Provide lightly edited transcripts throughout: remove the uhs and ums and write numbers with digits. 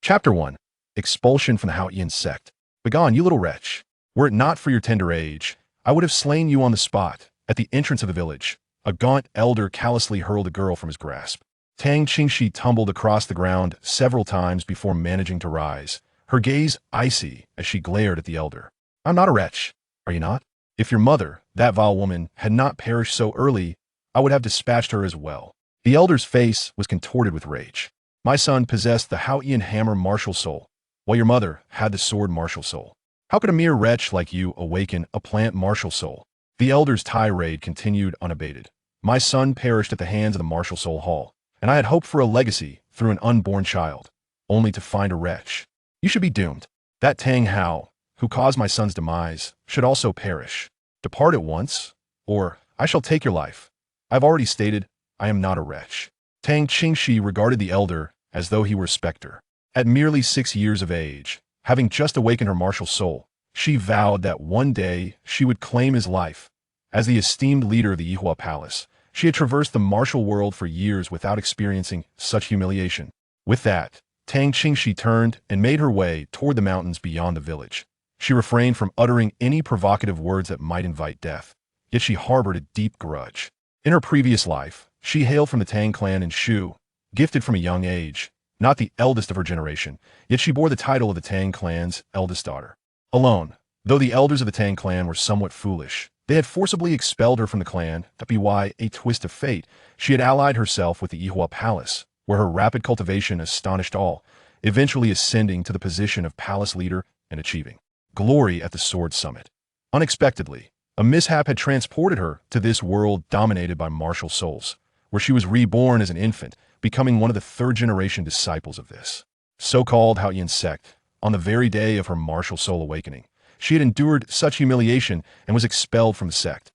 Chapter 1. Expulsion from the Xuantian sect. Begone, you little wretch. Were it not for your tender age, I would have slain you on the spot, at the entrance of the village. A gaunt elder callously hurled a girl from his grasp. Tang Qingxi tumbled across the ground several times before managing to rise, her gaze icy as she glared at the elder. I'm not a wretch, are you not? If your mother, that vile woman, had not perished so early, I would have dispatched her as well. The elder's face was contorted with rage. My son possessed the Xuantian hammer martial soul, while your mother had the sword martial soul. How could a mere wretch like you awaken a plant martial soul? The elder's tirade continued unabated. My son perished at the hands of the martial soul hall, and I had hoped for a legacy through an unborn child, only to find a wretch. You should be doomed. That Tang Hao, who caused my son's demise, should also perish. Depart at once, or I shall take your life. I've already stated, I am not a wretch. Tang Qingxi regarded the elder as though he were a specter. At merely 6 years of age, having just awakened her martial soul, she vowed that one day she would claim his life. As the esteemed leader of the Yihua Palace, she had traversed the martial world for years without experiencing such humiliation. With that, Tang Qingxi turned and made her way toward the mountains beyond the village. She refrained from uttering any provocative words that might invite death, yet she harbored a deep grudge. In her previous life, she hailed from the Tang Clan in Shu, gifted from a young age, not the eldest of her generation, yet she bore the title of the Tang Clan's eldest daughter. Alone, though the elders of the Tang Clan were somewhat foolish, they had forcibly expelled her from the clan, by a twist of fate. She had allied herself with the Yihua Palace, where her rapid cultivation astonished all, eventually ascending to the position of palace leader and achieving glory at the sword summit. Unexpectedly, a mishap had transported her to this world dominated by martial souls, where she was reborn as an infant, becoming one of the third-generation disciples of this so-called Xuantian sect. On the very day of her martial soul awakening, she had endured such humiliation and was expelled from the sect.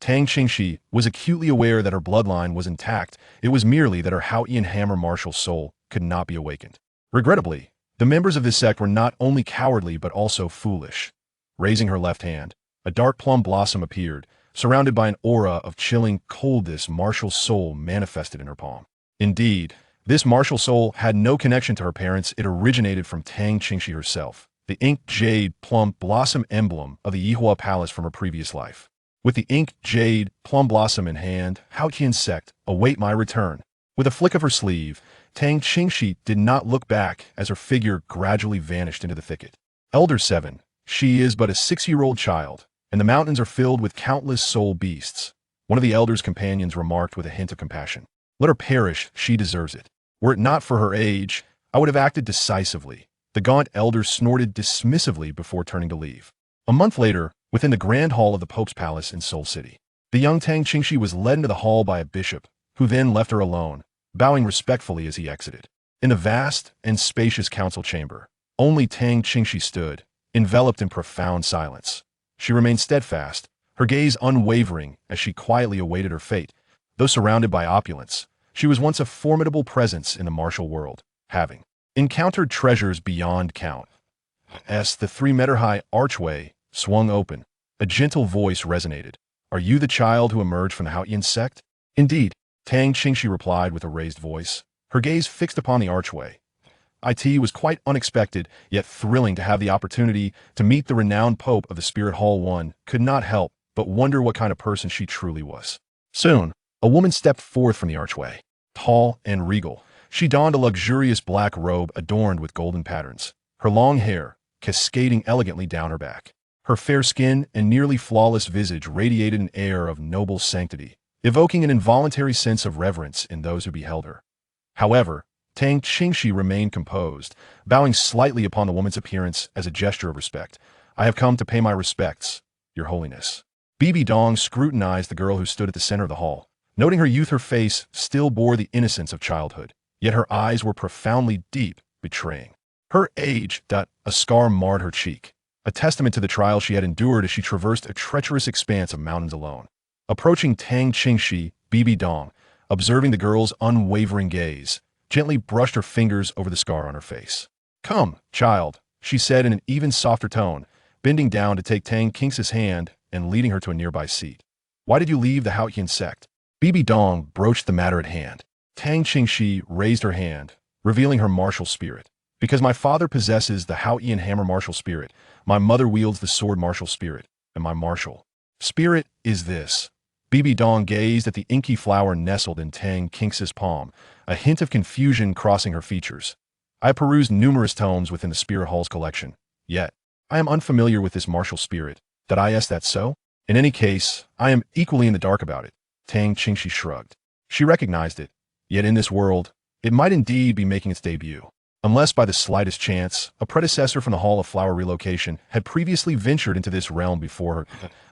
Tang Qingxi was acutely aware that her bloodline was intact. It was merely that her Xuantian hammer martial soul could not be awakened. Regrettably, the members of this sect were not only cowardly but also foolish. Raising her left hand, a dark plum blossom appeared, surrounded by an aura of chilling coldness. Martial soul manifested in her palm. Indeed, this martial soul had no connection to her parents. It originated from Tang Qingxi herself, the inked jade plum blossom emblem of the Yihua Palace from her previous life. With the inked jade plum blossom in hand, Xuantian sect, await my return. With a flick of her sleeve, Tang Qingxi did not look back as her figure gradually vanished into the thicket. Elder 7, she is but a 6-year-old child, and the mountains are filled with countless soul beasts. One of the elder's companions remarked with a hint of compassion. Let her perish, she deserves it. Were it not for her age, I would have acted decisively. The gaunt elder snorted dismissively before turning to leave. A month later, within the grand hall of the Pope's palace in Seoul City, the young Tang Qingxi was led into the hall by a bishop, who then left her alone, bowing respectfully as he exited. In the vast and spacious council chamber, only Tang Qingxi stood, enveloped in profound silence. She remained steadfast, her gaze unwavering as she quietly awaited her fate. Though surrounded by opulence, she was once a formidable presence in the martial world, having encountered treasures beyond count. As the 3-meter-high archway swung open, a gentle voice resonated. Are you the child who emerged from the Xuantian sect? Indeed, Tang Qingxi replied with a raised voice, her gaze fixed upon the archway. It was quite unexpected, yet thrilling to have the opportunity to meet the renowned Pope of the Spirit Hall. One could not help but wonder what kind of person she truly was. Soon, a woman stepped forth from the archway. Tall and regal, she donned a luxurious black robe adorned with golden patterns, her long hair cascading elegantly down her back. Her fair skin and nearly flawless visage radiated an air of noble sanctity, evoking an involuntary sense of reverence in those who beheld her. However, Tang Qingxi remained composed, bowing slightly upon the woman's appearance as a gesture of respect. I have come to pay my respects, Your Holiness. Bibi Dong scrutinized the girl who stood at the center of the hall. Noting her youth, her face still bore the innocence of childhood, yet her eyes were profoundly deep, betraying her age. A scar marred her cheek, a testament to the trial she had endured as she traversed a treacherous expanse of mountains alone. Approaching Tang Qingxi, Bibi Dong, observing the girl's unwavering gaze, gently brushed her fingers over the scar on her face. Come, child, she said in an even softer tone, bending down to take Tang Qingxi's hand and leading her to a nearby seat. Why did you leave the Xuantian sect? Bibi Dong broached the matter at hand. Tang Qingxi raised her hand, revealing her martial spirit. Because my father possesses the Xuantian hammer martial spirit, my mother wields the sword martial spirit, and my martial spirit is this. Bibi Dong gazed at the inky flower nestled in Tang Qingxi's palm, a hint of confusion crossing her features. I perused numerous tomes within the Spirit Hall's collection, yet I am unfamiliar with this martial spirit. Did I ask that so? In any case, I am equally in the dark about it. Tang Qingxi shrugged. She recognized it, yet in this world, it might indeed be making its debut. Unless by the slightest chance, a predecessor from the Hall of Flower Relocation had previously ventured into this realm before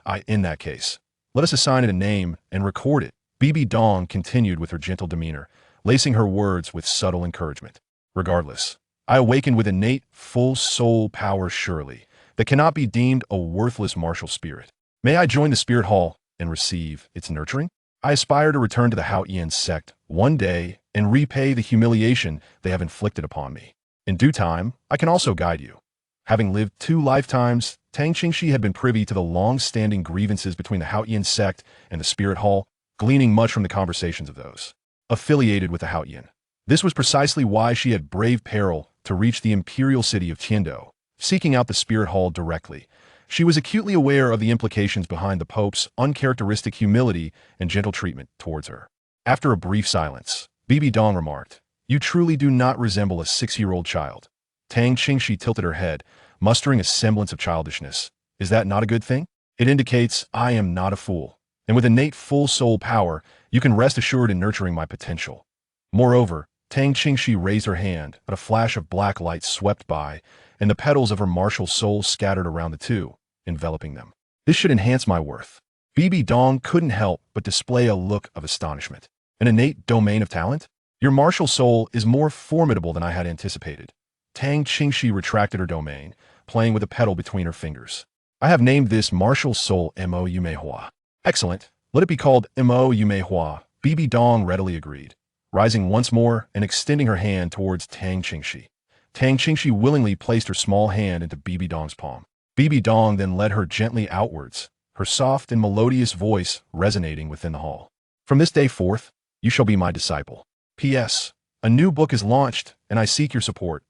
her. In that case, let us assign it a name and record it. Bibi Dong continued with her gentle demeanor, lacing her words with subtle encouragement. Regardless, I awakened with innate, full soul power surely, that cannot be deemed a worthless martial spirit. May I join the Spirit Hall and receive its nurturing? I aspire to return to the Xuantian sect one day and repay the humiliation they have inflicted upon me. In due time, I can also guide you. Having lived 2 lifetimes, Tang Qingxi had been privy to the long-standing grievances between the Xuantian sect and the Spirit Hall, gleaning much from the conversations of those affiliated with the Xuantian. This was precisely why she had braved peril to reach the imperial city of Tiando, seeking out the Spirit Hall directly. She was acutely aware of the implications behind the Pope's uncharacteristic humility and gentle treatment towards her. After a brief silence, Bibi Dong remarked, "You truly do not resemble a 6-year-old child." Tang Qingxi tilted her head, mustering a semblance of childishness. "Is that not a good thing? It indicates I am not a fool, and with innate full soul power, you can rest assured in nurturing my potential." Moreover, Tang Qingxi raised her hand, but a flash of black light swept by, and the petals of her martial soul scattered around the two, enveloping them. "This should enhance my worth." Bibi Dong couldn't help but display a look of astonishment. "An innate domain of talent? Your martial soul is more formidable than I had anticipated." Tang Qingxi retracted her domain, playing with a petal between her fingers. "I have named this martial soul墨玉梅花. Excellent. Let it be called墨玉梅花. Bibi Dong readily agreed, rising once more and extending her hand towards Tang Qingxi. Tang Qingxi willingly placed her small hand into Bibi Dong's palm. Bibi Dong then led her gently outwards, her soft and melodious voice resonating within the hall. "From this day forth, you shall be my disciple. P.S. A new book is launched, and I seek your support.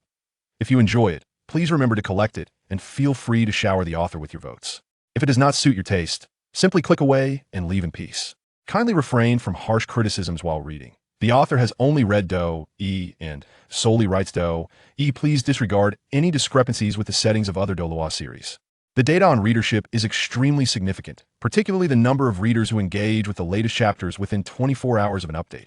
If you enjoy it, please remember to collect it, and feel free to shower the author with your votes. If it does not suit your taste, simply click away and leave in peace. Kindly refrain from harsh criticisms while reading. The author has only read Do.E and solely writes Do.E. Please disregard any discrepancies with the settings of other Douluo series. The data on readership is extremely significant, particularly the number of readers who engage with the latest chapters within 24 hours of an update.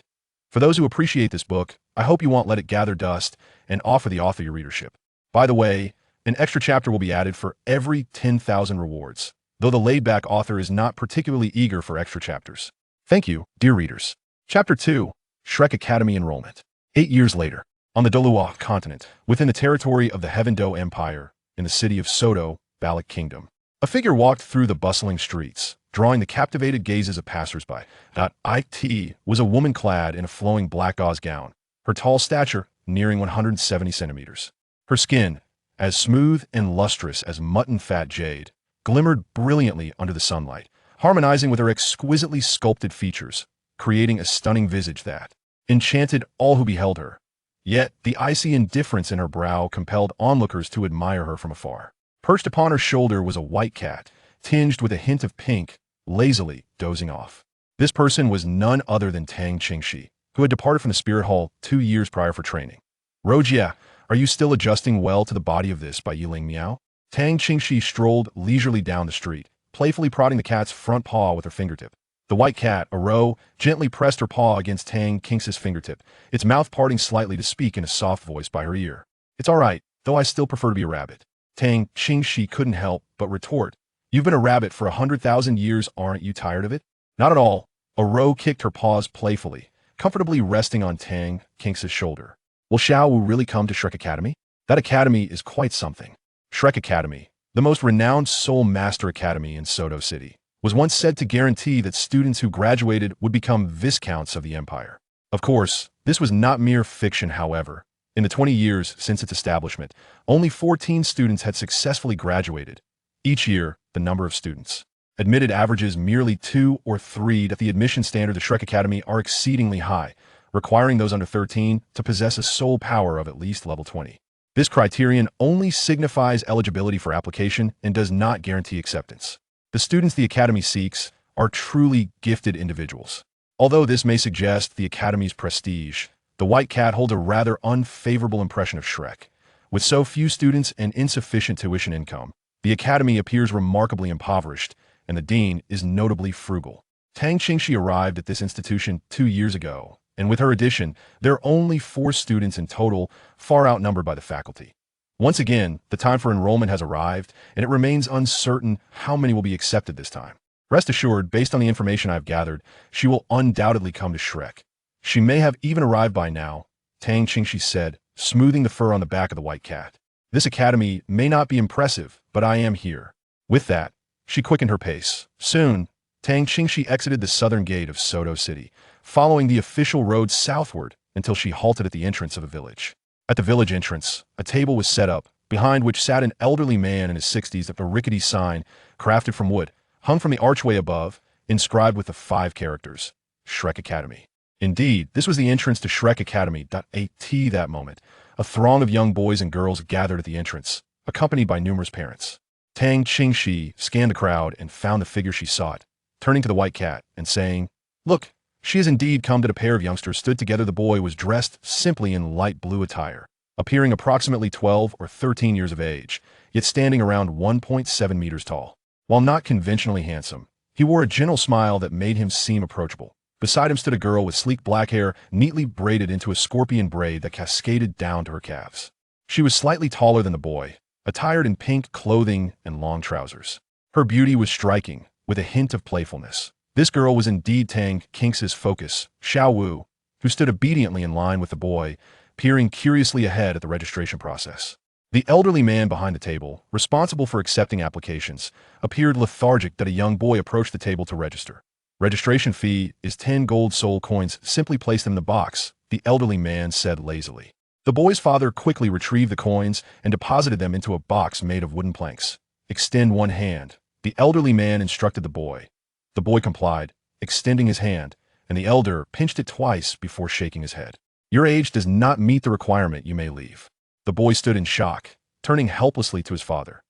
For those who appreciate this book, I hope you won't let it gather dust and offer the author your readership. By the way, an extra chapter will be added for every 10,000 rewards, though the laid-back author is not particularly eager for extra chapters. Thank you, dear readers. Chapter 2. Shrek Academy Enrollment. 8 years later, on the Douluo Continent, within the territory of the Heaven Do Empire, in the city of Soto, Balak Kingdom, a figure walked through the bustling streets, drawing the captivated gazes of passersby. It was a woman clad in a flowing black gauze gown, her tall stature nearing 170 centimeters. Her skin, as smooth and lustrous as mutton fat jade, glimmered brilliantly under the sunlight, harmonizing with her exquisitely sculpted features, creating a stunning visage that enchanted all who beheld her. Yet the icy indifference in her brow compelled onlookers to admire her from afar. Perched upon her shoulder was a white cat, tinged with a hint of pink, lazily dozing off. This person was none other than Tang Qingxi, who had departed from the Spirit Hall 2 years prior for training. "Rojia, are you still adjusting well to the body of this by yielding meow?" Tang Qingxi strolled leisurely down the street, playfully prodding the cat's front paw with her fingertip. The white cat, Aro, gently pressed her paw against Tang Qingxi's fingertip, its mouth parting slightly to speak in a soft voice by her ear. "It's all right, though I still prefer to be a rabbit." Tang Qingxi couldn't help but retort, "You've been a rabbit for 100,000 years, aren't you tired of it?" "Not at all." Aro kicked her paws playfully, comfortably resting on Tang Qingxi's shoulder. "Well, shall we really come to Shrek Academy? That academy is quite something." Shrek Academy, the most renowned Soul Master Academy in Soto City, was once said to guarantee that students who graduated would become viscounts of the empire. Of course, this was not mere fiction, however. In the 20 years since its establishment, only 14 students had successfully graduated. Each year, the number of students admitted averages merely 2 or 3. That the admission standards of Shrek Academy are exceedingly high, requiring those under 13 to possess a soul power of at least level 20. This criterion only signifies eligibility for application and does not guarantee acceptance. The students the Academy seeks are truly gifted individuals. Although this may suggest the Academy's prestige, the White Cat holds a rather unfavorable impression of Shrek. With so few students and insufficient tuition income, the Academy appears remarkably impoverished, and the dean is notably frugal. Tang Qingxi arrived at this institution 2 years ago, and with her addition, there are only 4 students in total, far outnumbered by the faculty. Once again, the time for enrollment has arrived, and it remains uncertain how many will be accepted this time. Rest assured, based on the information I've gathered, she will undoubtedly come to Shrek. She may have even arrived by now, Tang Qingxi said, smoothing the fur on the back of the White Cat. This academy may not be impressive, but I am here. With that, she quickened her pace. Soon, Tang Qingxi exited the southern gate of Soto City, following the official road southward until she halted at the entrance of a village. At the village entrance, a table was set up, behind which sat an elderly man in his 60s with a rickety sign, crafted from wood, hung from the archway above, inscribed with the 5 characters, Shrek Academy. Indeed, this was the entrance to Shrek Academy. At that moment, a throng of young boys and girls gathered at the entrance, accompanied by numerous parents. Tang Qingxi scanned the crowd and found the figure she sought, turning to the White Cat and saying, "Look, she has indeed come." That a pair of youngsters stood together. The boy was dressed simply in light blue attire, appearing approximately 12 or 13 years of age, yet standing around 1.7 meters tall. While not conventionally handsome, he wore a gentle smile that made him seem approachable. Beside him stood a girl with sleek black hair neatly braided into a scorpion braid that cascaded down to her calves. She was slightly taller than the boy, attired in pink clothing and long trousers. Her beauty was striking, with a hint of playfulness. This girl was indeed Tang Qingxi's focus, Xiao Wu, who stood obediently in line with the boy, peering curiously ahead at the registration process. The elderly man behind the table, responsible for accepting applications, appeared lethargic that a young boy approached the table to register. Registration fee is 10 gold soul coins. Simply place them in the box, the elderly man said lazily. The boy's father quickly retrieved the coins and deposited them into a box made of wooden planks. Extend one hand, the elderly man instructed the boy. The boy complied, extending his hand, and the elder pinched it twice before shaking his head. Your age does not meet the requirement. You may leave. The boy stood in shock, turning helplessly to his father.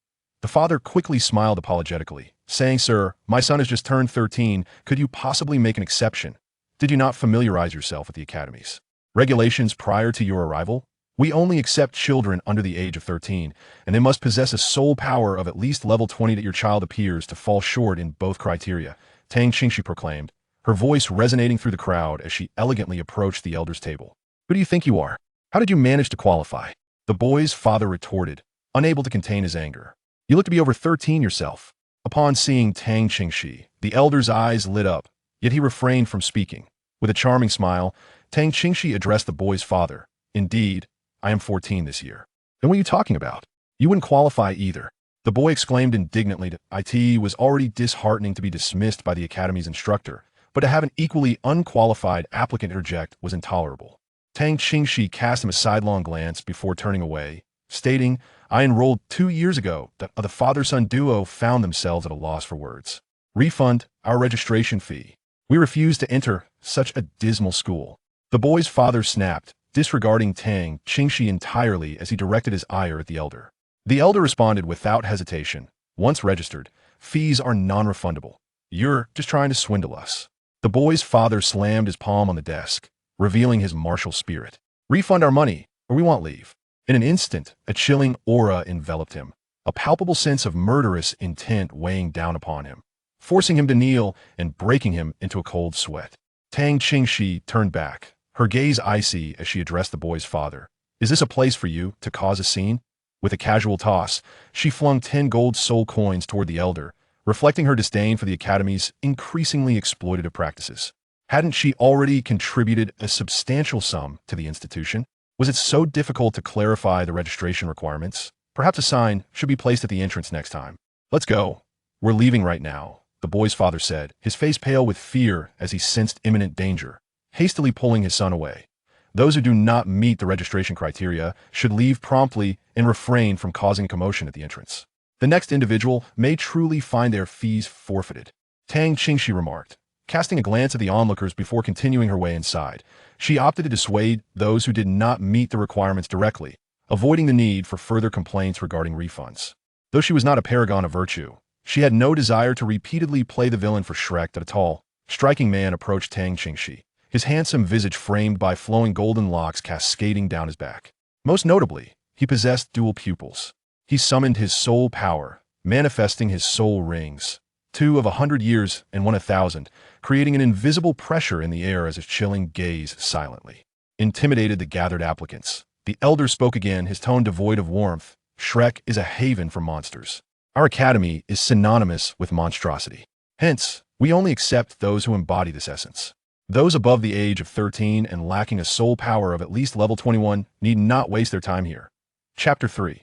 The father quickly smiled apologetically, saying, "Sir, my son has just turned 13. Could you possibly make an exception? Did you not familiarize yourself with the academies regulations prior to your arrival? We only accept children under the age of 13, and they must possess a soul power of at least level 20. That your child appears to fall short in both criteria," Tang Qingxi proclaimed, her voice resonating through the crowd as she elegantly approached the elder's table. "Who do you think you are? How did you manage to qualify?" The boy's father retorted, unable to contain his anger. "You look to be over 13 yourself." Upon seeing Tang Qingxi, the elder's eyes lit up, yet he refrained from speaking. With a charming smile, Tang Qingxi addressed the boy's father. "Indeed, I am 14 this year." "Then what are you talking about? You wouldn't qualify either." The boy exclaimed indignantly. It was already disheartening to be dismissed by the academy's instructor, but to have an equally unqualified applicant interject was intolerable. Tang Qingxi cast him a sidelong glance before turning away, stating, "I enrolled 2 years ago." The father-son duo found themselves at a loss for words. "Refund our registration fee. We refuse to enter such a dismal school." The boy's father snapped, disregarding Tang Qingxi entirely as he directed his ire at the elder. The elder responded without hesitation, "Once registered, fees are non-refundable. You're just trying to swindle us." The boy's father slammed his palm on the desk, revealing his martial spirit. "Refund our money, or we won't leave." In an instant, a chilling aura enveloped him, a palpable sense of murderous intent weighing down upon him, forcing him to kneel and breaking him into a cold sweat. Tang Qingxi turned back, her gaze icy as she addressed the boy's father. "Is this a place for you to cause a scene?" With a casual toss, she flung 10 gold soul coins toward the elder, reflecting her disdain for the academy's increasingly exploitative practices. Hadn't she already contributed a substantial sum to the institution? Was it so difficult to clarify the registration requirements? Perhaps a sign should be placed at the entrance next time. "Let's go. We're leaving right now," the boy's father said, his face pale with fear as he sensed imminent danger, hastily pulling his son away. Those who do not meet the registration criteria should leave promptly and refrain from causing a commotion at the entrance. The next individual may truly find their fees forfeited, Tang Qingxi remarked, casting a glance at the onlookers before continuing her way inside. She opted to dissuade those who did not meet the requirements directly, avoiding the need for further complaints regarding refunds. Though she was not a paragon of virtue, she had no desire to repeatedly play the villain for Shrek. A tall, striking man approached Tang Qingxi, his handsome visage framed by flowing golden locks cascading down his back. Most notably, he possessed dual pupils. He summoned his soul power, manifesting his soul rings, 2 of 100 years and 1 1,000, creating an invisible pressure in the air as his chilling gaze silently intimidated the gathered applicants. The elder spoke again, his tone devoid of warmth. Shrek is a haven for monsters. Our academy is synonymous with monstrosity. Hence, we only accept those who embody this essence. Those above the age of 13 and lacking a soul power of at least level 21 need not waste their time here. Chapter 3.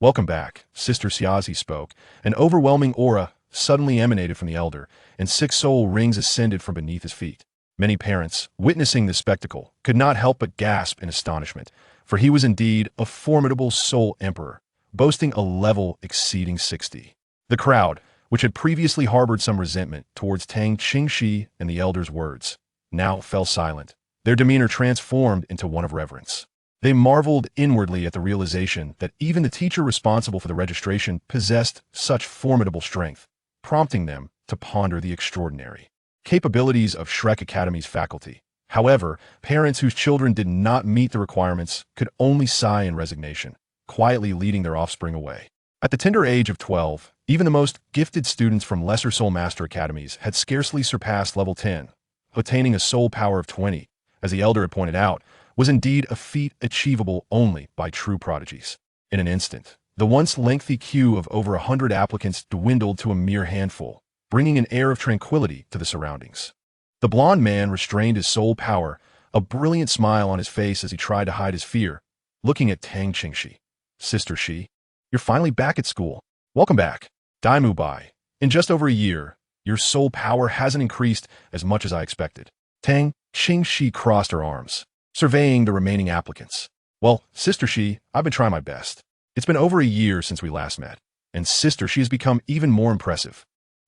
Welcome back, Sister Xiazi spoke. An overwhelming aura suddenly emanated from the elder, and 6 soul rings ascended from beneath his feet. Many parents, witnessing this spectacle, could not help but gasp in astonishment, for he was indeed a formidable soul emperor, boasting a level exceeding 60. The crowd, which had previously harbored some resentment towards Tang Qingxi and the elder's words, now fell silent, their demeanor transformed into one of reverence. They marveled inwardly at the realization that even the teacher responsible for the registration possessed such formidable strength, prompting them to ponder the extraordinary capabilities of Shrek Academy's faculty. However, parents whose children did not meet the requirements could only sigh in resignation, quietly leading their offspring away. At the tender age of 12, even the most gifted students from lesser Soul Master Academies had scarcely surpassed level 10. Attaining a soul power of 20, as the elder had pointed out, was indeed a feat achievable only by true prodigies. In an instant, the once lengthy queue of over 100 applicants dwindled to a mere handful, bringing an air of tranquility to the surroundings. The blond man restrained his soul power, a brilliant smile on his face as he tried to hide his fear, looking at Tang Qingxi. Sister Shi, you're finally back at school. Welcome back. Daimu Bai. In just over a year, your soul power hasn't increased as much as I expected. Tang Qingxi crossed her arms, surveying the remaining applicants. Well, Sister Shi, I've been trying my best. It's been over a year since we last met, and Sister Shi has become even more impressive.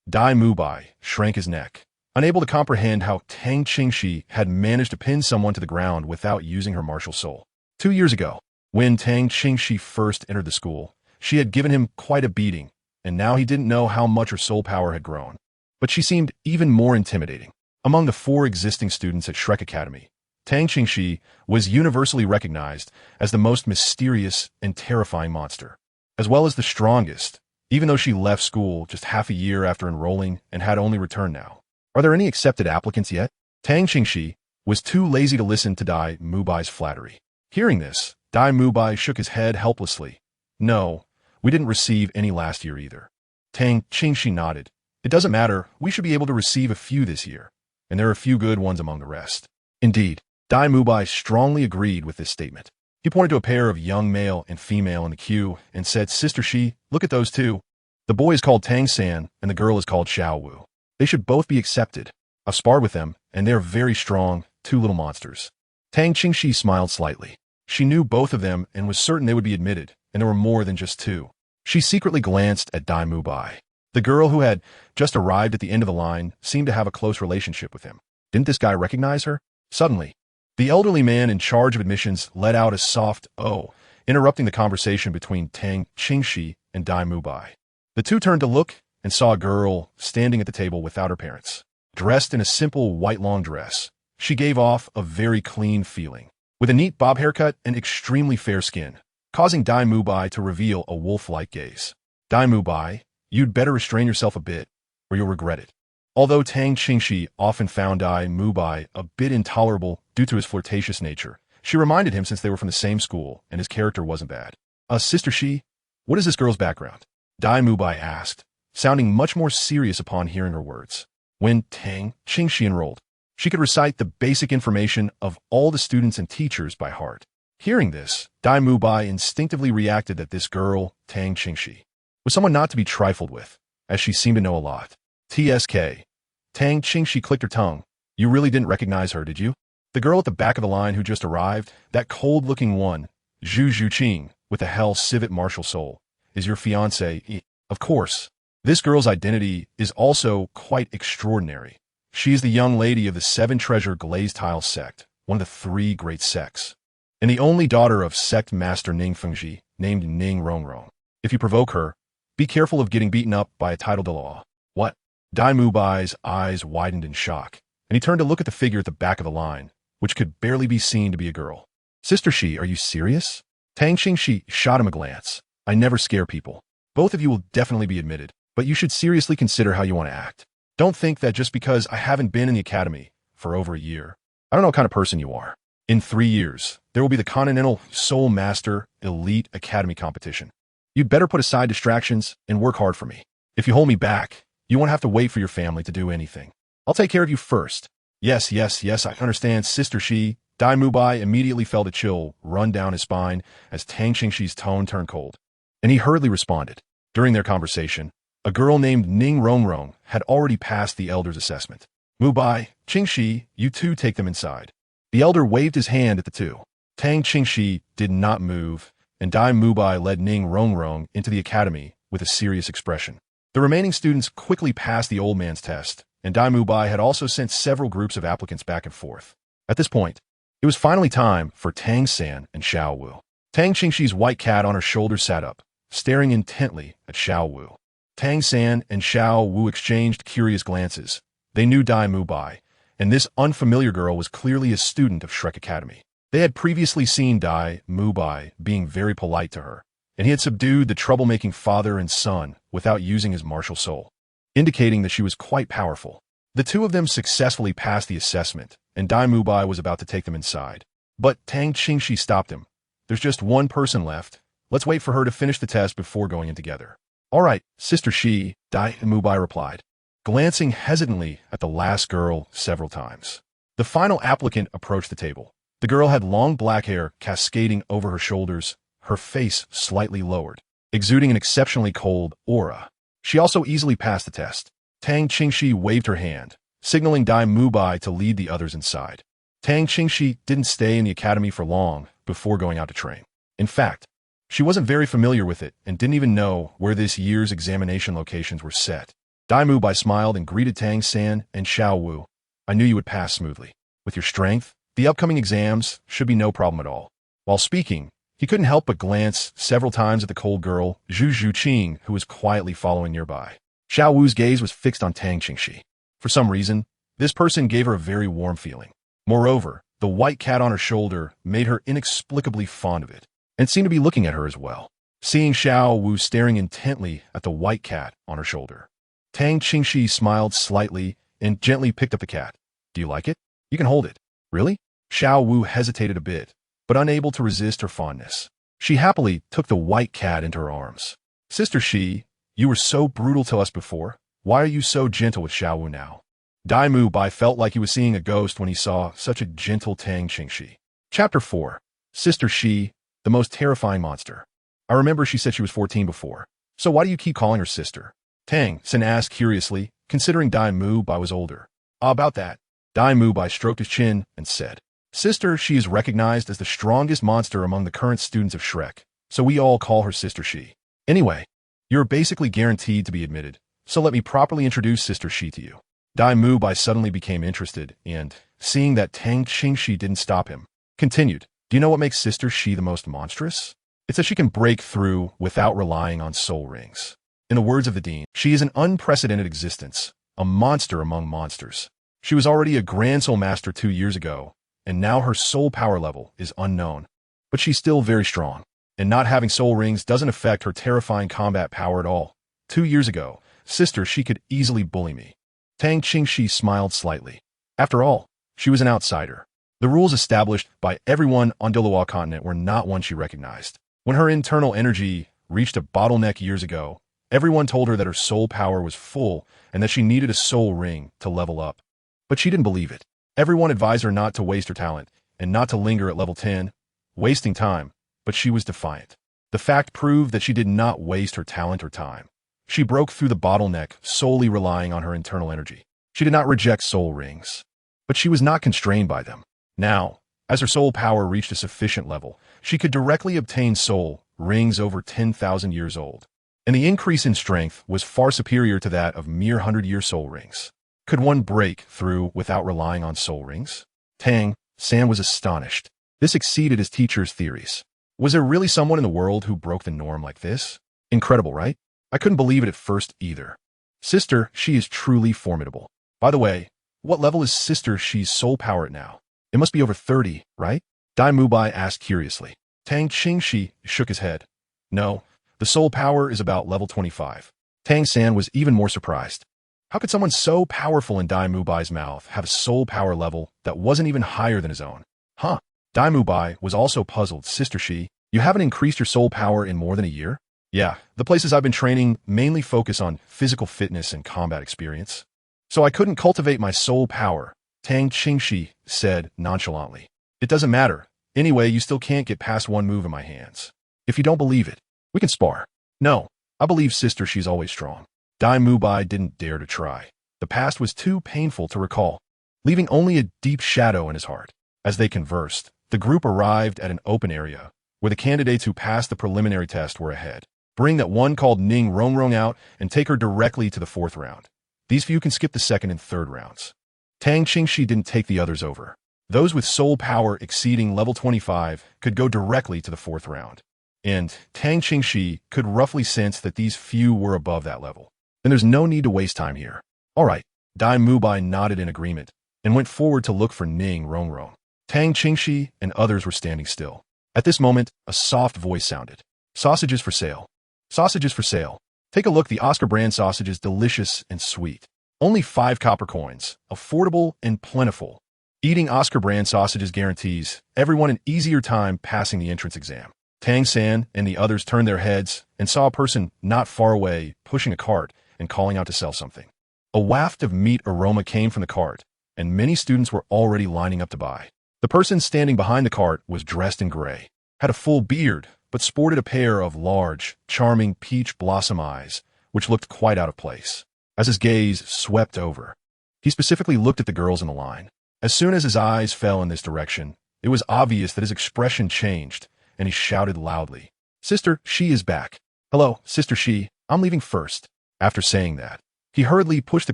Daimu Bai shrank his neck, unable to comprehend how Tang Qingxi had managed to pin someone to the ground without using her martial soul. 2 years ago, when Tang Qingxi first entered the school, she had given him quite a beating, and now he didn't know how much her soul power had grown. But she seemed even more intimidating. Among the 4 existing students at Shrek Academy, Tang Qingxi was universally recognized as the most mysterious and terrifying monster, as well as the strongest, even though she left school just half a year after enrolling and had only returned now. Are there any accepted applicants yet? Tang Qingxi was too lazy to listen to Daimu Bai's flattery. Hearing this, Daimu Bai shook his head helplessly. No, we didn't receive any last year either. Tang Qingxi nodded. It doesn't matter, we should be able to receive a few this year, and there are a few good ones among the rest. Indeed, Daimu Bai strongly agreed with this statement. He pointed to a pair of young male and female in the queue and said, Sister Shi, look at those 2. The boy is called Tang San and the girl is called Xiao Wu. They should both be accepted. I've sparred with them, and they're very strong, 2 little monsters. Tang Qingxi smiled slightly. She knew both of them and was certain they would be admitted, and there were more than just 2. She secretly glanced at Daimu Bai. The girl who had just arrived at the end of the line seemed to have a close relationship with him. Didn't this guy recognize her? Suddenly, the elderly man in charge of admissions let out a soft "oh," interrupting the conversation between Tang Qingxi and Daimu Bai. The 2 turned to look and saw a girl standing at the table without her parents. Dressed in a simple white long dress, she gave off a very clean feeling, with a neat bob haircut and extremely fair skin, causing Daimu Bai to reveal a wolf-like gaze. Daimu Bai, you'd better restrain yourself a bit, or you'll regret it. Although Tang Qingxi often found Daimu Bai a bit intolerable due to his flirtatious nature, she reminded him since they were from the same school and his character wasn't bad. Sister Shi, what is this girl's background? Daimu Bai asked, sounding much more serious upon hearing her words. When Tang Qingxi enrolled, she could recite the basic information of all the students and teachers by heart. Hearing this, Daimu Bai instinctively reacted that this girl, Tang Qingxi, was someone not to be trifled with, as she seemed to know a lot. TSK. Tang Qingxi clicked her tongue. You really didn't recognize her, did you? The girl at the back of the line who just arrived, that cold-looking one, Zhu Zhuqing, with the hell civet martial soul, is your fiancée. Of course. This girl's identity is also quite extraordinary. She is the young lady of the 7 treasure glazed tile sect, one of the 3 great sects. and the only daughter of sect master Ning Fengji, named Ning Rongrong. If you provoke her, be careful of getting beaten up by a title de law. What? Dai Mubai's eyes widened in shock, and he turned to look at the figure at the back of the line, which could barely be seen to be a girl. Sister Shi, are you serious? Tang Qingxi shot him a glance. I never scare people. Both of you will definitely be admitted, but you should seriously consider how you want to act. Don't think that just because I haven't been in the academy for over a year, I don't know what kind of person you are. In 3 years, there will be the Continental Soul Master Elite Academy competition. You'd better put aside distractions and work hard for me. If you hold me back, you won't have to wait for your family to do anything. I'll take care of you first. Yes, I understand, Sister Shi. Dai Mubai immediately felt a chill run down his spine as Tang Qingxi's tone turned cold, and he hurriedly responded. During their conversation, a girl named Ning Rongrong had already passed the elder's assessment. Mubai, Qingxi, you two take them inside. The elder waved his hand at the two. Tang Qingxi did not move, and Dai Mubai led Ning Rongrong into the academy with a serious expression. The remaining students quickly passed the old man's test, and Dai Mubai had also sent several groups of applicants back and forth. At this point, it was finally time for Tang San and Xiao Wu. Tang Qingxi's white cat on her shoulder sat up, staring intently at Xiao Wu. Tang San and Xiao Wu exchanged curious glances. They knew Dai Mubai, and this unfamiliar girl was clearly a student of Shrek Academy. They had previously seen Dai Mubai being very polite to her, and he had subdued the troublemaking father and son without using his martial soul, indicating that she was quite powerful. The two of them successfully passed the assessment, and Dai Mubai was about to take them inside. But Tang Qingxi stopped him. There's just one person left. Let's wait for her to finish the test before going in together. All right, Sister Shi, Dai Mubai replied, glancing hesitantly at the last girl several times. The final applicant approached the table. The girl had long black hair cascading over her shoulders, her face slightly lowered, exuding an exceptionally cold aura. She also easily passed the test. Tang Qingxi waved her hand, signaling Dai Mubai to lead the others inside. Tang Qingxi didn't stay in the academy for long before going out to train. In fact, she wasn't very familiar with it and didn't even know where this year's examination locations were set. Dai Mubai smiled and greeted Tang San and Xiao Wu. I knew you would pass smoothly. With your strength, the upcoming exams should be no problem at all. While speaking, he couldn't help but glance several times at the cold girl, Zhu Zhuqing, who was quietly following nearby. Xiao Wu's gaze was fixed on Tang Qingxi. For some reason, this person gave her a very warm feeling. Moreover, the white cat on her shoulder made her inexplicably fond of it, and seemed to be looking at her as well. Seeing Xiao Wu staring intently at the white cat on her shoulder, Tang Qingxi smiled slightly and gently picked up the cat. Do you like it? You can hold it. Really? Xiao Wu hesitated a bit, but unable to resist her fondness. She happily took the white cat into her arms. Sister Shi, you were so brutal to us before. Why are you so gentle with Xiao Wu now? Dai Mubai felt like he was seeing a ghost when he saw such a gentle Tang Qingxi. Chapter 4. Sister Shi, the most terrifying monster. I remember she said she was 14 before. So why do you keep calling her sister? Tang San asked curiously, considering Dai Mubai was older. About that. Dai Mubai stroked his chin and said, Sister Shi is recognized as the strongest monster among the current students of Shrek, so we all call her Sister Shi. Anyway, you're basically guaranteed to be admitted, so let me properly introduce Sister Shi to you. Dai Mubai suddenly became interested and, seeing that Tang Qingxi didn't stop him, continued, Do you know what makes Sister Shi the most monstrous? It's that she can break through without relying on soul rings. In the words of the Dean, she is an unprecedented existence, a monster among monsters. She was already a Grand Soul Master 2 years ago, and now her soul power level is unknown. But she's still very strong, and not having soul rings doesn't affect her terrifying combat power at all. 2 years ago, Sister Shi could easily bully me. Tang Qingxi smiled slightly. After all, she was an outsider. The rules established by everyone on Douluo Continent were not one she recognized. When her internal energy reached a bottleneck years ago, everyone told her that her soul power was full and that she needed a soul ring to level up. But she didn't believe it. Everyone advised her not to waste her talent and not to linger at level 10, wasting time, but she was defiant. The fact proved that she did not waste her talent or time. She broke through the bottleneck solely relying on her internal energy. She did not reject soul rings, but she was not constrained by them. Now, as her soul power reached a sufficient level, she could directly obtain soul rings over 10,000 years old, and the increase in strength was far superior to that of mere 100-year soul rings. Could one break through without relying on soul rings? Tang San was astonished. This exceeded his teacher's theories. Was there really someone in the world who broke the norm like this? Incredible, right? I couldn't believe it at first either. Sister, she is truly formidable. By the way, what level is Sister Shi's soul power at now? It must be over 30, right? Dai Mubai asked curiously. Tang Qingxi shook his head. No, the soul power is about level 25. Tang San was even more surprised. How could someone so powerful in Dai Mubai's mouth have a soul power level that wasn't even higher than his own? Huh. Dai Mubai was also puzzled. Sister Shi, you haven't increased your soul power in more than a year? Yeah, the places I've been training mainly focus on physical fitness and combat experience. So I couldn't cultivate my soul power, Tang Qingxi said nonchalantly. It doesn't matter. Anyway, you still can't get past one move in my hands. If you don't believe it, we can spar. No, I believe Sister She's always strong. Dai Mubai didn't dare to try. The past was too painful to recall, leaving only a deep shadow in his heart. As they conversed, the group arrived at an open area, where the candidates who passed the preliminary test were ahead. Bring that one called Ning Rongrong out and take her directly to the 4th round. These few can skip the 2nd and 3rd rounds. Tang Qingxi didn't take the others over. Those with soul power exceeding level 25 could go directly to the 4th round. And Tang Qingxi could roughly sense that these few were above that level. Then there's no need to waste time here. All right, Dai Mubai nodded in agreement and went forward to look for Ning Rongrong. Tang Qingxi and others were standing still. At this moment, a soft voice sounded. Sausages for sale. Sausages for sale. Take a look, the Oscar brand sausages, delicious and sweet. Only 5 copper coins, affordable and plentiful. Eating Oscar brand sausages guarantees everyone an easier time passing the entrance exam. Tang San and the others turned their heads and saw a person not far away pushing a cart and calling out to sell something. A waft of meat aroma came from the cart, and many students were already lining up to buy. The person standing behind the cart was dressed in gray, had a full beard, but sported a pair of large, charming peach blossom eyes, which looked quite out of place. As his gaze swept over, he specifically looked at the girls in the line. As soon as his eyes fell in this direction, it was obvious that his expression changed, and he shouted loudly, Sister Shi is back. Hello, Sister Shi, I'm leaving first. After saying that, he hurriedly pushed the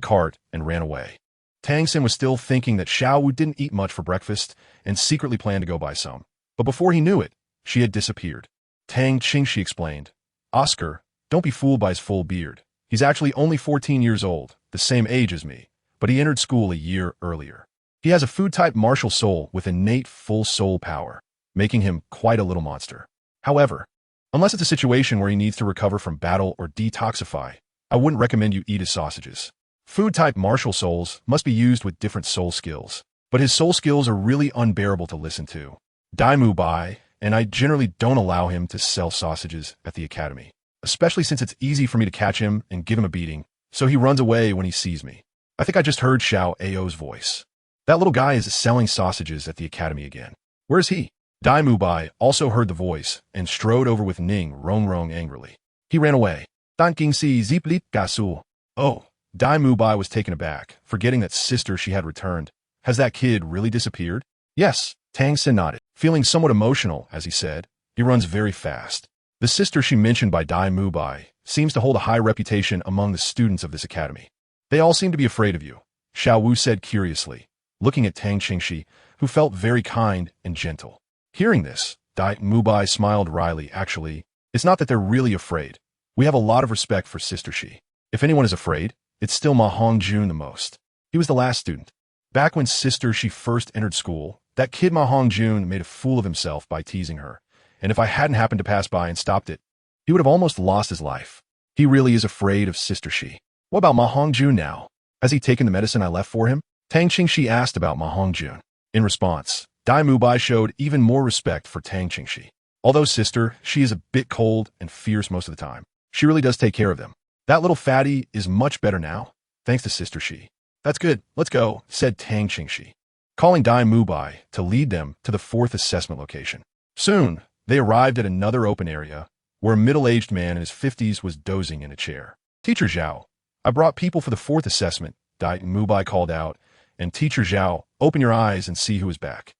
cart and ran away. Tang Sin was still thinking that Xiao Wu didn't eat much for breakfast and secretly planned to go buy some. But before he knew it, she had disappeared. Tang Qingxi explained, Oscar, don't be fooled by his full beard. He's actually only 14 years old, the same age as me, but he entered school a year earlier. He has a food-type martial soul with innate full soul power, making him quite a little monster. However, unless it's a situation where he needs to recover from battle or detoxify, I wouldn't recommend you eat his sausages. Food-type martial souls must be used with different soul skills, but his soul skills are really unbearable to listen to. Dai Mubai, and I generally don't allow him to sell sausages at the academy, especially since it's easy for me to catch him and give him a beating, so he runs away when he sees me. I think I just heard Xiao Ao's voice. That little guy is selling sausages at the academy again. Where is he? Dai Mubai also heard the voice and strode over with Ning Rongrong angrily. He ran away. Tang Qingxi ziplit gasu. Oh, Dai Mubai was taken aback, forgetting that Sister Shi had returned. Has that kid really disappeared? Yes, Tang Sin nodded, feeling somewhat emotional as he said. He runs very fast. The Sister Shi mentioned by Dai Mubai seems to hold a high reputation among the students of this academy. They all seem to be afraid of you, Xiao Wu said curiously, looking at Tang Qingxi, who felt very kind and gentle. Hearing this, Dai Mubai smiled wryly. Actually, it's not that they're really afraid. We have a lot of respect for Sister Shi. If anyone is afraid, it's still Ma Hongjun the most. He was the last student. Back when Sister Shi first entered school, that kid Ma Hongjun made a fool of himself by teasing her, and if I hadn't happened to pass by and stopped it, he would have almost lost his life. He really is afraid of Sister Shi. What about Ma Hongjun now? Has he taken the medicine I left for him? Tang Qingxi asked about Ma Hongjun. In response, Dai Mubai showed even more respect for Tang Qingxi. Although Sister Shi is a bit cold and fierce most of the time, she really does take care of them. That little fatty is much better now, thanks to Sister Shi. That's good, let's go, said Tang Qingxi, calling Dai Mubai to lead them to the 4th assessment location. Soon, they arrived at another open area, where a middle-aged man in his 50s was dozing in a chair. Teacher Zhao, I brought people for the 4th assessment, Dai Mubai called out, and Teacher Zhao, open your eyes and see who is back.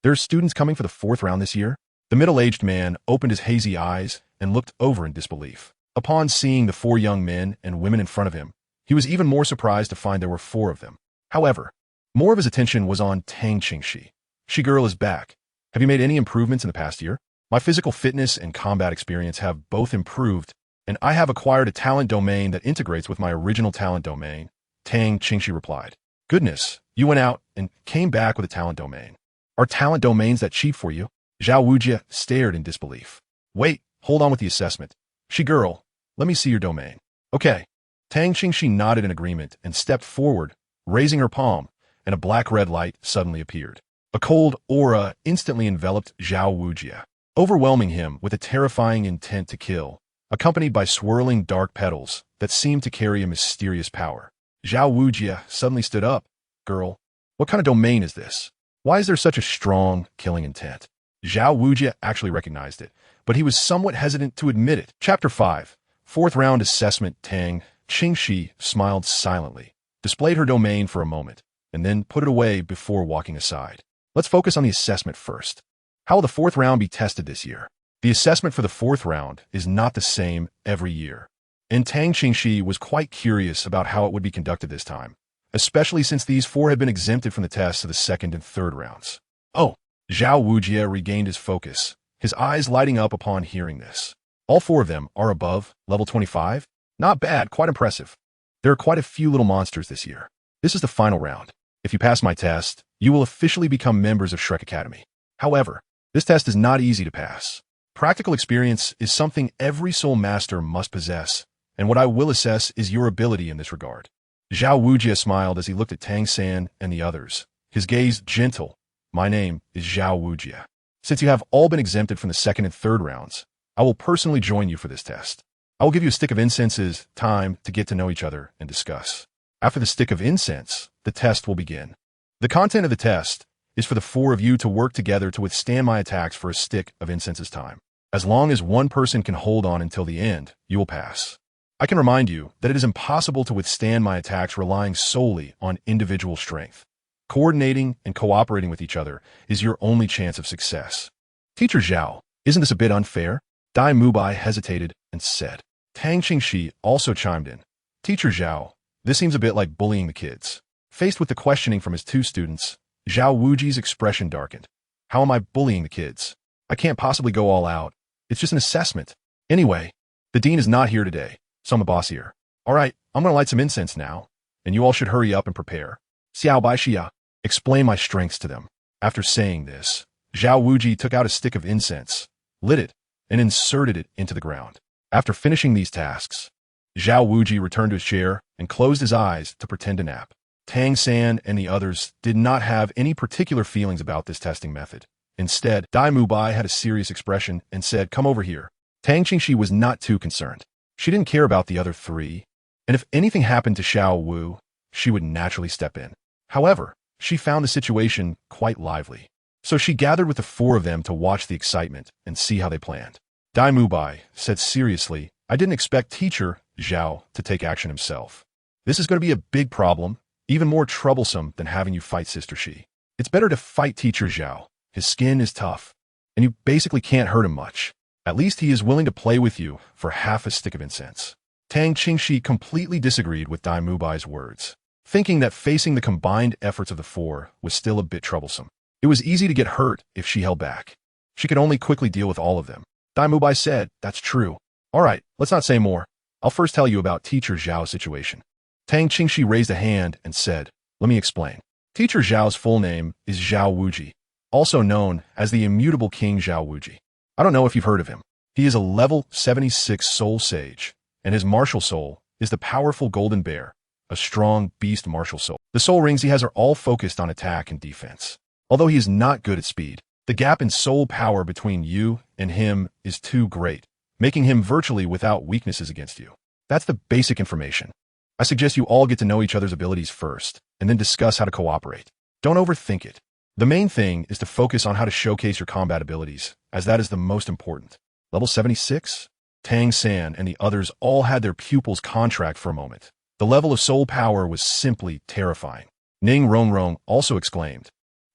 There are students coming for the 4th round this year? The middle-aged man opened his hazy eyes and looked over in disbelief. Upon seeing the 4 young men and women in front of him, he was even more surprised to find there were 4 of them. However, more of his attention was on Tang Qingxi. She girl is back. Have you made any improvements in the past year? My physical fitness and combat experience have both improved, and I have acquired a talent domain that integrates with my original talent domain, Tang Qingxi replied. Goodness, you went out and came back with a talent domain. Are talent domains that cheap for you? Zhao Wujie stared in disbelief. Wait, hold on with the assessment. She girl, let me see your domain. Okay. Tang Qingxi nodded in agreement and stepped forward, raising her palm, and a black-red light suddenly appeared. A cold aura instantly enveloped Zhao Wujie, overwhelming him with a terrifying intent to kill, accompanied by swirling dark petals that seemed to carry a mysterious power. Zhao Wujie suddenly stood up. Girl, what kind of domain is this? Why is there such a strong, killing intent? Zhao Wujie actually recognized it, but he was somewhat hesitant to admit it. Chapter 5. Fourth round assessment. Tang Qingxi smiled silently, displayed her domain for a moment, and then put it away before walking aside. Let's focus on the assessment first. How will the fourth round be tested this year? The assessment for the fourth round is not the same every year, and Tang Qingxi was quite curious about how it would be conducted this time, especially since these four had been exempted from the tests of the second and third rounds. Oh, Zhao Wujie regained his focus, his eyes lighting up upon hearing this. All four of them are above level 25? Not bad, quite impressive. There are quite a few little monsters this year. This is the final round. If you pass my test, you will officially become members of Shrek Academy. However, this test is not easy to pass. Practical experience is something every soul master must possess, and what I will assess is your ability in this regard. Zhao Wujie smiled as he looked at Tang San and the others, his gaze gentle. My name is Zhao Wujie. Since you have all been exempted from the second and third rounds, I will personally join you for this test. I will give you a stick of incenses, time to get to know each other and discuss. After the stick of incense, the test will begin. The content of the test is for the four of you to work together to withstand my attacks for a stick of incense's time. As long as one person can hold on until the end, you will pass. I can remind you that it is impossible to withstand my attacks relying solely on individual strength. Coordinating and cooperating with each other is your only chance of success. Teacher Zhao, isn't this a bit unfair? Dai Mubai hesitated and said. Tang Qingxi also chimed in. Teacher Zhao, this seems a bit like bullying the kids. Faced with the questioning from his two students, Zhao Wujie's expression darkened. How am I bullying the kids? I can't possibly go all out. It's just an assessment. Anyway, the dean is not here today, so I'm the boss here. All right, I'm going to light some incense now, and you all should hurry up and prepare. Xiao Bai Xia, explain my strengths to them. After saying this, Zhao Wujie took out a stick of incense, lit it, and inserted it into the ground. After finishing these tasks, Zhao Wujie returned to his chair and closed his eyes to pretend to nap. Tang San and the others did not have any particular feelings about this testing method. Instead, Dai Mubai had a serious expression and said, come over here. Tang Qingxi was not too concerned. She didn't care about the other three, and if anything happened to Xiao Wu, she would naturally step in. However, she found the situation quite lively, so she gathered with the four of them to watch the excitement and see how they planned. Dai Mubai said seriously, I didn't expect teacher Zhao to take action himself. This is going to be a big problem, even more troublesome than having you fight Sister Shi. It's better to fight teacher Zhao. His skin is tough, and you basically can't hurt him much. At least he is willing to play with you for half a stick of incense. Tang Qingxi completely disagreed with Dai Mubai's words, thinking that facing the combined efforts of the four was still a bit troublesome. It was easy to get hurt if she held back. She could only quickly deal with all of them. Dai Mubai said, that's true. All right, let's not say more. I'll first tell you about Teacher Zhao's situation. Tang Qingxi raised a hand and said, let me explain. Teacher Zhao's full name is Zhao Wujie, also known as the immutable King Zhao Wujie. I don't know if you've heard of him. He is a level 76 soul sage, and his martial soul is the powerful golden bear, a strong beast martial soul. The soul rings he has are all focused on attack and defense. Although he is not good at speed, the gap in soul power between you and him is too great, making him virtually without weaknesses against you. That's the basic information. I suggest you all get to know each other's abilities first, and then discuss how to cooperate. Don't overthink it. The main thing is to focus on how to showcase your combat abilities, as that is the most important. Level 76? Tang San and the others all had their pupils contract for a moment. The level of soul power was simply terrifying. Ning Rongrong also exclaimed,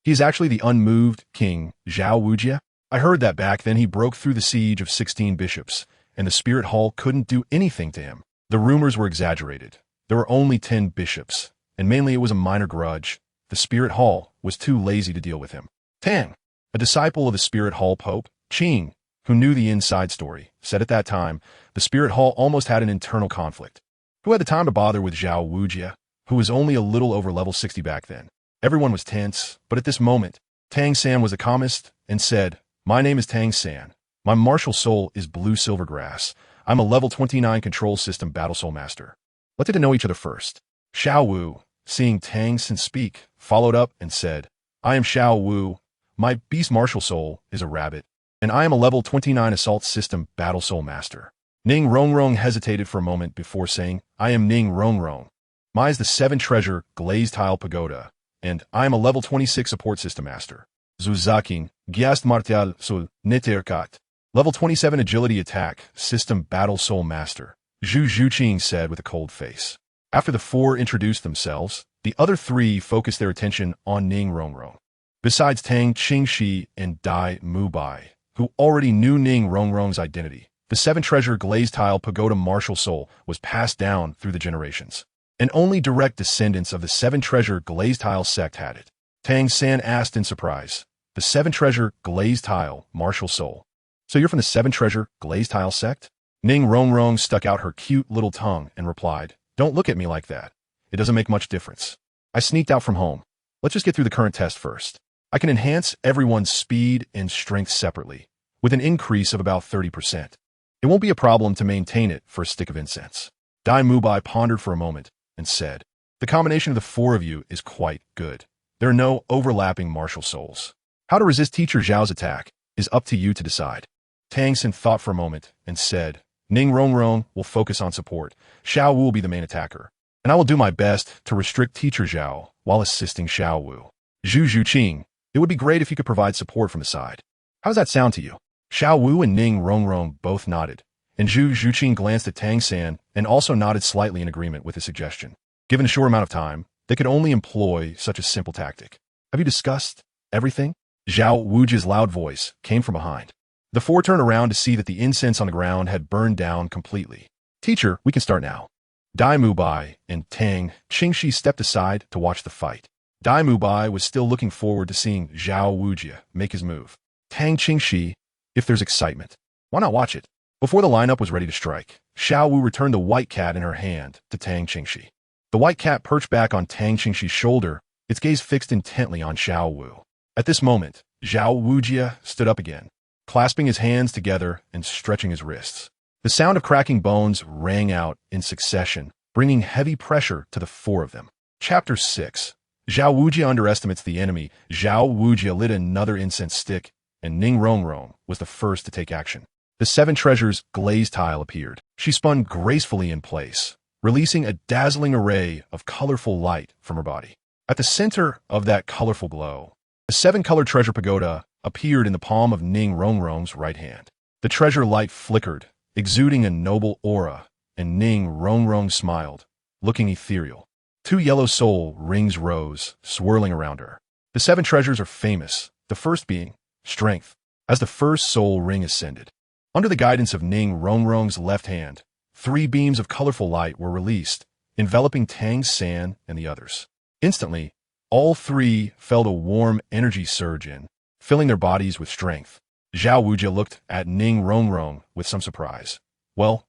he is actually the unmoved King Zhao Wujie. I heard that back then he broke through the siege of 16 bishops, and the Spirit Hall couldn't do anything to him. The rumors were exaggerated. There were only 10 bishops, and mainly it was a minor grudge. The Spirit Hall was too lazy to deal with him. Tang, A disciple of the Spirit Hall Pope, Qing, who knew the inside story, said at that time, the Spirit Hall almost had an internal conflict. Who had the time to bother with Zhao Wujia, who was only a little over level 60 back then? Everyone was tense, but at this moment, Tang San was a calmist and said, "My name is Tang San. My martial soul is Blue Silvergrass. I'm a level 29 control system battle soul master." Let them know each other first. Xiao Wu, seeing Tang San speak, followed up and said, "I am Xiao Wu. My beast martial soul is a rabbit, and I am a level 29 assault system battle soul master." Ning Rongrong hesitated for a moment before saying, "I am Ning Rongrong. Mine is the 7 treasure glazed tile pagoda, and I am a level 26 support system master. Zuzaking, Gyast Martial Sul Niterkat, level 27 agility attack system battle soul master," Zhu Zhuqing said with a cold face. After the 4 introduced themselves, the other 3 focused their attention on Ning Rongrong. Besides Tang Qingxi and Dai Mubai, who already knew Ning Rongrong's identity, the 7 treasure glazed tile pagoda martial soul was passed down through the generations, and only direct descendants of the 7 treasure glazed tile sect had it. Tang San asked in surprise, "The 7 treasure glazed tile martial soul? So you're from the 7 treasure glazed tile sect?" Ning Rongrong stuck out her cute little tongue and replied, "Don't look at me like that. It doesn't make much difference. I sneaked out from home. Let's just get through the current test first. I can enhance everyone's speed and strength separately, with an increase of about 30%. It won't be a problem to maintain it for a stick of incense." Dai Mubai pondered for a moment and said, "The combination of the 4 of you is quite good. There are no overlapping martial souls. How to resist Teacher Zhao's attack is up to you to decide." Tang San thought for a moment and said, "Ning Rongrong will focus on support. Xiao Wu will be the main attacker, and I will do my best to restrict Teacher Zhao while assisting Xiao Wu. Zhu Zhuqing, it would be great if you could provide support from the side. How does that sound to you?" Xiao Wu and Ning Rongrong both nodded, and Zhu Zhuqing glanced at Tang San and also nodded slightly in agreement with the suggestion. Given a short amount of time, they could only employ such a simple tactic. "Have you discussed everything?" Zhao Wujia's loud voice came from behind. The 4 turned around to see that the incense on the ground had burned down completely. "Teacher, we can start now." Dai Mubai and Tang Qingxi stepped aside to watch the fight. Dai Mubai was still looking forward to seeing Zhao Wujia make his move. Tang Qingxi, if there's excitement, why not watch it? Before the lineup was ready to strike, Xiao Wu returned the white cat in her hand to Tang Qingxi. The white cat perched back on Tang Qingxi's shoulder, its gaze fixed intently on Xiao Wu. At this moment, Zhao Wujia stood up again, clasping his hands together and stretching his wrists. The sound of cracking bones rang out in succession, bringing heavy pressure to the 4 of them. Chapter 6. Zhao Wujia underestimates the enemy. Zhao Wujia lit another incense stick, and Ning Rongrong was the first to take action. The 7 treasures glazed tile appeared. She spun gracefully in place, releasing a dazzling array of colorful light from her body. At the center of that colorful glow, a 7-colored treasure pagoda appeared in the palm of Ning Rongrong's right hand. The treasure light flickered, exuding a noble aura, and Ning Rongrong smiled, looking ethereal. 2 yellow soul rings rose, swirling around her. The 7 treasures are famous, the first being strength. As the first soul ring ascended, under the guidance of Ning Rongrong's left hand, 3 beams of colorful light were released, enveloping Tang San and the others. Instantly, all 3 felt a warm energy surge in, filling their bodies with strength. Zhao Wujia looked at Ning Rongrong with some surprise. Well,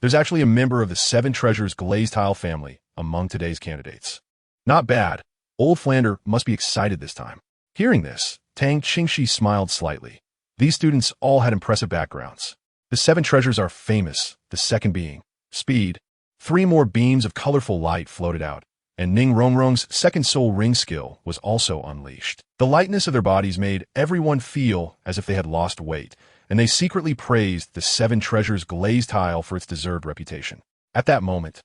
there's actually a member of the 7 treasures glazed tile family among today's candidates. Not bad. Old Flander must be excited this time. Hearing this, Tang Qingxi smiled slightly. These students all had impressive backgrounds. The 7 treasures are famous, the second being speed. 3 more beams of colorful light floated out, and Ning Rongrong's second soul ring skill was also unleashed. The lightness of their bodies made everyone feel as if they had lost weight, and they secretly praised the 7 treasures glazed tile for its deserved reputation. At that moment,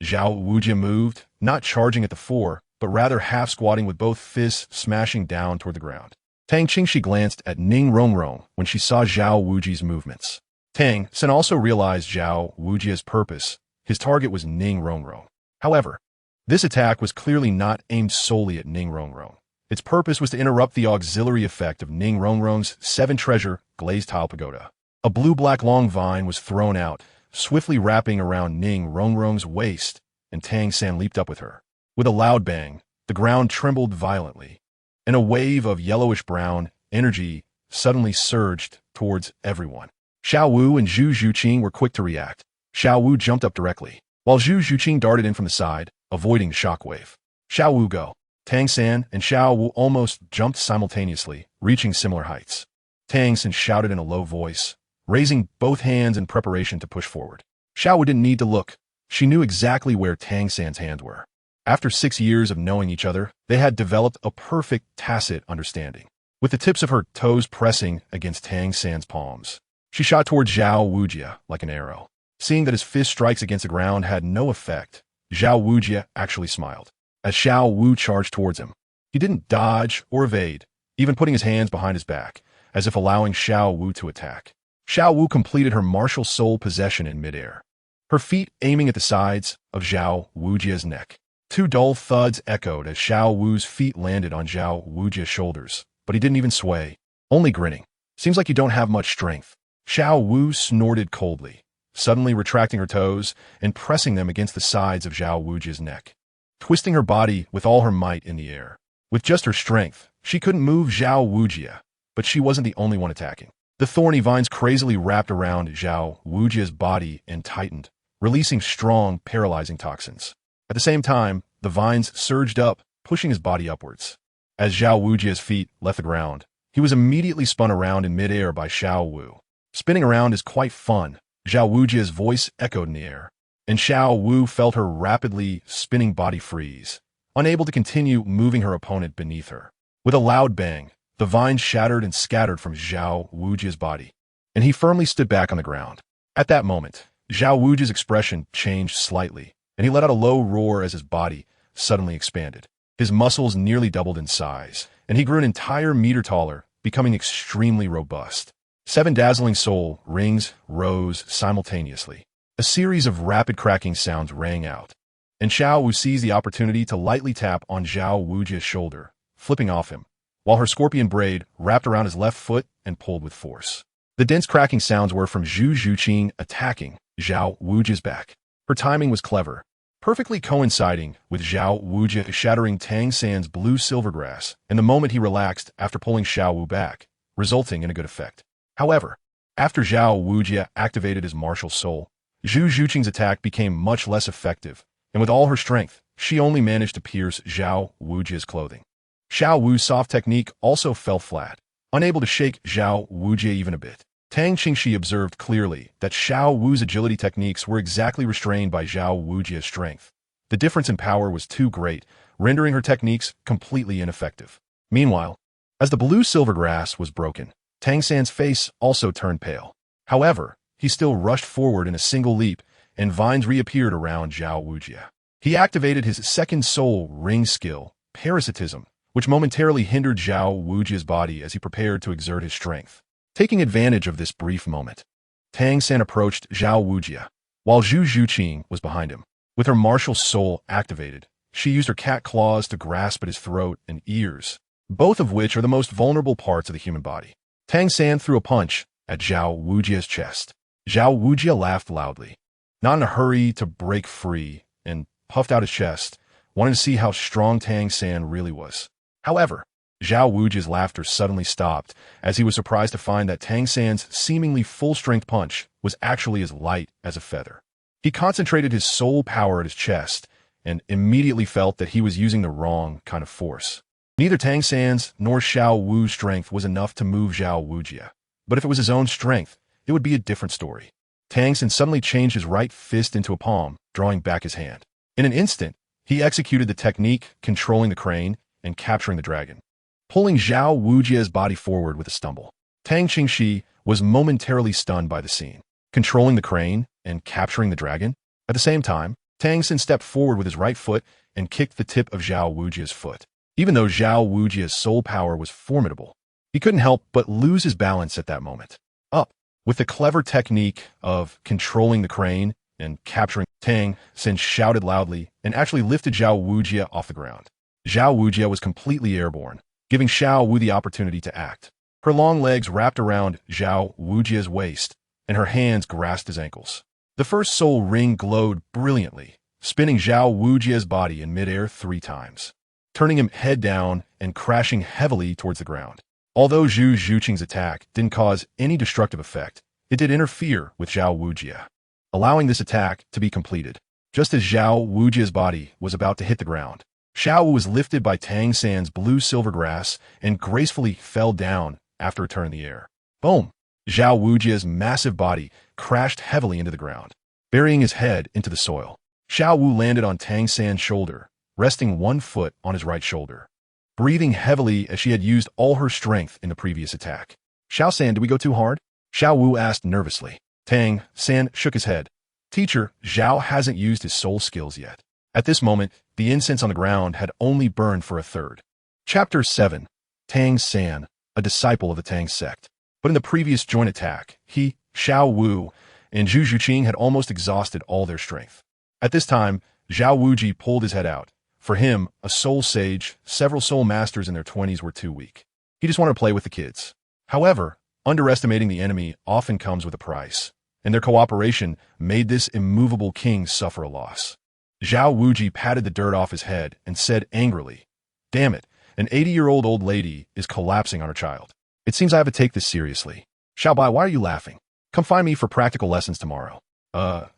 Zhao Wujia moved, not charging at the 4, but rather half-squatting with both fists smashing down toward the ground. Tang Qingxi glanced at Ning Rongrong when she saw Zhao Wujia's movements. Tang San also realized Zhao Wujia's purpose. His target was Ning Rongrong. However, this attack was clearly not aimed solely at Ning Rongrong. Its purpose was to interrupt the auxiliary effect of Ning Rongrong's 7 treasure glazed tile pagoda. A blue-black long vine was thrown out, swiftly wrapping around Ning Rongrong's waist, and Tang San leaped up with her. With a loud bang, the ground trembled violently, and a wave of yellowish-brown, energy suddenly surged towards everyone. Xiao Wu and Zhu Zhuqing were quick to react. Xiao Wu jumped up directly, while Zhu Zhuqing darted in from the side, avoiding the shockwave. Xiao Wu go. Tang San and Xiao Wu almost jumped simultaneously, reaching similar heights. Tang San shouted in a low voice, raising both hands in preparation to push forward. Xiao Wu didn't need to look. She knew exactly where Tang San's hands were. After 6 years of knowing each other, they had developed a perfect tacit understanding. With the tips of her toes pressing against Tang San's palms, she shot towards Zhao Wujia like an arrow. Seeing that his fist strikes against the ground had no effect, Zhao Wujia actually smiled. As Xiao Wu charged towards him, he didn't dodge or evade, even putting his hands behind his back, as if allowing Xiao Wu to attack. Xiao Wu completed her martial soul possession in midair, her feet aiming at the sides of Zhao Wujia's neck. 2 dull thuds echoed as Xiao Wu's feet landed on Zhao Wujia's shoulders, but he didn't even sway, only grinning. Seems like you don't have much strength. Xiao Wu snorted coldly, suddenly retracting her toes and pressing them against the sides of Zhao Wujia's neck, twisting her body with all her might in the air. With just her strength, she couldn't move Zhao Wujia, but she wasn't the only one attacking. The thorny vines crazily wrapped around Zhao Wujia's body and tightened, releasing strong, paralyzing toxins. At the same time, the vines surged up, pushing his body upwards. As Zhao Wujia's feet left the ground, he was immediately spun around in midair by Xiao Wu. Spinning around is quite fun. Zhao Wujia's voice echoed in the air, and Xiao Wu felt her rapidly spinning body freeze, unable to continue moving her opponent beneath her. With a loud bang, the vines shattered and scattered from Zhao Wujia's body, and he firmly stood back on the ground. At that moment, Zhao Wujia's expression changed slightly, and he let out a low roar as his body suddenly expanded. His muscles nearly doubled in size, and he grew an entire meter taller, becoming extremely robust. 7 dazzling soul rings rose simultaneously. A series of rapid cracking sounds rang out, and Xiao Wu seized the opportunity to lightly tap on Zhao Wujia's shoulder, flipping off him, while her scorpion braid wrapped around his left foot and pulled with force. The dense cracking sounds were from Zhu Zhuqing attacking Zhao Wujia's back. Her timing was clever, perfectly coinciding with Zhao Wujia shattering Tang San's blue silvergrass and the moment he relaxed after pulling Xiao Wu back, resulting in a good effect. However, after Zhao Wujia activated his martial soul, Zhu Zhuqing's attack became much less effective, and with all her strength, she only managed to pierce Zhao Wujia's clothing. Xiao Wu's soft technique also fell flat, unable to shake Zhao Wujia even a bit. Tang Qingxi observed clearly that Xiao Wu's agility techniques were exactly restrained by Zhao Wujia's strength. The difference in power was too great, rendering her techniques completely ineffective. Meanwhile, as the blue silvergrass was broken, Tang San's face also turned pale. However, he still rushed forward in a single leap, and vines reappeared around Zhao Wujia. He activated his second soul ring skill, parasitism, which momentarily hindered Zhao Wujia's body as he prepared to exert his strength. Taking advantage of this brief moment, Tang San approached Zhao Wujia, while Zhu Zhuqing was behind him. With her martial soul activated, she used her cat claws to grasp at his throat and ears, both of which are the most vulnerable parts of the human body. Tang San threw a punch at Zhao Wujia's chest. Zhao Wujia laughed loudly, not in a hurry to break free, and puffed out his chest, wanting to see how strong Tang San really was. However, Zhao Wujia's laughter suddenly stopped as he was surprised to find that Tang San's seemingly full-strength punch was actually as light as a feather. He concentrated his soul power at his chest and immediately felt that he was using the wrong kind of force. Neither Tang San's nor Xiao Wu's strength was enough to move Zhao Wujia, but if it was his own strength, it would be a different story. Tang San suddenly changed his right fist into a palm, drawing back his hand. In an instant, he executed the technique controlling the crane and capturing the dragon, pulling Zhao Wujia's body forward with a stumble. Tang Qingxi was momentarily stunned by the scene, controlling the crane and capturing the dragon. At the same time, Tang San stepped forward with his right foot and kicked the tip of Zhao Wujia's foot. Even though Zhao Wujia's soul power was formidable, he couldn't help but lose his balance at that moment. Up, with the clever technique of controlling the crane and capturing, Tang San shouted loudly and actually lifted Zhao Wujia off the ground. Zhao Wujia was completely airborne, giving Xiao Wu the opportunity to act. Her long legs wrapped around Zhao Wujia's waist, and her hands grasped his ankles. The first soul ring glowed brilliantly, spinning Zhao Wujia's body in midair 3 times, turning him head down and crashing heavily towards the ground. Although Zhu Zhuqing's attack didn't cause any destructive effect, it did interfere with Zhao Wujie, allowing this attack to be completed. Just as Zhao Wujie's body was about to hit the ground, Xiao Wu was lifted by Tang San's blue-silver grass and gracefully fell down after a turn in the air. Boom! Zhao Wujie's massive body crashed heavily into the ground, burying his head into the soil. Xiao Wu landed on Tang San's shoulder, resting one foot on his right shoulder, breathing heavily as she had used all her strength in the previous attack. Xiao San, did we go too hard? Xiao Wu asked nervously. Tang San shook his head. Teacher, Zhao hasn't used his soul skills yet. At this moment, the incense on the ground had only burned for a third. Chapter 7. Tang San, a disciple of the Tang sect. But in the previous joint attack, he, Xiao Wu, and Zhu Zhuqing had almost exhausted all their strength. At this time, Zhao Wujie pulled his head out. For him, a soul sage, several soul masters in their 20s were too weak. He just wanted to play with the kids. However, underestimating the enemy often comes with a price, and their cooperation made this immovable king suffer a loss. Zhao Wujie patted the dirt off his head and said angrily, "Damn it, an 80-year-old old lady is collapsing on her child. It seems I have to take this seriously. Xiaobai, why are you laughing? Come find me for practical lessons tomorrow."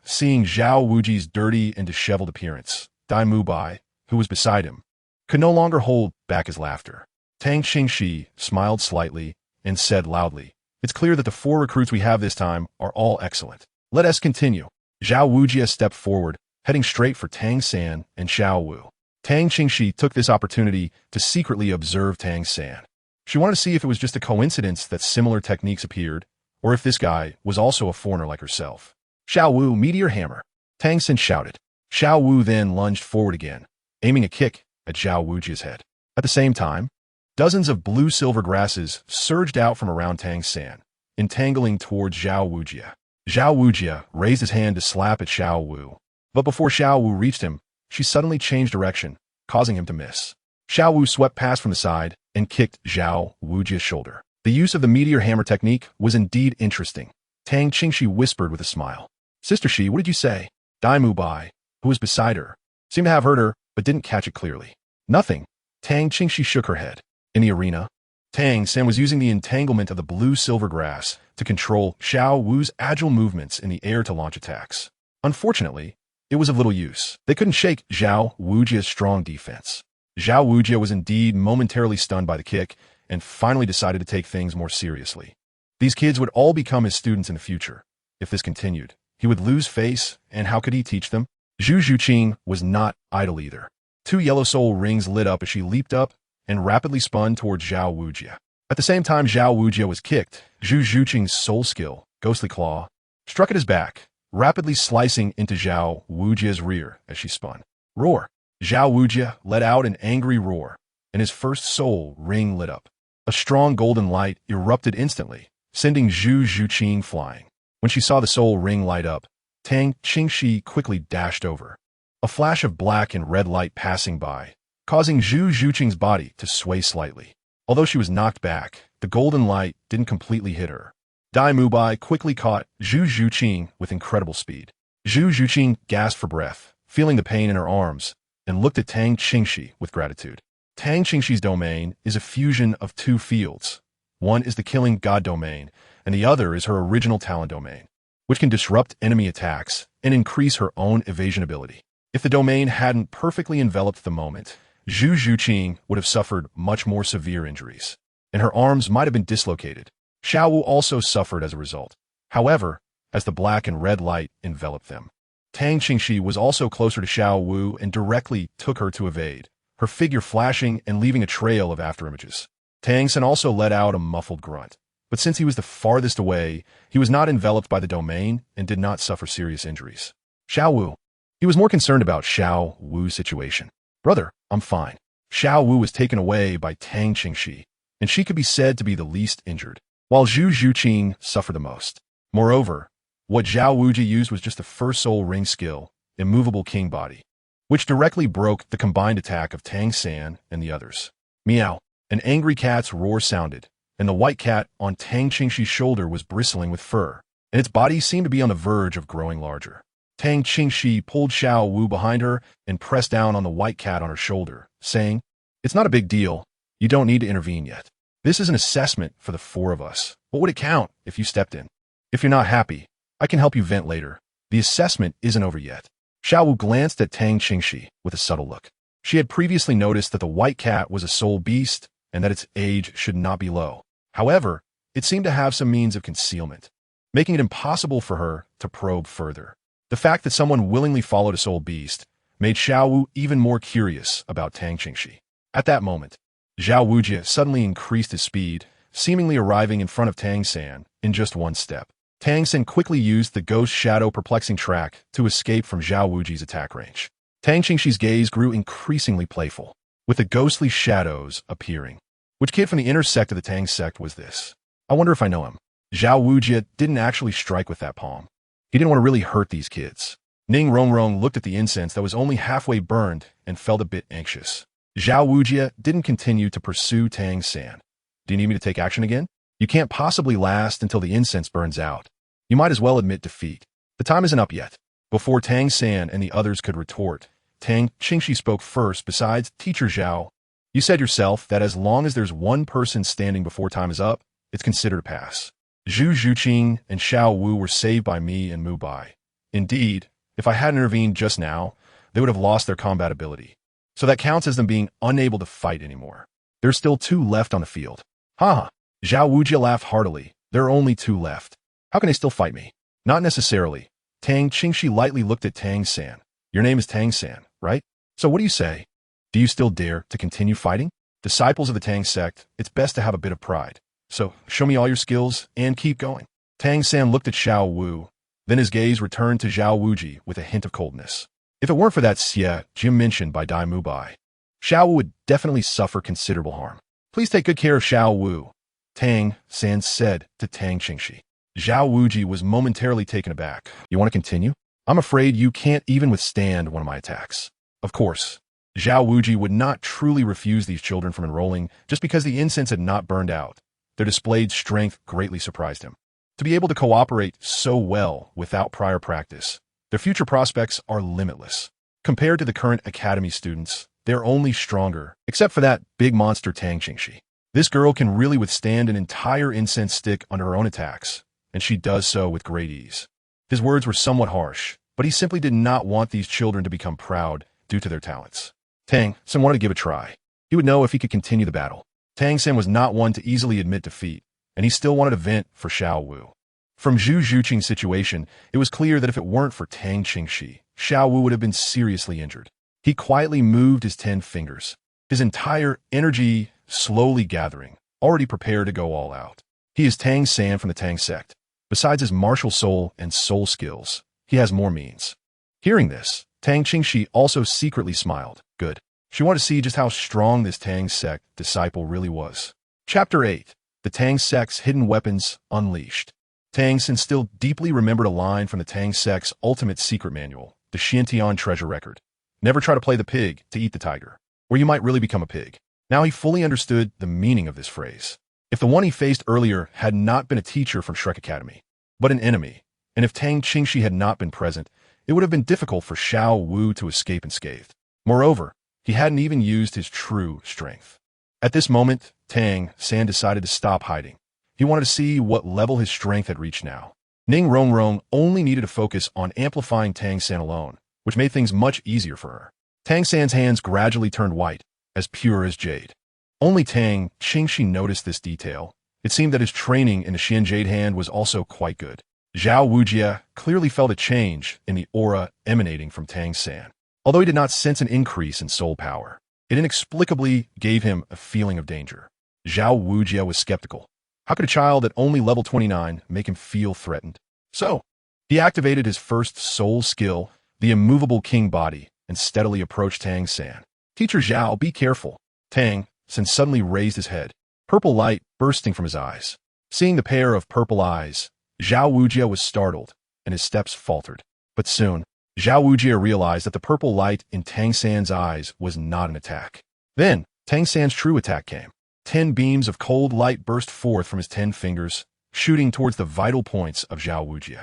Seeing Zhao Wujie's dirty and disheveled appearance, Dai Mubai, who was beside him, could no longer hold back his laughter. Tang Qingxi smiled slightly and said loudly, "It's clear that the 4 recruits we have this time are all excellent. Let us continue." Zhao Wujie stepped forward, heading straight for Tang San and Xiao Wu. Tang Qingxi took this opportunity to secretly observe Tang San. She wanted to see if it was just a coincidence that similar techniques appeared, or if this guy was also a foreigner like herself. "Xiao Wu, meteor hammer!" Tang San shouted. Xiao Wu then lunged forward again, aiming a kick at Zhao Wujie's head. At the same time, dozens of blue-silver grasses surged out from around Tang San, entangling towards Zhao Wujie. Zhao Wujie raised his hand to slap at Xiao Wu, but before Xiao Wu reached him, she suddenly changed direction, causing him to miss. Xiao Wu swept past from the side and kicked Zhao Wujie's shoulder. The use of the meteor hammer technique was indeed interesting. Tang Qingxi whispered with a smile. "Sister Shi, what did you say?" Dai Mubai, who was beside her, seemed to have heard her, but didn't catch it clearly. "Nothing." Tang Qingxi shook her head. In the arena, Tang San was using the entanglement of the blue-silver grass to control Xiao Wu's agile movements in the air to launch attacks. Unfortunately, it was of little use. They couldn't shake Zhao Wujie's strong defense. Zhao Wujie was indeed momentarily stunned by the kick and finally decided to take things more seriously. These kids would all become his students in the future. If this continued, he would lose face, and how could he teach them? Zhu Zhuqing was not idle either. 2 yellow soul rings lit up as she leaped up and rapidly spun towards Zhao Wujie. At the same time Zhao Wujie was kicked, Zhu Zhuqing's soul skill, Ghostly Claw, struck at his back, rapidly slicing into Zhao Wujie's rear as she spun. Roar! Zhao Wujie let out an angry roar, and his first soul ring lit up. A strong golden light erupted instantly, sending Zhu Zhuqing flying. When she saw the soul ring light up, Tang Qingxi quickly dashed over. A flash of black and red light passing by, causing Zhu Zhuqing's body to sway slightly. Although she was knocked back, the golden light didn't completely hit her. Dai Mubai quickly caught Zhu Zhuqing with incredible speed. Zhu Zhuqing gasped for breath, feeling the pain in her arms, and looked at Tang Qingxi with gratitude. Tang Qingxi's domain is a fusion of 2 fields. One is the killing god domain, and the other is her original talent domain, which can disrupt enemy attacks and increase her own evasion ability. If the domain hadn't perfectly enveloped the moment, Zhu Zhuqing would have suffered much more severe injuries, and her arms might have been dislocated. Xiao Wu also suffered as a result. However, as the black and red light enveloped them, Tang Qingxi was also closer to Xiao Wu and directly took her to evade, her figure flashing and leaving a trail of afterimages. Tang San also let out a muffled grunt, but since he was the farthest away, he was not enveloped by the domain and did not suffer serious injuries. Xiao Wu. He was more concerned about Xiao Wu's situation. "Brother, I'm fine." Xiao Wu was taken away by Tang Qingxi, and she could be said to be the least injured, while Zhu Zhuqing suffered the most. Moreover, what Zhao Wujie used was just the first soul ring skill, Immovable King Body, which directly broke the combined attack of Tang San and the others. Meow! An angry cat's roar sounded, and the white cat on Tang Qingxi's shoulder was bristling with fur, and its body seemed to be on the verge of growing larger. Tang Qingxi pulled Xiao Wu behind her and pressed down on the white cat on her shoulder, saying, "It's not a big deal. You don't need to intervene yet." This is an assessment for the four of us. What would it count if you stepped in? If you're not happy, I can help you vent later. The assessment isn't over yet. Xiao Wu glanced at Tang Qingxi with a subtle look. She had previously noticed that the white cat was a soul beast and that its age should not be low. However, it seemed to have some means of concealment, making it impossible for her to probe further. The fact that someone willingly followed a soul beast made Xiao Wu even more curious about Tang Qingxi. At that moment, Zhao Wujie suddenly increased his speed, seemingly arriving in front of Tang San in just one step. Tang San quickly used the ghost shadow perplexing track to escape from Zhao Wujie's attack range. Tang Qingxi's gaze grew increasingly playful, with the ghostly shadows appearing. Which kid from the inner sect of the Tang sect was this? I wonder if I know him. Zhao Wujie didn't actually strike with that palm. He didn't want to really hurt these kids. Ning Rongrong looked at the incense that was only halfway burned and felt a bit anxious. Zhao Wujie didn't continue to pursue Tang San. Do you need me to take action again? You can't possibly last until the incense burns out. You might as well admit defeat. The time isn't up yet. Before Tang San and the others could retort, Tang Qingxi spoke first. Besides, Teacher Zhao, you said yourself that as long as there's one person standing before time is up, it's considered a pass. Zhu Zhuqing and Xiao Wu were saved by me and Mu Bai. Indeed, if I hadn't intervened just now, they would have lost their combat ability. So that counts as them being unable to fight anymore. There's still 2 left on the field. Haha. Zhao Wujie laughed heartily. There are only 2 left. How can they still fight me? Not necessarily. Tang Qingxi lightly looked at Tang San. Your name is Tang San, right? So what do you say? Do you still dare to continue fighting? Disciples of the Tang sect, it's best to have a bit of pride. So show me all your skills and keep going. Tang San looked at Xiao Wu. Then his gaze returned to Zhao Wujie with a hint of coldness. If it weren't for that Xie Jim mentioned by Dai Mu Bai, Xiao Wu would definitely suffer considerable harm. Please take good care of Xiao Wu, Tang San said to Tang Qingxi. Zhao Wujie was momentarily taken aback. You want to continue? I'm afraid you can't even withstand one of my attacks. Of course, Zhao Wujie would not truly refuse these children from enrolling just because the incense had not burned out. Their displayed strength greatly surprised him. To be able to cooperate so well without prior practice, their future prospects are limitless. Compared to the current academy students, they're only stronger, except for that big monster Tang Qingxi. This girl can really withstand an entire incense stick under her own attacks, and she does so with great ease. His words were somewhat harsh, but he simply did not want these children to become proud due to their talents. Tang San wanted to give a try. He would know if he could continue the battle. Tang San was not one to easily admit defeat, and he still wanted to vent for Xiao Wu. From Zhu Zhuqing's situation, it was clear that if it weren't for Tang Qingxi, Xiao Wu would have been seriously injured. He quietly moved his 10 fingers, his entire energy slowly gathering, already prepared to go all out. He is Tang San from the Tang sect. Besides his martial soul and soul skills, he has more means. Hearing this, Tang Qingxi also secretly smiled. Good. She wanted to see just how strong this Tang sect disciple really was. Chapter 8. The Tang sect's hidden weapons unleashed. Tang San still deeply remembered a line from the Tang sect's ultimate secret manual, the Xuantian Treasure Record. Never try to play the pig to eat the tiger, or you might really become a pig. Now he fully understood the meaning of this phrase. If the one he faced earlier had not been a teacher from Shrek Academy, but an enemy, and if Tang Qingxi had not been present, it would have been difficult for Xiao Wu to escape unscathed. Moreover, he hadn't even used his true strength. At this moment, Tang San decided to stop hiding. He wanted to see what level his strength had reached now. Ning Rongrong only needed to focus on amplifying Tang San alone, which made things much easier for her. Tang San's hands gradually turned white, as pure as jade. Only Tang Qingxi noticed this detail. It seemed that his training in the Xian Jade hand was also quite good. Zhao Wujie clearly felt a change in the aura emanating from Tang San. Although he did not sense an increase in soul power, it inexplicably gave him a feeling of danger. Zhao Wujie was skeptical. How could a child at only level 29 make him feel threatened? So, he activated his first soul skill, the immovable king body, and steadily approached Tang San. Teacher Zhao, be careful. Tang San suddenly raised his head, purple light bursting from his eyes. Seeing the pair of purple eyes, Zhao Wujie was startled, and his steps faltered. But soon, Zhao Wujie realized that the purple light in Tang San's eyes was not an attack. Then, Tang San's true attack came. 10 beams of cold light burst forth from his 10 fingers, shooting towards the vital points of Zhao Wujie.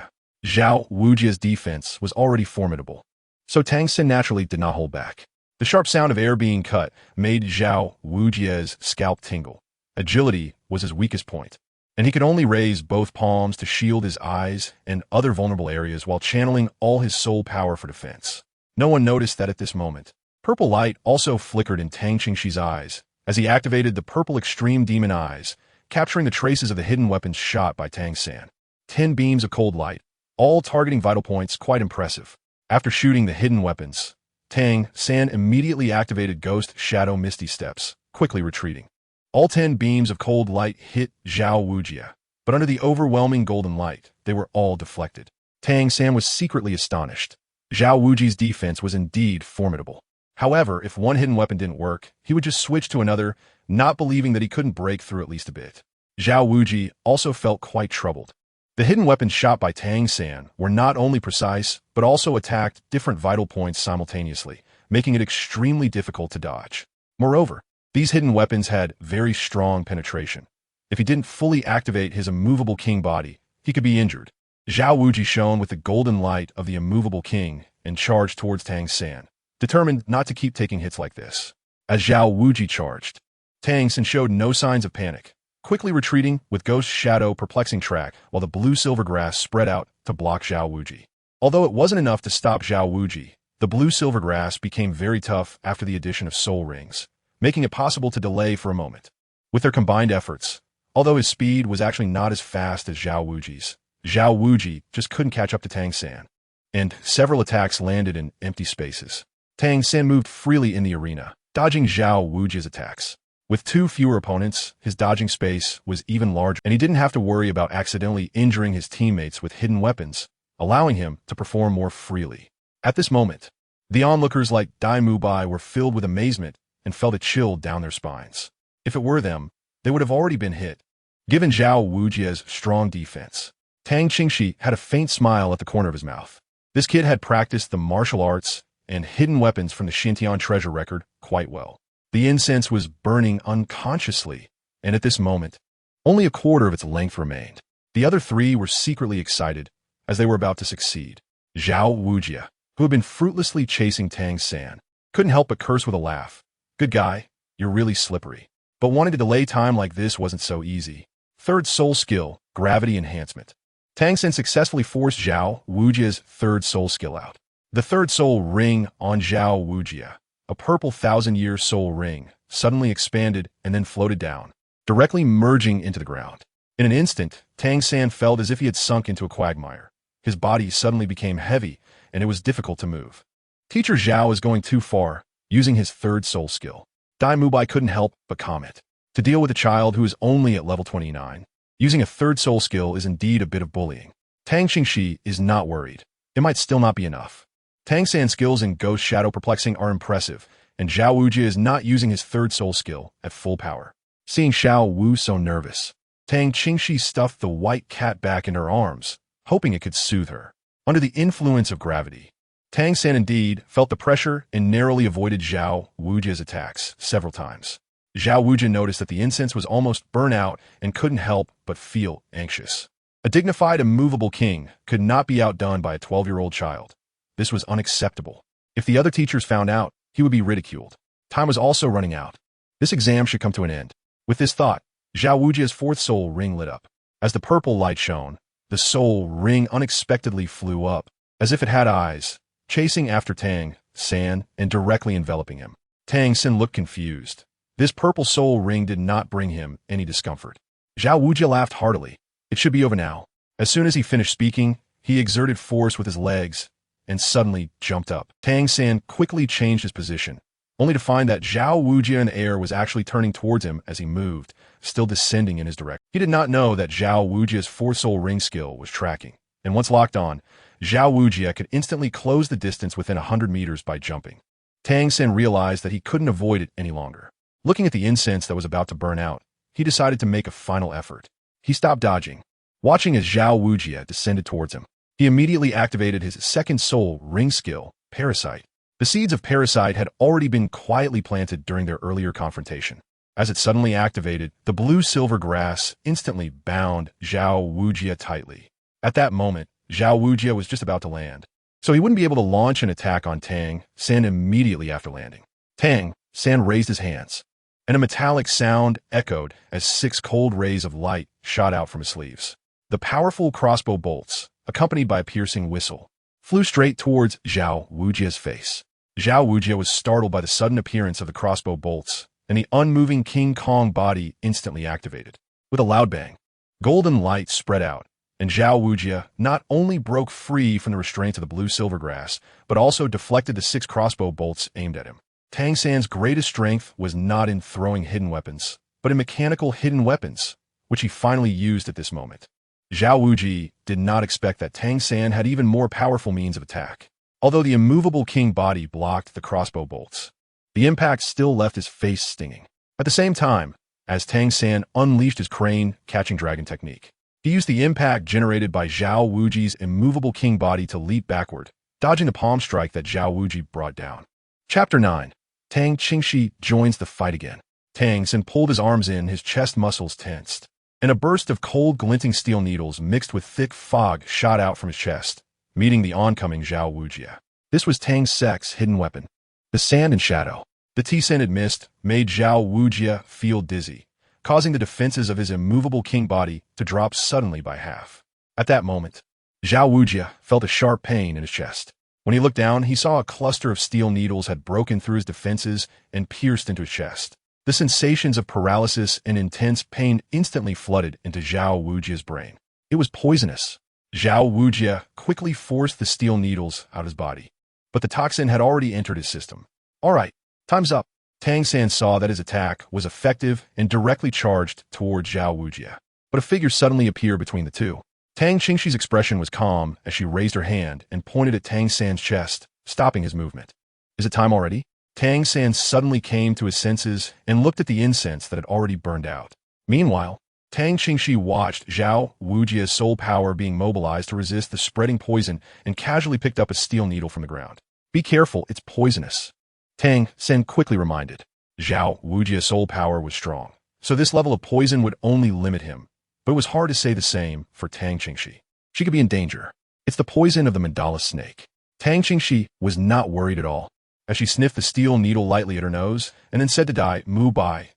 Zhao Wujie's defense was already formidable, so Tang San naturally did not hold back. The sharp sound of air being cut made Zhao Wujie's scalp tingle. Agility was his weakest point, and he could only raise both palms to shield his eyes and other vulnerable areas while channeling all his soul power for defense. No one noticed that at this moment. Purple light also flickered in Tang Qingxi's eyes as he activated the purple extreme demon eyes, capturing the traces of the hidden weapons shot by Tang San. 10 beams of cold light, all targeting vital points, quite impressive. After shooting the hidden weapons, Tang San immediately activated Ghost Shadow Misty Steps, quickly retreating. All 10 beams of cold light hit Zhao Wujie, but under the overwhelming golden light, they were all deflected. Tang San was secretly astonished. Zhao Wujie's defense was indeed formidable. However, if one hidden weapon didn't work, he would just switch to another, not believing that he couldn't break through at least a bit. Zhao Wujie also felt quite troubled. The hidden weapons shot by Tang San were not only precise, but also attacked different vital points simultaneously, making it extremely difficult to dodge. Moreover, these hidden weapons had very strong penetration. If he didn't fully activate his immovable king body, he could be injured. Zhao Wujie shone with the golden light of the immovable king and charged towards Tang San, determined not to keep taking hits like this. As Zhao Wujie charged, Tang San showed no signs of panic, quickly retreating with Ghost Shadow perplexing track while the blue-silver grass spread out to block Zhao Wujie. Although it wasn't enough to stop Zhao Wujie, the blue-silver grass became very tough after the addition of soul rings, making it possible to delay for a moment. With their combined efforts, although his speed was actually not as fast as Zhao Wujie's, Zhao Wujie just couldn't catch up to Tang San, and several attacks landed in empty spaces. Tang San moved freely in the arena, dodging Zhao Wujie's attacks. With 2 fewer opponents, his dodging space was even larger, and he didn't have to worry about accidentally injuring his teammates with hidden weapons, allowing him to perform more freely. At this moment, the onlookers like Dai Mubai were filled with amazement and felt a chill down their spines. If it were them, they would have already been hit. Given Zhao Wujie's strong defense, Tang Qingxi had a faint smile at the corner of his mouth. This kid had practiced the martial arts and hidden weapons from the Xuantian Treasure Record quite well. The incense was burning unconsciously, and at this moment, only a quarter of its length remained. The other 3 were secretly excited as they were about to succeed. Zhao Wujie, who had been fruitlessly chasing Tang San, couldn't help but curse with a laugh. Good guy, you're really slippery. But wanting to delay time like this wasn't so easy. Third soul skill, gravity enhancement. Tang San successfully forced Zhao Wujie's third soul skill out. The third soul ring on Zhao Wujie, a purple 1,000-year soul ring, suddenly expanded and then floated down, directly merging into the ground. In an instant, Tang San felt as if he had sunk into a quagmire. His body suddenly became heavy, and it was difficult to move. Teacher Zhao is going too far, using his third soul skill. Dai Mubai couldn't help but comment. To deal with a child who is only at level 29, using a third soul skill is indeed a bit of bullying. Tang Qingxi is not worried. It might still not be enough. Tang San's skills in Ghost Shadow Perplexing are impressive, and Zhao Wujie is not using his third soul skill at full power. Seeing Xiao Wu so nervous, Tang Qingxi stuffed the white cat back in her arms, hoping it could soothe her. Under the influence of gravity, Tang San indeed felt the pressure and narrowly avoided Zhao Wujie's attacks several times. Zhao Wujie noticed that the incense was almost burnt out and couldn't help but feel anxious. A dignified, immovable king could not be outdone by a 12-year-old child. This was unacceptable. If the other teachers found out, he would be ridiculed. Time was also running out. This exam should come to an end. With this thought, Zhao Wujie's fourth soul ring lit up. As the purple light shone, the soul ring unexpectedly flew up, as if it had eyes, chasing after Tang San and directly enveloping him. Tang San looked confused. This purple soul ring did not bring him any discomfort. Zhao Wujie laughed heartily. It should be over now. As soon as he finished speaking, he exerted force with his legs and suddenly jumped up. Tang San quickly changed his position, only to find that Zhao Wujie in the air was actually turning towards him as he moved, still descending in his direction. He did not know that Zhao Wujie's fourth soul ring skill was tracking, and once locked on, Zhao Wujie could instantly close the distance within 100 meters by jumping. Tang San realized that he couldn't avoid it any longer. Looking at the incense that was about to burn out, he decided to make a final effort. He stopped dodging, watching as Zhao Wujie descended towards him. He immediately activated his second soul ring skill, Parasite. The seeds of Parasite had already been quietly planted during their earlier confrontation. As it suddenly activated, the blue-silver grass instantly bound Zhao Wujie tightly. At that moment, Zhao Wujie was just about to land, so he wouldn't be able to launch an attack on Tang San immediately after landing. Tang San raised his hands. and a metallic sound echoed as 6 cold rays of light shot out from his sleeves. The powerful crossbow bolts, accompanied by a piercing whistle, flew straight towards Zhao Wujia's face. Zhao Wujia was startled by the sudden appearance of the crossbow bolts, and the unmoving King Kong body instantly activated. With a loud bang, golden light spread out, and Zhao Wujia not only broke free from the restraints of the blue silver grass, but also deflected the 6 crossbow bolts aimed at him. Tang San's greatest strength was not in throwing hidden weapons, but in mechanical hidden weapons, which he finally used at this moment. Zhao Wuji did not expect that Tang San had even more powerful means of attack. Although the immovable king body blocked the crossbow bolts, the impact still left his face stinging. At the same time, as Tang San unleashed his crane catching dragon technique, he used the impact generated by Zhao Wuji's immovable king body to leap backward, dodging the palm strike that Zhao Wuji brought down. Chapter 9. Tang Qingxi joins the fight again. Tang San pulled his arms in, his chest muscles tensed, and a burst of cold glinting steel needles mixed with thick fog shot out from his chest, meeting the oncoming Zhao Wujia. This was Tang Sect's hidden weapon, the sand and shadow. The tea-scented mist made Zhao Wujia feel dizzy, causing the defenses of his immovable king body to drop suddenly by half. At that moment, Zhao Wujia felt a sharp pain in his chest. When he looked down, he saw a cluster of steel needles had broken through his defenses and pierced into his chest. The sensations of paralysis and intense pain instantly flooded into Zhao Wujia's brain. It was poisonous. Zhao Wujia quickly forced the steel needles out of his body, but the toxin had already entered his system. All right, time's up. Tang San saw that his attack was effective and directly charged toward Zhao Wujia, but a figure suddenly appeared between the two. Tang Qingxi's expression was calm as she raised her hand and pointed at Tang San's chest, stopping his movement. Is it time already? Tang San suddenly came to his senses and looked at the incense that had already burned out. Meanwhile, Tang Qingxi watched Zhao Wujia's soul power being mobilized to resist the spreading poison and casually picked up a steel needle from the ground. Be careful, it's poisonous. Tang San quickly reminded. Zhao Wujia's soul power was strong, so this level of poison would only limit him. But it was hard to say the same for Tang Qingxi. She could be in danger. It's the poison of the mandala snake. Tang Qingxi was not worried at all, as she sniffed the steel needle lightly at her nose and then said to Dai, Mu Bai,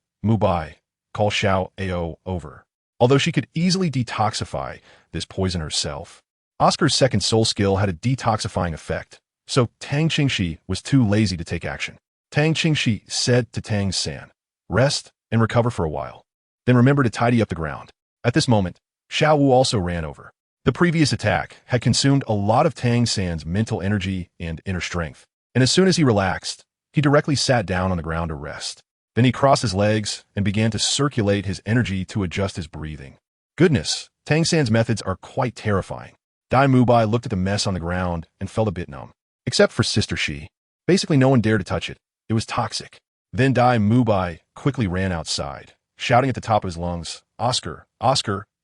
call Xiao Ao over. Although she could easily detoxify this poison herself, Oscar's second soul skill had a detoxifying effect, so Tang Qingxi was too lazy to take action. Tang Qingxi said to Tang San, rest and recover for a while. Then remember to tidy up the ground. At this moment, Xiao Wu also ran over. The previous attack had consumed a lot of Tang San's mental energy and inner strength, and as soon as he relaxed, he directly sat down on the ground to rest. Then he crossed his legs and began to circulate his energy to adjust his breathing. Goodness, Tang San's methods are quite terrifying. Dai Mubai looked at the mess on the ground and felt a bit numb. Except for Sister Shi. Basically no one dared to touch it. It was toxic. Then Dai Mubai quickly ran outside, shouting at the top of his lungs, Oscar,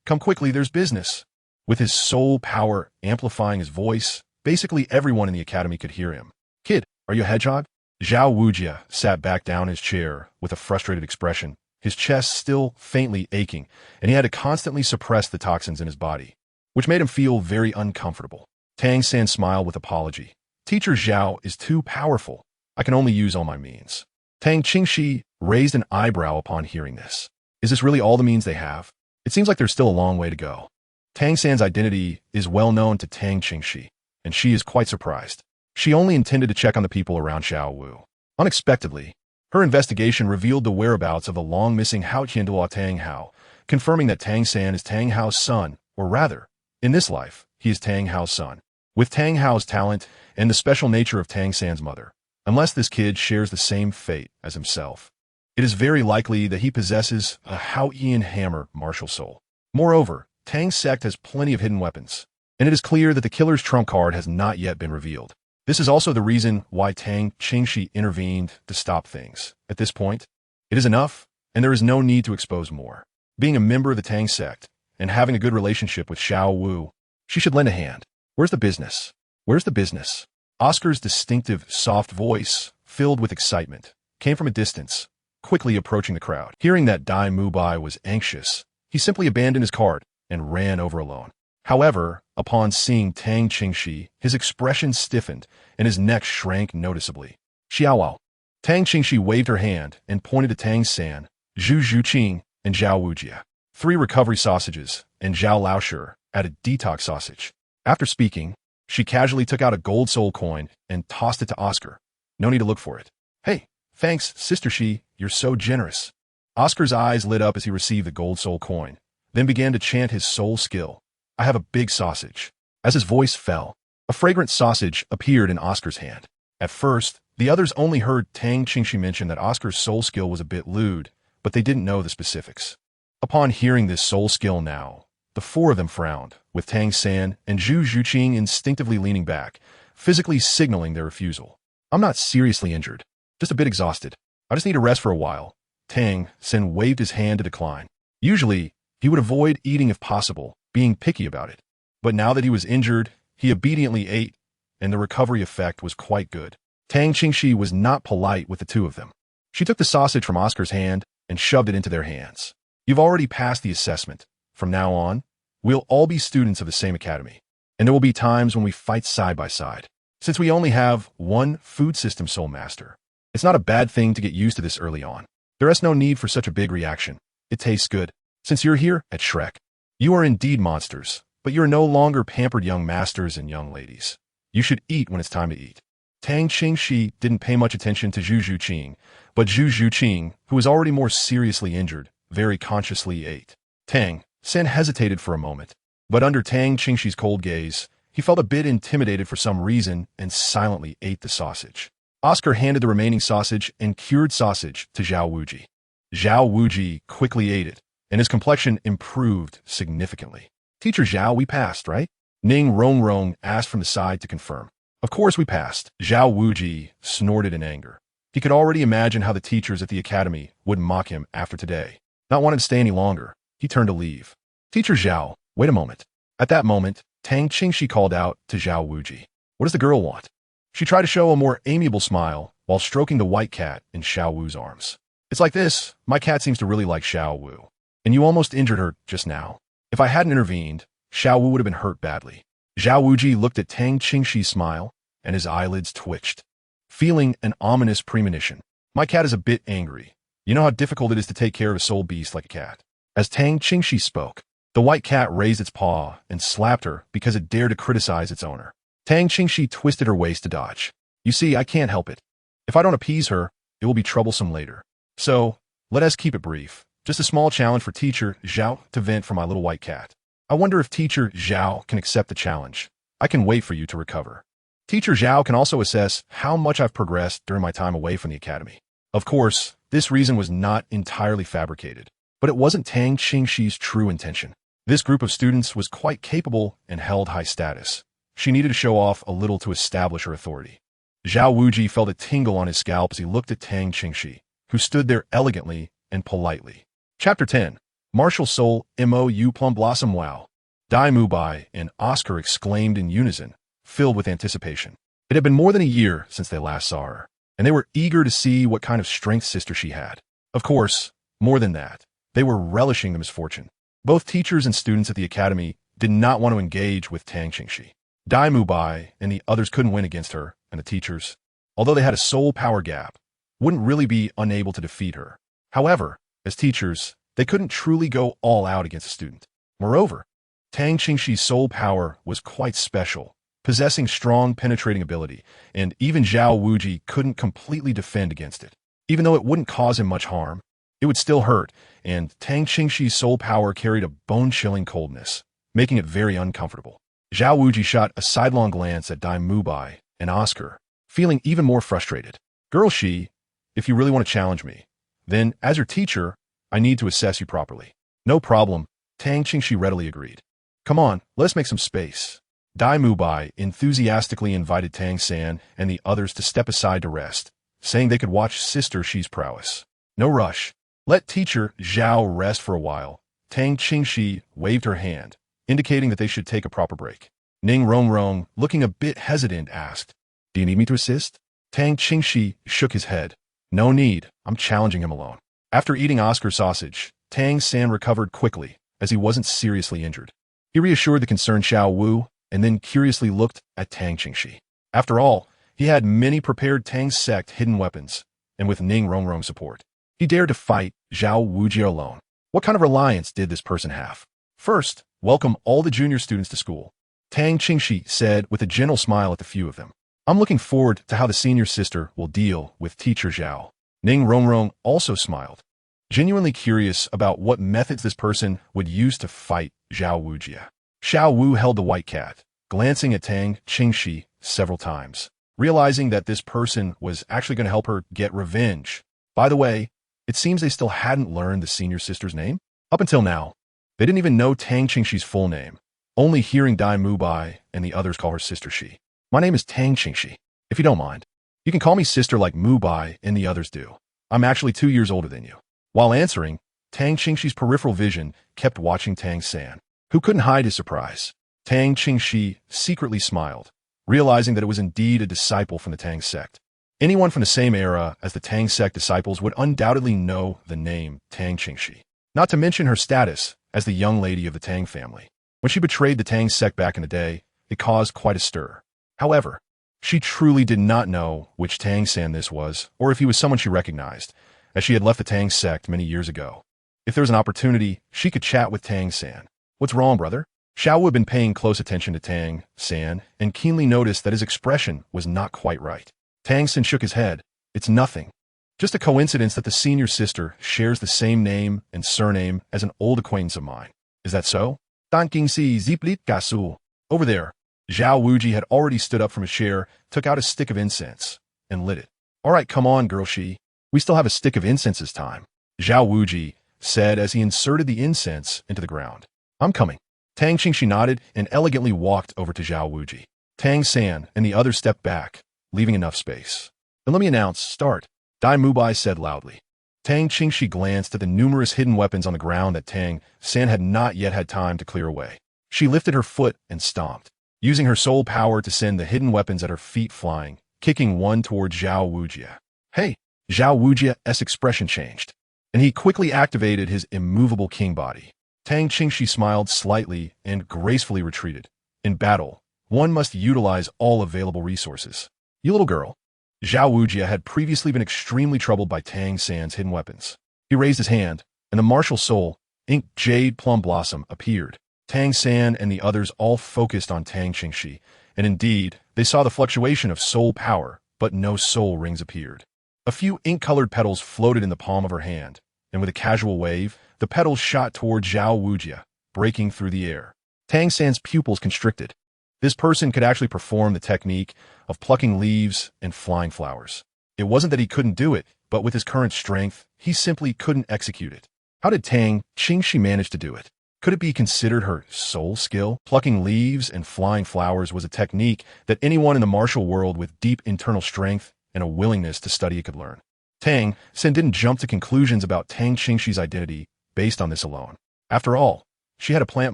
come quickly, there's business. With his soul power amplifying his voice, basically everyone in the academy could hear him. Kid, are you a hedgehog? Zhao Wujia sat back down in his chair with a frustrated expression, his chest still faintly aching, and he had to constantly suppress the toxins in his body, which made him feel very uncomfortable. Tang San smiled with apology. Teacher Zhao is too powerful. I can only use all my means. Tang Qingxi raised an eyebrow upon hearing this. Is this really all the means they have? It seems like there's still a long way to go. Tang San's identity is well known to Tang Qingxi, and she is quite surprised. She only intended to check on the people around Xiao Wu. Unexpectedly, her investigation revealed the whereabouts of the long-missing Haotian Duo Tang Hao, confirming that Tang San is Tang Hao's son, or rather, in this life, he is Tang Hao's son. With Tang Hao's talent and the special nature of Tang San's mother, unless this kid shares the same fate as himself, it is very likely that he possesses a Haotian hammer martial soul. Moreover, Tang's sect has plenty of hidden weapons, and it is clear that the killer's trump card has not yet been revealed. This is also the reason why Tang Qingxi intervened to stop things. At this point, it is enough, and there is no need to expose more. Being a member of the Tang sect, and having a good relationship with Xiao Wu, she should lend a hand. Where's the business? Where's the business? Oscar's distinctive, soft voice, filled with excitement, came from a distance, quickly approaching the crowd. Hearing that Dai Mubai was anxious, he simply abandoned his card and ran over alone. However, upon seeing Tang Qingxi, his expression stiffened and his neck shrank noticeably. Xiaowao, Tang Qingxi waved her hand and pointed to Tang San, Zhu Zhuqing, and Zhao Wujia. 3 recovery sausages, and Zhao Laoshi added detox sausage. After speaking, she casually took out a gold soul coin and tossed it to Oscar. No need to look for it. Hey, thanks, Sister Shi, you're so generous. Oscar's eyes lit up as he received the gold soul coin, then began to chant his soul skill. I have a big sausage. As his voice fell, a fragrant sausage appeared in Oscar's hand. At first, the others only heard Tang Qingxi mention that Oscar's soul skill was a bit lewd, but they didn't know the specifics. Upon hearing this soul skill now, the 4 of them frowned, with Tang San and Zhu Zhuqing instinctively leaning back, physically signaling their refusal. I'm not seriously injured, just a bit exhausted. I just need to rest for a while. Tang San waved his hand to decline. Usually, he would avoid eating if possible, being picky about it. But now that he was injured, he obediently ate, and the recovery effect was quite good. Tang Qingxi was not polite with the 2 of them. She took the sausage from Oscar's hand and shoved it into their hands. You've already passed the assessment. From now on, we'll all be students of the same academy, and there will be times when we fight side by side. Since we only have 1 food system soul master, it's not a bad thing to get used to this early on. There is no need for such a big reaction. It tastes good. Since you're here at Shrek, you are indeed monsters, but you're no longer pampered young masters and young ladies. You should eat when it's time to eat. Tang Qingxi didn't pay much attention to Zhu Zhuqing, but Zhu Zhuqing, who was already more seriously injured, very consciously ate. Tang San hesitated for a moment, but under Tang Qingxi's cold gaze, he felt a bit intimidated for some reason and silently ate the sausage. Oscar handed the remaining sausage and cured sausage to Zhao Wuji. Zhao Wuji quickly ate it, and his complexion improved significantly. Teacher Zhao, we passed, right? Ning Rongrong asked from the side to confirm. Of course we passed. Zhao Wuji snorted in anger. He could already imagine how the teachers at the academy would mock him after today. Not wanting to stay any longer, he turned to leave. Teacher Zhao, wait a moment. At that moment, Tang Qingxi called out to Zhao Wuji. What does the girl want? She tried to show a more amiable smile while stroking the white cat in Xiao Wu's arms. It's like this, my cat seems to really like Xiao Wu. And you almost injured her just now. If I hadn't intervened, Xiao Wu would have been hurt badly. Zhao Wuji looked at Tang Qingxi's smile, and his eyelids twitched, feeling an ominous premonition. My cat is a bit angry. You know how difficult it is to take care of a soul beast like a cat. As Tang Qingxi spoke, the white cat raised its paw and slapped her because it dared to criticize its owner. Tang Qingxi twisted her waist to dodge. You see, I can't help it. If I don't appease her, it will be troublesome later. So, let us keep it brief. Just a small challenge for Teacher Zhao to vent for my little white cat. I wonder if Teacher Zhao can accept the challenge. I can wait for you to recover. Teacher Zhao can also assess how much I've progressed during my time away from the academy. Of course, this reason was not entirely fabricated, but it wasn't Tang Qingxi's true intention. This group of students was quite capable and held high status. She needed to show off a little to establish her authority. Zhao Wuji felt a tingle on his scalp as he looked at Tang Qingxi, who stood there elegantly and politely. Chapter 10. Martial Soul MOU Plum Blossom Wow. Dai Mubai and Oscar exclaimed in unison, filled with anticipation. It had been more than a year since they last saw her, and they were eager to see what kind of strength sister she had. Of course, more than that, they were relishing the misfortune. Both teachers and students at the academy did not want to engage with Tang Qingxi. Dai Mubai and the others couldn't win against her, and the teachers, although they had a soul power gap, wouldn't really be unable to defeat her. However, as teachers, they couldn't truly go all out against a student. Moreover, Tang Qingxi's soul power was quite special, possessing strong penetrating ability, and even Zhao Wuji couldn't completely defend against it. Even though it wouldn't cause him much harm, it would still hurt, and Tang Qingxi's soul power carried a bone-chilling coldness, making it very uncomfortable. Zhao Wuji shot a sidelong glance at Dai Mubai and Oscar, feeling even more frustrated. Girl Shi, if you really want to challenge me, then, as your teacher, I need to assess you properly. No problem, Tang Qingxi readily agreed. Come on, let's make some space. Dai Mubai enthusiastically invited Tang San and the others to step aside to rest, saying they could watch Sister Shi's prowess. No rush. Let Teacher Zhao rest for a while. Tang Qingxi waved her hand, indicating that they should take a proper break. Ning Rongrong, looking a bit hesitant, asked, Do you need me to assist? Tang Qingxi shook his head. No need, I'm challenging him alone. After eating Oscar's sausage, Tang San recovered quickly, as he wasn't seriously injured. He reassured the concerned Xiao Wu, and then curiously looked at Tang Qingxi. After all, he had many prepared Tang sect hidden weapons, and with Ning Rongrong's support. He dared to fight Zhao Wujie alone. What kind of reliance did this person have? First, welcome all the junior students to school, Tang Qingxi said with a gentle smile at the few of them. I'm looking forward to how the senior sister will deal with teacher Zhao. Ning Rongrong also smiled, genuinely curious about what methods this person would use to fight Zhao Wujie. Xiao Wu held the white cat, glancing at Tang Qingxi several times, realizing that this person was actually going to help her get revenge. By the way, it seems they still hadn't learned the senior sister's name. Up until now, they didn't even know Tang Qingxi's full name, only hearing Dai Mubai and the others call her Sister Shi. My name is Tang Qingxi, if you don't mind. You can call me sister like Mubai and the others do. I'm actually 2 years older than you. While answering, Tang Qingxi's peripheral vision kept watching Tang San, who couldn't hide his surprise. Tang Qingxi secretly smiled, realizing that it was indeed a disciple from the Tang sect. Anyone from the same era as the Tang sect disciples would undoubtedly know the name Tang Qingxi, not to mention her status as the young lady of the Tang family. When she betrayed the Tang sect back in the day, it caused quite a stir. However, she truly did not know which Tang San this was, or if he was someone she recognized, as she had left the Tang sect many years ago. If there was an opportunity, she could chat with Tang San. What's wrong, brother? Xiao Wu had been paying close attention to Tang San and keenly noticed that his expression was not quite right. Tang San shook his head. It's nothing. Just a coincidence that the senior sister shares the same name and surname as an old acquaintance of mine. Is that so? Tang Qingxi ziplit gasu. Over there. Zhao Wujie had already stood up from his chair, took out a stick of incense, and lit it. All right, come on, girl Shi. We still have a stick of incense this time, Zhao Wujie said as he inserted the incense into the ground. I'm coming. Tang Qingxi nodded and elegantly walked over to Zhao Wujie. Tang San and the others stepped back, leaving enough space. Then let me announce, start, Dai Mubai said loudly. Tang Qingxi glanced at the numerous hidden weapons on the ground that Tang San had not yet had time to clear away. She lifted her foot and stomped, using her soul power to send the hidden weapons at her feet flying, kicking one toward Zhao Wujie. Hey! Zhao Wujie's expression changed, and he quickly activated his immovable king body. Tang Qingxi smiled slightly and gracefully retreated. In battle, one must utilize all available resources. You little girl. Zhao Wujie had previously been extremely troubled by Tang San's hidden weapons. He raised his hand, and the martial soul, Ink Jade Plum Blossom, appeared. Tang San and the others all focused on Tang Qingxi, and indeed, they saw the fluctuation of soul power, but no soul rings appeared. A few ink-colored petals floated in the palm of her hand, and with a casual wave, the petals shot toward Zhao Wujie, breaking through the air. Tang San's pupils constricted. This person could actually perform the technique of plucking leaves and flying flowers. It wasn't that he couldn't do it, but with his current strength, he simply couldn't execute it. How did Tang Qingxi manage to do it? Could it be considered her soul skill? Plucking leaves and flying flowers was a technique that anyone in the martial world with deep internal strength and a willingness to study could learn. Tang San didn't jump to conclusions about Tang Qingxi's identity based on this alone. After all, she had a plant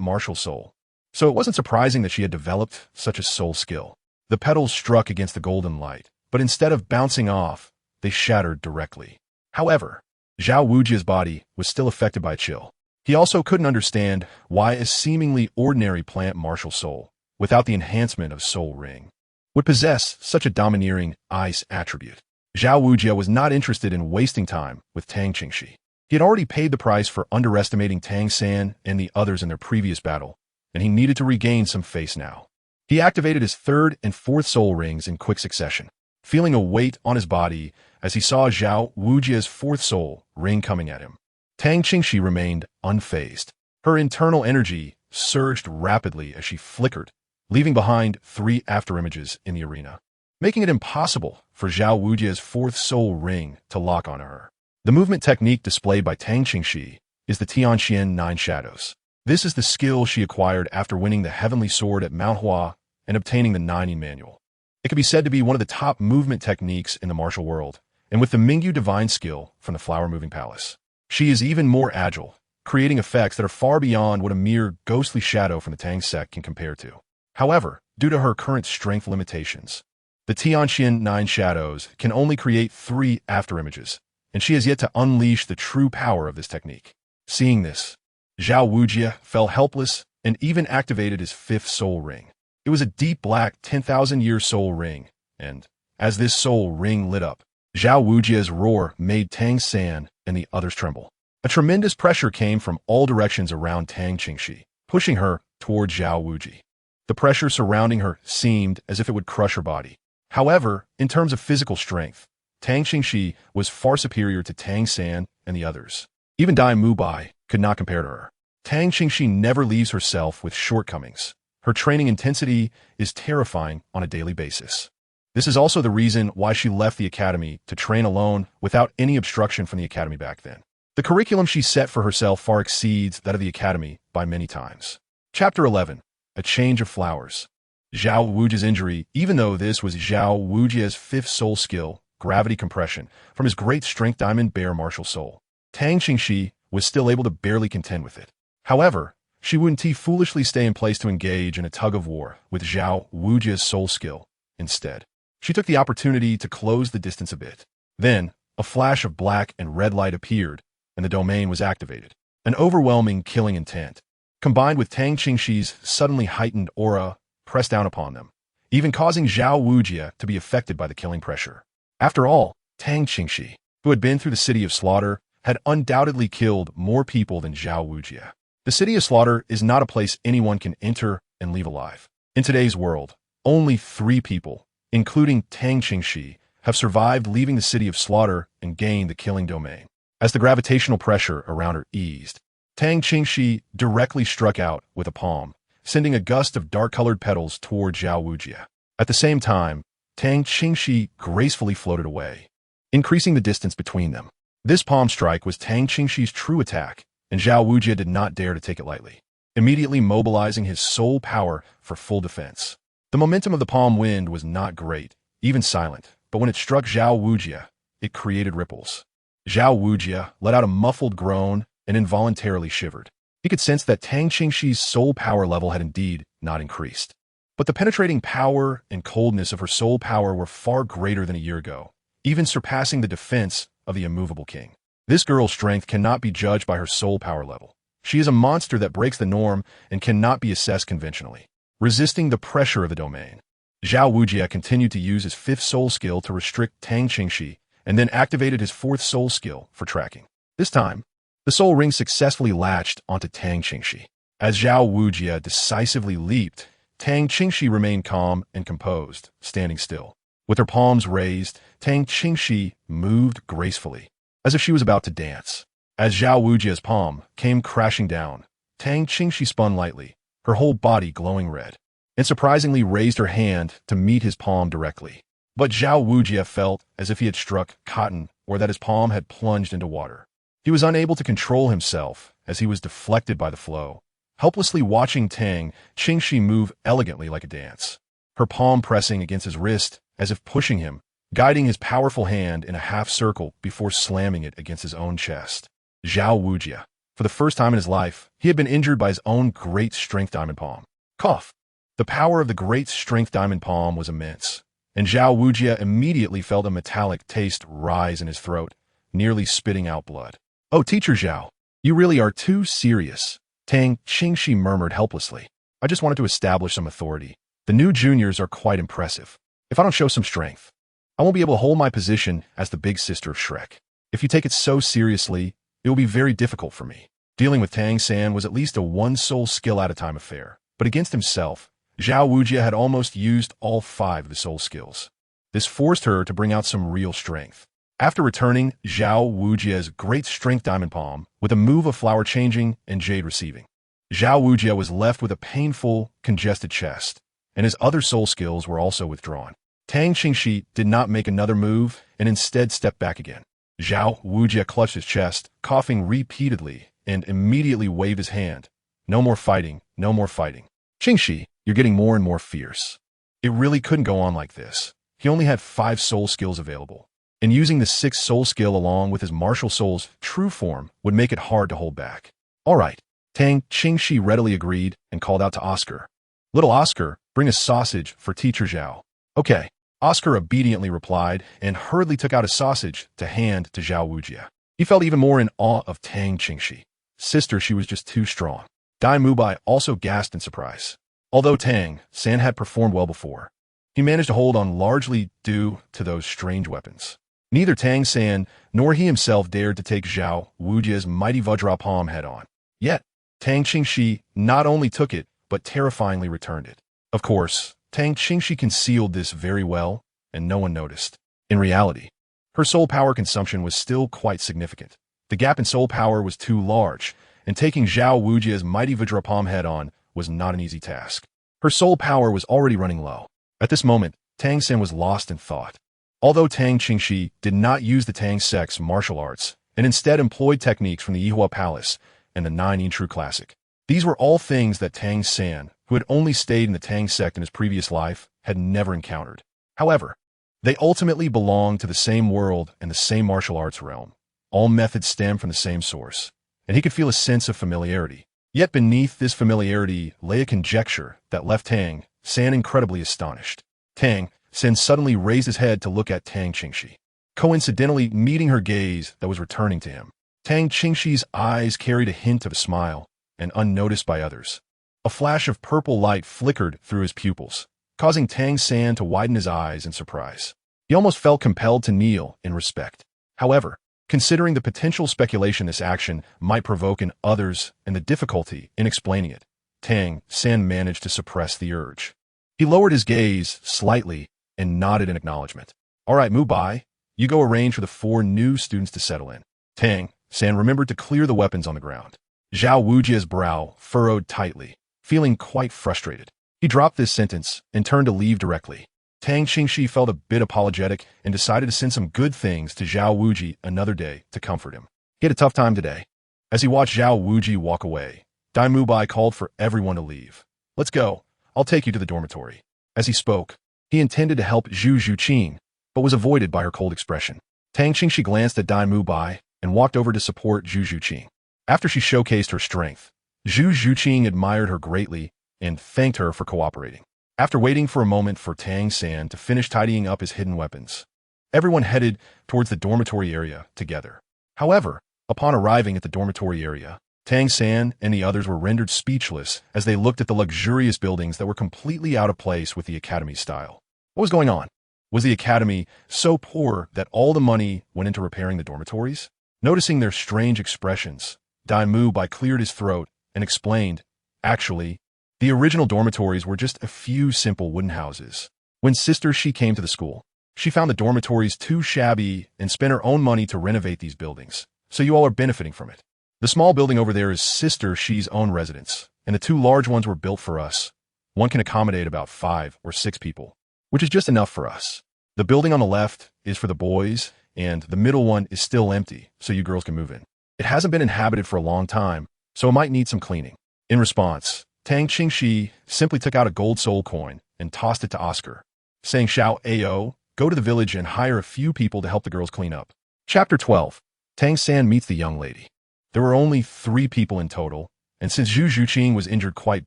martial soul, so it wasn't surprising that she had developed such a soul skill. The petals struck against the golden light, but instead of bouncing off, they shattered directly. However, Zhao Wujie's body was still affected by chill. He also couldn't understand why a seemingly ordinary plant martial soul, without the enhancement of soul ring, would possess such a domineering ice attribute. Zhao Wujie was not interested in wasting time with Tang Qingxi. He had already paid the price for underestimating Tang San and the others in their previous battle, and he needed to regain some face now. He activated his third and fourth soul rings in quick succession, feeling a weight on his body as he saw Zhao Wujie's fourth soul ring coming at him. Tang Qingxi remained unfazed. Her internal energy surged rapidly as she flickered, leaving behind 3 afterimages in the arena, making it impossible for Zhao Wujie's fourth soul ring to lock on her. The movement technique displayed by Tang Qingxi is the Tianqian 9 Shadows. This is the skill she acquired after winning the Heavenly Sword at Mount Hua and obtaining the 9 Manual. It can be said to be one of the top movement techniques in the martial world, and with the Mingyu Divine skill from the Flower Moving Palace, she is even more agile, creating effects that are far beyond what a mere ghostly shadow from the Tang sect can compare to. However, due to her current strength limitations, the Tianqian 9 Shadows can only create 3 afterimages, and she has yet to unleash the true power of this technique. Seeing this, Zhao Wujie fell helpless and even activated his 5th soul ring. It was a deep black 10,000-year soul ring, and as this soul ring lit up, Zhao Wujia's roar made Tang San and the others tremble. A tremendous pressure came from all directions around Tang Qingxi, pushing her toward Zhao Wuji. The pressure surrounding her seemed as if it would crush her body. However, in terms of physical strength, Tang Qingxi was far superior to Tang San and the others. Even Dai Mubai could not compare to her. Tang Qingxi never leaves herself with shortcomings. Her training intensity is terrifying on a daily basis. This is also the reason why she left the academy to train alone without any obstruction from the academy back then. The curriculum she set for herself far exceeds that of the academy by many times. Chapter 11. A Change of Flowers. Zhao Wujia's injury, even though this was Zhao Wujia's fifth soul skill, gravity compression, from his great strength diamond bear martial soul, Tang Qingxi was still able to barely contend with it. However, she wouldn't foolishly stay in place to engage in a tug-of-war with Zhao Wujia's soul skill. Instead, she took the opportunity to close the distance a bit. Then, a flash of black and red light appeared, and the domain was activated. An overwhelming killing intent, combined with Tang Qingxi's suddenly heightened aura, pressed down upon them, even causing Zhao Wujia to be affected by the killing pressure. After all, Tang Qingxi, who had been through the City of Slaughter, had undoubtedly killed more people than Zhao Wujia. The City of Slaughter is not a place anyone can enter and leave alive. In today's world, only 3 people, including Tang Qingxi, have survived leaving the City of Slaughter and gained the killing domain. As the gravitational pressure around her eased, Tang Qingxi directly struck out with a palm, sending a gust of dark-colored petals toward Zhao Wujia. At the same time, Tang Qingxi gracefully floated away, increasing the distance between them. This palm strike was Tang Qingxi's true attack, and Zhao Wujia did not dare to take it lightly, immediately mobilizing his soul power for full defense. The momentum of the palm wind was not great, even silent, but when it struck Zhao Wujia, it created ripples. Zhao Wujia let out a muffled groan and involuntarily shivered. He could sense that Tang Qingxi's soul power level had indeed not increased. But the penetrating power and coldness of her soul power were far greater than a year ago, even surpassing the defense of the immovable king. This girl's strength cannot be judged by her soul power level. She is a monster that breaks the norm and cannot be assessed conventionally. Resisting the pressure of the domain, Zhao Wujia continued to use his 5th soul skill to restrict Tang Qingxi and then activated his 4th soul skill for tracking. This time, the soul ring successfully latched onto Tang Qingxi. As Zhao Wujia decisively leaped, Tang Qingxi remained calm and composed, standing still. With her palms raised, Tang Qingxi moved gracefully, as if she was about to dance. As Zhao Wujia's palm came crashing down, Tang Qingxi spun lightly, her whole body glowing red, and surprisingly raised her hand to meet his palm directly. But Zhao Wujia felt as if he had struck cotton or that his palm had plunged into water. He was unable to control himself as he was deflected by the flow, helplessly watching Tang Qingxi move elegantly like a dance, her palm pressing against his wrist as if pushing him, guiding his powerful hand in a half-circle before slamming it against his own chest. Zhao Wujia. For the first time in his life, he had been injured by his own great strength diamond palm. Cough. The power of the great strength diamond palm was immense, and Zhao Wujia immediately felt a metallic taste rise in his throat, nearly spitting out blood. "Oh, Teacher Zhao, you really are too serious," Tang Qingxi murmured helplessly. "I just wanted to establish some authority. The new juniors are quite impressive. If I don't show some strength, I won't be able to hold my position as the big sister of Shrek. If you take it so seriously, it will be very difficult for me." Dealing with Tang San was at least a 1-soul skill at a time affair, but against himself, Zhao Wujia had almost used all 5 of the soul skills. This forced her to bring out some real strength. After returning Zhao Wujia's great strength diamond palm with a move of flower changing and jade receiving, Zhao Wujia was left with a painful, congested chest, and his other soul skills were also withdrawn. Tang Qingxi did not make another move and instead stepped back again. Zhao Wujia clutched his chest, coughing repeatedly, and immediately waved his hand. "No more fighting, no more fighting. Qingxi, you're getting more and more fierce." It really couldn't go on like this. He only had 5 soul skills available, and using the 6th soul skill along with his martial soul's true form would make it hard to hold back. "All right," Tang Qingxi readily agreed and called out to Oscar. "Little Oscar, bring a sausage for Teacher Zhao." "Okay." Oscar obediently replied and hurriedly took out a sausage to hand to Zhao Wujia. He felt even more in awe of Tang Qingxi. Sister, she was just too strong. Dai Mubai also gasped in surprise. Although Tang San had performed well before, he managed to hold on largely due to those strange weapons. Neither Tang San nor he himself dared to take Zhao Wujia's mighty Vajra palm head-on. Yet, Tang Qingxi not only took it, but terrifyingly returned it. Of course, Tang Qingxi concealed this very well, and no one noticed. In reality, her soul power consumption was still quite significant. The gap in soul power was too large, and taking Zhao Wujia's mighty Vajra palm head-on was not an easy task. Her soul power was already running low. At this moment, Tang San was lost in thought. Although Tang Qingxi did not use the Tang sect's martial arts, and instead employed techniques from the Yihua Palace and the Nine Yin True Classic, these were all things that Tang San, who had only stayed in the Tang sect in his previous life, had never encountered. However, they ultimately belonged to the same world and the same martial arts realm. All methods stem from the same source, and he could feel a sense of familiarity. Yet beneath this familiarity lay a conjecture that left Tang San incredibly astonished. Tang San suddenly raised his head to look at Tang Qingxi, coincidentally meeting her gaze that was returning to him. Tang Qingxi's eyes carried a hint of a smile, and unnoticed by others. A flash of purple light flickered through his pupils, causing Tang San to widen his eyes in surprise. He almost felt compelled to kneel in respect. However, considering the potential speculation this action might provoke in others and the difficulty in explaining it, Tang San managed to suppress the urge. He lowered his gaze slightly and nodded in acknowledgement. All right, move by. You go arrange for the 4 new students to settle in. Tang San remembered to clear the weapons on the ground. Zhao Wujia's brow furrowed tightly, feeling quite frustrated. He dropped this sentence and turned to leave directly. Tang Qingxi felt a bit apologetic and decided to send some good things to Zhao Wuji another day to comfort him. He had a tough time today. As he watched Zhao Wuji walk away, Dai Mubai called for everyone to leave. Let's go. I'll take you to the dormitory. As he spoke, he intended to help Zhu Zhuqing, but was avoided by her cold expression. Tang Qingxi glanced at Dai Mubai and walked over to support Zhu Zhuqing. After she showcased her strength, Zhu Zhuqing admired her greatly and thanked her for cooperating. After waiting for a moment for Tang San to finish tidying up his hidden weapons, everyone headed towards the dormitory area together. However, upon arriving at the dormitory area, Tang San and the others were rendered speechless as they looked at the luxurious buildings that were completely out of place with the academy style. What was going on? Was the academy so poor that all the money went into repairing the dormitories? Noticing their strange expressions, Dai Mubai cleared his throat and explained, actually, the original dormitories were just a few simple wooden houses. When Sister Shi came to the school, she found the dormitories too shabby and spent her own money to renovate these buildings, so you all are benefiting from it. The small building over there is Sister Shi's own residence, and the 2 large ones were built for us. One can accommodate about 5 or 6 people, which is just enough for us. The building on the left is for the boys, and the middle one is still empty, so you girls can move in. It hasn't been inhabited for a long time, so it might need some cleaning. In response, Tang Qingxi simply took out a gold soul coin and tossed it to Oscar, saying, Xiao Ao, go to the village and hire a few people to help the girls clean up. Chapter 12. Tang San meets the young lady. There were only 3 people in total, and since Zhu Zhuqing was injured quite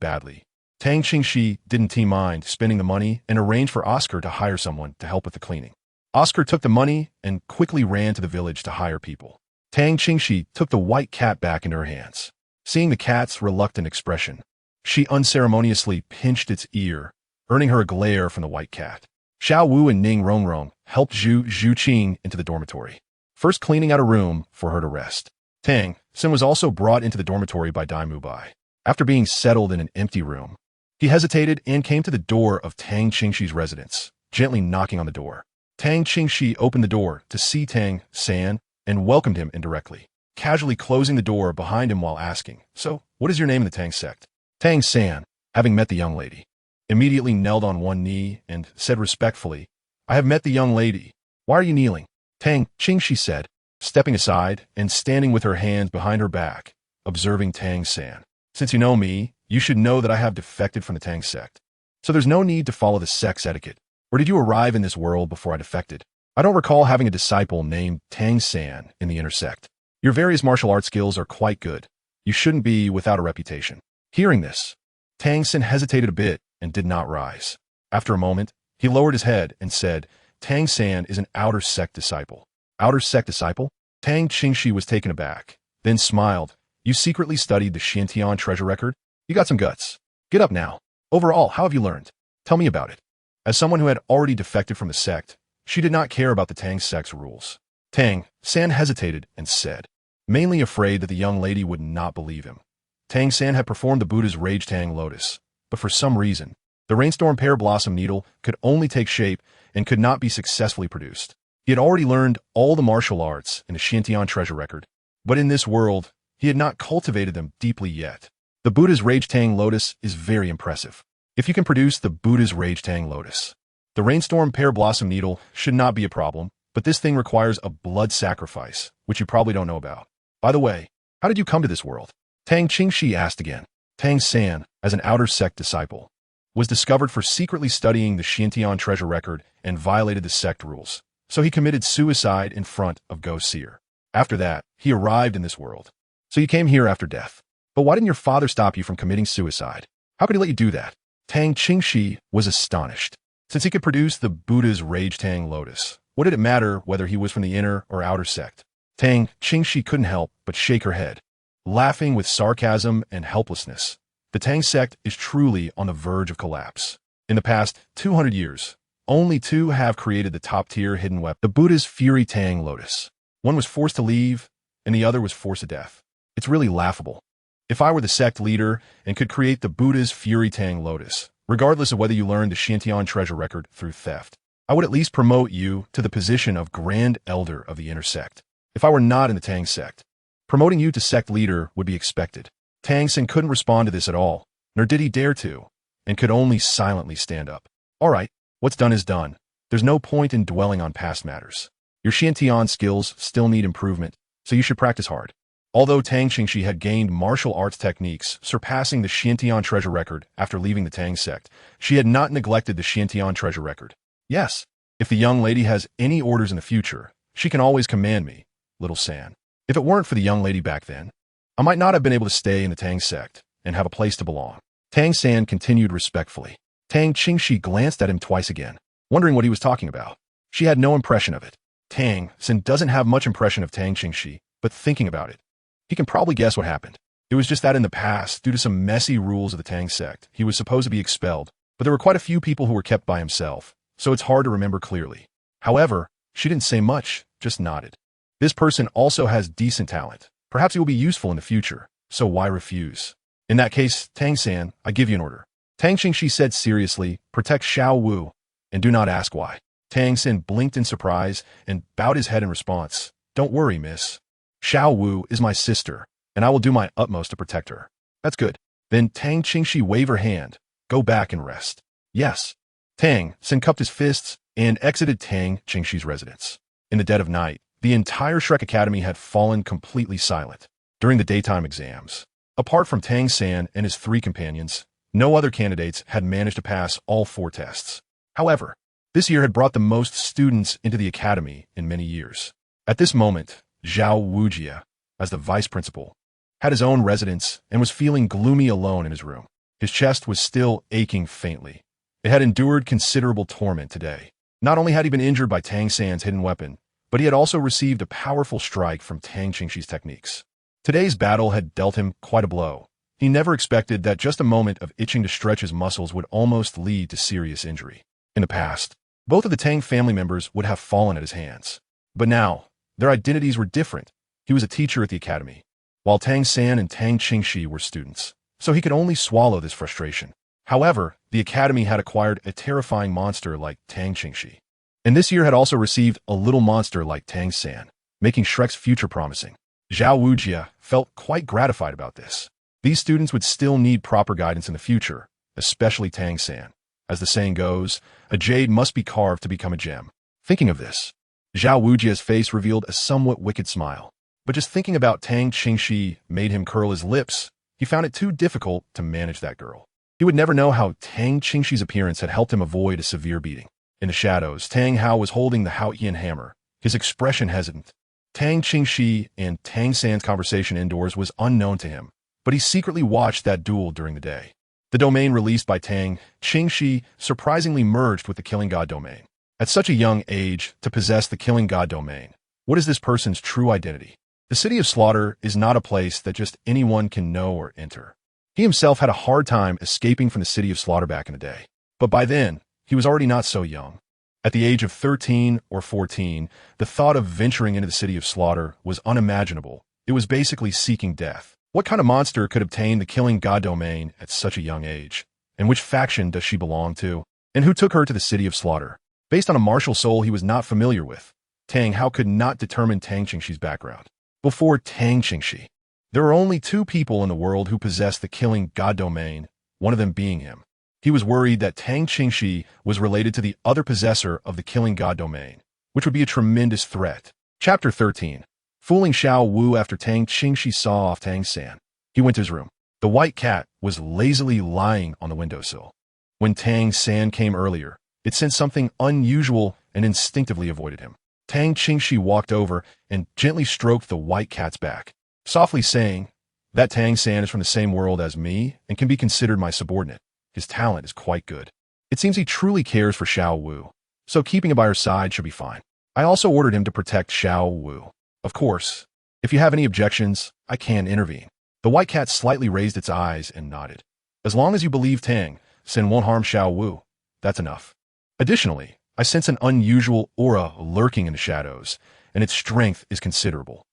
badly, Tang Qingxi didn't mind spending the money and arranged for Oscar to hire someone to help with the cleaning. Oscar took the money and quickly ran to the village to hire people. Tang Qingxi took the white cat back into her hands. Seeing the cat's reluctant expression, she unceremoniously pinched its ear, earning her a glare from the white cat. Xiao Wu and Ning Rongrong helped Zhu Zhuqing into the dormitory, first cleaning out a room for her to rest. Tang San was also brought into the dormitory by Dai Mubai. After being settled in an empty room, he hesitated and came to the door of Tang Qingxi's residence, gently knocking on the door. Tang Qingxi opened the door to see Tang San and welcomed him indirectly, casually closing the door behind him while asking, So, what is your name in the Tang sect? Tang San, having met the young lady, immediately knelt on one knee and said respectfully, I have met the young lady. Why are you kneeling? Tang Qingxi said, stepping aside and standing with her hands behind her back, observing Tang San. Since you know me, you should know that I have defected from the Tang sect. So there's no need to follow the sect's etiquette. Or did you arrive in this world before I defected? I don't recall having a disciple named Tang San in the inner sect. Your various martial arts skills are quite good. You shouldn't be without a reputation. Hearing this, Tang San hesitated a bit and did not rise. After a moment, he lowered his head and said, Tang San is an outer sect disciple. Outer sect disciple? Tang Qingxi was taken aback, then smiled. You secretly studied the Xuantian Treasure Record? You got some guts. Get up now. Overall, how have you learned? Tell me about it. As someone who had already defected from the sect, She did not care about the Tang sect's rules. Tang San hesitated and said, mainly afraid that the young lady would not believe him. Tang San had performed the Buddha's Rage Tang Lotus, but for some reason, the rainstorm pear blossom needle could only take shape and could not be successfully produced. He had already learned all the martial arts in the Xuantian Treasure Record, but in this world, he had not cultivated them deeply yet. The Buddha's Rage Tang Lotus is very impressive. If you can produce the Buddha's Rage Tang Lotus, the rainstorm pear blossom needle should not be a problem, but this thing requires a blood sacrifice, which you probably don't know about. By the way, how did you come to this world? Tang Qingxi asked again. Tang San, as an outer sect disciple, was discovered for secretly studying the Xuantian Treasure Record and violated the sect rules, so he committed suicide in front of Go Seer. After that, he arrived in this world. So you came here after death. But why didn't your father stop you from committing suicide? How could he let you do that? Tang Qingxi was astonished. Since he could produce the Buddha's Rage Tang Lotus, what did it matter whether he was from the inner or outer sect? Tang Qingxi couldn't help but shake her head, laughing with sarcasm and helplessness. The Tang sect is truly on the verge of collapse. In the past 200 years, only two have created the top-tier hidden weapon, the Buddha's Fury Tang Lotus. One was forced to leave, and the other was forced to death. It's really laughable. If I were the sect leader and could create the Buddha's Fury Tang Lotus, regardless of whether you learned the Xuantian Treasure Record through theft, I would at least promote you to the position of Grand Elder of the inner sect. If I were not in the Tang sect, promoting you to sect leader would be expected. Tang San couldn't respond to this at all, nor did he dare to, and could only silently stand up. All right, what's done is done. There's no point in dwelling on past matters. Your Xuantian skills still need improvement, so you should practice hard. Although Tang Qingxi had gained martial arts techniques surpassing the Xuantian Treasure Record after leaving the Tang sect, she had not neglected the Xuantian Treasure Record. Yes, if the young lady has any orders in the future, she can always command me, little San. If it weren't for the young lady back then, I might not have been able to stay in the Tang sect and have a place to belong. Tang San continued respectfully. Tang Qingxi glanced at him twice again, wondering what he was talking about. She had no impression of it. Tang San doesn't have much impression of Tang Qingxi, but thinking about it, he can probably guess what happened. It was just that in the past, due to some messy rules of the Tang sect, he was supposed to be expelled, but there were quite a few people who were kept by himself, so it's hard to remember clearly. However, she didn't say much, just nodded. This person also has decent talent. Perhaps he will be useful in the future, so why refuse? In that case, Tang San, I give you an order. Tang Qingxi said seriously, protect Xiao Wu, and do not ask why. Tang San blinked in surprise and bowed his head in response. Don't worry, miss. Xiao Wu is my sister, and I will do my utmost to protect her. That's good. Then Tang Qingxi waved her hand. Go back and rest. Yes. Tang San cupped his fists and exited Tang Qingxi's residence. In the dead of night, the entire Shrek Academy had fallen completely silent. During the daytime exams, apart from Tang San and his three companions, no other candidates had managed to pass all 4 tests. However, this year had brought the most students into the academy in many years. At this moment, Zhao Wujia, as the vice principal, had his own residence and was feeling gloomy alone in his room. His chest was still aching faintly. It had endured considerable torment today. Not only had he been injured by Tang San's hidden weapon, but he had also received a powerful strike from Tang Qingxi's techniques. Today's battle had dealt him quite a blow. He never expected that just a moment of itching to stretch his muscles would almost lead to serious injury. In the past, both of the Tang family members would have fallen at his hands. But now, their identities were different. He was a teacher at the academy, while Tang San and Tang Qingxi were students, so he could only swallow this frustration. However, the academy had acquired a terrifying monster like Tang Qingxi, and this year had also received a little monster like Tang San, making Shrek's future promising. Zhao Wujia felt quite gratified about this. These students would still need proper guidance in the future, especially Tang San. As the saying goes, a jade must be carved to become a gem. Thinking of this, Zhao Wujia's face revealed a somewhat wicked smile. But just thinking about Tang Qingxi made him curl his lips. He found it too difficult to manage that girl. He would never know how Tang Qingxi's appearance had helped him avoid a severe beating. In the shadows, Tang Hao was holding the Haotian hammer, his expression hesitant. Tang Qingxi and Tang San's conversation indoors was unknown to him, but he secretly watched that duel during the day. The domain released by Tang Qingxi surprisingly merged with the Killing God domain. At such a young age, to possess the Killing God domain, what is this person's true identity? The City of Slaughter is not a place that just anyone can know or enter. He himself had a hard time escaping from the City of Slaughter back in the day. But by then, he was already not so young. At the age of 13 or 14, the thought of venturing into the city of slaughter was unimaginable. It was basically seeking death. What kind of monster could obtain the killing god domain at such a young age? And which faction does she belong to? And who took her to the city of slaughter? Based on a martial soul he was not familiar with, Tang Hao could not determine Tang Qingxi's background. Before Tang Qingxi, there are only two people in the world who possess the killing god domain, one of them being him. He was worried that Tang Qingxi was related to the other possessor of the killing god domain, which would be a tremendous threat. Chapter 13. Fooling Xiao Wu. After Tang Qingxi saw off Tang San, he went to his room. The white cat was lazily lying on the windowsill. When Tang San came earlier, it sensed something unusual and instinctively avoided him. Tang Qingxi walked over and gently stroked the white cat's back, softly saying, "That Tang San is from the same world as me and can be considered my subordinate. His talent is quite good. It seems he truly cares for Xiao Wu, so keeping him by her side should be fine. I also ordered him to protect Xiao Wu. Of course, if you have any objections, I can intervene." The white cat slightly raised its eyes and nodded. "As long as you believe Tang San won't harm Xiao Wu, that's enough. Additionally, I sense an unusual aura lurking in the shadows, and its strength is considerable."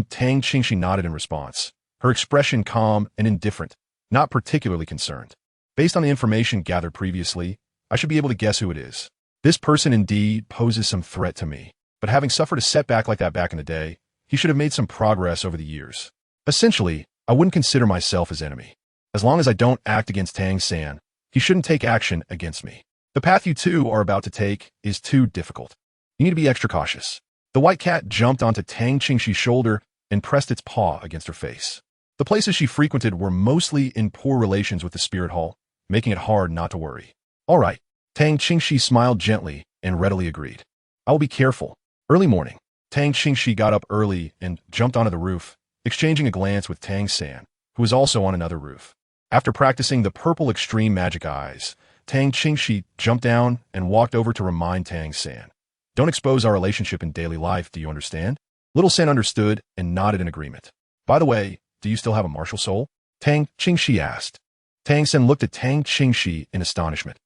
Tang Qingxi nodded in response, her expression calm and indifferent, not particularly concerned. "Based on the information gathered previously, I should be able to guess who it is. This person indeed poses some threat to me, but having suffered a setback like that back in the day, he should have made some progress over the years. Essentially, I wouldn't consider myself his enemy. As long as I don't act against Tang San, he shouldn't take action against me. The path you two are about to take is too difficult. You need to be extra cautious." The white cat jumped onto Tang Qingxi's shoulder and pressed its paw against her face. The places she frequented were mostly in poor relations with the spirit hall, making it hard not to worry. "All right." Tang Qingxi smiled gently and readily agreed. "I will be careful." Early morning, Tang Qingxi got up early and jumped onto the roof, exchanging a glance with Tang San, who was also on another roof. After practicing the purple extreme magic eyes, Tang Qingxi jumped down and walked over to remind Tang San, "Don't expose our relationship in daily life, do you understand?" Little San understood and nodded in agreement. "By the way, do you still have a martial soul?" Tang Qingxi asked. Tang San looked at Tang Qingxi in astonishment.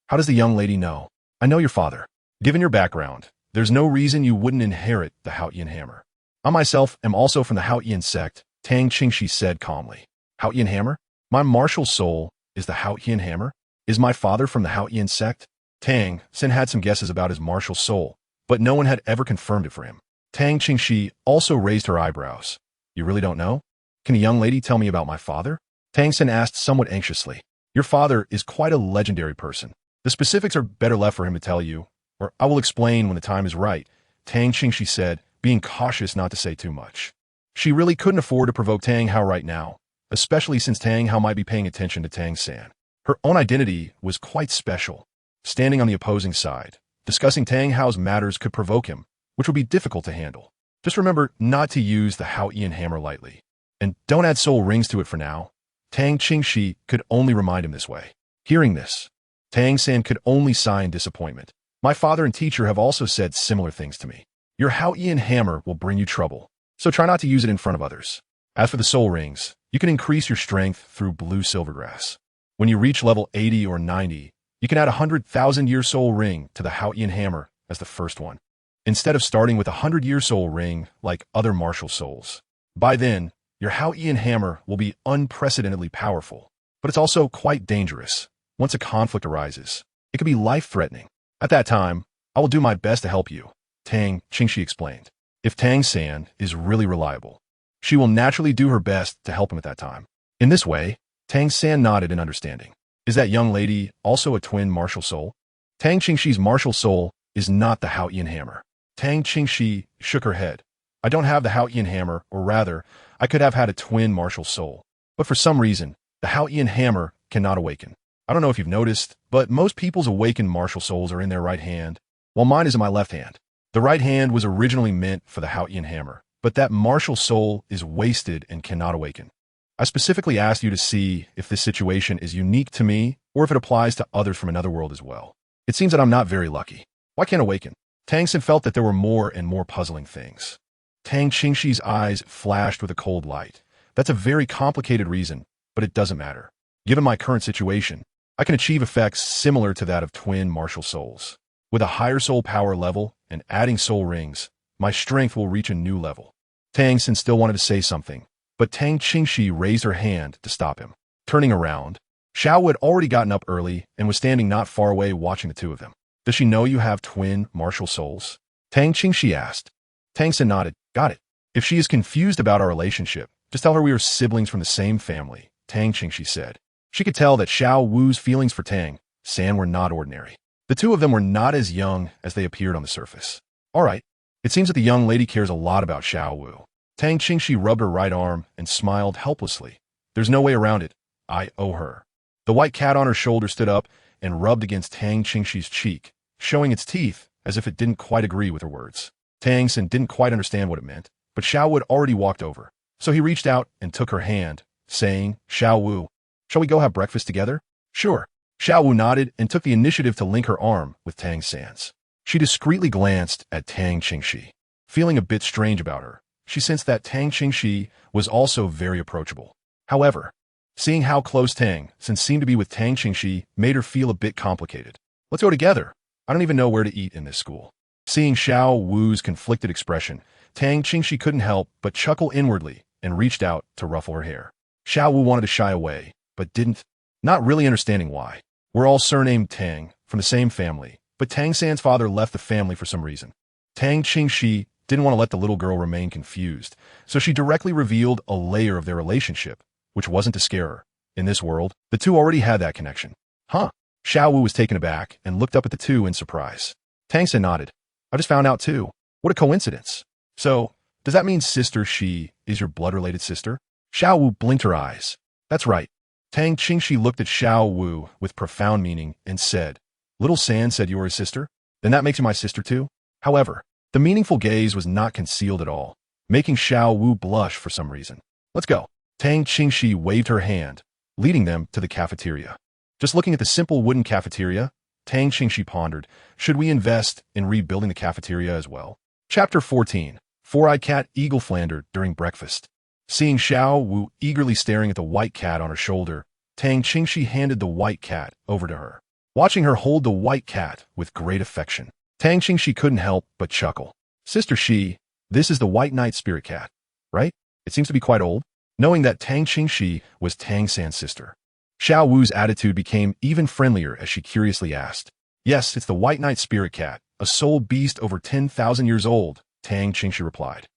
"How does the young lady know?" "I know your father. Given your background, there's no reason you wouldn't inherit the Xuantian hammer. I myself am also from the Xuantian sect," Tang Qingxi said calmly. "Xuantian hammer? My martial soul is the Xuantian hammer? Is my father from the Xuantian sect?" Tang San had some guesses about his martial soul, but no one had ever confirmed it for him. Tang Qingxi also raised her eyebrows. "You really don't know? Can a young lady tell me about my father?" Tang San asked somewhat anxiously. "Your father is quite a legendary person. The specifics are better left for him to tell you, or I will explain when the time is right," Tang Qingxi said, being cautious not to say too much. She really couldn't afford to provoke Tang Hao right now, especially since Tang Hao might be paying attention to Tang San. Her own identity was quite special. Standing on the opposing side, discussing Tang Hao's matters could provoke him, which would be difficult to handle. Just remember not to use the Xuantian hammer lightly. And don't add soul rings to it for now. Tang Qingxi could only remind him this way. Hearing this, Tang San could only sigh in disappointment. "My father and teacher have also said similar things to me. Your Xuantian hammer will bring you trouble, so try not to use it in front of others. As for the soul rings, you can increase your strength through blue silvergrass. When you reach level 80 or 90, you can add a 100,000-year soul ring to the Xuantian hammer as the first one, instead of starting with a 100-year soul ring like other martial souls. By then, your Xuantian hammer will be unprecedentedly powerful, but it's also quite dangerous. Once a conflict arises, it could be life-threatening. At that time, I will do my best to help you," Tang Qingxi explained. If Tang San is really reliable, she will naturally do her best to help him at that time. In this way, Tang San nodded in understanding. "Is that young lady also a twin martial soul?" Tang Qingxi's martial soul is not the Xuantian hammer. Tang Qingxi shook her head. "I don't have the Xuantian hammer, or rather, I could have had a twin martial soul. But for some reason, the Xuantian hammer cannot awaken. I don't know if you've noticed, but most people's awakened martial souls are in their right hand, while mine is in my left hand. The right hand was originally meant for the Xuantian hammer, but that martial soul is wasted and cannot awaken. I specifically asked you to see if this situation is unique to me or if it applies to others from another world as well. It seems that I'm not very lucky. Why can't awaken?" Tang San felt that there were more and more puzzling things. Tang Qingxi's eyes flashed with a cold light. "That's a very complicated reason, but it doesn't matter. Given my current situation, I can achieve effects similar to that of twin martial souls. With a higher soul power level and adding soul rings, my strength will reach a new level. Tang Xin still wanted to say something, but Tang Qingxi raised her hand to stop him. Turning around, Xiao Wu had already gotten up early and was standing not far away watching the two of them. Does she know you have twin martial souls? Tang Qingxi asked. Tang Xin nodded. Got it. If she is confused about our relationship, just tell her we are siblings from the same family, Tang Qingxi said. She could tell that Xiao Wu's feelings for Tang San were not ordinary. The two of them were not as young as they appeared on the surface. All right. It seems that the young lady cares a lot about Xiao Wu. Tang Qingxi rubbed her right arm and smiled helplessly. There's no way around it. I owe her. The white cat on her shoulder stood up and rubbed against Tang Qingxi's cheek, showing its teeth as if it didn't quite agree with her words. Tang Xin didn't quite understand what it meant, but Xiao Wu had already walked over, so he reached out and took her hand, saying, Xiao Wu, shall we go have breakfast together? Sure. Xiao Wu nodded and took the initiative to link her arm with Tang San's. She discreetly glanced at Tang Qingxi. Feeling a bit strange about her, she sensed that Tang Qingxi was also very approachable. However, seeing how close Tang Xin seemed to be with Tang Qingxi made her feel a bit complicated. Let's go together. I don't even know where to eat in this school. Seeing Xiao Wu's conflicted expression, Tang Qingxi couldn't help but chuckle inwardly and reached out to ruffle her hair. Xiao Wu wanted to shy away, but didn't, not really understanding why. We're all surnamed Tang, from the same family, but Tang San's father left the family for some reason. Tang Qingxi didn't want to let the little girl remain confused, so she directly revealed a layer of their relationship, which wasn't to scare her. In this world, the two already had that connection. Huh? Xiao Wu was taken aback and looked up at the two in surprise. Tang San nodded. I just found out too. What a coincidence. So, does that mean Sister Shi is your blood-related sister? Xiao Wu blinked her eyes. That's right. Tang Qingxi looked at Xiao Wu with profound meaning and said, Little San said you were his sister? Then that makes you my sister too? However, the meaningful gaze was not concealed at all, making Xiao Wu blush for some reason. Let's go. Tang Qingxi waved her hand, leading them to the cafeteria. Just looking at the simple wooden cafeteria, Tang Qingxi pondered, should we invest in rebuilding the cafeteria as well? Chapter 14. Four-eyed cat eagle flandered during breakfast. Seeing Xiao Wu eagerly staring at the white cat on her shoulder, Tang Qingxi handed the white cat over to her. Watching her hold the white cat with great affection, Tang Qingxi couldn't help but chuckle. Sister Shi, this is the white knight spirit cat, right? It seems to be quite old. Knowing that Tang Qingxi was Tang San's sister, Xiao Wu's attitude became even friendlier as she curiously asked. Yes, it's the white knight spirit cat, a soul beast over 10,000 years old, Tang Qingxi replied.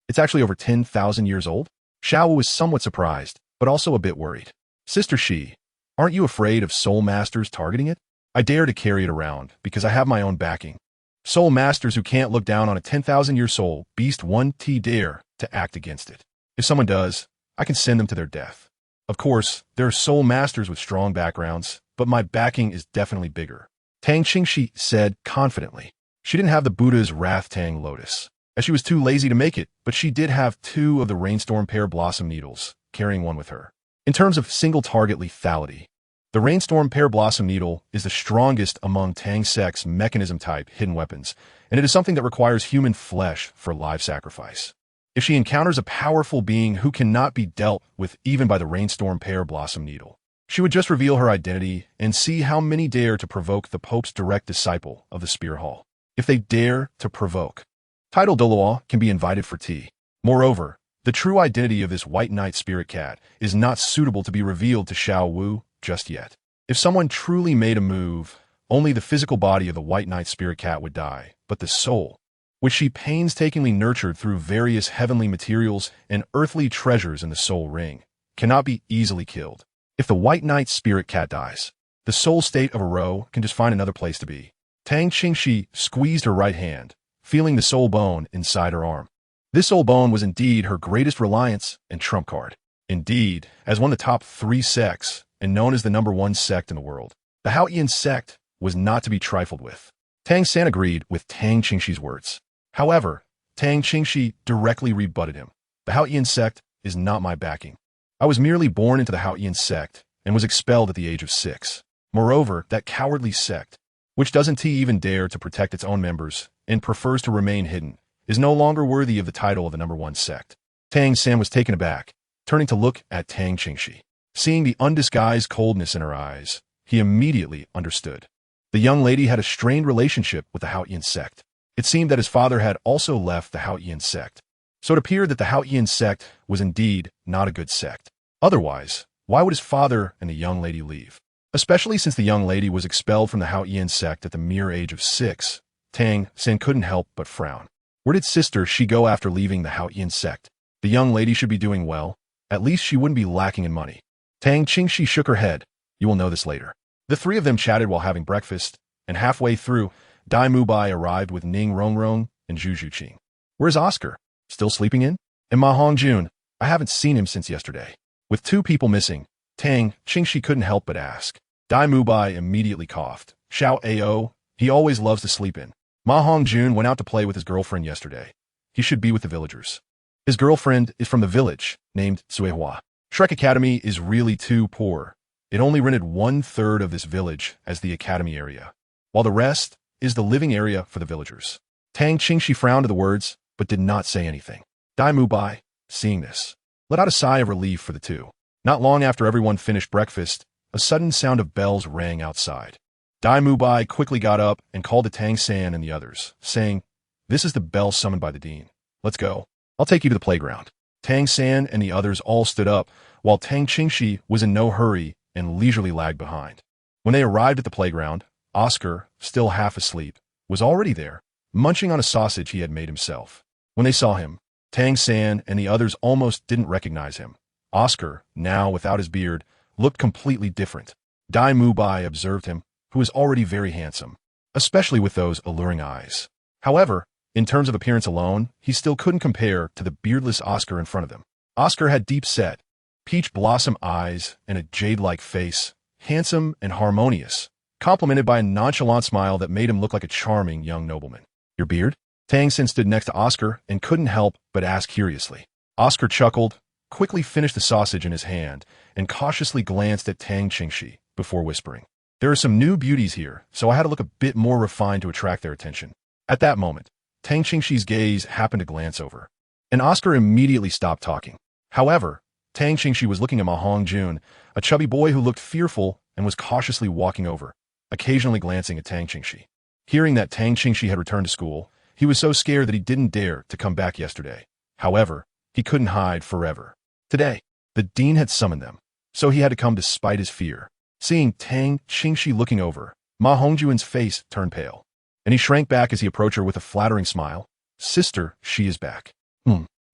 It's actually over 10,000 years old? Xiao Wu was somewhat surprised, but also a bit worried. Sister Shi, aren't you afraid of soul masters targeting it? I dare to carry it around because I have my own backing. Soul masters who can't look down on a 10,000-year soul beast won't dare to act against it. If someone does, I can send them to their death. Of course, there are soul masters with strong backgrounds, but my backing is definitely bigger. Tang Qingxi said confidently. She didn't have the Buddha's Wrath Tang Lotus, as she was too lazy to make it, but she did have 2 of the Rainstorm Pear Blossom Needles, carrying one with her. In terms of single-target lethality, the Rainstorm Pear Blossom Needle is the strongest among Tang sect's mechanism-type hidden weapons, and it is something that requires human flesh for live sacrifice. If she encounters a powerful being who cannot be dealt with even by the Rainstorm Pear Blossom Needle, she would just reveal her identity and see how many dare to provoke the Pope's direct disciple of the Spear Hall. If they dare to provoke, Title Douluo can be invited for tea. Moreover, the true identity of this white knight spirit cat is not suitable to be revealed to Xiao Wu just yet. If someone truly made a move, only the physical body of the white knight spirit cat would die, but the soul, which she painstakingly nurtured through various heavenly materials and earthly treasures in the soul ring, cannot be easily killed. If the white knight spirit cat dies, the soul state of a row can just find another place to be. Tang Qingxi squeezed her right hand, feeling the soul bone inside her arm. This soul bone was indeed her greatest reliance and trump card. Indeed, as one of the top 3 sects, and known as the #1 sect in the world, the Xuantian sect was not to be trifled with. Tang San agreed with Tang Qingxi's words. However, Tang Qingxi directly rebutted him. The Xuantian sect is not my backing. I was merely born into the Xuantian sect and was expelled at the age of 6. Moreover, that cowardly sect, which doesn't even dare to protect its own members and prefers to remain hidden, is no longer worthy of the title of the #1 sect. Tang San was taken aback, turning to look at Tang Qingxi. Seeing the undisguised coldness in her eyes, he immediately understood. The young lady had a strained relationship with the Houtian sect. It seemed that his father had also left the Houtian sect. So it appeared that the Houtian sect was indeed not a good sect. Otherwise, why would his father and the young lady leave? Especially since the young lady was expelled from the Houtian sect at the mere age of 6, Tang Clan couldn't help but frown. Where did sister she go after leaving the Houtian sect? The young lady should be doing well. At least she wouldn't be lacking in money. Tang Qingxi shook her head. You will know this later. The three of them chatted while having breakfast, and halfway through, Dai Mubai arrived with Ning Rongrong and Zhu Zhuqing. Where's Oscar? Still sleeping in? And Ma Hongjun? I haven't seen him since yesterday. With 2 people missing, Tang Qingxi couldn't help but ask. Dai Mubai immediately coughed. Xiao Ao, he always loves to sleep in. Ma Hongjun went out to play with his girlfriend yesterday. He should be with the villagers. His girlfriend is from the village, named Suihua. Shrek Academy is really too poor. It only rented 1/3 of this village as the academy area, while the rest is the living area for the villagers. Tang Qingxi frowned at the words, but did not say anything. Dai Mubai, seeing this, let out a sigh of relief for the two. Not long after everyone finished breakfast, a sudden sound of bells rang outside. Dai Mubai quickly got up and called to Tang San and the others, saying, "This is the bell summoned by the dean. Let's go. I'll take you to the playground." Tang San and the others all stood up, while Tang Qingxi was in no hurry and leisurely lagged behind. When they arrived at the playground, Oscar, still half asleep, was already there, munching on a sausage he had made himself. When they saw him, Tang San and the others almost didn't recognize him. Oscar, now without his beard, looked completely different. Dai Mubai observed him, who was already very handsome, especially with those alluring eyes. However, in terms of appearance alone, he still couldn't compare to the beardless Oscar in front of them. Oscar had deep-set, peach blossom eyes and a jade-like face, handsome and harmonious, complemented by a nonchalant smile that made him look like a charming young nobleman. Your beard? Tang San stood next to Oscar and couldn't help but ask curiously. Oscar chuckled, quickly finished the sausage in his hand, and cautiously glanced at Tang Qingxi before whispering, "There are some new beauties here, so I had to look a bit more refined to attract their attention." At that moment, Tang Qingxi's gaze happened to glance over, and Oscar immediately stopped talking. However, Tang Qingxi was looking at Ma Hongjun, a chubby boy who looked fearful and was cautiously walking over, occasionally glancing at Tang Qingxi. Hearing that Tang Qingxi had returned to school, he was so scared that he didn't dare to come back yesterday. However, he couldn't hide forever. Today, the dean had summoned them, so he had to come despite his fear. Seeing Tang Qingxi looking over, Ma Hongjun's face turned pale, and he shrank back as he approached her with a flattering smile. "Sister, she is back.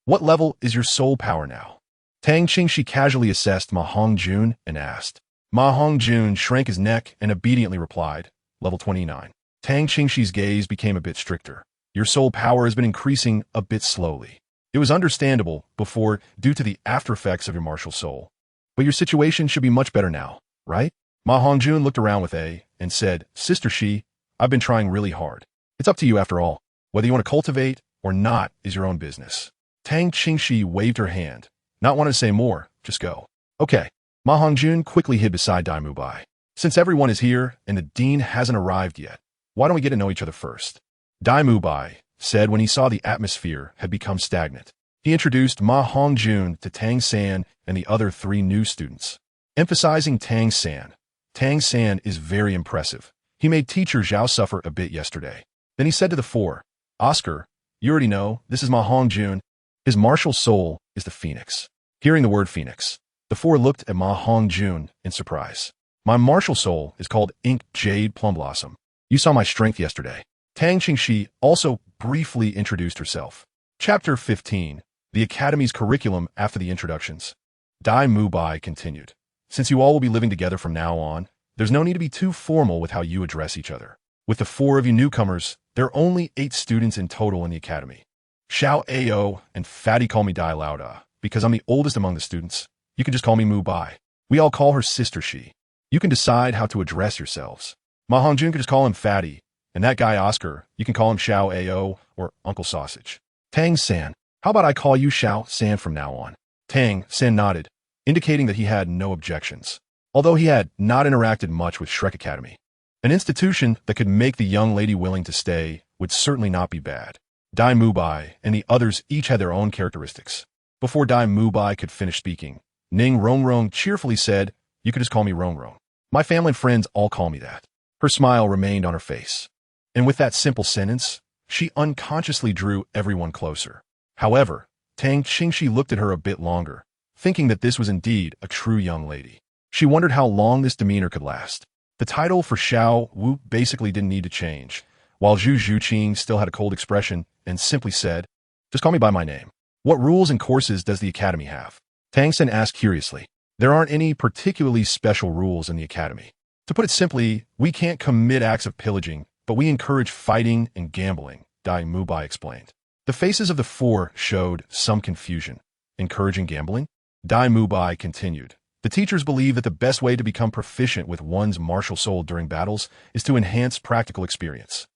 What level is your soul power now?" Tang Qingxi casually assessed Ma Hongjun and asked. Ma Hongjun shrank his neck and obediently replied, "Level 29. Tang Qingxi's gaze became a bit stricter. "Your soul power has been increasing a bit slowly. It was understandable before due to the after effects of your martial soul. But your situation should be much better now, right?" Ma Hongjun looked around with and said, "Sister Shi, I've been trying really hard. It's up to you after all. Whether you want to cultivate or not is your own business." Tang Qingxi waved her hand, not wanting to say more, just go. "Okay." Ma Hongjun quickly hid beside Dai Mubai. "Since everyone is here and the dean hasn't arrived yet, why don't we get to know each other first?" Dai Mubai said when he saw the atmosphere had become stagnant. He introduced Ma Hongjun to Tang San and the other 3 new students, emphasizing Tang San. Tang San is very impressive. He made teacher Zhao suffer a bit yesterday. Then he said to the 4, "Oscar, you already know, this is Ma Hongjun. His martial soul is the phoenix." Hearing the word phoenix, the 4 looked at Ma Hongjun in surprise. "My martial soul is called Ink Jade Plum Blossom. You saw my strength yesterday." Tang Qingxi also briefly introduced herself. Chapter 15, The Academy's Curriculum After the Introductions. Dai Mubai continued. "Since you all will be living together from now on, there's no need to be too formal with how you address each other. With the 4 of you newcomers, there are only 8 students in total in the academy. Xiao Ao and Fatty call me Dai Lauda, because I'm the oldest among the students. You can just call me Mubai. We all call her Sister Shi. You can decide how to address yourselves. Ma Hongjun can just call him Fatty, and that guy Oscar, you can call him Xiao Ao or Uncle Sausage. Tang San, how about I call you Xiao San from now on?" Tang San nodded, indicating that he had no objections, although he had not interacted much with Shrek Academy. An institution that could make the young lady willing to stay would certainly not be bad. Dai Mubai and the others each had their own characteristics. Before Dai Mubai could finish speaking, Ning Rongrong cheerfully said, "You can just call me Rongrong. My family and friends all call me that." Her smile remained on her face. And with that simple sentence, she unconsciously drew everyone closer. However, Tang Qingxi looked at her a bit longer, thinking that this was indeed a true young lady. She wondered how long this demeanor could last. The title for Xiao Wu basically didn't need to change, while Zhu Zhuqing still had a cold expression and simply said, "Just call me by my name." "What rules and courses does the academy have?" Tang Sen asked curiously. "There aren't any particularly special rules in the academy. To put it simply, we can't commit acts of pillaging, but we encourage fighting and gambling," Dai Mubai explained. The faces of the four showed some confusion. "Encouraging gambling?" Dai Mubai continued. "The teachers believe that the best way to become proficient with one's martial soul during battles is to enhance practical experience.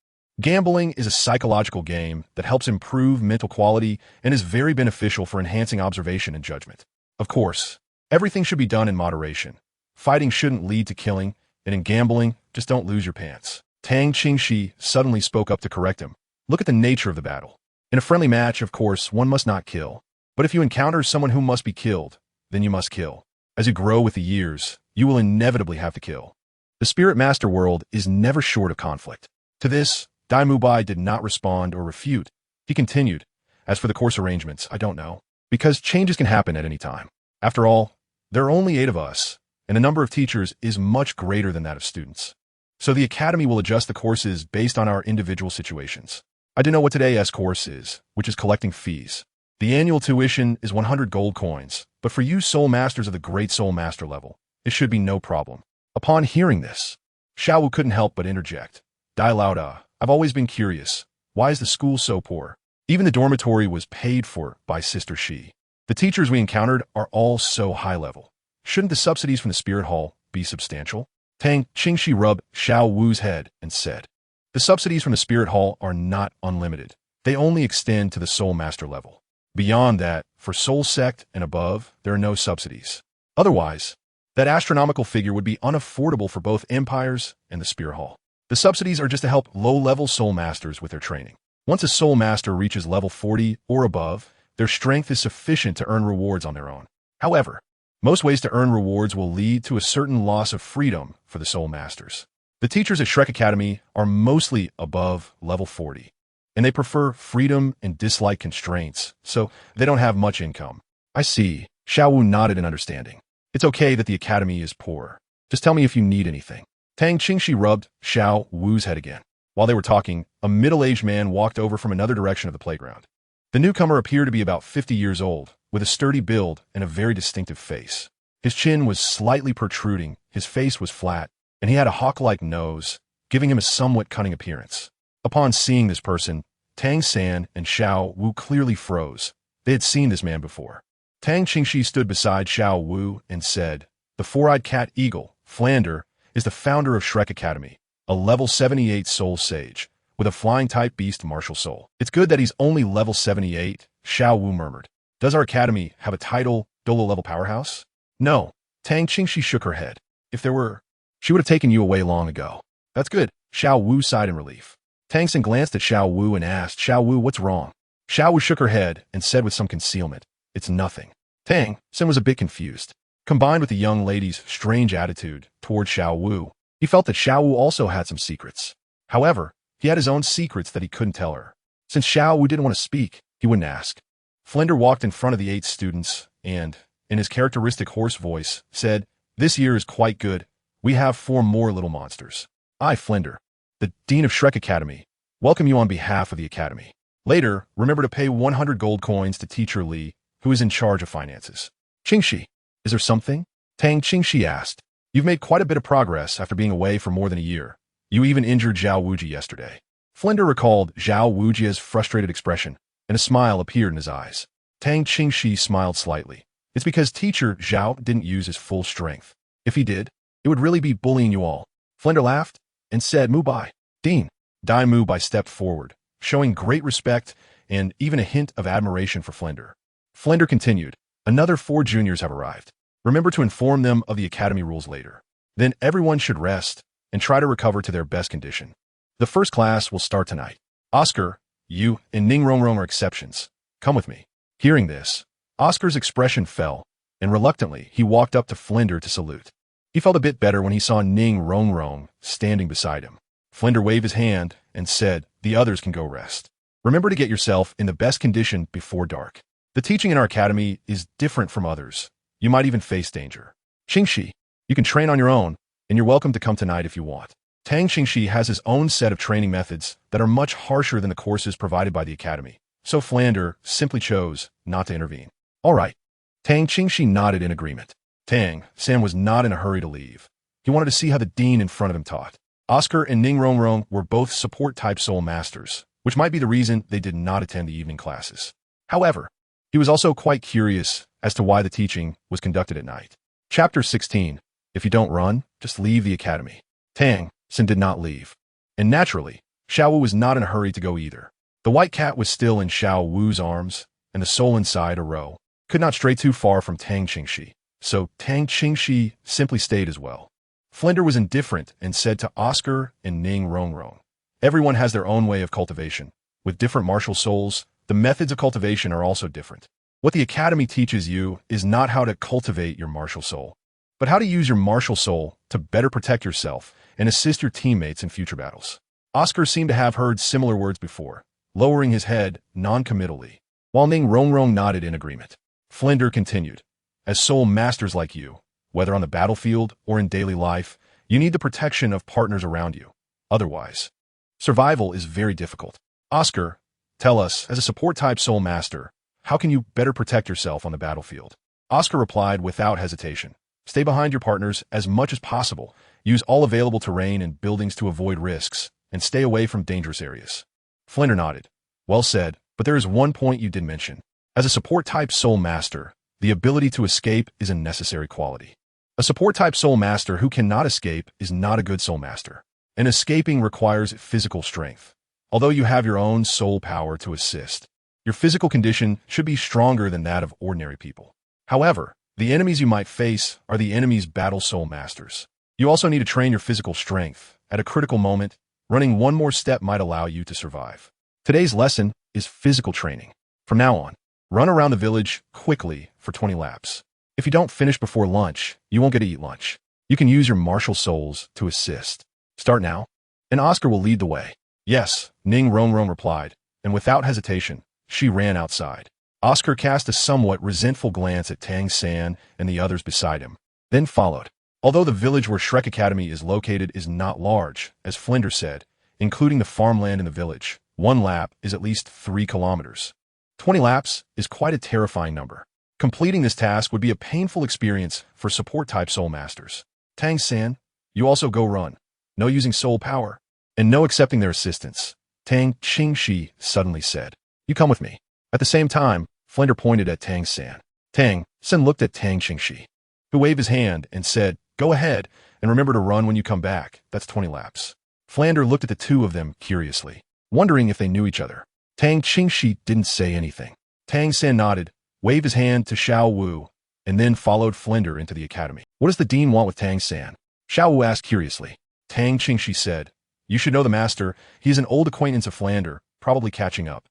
Gambling is a psychological game that helps improve mental quality and is very beneficial for enhancing observation and judgment. Of course, everything should be done in moderation. Fighting shouldn't lead to killing, and in gambling, just don't lose your pants." Tang Qingxi suddenly spoke up to correct him. "Look at the nature of the battle. In a friendly match, of course, one must not kill. But if you encounter someone who must be killed, then you must kill. As you grow with the years, you will inevitably have to kill. The Spirit Master world is never short of conflict." To this, Dai Mubai did not respond or refute. He continued, "As for the course arrangements, I don't know, because changes can happen at any time. After all, there are only 8 of us, and the number of teachers is much greater than that of students. So the academy will adjust the courses based on our individual situations. I do know what today's course is, which is collecting fees. The annual tuition is 100 gold coins, but for you soul masters of the great soul master level, it should be no problem." Upon hearing this, Xiao Wu couldn't help but interject. "Dai Lauda, I've always been curious. Why is the school so poor? Even the dormitory was paid for by Sister Shi. The teachers we encountered are all so high level. Shouldn't the subsidies from the Spirit Hall be substantial?" Tang Qingxi rubbed Xiao Wu's head and said, "The subsidies from the Spirit Hall are not unlimited. They only extend to the Soul Master level. Beyond that, for Soul Sect and above, there are no subsidies. Otherwise, that astronomical figure would be unaffordable for both empires and the Spirit Hall. The subsidies are just to help low-level Soul Masters with their training. Once a Soul Master reaches level 40 or above, their strength is sufficient to earn rewards on their own. However, most ways to earn rewards will lead to a certain loss of freedom for the Soul Masters. The teachers at Shrek Academy are mostly above level 40, and they prefer freedom and dislike constraints, so they don't have much income." "I see." Xiao Wu nodded in understanding. "It's okay that the academy is poor. Just tell me if you need anything." Tang Qingxi rubbed Xiao Wu's head again. While they were talking, a middle-aged man walked over from another direction of the playground. The newcomer appeared to be about 50 years old, with a sturdy build and a very distinctive face. His chin was slightly protruding, his face was flat, and he had a hawk-like nose, giving him a somewhat cunning appearance. Upon seeing this person, Tang San and Xiao Wu clearly froze. They had seen this man before. Tang Qingxi stood beside Xiao Wu and said, "The four-eyed cat eagle, Flander, is the founder of Shrek Academy, a level 78 soul sage, with a flying-type beast martial soul." "It's good that he's only level 78, Xiao Wu murmured. "Does our academy have a title, Douluo level powerhouse?" "No." Tang Qingxi shook her head. "If there were, she would have taken you away long ago." "That's good." Xiao Wu sighed in relief. Tang Sen glanced at Xiao Wu and asked, "Xiao Wu, what's wrong?" Xiao Wu shook her head and said with some concealment, "It's nothing." Tang Sen was a bit confused. Combined with the young lady's strange attitude toward Xiao Wu, he felt that Xiao Wu also had some secrets. However, he had his own secrets that he couldn't tell her. Since Xiao Wu didn't want to speak, he wouldn't ask. Flinder walked in front of the 8 students and, in his characteristic hoarse voice, said, "This year is quite good. We have 4 more little monsters. I, Flinder, the Dean of Shrek Academy, welcome you on behalf of the Academy. Later, remember to pay 100 gold coins to Teacher Li, who is in charge of finances." "Qingxi, is there something?" Tang Qingxi asked. "You've made quite a bit of progress after being away for more than a year. You even injured Zhao Wuji yesterday." Flinder recalled Zhao Wuji's frustrated expression, and a smile appeared in his eyes. Tang Qingxi smiled slightly. "It's because Teacher Zhao didn't use his full strength. If he did, it would really be bullying you all." Flinder laughed and said, "Mubai, Dean." Dai Mubai stepped forward, showing great respect and even a hint of admiration for Flinder. Flinder continued, "Another 4 juniors have arrived. Remember to inform them of the academy rules later. Then everyone should rest and try to recover to their best condition. The first class will start tonight. Oscar, you, and Ning Rongrong are exceptions. Come with me." Hearing this, Oscar's expression fell, and reluctantly he walked up to Flinder to salute. He felt a bit better when he saw Ning Rongrong standing beside him. Flinder waved his hand and said, "The others can go rest. Remember to get yourself in the best condition before dark. The teaching in our academy is different from others. You might even face danger. Qingxi, you can train on your own, and you're welcome to come tonight if you want." Tang Qingxi has his own set of training methods that are much harsher than the courses provided by the academy, so Flander simply chose not to intervene. All right. Tang Qingxi nodded in agreement. Tang San was not in a hurry to leave. He wanted to see how the dean in front of him taught. Oscar and Ning Rongrong were both support-type soul masters, which might be the reason they did not attend the evening classes. However, he was also quite curious as to why the teaching was conducted at night. Chapter 16. If you don't run, just leave the academy. Tang San did not leave. And naturally, Xiao Wu was not in a hurry to go either. The white cat was still in Xiao Wu's arms, and the soul inside a row could not stray too far from Tang Qingxi, so Tang Qingxi simply stayed as well. Flinder was indifferent and said to Oscar and Ning Rongrong, "Everyone has their own way of cultivation. With different martial souls, the methods of cultivation are also different. What the academy teaches you is not how to cultivate your martial soul, but how to use your martial soul to better protect yourself and assist your teammates in future battles." Oscar seemed to have heard similar words before, lowering his head non-committally, while Ning Rongrong nodded in agreement. Flinder continued, "As soul masters like you, whether on the battlefield or in daily life, you need the protection of partners around you. Otherwise, survival is very difficult. Oscar, tell us, as a support-type soul master, how can you better protect yourself on the battlefield?" Oscar replied without hesitation, "Stay behind your partners as much as possible. Use all available terrain and buildings to avoid risks, and stay away from dangerous areas." Flinder nodded. "Well said, but there is one point you did mention. As a support-type soul master, the ability to escape is a necessary quality. A support-type soul master who cannot escape is not a good soul master, and escaping requires physical strength. Although you have your own soul power to assist, your physical condition should be stronger than that of ordinary people. However, the enemies you might face are the enemy's battle soul masters. You also need to train your physical strength. At a critical moment, running one more step might allow you to survive. Today's lesson is physical training. From now on, run around the village quickly for 20 laps. If you don't finish before lunch, you won't get to eat lunch. You can use your martial souls to assist. Start now, and Oscar will lead the way." "Yes," Ning Rongrong replied, and without hesitation, she ran outside. Oscar cast a somewhat resentful glance at Tang San and the others beside him, then followed. Although the village where Shrek Academy is located is not large, as Flinder said, including the farmland in the village, one lap is at least 3 kilometers. 20 laps is quite a terrifying number. Completing this task would be a painful experience for support-type soul masters. "Tang San, you also go run. No using soul power, and no accepting their assistance," Tang Qingxi suddenly said. "You come with me." At the same time, Flinder pointed at Tang San. Tang San looked at Tang Qingxi, who waved his hand and said, "Go ahead, and remember to run when you come back. That's 20 laps." Flander looked at the two of them curiously, wondering if they knew each other. Tang Qingxi didn't say anything. Tang San nodded, waved his hand to Xiao Wu, and then followed Flinder into the academy. "What does the dean want with Tang San?" Xiao Wu asked curiously. Tang Qingxi said, "You should know the master. He is an old acquaintance of Flander, probably catching up."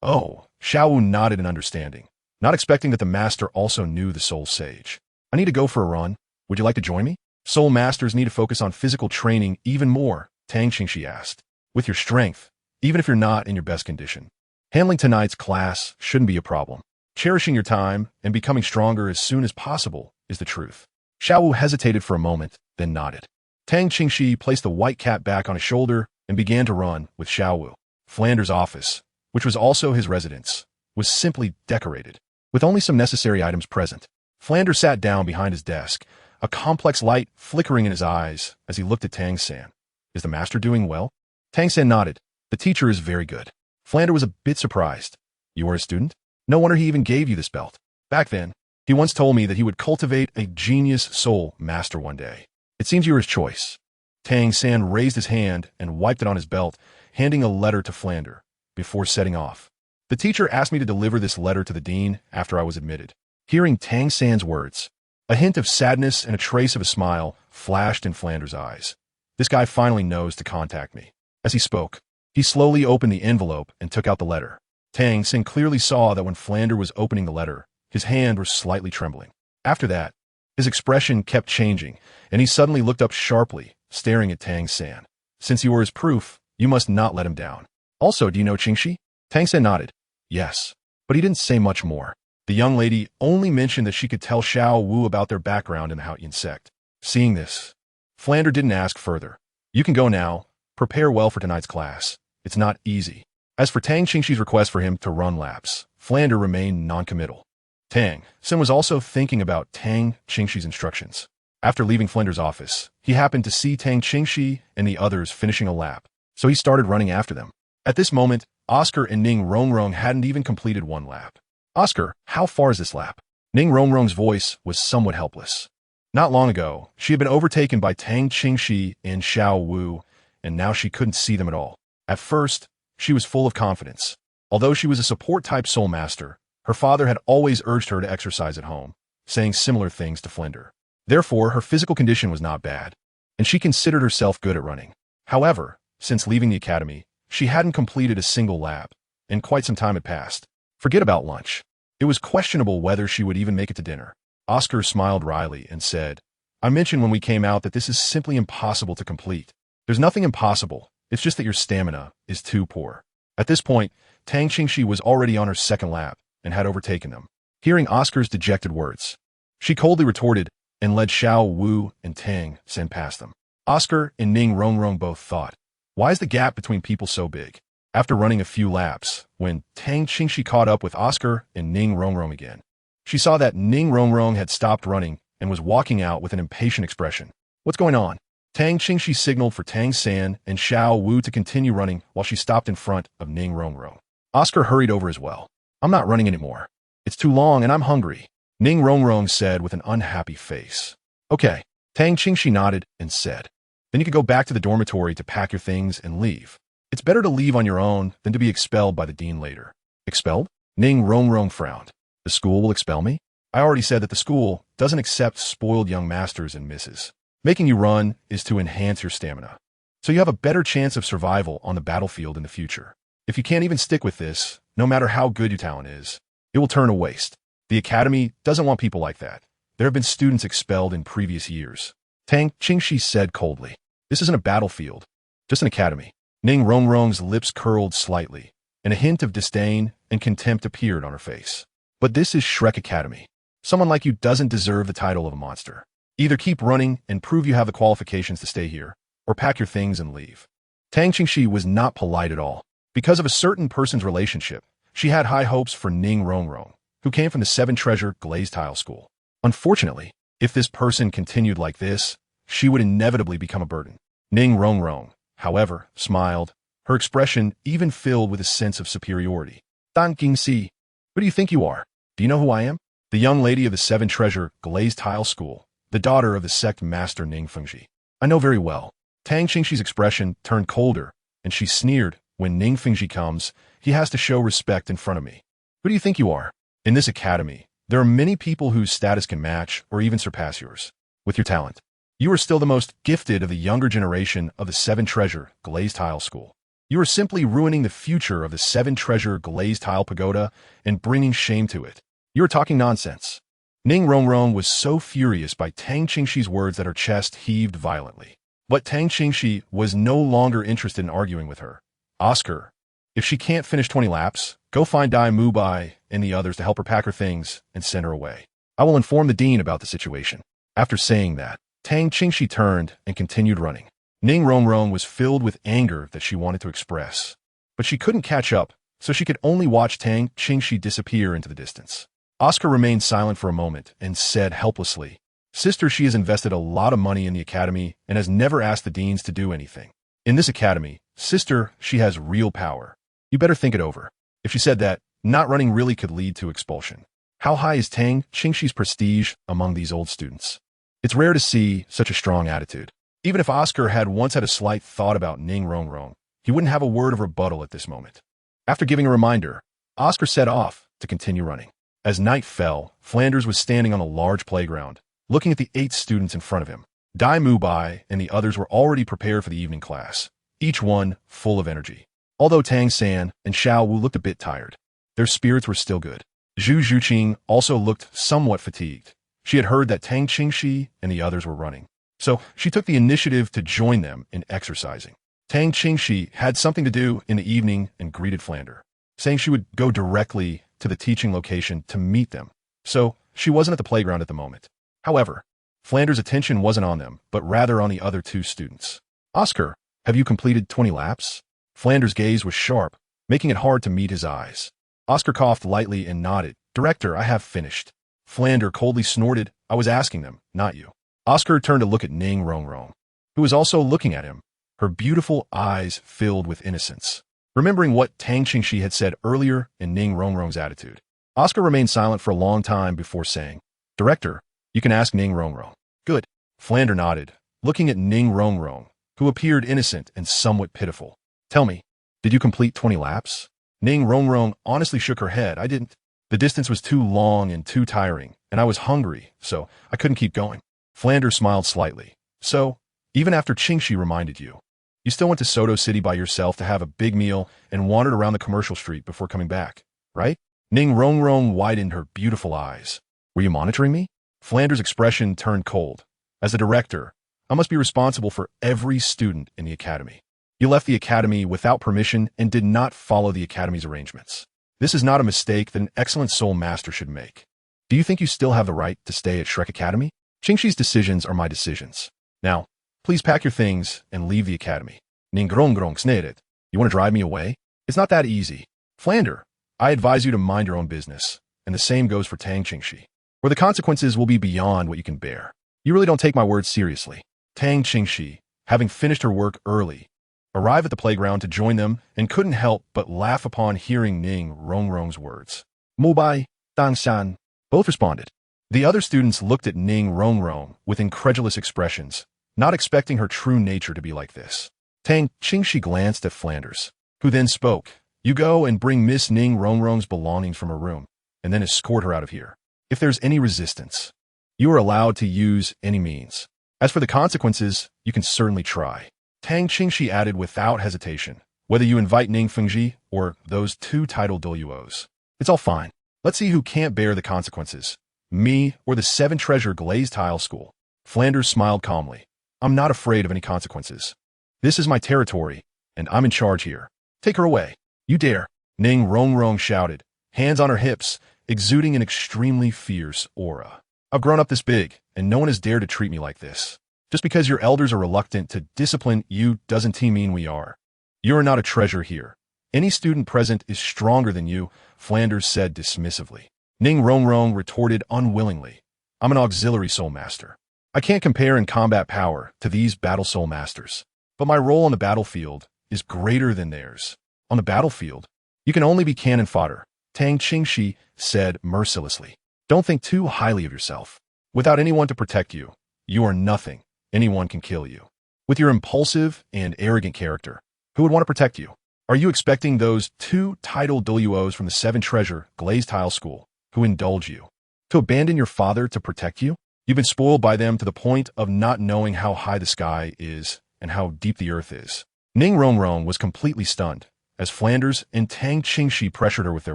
"Oh," Xiao Wu nodded in understanding, not expecting that the master also knew the soul sage. "I need to go for a run. Would you like to join me?" "Soul masters need to focus on physical training even more," Tang Qingxi asked. "With your strength, even if you're not in your best condition. Handling tonight's class shouldn't be a problem. Cherishing your time and becoming stronger as soon as possible is the truth." Xiao Wu hesitated for a moment, then nodded. Tang Qingxi placed the white cat back on his shoulder and began to run with Xiao Wu. Flander's office, which was also his residence, was simply decorated, with only some necessary items present. Flander sat down behind his desk, a complex light flickering in his eyes as he looked at Tang San. "Is the master doing well?" Tang San nodded. "The teacher is very good." Flander was a bit surprised. "You are a student? No wonder he even gave you this belt. Back then, he once told me that he would cultivate a genius soul master one day. It seems you were his choice." Tang San raised his hand and wiped it on his belt, handing a letter to Flander, before setting off. "The teacher asked me to deliver this letter to the dean after I was admitted." Hearing Tang San's words, a hint of sadness and a trace of a smile flashed in Flander's eyes. "This guy finally knows to contact me." As he spoke, he slowly opened the envelope and took out the letter. Tang San clearly saw that when Flander was opening the letter, his hand was slightly trembling. After that, His expression kept changing, and he suddenly looked up sharply, staring at Tang San. Since you are his proof, you must not let him down. Also, do you know Qingxi? Tang San nodded. Yes. But he didn't say much more. The young lady only mentioned that she could tell Xiao Wu about their background in the Xuantian sect. Seeing this, Flander didn't ask further. You can go now. Prepare well for tonight's class. It's not easy. As for Tang Qingxi's request for him to run laps, Flander remained non-committal. Tang San was also thinking about Tang Qingxi's instructions. After leaving Flander's office, he happened to see Tang Qingxi and the others finishing a lap, so he started running after them. At this moment, Oscar and Ning Rongrong hadn't even completed one lap. Oscar, how far is this lap? Ning Rongrong's voice was somewhat helpless. Not long ago, she had been overtaken by Tang Qingxi and Xiao Wu, and now she couldn't see them at all. At first, she was full of confidence. Although she was a support-type soul master, her father had always urged her to exercise at home, saying similar things to Flinder. Therefore, her physical condition was not bad, and she considered herself good at running. However, since leaving the academy, she hadn't completed a single lap, and quite some time had passed. Forget about lunch. It was questionable whether she would even make it to dinner. Oscar smiled wryly and said, I mentioned when we came out that this is simply impossible to complete. There's nothing impossible, it's just that your stamina is too poor. At this point, Tang Qingxi was already on her second lap and had overtaken them. Hearing Oscar's dejected words, she coldly retorted and led Xiao Wu and Tang San past them. Oscar and Ning Rongrong both thought, why is the gap between people so big? After running a few laps, when Tang Qingxi caught up with Oscar and Ning Rongrong again, she saw that Ning Rongrong had stopped running and was walking out with an impatient expression. What's going on? Tang Qingxi signaled for Tang San and Xiao Wu to continue running while she stopped in front of Ning Rongrong. Oscar hurried over as well. I'm not running anymore. It's too long and I'm hungry, Ning Rongrong said with an unhappy face. Okay, Tang Qingxi nodded and said, then you can go back to the dormitory to pack your things and leave. It's better to leave on your own than to be expelled by the dean later. Expelled? Ning Rongrong frowned. The school will expel me? I already said that the school doesn't accept spoiled young masters and misses. Making you run is to enhance your stamina, so you have a better chance of survival on the battlefield in the future. If you can't even stick with this, no matter how good your talent is, it will turn to waste. The academy doesn't want people like that. There have been students expelled in previous years. Tang Qingxi said coldly. This isn't a battlefield, just an academy. Ning Rongrong's lips curled slightly, and a hint of disdain and contempt appeared on her face. But this is Shrek Academy. Someone like you doesn't deserve the title of a monster. Either keep running and prove you have the qualifications to stay here, or pack your things and leave. Tang Qingxi was not polite at all. Because of a certain person's relationship, she had high hopes for Ning Rongrong, who came from the 7 Treasure Glazed Tile School. Unfortunately, if this person continued like this, she would inevitably become a burden. Ning Rongrong, however, smiled, her expression even filled with a sense of superiority. Tang Qingxi, who do you think you are? Do you know who I am? The young lady of the 7 Treasure Glazed Tile School, the daughter of the sect master Ning Fengji. I know very well. Tang Qingxi's expression turned colder, and she sneered, when Ning Fengji comes, he has to show respect in front of me. Who do you think you are? In this academy, there are many people whose status can match or even surpass yours. With your talent, you are still the most gifted of the younger generation of the 7 Treasure Glazed Tile School. You are simply ruining the future of the 7 Treasure Glazed Tile Pagoda and bringing shame to it. You are talking nonsense. Ning Rongrong was so furious by Tang Qingxi's words that her chest heaved violently. But Tang Qingxi was no longer interested in arguing with her. Oscar, if she can't finish 20 laps, go find Dai Mubai and the others to help her pack her things and send her away. I will inform the dean about the situation. After saying that, Tang Qingxi turned and continued running. Ning Rongrong was filled with anger that she wanted to express, but she couldn't catch up, so she could only watch Tang Qingxi disappear into the distance. Oscar remained silent for a moment and said helplessly, Sister, she has invested a lot of money in the academy and has never asked the deans to do anything. In this academy, Sister, she has real power. You better think it over. If she said that, not running really could lead to expulsion. How high is Tang Qingxi's prestige among these old students? It's rare to see such a strong attitude. Even if Oscar had once had a slight thought about Ning Rongrong, he wouldn't have a word of rebuttal at this moment. After giving a reminder, Oscar set off to continue running. As night fell, Flanders was standing on a large playground, looking at the 8 students in front of him. Dai Mubai and the others were already prepared for the evening class, each one full of energy. Although Tang San and Xiao Wu looked a bit tired, their spirits were still good. Zhu Zhuqing also looked somewhat fatigued. She had heard that Tang Qingxi and the others were running, so she took the initiative to join them in exercising. Tang Qingxi had something to do in the evening and greeted Flander, saying she would go directly to the teaching location to meet them, so she wasn't at the playground at the moment. However, Flander's attention wasn't on them, but rather on the other two students. Oscar, have you completed 20 laps? Flander's gaze was sharp, making it hard to meet his eyes. Oscar coughed lightly and nodded. Director, I have finished. Flander coldly snorted. I was asking them, not you. Oscar turned to look at Ning Rongrong, who was also looking at him, her beautiful eyes filled with innocence. Remembering what Tang Qingxi had said earlier in Ning Rongrong's attitude, Oscar remained silent for a long time before saying, Director, you can ask Ning Rongrong. Good. Flander nodded, looking at Ning Rongrong, who appeared innocent and somewhat pitiful. Tell me, did you complete 20 laps? Ning Rongrong honestly shook her head. I didn't. The distance was too long and too tiring, and I was hungry, so I couldn't keep going. Flander smiled slightly. So, even after Qingxi reminded you, you still went to Soto City by yourself to have a big meal and wandered around the commercial street before coming back, right? Ning Rongrong widened her beautiful eyes. Were you monitoring me? Flander's expression turned cold. As the director, I must be responsible for every student in the academy. You left the academy without permission and did not follow the academy's arrangements. This is not a mistake that an excellent soul master should make. Do you think you still have the right to stay at Shrek Academy? Qingxi's decisions are my decisions. Now, please pack your things and leave the academy. Ning Rongrong sneered. You want to drive me away? It's not that easy. Flander, I advise you to mind your own business, and the same goes for Tang Qingxi, or the consequences will be beyond what you can bear. You really don't take my words seriously. Tang Qingxi, having finished her work early, arrived at the playground to join them and couldn't help but laugh upon hearing Ning Rongrong's words. Mubai, Dangshan, both responded. The other students looked at Ning Rongrong with incredulous expressions, not expecting her true nature to be like this. Tang Qingxi glanced at Flanders, who then spoke. You go and bring Miss Ning Rongrong's belongings from her room, and then escort her out of here. If there's any resistance, you are allowed to use any means. As for the consequences, you can certainly try. Tang Qingxi added without hesitation, whether you invite Ning Fengji or those two titled Douluos. It's all fine. Let's see who can't bear the consequences. Me or the 7 Treasure Glazed Tile School. Flanders smiled calmly. I'm not afraid of any consequences. This is my territory, and I'm in charge here. Take her away. You dare. Ning Rongrong shouted, hands on her hips, exuding an extremely fierce aura. I've grown up this big, and no one has dared to treat me like this. Just because your elders are reluctant to discipline you doesn't mean we are. You are not a treasure here. Any student present is stronger than you, Flanders said dismissively. Ning Rongrong retorted unwillingly. I'm an auxiliary soul master. I can't compare in combat power to these battle soul masters, but my role on the battlefield is greater than theirs. On the battlefield, you can only be cannon fodder, Tang Qingxi said mercilessly. Don't think too highly of yourself. Without anyone to protect you, you are nothing. Anyone can kill you. With your impulsive and arrogant character, who would want to protect you? Are you expecting those 2 titled Douluos from the 7 Treasure Glazed Tile School, who indulge you, to abandon your father to protect you? You've been spoiled by them to the point of not knowing how high the sky is and how deep the earth is. Ning Rongrong was completely stunned, as Flanders and Tang Qingxi pressured her with their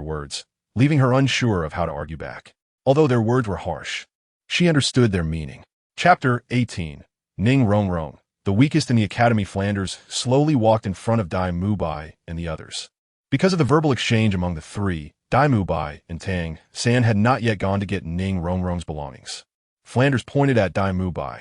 words, leaving her unsure of how to argue back. Although their words were harsh, she understood their meaning. Chapter 18. Ning Rongrong, the weakest in the academy. Flanders slowly walked in front of Dai Mubai and the others. Because of the verbal exchange among the 3, Dai Mubai and Tang San had not yet gone to get Ning Rongrong's belongings. Flanders pointed at Dai Mubai.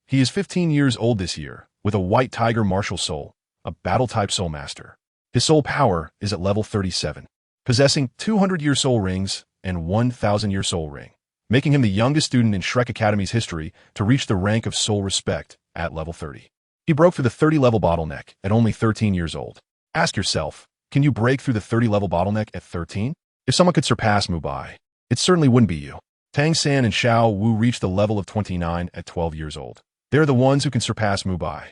He is 15 years old this year, with a white tiger martial soul, a battle-type soul master. His soul power is at level 37, possessing 200-year soul rings and 1,000-year soul ring, making him the youngest student in Shrek Academy's history to reach the rank of soul respect at level 30. He broke through the 30-level bottleneck at only 13 years old. Ask yourself, can you break through the 30-level bottleneck at 13? If someone could surpass Mubai, it certainly wouldn't be you. Tang San and Xiao Wu reached the level of 29 at 12 years old. They're the ones who can surpass Mubai.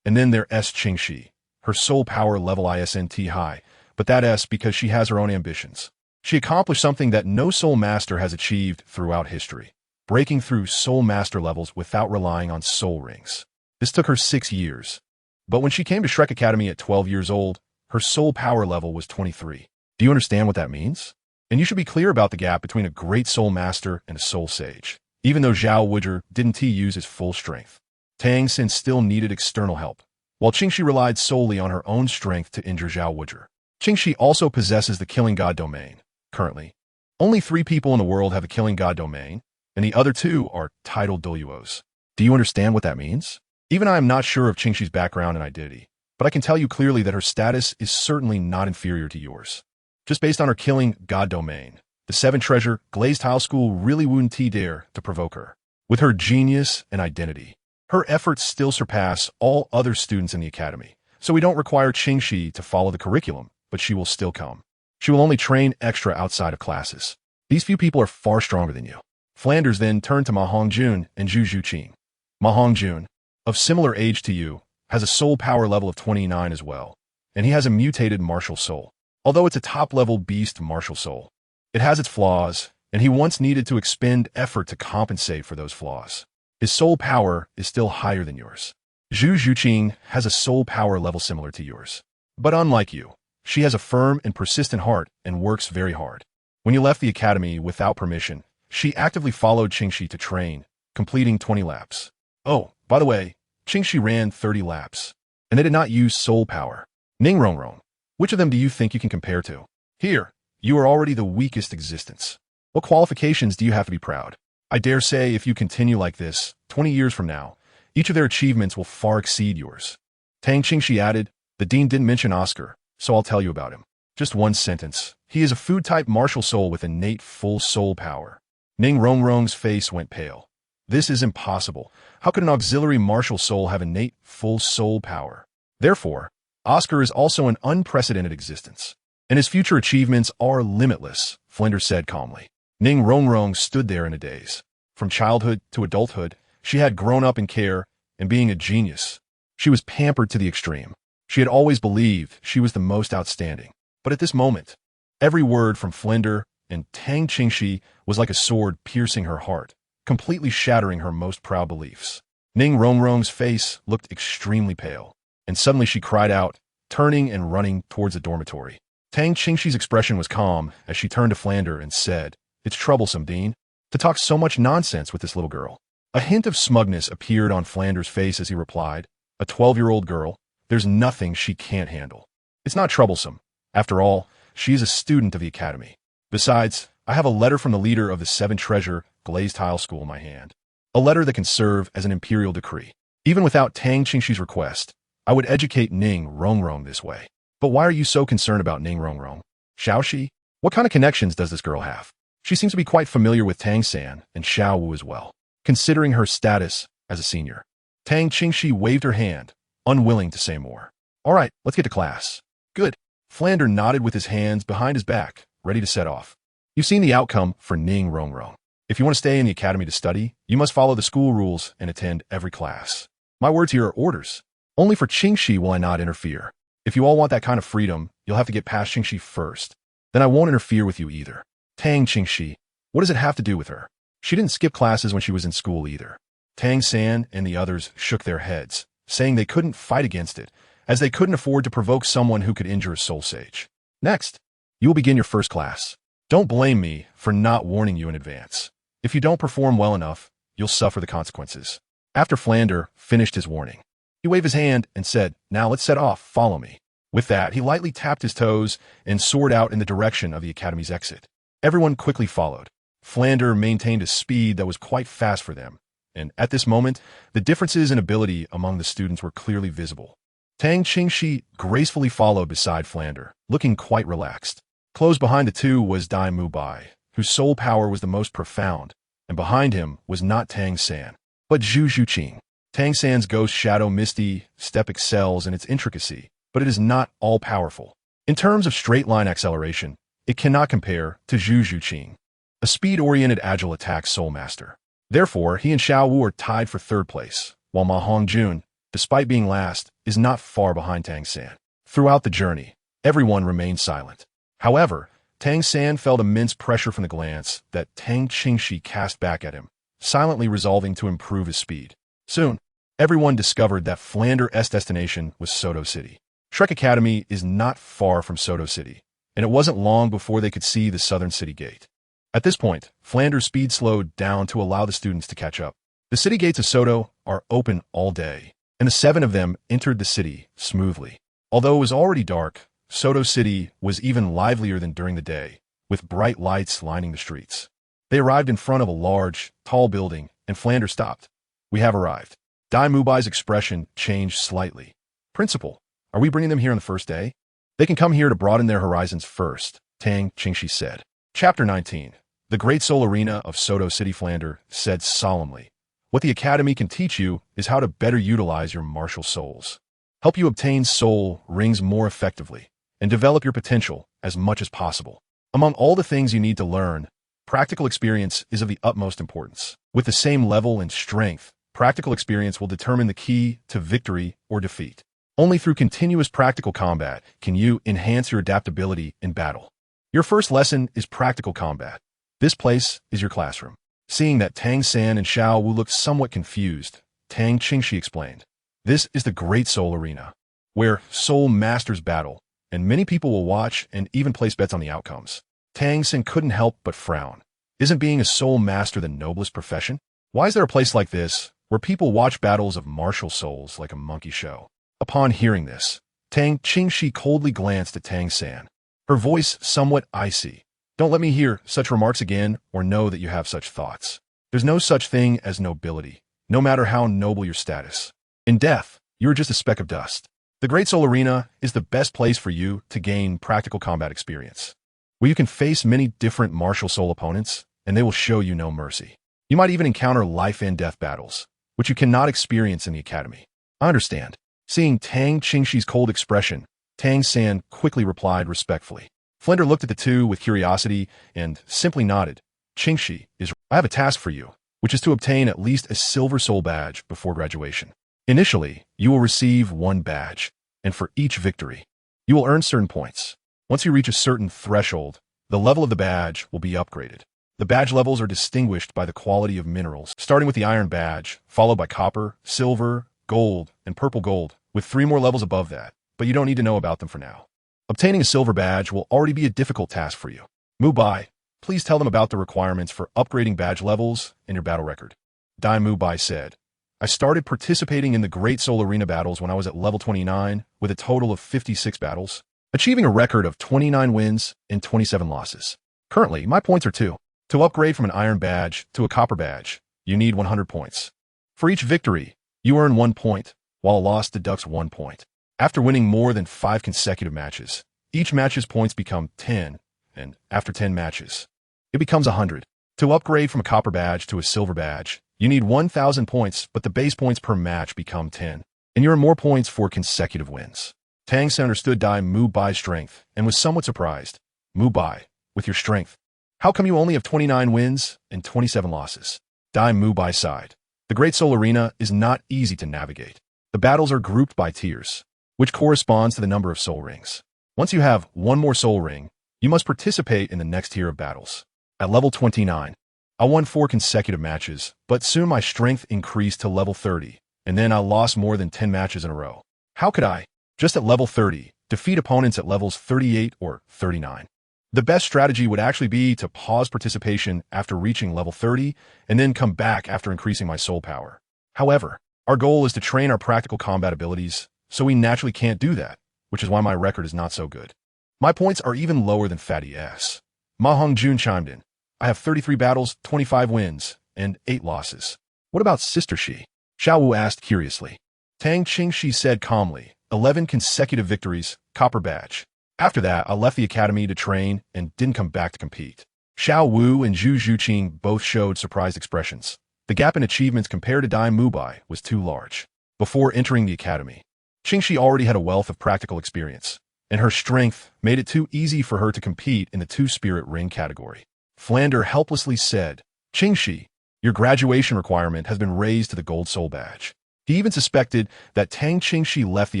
And then there's Qingxi. Her soul power level isn't high, but that's because she has her own ambitions. She accomplished something that no soul master has achieved throughout history, breaking through soul master levels without relying on soul rings. This took her 6 years. But when she came to Shrek Academy at 12 years old, her soul power level was 23. Do you understand what that means? And you should be clear about the gap between a great soul master and a soul sage. even though Zhao Wuzhi didn't use his full strength. Tang Clan still needed external help, while Qingxi relied solely on her own strength to injure Zhao Wuzhi. Qingxi also possesses the Killing God domain. Currently, only 3 people in the world have the Killing God domain, and the other 2 are titled Douluos. Do you understand what that means? Even I am not sure of Qingxi's background and identity, but I can tell you clearly that her status is certainly not inferior to yours. Just based on her Killing God domain, the 7 Treasure Glazed Tile School really wouldn't dare to provoke her. With her genius and identity, her efforts still surpass all other students in the academy, so we don't require Qingxi to follow the curriculum, but she will still come. She will only train extra outside of classes. These few people are far stronger than you. Flanders then turned to Ma Hongjun and Zhu Zhuqing. Ma Hongjun, of similar age to you, has a soul power level of 29 as well, and he has a mutated martial soul. Although it's a top-level beast martial soul, it has its flaws, and he once needed to expend effort to compensate for those flaws. His soul power is still higher than yours. Zhu Zhuqing has a soul power level similar to yours. But unlike you, she has a firm and persistent heart and works very hard. When you left the academy without permission, she actively followed Qingxi to train, completing 20 laps. Oh, by the way, Qingxi ran 30 laps, and they did not use soul power. Ning Rongrong, which of them do you think you can compare to? Here, you are already the weakest existence. What qualifications do you have to be proud? I dare say if you continue like this, 20 years from now, each of their achievements will far exceed yours. Tang Qingxi added, the dean didn't mention Oscar, so I'll tell you about him. Just one sentence. He is a food-type martial soul with innate full soul power. Ning Rongrong's face went pale. This is impossible. How could an auxiliary martial soul have innate full soul power? Therefore, Oscar is also an unprecedented existence, and his future achievements are limitless, Flinders said calmly. Ning Rongrong stood there in a daze. From childhood to adulthood, she had grown up in care and being a genius. She was pampered to the extreme. She had always believed she was the most outstanding. But at this moment, every word from Flinder and Tang Qingxi was like a sword piercing her heart, completely shattering her most proud beliefs. Ning Rongrong's face looked extremely pale, and suddenly she cried out, turning and running towards the dormitory. Tang Qingxi's expression was calm as she turned to Flander and said, it's troublesome, Dean, to talk so much nonsense with this little girl. A hint of smugness appeared on Flander's face as he replied, a 12-year-old girl, there's nothing she can't handle. It's not troublesome. After all, she is a student of the academy. Besides, I have a letter from the leader of the 7 Treasure Glazed Tile School in my hand. A letter that can serve as an imperial decree. Even without Tang Qingxi's request, I would educate Ning Rongrong this way. But why are you so concerned about Ning Rongrong? Xiaoxi? What kind of connections does this girl have? She seems to be quite familiar with Tang San and Xiao Wu as well, considering her status as a senior. Tang Qingxi waved her hand, unwilling to say more. All right, let's get to class. Good. Flander nodded with his hands behind his back, ready to set off. You've seen the outcome for Ning Rongrong. If you want to stay in the academy to study, you must follow the school rules and attend every class. My words here are orders. Only for Qingxi will I not interfere. If you all want that kind of freedom, you'll have to get past Qingxi first. Then I won't interfere with you either. Tang Qingxi, what does it have to do with her? She didn't skip classes when she was in school either. Tang San and the others shook their heads, saying they couldn't fight against it, as they couldn't afford to provoke someone who could injure a soul sage. Next, you will begin your first class. Don't blame me for not warning you in advance. If you don't perform well enough, you'll suffer the consequences. After Flander finished his warning, he waved his hand and said, now let's set off, follow me. With that, he lightly tapped his toes and soared out in the direction of the academy's exit. Everyone quickly followed. Flander maintained a speed that was quite fast for them, and at this moment, the differences in ability among the students were clearly visible. Tang Qingxi gracefully followed beside Flander, looking quite relaxed. Close behind the two was Dai Mu Bai, whose soul power was the most profound, and behind him was not Tang San, but Zhu Zhuqing. Tang San's ghost shadow misty step excels in its intricacy, but it is not all-powerful. In terms of straight-line acceleration, it cannot compare to Zhu Zhuqing, a speed-oriented agile attack soul master. Therefore, he and Xiao Wu are tied for 3rd place, while Ma Hongjun, despite being last, is not far behind Tang San. Throughout the journey, everyone remained silent. However, Tang San felt immense pressure from the glance that Tang Qingxi cast back at him, silently resolving to improve his speed. Soon, everyone discovered that Flander's destination was Soto City. Shrek Academy is not far from Soto City, and it wasn't long before they could see the southern city gate. At this point, Flander's speed slowed down to allow the students to catch up. The city gates of Soto are open all day, and the 7 of them entered the city smoothly. Although it was already dark, Soto City was even livelier than during the day, with bright lights lining the streets. They arrived in front of a large, tall building, and Flander stopped. "We have arrived." Dai Mubai's expression changed slightly. "Principal, are we bringing them here on the first day?" "They can come here to broaden their horizons first," Tang Qingxi said. Chapter 19. The Great Soul Arena of Soto City. Flander said solemnly, "What the Academy can teach you is how to better utilize your martial souls. Help you obtain soul rings more effectively, and develop your potential as much as possible. Among all the things you need to learn, practical experience is of the utmost importance. With the same level and strength, practical experience will determine the key to victory or defeat. Only through continuous practical combat can you enhance your adaptability in battle. Your first lesson is practical combat. This place is your classroom." Seeing that Tang San and Xiao Wu looked somewhat confused, Tang Qingxi explained, "This is the Great Soul Arena, where soul masters battle, and many people will watch and even place bets on the outcomes." Tang San couldn't help but frown. Isn't being a soul master the noblest profession? Why is there a place like this, where people watch battles of martial souls like a monkey show? Upon hearing this, Tang Qingxi coldly glanced at Tang San, her voice somewhat icy. "Don't let me hear such remarks again or know that you have such thoughts. There's no such thing as nobility, no matter how noble your status. In death, you're just a speck of dust. The Great Soul Arena is the best place for you to gain practical combat experience, where you can face many different martial soul opponents, and they will show you no mercy. You might even encounter life and death battles, which you cannot experience in the Academy." "I understand." Seeing Tang Qingxi's cold expression, Tang San quickly replied respectfully. Flander looked at the two with curiosity and simply nodded. "Qingxi is. I have a task for you, which is to obtain at least a silver soul badge before graduation. Initially, you will receive 1 badge, and for each victory, you will earn certain points. Once you reach a certain threshold, the level of the badge will be upgraded. The badge levels are distinguished by the quality of minerals, starting with the iron badge, followed by copper, silver, gold, and purple gold, with 3 more levels above that, but you don't need to know about them for now. Obtaining a silver badge will already be a difficult task for you. Mubai, please tell them about the requirements for upgrading badge levels in your battle record." Dai Mubai said, "I started participating in the Great Soul Arena battles when I was at level 29 with a total of 56 battles, achieving a record of 29 wins and 27 losses. Currently, my points are 2. To upgrade from an iron badge to a copper badge, you need 100 points. For each victory, you earn 1 point, while a loss deducts 1 point. After winning more than 5 consecutive matches, each match's points become 10, and after 10 matches, it becomes 100. To upgrade from a copper badge to a silver badge, you need 1,000 points, but the base points per match become 10, and you earn more points for consecutive wins." Tang San understood Dai Mubai's strength and was somewhat surprised. "Mubai, with your strength, how come you only have 29 wins and 27 losses?" Dai Mubai sighed. "The Great Soul Arena is not easy to navigate. The battles are grouped by tiers, which corresponds to the number of soul rings. Once you have 1 more soul ring, you must participate in the next tier of battles. At level 29, I won 4 consecutive matches, but soon my strength increased to level 30, and then I lost more than 10 matches in a row. How could I, just at level 30, defeat opponents at levels 38 or 39? The best strategy would actually be to pause participation after reaching level 30 and then come back after increasing my soul power. However, our goal is to train our practical combat abilities, so we naturally can't do that, which is why my record is not so good. My points are even lower than Fatty S." Ma Hongjun chimed in. "I have 33 battles, 25 wins, and 8 losses." "What about Sister Shi?" Xiao Wu asked curiously. Tang Qingxi said calmly, 11 consecutive victories, copper badge. After that, I left the academy to train and didn't come back to compete." Xiao Wu and Zhu Zhuqing both showed surprised expressions. The gap in achievements compared to Dai Mubai was too large. Before entering the academy, Qingxi already had a wealth of practical experience, and her strength made it too easy for her to compete in the 2-spirit ring category. Flander helplessly said, "Qingxi, your graduation requirement has been raised to the gold soul badge." He even suspected that Tang Qingxi left the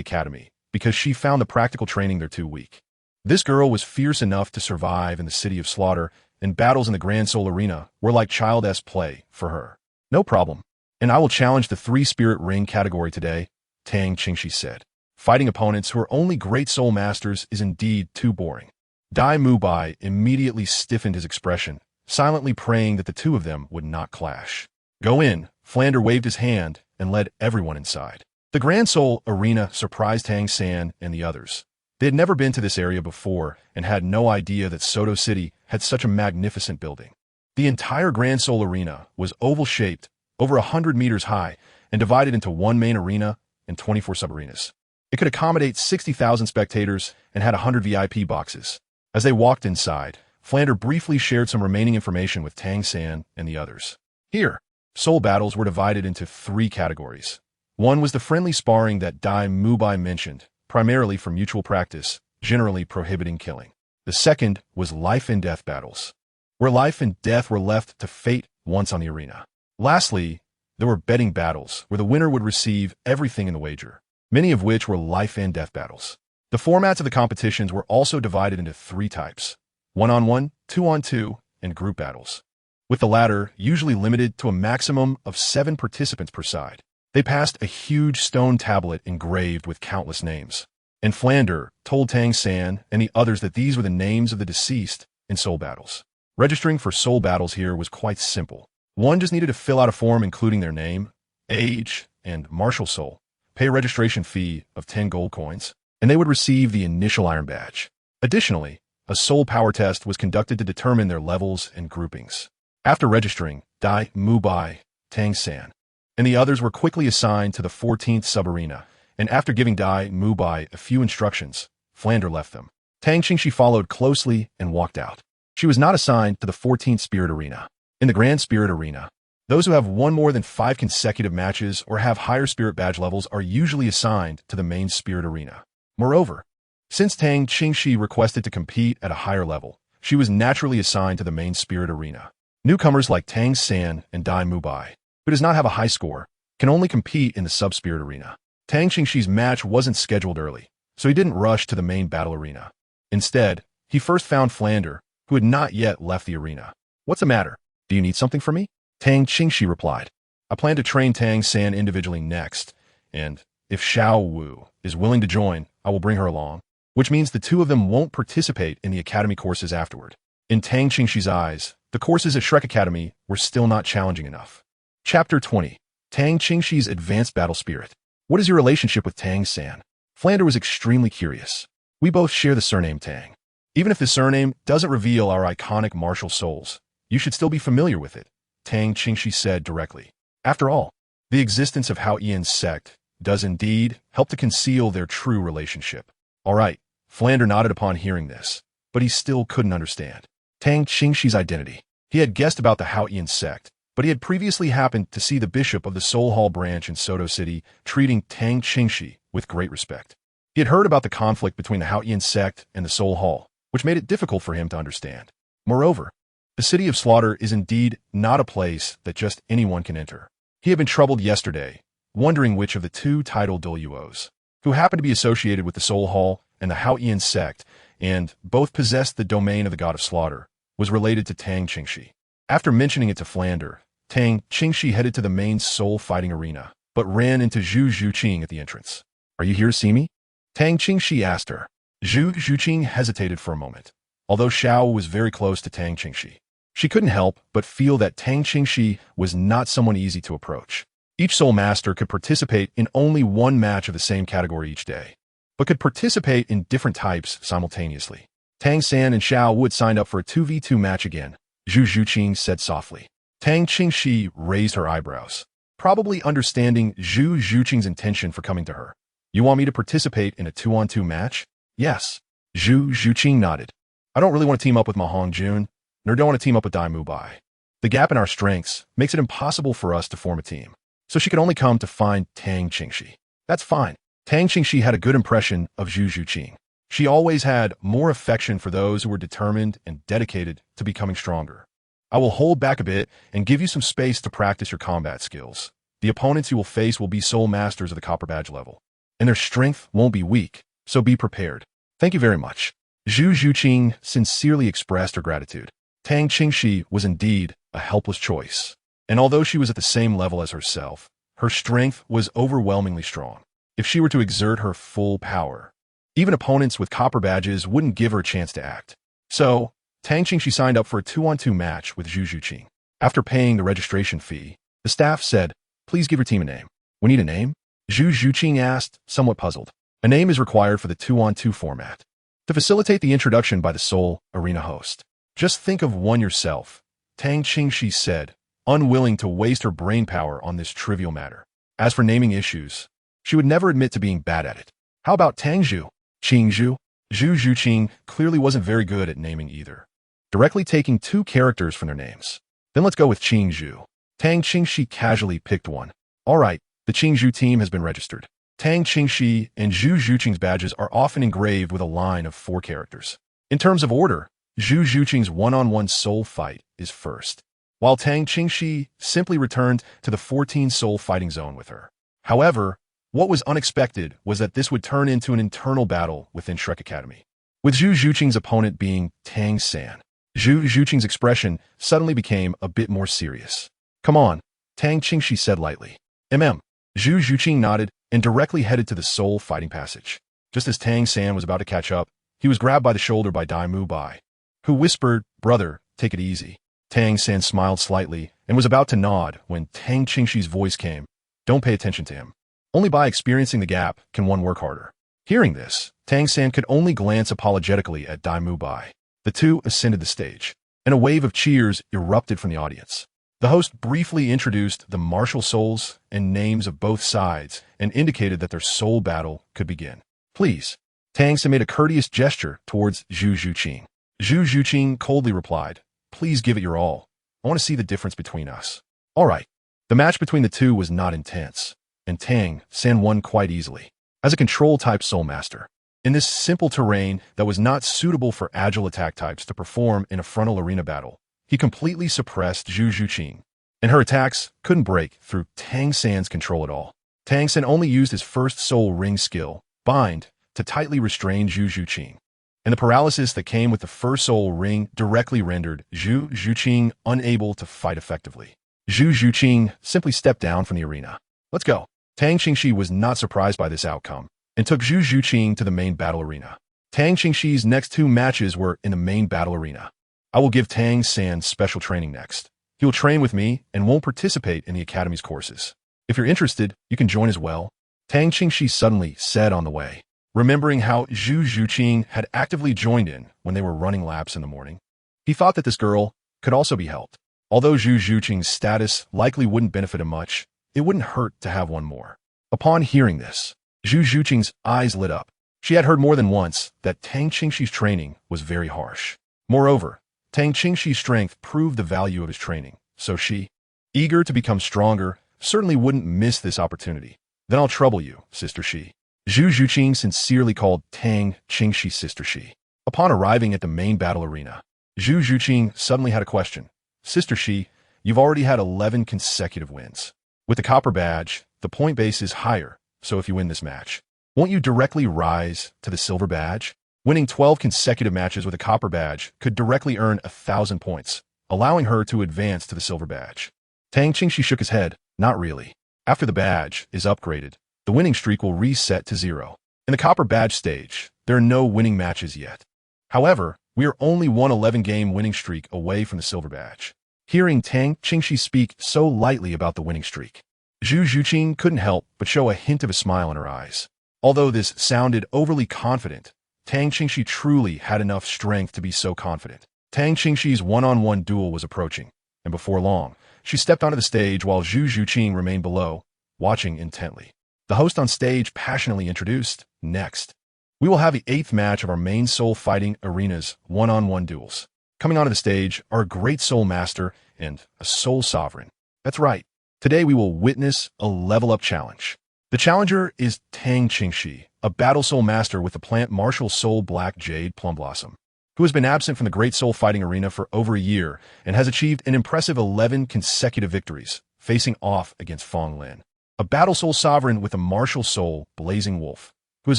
academy because she found the practical training there too weak. This girl was fierce enough to survive in the City of Slaughter, and battles in the Grand Soul Arena were like childish play for her. "No problem, and I will challenge the 3-spirit ring category today," Tang Qingxi said. "Fighting opponents who are only great soul masters is indeed too boring." Dai Mubai immediately stiffened his expression, silently praying that the two of them would not clash. "Go in," Flander waved his hand and led everyone inside. The Grand Soul Arena surprised Tang San and the others. They had never been to this area before and had no idea that Soto City had such a magnificent building. The entire Grand Soul Arena was oval-shaped, over 100 meters high, and divided into one main arena and 24 sub-arenas. It could accommodate 60,000 spectators and had 100 VIP boxes. As they walked inside, Flander briefly shared some remaining information with Tang San and the others. Here, soul battles were divided into 3 categories. One was the friendly sparring that Dai Mubai mentioned, primarily for mutual practice, generally prohibiting killing. The second was life and death battles, where life and death were left to fate once on the arena. Lastly, there were betting battles, where the winner would receive everything in the wager, many of which were life and death battles. The formats of the competitions were also divided into 3 types: 1-on-1, 2-on-2, and group battles, with the latter usually limited to a maximum of 7 participants per side. They passed a huge stone tablet engraved with countless names, and Flander told Tang San and the others that these were the names of the deceased in soul battles. Registering for soul battles here was quite simple. One just needed to fill out a form including their name, age, and martial soul, pay a registration fee of 10 gold coins, and they would receive the initial iron badge. Additionally, a soul power test was conducted to determine their levels and groupings. After registering, Dai Mubai, Tang San, and the others were quickly assigned to the 14th sub-arena, and after giving Dai Mubai a few instructions, Flander left them. Tang Qingxi followed closely and walked out. She was not assigned to the 14th Spirit Arena. In the Grand Spirit Arena, those who have won more than 5 consecutive matches or have higher spirit badge levels are usually assigned to the main Spirit Arena. Moreover, since Tang Qingxi requested to compete at a higher level, she was naturally assigned to the main Spirit Arena. Newcomers like Tang San and Dai Mubai, who does not have a high score, can only compete in the sub-spirit arena. Tang Qingxi's match wasn't scheduled early, so he didn't rush to the main battle arena. Instead, he first found Flander, who had not yet left the arena. "What's the matter? Do you need something from me?" Tang Qingxi replied. "I plan to train Tang San individually next, and if Xiao Wu is willing to join, I will bring her along," which means the two of them won't participate in the academy courses afterward. In Tang Qingxi's eyes, the courses at Shrek Academy were still not challenging enough. Chapter 20. Tang Qingxi's Advanced Battle Spirit. What is your relationship with Tang San? Flander was extremely curious. We both share the surname Tang. Even if the surname doesn't reveal our iconic martial souls, you should still be familiar with it, Tang Qingxi said directly. After all, the existence of However's sect does indeed help to conceal their true relationship. All right, Flander nodded upon hearing this, but he still couldn't understand Tang Qingxi's identity. He had guessed about the However sect, but he had previously happened to see the bishop of the Soul Hall branch in Soto City treating Tang Qingxi with great respect. He had heard about the conflict between the However sect and the Soul Hall, which made it difficult for him to understand. Moreover, the City of Slaughter is indeed not a place that just anyone can enter. He had been troubled yesterday, wondering which of the 2 titled Douluos, who happened to be associated with the Soul Hall and the However sect, and both possessed the domain of the god of slaughter, was related to Tang Qingxi. After mentioning it to Flander, Tang Qingxi headed to the main soul fighting arena, but ran into Zhu Zhuqing at the entrance. "Are you here to see me?" Tang Qingxi asked her. Zhu Zhuqing hesitated for a moment, although Xiao was very close to Tang Qingxi. She couldn't help but feel that Tang Qingxi was not someone easy to approach. Each soul master could participate in only one match of the same category each day, but could participate in different types simultaneously. Tang San and Xiao Wu signed up for a 2v2 match again, Zhu Zhuqing said softly. Tang Qingxi raised her eyebrows, probably understanding Zhu Zhuqing's intention for coming to her. "You want me to participate in a 2-on-2 match?" "Yes." Zhu Zhuqing nodded. "I don't really want to team up with Ma Hongjun, nor don't want to team up with Dai Mubai. The gap in our strengths makes it impossible for us to form a team, so she could only come to find Tang Qingxi." "That's fine." Tang Qingxi had a good impression of Zhu Zhuqing. She always had more affection for those who were determined and dedicated to becoming stronger. "I will hold back a bit and give you some space to practice your combat skills. The opponents you will face will be soul masters of the copper badge level, and their strength won't be weak, so be prepared." "Thank you very much." Zhu Zhuqing sincerely expressed her gratitude. Tang Qingxi was indeed a helpless choice, and although she was at the same level as herself, her strength was overwhelmingly strong. If she were to exert her full power, even opponents with copper badges wouldn't give her a chance to act. So, Tang Qingxi signed up for a 2-on-2 match with Zhu Zhuqing. After paying the registration fee, the staff said, "Please give your team a name." "We need a name?" Zhu Zhuqing asked, somewhat puzzled. "A name is required for the 2-on-2 format to facilitate the introduction by the Seoul Arena host." "Just think of one yourself," Tang Qingxi said, unwilling to waste her brainpower on this trivial matter. As for naming issues, she would never admit to being bad at it. How about Tangzhu? Qingzhu? Zhu Zhuqing clearly wasn't very good at naming either, directly taking 2 characters from their names. "Then let's go with Qingzhu." Tang Qingxi casually picked one. "All right, the Qingzhu team has been registered." Tang Qingxi and Zhu Zhuqing's badges are often engraved with a line of 4 characters. In terms of order, Zhu Zhuqing's one-on-one soul fight is first, while Tang Qingxi simply returned to the 14 soul fighting zone with her. However, what was unexpected was that this would turn into an internal battle within Shrek Academy, with Zhu Zhuqing's opponent being Tang San. Zhu Zhuqing's expression suddenly became a bit more serious. "Come on," Tang Qingxi said lightly. Zhu Zhuqing nodded and directly headed to the soul fighting passage. Just as Tang San was about to catch up, he was grabbed by the shoulder by Mu Bai, who whispered, "Brother, take it easy." Tang San smiled slightly and was about to nod when Tang Qingxi's voice came. "Don't pay attention to him. Only by experiencing the gap can one work harder." Hearing this, Tang San could only glance apologetically at Mu Bai. The two ascended the stage, and a wave of cheers erupted from the audience. The host briefly introduced the martial souls and names of both sides and indicated that their soul battle could begin. "Please." Tang San made a courteous gesture towards Zhu Zhuqing. Zhu Zhuqing coldly replied, "Please give it your all. I want to see the difference between us." All right. The match between the two was not intense, and Tang San won quite easily. As a control-type soul master, in this simple terrain that was not suitable for agile attack types to perform in a frontal arena battle, he completely suppressed Zhu Zhuqing, and her attacks couldn't break through Tang San's control at all. Tang San only used his first soul ring skill, Bind, to tightly restrain Zhu Zhuqing, and the paralysis that came with the first soul ring directly rendered Zhu Zhuqing unable to fight effectively. Zhu Zhuqing simply stepped down from the arena. "Let's go." Tang Qingxi was not surprised by this outcome and took Zhu Zhuqing to the main battle arena. Tang Qingxi's next 2 matches were in the main battle arena. "I will give Tang San special training next. He will train with me and won't participate in the academy's courses. If you're interested, you can join as well," Tang Qingxi suddenly said on the way, remembering how Zhu Zhuqing had actively joined in when they were running laps in the morning. He thought that this girl could also be helped. Although Zhu Zhuqing's status likely wouldn't benefit him much, it wouldn't hurt to have one more. Upon hearing this, Zhu Zhuqing's eyes lit up. She had heard more than once that Tang Qingxi's training was very harsh. Moreover, Tang Qingxi's strength proved the value of his training, so she, eager to become stronger, certainly wouldn't miss this opportunity. "Then I'll trouble you, Sister Shi." Zhu Zhuqing sincerely called Tang Qingxi Sister Shi. Upon arriving at the main battle arena, Zhu Zhuqing suddenly had a question. "Sister Shi, you've already had 11 consecutive wins. With the copper badge, the point base is higher, so if you win this match, won't you directly rise to the silver badge?" Winning 12 consecutive matches with a copper badge could directly earn 1,000 points, allowing her to advance to the silver badge. Tang Qingxi shook his head. "Not really. After the badge is upgraded, the winning streak will reset to 0. In the copper badge stage, there are no winning matches yet. However, we are only one 11-game winning streak away from the silver badge." Hearing Tang Qingxi speak so lightly about the winning streak, Zhu Zhuqing couldn't help but show a hint of a smile in her eyes. Although this sounded overly confident, Tang Qingxi truly had enough strength to be so confident. Tang Qingxi's one-on-one duel was approaching, and before long, she stepped onto the stage while Zhu Zhuqing remained below, watching intently. The host on stage passionately introduced, "Next, we will have the 8th match of our main soul fighting arena's one-on-one duels. Coming onto the stage are a great soul master and a soul sovereign. That's right, today we will witness a level-up challenge. The challenger is Tang Qingxi, a battle soul master with the plant martial soul black jade plum blossom, who has been absent from the great soul fighting arena for over a year and has achieved an impressive 11 consecutive victories, facing off against Fong Lin, a battle soul sovereign with a martial soul blazing wolf, who has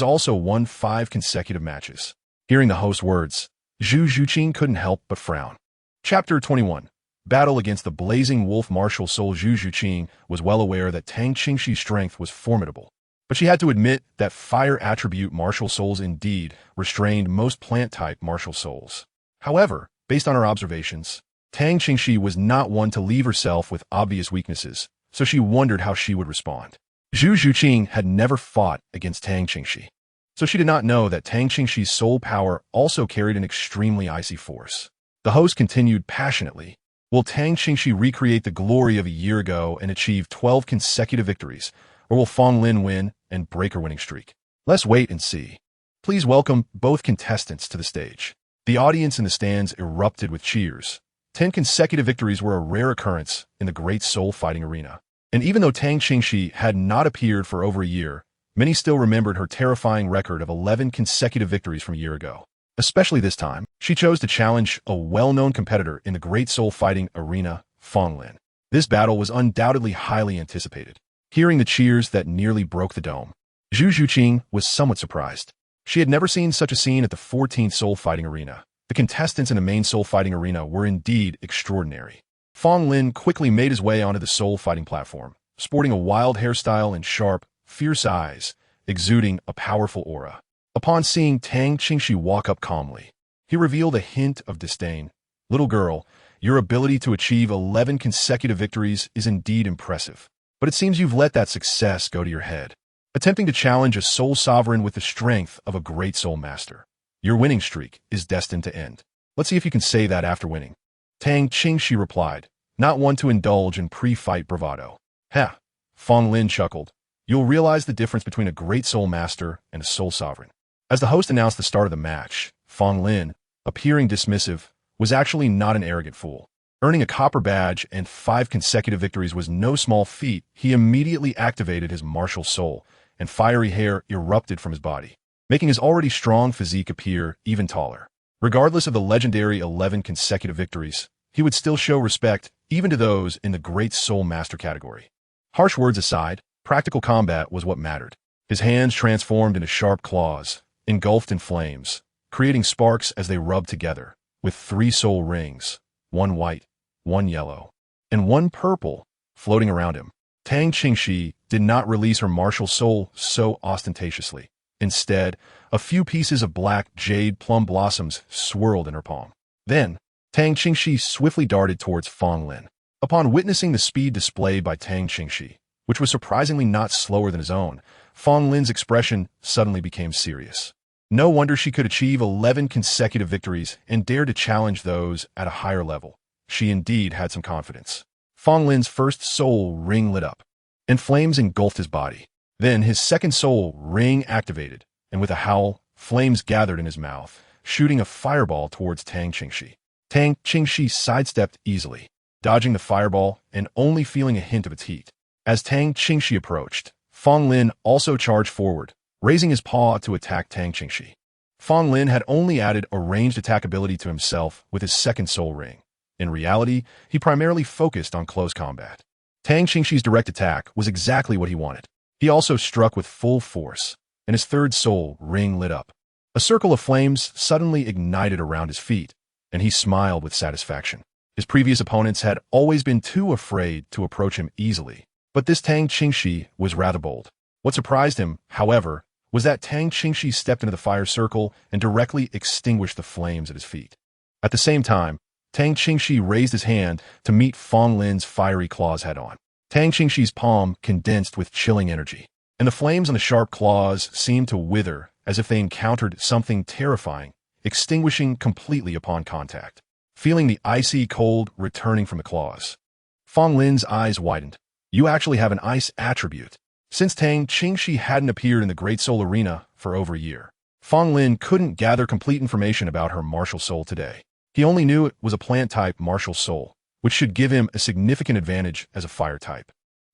also won 5 consecutive matches." Hearing the host's words, Zhu Zhuqing couldn't help but frown. Chapter 21. Battle against the blazing wolf martial soul. Zhu Zhuqing was well aware that Tang Qingxi's strength was formidable, but she had to admit that fire attribute martial souls indeed restrained most plant-type martial souls. However, Based on her observations, Tang Qingxi was not one to leave herself with obvious weaknesses, so she wondered how she would respond. Zhu Zhuqing had never fought against Tang Qingxi, so she did not know that Tang Qingxi's soul power also carried an extremely icy force. The host continued passionately. Will Tang Qingxi recreate the glory of a year ago and achieve 12 consecutive victories, or will Fang Lin win and break her winning streak? Let's wait and see. Please welcome both contestants to the stage. The audience in the stands erupted with cheers. 10 consecutive victories were a rare occurrence in the great soul fighting arena. And even though Tang Qingxi had not appeared for over a year, many still remembered her terrifying record of 11 consecutive victories from a year ago. Especially this time, she chose to challenge a well-known competitor in the great soul fighting arena, Fang Lin. This battle was undoubtedly highly anticipated. Hearing the cheers that nearly broke the dome, Zhu Zhuqing was somewhat surprised. She had never seen such a scene at the 14th soul fighting arena. The contestants in the main soul fighting arena were indeed extraordinary. Fang Lin quickly made his way onto the soul fighting platform, sporting a wild hairstyle and sharp, fierce eyes, exuding a powerful aura. Upon seeing Tang Qingxi walk up calmly, he revealed a hint of disdain. Little girl, your ability to achieve 11 consecutive victories is indeed impressive, but it seems you've let that success go to your head, attempting to challenge a soul sovereign with the strength of a great soul master. Your winning streak is destined to end. Let's see if you can say that after winning. Tang Qingxi replied, not one to indulge in pre-fight bravado. Ha! Fang Lin chuckled. You'll realize the difference between a great soul master and a soul sovereign. As the host announced the start of the match, Fang Lin, appearing dismissive, was actually not an arrogant fool. Earning a copper badge and 5 consecutive victories was no small feat. He immediately activated his martial soul, and fiery hair erupted from his body, making his already strong physique appear even taller. Regardless of the legendary 11 consecutive victories, he would still show respect even to those in the great soul master category. Harsh words aside, practical combat was what mattered. His hands transformed into sharp claws, engulfed in flames, creating sparks as they rubbed together, with 3 soul rings, 1 white, 1 yellow, and 1 purple, floating around him. Tang Qingxi did not release her martial soul so ostentatiously. Instead, a few pieces of black jade plum blossoms swirled in her palm. Then, Tang Qingxi swiftly darted towards Fang Lin. Upon witnessing the speed displayed by Tang Qingxi, which was surprisingly not slower than his own, Fang Lin's expression suddenly became serious. No wonder she could achieve 11 consecutive victories and dared to challenge those at a higher level. She indeed had some confidence. Fang Lin's first soul ring lit up, and flames engulfed his body. Then his second soul ring activated, and with a howl, flames gathered in his mouth, shooting a fireball towards Tang Qingxi. Tang Qingxi sidestepped easily, dodging the fireball and only feeling a hint of its heat. As Tang Qingxi approached, Fang Lin also charged forward, raising his paw to attack Tang Qingxi. Fang Lin had only added a ranged attack ability to himself with his second soul ring. In reality, he primarily focused on close combat. Tang Qingxi's direct attack was exactly what he wanted. He also struck with full force, and his third soul ring lit up. A circle of flames suddenly ignited around his feet, and he smiled with satisfaction. His previous opponents had always been too afraid to approach him easily, but this Tang Qingxi was rather bold. What surprised him, however, was that Tang Qingxi stepped into the fire circle and directly extinguished the flames at his feet. At the same time, Tang Qingxi raised his hand to meet Fang Lin's fiery claws head-on. Tang Qingxi's palm condensed with chilling energy, and the flames on the sharp claws seemed to wither as if they encountered something terrifying, extinguishing completely upon contact. Feeling the icy cold returning from the claws, Fang Lin's eyes widened. You actually have an ice attribute. Since Tang Qingxi hadn't appeared in the Great Soul Arena for over a year, Fang Lin couldn't gather complete information about her martial soul today. He only knew it was a plant-type martial soul, which should give him a significant advantage as a fire type.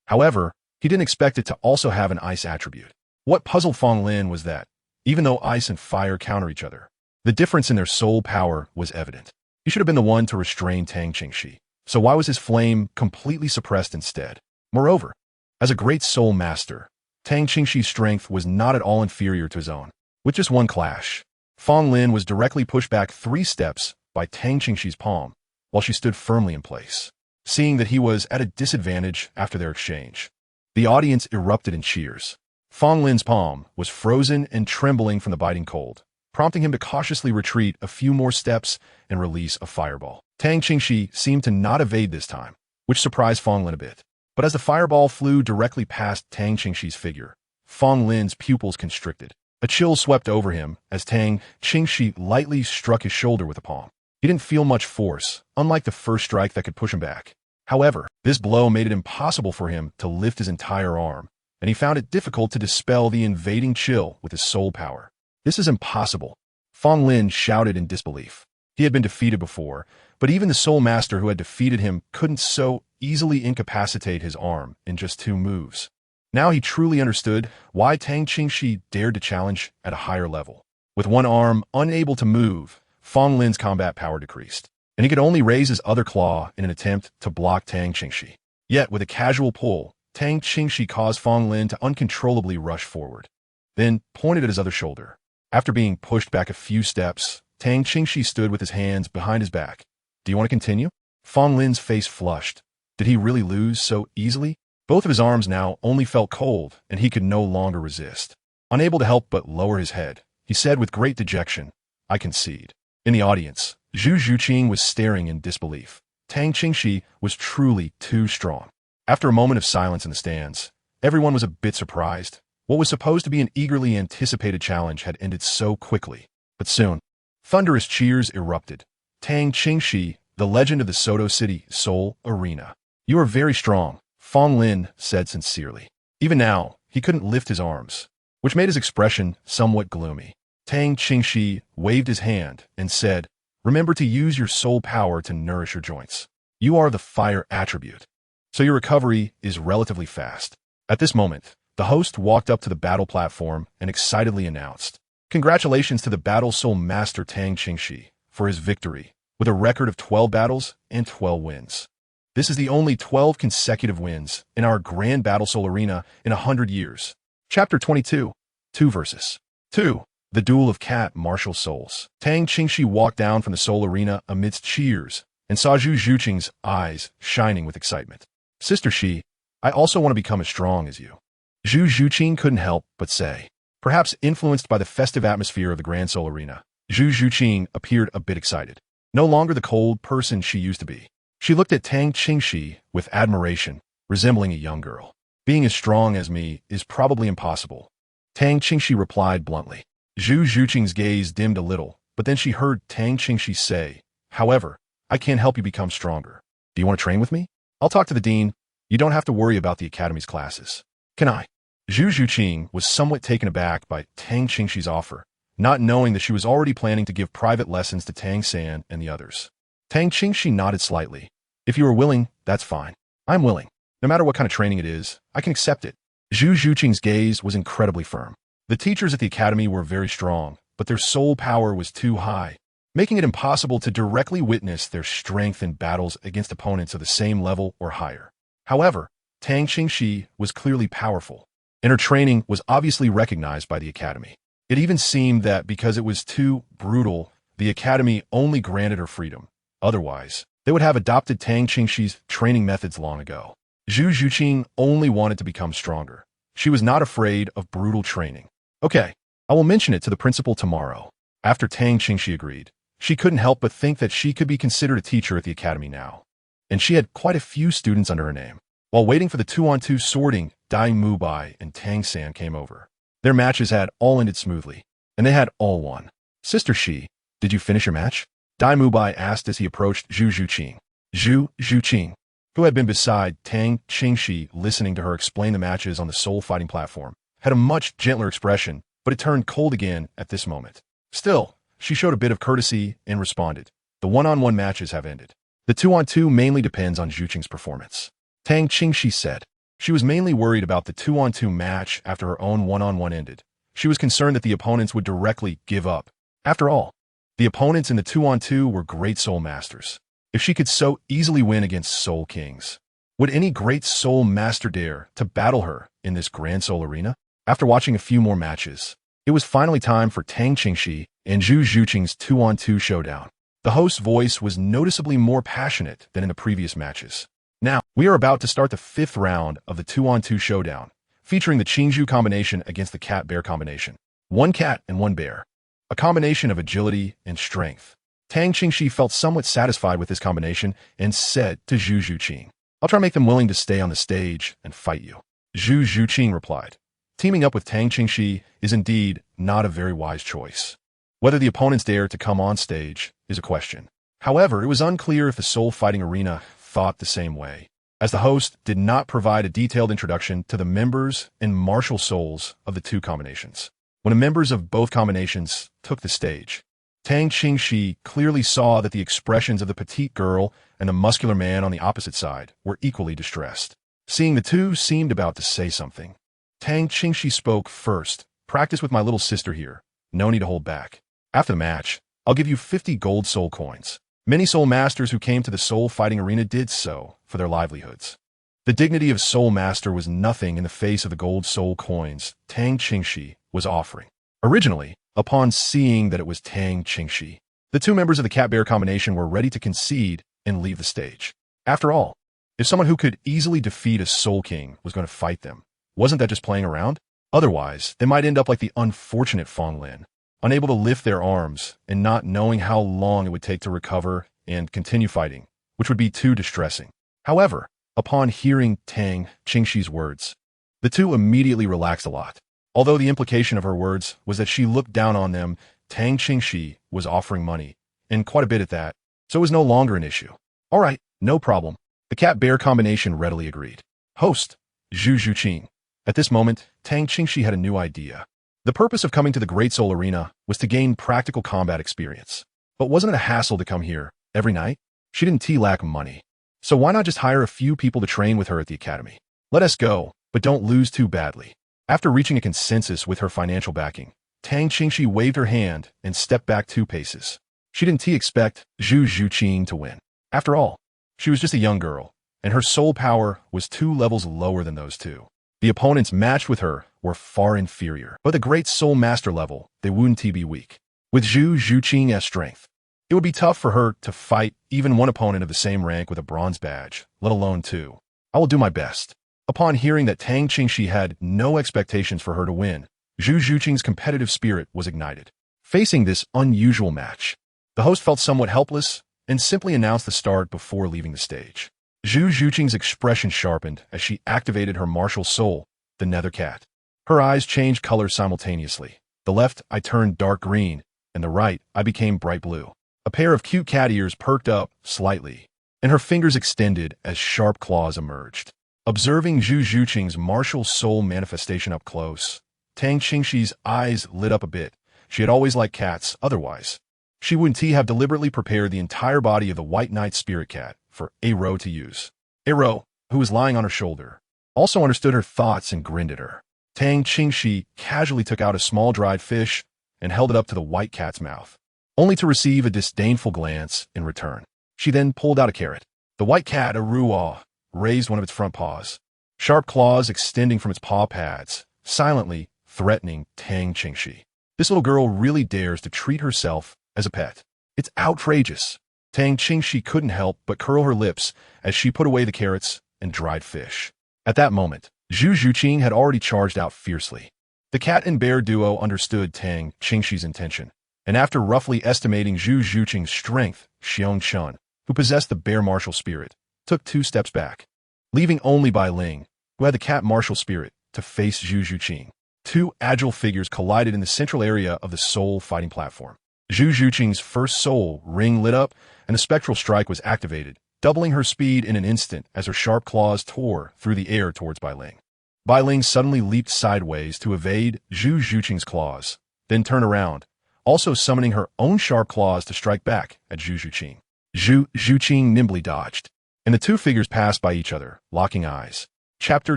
However, he didn't expect it to also have an ice attribute. What puzzled Fang Lin was that, even though ice and fire counter each other, the difference in their soul power was evident. He should have been the one to restrain Tang Qingxi, so why was his flame completely suppressed instead? Moreover, as a great soul master, Tang Qingxi's strength was not at all inferior to his own. With just one clash, Fang Lin was directly pushed back 3 steps by Tang Qingxi's palm, while she stood firmly in place. Seeing that he was at a disadvantage after their exchange, the audience erupted in cheers. Fang Lin's palm was frozen and trembling from the biting cold, prompting him to cautiously retreat a few more steps and release a fireball. Tang Qingxi seemed to not evade this time, which surprised Fong Lin a bit. But as the fireball flew directly past Tang Qingxi's figure, Fong Lin's pupils constricted. A chill swept over him as Tang Qingxi lightly struck his shoulder with a palm. He didn't feel much force, unlike the first strike that could push him back. However, this blow made it impossible for him to lift his entire arm, and he found it difficult to dispel the invading chill with his soul power. This is impossible, Fong Lin shouted in disbelief. He had been defeated before, but even the soul master who had defeated him couldn't so easily incapacitate his arm in just 2 moves. Now he truly understood why Tang Qingxi dared to challenge at a higher level. With one arm unable to move, Fong Lin's combat power decreased, and he could only raise his other claw in an attempt to block Tang Qingxi. Yet, with a casual pull, Tang Qingxi caused Fong Lin to uncontrollably rush forward, then pointed at his other shoulder. After being pushed back a few steps, Tang Qingxi stood with his hands behind his back. Do you want to continue? Fong Lin's face flushed. Did he really lose so easily? Both of his arms now only felt cold, and he could no longer resist. Unable to help but lower his head, he said with great dejection, I concede. In the audience, Zhu Zhuqing was staring in disbelief. Tang Qingxi was truly too strong. After a moment of silence in the stands, everyone was a bit surprised. What was supposed to be an eagerly anticipated challenge had ended so quickly. But soon, thunderous cheers erupted. Tang Qingxi, the legend of the Soto City Seoul Arena. You are very strong, Fong Lin said sincerely. Even now, he couldn't lift his arms, which made his expression somewhat gloomy. Tang Qingxi waved his hand and said, remember to use your soul power to nourish your joints. You are the fire attribute, so your recovery is relatively fast. At this moment, the host walked up to the battle platform and excitedly announced, congratulations to the battle soul master Tang Qingxi for his victory, with a record of 12 battles and 12 wins. This is the only 12 consecutive wins in our Grand Battle Soul Arena in 100 years. Chapter 22. 2 verses. 2. The Duel of Cat Martial Souls. Tang Qingxi walked down from the Soul Arena amidst cheers and saw Zhu Zhuqing's eyes shining with excitement. Sister Shi, I also want to become as strong as you. Zhu Zhuqing couldn't help but say. Perhaps influenced by the festive atmosphere of the Grand Soul Arena, Zhu Zhuqing appeared a bit excited. No longer the cold person she used to be. She looked at Tang Qingxi with admiration, resembling a young girl. Being as strong as me is probably impossible, Tang Qingxi replied bluntly. Zhu Zhuqing's gaze dimmed a little, but then she heard Tang Qingxi say, however, I can help you become stronger. Do you want to train with me? I'll talk to the dean. You don't have to worry about the academy's classes. Can I? Zhu Zhuqing was somewhat taken aback by Tang Qingxi's offer, not knowing that she was already planning to give private lessons to Tang San and the others. Tang Qingxi nodded slightly. If you are willing, that's fine. I'm willing. No matter what kind of training it is, I can accept it. Zhu Zhuqing's gaze was incredibly firm. The teachers at the academy were very strong, but their soul power was too high, making it impossible to directly witness their strength in battles against opponents of the same level or higher. However, Tang Qingxi was clearly powerful, and her training was obviously recognized by the academy. It even seemed that because it was too brutal, the academy only granted her freedom. Otherwise, they would have adopted Tang Qingxi's training methods long ago. Zhu Zhuqing only wanted to become stronger. She was not afraid of brutal training. Okay, I will mention it to the principal tomorrow. After Tang Qingxi agreed, she couldn't help but think that she could be considered a teacher at the academy now. And she had quite a few students under her name. While waiting for the 2-on-2 sorting, Dai Mubai and Tang San came over. Their matches had all ended smoothly, and they had all won. Sister Shi, did you finish your match? Dai Mubai asked as he approached Zhu Zhuqing. Zhu Zhuqing, who had been beside Tang Qingxi listening to her explain the matches on the soul fighting platform, had a much gentler expression, but it turned cold again at this moment. Still, she showed a bit of courtesy and responded. The one-on-one matches have ended. The 2-on-2 mainly depends on Zhuqing's performance. Tang Qingxi said. She was mainly worried about the 2-on-2 match after her own one-on-one ended. She was concerned that the opponents would directly give up. After all, the opponents in the 2-on-2 were great soul masters. If she could so easily win against soul kings, would any great soul master dare to battle her in this Grand Soul Arena? After watching a few more matches, it was finally time for Tang Qingxi and Zhu Zhuqing's 2-on-2 showdown. The host's voice was noticeably more passionate than in the previous matches. Now, we are about to start the 5th round of the 2-on-2 showdown, featuring the Qingzhu combination against the cat-bear combination. 1 cat and 1 bear. a combination of agility and strength. Tang Qingxi felt somewhat satisfied with this combination and said to Zhu Zhuqing, "I'll try to make them willing to stay on the stage and fight you." Zhu Zhuqing replied, "Teaming up with Tang Qingxi is indeed not a very wise choice. Whether the opponents dare to come on stage is a question." However, it was unclear if the soul fighting arena thought the same way, as the host did not provide a detailed introduction to the members and martial souls of the two combinations. When the members of both combinations took the stage, Tang Qingxi clearly saw that the expressions of the petite girl and the muscular man on the opposite side were equally distressed. Seeing the two seemed about to say something, Tang Qingxi spoke first. "Practice with my little sister here. No need to hold back. After the match, I'll give you 50 gold soul coins." Many soul masters who came to the soul fighting arena did so for their livelihoods. The dignity of soul master was nothing in the face of the gold soul coins Tang Qingxi was offering. Originally, upon seeing that it was Tang Qingxi, the two members of the cat-bear combination were ready to concede and leave the stage. After all, if someone who could easily defeat a soul king was going to fight them, wasn't that just playing around? Otherwise, they might end up like the unfortunate Fong Lin, unable to lift their arms and not knowing how long it would take to recover and continue fighting, which would be too distressing. However, upon hearing Tang Qingxi's words, the two immediately relaxed a lot. Although the implication of her words was that she looked down on them, Tang Qingxi was offering money, and quite a bit at that, so it was no longer an issue. "All right, no problem." The cat-bear combination readily agreed. "Host, Zhu Zhuqing." At this moment, Tang Qingxi had a new idea. The purpose of coming to the Great Soul Arena was to gain practical combat experience. But wasn't it a hassle to come here every night? She didn't lack money. So why not just hire a few people to train with her at the academy? Let us go, but don't lose too badly. After reaching a consensus with her financial backing, Tang Qingxi waved her hand and stepped back 2 paces. She didn't expect Zhu Zhuqing to win. After all, she was just a young girl, and her soul power was 2 levels lower than those two. The opponents matched with her were far inferior, but at the great soul master level, they wouldn't be weak. With Zhu Zhuqing's strength, it would be tough for her to fight even one opponent of the same rank with a bronze badge, let alone 2. "I will do my best." Upon hearing that Tang Qingxi had no expectations for her to win, Zhu Zhuqing's competitive spirit was ignited. Facing this unusual match, the host felt somewhat helpless and simply announced the start before leaving the stage. Zhu Zhuqing's expression sharpened as she activated her martial soul, the nether cat. Her eyes changed color simultaneously. The left eye turned dark green, and the right eye became bright blue. A pair of cute cat ears perked up slightly, and her fingers extended as sharp claws emerged. Observing Zhu Zhuqing's martial soul manifestation up close, Tang Qingxi's eyes lit up a bit. She had always liked cats, otherwise she wouldn't have deliberately prepared the entire body of the White Knight Spirit Cat for Aro to use. Aro, who was lying on her shoulder, also understood her thoughts and grinned at her. Tang Qingxi casually took out a small dried fish and held it up to the white cat's mouth, only to receive a disdainful glance in return. She then pulled out a carrot. The white cat, Aruah, raised one of its front paws, sharp claws extending from its paw pads, silently threatening Tang Qingxi. This little girl really dares to treat herself as a pet. It's outrageous. Tang Qingxi couldn't help but curl her lips as she put away the carrots and dried fish. At that moment, Zhu Zhuqing had already charged out fiercely. The cat and bear duo understood Tang Qingxi's intention, and after roughly estimating Zhu Zhuqing's strength, Xiong Chun, who possessed the bear martial spirit, took 2 steps back, leaving only Bai Ling, who had the cat martial spirit, to face Zhu Zhuqing. 2 agile figures collided in the central area of the soul fighting platform. Zhu Zhuqing's first soul ring lit up, and the spectral strike was activated, doubling her speed in an instant as her sharp claws tore through the air towards Bai Ling. Bai Ling suddenly leaped sideways to evade Zhu Zhuqing's claws, then turned around, also summoning her own sharp claws to strike back at Zhu Zhuqing. Zhu Zhuqing nimbly dodged, and the 2 figures passed by each other, locking eyes. Chapter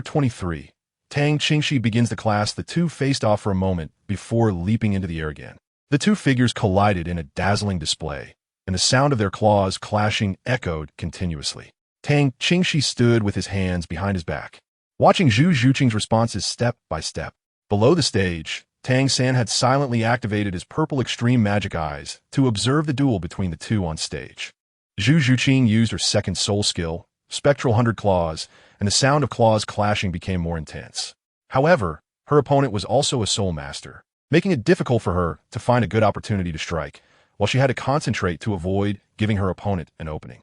23. Tang Qingxi begins the class. The 2 faced off for a moment before leaping into the air again. The 2 figures collided in a dazzling display, and the sound of their claws clashing echoed continuously. Tang Qingxi stood with his hands behind his back, watching Zhu Zhuqing's responses step by step. Below the stage, Tang San had silently activated his purple extreme magic eyes to observe the duel between the 2 on stage. Zhu Zhuqing used her second soul skill, Spectral 100 Claws, and the sound of claws clashing became more intense. However, her opponent was also a soul master, making it difficult for her to find a good opportunity to strike, while she had to concentrate to avoid giving her opponent an opening.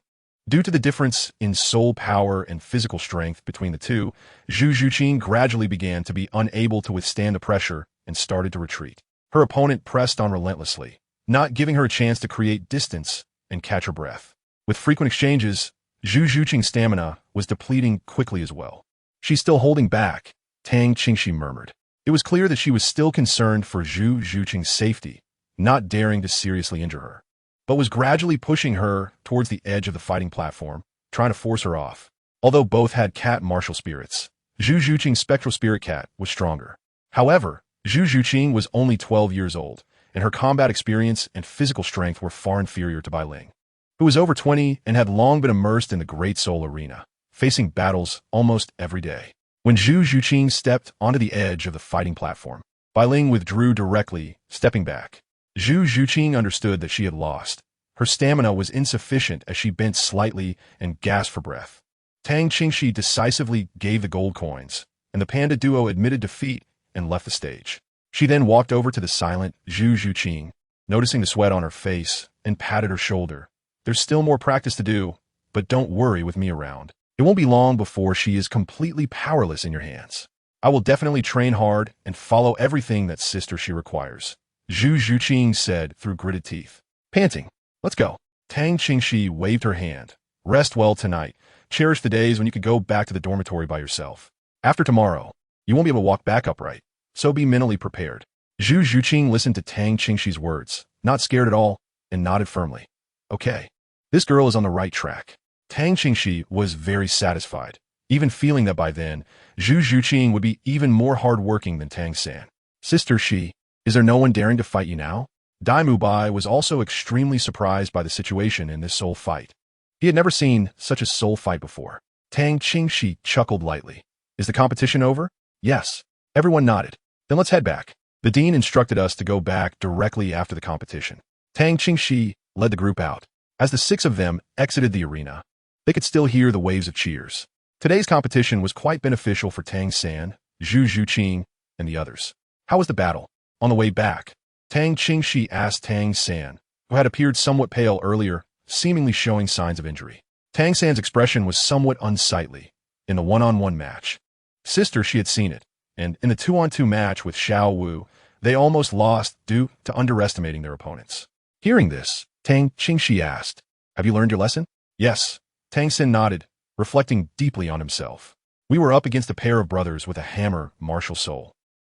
Due to the difference in soul power and physical strength between the two, Zhu Zhuqing gradually began to be unable to withstand the pressure and started to retreat. Her opponent pressed on relentlessly, not giving her a chance to create distance and catch her breath. With frequent exchanges, Zhu Zhuqing's stamina was depleting quickly as well. "She's still holding back," Tang Qingxi murmured. It was clear that she was still concerned for Zhu Zhuqing's safety, not daring to seriously injure her, but was gradually pushing her towards the edge of the fighting platform, trying to force her off. Although both had cat martial spirits, Zhu Zhuqing's spectral spirit cat was stronger. However, Zhu Zhuqing was only 12 years old, and her combat experience and physical strength were far inferior to Bai Ling, who was over 20 and had long been immersed in the Great Soul Arena, facing battles almost every day. When Zhu Zhuqing stepped onto the edge of the fighting platform, Bai Ling withdrew directly, stepping back. Zhu Zhuqing understood that she had lost. Her stamina was insufficient as she bent slightly and gasped for breath. Tang Qingxi decisively gave the gold coins, and the panda duo admitted defeat and left the stage. She then walked over to the silent Zhu Zhuqing, noticing the sweat on her face, and patted her shoulder. "There's still more practice to do, but don't worry with me around. It won't be long before she is completely powerless in your hands. I will definitely train hard and follow everything that Sister Shi requires," Zhu Zhuqing said through gritted teeth. Panting, "Let's go." Tang Qingxi waved her hand. "Rest well tonight. Cherish the days when you could go back to the dormitory by yourself. After tomorrow, you won't be able to walk back upright, so be mentally prepared." Zhu Zhuqing listened to Tang Qingxi's words, not scared at all, and nodded firmly. "Okay, this girl is on the right track." Tang Qingxi was very satisfied, even feeling that by then, Zhu Zhuqing would be even more hard-working than Tang San. "Sister Shi, is there no one daring to fight you now?" Dai Mubai was also extremely surprised by the situation in this soul fight. He had never seen such a soul fight before. Tang Qingxi chuckled lightly. "Is the competition over?" "Yes." Everyone nodded. "Then let's head back. The dean instructed us to go back directly after the competition." Tang Qingxi led the group out. As the 6 of them exited the arena, they could still hear the waves of cheers. Today's competition was quite beneficial for Tang San, Zhu Zhuqing, and the others. "How was the battle?" On the way back, Tang Qingxi asked Tang San, who had appeared somewhat pale earlier, seemingly showing signs of injury. Tang San's expression was somewhat unsightly in the one-on-one match. Sister She had seen it, and in the 2-on-2 match with Xiao Wu, they almost lost due to underestimating their opponents. Hearing this, Tang Qingxi asked, "Have you learned your lesson?" "Yes." Tang San nodded, reflecting deeply on himself. "We were up against a pair of brothers with a hammer martial soul.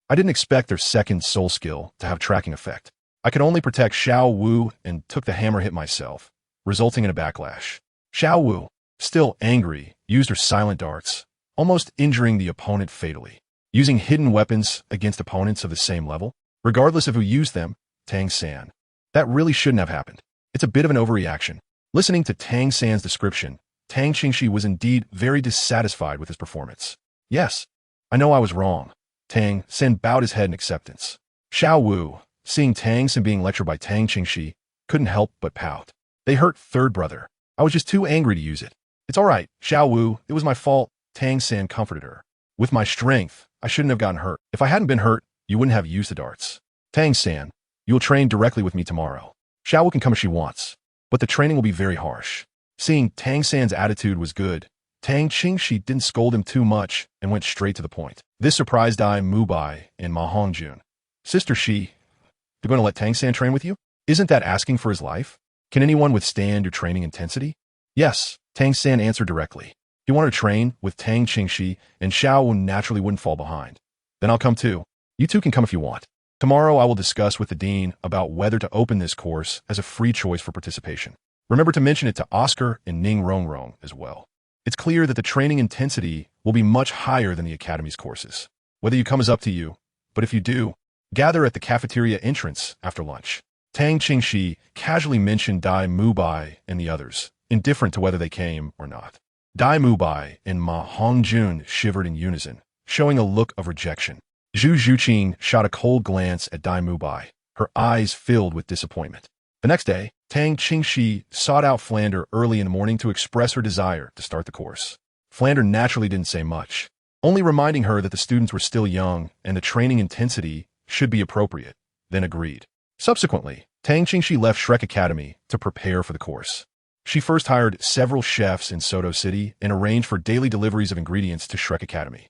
I didn't expect their second soul skill to have tracking effect. I could only protect Xiao Wu and took the hammer hit myself, resulting in a backlash. Xiao Wu, still angry, used her silent darts, almost injuring the opponent fatally. Using hidden weapons against opponents of the same level, regardless of who used them, Tang San. That really shouldn't have happened. It's a bit of an overreaction." Listening to Tang San's description, Tang Qingxi was indeed very dissatisfied with his performance. "Yes, I know I was wrong." Tang San bowed his head in acceptance. Xiao Wu, seeing Tang San being lectured by Tang Qingxi, couldn't help but pout. "They hurt third brother. I was just too angry to use it." "It's all right, Xiao Wu, it was my fault," Tang San comforted her. "With my strength, I shouldn't have gotten hurt. If I hadn't been hurt, you wouldn't have used the darts." "Tang San, you will train directly with me tomorrow. Xiao Wu can come if she wants, but the training will be very harsh." Seeing Tang San's attitude was good, Tang Qingxi didn't scold him too much and went straight to the point. This surprised Dai Mubai and Ma Hongjun. "Sister Shi, you're going to let Tang San train with you? Isn't that asking for his life? Can anyone withstand your training intensity?" "Yes," Tang San answered directly. He wanted to train with Tang Qingxi, and Xiao Wu naturally wouldn't fall behind. "Then I'll come too. You two can come if you want. Tomorrow I will discuss with the dean about whether to open this course as a free choice for participation. Remember to mention it to Oscar and Ning Rongrong as well. It's clear that the training intensity will be much higher than the Academy's courses. Whether you come is up to you, but if you do, gather at the cafeteria entrance after lunch." Tang Qingxi casually mentioned Dai Mubai and the others, indifferent to whether they came or not. Dai Mubai and Ma Hongjun shivered in unison, showing a look of rejection. Zhu Zhuqing shot a cold glance at Dai Mubai, her eyes filled with disappointment. The next day, Tang Qingxi sought out Flander early in the morning to express her desire to start the course. Flander naturally didn't say much, only reminding her that the students were still young and the training intensity should be appropriate. then agreed. Subsequently, Tang Qingxi left Shrek Academy to prepare for the course. She first hired several chefs in Soto City and arranged for daily deliveries of ingredients to Shrek Academy.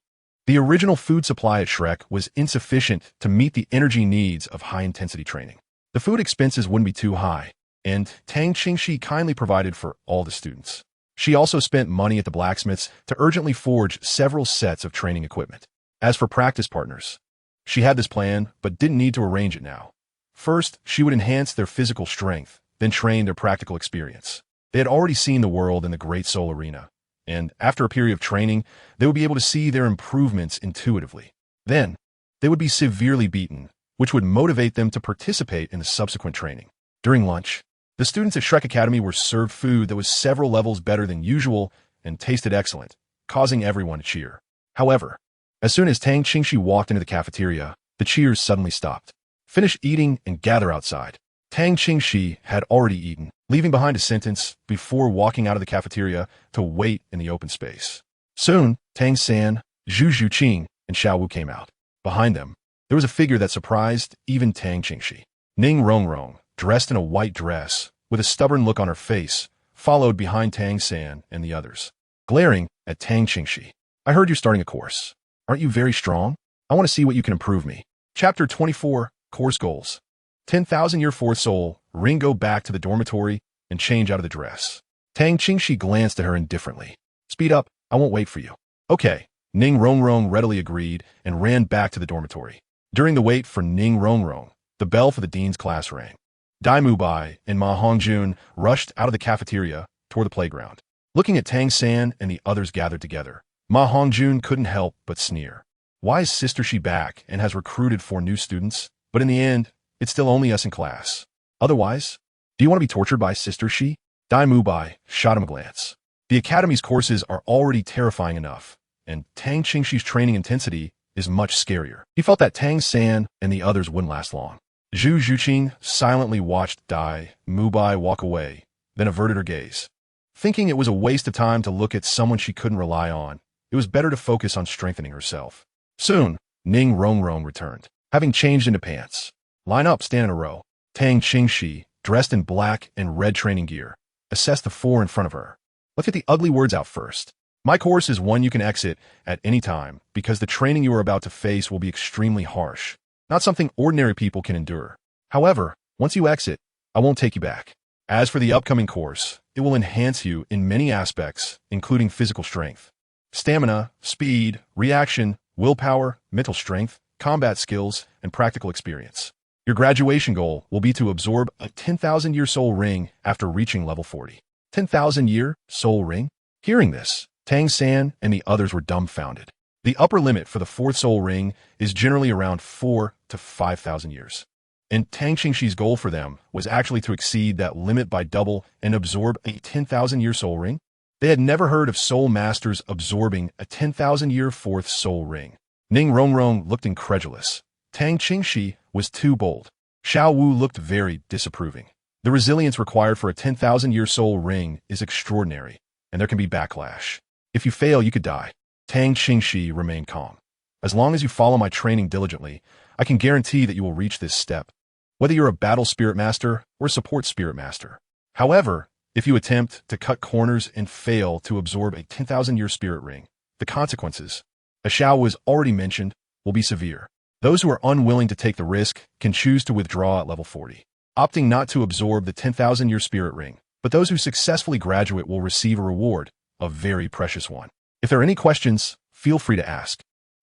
The original food supply at Shrek was insufficient to meet the energy needs of high-intensity training. The food expenses wouldn't be too high, and Tang Qingxi kindly provided for all the students. She also spent money at the blacksmiths to urgently forge several sets of training equipment. As for practice partners, she had this plan but didn't need to arrange it now. First, she would enhance their physical strength, then train their practical experience. They had already seen the world in the Great Soul Arena, and after a period of training, they would be able to see their improvements intuitively. Then, they would be severely beaten, which would motivate them to participate in the subsequent training. During lunch, the students at Shrek Academy were served food that was several levels better than usual and tasted excellent, causing everyone to cheer. However, as soon as Tang Qingxi walked into the cafeteria, the cheers suddenly stopped. Finish eating and gather outside. Tang Qingxi had already eaten, leaving behind a sentence before walking out of the cafeteria to wait in the open space. Soon, Tang San, Zhu Zhuqing, and Xiao Wu came out. Behind them, there was a figure that surprised even Tang Qingxi. Ning Rongrong, dressed in a white dress, with a stubborn look on her face, followed behind Tang San and the others. Glaring at Tang Qingxi, "I heard you're starting a course. Aren't you very strong? I want to see what you can improve me." Chapter 24, Course Goals. 10,000-year fourth soul, Ring go back to the dormitory and change out of the dress. Tang Qingxi glanced at her indifferently. "Speed up, I won't wait for you." "Okay." Ning Rongrong readily agreed and ran back to the dormitory. During the wait for Ning Rongrong, the bell for the dean's class rang. Dai Mubai and Ma Hongjun rushed out of the cafeteria toward the playground. Looking at Tang San and the others gathered together, Ma Hongjun couldn't help but sneer. Why is Sister Shi back and has recruited 4 new students? But in the end, it's still only us in class. Otherwise, do you want to be tortured by Sister Shi? Dai Mubai shot him a glance. The academy's courses are already terrifying enough, and Tang Qingxi's training intensity is much scarier. He felt that Tang San and the others wouldn't last long. Zhu Zhuqing silently watched Dai Mubai walk away, then averted her gaze. Thinking it was a waste of time to look at someone she couldn't rely on, it was better to focus on strengthening herself. Soon, Ning Rongrong returned, having changed into pants. "Line up, stand in a row." Tang Qingxi, dressed in black and red training gear, assessed the 4 in front of her. "Let's get the ugly words out first. My course is one you can exit at any time because the training you are about to face will be extremely harsh, not something ordinary people can endure. However, once you exit, I won't take you back. As for the upcoming course, it will enhance you in many aspects, including physical strength, stamina, speed, reaction, willpower, mental strength, combat skills, and practical experience. Your graduation goal will be to absorb a 10,000-year soul ring after reaching level 40. 10,000-year soul ring? Hearing this, Tang San and the others were dumbfounded. The upper limit for the 4th soul ring is generally around 4 to 5,000 years. And Tang Qingxi's goal for them was actually to exceed that limit by double and absorb a 10,000-year soul ring. They had never heard of soul masters absorbing a 10,000-year 4th soul ring. Ning Rongrong looked incredulous. Tang Qingxi was too bold. Xiao Wu looked very disapproving. The resilience required for a 10,000-year soul ring is extraordinary, and there can be backlash. If you fail, you could die. Tang Qingxi remained calm. As long as you follow my training diligently, I can guarantee that you will reach this step, whether you're a battle spirit master or a support spirit master. However, if you attempt to cut corners and fail to absorb a 10,000-year spirit ring, the consequences, as Xiao was already mentioned, will be severe. Those who are unwilling to take the risk can choose to withdraw at level 40, opting not to absorb the 10,000-year spirit ring, but those who successfully graduate will receive a reward, a very precious one. If there are any questions, feel free to ask.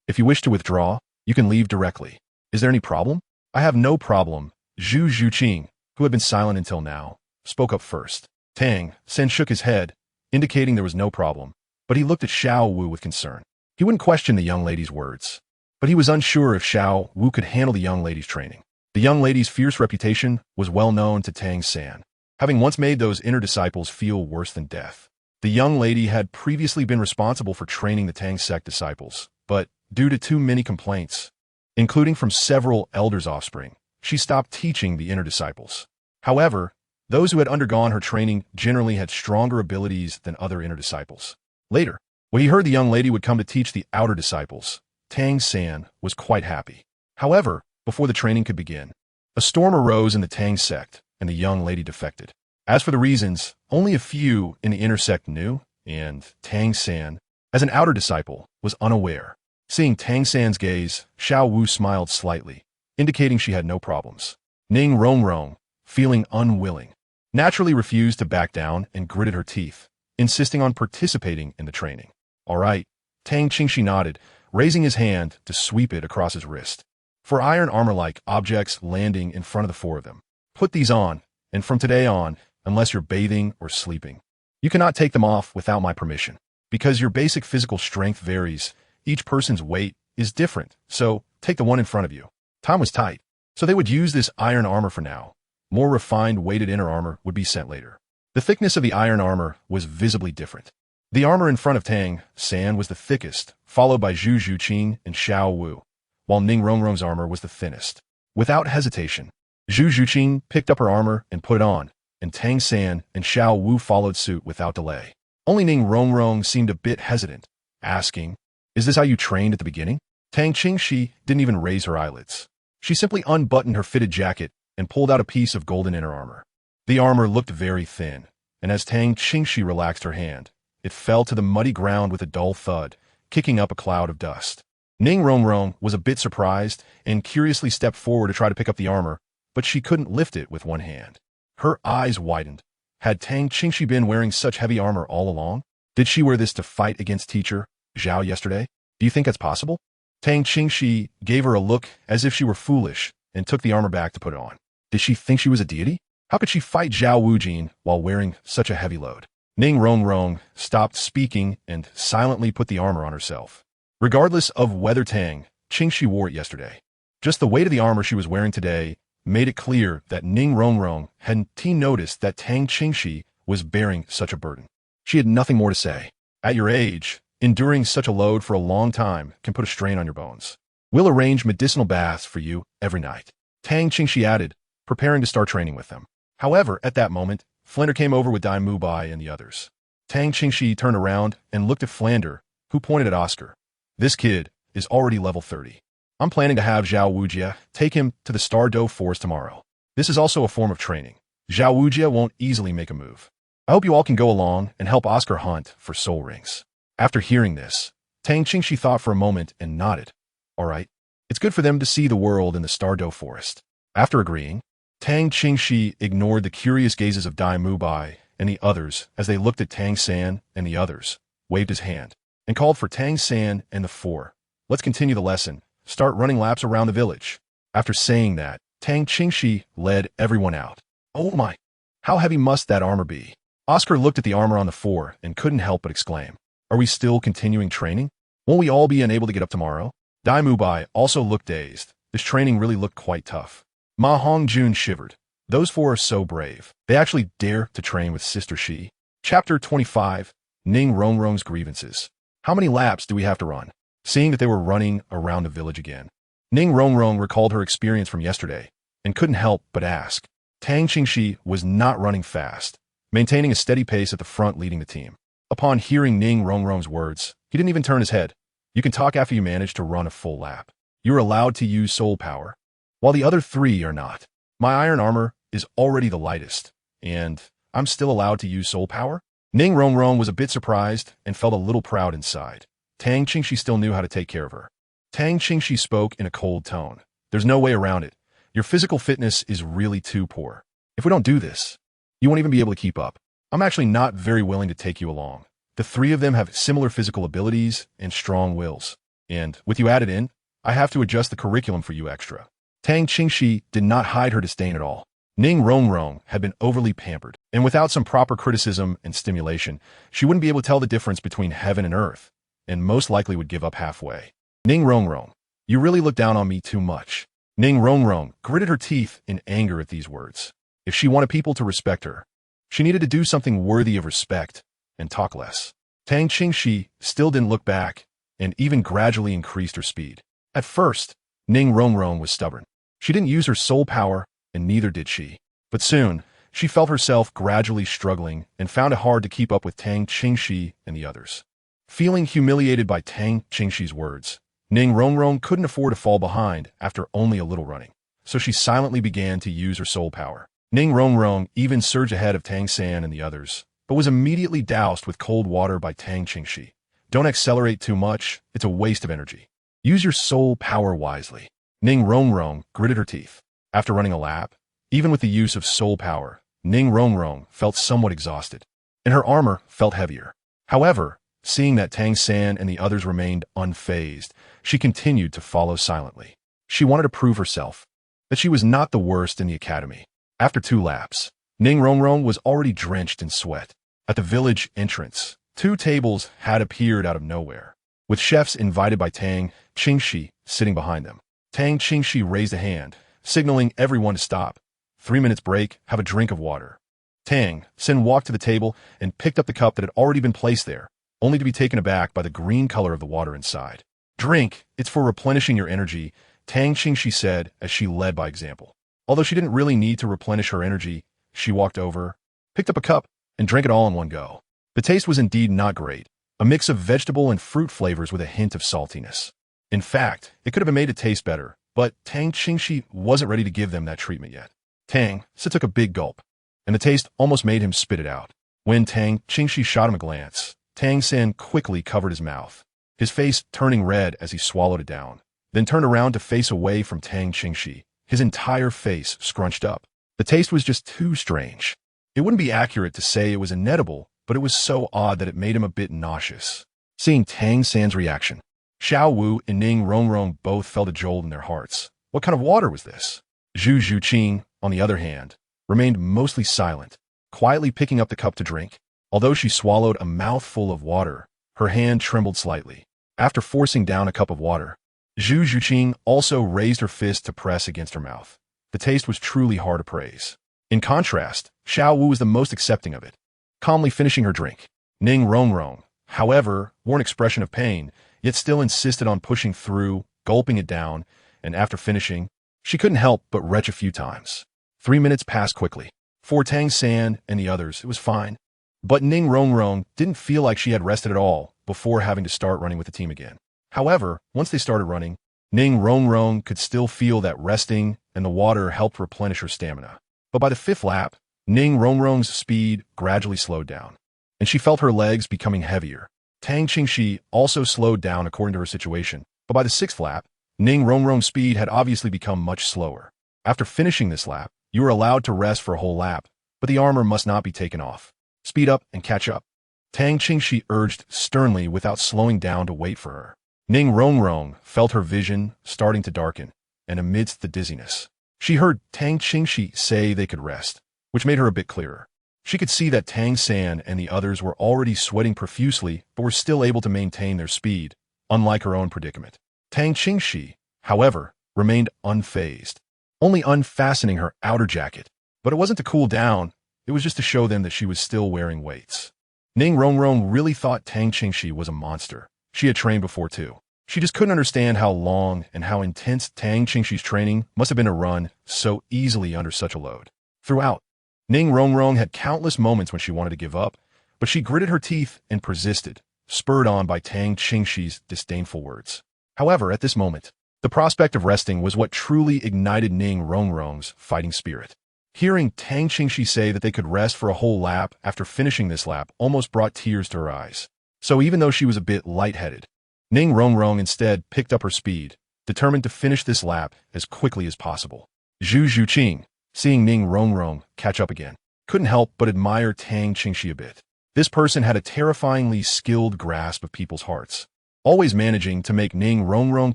If you wish to withdraw, you can leave directly. Is there any problem? I have no problem. Zhu Zhuqing, who had been silent until now, spoke up first. Tang San shook his head, indicating there was no problem, but he looked at Xiao Wu with concern. He wouldn't question the young lady's words, but he was unsure if Xiao Wu could handle the young lady's training. The young lady's fierce reputation was well known to Tang San, having once made those inner disciples feel worse than death. The young lady had previously been responsible for training the Tang sect disciples, but due to too many complaints, including from several elders' offspring, she stopped teaching the inner disciples. However, those who had undergone her training generally had stronger abilities than other inner disciples. Later, when he heard the young lady would come to teach the outer disciples, Tang San was quite happy. However, before the training could begin, A storm arose in the Tang sect, and the young lady defected. As for the reasons, only a few in the inner sect knew, and Tang San, as an outer disciple, was unaware. Seeing Tang San's gaze, Xiao Wu smiled slightly, indicating she had no problems. Ning Rongrong, feeling unwilling, naturally refused to back down and gritted her teeth, insisting on participating in the training. All right, Tang Qingxi nodded, raising his hand to sweep it across his wrist. For iron armor-like objects landing in front of the four of them. Put these on, and from today on, unless you're bathing or sleeping, you cannot take them off without my permission. Because your basic physical strength varies, each person's weight is different, so take the one in front of you. Time was tight, so they would use this iron armor for now. More refined weighted inner armor would be sent later. The thickness of the iron armor was visibly different. The armor in front of Tang San was the thickest, followed by Zhu Zhuqing and Xiao Wu, while Ning Rongrong's armor was the thinnest. Without hesitation, Zhu Zhuqing picked up her armor and put it on, and Tang San and Xiao Wu followed suit without delay. Only Ning Rongrong seemed a bit hesitant, asking, "Is this how you trained at the beginning?" Tang Qingxi didn't even raise her eyelids. She simply unbuttoned her fitted jacket and pulled out a piece of golden inner armor. The armor looked very thin, and as Tang Qingxi relaxed her hand, it fell to the muddy ground with a dull thud, kicking up a cloud of dust. Ning Rongrong was a bit surprised and curiously stepped forward to try to pick up the armor, but she couldn't lift it with one hand. Her eyes widened. Had Tang Qingxi been wearing such heavy armor all along? Did she wear this to fight against teacher Zhao yesterday? Do you think that's possible? Tang Qingxi gave her a look as if she were foolish and took the armor back to put it on. Did she think she was a deity? How could she fight Zhao Wujin while wearing such a heavy load? Ning Rongrong stopped speaking and silently put the armor on herself. Regardless of whether Tang Qingxi wore it yesterday, just the weight of the armor she was wearing today made it clear that Ning Rongrong hadn't noticed that Tang Qingxi was bearing such a burden. She had nothing more to say. At your age, enduring such a load for a long time can put a strain on your bones. We'll arrange medicinal baths for you every night, Tang Qingxi added, preparing to start training with them. However, at that moment, Flander came over with Dai Mubai and the others. Tang Qingxi turned around and looked at Flander, who pointed at Oscar. This kid is already level 30. I'm planning to have Zhao Wujia take him to the Star Dough Forest tomorrow. This is also a form of training. Zhao Wujia won't easily make a move. I hope you all can go along and help Oscar hunt for soul rings. After hearing this, Tang Qingxi thought for a moment and nodded. All right. It's good for them to see the world in the Star Dough Forest. After agreeing, Tang Qingxi ignored the curious gazes of Dai Mubai and the others as they looked at Tang San and the others, waved his hand, and called for Tang San and the four. Let's continue the lesson. Start running laps around the village. After saying that, Tang Qingxi led everyone out. Oh my! How heavy must that armor be? Oscar looked at the armor on the four and couldn't help but exclaim. Are we still continuing training? Won't we all be unable to get up tomorrow? Dai Mubai also looked dazed. This training really looked quite tough. Ma Hongjun shivered. Those four are so brave. They actually dare to train with Sister Shi. Chapter 25, Ning Rongrong's Grievances. How many laps do we have to run? Seeing that they were running around the village again, Ning Rongrong recalled her experience from yesterday and couldn't help but ask. Tang Qingxi was not running fast, maintaining a steady pace at the front leading the team. Upon hearing Ning Rongrong's words, he didn't even turn his head. You can talk after you manage to run a full lap. You're allowed to use soul power, while the other three are not. My iron armor is already the lightest, and I'm still allowed to use soul power? Ning Rongrong was a bit surprised and felt a little proud inside. Tang Qingxi still knew how to take care of her. Tang Qingxi spoke in a cold tone. There's no way around it. Your physical fitness is really too poor. If we don't do this, you won't even be able to keep up. I'm actually not very willing to take you along. The three of them have similar physical abilities and strong wills. And with you added in, I have to adjust the curriculum for you extra. Tang Qingxi did not hide her disdain at all. Ning Rongrong had been overly pampered, and without some proper criticism and stimulation, she wouldn't be able to tell the difference between heaven and earth, and most likely would give up halfway. Ning Rongrong, you really look down on me too much. Ning Rongrong gritted her teeth in anger at these words. If she wanted people to respect her, she needed to do something worthy of respect and talk less. Tang Qingxi still didn't look back and even gradually increased her speed. At first, Ning Rongrong was stubborn. She didn't use her soul power, and neither did she. But soon, she felt herself gradually struggling and found it hard to keep up with Tang Qingxi and the others. Feeling humiliated by Tang Qingxi's words, Ning Rongrong couldn't afford to fall behind after only a little running. so she silently began to use her soul power. Ning Rongrong even surged ahead of Tang San and the others, but was immediately doused with cold water by Tang Qingxi. Don't accelerate too much, it's a waste of energy. Use your soul power wisely. Ning Rongrong gritted her teeth. After running a lap, even with the use of soul power, Ning Rongrong felt somewhat exhausted, and her armor felt heavier. However, seeing that Tang San and the others remained unfazed, she continued to follow silently. She wanted to prove herself, that she was not the worst in the academy. After 2 laps, Ning Rongrong was already drenched in sweat. At the village entrance, 2 tables had appeared out of nowhere, with chefs invited by Tang Qingxi sitting behind them. Tang Qingxi raised a hand, signaling everyone to stop. 3 minutes break, have a drink of water. Tang Sin walked to the table and picked up the cup that had already been placed there, only to be taken aback by the green color of the water inside. Drink, it's for replenishing your energy, Tang Qingxi said as she led by example. Although she didn't really need to replenish her energy, she walked over, picked up a cup, and drank it all in one go. The taste was indeed not great, a mix of vegetable and fruit flavors with a hint of saltiness. In fact, it could have been made to taste better, but Tang Qingxi wasn't ready to give them that treatment yet. Tang Sin took a big gulp, and the taste almost made him spit it out. When Tang Qingxi shot him a glance, Tang Sin quickly covered his mouth, his face turning red as he swallowed it down, then turned around to face away from Tang Qingxi, his entire face scrunched up. The taste was just too strange. It wouldn't be accurate to say it was inedible, but it was so odd that it made him a bit nauseous. Seeing Tang San's reaction, Xiao Wu and Ning Rongrong both felt a jolt in their hearts. What kind of water was this? Zhu Zhuqing, on the other hand, remained mostly silent, quietly picking up the cup to drink. Although she swallowed a mouthful of water, her hand trembled slightly. After forcing down a cup of water, Zhu Zhuqing also raised her fist to press against her mouth. The taste was truly hard to praise. In contrast, Xiao Wu was the most accepting of it, calmly finishing her drink. Ning Rongrong, however, wore an expression of pain, yet still insisted on pushing through, gulping it down, and after finishing, she couldn't help but retch a few times. 3 minutes passed quickly. For Tang San and the others, it was fine. But Ning Rongrong didn't feel like she had rested at all before having to start running with the team again. However, once they started running, Ning Rongrong could still feel that resting and the water helped replenish her stamina. But by the 5th lap, Ning Rongrong's speed gradually slowed down, and she felt her legs becoming heavier. Tang Qingxi also slowed down according to her situation, but by the 6th lap, Ning Rongrong's speed had obviously become much slower. After finishing this lap, you were allowed to rest for a whole lap, but the armor must not be taken off. Speed up and catch up. Tang Qingxi urged sternly without slowing down to wait for her. Ning Rongrong felt her vision starting to darken, and amidst the dizziness, she heard Tang Qingxi say they could rest, which made her a bit clearer. She could see that Tang San and the others were already sweating profusely but were still able to maintain their speed, unlike her own predicament. Tang Qingxi, however, remained unfazed, only unfastening her outer jacket. But it wasn't to cool down, it was just to show them that she was still wearing weights. Ning Rongrong really thought Tang Qingxi was a monster. She had trained before too. She just couldn't understand how long and how intense Tang Qingxi's training must have been to run so easily under such a load. Throughout, Ning Rongrong had countless moments when she wanted to give up, but she gritted her teeth and persisted, spurred on by Tang Qingxi's disdainful words. However, at this moment, the prospect of resting was what truly ignited Ning Rongrong's fighting spirit. Hearing Tang Qingxi say that they could rest for a whole lap after finishing this lap almost brought tears to her eyes. So even though she was a bit lightheaded, Ning Rongrong instead picked up her speed, determined to finish this lap as quickly as possible. Zhu Zhuqing, seeing Ning Rongrong catch up again, couldn't help but admire Tang Qingxi a bit. This person had a terrifyingly skilled grasp of people's hearts, always managing to make Ning Rongrong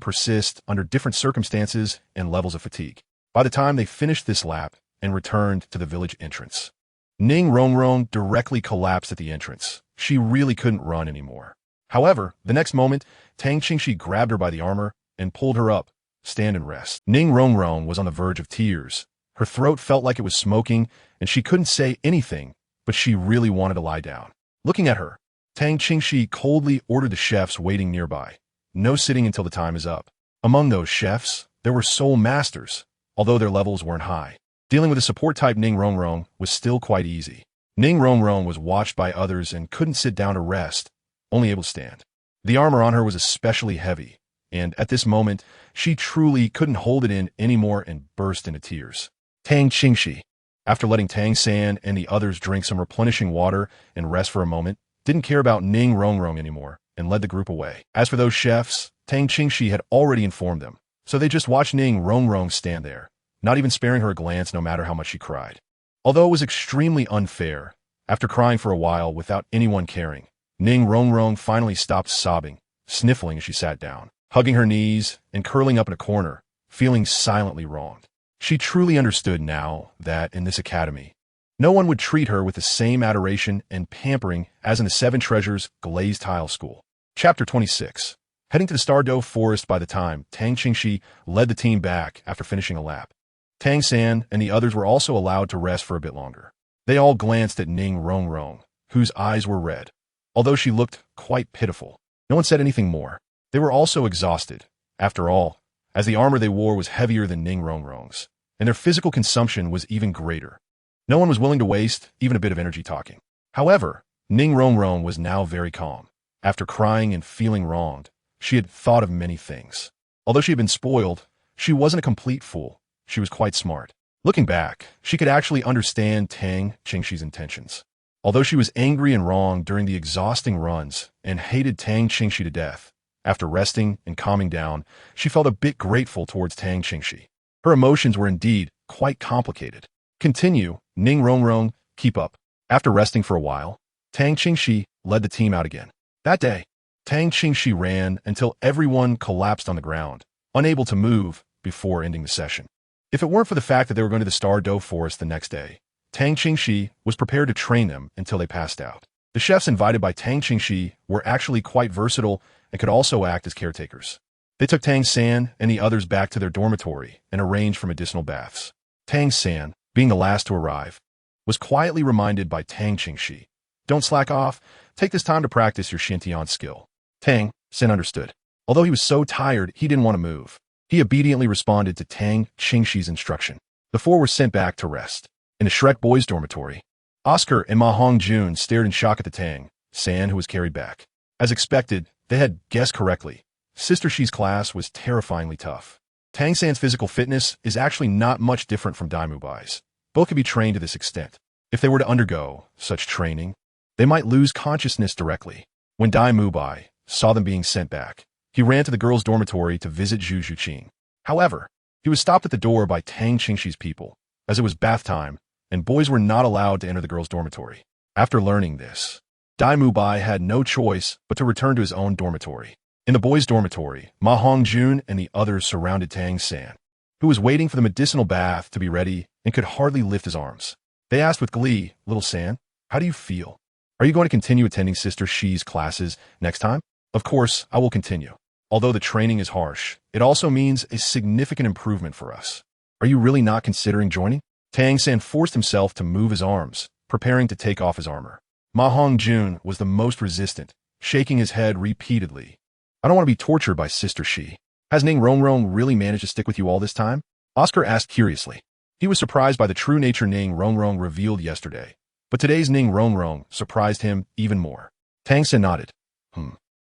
persist under different circumstances and levels of fatigue. By the time they finished this lap and returned to the village entrance, Ning Rongrong directly collapsed at the entrance. She really couldn't run anymore. However, the next moment, Tang Qingxi grabbed her by the armor and pulled her up. Stand and rest. Ning Rongrong was on the verge of tears. Her throat felt like it was smoking, and she couldn't say anything, but she really wanted to lie down. Looking at her, Tang Qingxi coldly ordered the chefs waiting nearby. No sitting until the time is up. Among those chefs, there were soul masters, although their levels weren't high. Dealing with a support-type Ning Rongrong was still quite easy. Ning Rongrong was watched by others and couldn't sit down to rest, only able to stand. The armor on her was especially heavy, and at this moment, she truly couldn't hold it in anymore and burst into tears. Tang Qingxi, after letting Tang San and the others drink some replenishing water and rest for a moment, didn't care about Ning Rongrong anymore and led the group away. As for those chefs, Tang Qingxi had already informed them, so they just watched Ning Rongrong stand there, not even sparing her a glance no matter how much she cried. Although it was extremely unfair, after crying for a while without anyone caring, Ning Rongrong finally stopped sobbing, sniffling as she sat down, hugging her knees and curling up in a corner, feeling silently wronged. She truly understood now that, in this academy, no one would treat her with the same adoration and pampering as in the Seven Treasures glazed tile school. Chapter 26. Heading to the Stardow Forest by the time Tang Qingxi led the team back after finishing a lap. Tang San and the others were also allowed to rest for a bit longer. They all glanced at Ning Rongrong, whose eyes were red, although she looked quite pitiful. No one said anything more. They were also exhausted, after all, as the armor they wore was heavier than Ning Rongrong's, and their physical consumption was even greater. No one was willing to waste even a bit of energy talking. However, Ning Rongrong was now very calm. After crying and feeling wronged, she had thought of many things. Although she had been spoiled, she wasn't a complete fool. She was quite smart. Looking back, she could actually understand Tang Qingxi's intentions. Although she was angry and wronged during the exhausting runs and hated Tang Qingxi to death, after resting and calming down, she felt a bit grateful towards Tang Qingxi. Her emotions were indeed quite complicated. Continue, Ning Rongrong, keep up. After resting for a while, Tang Qingxi led the team out again. That day, Tang Qingxi ran until everyone collapsed on the ground, unable to move before ending the session. If it weren't for the fact that they were going to the Stardow Forest the next day, Tang Qingxi was prepared to train them until they passed out. The chefs invited by Tang Qingxi were actually quite versatile and could also act as caretakers. They took Tang San and the others back to their dormitory and arranged for medicinal baths. Tang San, being the last to arrive, was quietly reminded by Tang Qingxi, "Don't slack off. Take this time to practice your Xuantian skill." Tang San understood. Although he was so tired, he didn't want to move. He obediently responded to Tang Qingxi's instruction. The four were sent back to rest. In the Shrek boys' dormitory, Oscar and Ma Hongjun stared in shock at the Tang San who was carried back. As expected, they had guessed correctly. Sister Shi's class was terrifyingly tough. Tang San's physical fitness is actually not much different from Daimyo Bai's. Both could be trained to this extent. If they were to undergo such training, they might lose consciousness directly. When Daimyo Bai saw them being sent back, he ran to the girls' dormitory to visit Zhu Zhuqing. However, he was stopped at the door by Tang Qingxi's people, as it was bath time, and boys were not allowed to enter the girls' dormitory. After learning this, Daimyo Bai had no choice but to return to his own dormitory. In the boys' dormitory, Ma Hongjun and the others surrounded Tang San, who was waiting for the medicinal bath to be ready and could hardly lift his arms. They asked with glee, "Little San, how do you feel? Are you going to continue attending Sister Shi's classes next time?" "Of course, I will continue. Although the training is harsh, it also means a significant improvement for us. Are you really not considering joining?" Tang San forced himself to move his arms, preparing to take off his armor. Ma Hongjun was the most resistant, shaking his head repeatedly. "I don't want to be tortured by Sister Shi. Has Ning Rongrong really managed to stick with you all this time?" Oscar asked curiously. He was surprised by the true nature Ning Rongrong revealed yesterday, but today's Ning Rongrong surprised him even more. Tang San nodded.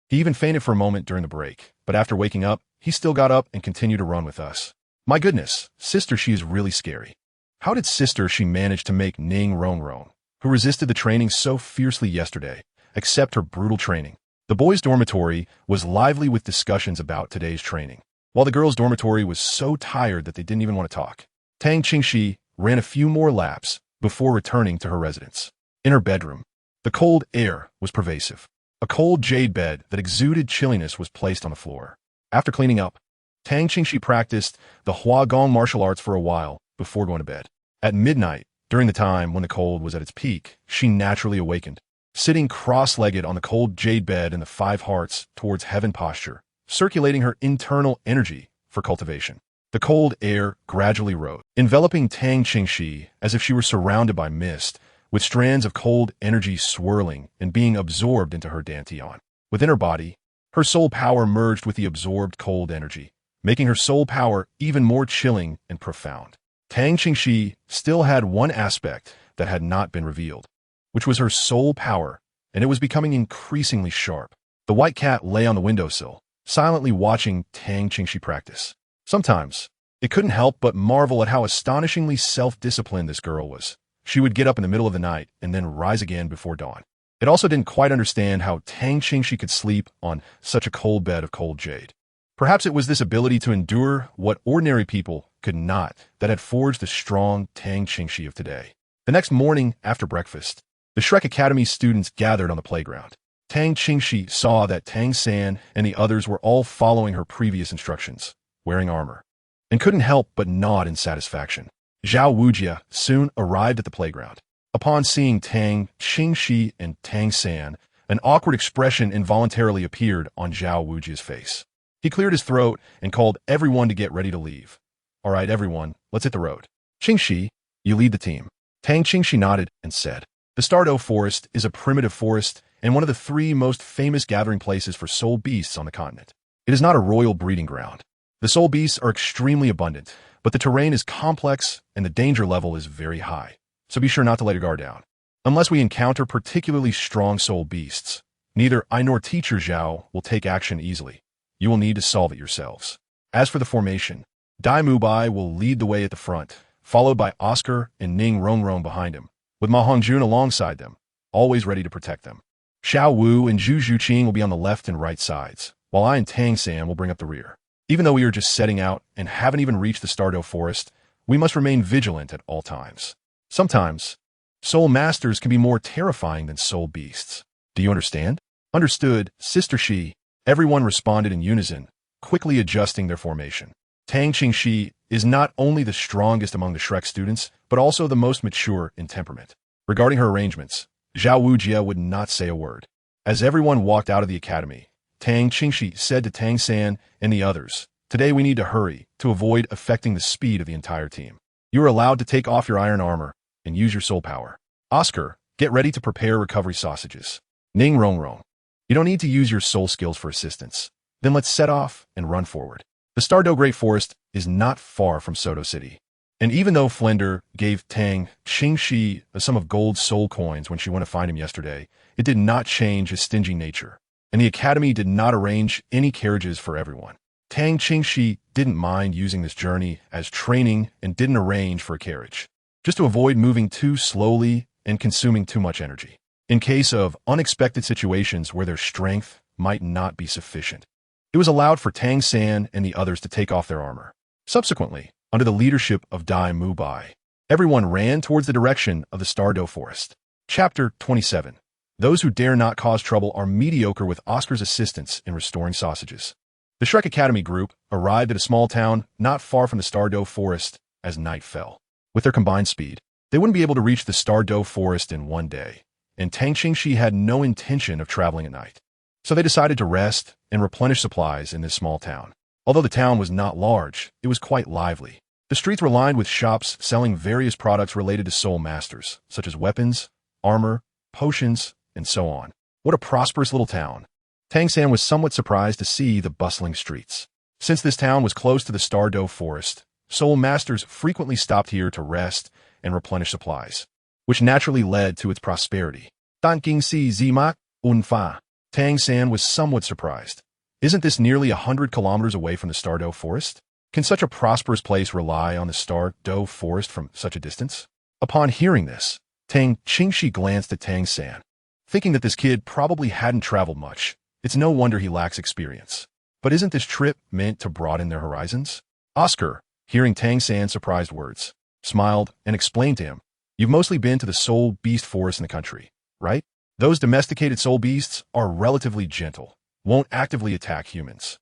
He even fainted for a moment during the break, but after waking up, he still got up and continued to run with us. "My goodness, Sister Shi is really scary. How did Sister Shi manage to make Ning Rongrong, who resisted the training so fiercely yesterday, accept her brutal training?" The boys' dormitory was lively with discussions about today's training, while the girls' dormitory was so tired that they didn't even want to talk. Tang Qingxi ran a few more laps before returning to her residence. In her bedroom, the cold air was pervasive. A cold jade bed that exuded chilliness was placed on the floor. After cleaning up, Tang Qingxi practiced the Huagong martial arts for a while before going to bed. At midnight, during the time when the cold was at its peak, she naturally awakened, sitting cross-legged on the cold jade bed in the five hearts towards heaven posture, circulating her internal energy for cultivation. The cold air gradually rose, enveloping Tang Qingxi as if she were surrounded by mist, with strands of cold energy swirling and being absorbed into her dantian. Within her body, her soul power merged with the absorbed cold energy, making her soul power even more chilling and profound. Tang Qingxi still had one aspect that had not been revealed, which was her soul power, and it was becoming increasingly sharp. The white cat lay on the windowsill, silently watching Tang Qingxi practice. Sometimes, it couldn't help but marvel at how astonishingly self-disciplined this girl was. She would get up in the middle of the night and then rise again before dawn. It also didn't quite understand how Tang Qingxi could sleep on such a cold bed of cold jade. Perhaps it was this ability to endure what ordinary people could not that had forged the strong Tang Qingxi of today. The next morning, after breakfast, the Shrek Academy students gathered on the playground. Tang Qingxi saw that Tang San and the others were all following her previous instructions, wearing armor, and couldn't help but nod in satisfaction. Zhao Wujia soon arrived at the playground. Upon seeing Tang Qingxi and Tang San, an awkward expression involuntarily appeared on Zhao Wujia's face. He cleared his throat and called everyone to get ready to leave. All right, everyone, let's hit the road. Qingxi, you lead the team. Tang Qingxi nodded and said, the Douluo Forest is a primitive forest and one of the 3 most famous gathering places for soul beasts on the continent. It is not a royal breeding ground. The soul beasts are extremely abundant, but the terrain is complex and the danger level is very high, so be sure not to let your guard down. Unless we encounter particularly strong soul beasts, neither I nor teacher Zhao will take action easily. You will need to solve it yourselves. As for the formation, Dai Mubai will lead the way at the front, followed by Oscar and Ning Rongrong behind him, with Ma Hongjun alongside them, always ready to protect them. Xiao Wu and Zhu Zhuqing will be on the left and right sides, while I and Tang San will bring up the rear. Even though we are just setting out and haven't even reached the Douluo Forest, we must remain vigilant at all times. Sometimes, soul masters can be more terrifying than soul beasts. Do you understand? Understood, Sister Shi. Everyone responded in unison, quickly adjusting their formation. Tang Qingxi is not only the strongest among the Shrek students, but also the most mature in temperament. Regarding her arrangements, Zhao Wujia would not say a word. As everyone walked out of the academy, Tang Qingxi said to Tang San and the others, today we need to hurry to avoid affecting the speed of the entire team. You are allowed to take off your iron armor and use your soul power. Oscar, get ready to prepare recovery sausages. Ning Rongrong, you don't need to use your soul skills for assistance. Then let's set off and run forward. The Douluo Great Forest is not far from Soto City. And even though Flender gave Tang Qingxi a sum of gold soul coins when she went to find him yesterday, it did not change his stingy nature. And the academy did not arrange any carriages for everyone. Tang Qingxi didn't mind using this journey as training and didn't arrange for a carriage, just to avoid moving too slowly and consuming too much energy, in case of unexpected situations where their strength might not be sufficient. It was allowed for Tang San and the others to take off their armor. Subsequently, under the leadership of Dai Mubai, everyone ran towards the direction of the Douluo Forest. Chapter 27. Those who dare not cause trouble are mediocre with Oscar's assistance in restoring sausages. The Shrek Academy group arrived at a small town not far from the Douluo Forest as night fell. With their combined speed, they wouldn't be able to reach the Douluo Forest in one day, and Tang Qingxi had no intention of traveling at night. So they decided to rest and replenish supplies in this small town. Although the town was not large, it was quite lively. The streets were lined with shops selling various products related to soul masters, such as weapons, armor, potions, and so on. What a prosperous little town. Tang San was somewhat surprised to see the bustling streets. Since this town was close to the Douluo Forest, soul masters frequently stopped here to rest and replenish supplies, which naturally led to its prosperity. Tang Qingxi zimak unfa. Tang San was somewhat surprised. Isn't this nearly 100 kilometers away from the Douluo Forest? Can such a prosperous place rely on the Douluo Forest from such a distance? Upon hearing this, Tang Qingxi glanced at Tang San. Thinking that this kid probably hadn't traveled much, it's no wonder he lacks experience. But isn't this trip meant to broaden their horizons? Oscar, hearing Tang San's surprised words, smiled and explained to him, you've mostly been to the soul beast forest in the country, right? Those domesticated soul beasts are relatively gentle, won't actively attack humans,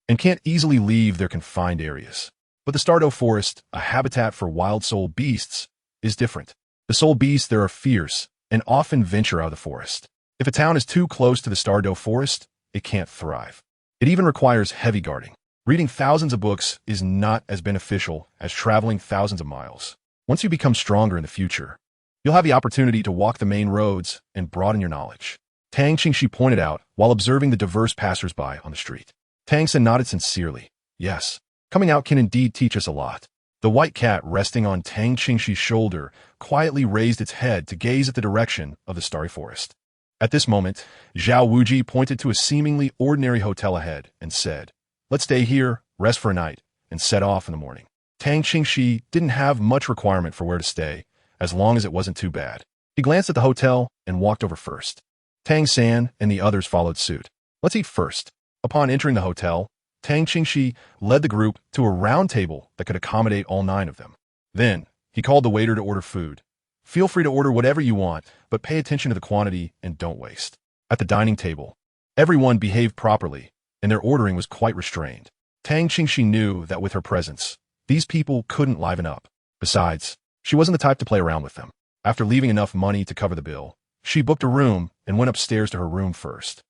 and can't easily leave their confined areas. But the Douluo Forest, a habitat for wild soul beasts, is different. The soul beasts there are fierce and often venture out of the forest. If a town is too close to the Douluo Forest, it can't thrive. It even requires heavy guarding. Reading thousands of books is not as beneficial as traveling thousands of miles. Once you become stronger in the future, you'll have the opportunity to walk the main roads and broaden your knowledge. Tang Qingxi pointed out while observing the diverse passers-by on the street. Tang San nodded sincerely. Yes, coming out can indeed teach us a lot. The white cat resting on Tang Qingxi's shoulder quietly raised its head to gaze at the direction of the starry forest. At this moment, Zhao Wuji pointed to a seemingly ordinary hotel ahead and said, "Let's stay here, rest for a night, and set off in the morning." Tang Qingxi didn't have much requirement for where to stay, as long as it wasn't too bad. He glanced at the hotel and walked over first. Tang San and the others followed suit. "Let's eat first." Upon entering the hotel, Tang Qingxi led the group to a round table that could accommodate all 9 of them. Then, he called the waiter to order food. "Feel free to order whatever you want, but pay attention to the quantity and don't waste." At the dining table, everyone behaved properly, and their ordering was quite restrained. Tang Qingxi knew that with her presence, these people couldn't liven up. Besides, she wasn't the type to play around with them. After leaving enough money to cover the bill, she booked a room and went upstairs to her room first.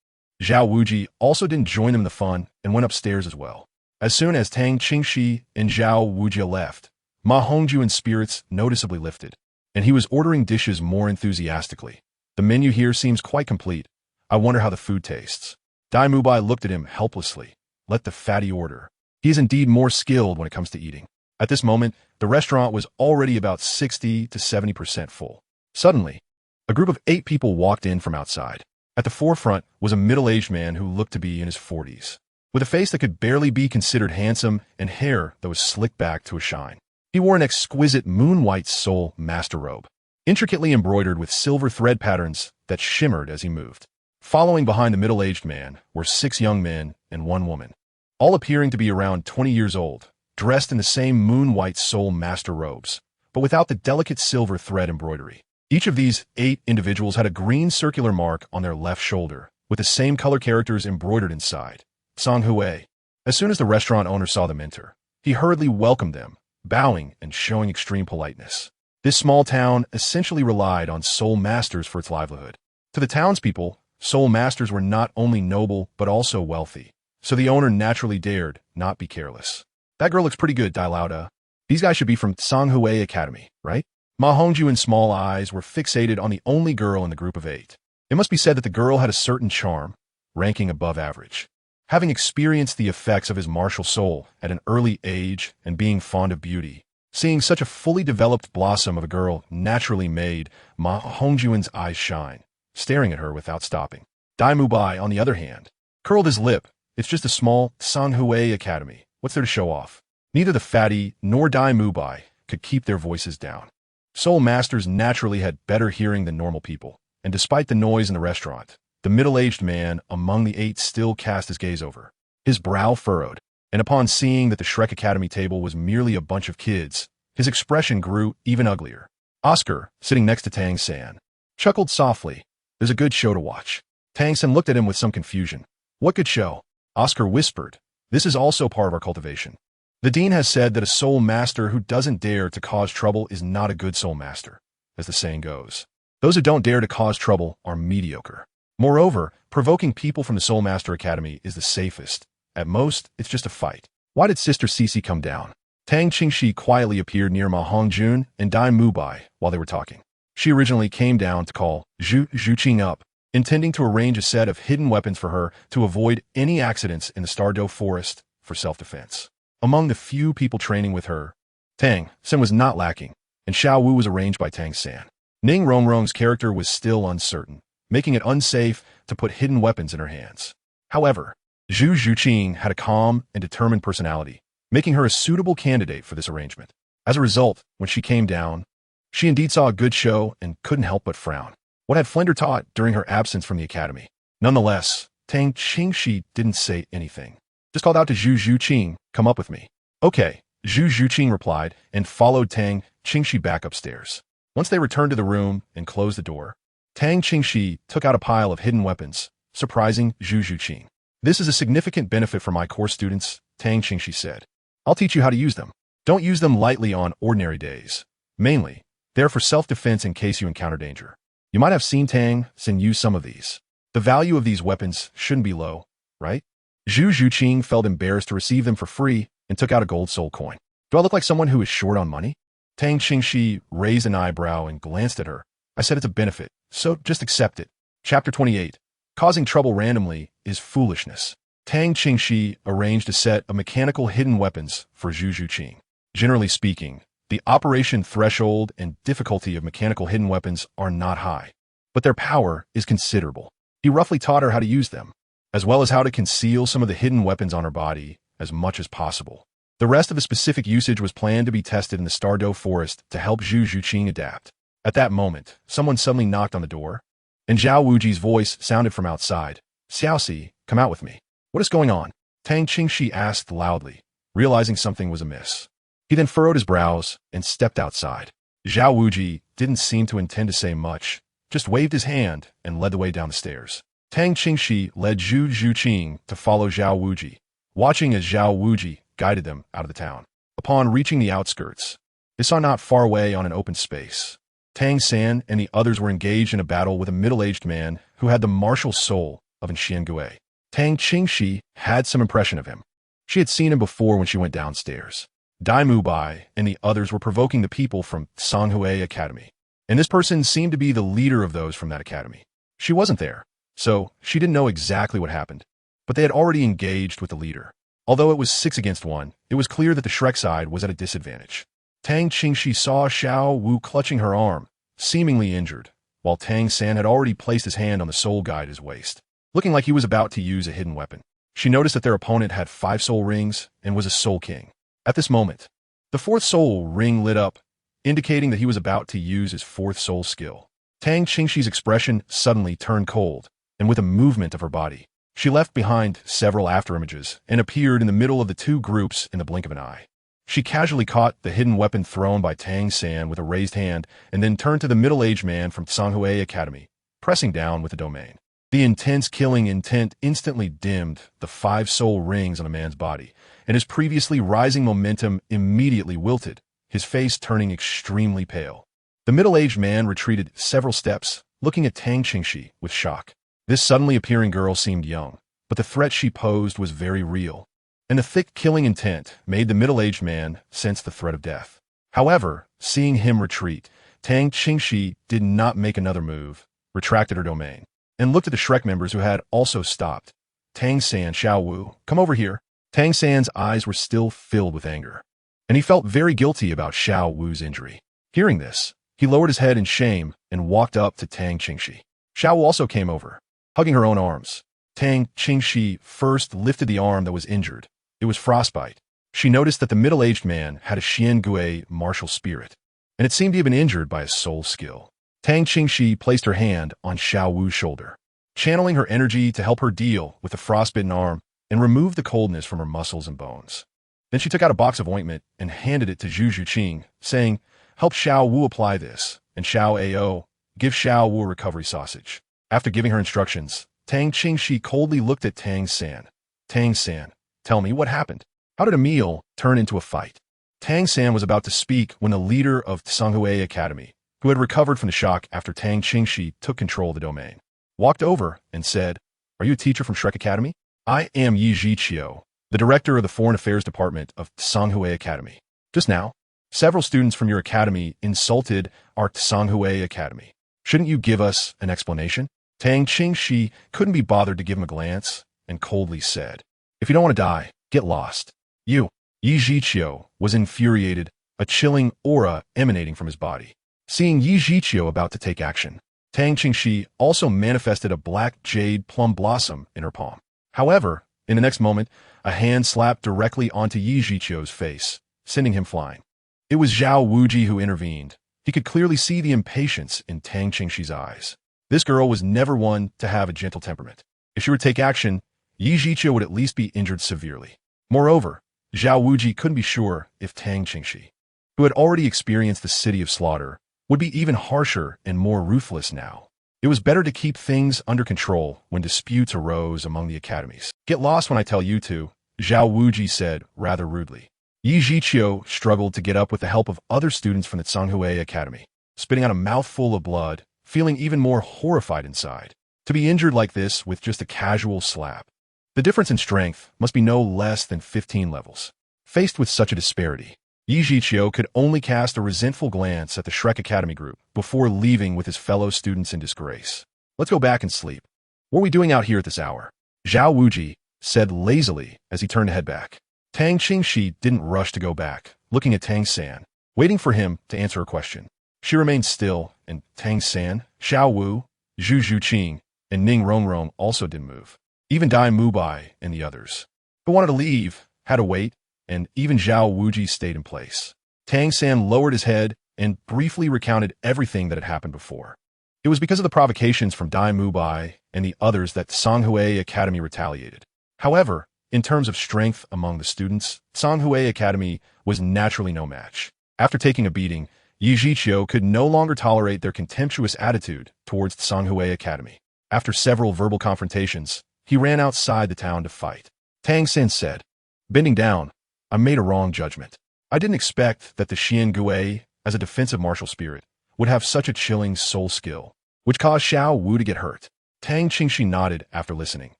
Zhao Wuji also didn't join them in the fun and went upstairs as well. As soon as Tang Qingxi and Zhao Wuji left, Ma Hongjuan's spirits noticeably lifted, and he was ordering dishes more enthusiastically. "The menu here seems quite complete. I wonder how the food tastes." Dai Mubai looked at him helplessly. "Let the fatty order. He is indeed more skilled when it comes to eating." At this moment, the restaurant was already about 60 to 70% full. Suddenly, a group of 8 people walked in from outside. At the forefront was a middle-aged man who looked to be in his 40s, with a face that could barely be considered handsome and hair that was slicked back to a shine. He wore an exquisite moon-white soul master robe, intricately embroidered with silver thread patterns that shimmered as he moved. Following behind the middle-aged man were 6 young men and 1 woman, all appearing to be around 20 years old, dressed in the same moon-white soul master robes, but without the delicate silver thread embroidery. Each of these 8 individuals had a green circular mark on their left shoulder, with the same color characters embroidered inside. Sang Hui. As soon as the restaurant owner saw them enter, he hurriedly welcomed them, bowing and showing extreme politeness. This small town essentially relied on soul masters for its livelihood. To the townspeople, soul masters were not only noble but also wealthy, so the owner naturally dared not be careless. "That girl looks pretty good, Dai Lauda. These guys should be from Sang Hui Academy, right?" Ma Hongjuan's small eyes were fixated on the only girl in the group of 8. It must be said that the girl had a certain charm, ranking above average. Having experienced the effects of his martial soul at an early age and being fond of beauty, seeing such a fully developed blossom of a girl naturally made Ma Hongjuan's eyes shine, staring at her without stopping. Dai Mubai, on the other hand, curled his lip. "It's just a small Sang Hui Academy. What's there to show off?" Neither the fatty nor Dai Mubai could keep their voices down. Soul masters naturally had better hearing than normal people, and despite the noise in the restaurant, the middle-aged man among the 8 still cast his gaze over. His brow furrowed, and upon seeing that the Shrek Academy table was merely a bunch of kids, his expression grew even uglier. Oscar, sitting next to Tang San, chuckled softly. "There's a good show to watch." Tang San looked at him with some confusion. "What good show?" Oscar whispered. "This is also part of our cultivation. The dean has said that a soul master who doesn't dare to cause trouble is not a good soul master, as the saying goes. Those who don't dare to cause trouble are mediocre. Moreover, provoking people from the Soul Master Academy is the safest. At most, it's just a fight. Why did Sister Cece come down?" Tang Qingxi quietly appeared near Ma Hongjun and Dai Mubai while they were talking. She originally came down to call Zhu Zhuqing up, intending to arrange a set of hidden weapons for her to avoid any accidents in the Stardow Forest for self-defense. Among the few people training with her, Tang San was not lacking, and Xiao Wu was arranged by Tang San. Ning Rongrong's character was still uncertain, making it unsafe to put hidden weapons in her hands. However, Zhu Zhuqing had a calm and determined personality, making her a suitable candidate for this arrangement. As a result, when she came down, she indeed saw a good show and couldn't help but frown. What had Flender taught during her absence from the academy? Nonetheless, Tang Qingxi didn't say anything. Just called out to Zhu Zhuqing, "Come up with me." "Okay," Zhu Zhuqing replied and followed Tang Qingxi back upstairs. Once they returned to the room and closed the door, Tang Qingxi took out a pile of hidden weapons, surprising Zhu Zhuqing. "This is a significant benefit for my core students," Tang Qingxi said. "I'll teach you how to use them. Don't use them lightly on ordinary days. Mainly, they're for self-defense in case you encounter danger. You might have seen Tang San use some of these. The value of these weapons shouldn't be low, right?" Zhu Zhuqing felt embarrassed to receive them for free and took out a gold soul coin. "Do I look like someone who is short on money?" Tang Qingxi raised an eyebrow and glanced at her. "I said it's a benefit, so just accept it." Chapter 28. Causing trouble randomly is foolishness. Tang Qingxi arranged a set of mechanical hidden weapons for Zhu Zhuqing. Generally speaking, the operation threshold and difficulty of mechanical hidden weapons are not high, but their power is considerable. He roughly taught her how to use them, as well as how to conceal some of the hidden weapons on her body as much as possible. The rest of the specific usage was planned to be tested in the Stardow Forest to help Zhu Zhuqing adapt. At that moment, someone suddenly knocked on the door, and Zhao Wuji's voice sounded from outside. "Xiaoxi, come out with me." "What is going on?" Tang Qingxi asked loudly, realizing something was amiss. He then furrowed his brows and stepped outside. Zhao Wuji didn't seem to intend to say much, just waved his hand and led the way down the stairs. Tang Qingxi led Zhu Zhuqing to follow Zhao Wuji, watching as Zhao Wuji guided them out of the town. Upon reaching the outskirts, they saw not far away on an open space. Tang San and the others were engaged in a battle with a middle-aged man who had the martial soul of an Xiangui. Tang Qingxi had some impression of him. She had seen him before when she went downstairs. Dai Mubai and the others were provoking the people from Songhui Academy, and this person seemed to be the leader of those from that academy. She wasn't there, so she didn't know exactly what happened, but they had already engaged with the leader. Although it was 6 against 1, it was clear that the Shrek side was at a disadvantage. Tang Qingxi saw Xiao Wu clutching her arm, seemingly injured, while Tang San had already placed his hand on the soul guide at his waist, looking like he was about to use a hidden weapon. She noticed that their opponent had 5 soul rings and was a soul king. At this moment, the 4th soul ring lit up, indicating that he was about to use his 4th soul skill. Tang Qingxi's expression suddenly turned cold, and with a movement of her body, she left behind several afterimages and appeared in the middle of the 2 groups in the blink of an eye. She casually caught the hidden weapon thrown by Tang San with a raised hand and then turned to the middle-aged man from Songhui Academy, pressing down with the domain. The intense killing intent instantly dimmed the 5 soul rings on a man's body, and his previously rising momentum immediately wilted, his face turning extremely pale. The middle-aged man retreated several steps, looking at Tang Qingxi with shock. This suddenly appearing girl seemed young, but the threat she posed was very real, and the thick killing intent made the middle-aged man sense the threat of death. However, seeing him retreat, Tang Qingxi did not make another move, retracted her domain, and looked at the Shrek members who had also stopped. "Tang San, Xiao Wu, come over here." Tang San's eyes were still filled with anger, and he felt very guilty about Xiao Wu's injury. Hearing this, he lowered his head in shame and walked up to Tang Qingxi. Xiao Wu also came over, hugging her own arms. Tang Qingxi first lifted the arm that was injured. It was frostbite. She noticed that the middle-aged man had a Xiangui martial spirit, and it seemed to have been injured by a soul skill. Tang Qingxi placed her hand on Xiao Wu's shoulder, channeling her energy to help her deal with the frostbitten arm and remove the coldness from her muscles and bones. Then she took out a box of ointment and handed it to Zhu Zhuqing, saying, "Help Xiao Wu apply this, and Xiao Ao, give Xiao Wu a recovery sausage." After giving her instructions, Tang Qingxi coldly looked at Tang San. "Tang San, tell me what happened. How did a meal turn into a fight?" Tang San was about to speak when the leader of Songhui Academy, who had recovered from the shock after Tang Qingxi took control of the domain, walked over and said, "Are you a teacher from Shrek Academy?" "I am Yi Zhiqiu, the director of the Foreign Affairs Department of Songhui Academy. Just now, several students from your academy insulted our Songhui Academy. Shouldn't you give us an explanation?" Tang Qingxi couldn't be bothered to give him a glance and coldly said, "If you don't want to die, get lost." "You." Yi Zhiqiu was infuriated, a chilling aura emanating from his body. Seeing Yi Zhiqiu about to take action, Tang Qingxi also manifested a black jade plum blossom in her palm. However, in the next moment, a hand slapped directly onto Yi Zhiqiu's face, sending him flying. It was Zhao Wuji who intervened. He could clearly see the impatience in Tang Qingxi's eyes. This girl was never one to have a gentle temperament. If she were to take action, Yi Zhiqiu would at least be injured severely. Moreover, Zhao Wuji couldn't be sure if Tang Qingxi, who had already experienced the city of slaughter, would be even harsher and more ruthless now. It was better to keep things under control when disputes arose among the academies. "Get lost when I tell you to," Zhao Wuji said rather rudely. Yi Zhiqiu struggled to get up with the help of other students from the Songhui Academy, spitting out a mouthful of blood, feeling even more horrified inside. To be injured like this with just a casual slap. The difference in strength must be no less than 15 levels. Faced with such a disparity, Yi Zhiqiu could only cast a resentful glance at the Shrek Academy group before leaving with his fellow students in disgrace. "Let's go back and sleep. What are we doing out here at this hour?" Zhao Wuji said lazily as he turned to head back. Tang Qingxi didn't rush to go back, looking at Tang San, waiting for him to answer her question. She remained still, and Tang San, Xiao Wu, Zhu Zhuqing and Ning Rongrong also didn't move. Even Dai Mubai and the others, who wanted to leave, had to wait, and even Zhao Wuji stayed in place. Tang San lowered his head and briefly recounted everything that had happened before. It was because of the provocations from Dai Mubai and the others that Songhui Academy retaliated. However, in terms of strength among the students, Songhui Academy was naturally no match. After taking a beating, Yi Zhiqiu could no longer tolerate their contemptuous attitude towards the Songhui Academy. After several verbal confrontations, he ran outside the town to fight. Tang San said, bending down, I made a wrong judgment. I didn't expect that the Xian Gui, as a defensive martial spirit, would have such a chilling soul skill, which caused Xiao Wu to get hurt. Tang Qingxi nodded after listening.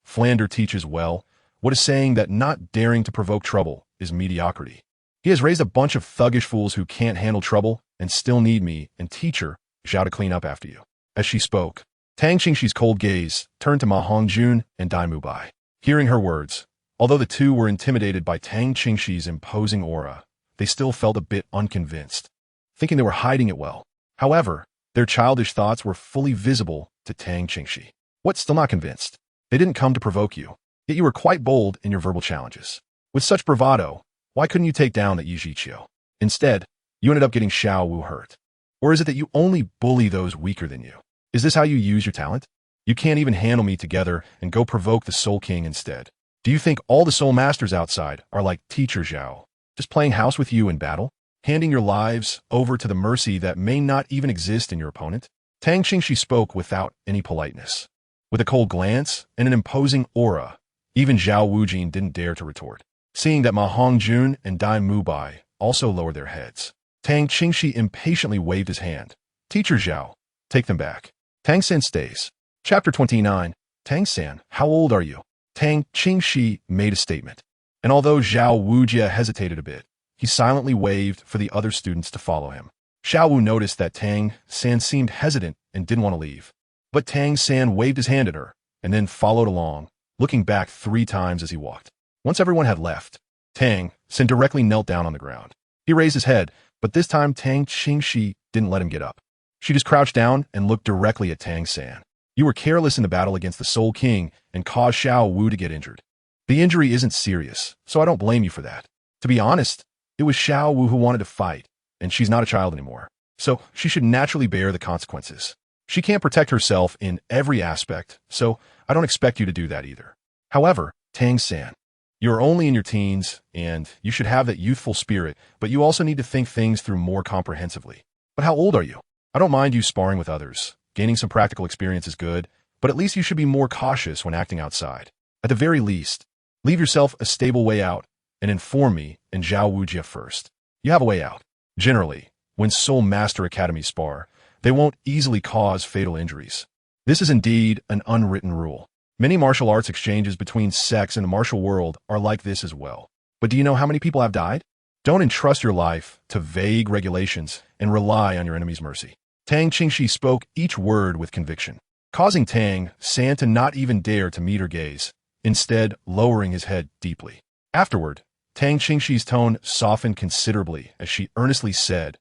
Flander teaches well what is saying that not daring to provoke trouble is mediocrity. He has raised a bunch of thuggish fools who can't handle trouble and still need me and teacher Zhao to clean up after you. As she spoke, Tang Qingxi's cold gaze turned to Ma Hongjun and Dai Mubai. Hearing her words, although the two were intimidated by Tang Qingxi's imposing aura, they still felt a bit unconvinced, thinking they were hiding it well. However, their childish thoughts were fully visible to Tang Qingxi. What, still not convinced? They didn't come to provoke you, yet you were quite bold in your verbal challenges. With such bravado, why couldn't you take down the Yi Zhiqiu? Instead, you ended up getting Xiao Wu hurt. Or is it that you only bully those weaker than you? Is this how you use your talent? You can't even handle me together and go provoke the Soul King instead. Do you think all the Soul Masters outside are like Teacher Zhao, just playing house with you in battle, handing your lives over to the mercy that may not even exist in your opponent? Tang Qingxi spoke without any politeness. With a cold glance and an imposing aura, even Zhao Wujin didn't dare to retort. Seeing that Ma Hongjun and Dai Mubai also lowered their heads, Tang Qingxi impatiently waved his hand. Teacher Zhao, take them back. Tang San stays. Chapter 29. Tang San, how old are you? Tang Qingxi made a statement, and although Zhao Wujia hesitated a bit, he silently waved for the other students to follow him. Xiao Wu noticed that Tang San seemed hesitant and didn't want to leave, but Tang San waved his hand at her and then followed along, looking back 3 times as he walked. Once everyone had left, Tang San directly knelt down on the ground. He raised his head, but this time Tang Qingxi didn't let him get up. She just crouched down and looked directly at Tang San. You were careless in the battle against the Soul King and caused Xiao Wu to get injured. The injury isn't serious, so I don't blame you for that. To be honest, it was Xiao Wu who wanted to fight, and she's not a child anymore, so she should naturally bear the consequences. She can't protect herself in every aspect, so I don't expect you to do that either. However, Tang San, you're only in your teens, and you should have that youthful spirit, but you also need to think things through more comprehensively. But how old are you? I don't mind you sparring with others. Gaining some practical experience is good, but at least you should be more cautious when acting outside. At the very least, leave yourself a stable way out and inform me and Zhao Wujia first. You have a way out. Generally, when Soul Master Academies spar, they won't easily cause fatal injuries. This is indeed an unwritten rule. Many martial arts exchanges between sects in the martial world are like this as well. But do you know how many people have died? Don't entrust your life to vague regulations and rely on your enemy's mercy. Tang Qingxi spoke each word with conviction, causing Tang San to not even dare to meet her gaze, instead lowering his head deeply. Afterward, Tang Qingxi's tone softened considerably as she earnestly said,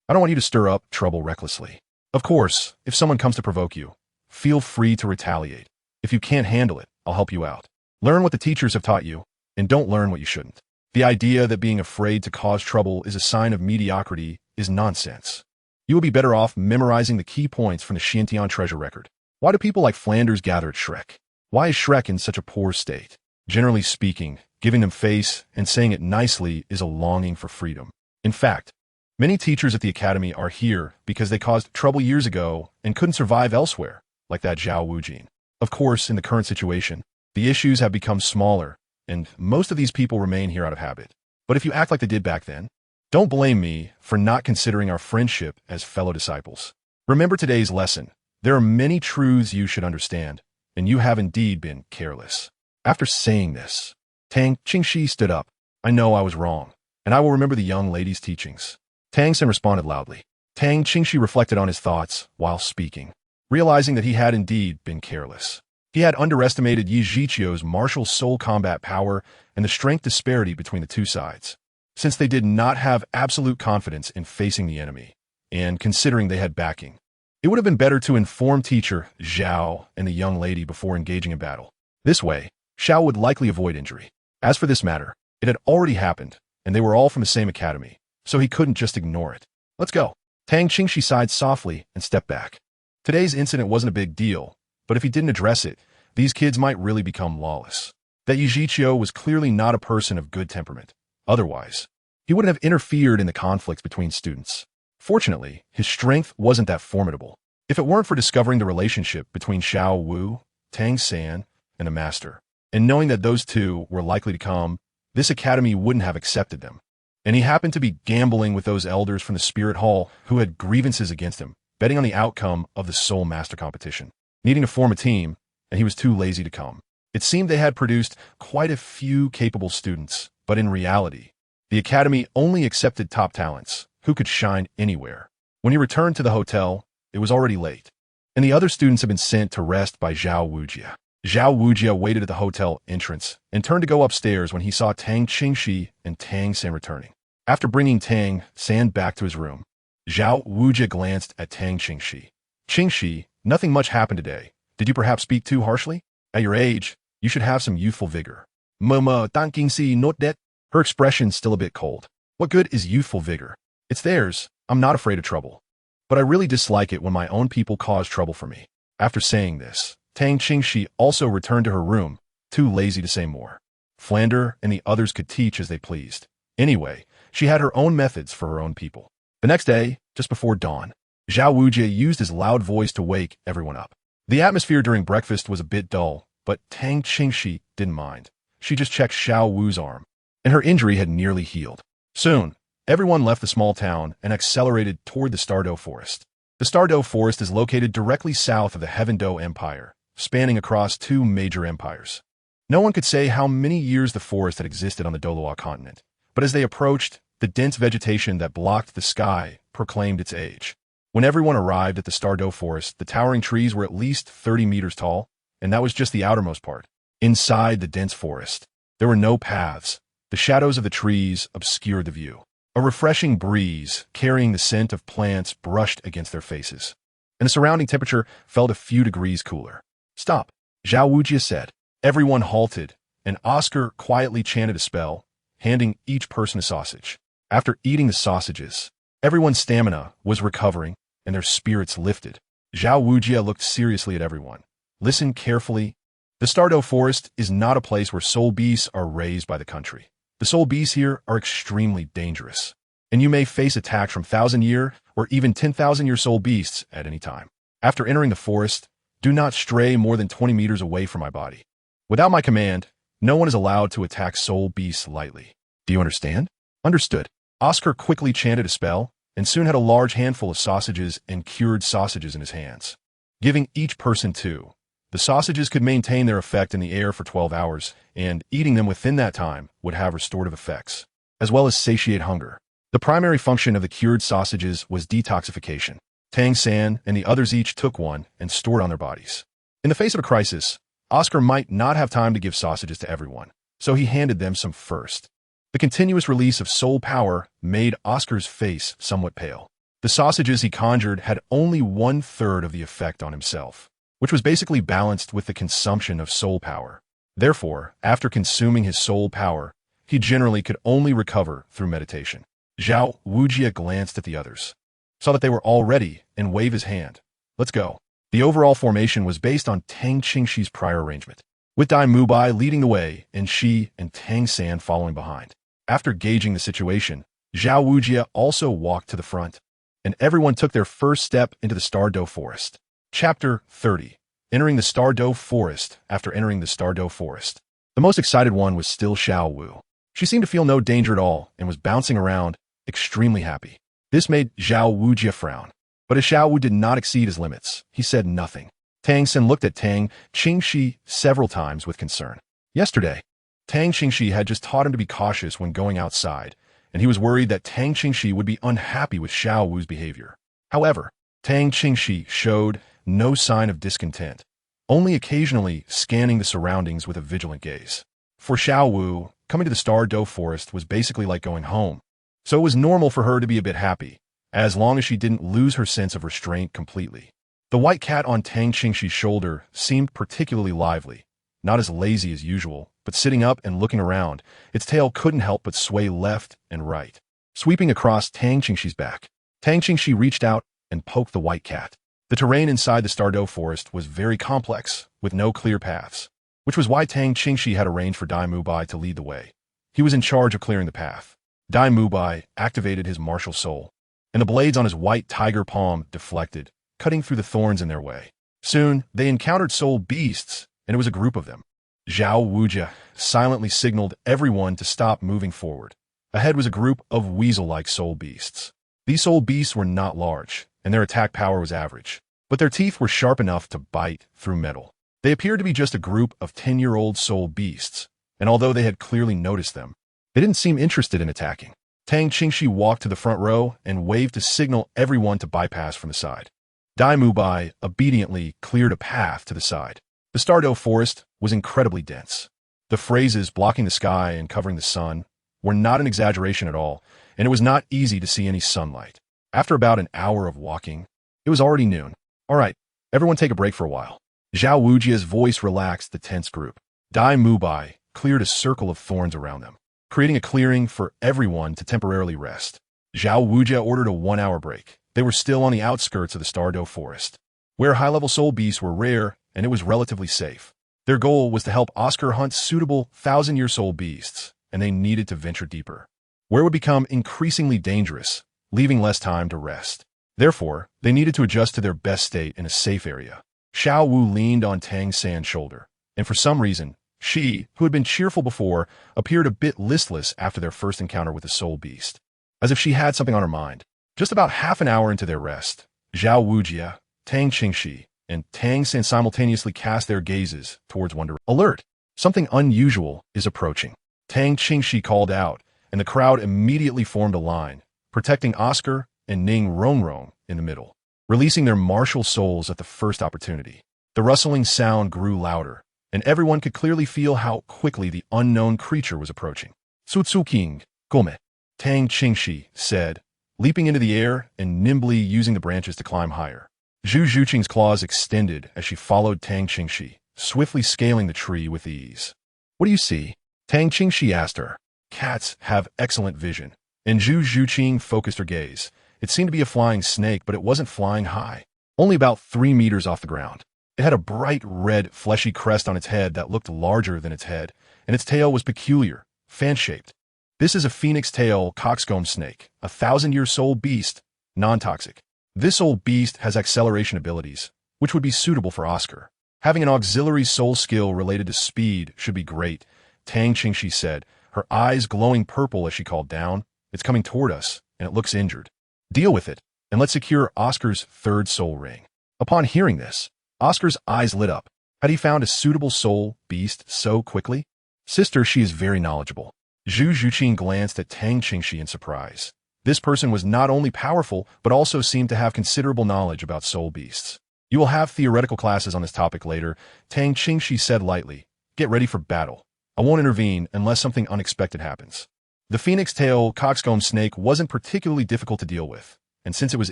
I don't want you to stir up trouble recklessly. Of course, if someone comes to provoke you, feel free to retaliate. If you can't handle it, I'll help you out. Learn what the teachers have taught you, and don't learn what you shouldn't. The idea that being afraid to cause trouble is a sign of mediocrity is nonsense. You will be better off memorizing the key points from the Xuantian Treasure Record. Why do people like Flanders gather at Shrek? Why is Shrek in such a poor state? Generally speaking, giving them face and saying it nicely is a longing for freedom. In fact, many teachers at the academy are here because they caused trouble years ago and couldn't survive elsewhere, like that Zhao Wujin. Of course, in the current situation, the issues have become smaller, and most of these people remain here out of habit. But if you act like they did back then, don't blame me for not considering our friendship as fellow disciples. Remember today's lesson. There are many truths you should understand, and you have indeed been careless. After saying this, Tang Qingxi stood up. I know I was wrong, and I will remember the young lady's teachings. Tang San responded loudly. Tang Qingxi reflected on his thoughts while speaking, realizing that he had indeed been careless. He had underestimated Yi Zhiqiu's martial soul combat power and the strength disparity between the two sides, since they did not have absolute confidence in facing the enemy, and considering they had backing. It would have been better to inform teacher Zhao and the young lady before engaging in battle. This way, Xiao would likely avoid injury. As for this matter, it had already happened, and they were all from the same academy, so he couldn't just ignore it. Let's go. Tang Qingxi sighed softly and stepped back. Today's incident wasn't a big deal, but if he didn't address it, these kids might really become lawless. That Yijiqiu was clearly not a person of good temperament. Otherwise, he wouldn't have interfered in the conflicts between students. Fortunately, his strength wasn't that formidable. If it weren't for discovering the relationship between Xiao Wu, Tang San, and the master, and knowing that those two were likely to come, this academy wouldn't have accepted them. And he happened to be gambling with those elders from the Spirit Hall who had grievances against him, betting on the outcome of the Soul Master competition, needing to form a team, and he was too lazy to come. It seemed they had produced quite a few capable students, but in reality, the academy only accepted top talents who could shine anywhere. When he returned to the hotel, it was already late, and the other students had been sent to rest by Zhao Wujia. Zhao Wujia waited at the hotel entrance and turned to go upstairs when he saw Tang Qingxi and Tang San returning. After bringing Tang San back to his room, Zhao Wujia glanced at Tang Qingxi. Qingxi, nothing much happened today. Did you perhaps speak too harshly? At your age, you should have some youthful vigor. Mama, Tang Qingxi, not that. Her expression's still a bit cold. What good is youthful vigor? It's theirs. I'm not afraid of trouble. But I really dislike it when my own people cause trouble for me. After saying this, Tang Qingxi also returned to her room, too lazy to say more. Flander and the others could teach as they pleased. Anyway, she had her own methods for her own people. The next day, just before dawn, Zhao Wujia used his loud voice to wake everyone up. The atmosphere during breakfast was a bit dull, but Tang Qingxi didn't mind. She just checked Xiao Wu's arm, and her injury had nearly healed. Soon, everyone left the small town and accelerated toward the Stardow Forest. The Stardow Forest is located directly south of the Heaven Dough Empire, spanning across two major empires. No one could say how many years the forest had existed on the Douluo Continent, but as they approached, the dense vegetation that blocked the sky proclaimed its age. When everyone arrived at the Stardow Forest, the towering trees were at least 30 meters tall, and that was just the outermost part. Inside the dense forest, there were no paths. The shadows of the trees obscured the view. A refreshing breeze, carrying the scent of plants, brushed against their faces, and the surrounding temperature felt a few degrees cooler. Stop, Zhao Wujia said. Everyone halted, and Oscar quietly chanted a spell, handing each person a sausage. After eating the sausages, everyone's stamina was recovering, and their spirits lifted. Zhao Wujia looked seriously at everyone. Listen carefully. The Stardow Forest is not a place where soul beasts are raised by the country. The soul beasts here are extremely dangerous, and you may face attacks from 1,000-year or even 10,000-year soul beasts at any time. After entering the forest, do not stray more than 20 meters away from my body. Without my command, no one is allowed to attack soul beasts lightly. Do you understand? Understood. Oscar quickly chanted a spell, and soon had a large handful of sausages and cured sausages in his hands. Giving each person two, the sausages could maintain their effect in the air for 12 hours, and eating them within that time would have restorative effects, as well as satiate hunger. The primary function of the cured sausages was detoxification. Tang San and the others each took one and stored on their bodies. In the face of a crisis, Oscar might not have time to give sausages to everyone, so he handed them some first. The continuous release of soul power made Oscar's face somewhat pale. The sausages he conjured had only 1/3 of the effect on himself, which was basically balanced with the consumption of soul power. Therefore, after consuming his soul power, he generally could only recover through meditation. Zhao Wujia glanced at the others, saw that they were all ready, and waved his hand. Let's go. The overall formation was based on Tang Qingxi's prior arrangement, with Dai Mubai leading the way and Shi and Tang San following behind. After gauging the situation, Zhao Wujia also walked to the front, and everyone took their first step into the Stardow Forest. Chapter 30. Entering the Stardow Forest. After entering the Stardow Forest, the most excited one was still Xiao Wu. She seemed to feel no danger at all and was bouncing around, extremely happy. This made Zhao Wujia frown, but as Xiao Wu did not exceed his limits, he said nothing. Tang San looked at Tang Qingxi several times with concern. Yesterday, Tang Qingxi had just taught him to be cautious when going outside, and he was worried that Tang Qingxi would be unhappy with Xiao Wu's behavior. However, Tang Qingxi showed no sign of discontent, only occasionally scanning the surroundings with a vigilant gaze. For Xiao Wu, coming to the Stardow Forest was basically like going home, so it was normal for her to be a bit happy, as long as she didn't lose her sense of restraint completely. The white cat on Tang Qingxi's shoulder seemed particularly lively, not as lazy as usual, but sitting up and looking around, its tail couldn't help but sway left and right, sweeping across Tang Qingxi's back. Tang Qingxi reached out and poked the white cat. The terrain inside the Douluo forest was very complex, with no clear paths, which was why Tang Qingxi had arranged for Dai Mubai to lead the way. He was in charge of clearing the path. Dai Mubai activated his martial soul, and the blades on his white tiger palm deflected, cutting through the thorns in their way. Soon, they encountered soul beasts, and it was a group of them. Zhao Wujia silently signaled everyone to stop moving forward. Ahead was a group of weasel-like soul beasts. These soul beasts were not large, and their attack power was average, but their teeth were sharp enough to bite through metal. They appeared to be just a group of 10-year-old soul beasts, and although they had clearly noticed them, they didn't seem interested in attacking. Tang Qingxi walked to the front row and waved to signal everyone to bypass from the side. Dai Mubai obediently cleared a path to the side. The Douluo forest was incredibly dense. The phrases blocking the sky and covering the sun were not an exaggeration at all, and it was not easy to see any sunlight. After about an hour of walking, it was already noon. All right, everyone take a break for a while. Zhao Wujia's voice relaxed the tense group. Dai Mubai cleared a circle of thorns around them, creating a clearing for everyone to temporarily rest. Zhao Wujia ordered a 1-hour break. They were still on the outskirts of the Douluo forest, where high-level soul beasts were rare and it was relatively safe. Their goal was to help Oscar hunt suitable 1,000-year soul beasts, and they needed to venture deeper, where it would become increasingly dangerous, leaving less time to rest. Therefore, they needed to adjust to their best state in a safe area. Xiao Wu leaned on Tang San's shoulder, and for some reason, she, who had been cheerful before, appeared a bit listless after their first encounter with the soul beast, as if she had something on her mind. Just about half an hour into their rest, Zhao Wujia, Tang Qingxi, and Tang San simultaneously cast their gazes towards one direction. Alert! Something unusual is approaching. Tang Qingxi called out, and the crowd immediately formed a line, protecting Oscar and Ning Rongrong in the middle, releasing their martial souls at the first opportunity. The rustling sound grew louder, and everyone could clearly feel how quickly the unknown creature was approaching. Su King, Gome, Tang Qingxi said, leaping into the air and nimbly using the branches to climb higher. Zhu Zhuqing's claws extended as she followed Tang Qingxi, swiftly scaling the tree with ease. What do you see? Tang Qingxi asked her. Cats have excellent vision, and Zhu Zhuqing focused her gaze. It seemed to be a flying snake, but it wasn't flying high, only about 3 meters off the ground. It had a bright red, fleshy crest on its head that looked larger than its head, and its tail was peculiar, fan-shaped. This is a phoenix-tail coxcomb snake, a 1,000-year soul beast, non-toxic. This old beast has acceleration abilities, which would be suitable for Oscar. Having an auxiliary soul skill related to speed should be great, Tang Qingxi said, her eyes glowing purple as she called down. It's coming toward us, and it looks injured. Deal with it, and let's secure Oscar's 3rd soul ring. Upon hearing this, Oscar's eyes lit up. Had he found a suitable soul beast so quickly? Sister, she is very knowledgeable. Zhu Zhuqing glanced at Tang Qingxi in surprise. This person was not only powerful, but also seemed to have considerable knowledge about soul beasts. You will have theoretical classes on this topic later, Tang Qingxi said lightly. Get ready for battle. I won't intervene unless something unexpected happens. The phoenix-tail coxcomb snake wasn't particularly difficult to deal with, and since it was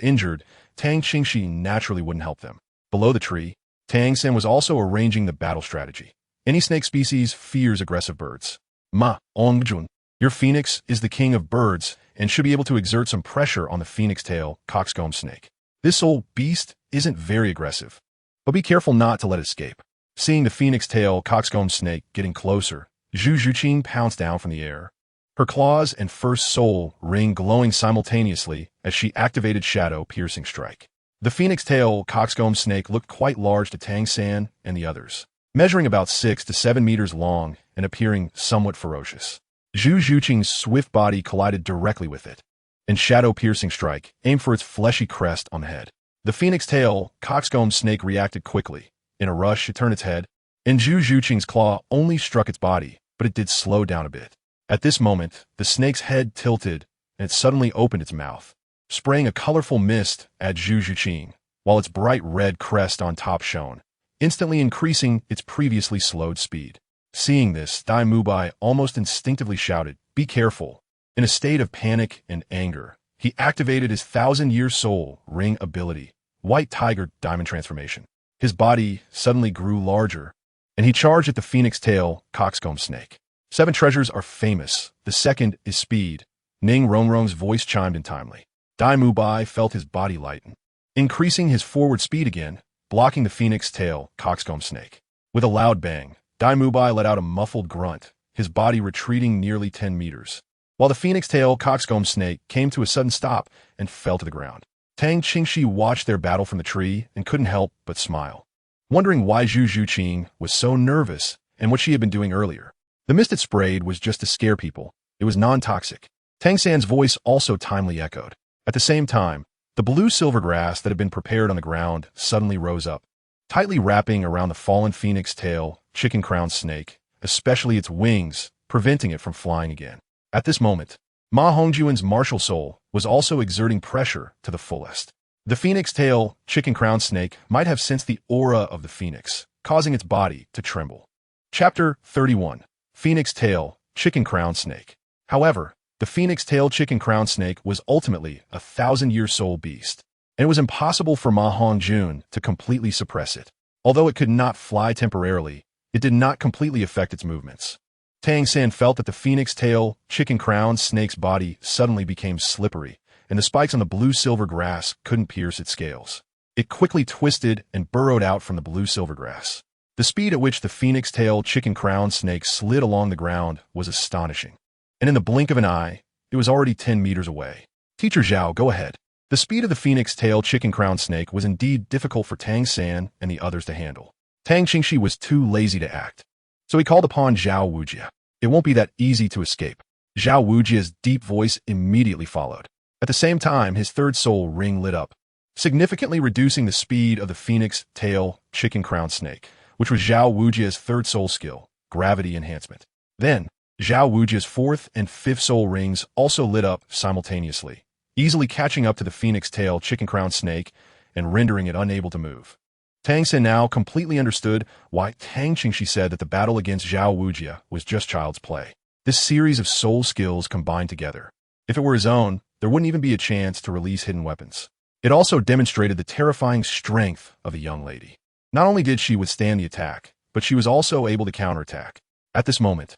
injured, Tang Qingxi naturally wouldn't help them. Below the tree, Tang San was also arranging the battle strategy. Any snake species fears aggressive birds. Ma, Ongjun, your phoenix is the king of birds and should be able to exert some pressure on the phoenix-tail coxcomb snake. This old beast isn't very aggressive, but be careful not to let it escape. Seeing the phoenix-tail coxcomb snake getting closer, Zhu Zhuqing pounced down from the air. Her claws and first soul ring glowing simultaneously as she activated Shadow Piercing Strike. The phoenix-tail coxcomb snake looked quite large to Tang San and the others, measuring about 6 to 7 meters long and appearing somewhat ferocious. Zhu Zhuqing's swift body collided directly with it, and Shadow Piercing Strike aimed for its fleshy crest on the head. The phoenix-tail coxcomb snake reacted quickly. In a rush, it turned its head, and Zhu Zhuqing's claw only struck its body, but it did slow down a bit. At this moment, the snake's head tilted, and it suddenly opened its mouth, spraying a colorful mist at Zhu Zhuqing, while its bright red crest on top shone, instantly increasing its previously slowed speed. Seeing this, Dai Mubai almost instinctively shouted, "Be careful." In a state of panic and anger, he activated his 1,000-year soul ring ability, white tiger diamond transformation. His body suddenly grew larger, and he charged at the phoenix tail coxcomb snake. 7 treasures are famous. The second is speed. Ning Rongrong's voice chimed in timely. Dai Mubai felt his body lighten, increasing his forward speed again, blocking the phoenix tail coxcomb snake. With a loud bang, Dai Mubai let out a muffled grunt, his body retreating nearly 10 meters, while the phoenix tail coxcomb snake came to a sudden stop and fell to the ground. Tang Qingxi watched their battle from the tree and couldn't help but smile, wondering why Zhu Zhuqing was so nervous and what she had been doing earlier. The mist it sprayed was just to scare people. It was non-toxic. Tang San's voice also timely echoed. At the same time, the blue silver grass that had been prepared on the ground suddenly rose up, tightly wrapping around the fallen phoenix tail chicken-crowned snake, especially its wings, preventing it from flying again. At this moment, Ma Hongjuan's martial soul was also exerting pressure to the fullest. The phoenix tail chicken-crowned snake might have sensed the aura of the phoenix, causing its body to tremble. Chapter 31. Phoenix tail chicken-crowned snake. However, the phoenix tail chicken-crowned snake was ultimately a 1,000-year soul beast, and it was impossible for Ma Hongjun to completely suppress it. Although it could not fly temporarily, it did not completely affect its movements. Tang San felt that the phoenix tail chicken-crowned snake's body suddenly became slippery, and the spikes on the blue-silver grass couldn't pierce its scales. It quickly twisted and burrowed out from the blue-silver grass. The speed at which the phoenix tail chicken-crowned snake slid along the ground was astonishing, and in the blink of an eye, it was already 10 meters away. Teacher Zhao, go ahead. The speed of the phoenix tail chicken-crowned snake was indeed difficult for Tang San and the others to handle. Tang Qingxi was too lazy to act, so he called upon Zhao Wujia. It won't be that easy to escape. Zhao Wujia's deep voice immediately followed. At the same time, his third soul ring lit up, significantly reducing the speed of the phoenix tail chicken-crowned snake, which was Zhao Wujia's third soul skill, gravity enhancement. Then, Zhao Wujia's fourth and fifth soul rings also lit up simultaneously, easily catching up to the phoenix tail chicken-crowned snake and rendering it unable to move. Tang San now completely understood why Tang Qingxi said that the battle against Zhao Wujia was just child's play. This series of soul skills combined together. If it were his own, there wouldn't even be a chance to release hidden weapons. It also demonstrated the terrifying strength of the young lady. Not only did she withstand the attack, but she was also able to counterattack. At this moment,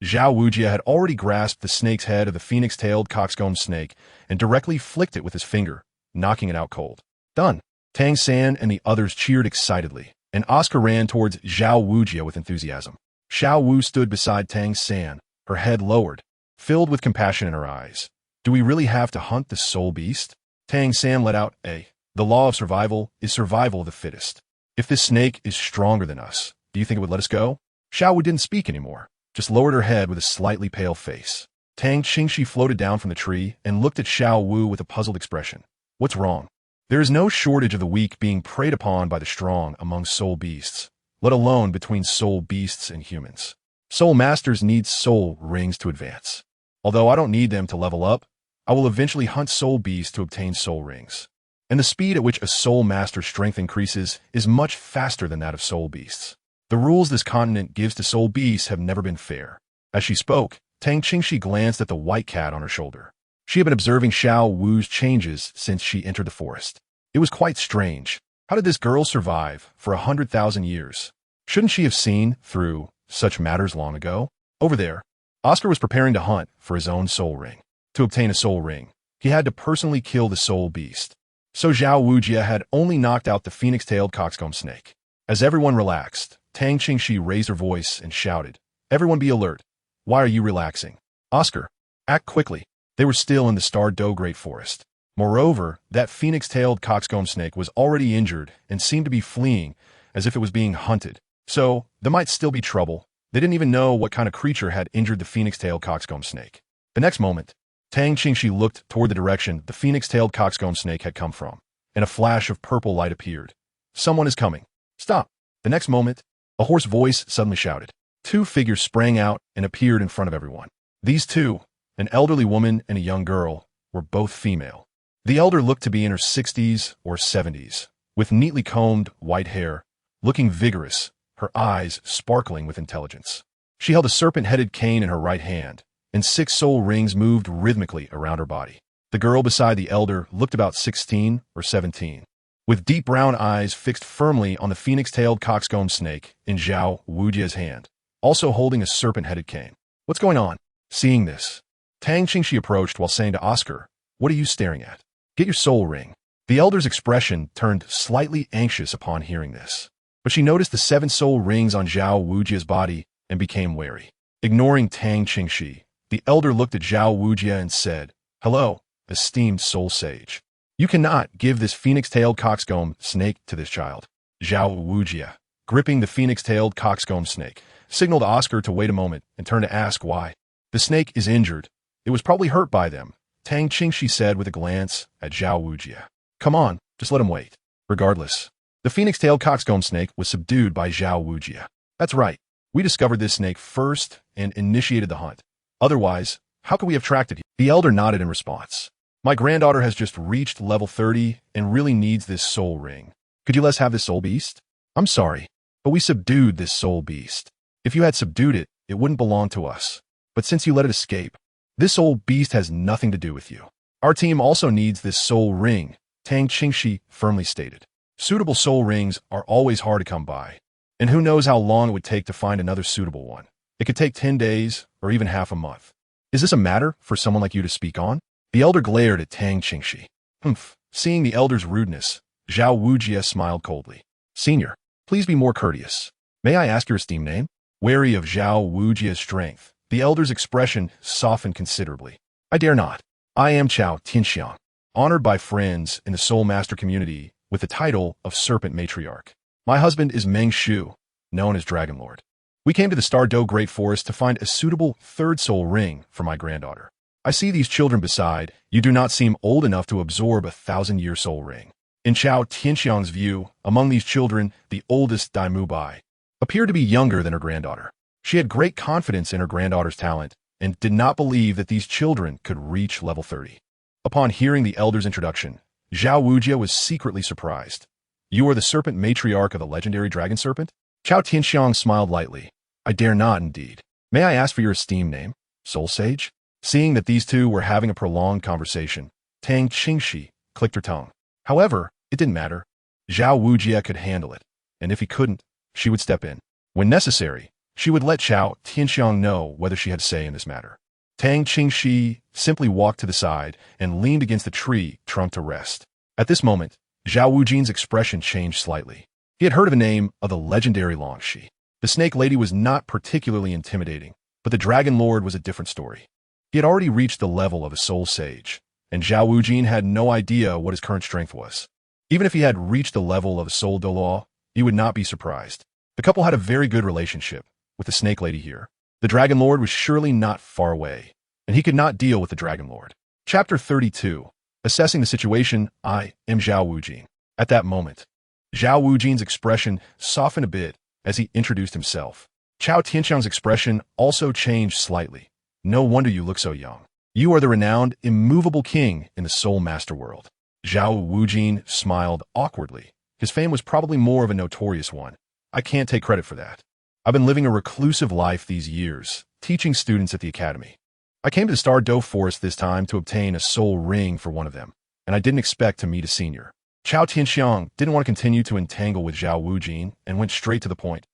Zhao Wujia had already grasped the snake's head of the phoenix-tailed coxcomb snake and directly flicked it with his finger, knocking it out cold. Done. Tang San and the others cheered excitedly, and Oscar ran towards Zhao Wujia with enthusiasm. Xiao Wu stood beside Tang San, her head lowered, filled with compassion in her eyes. Do we really have to hunt the soul beast? Tang San let out a, the law of survival is survival of the fittest. If this snake is stronger than us, do you think it would let us go? Xiao Wu didn't speak anymore, just lowered her head with a slightly pale face. Tang Qingxi floated down from the tree and looked at Xiao Wu with a puzzled expression. What's wrong? There is no shortage of the weak being preyed upon by the strong among soul beasts, let alone between soul beasts and humans. Soul masters need soul rings to advance. Although I don't need them to level up, I will eventually hunt soul beasts to obtain soul rings. And the speed at which a soul master's strength increases is much faster than that of soul beasts. The rules this continent gives to soul beasts have never been fair. As she spoke, Tang Qingxi glanced at the white cat on her shoulder. She had been observing Xiao Wu's changes since she entered the forest. It was quite strange. How did this girl survive for 100,000 years? Shouldn't she have seen through such matters long ago? Over there, Oscar was preparing to hunt for his own soul ring. To obtain a soul ring, he had to personally kill the soul beast. So Zhao Wujia had only knocked out the phoenix-tailed coxcomb snake. As everyone relaxed, Tang Qingxi raised her voice and shouted, "Everyone be alert. Why are you relaxing? Oscar, act quickly." They were still in the Star Do Great Forest. Moreover, that phoenix-tailed coxcomb snake was already injured and seemed to be fleeing as if it was being hunted. So, there might still be trouble. They didn't even know what kind of creature had injured the phoenix-tailed coxcomb snake. The next moment, Tang Qingxi looked toward the direction the phoenix-tailed coxcomb snake had come from, and a flash of purple light appeared. Someone is coming. Stop. The next moment, a hoarse voice suddenly shouted. 2 figures sprang out and appeared in front of everyone. These 2, an elderly woman and a young girl, were both female. The elder looked to be in her 60s or 70s, with neatly combed white hair, looking vigorous, her eyes sparkling with intelligence. She held a serpent-headed cane in her right hand, and 6 soul rings moved rhythmically around her body. The girl beside the elder looked about 16 or 17, with deep brown eyes fixed firmly on the phoenix-tailed coxcomb snake in Zhao Wujia's hand, also holding a serpent-headed cane. What's going on? Seeing this, Tang Qingxi approached while saying to Oscar, "What are you staring at? Get your soul ring." The elder's expression turned slightly anxious upon hearing this, but she noticed the 7 soul rings on Zhao Wujia's body and became wary. Ignoring Tang Qingxi, the elder looked at Zhao Wujia and said, "Hello, esteemed soul sage. You cannot give this phoenix-tailed coxcomb snake to this child." Zhao Wujia, gripping the phoenix-tailed coxcomb snake, signaled Oscar to wait a moment and turned to ask why. "The snake is injured. It was probably hurt by them," Tang Qingxi said with a glance at Zhao Wujia. "Come on, just let him wait." Regardless, the phoenix-tailed coxcomb snake was subdued by Zhao Wujia. "That's right. We discovered this snake first and initiated the hunt. Otherwise, how could we have tracked it?" The elder nodded in response. "My granddaughter has just reached level 30 and really needs this soul ring. Could you let us have this soul beast?" "I'm sorry, but we subdued this soul beast. If you had subdued it, it wouldn't belong to us. But since you let it escape, this soul beast has nothing to do with you. Our team also needs this soul ring," Tang Qingxi firmly stated. "Suitable soul rings are always hard to come by, and who knows how long it would take to find another suitable one. It could take 10 days or even half a month. Is this a matter for someone like you to speak on?" The elder glared at Tang Qingxi. "Humph." Seeing the elder's rudeness, Zhao Wujia smiled coldly. "Senior, please be more courteous. May I ask your esteemed name?" Wary of Zhao Wujia's strength, the elder's expression softened considerably. "I dare not. I am Xuantian, honored by friends in the Soul Master community with the title of Serpent Matriarch. My husband is Meng Shu, known as Dragon Lord. We came to the Star Do Great Forest to find a suitable 3rd soul ring for my granddaughter. I see these children beside. You do not seem old enough to absorb a 1,000-year soul ring." In Chao Tianxiang's view, among these children, the oldest Daimu Bai appeared to be younger than her granddaughter. She had great confidence in her granddaughter's talent and did not believe that these children could reach level 30. Upon hearing the elder's introduction, Zhao Wujia was secretly surprised. "You are the serpent matriarch of the legendary dragon serpent?" Chao Tianxiang smiled lightly. "I dare not, indeed. May I ask for your esteemed name, soul sage?" Seeing that these two were having a prolonged conversation, Tang Qingxi clicked her tongue. However, it didn't matter. Zhao Wujia could handle it, and if he couldn't, she would step in. When necessary, she would let Chao Tianxiang know whether she had say in this matter. Tang Qingxi simply walked to the side and leaned against the tree trunk to rest. At this moment, Zhao Wujian's expression changed slightly. He had heard of the name of the legendary Longxi. The snake lady was not particularly intimidating, but the Dragon Lord was a different story. He had already reached the level of a soul sage, and Zhao Wujian had no idea what his current strength was. Even if he had reached the level of a soul Douluo, he would not be surprised. The couple had a very good relationship with the snake lady here. The Dragon Lord was surely not far away, and he could not deal with the Dragon Lord. Chapter 32. Assessing the situation. I am Zhao Wujian. At that moment, Zhao Wujian's expression softened a bit as he introduced himself. Chao Tianxiang's expression also changed slightly. "No wonder you look so young. You are the renowned, immovable king in the Soul Master world." Zhao Wujian smiled awkwardly. His fame was probably more of a notorious one. "I can't take credit for that. I've been living a reclusive life these years, teaching students at the academy. I came to the Star Do Forest this time to obtain a soul ring for one of them, and I didn't expect to meet a senior." Chao Tianxiang didn't want to continue to entangle with Zhao Wujian and went straight to the point.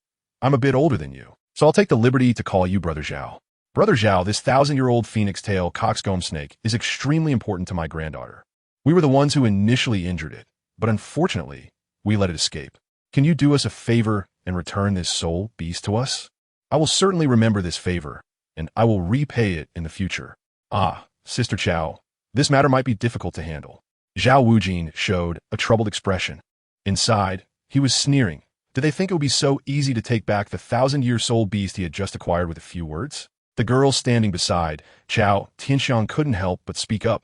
"I'm a bit older than you, so I'll take the liberty to call you Brother Zhao. Brother Zhao, this 1,000-year-old phoenix-tail coxcomb snake is extremely important to my granddaughter. We were the ones who initially injured it, but unfortunately, we let it escape. Can you do us a favor and return this soul beast to us? I will certainly remember this favor, and I will repay it in the future." "Ah, Sister Chao, this matter might be difficult to handle." Zhao Wujian showed a troubled expression. Inside, he was sneering. Did they think it would be so easy to take back the 1,000-year soul beast he had just acquired with a few words? The girl standing beside Chao Tianxiang couldn't help but speak up.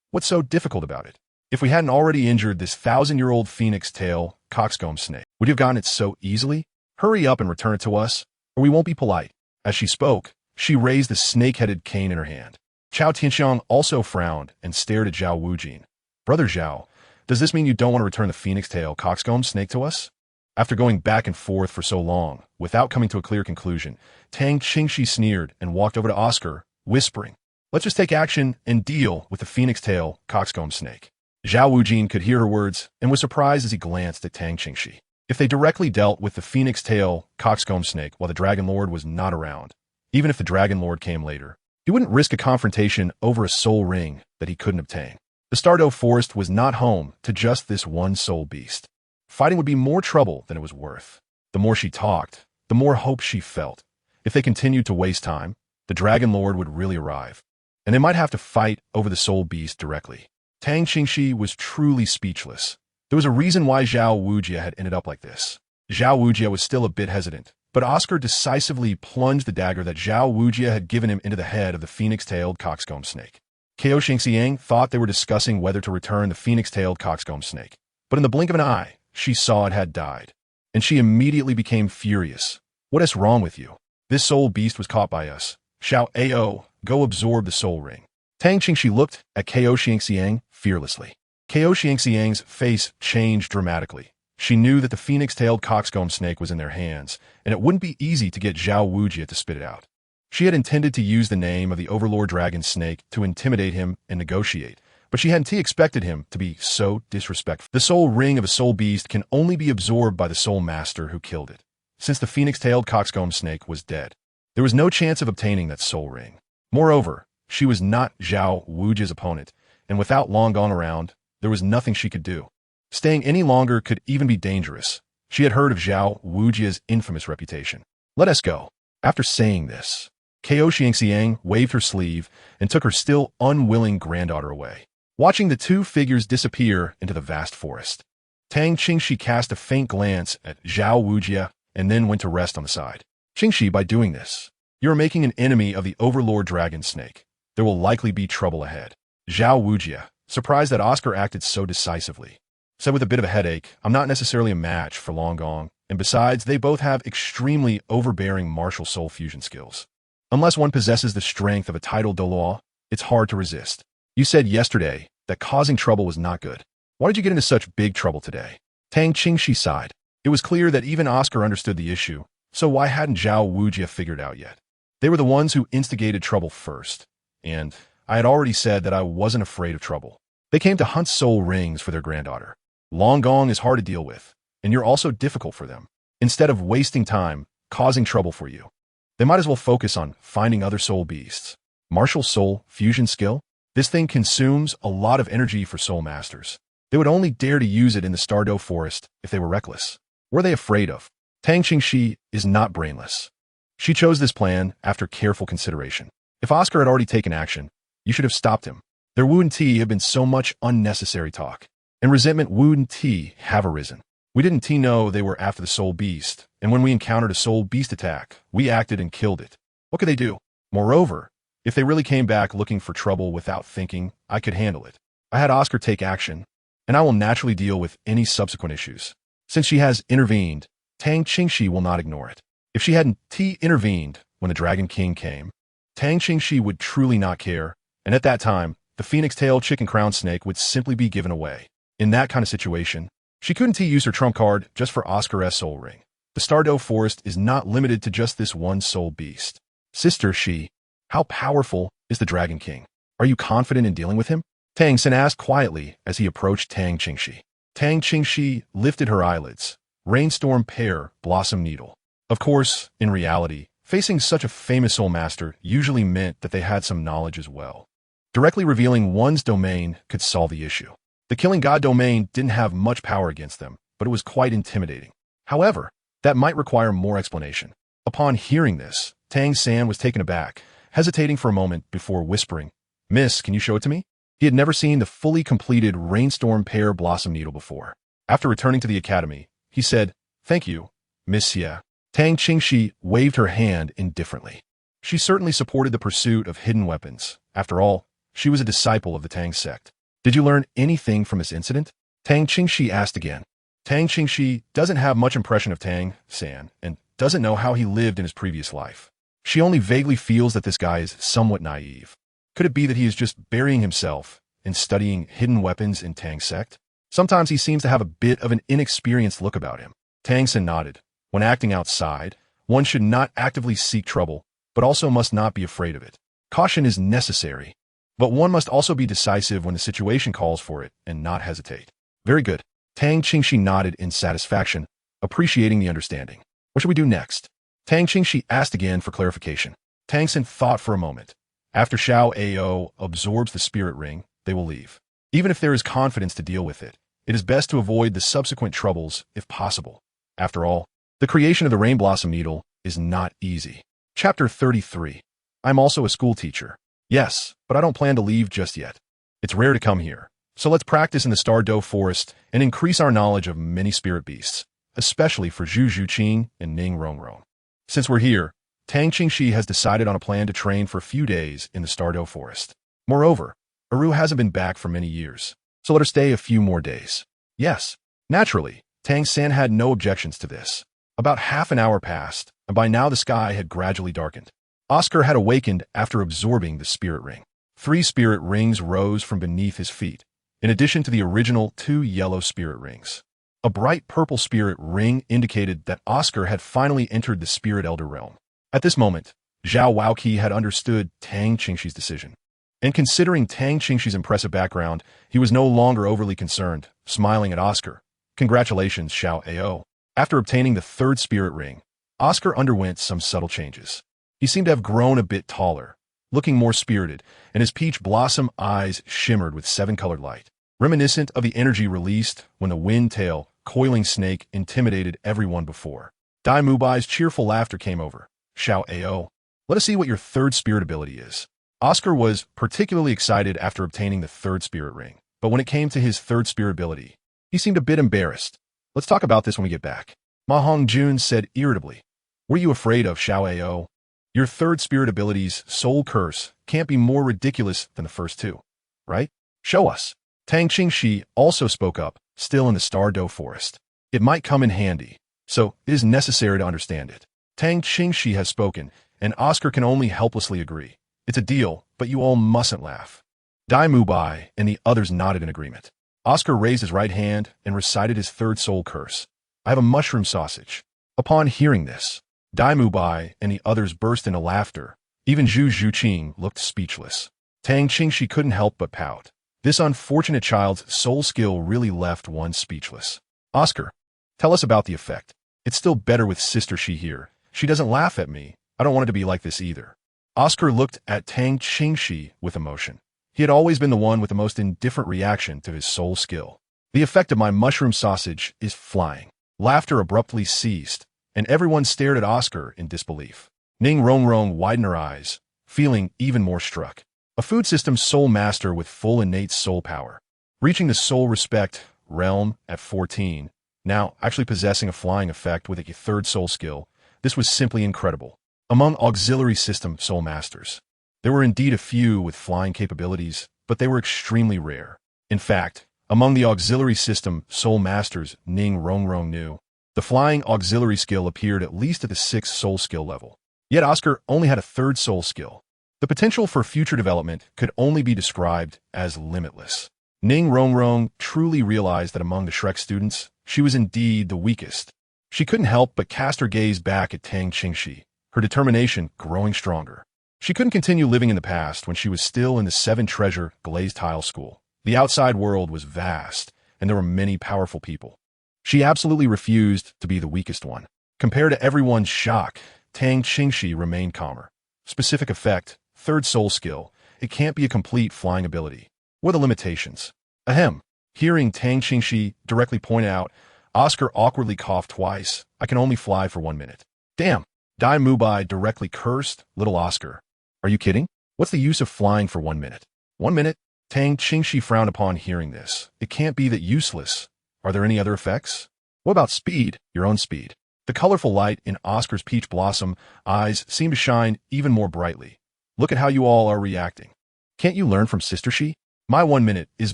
"What's so difficult about it? If we hadn't already injured this 1,000-year-old phoenix-tail coxcomb snake, would you have gotten it so easily? Hurry up and return it to us, or we won't be polite." As she spoke, she raised the snake-headed cane in her hand. Chao Tianxiang also frowned and stared at Zhao Wujian. "Brother Zhao, does this mean you don't want to return the phoenix-tail coxcomb snake to us?" After going back and forth for so long, without coming to a clear conclusion, Tang Qingxi sneered and walked over to Oscar, whispering, "Let's just take action and deal with the phoenix-tail coxcomb snake." Zhao Wujin could hear her words and was surprised as he glanced at Tang Qingxi. If they directly dealt with the phoenix-tail coxcomb snake while the Dragon Lord was not around, even if the Dragon Lord came later, he wouldn't risk a confrontation over a soul ring that he couldn't obtain. The Douluo Forest was not home to just this one soul beast. Fighting would be more trouble than it was worth. The more she talked, the more hope she felt. If they continued to waste time, the Dragon Lord would really arrive, and they might have to fight over the soul beast directly. Tang Qingxi was truly speechless. There was a reason why Zhao Wujia had ended up like this. Zhao Wujia was still a bit hesitant, but Oscar decisively plunged the dagger that Zhao Wujia had given him into the head of the phoenix-tailed coxcomb snake. Kao Xingxiang thought they were discussing whether to return the phoenix-tailed coxcomb snake, but in the blink of an eye, she saw it had died, and she immediately became furious. What is wrong with you? This soul beast was caught by us. Xiao Ao, go absorb the soul ring. Tang Qingxi looked at Kao Xingxiang fearlessly. Kao Xingxiang's face changed dramatically. She knew that the phoenix-tailed coxcomb snake was in their hands, and it wouldn't be easy to get Zhao Wujia to spit it out. She had intended to use the name of the Overlord Dragon Snake to intimidate him and negotiate, but she hadn't expected him to be so disrespectful. The soul ring of a soul beast can only be absorbed by the soul master who killed it. Since the phoenix-tailed coxcomb snake was dead, there was no chance of obtaining that soul ring. Moreover, she was not Zhao Wujia's opponent, and without long gone around, there was nothing she could do. Staying any longer could even be dangerous. She had heard of Zhao Wujia's infamous reputation. Let us go. After saying this, Kao Xingxiang waved her sleeve and took her still unwilling granddaughter away, watching the two figures disappear into the vast forest. Tang Qingxi cast a faint glance at Zhao Wujia and then went to rest on the side. Qingxi, by doing this, you are making an enemy of the Overlord Dragon Snake. There will likely be trouble ahead. Zhao Wujia, surprised that Oscar acted so decisively, said with a bit of a headache, I'm not necessarily a match for Long Gong, and besides, they both have extremely overbearing martial soul fusion skills. Unless one possesses the strength of a titled Douluo, it's hard to resist. You said yesterday that causing trouble was not good. Why did you get into such big trouble today? Tang Qingxi sighed. It was clear that even Oscar understood the issue, so why hadn't Zhao Wujia figured it out yet? They were the ones who instigated trouble first, and I had already said that I wasn't afraid of trouble. They came to hunt soul rings for their granddaughter. Long Gong is hard to deal with, and you're also difficult for them. Instead of wasting time causing trouble for you, they might as well focus on finding other soul beasts. Martial soul fusion skill? This thing consumes a lot of energy for soul masters. They would only dare to use it in the Douluo Forest if they were reckless. What are they afraid of? Tang Qingxi is not brainless. She chose this plan after careful consideration. If Oscar had already taken action, you should have stopped him. There wouldn't have been so much unnecessary talk, and resentment wouldn't have arisen. We didn't know they were after the soul beast, and when we encountered a soul beast attack, we acted and killed it. What could they do? Moreover, if they really came back looking for trouble without thinking, I could handle it. I had Oscar take action, and I will naturally deal with any subsequent issues. Since she has intervened, Tang Qingxi will not ignore it. If she hadn't intervened when the Dragon King came, Tang Qingxi would truly not care, and at that time, the phoenix-tailed chicken crown snake would simply be given away. In that kind of situation, she couldn't use her trump card just for Oscar's soul ring. The Douluo Forest is not limited to just this one soul beast. Sister Shi, how powerful is the Dragon King? Are you confident in dealing with him? Tang Sen asked quietly as he approached Tang Qingxi. Tang Qingxi lifted her eyelids. Rainstorm pear, blossom needle. Of course, in reality, facing such a famous soul master usually meant that they had some knowledge as well. Directly revealing one's domain could solve the issue. The Killing God domain didn't have much power against them, but it was quite intimidating. However, that might require more explanation. Upon hearing this, Tang San was taken aback, hesitating for a moment before whispering, Miss, can you show it to me? He had never seen the fully completed Rainstorm Pear Blossom Needle before. After returning to the academy, he said, Thank you, Miss Xie. Tang Qingxi waved her hand indifferently. She certainly supported the pursuit of hidden weapons. After all, she was a disciple of the Tang sect. Did you learn anything from this incident? Tang Qingxi asked again. Tang Qingxi doesn't have much impression of Tang San and doesn't know how he lived in his previous life. She only vaguely feels that this guy is somewhat naive. Could it be that he is just burying himself in studying hidden weapons in Tang sect? Sometimes he seems to have a bit of an inexperienced look about him. Tang San nodded. When acting outside, one should not actively seek trouble, but also must not be afraid of it. Caution is necessary. But one must also be decisive when the situation calls for it and not hesitate. Very good. Tang Qingxi nodded in satisfaction, appreciating the understanding. What should we do next? Tang Qingxi asked again for clarification. Tang Xin thought for a moment. After Xiao Ao absorbs the spirit ring, they will leave. Even if there is confidence to deal with it, it is best to avoid the subsequent troubles if possible. After all, the creation of the Rain Blossom Needle is not easy. Chapter 33. I'm also a school teacher. Yes, but I don't plan to leave just yet. It's rare to come here, so let's practice in the Douluo Forest and increase our knowledge of many spirit beasts, especially for Zhu Zhuqing and Ning Rongrong. Since we're here, Tang Qingxi has decided on a plan to train for a few days in the Douluo Forest. Moreover, Aru hasn't been back for many years, so let her stay a few more days. Yes, naturally, Tang San had no objections to this. About half an hour passed, and by now the sky had gradually darkened. Oscar had awakened after absorbing the spirit ring. 3 spirit rings rose from beneath his feet, in addition to the original 2 yellow spirit rings. A bright purple spirit ring indicated that Oscar had finally entered the spirit elder realm. At this moment, Zhao Waoqi had understood Tang Qingxi's decision. And considering Tang Qingxi's impressive background, he was no longer overly concerned, smiling at Oscar. Congratulations, Xiao Ao. After obtaining the 3rd spirit ring, Oscar underwent some subtle changes. He seemed to have grown a bit taller, looking more spirited, and his peach blossom eyes shimmered with 7-colored light, reminiscent of the energy released when the wind-tail, coiling snake intimidated everyone before. Dai Mubai's cheerful laughter came over. Xiao Ao, let us see what your 3rd spirit ability is. Oscar was particularly excited after obtaining the 3rd spirit ring, but when it came to his 3rd spirit ability, he seemed a bit embarrassed. Let's talk about this when we get back. Ma Hongjun said irritably. Were you afraid of, Xiao Ao? Your 3rd spirit ability's soul curse can't be more ridiculous than the first 2, right? Show us. Tang Qingxi also spoke up, still in the Douluo Forest. It might come in handy, so it is necessary to understand it. Tang Qingxi has spoken, and Oscar can only helplessly agree. It's a deal, but you all mustn't laugh. Dai Mubai and the others nodded in agreement. Oscar raised his right hand and recited his 3rd soul curse. I have a mushroom sausage. Upon hearing this, Dai Mubai and the others burst into laughter. Even Zhu Zhuqing looked speechless. Tang Qingxi couldn't help but pout. This unfortunate child's soul skill really left one speechless. Oscar, tell us about the effect. It's still better with Sister Shi here. She doesn't laugh at me. I don't want it to be like this either. Oscar looked at Tang Qingxi with emotion. He had always been the one with the most indifferent reaction to his soul skill. The effect of my mushroom sausage is flying. Laughter abruptly ceased, and everyone stared at Oscar in disbelief. Ning Rongrong widened her eyes, feeling even more struck. A food system soul master with full innate soul power. Reaching the soul respect realm at 14, now actually possessing a flying effect with a 3rd soul skill, this was simply incredible. Among auxiliary system soul masters, there were indeed a few with flying capabilities, but they were extremely rare. In fact, among the auxiliary system soul masters Ning Rongrong knew, the flying auxiliary skill appeared at least at the 6th soul skill level. Yet Oscar only had a 3rd soul skill. The potential for future development could only be described as limitless. Ning Rongrong truly realized that among the Shrek students, she was indeed the weakest. She couldn't help but cast her gaze back at Tang Qingxi, her determination growing stronger. She couldn't continue living in the past when she was still in the 7 Treasure glazed tile school. The outside world was vast, and there were many powerful people. She absolutely refused to be the weakest one. Compared to everyone's shock, Tang Qingxi remained calmer. Specific effect, 3rd soul skill. It can't be a complete flying ability. What are the limitations? Ahem. Hearing Tang Qingxi directly point out, Oscar awkwardly coughed twice. I can only fly for 1 minute. Damn. Dai Mubai directly cursed little Oscar. Are you kidding? What's the use of flying for 1 minute? 1 minute? Tang Qingxi frowned upon hearing this. It can't be that useless. Are there any other effects? What about speed? Your own speed. The colorful light in Oscar's peach blossom eyes seemed to shine even more brightly. Look at how you all are reacting. Can't you learn from Sister Shi? My 1 minute is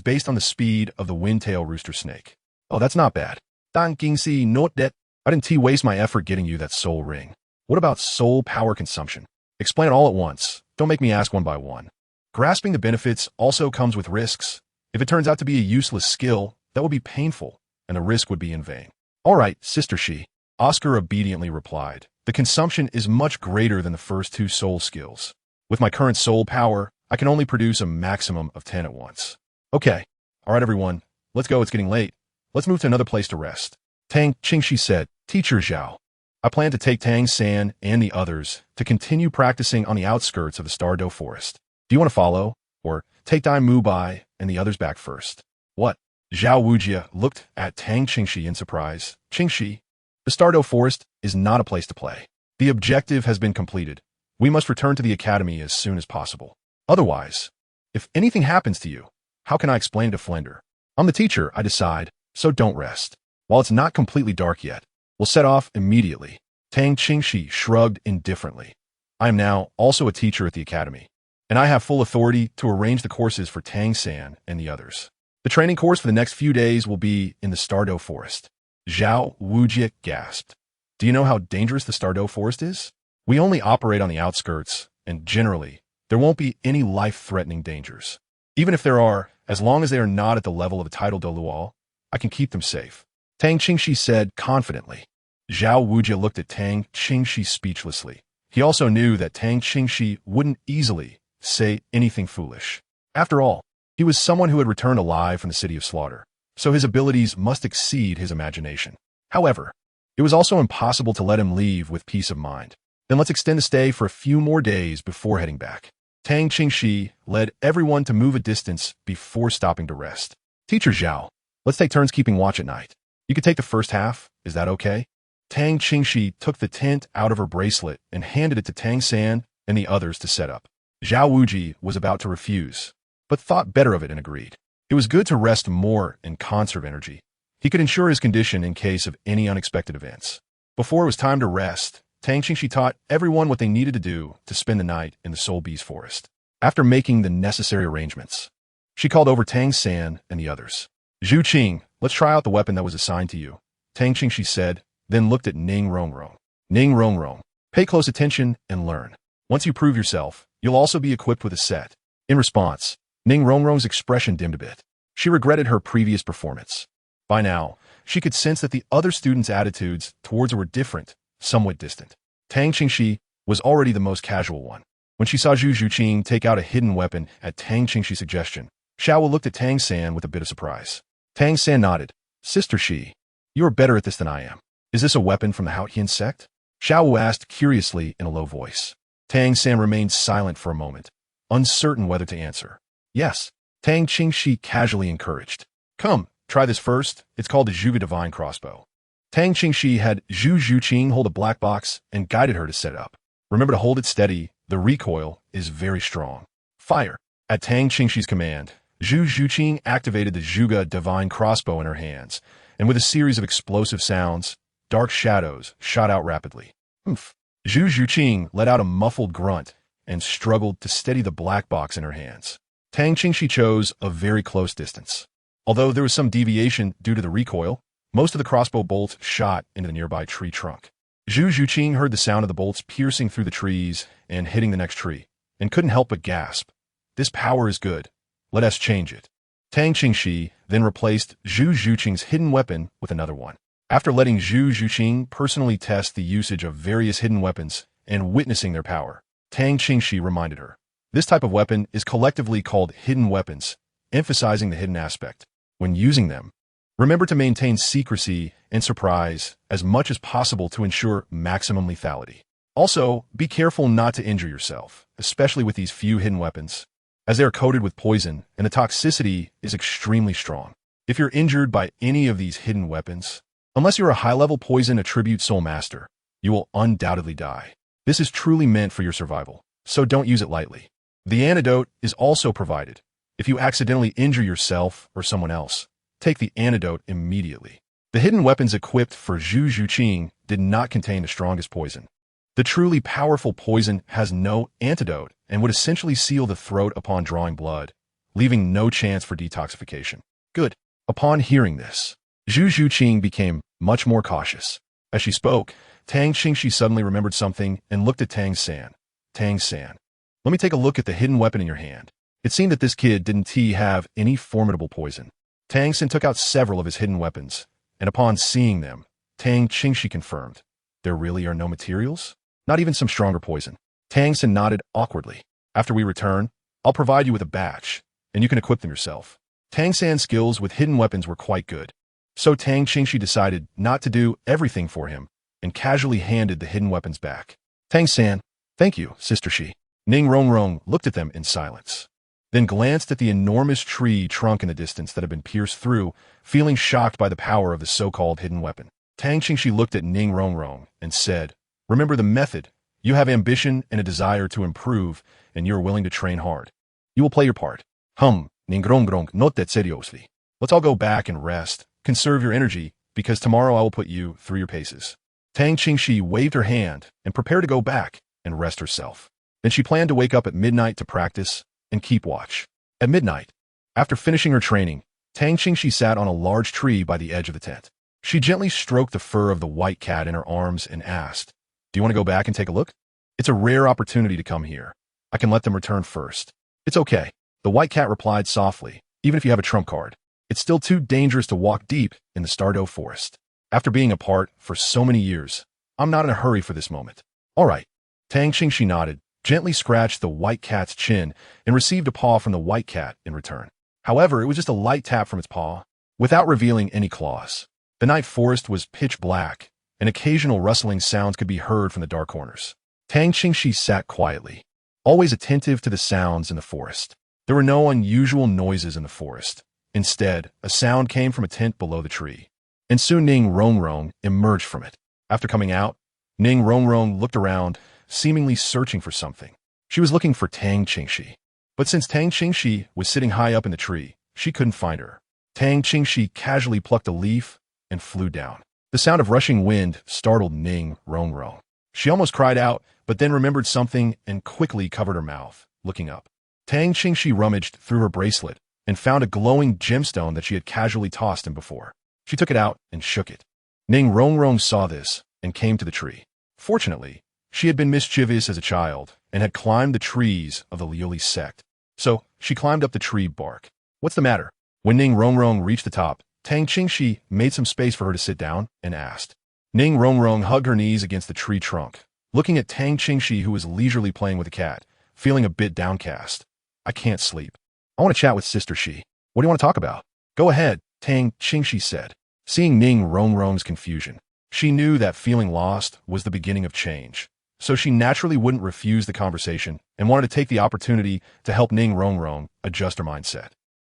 based on the speed of the wind-tail rooster snake. Oh, that's not bad. Tang Qingxi, note that. I didn't waste my effort getting you that soul ring. What about soul power consumption? Explain it all at once. Don't make me ask one by one. Grasping the benefits also comes with risks. If it turns out to be a useless skill, that would be painful, and the risk would be in vain. All right, Sister Shi. Oscar obediently replied. The consumption is much greater than the first 2 soul skills. With my current soul power, I can only produce a maximum of 10 at once. Okay. All right, everyone. Let's go. It's getting late. Let's move to another place to rest. Tang Qingxi said, Teacher Zhao, I plan to take Tang San and the others to continue practicing on the outskirts of the Stardow Forest. Do you want to follow? Or take Dai Mu Bai and the others back first? What? Zhao Wujie looked at Tang Qingxi in surprise. Qingxi, the Stardow Forest is not a place to play. The objective has been completed. We must return to the academy as soon as possible. Otherwise, if anything happens to you, how can I explain it to Flender? I'm the teacher, I decide, so don't rest. While it's not completely dark yet, we'll set off immediately. Tang Qingxi shrugged indifferently. I am now also a teacher at the academy, and I have full authority to arrange the courses for Tang San and the others. The training course for the next few days will be in the Stardow Forest. Zhao Wujie gasped. Do you know how dangerous the Stardow Forest is? We only operate on the outskirts, and generally, there won't be any life-threatening dangers. Even if there are, as long as they are not at the level of a tidal Douluo, I can keep them safe. Tang Qingxi said confidently. Zhao Wujie looked at Tang Qingxi speechlessly. He also knew that Tang Qingxi wouldn't easily say anything foolish. After all, he was someone who had returned alive from the City of Slaughter, so his abilities must exceed his imagination. However, it was also impossible to let him leave with peace of mind. Then let's extend the stay for a few more days before heading back. Tang Qingxi led everyone to move a distance before stopping to rest. Teacher Zhao, let's take turns keeping watch at night. You could take the first half, is that okay? Tang Qingxi took the tent out of her bracelet and handed it to Tang San and the others to set up. Zhao Wujie was about to refuse, but thought better of it and agreed. It was good to rest more and conserve energy. He could ensure his condition in case of any unexpected events. Before it was time to rest, Tang Qingxi taught everyone what they needed to do to spend the night in the Soul Beast Forest. After making the necessary arrangements, she called over Tang San and the others. Zhu Qing, let's try out the weapon that was assigned to you, Tang Qingxi said, then looked at Ning Rongrong. Ning Rongrong, pay close attention and learn. Once you prove yourself, you'll also be equipped with a set. In response, Ning Rongrong's expression dimmed a bit. She regretted her previous performance. By now, she could sense that the other students' attitudes towards her were different, somewhat distant. Tang Qingxi was already the most casual one. When she saw Zhu Qing take out a hidden weapon at Tang Qingxi's suggestion, Xiao looked at Tang San with a bit of surprise. Tang San nodded. Sister Shi, you are better at this than I am. Is this a weapon from the Xuantian sect? Xiao asked curiously in a low voice. Tang San remained silent for a moment, uncertain whether to answer. Yes, Tang Qingxi casually encouraged. Come, try this first. It's called the Zhuge Divine Crossbow. Tang Qingxi had Zhu Qing hold a black box and guided her to set it up. Remember to hold it steady. The recoil is very strong. Fire. At Tang Qingxi's command, Zhu Qing activated the Zhuge Divine Crossbow in her hands, and with a series of explosive sounds, dark shadows shot out rapidly. Oomph. Zhu Qing let out a muffled grunt and struggled to steady the black box in her hands. Tang Qingxi chose a very close distance. Although there was some deviation due to the recoil, most of the crossbow bolts shot into the nearby tree trunk. Zhu Qing heard the sound of the bolts piercing through the trees and hitting the next tree, and couldn't help but gasp. This power is good. Let us change it. Tang Qingxi then replaced Zhu Qing's hidden weapon with another one. After letting Zhu Qing personally test the usage of various hidden weapons and witnessing their power, Tang Qingxi reminded her. This type of weapon is collectively called hidden weapons, emphasizing the hidden aspect. When using them, remember to maintain secrecy and surprise as much as possible to ensure maximum lethality. Also, be careful not to injure yourself, especially with these few hidden weapons, as they are coated with poison and the toxicity is extremely strong. If you're injured by any of these hidden weapons, unless you're a high-level poison attribute soul master, you will undoubtedly die. This is truly meant for your survival, so don't use it lightly. The antidote is also provided. If you accidentally injure yourself or someone else, take the antidote immediately. The hidden weapons equipped for Zhu Qing did not contain the strongest poison. The truly powerful poison has no antidote and would essentially seal the throat upon drawing blood, leaving no chance for detoxification. Good. Upon hearing this, Zhu Qing became much more cautious. As she spoke, Tang Qingxi suddenly remembered something and looked at Tang San. Tang San, let me take a look at the hidden weapon in your hand. It seemed that this kid didn't have any formidable poison. Tang San took out several of his hidden weapons, and upon seeing them, Tang Qingxi confirmed, there really are no materials? Not even some stronger poison. Tang San nodded awkwardly. After we return, I'll provide you with a batch, and you can equip them yourself. Tang San's skills with hidden weapons were quite good. So Tang Qingxi decided not to do everything for him and casually handed the hidden weapons back. Tang San, thank you, Sister Shi. Ning Rongrong looked at them in silence, then glanced at the enormous tree trunk in the distance that had been pierced through, feeling shocked by the power of the so-called hidden weapon. Tang Qingxi looked at Ning Rongrong and said, remember the method. You have ambition and a desire to improve, and you are willing to train hard. You will play your part. Ning Rongrong, note that seriously. Let's all go back and rest. Conserve your energy, because tomorrow I will put you through your paces. Tang Qingxi waved her hand and prepared to go back and rest herself. Then she planned to wake up at midnight to practice and keep watch. At midnight, after finishing her training, Tang Qingxi sat on a large tree by the edge of the tent. She gently stroked the fur of the white cat in her arms and asked, do you want to go back and take a look? It's a rare opportunity to come here. I can let them return first. It's okay. The white cat replied softly, even if you have a trump card. It's still too dangerous to walk deep in the Stardew Forest. After being apart for so many years, I'm not in a hurry for this moment. All right. Tang Qingxi nodded, gently scratched the white cat's chin, and received a paw from the white cat in return. However, it was just a light tap from its paw, without revealing any claws. The night forest was pitch black, and occasional rustling sounds could be heard from the dark corners. Tang Qingxi sat quietly, always attentive to the sounds in the forest. There were no unusual noises in the forest. Instead, a sound came from a tent below the tree, and soon Ning Rongrong emerged from it. After coming out, Ning Rongrong looked around, seemingly searching for something. She was looking for Tang Qingxi. But since Tang Qingxi was sitting high up in the tree, she couldn't find her. Tang Qingxi casually plucked a leaf and flew down. The sound of rushing wind startled Ning Rongrong. She almost cried out, but then remembered something and quickly covered her mouth, looking up. Tang Qingxi rummaged through her bracelet and found a glowing gemstone that she had casually tossed him before. She took it out and shook it. Ning Rongrong saw this and came to the tree. Fortunately, she had been mischievous as a child and had climbed the trees of the Liuli sect. So she climbed up the tree bark. What's the matter? When Ning Rongrong reached the top, Tang Qingxi made some space for her to sit down and asked. Ning Rongrong hugged her knees against the tree trunk, looking at Tang Qingxi, who was leisurely playing with the cat, feeling a bit downcast. I can't sleep. I want to chat with Sister Shi. What do you want to talk about? Go ahead, Tang Qingxi said. Seeing Ning Rongrong's confusion, she knew that feeling lost was the beginning of change. So she naturally wouldn't refuse the conversation and wanted to take the opportunity to help Ning Rongrong adjust her mindset.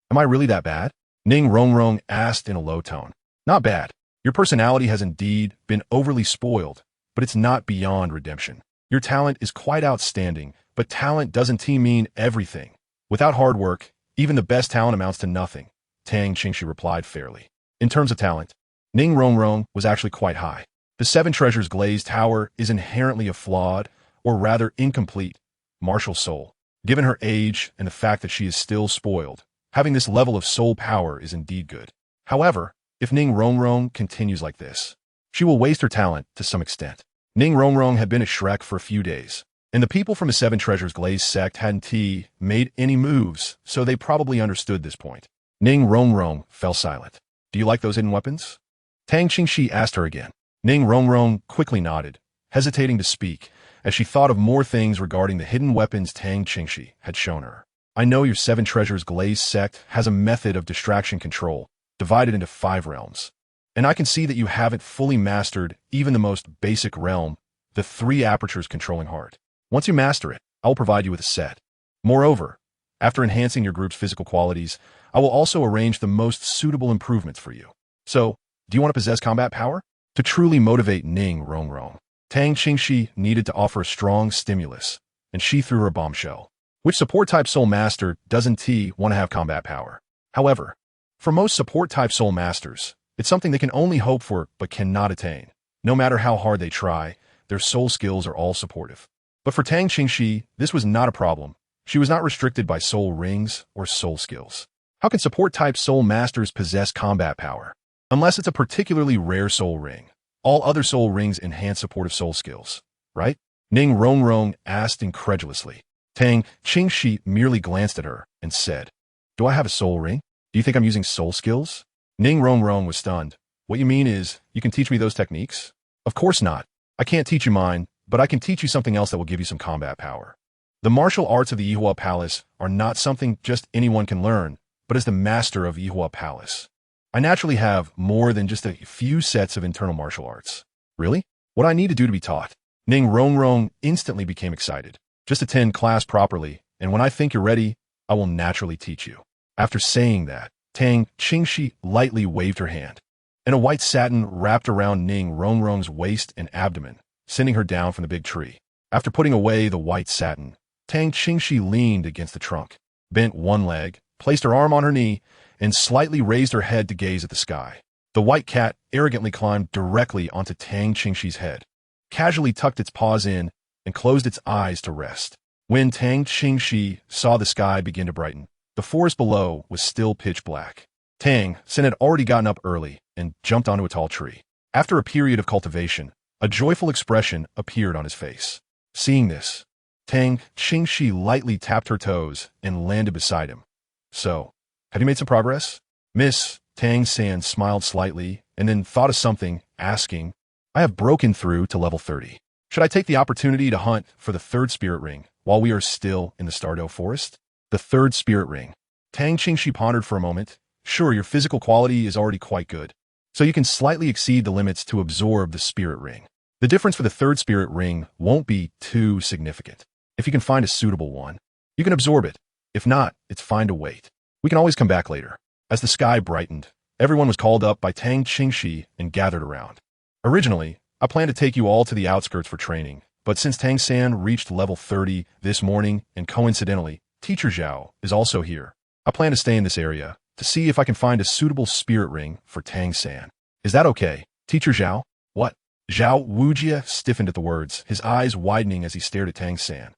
Am I really that bad? Ning Rongrong asked in a low tone. Not bad. Your personality has indeed been overly spoiled, but it's not beyond redemption. Your talent is quite outstanding, but talent doesn't mean everything. Without hard work, even the best talent amounts to nothing, Tang Qingxi replied fairly. In terms of talent, Ning Rongrong was actually quite high. The Seven Treasures glazed tower is inherently a flawed, or rather incomplete, martial soul. Given her age and the fact that she is still spoiled, having this level of soul power is indeed good. However, if Ning Rongrong continues like this, she will waste her talent to some extent. Ning Rongrong had been at Shrek for a few days, and the people from the Seven Treasures glazed sect hadn't made any moves, so they probably understood this point. Ning Rongrong fell silent. Do you like those hidden weapons? Tang Qingxi asked her again. Ning Rongrong quickly nodded, hesitating to speak, as she thought of more things regarding the hidden weapons Tang Qingxi had shown her. I know your Seven Treasures glazed sect has a method of distraction control, divided into 5 realms. And I can see that you haven't fully mastered even the most basic realm, the 3 apertures controlling heart. Once you master it, I will provide you with a set. Moreover, after enhancing your group's physical qualities, I will also arrange the most suitable improvements for you. So, do you want to possess combat power? To truly motivate Ning Rongrong, Tang Qingxi needed to offer a strong stimulus, and she threw her a bombshell. Which support-type soul master doesn't want to have combat power? However, for most support-type soul masters, it's something they can only hope for but cannot attain. No matter how hard they try, their soul skills are all supportive. But for Tang Qingxi, this was not a problem. She was not restricted by soul rings or soul skills. How can support-type soul masters possess combat power? Unless it's a particularly rare soul ring. All other soul rings enhance supportive soul skills, right? Ning Rongrong asked incredulously. Tang Qingxi merely glanced at her and said, Do I have a soul ring? Do you think I'm using soul skills? Ning Rongrong was stunned. What you mean is, you can teach me those techniques? Of course not. I can't teach you mine, but I can teach you something else that will give you some combat power. The martial arts of the Yihua Palace are not something just anyone can learn, but as the master of Yihua Palace, I naturally have more than just a few sets of internal martial arts. Really? What I need to do to be taught? Ning Rongrong instantly became excited. Just attend class properly, and when I think you're ready, I will naturally teach you. After saying that, Tang Qingxi lightly waved her hand, and a white satin wrapped around Ning Rongrong's waist and abdomen, sending her down from the big tree. After putting away the white satin, Tang Qingxi leaned against the trunk, bent one leg, placed her arm on her knee, and slightly raised her head to gaze at the sky. The white cat arrogantly climbed directly onto Tang Qingxi's head, casually tucked its paws in, and closed its eyes to rest. When Tang Qingxi saw the sky begin to brighten, the forest below was still pitch black. Tang Sen had already gotten up early and jumped onto a tall tree. After a period of cultivation, a joyful expression appeared on his face. Seeing this, Tang Qingxi lightly tapped her toes and landed beside him. So, have you made some progress? Miss Tang San smiled slightly and then thought of something, asking, I have broken through to level 30. Should I take the opportunity to hunt for the third spirit ring while we are still in the Stardew Forest? The third spirit ring. Tang Qingxi pondered for a moment. Sure, your physical quality is already quite good, so you can slightly exceed the limits to absorb the spirit ring. The difference for the third spirit ring won't be too significant. If you can find a suitable one, you can absorb it. If not, it's fine to wait. We can always come back later. As the sky brightened, everyone was called up by Tang Qingxi and gathered around. Originally, I planned to take you all to the outskirts for training, but since Tang San reached level 30 this morning and coincidentally, Teacher Zhao is also here, I plan to stay in this area to see if I can find a suitable spirit ring for Tang San. Is that okay, Teacher Zhao? What? Zhao Wujia stiffened at the words, his eyes widening as he stared at Tang San.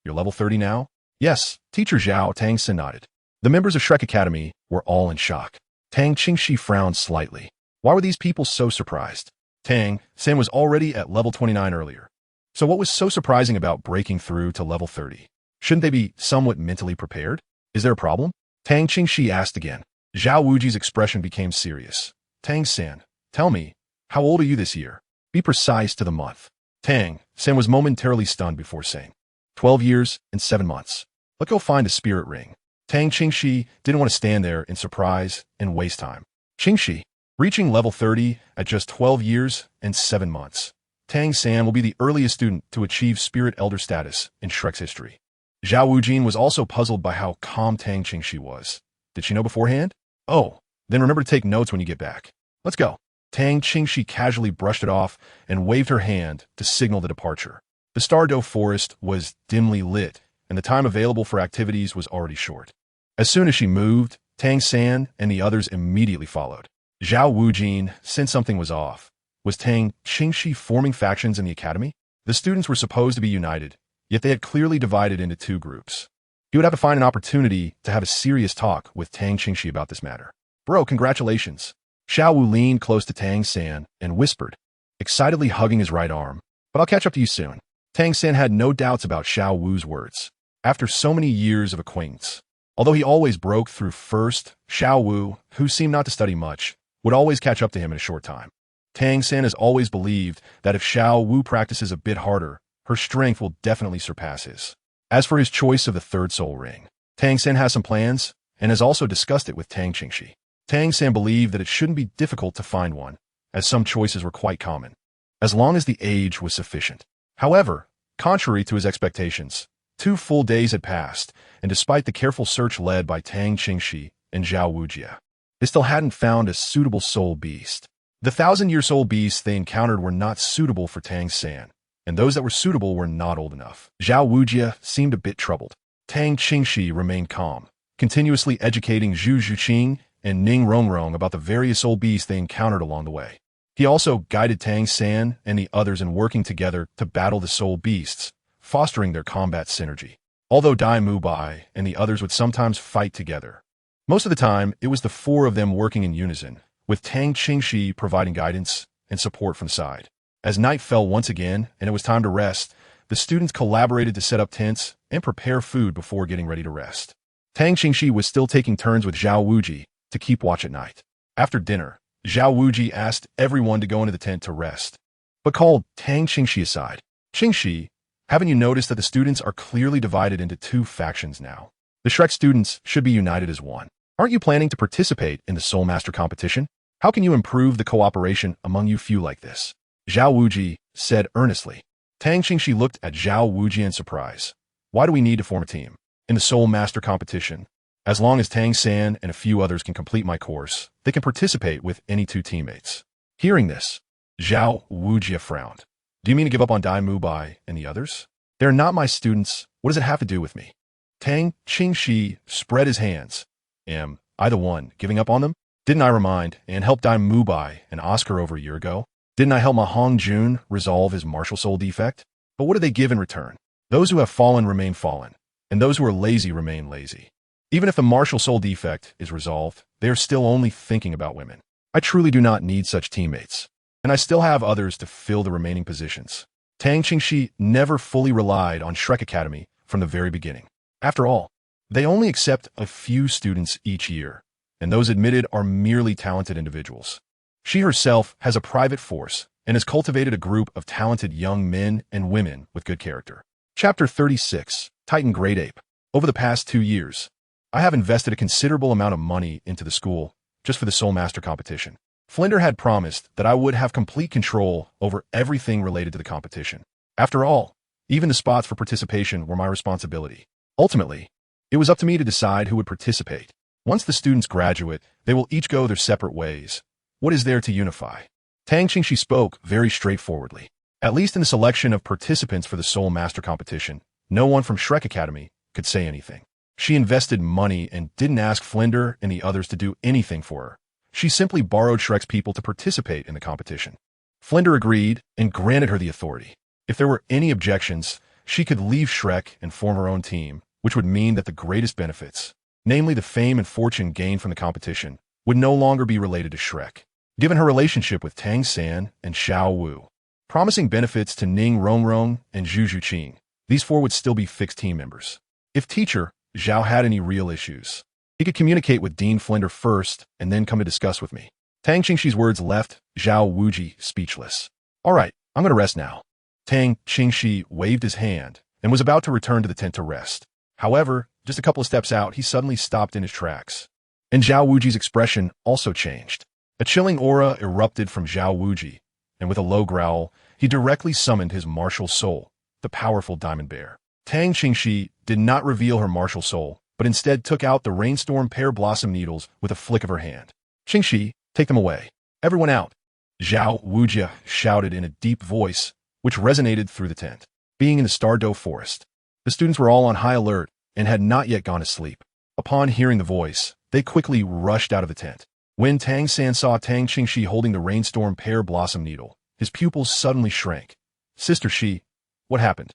You're level 30 now? Yes, Teacher Zhao. Tang San nodded. The members of Shrek Academy were all in shock. Tang Qingxi frowned slightly. Why were these people so surprised? Tang San was already at level 29 earlier. So what was so surprising about breaking through to level 30? Shouldn't they be somewhat mentally prepared? Is there a problem? Tang Qingxi asked again. Zhao Wuji's expression became serious. Tang San, tell me, how old are you this year? Be precise to the month. Tang San was momentarily stunned before saying, 12 years and 7 months. Let's go find a spirit ring. Tang Qingxi didn't want to stand there in surprise and waste time. Qingxi, reaching level 30 at just 12 years and 7 months. Tang San will be the earliest student to achieve Spirit Elder status in Shrek's history. Zhao Wujin was also puzzled by how calm Tang Qingxi was. Did she know beforehand? Oh, then remember to take notes when you get back. Let's go. Tang Qingxi casually brushed it off and waved her hand to signal the departure. The Stardew Forest was dimly lit, and the time available for activities was already short. As soon as she moved, Tang San and the others immediately followed. Zhao Wujin sensed something was off. Was Tang Qingxi forming factions in the academy? The students were supposed to be united, yet they had clearly divided into two groups. He would have to find an opportunity to have a serious talk with Tang Qingxi about this matter. Bro, congratulations. Xiao Wu leaned close to Tang San and whispered, excitedly hugging his right arm, but I'll catch up to you soon. Tang San had no doubts about Xiao Wu's words. After so many years of acquaintance, although he always broke through first, Xiao Wu, who seemed not to study much, would always catch up to him in a short time. Tang San has always believed that if Xiao Wu practices a bit harder, her strength will definitely surpass his. As for his choice of the third soul ring, Tang San has some plans and has also discussed it with Tang Qingxi. Tang San believed that it shouldn't be difficult to find one, as some choices were quite common, as long as the age was sufficient. However, contrary to his expectations, 2 full days had passed, and despite the careful search led by Tang Qingxi and Zhao Wujia, they still hadn't found a suitable soul beast. The 1,000-year soul beasts they encountered were not suitable for Tang San, and those that were suitable were not old enough. Zhao Wujia seemed a bit troubled. Tang Qingxi remained calm, continuously educating Zhu Zhuqing and Ning Rongrong about the various soul beasts they encountered along the way. He also guided Tang San and the others in working together to battle the soul beasts, fostering their combat synergy. Although Dai Mu Bai and the others would sometimes fight together, most of the time it was the 4 of them working in unison, with Tang Qingxi providing guidance and support from the side. As night fell once again and it was time to rest, the students collaborated to set up tents and prepare food before getting ready to rest. Tang Qingxi was still taking turns with Zhao Wuji to keep watch at night. After dinner, Zhao Wuji asked everyone to go into the tent to rest, but called Tang Qingxi aside. Qingxi, Haven't you noticed that the students are clearly divided into two factions now? The Shrek students should be united as one. Aren't you planning to participate in the Soul Master competition? How can you improve the cooperation among you few like this? Zhao Wuji said earnestly. Tang Qingxi looked at Zhao Wuji in surprise. Why do we need to form a team? In the Soul Master competition, as long as Tang San and a few others can complete my course, they can participate with any two teammates. Hearing this, Zhao Wuji frowned. Do you mean to give up on Dai Mubai and the others? They're not my students. What does it have to do with me? Tang Qingxi spread his hands. Am I the one giving up on them? Didn't I remind and help Dai Mubai and Oscar over a year ago? Didn't I help Ma Hongjun resolve his martial soul defect? But what do they give in return? Those who have fallen remain fallen, and those who are lazy remain lazy. Even if the martial soul defect is resolved, they are still only thinking about women. I truly do not need such teammates, and I still have others to fill the remaining positions. Tang Qingxi never fully relied on Shrek Academy from the very beginning. After all, they only accept a few students each year, and those admitted are merely talented individuals. She herself has a private force and has cultivated a group of talented young men and women with good character. Chapter 36, Titan Great Ape. Over the past 2 years, I have invested a considerable amount of money into the school just for the Soul Master competition. Flinder had promised that I would have complete control over everything related to the competition. After all, even the spots for participation were my responsibility. Ultimately, it was up to me to decide who would participate. Once the students graduate, they will each go their separate ways. What is there to unify? Tang Qingxi spoke very straightforwardly. At least in the selection of participants for the Soul Master competition, no one from Shrek Academy could say anything. She invested money and didn't ask Flinder and the others to do anything for her. She simply borrowed Shrek's people to participate in the competition. Flinder agreed and granted her the authority. If there were any objections, she could leave Shrek and form her own team, which would mean that the greatest benefits, namely the fame and fortune gained from the competition, would no longer be related to Shrek. Given her relationship with Tang San and Xiao Wu, promising benefits to Ning Rongrong and Zhu Zhuqing, these four would still be fixed team members. If teacher Zhao had any real issues, he could communicate with Dean Flinder first and then come to discuss with me. Tang Qingxi's words left Zhao Wuji speechless. All right, I'm going to rest now. Tang Qingxi waved his hand and was about to return to the tent to rest. However, just a couple of steps out, he suddenly stopped in his tracks. And Zhao Wuji's expression also changed. A chilling aura erupted from Zhao Wuji, and with a low growl, he directly summoned his martial soul, the powerful Diamond Bear. Tang Qingxi did not reveal her martial soul, but instead took out the rainstorm pear blossom needles with a flick of her hand. Qingxi, take them away. Everyone out. Zhao Wuji shouted in a deep voice, which resonated through the tent. Being in the Stardow Forest, the students were all on high alert and had not yet gone to sleep. Upon hearing the voice, they quickly rushed out of the tent. When Tang San saw Tang Qingxi holding the rainstorm pear blossom needle, his pupils suddenly shrank. Sister Shi, what happened?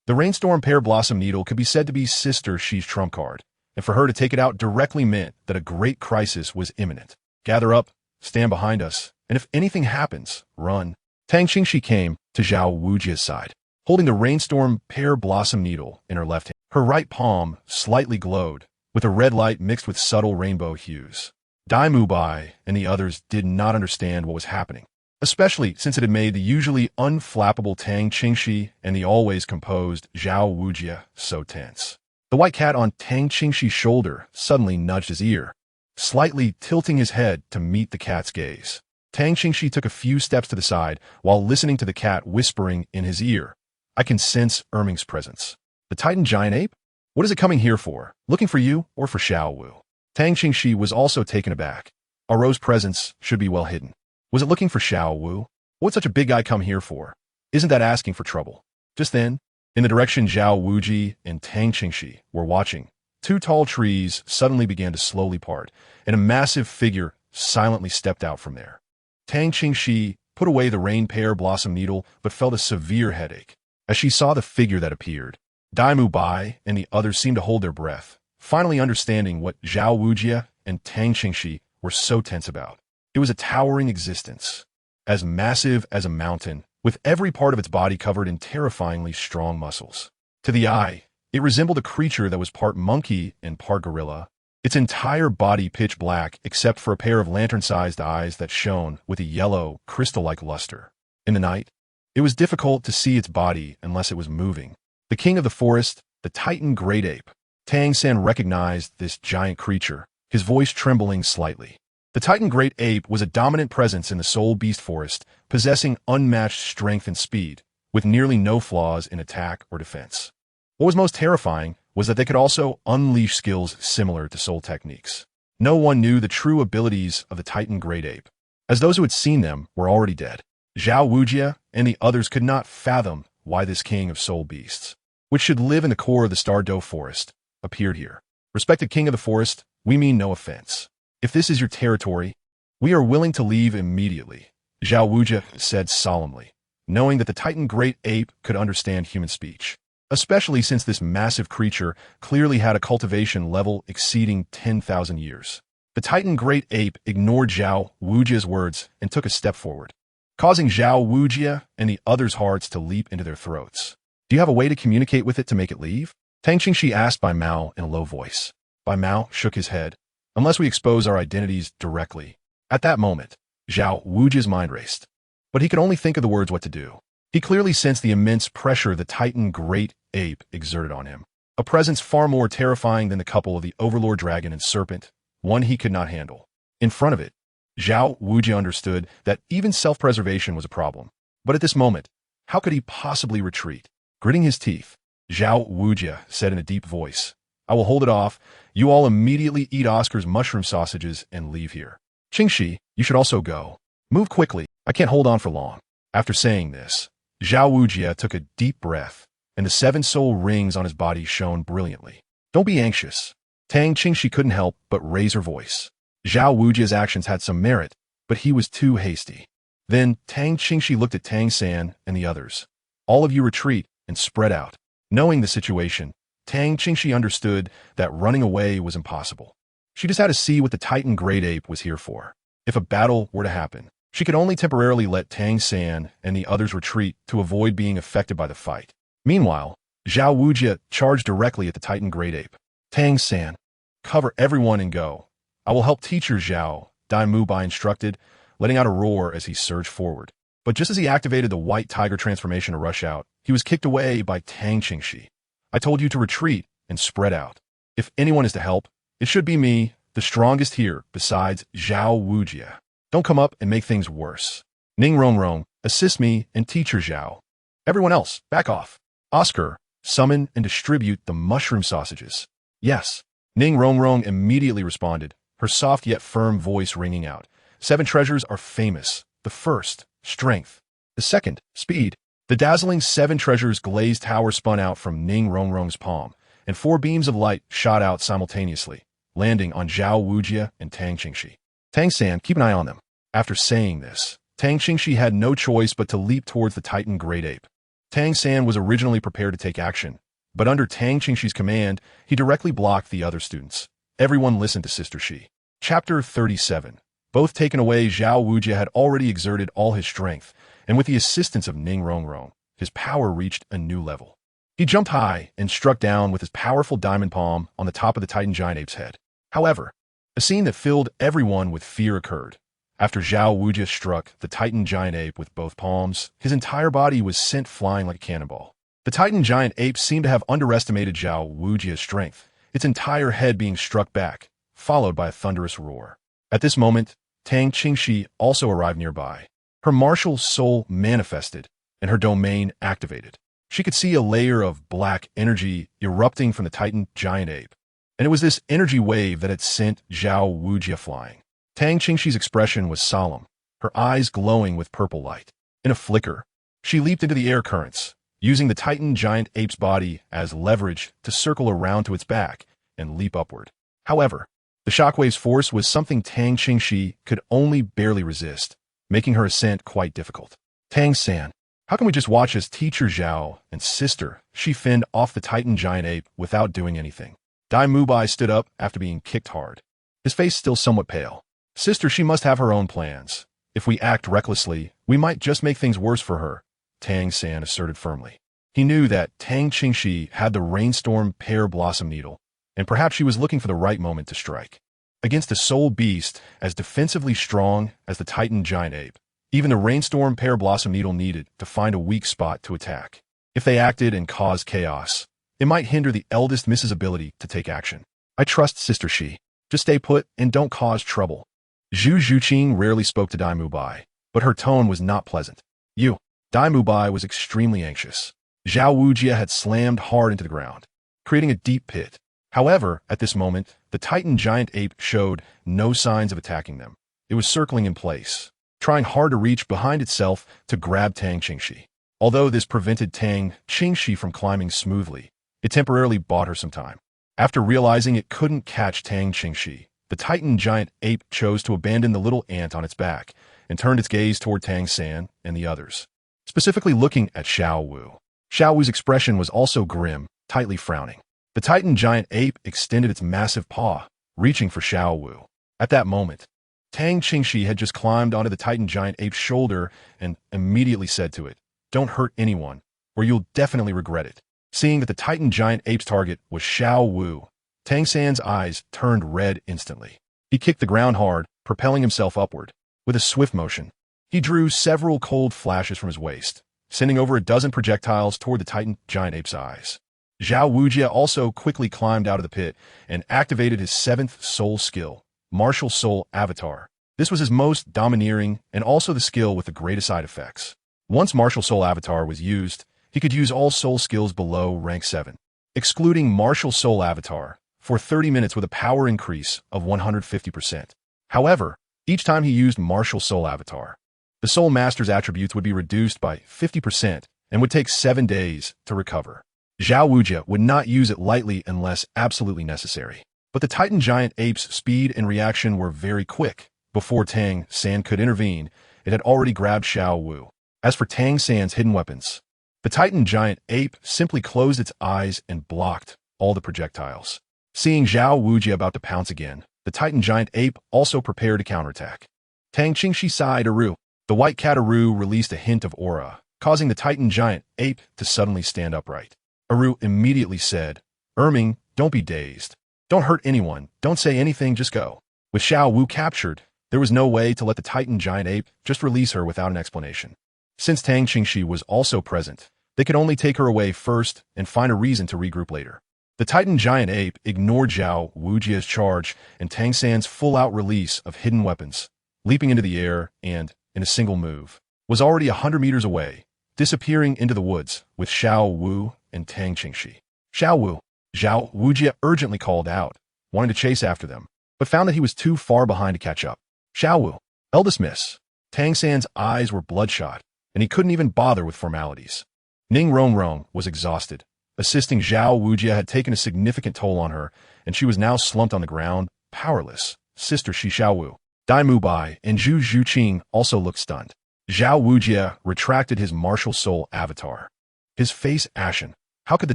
The rainstorm pear blossom needle could be said to be Sister Shi's trump card, and for her to take it out directly meant that a great crisis was imminent. Gather up, stand behind us, and if anything happens, run. Tang Qingxi came to Zhao Wuji's side, holding the rainstorm pear blossom needle in her left hand. Her right palm slightly glowed, with a red light mixed with subtle rainbow hues. Dai Mubai and the others did not understand what was happening, especially since it had made the usually unflappable Tang Qingxi and the always composed Zhao Wuji so tense. The white cat on Tang Qingxi's shoulder suddenly nudged his ear, slightly tilting his head to meet the cat's gaze. Tang Qingxi took a few steps to the side while listening to the cat whispering in his ear, I can sense Erming's presence. The Titan giant ape? What is it coming here for? Looking for you or for Xiao Wu? Tang Qingxi was also taken aback. Aro's presence should be well hidden. Was it looking for Xiao Wu? What'd such a big guy come here for? Isn't that asking for trouble? Just then, in the direction Zhao Wuji and Tang Qingxi were watching, two tall trees suddenly began to slowly part, and a massive figure silently stepped out from there. Tang Qingxi put away the rain pear blossom needle but felt a severe headache as she saw the figure that appeared. Dai Mubai and the others seemed to hold their breath, finally understanding what Zhao Wuji and Tang Qingxi were so tense about. It was a towering existence, as massive as a mountain, with every part of its body covered in terrifyingly strong muscles. To the eye, it resembled a creature that was part monkey and part gorilla, its entire body pitch black except for a pair of lantern-sized eyes that shone with a yellow, crystal-like luster. In the night, it was difficult to see its body unless it was moving, The king of the forest, the Titan great ape. Tang San recognized this giant creature, his voice trembling slightly. The Titan great ape was a dominant presence in the soul beast forest, possessing unmatched strength and speed, with nearly no flaws in attack or defense. What was most terrifying was that they could also unleash skills similar to soul techniques. No one knew the true abilities of the Titan great ape, as those who had seen them were already dead. Zhao Wujia and the others could not fathom why this king of soul beasts, which should live in the core of the Stardow forest, appeared here. Respected king of the forest, we mean no offense. If this is your territory, we are willing to leave immediately, Zhao Wujia said solemnly, knowing that the Titan great ape could understand human speech, especially since this massive creature clearly had a cultivation level exceeding 10,000 years. The Titan great ape ignored Zhao Wujia's words and took a step forward, causing Zhao Wujia and the others' hearts to leap into their throats. Do you have a way to communicate with it to make it leave? Tang Qingxi asked Bai Mao in a low voice. Bai Mao shook his head. Unless we expose our identities directly. At that moment, Zhao Wujia's mind raced. But he could only think of the words what to do. He clearly sensed the immense pressure the Titan great ape exerted on him. A presence far more terrifying than the couple of the Overlord Dragon and Serpent, one he could not handle. In front of it, Zhao Wujia understood that even self-preservation was a problem. But at this moment, how could he possibly retreat? Gritting his teeth, Zhao Wujia said in a deep voice, I will hold it off. You all immediately eat Oscar's mushroom sausages and leave here. Qingxi, you should also go. Move quickly. I can't hold on for long. After saying this, Zhao Wujia took a deep breath, and the 7 soul rings on his body shone brilliantly. Don't be anxious. Tang Qingxi couldn't help but raise her voice. Zhao Wujia's actions had some merit, but he was too hasty. Then Tang Qingxi looked at Tang San and the others. All of you retreat and spread out. Knowing the situation, Tang Qingxi understood that running away was impossible. She just had to see what the Titan great ape was here for. If a battle were to happen, she could only temporarily let Tang San and the others retreat to avoid being affected by the fight. Meanwhile, Zhao Wujia charged directly at the Titan great ape. Tang San, cover everyone and go. I will help teacher Zhao, Dai Mubai instructed, letting out a roar as he surged forward. But just as he activated the white tiger transformation to rush out, he was kicked away by Tang Qingxi. I told you to retreat and spread out. If anyone is to help, it should be me, the strongest here, besides Zhao Wujia. Don't come up and make things worse. Ning Rongrong, assist me and teacher Zhao. Everyone else, back off. Oscar, summon and distribute the mushroom sausages. Yes. Ning Rongrong immediately responded, her soft yet firm voice ringing out. 7 treasures are famous. The first, strength. The second, speed. The dazzling 7 treasures glazed tower spun out from Ning Rongrong's palm, and 4 beams of light shot out simultaneously, landing on Zhao Wujia and Tang Qingxi. Tang San, keep an eye on them. After saying this, Tang Qingxi had no choice but to leap towards the Titan great ape. Tang San was originally prepared to take action, but under Tang Qingxi's command, he directly blocked the other students. Everyone listened to Sister Shi. Chapter 37. Both taken away, Zhao Wujia had already exerted all his strength, and with the assistance of Ning Rongrong, his power reached a new level. He jumped high and struck down with his powerful diamond palm on the top of the Titan giant ape's head. However, a scene that filled everyone with fear occurred. After Zhao Wujia struck the Titan giant ape with both palms, his entire body was sent flying like a cannonball. The Titan giant ape seemed to have underestimated Zhao Wujia's strength, its entire head being struck back, followed by a thunderous roar. At this moment, Tang Qingxi also arrived nearby. Her martial soul manifested, and her domain activated. She could see a layer of black energy erupting from the Titan giant ape, and it was this energy wave that had sent Zhao Wujia flying. Tang Qingxi's expression was solemn, her eyes glowing with purple light. In a flicker, she leaped into the air currents, using the Titan giant ape's body as leverage to circle around to its back and leap upward. However, the shockwave's force was something Tang Qingxi could only barely resist, making her ascent quite difficult. Tang San, how can we just watch as teacher Zhao and sister Shi fend off the Titan giant ape without doing anything? Dai Mubai stood up after being kicked hard, his face still somewhat pale. Sister Shi must have her own plans. If we act recklessly, we might just make things worse for her, Tang San asserted firmly. He knew that Tang Qingxi had the rainstorm pear blossom needle, and perhaps she was looking for the right moment to strike. Against a soul beast as defensively strong as the Titan giant ape, even the rainstorm pear blossom needle needed to find a weak spot to attack. If they acted and caused chaos, it might hinder the eldest Miss's ability to take action. I trust Sister Shi. Just stay put and don't cause trouble. Zhu Zhuqing rarely spoke to Dai Mubai, but her tone was not pleasant. Dai Mubai was extremely anxious. Zhao Wujia had slammed hard into the ground, creating a deep pit. However, at this moment, the Titan giant ape showed no signs of attacking them. It was circling in place, trying hard to reach behind itself to grab Tang Qingxi. Although this prevented Tang Qingxi from climbing smoothly, it temporarily bought her some time. After realizing it couldn't catch Tang Qingxi, the Titan giant ape chose to abandon the little ant on its back and turned its gaze toward Tang San and the others, specifically looking at Xiao Wu. Xiao Wu's expression was also grim, tightly frowning. The Titan giant ape extended its massive paw, reaching for Xiao Wu. At that moment, Tang Qingxi had just climbed onto the Titan giant ape's shoulder and immediately said to it, "Don't hurt anyone, or you'll definitely regret it." Seeing that the Titan giant ape's target was Xiao Wu, Tang San's eyes turned red instantly. He kicked the ground hard, propelling himself upward. With a swift motion, he drew several cold flashes from his waist, sending over a dozen projectiles toward the Titan giant ape's eyes. Zhao Wujia also quickly climbed out of the pit and activated his 7th soul skill, Martial Soul Avatar. This was his most domineering and also the skill with the greatest side effects. Once Martial Soul Avatar was used, he could use all soul skills below rank 7, excluding Martial Soul Avatar, for 30 minutes with a power increase of 150%. However, each time he used Martial Soul Avatar, the Soul Master's attributes would be reduced by 50% and would take 7 days to recover. Zhao Wujia would not use it lightly unless absolutely necessary. But the Titan giant ape's speed and reaction were very quick. Before Tang San could intervene, it had already grabbed Xiao Wu. As for Tang San's hidden weapons, the Titan giant ape simply closed its eyes and blocked all the projectiles. Seeing Zhao Wujia about to pounce again, the Titan giant ape also prepared to counterattack. Tang Qingxi sighed Aru. The white cat Aru released a hint of aura, causing the Titan giant ape to suddenly stand upright. Aru immediately said, "Erming, don't be dazed. Don't hurt anyone, don't say anything, just go." With Xiao Wu captured, there was no way to let the Titan giant ape just release her without an explanation. Since Tang Qingxi was also present, they could only take her away first and find a reason to regroup later. The Titan giant ape ignored Zhao Wujia's charge and Tang San's full-out release of hidden weapons, leaping into the air and, in a single move, was already 100 meters away, disappearing into the woods with Xiao Wu and Tang Qingxi. Xiao Wu, Zhao Wujia urgently called out, wanting to chase after them, but found that he was too far behind to catch up. Xiao Wu, eldest miss. Tang San's eyes were bloodshot, and he couldn't even bother with formalities. Ning Rongrong was exhausted. Assisting Zhao Wujia had taken a significant toll on her, and she was now slumped on the ground, powerless. Sister Shi Xiaowu, Dai Mubai, and Zhu Zhuqing also looked stunned. Zhao Wujia retracted his martial soul avatar, his face ashen. How could the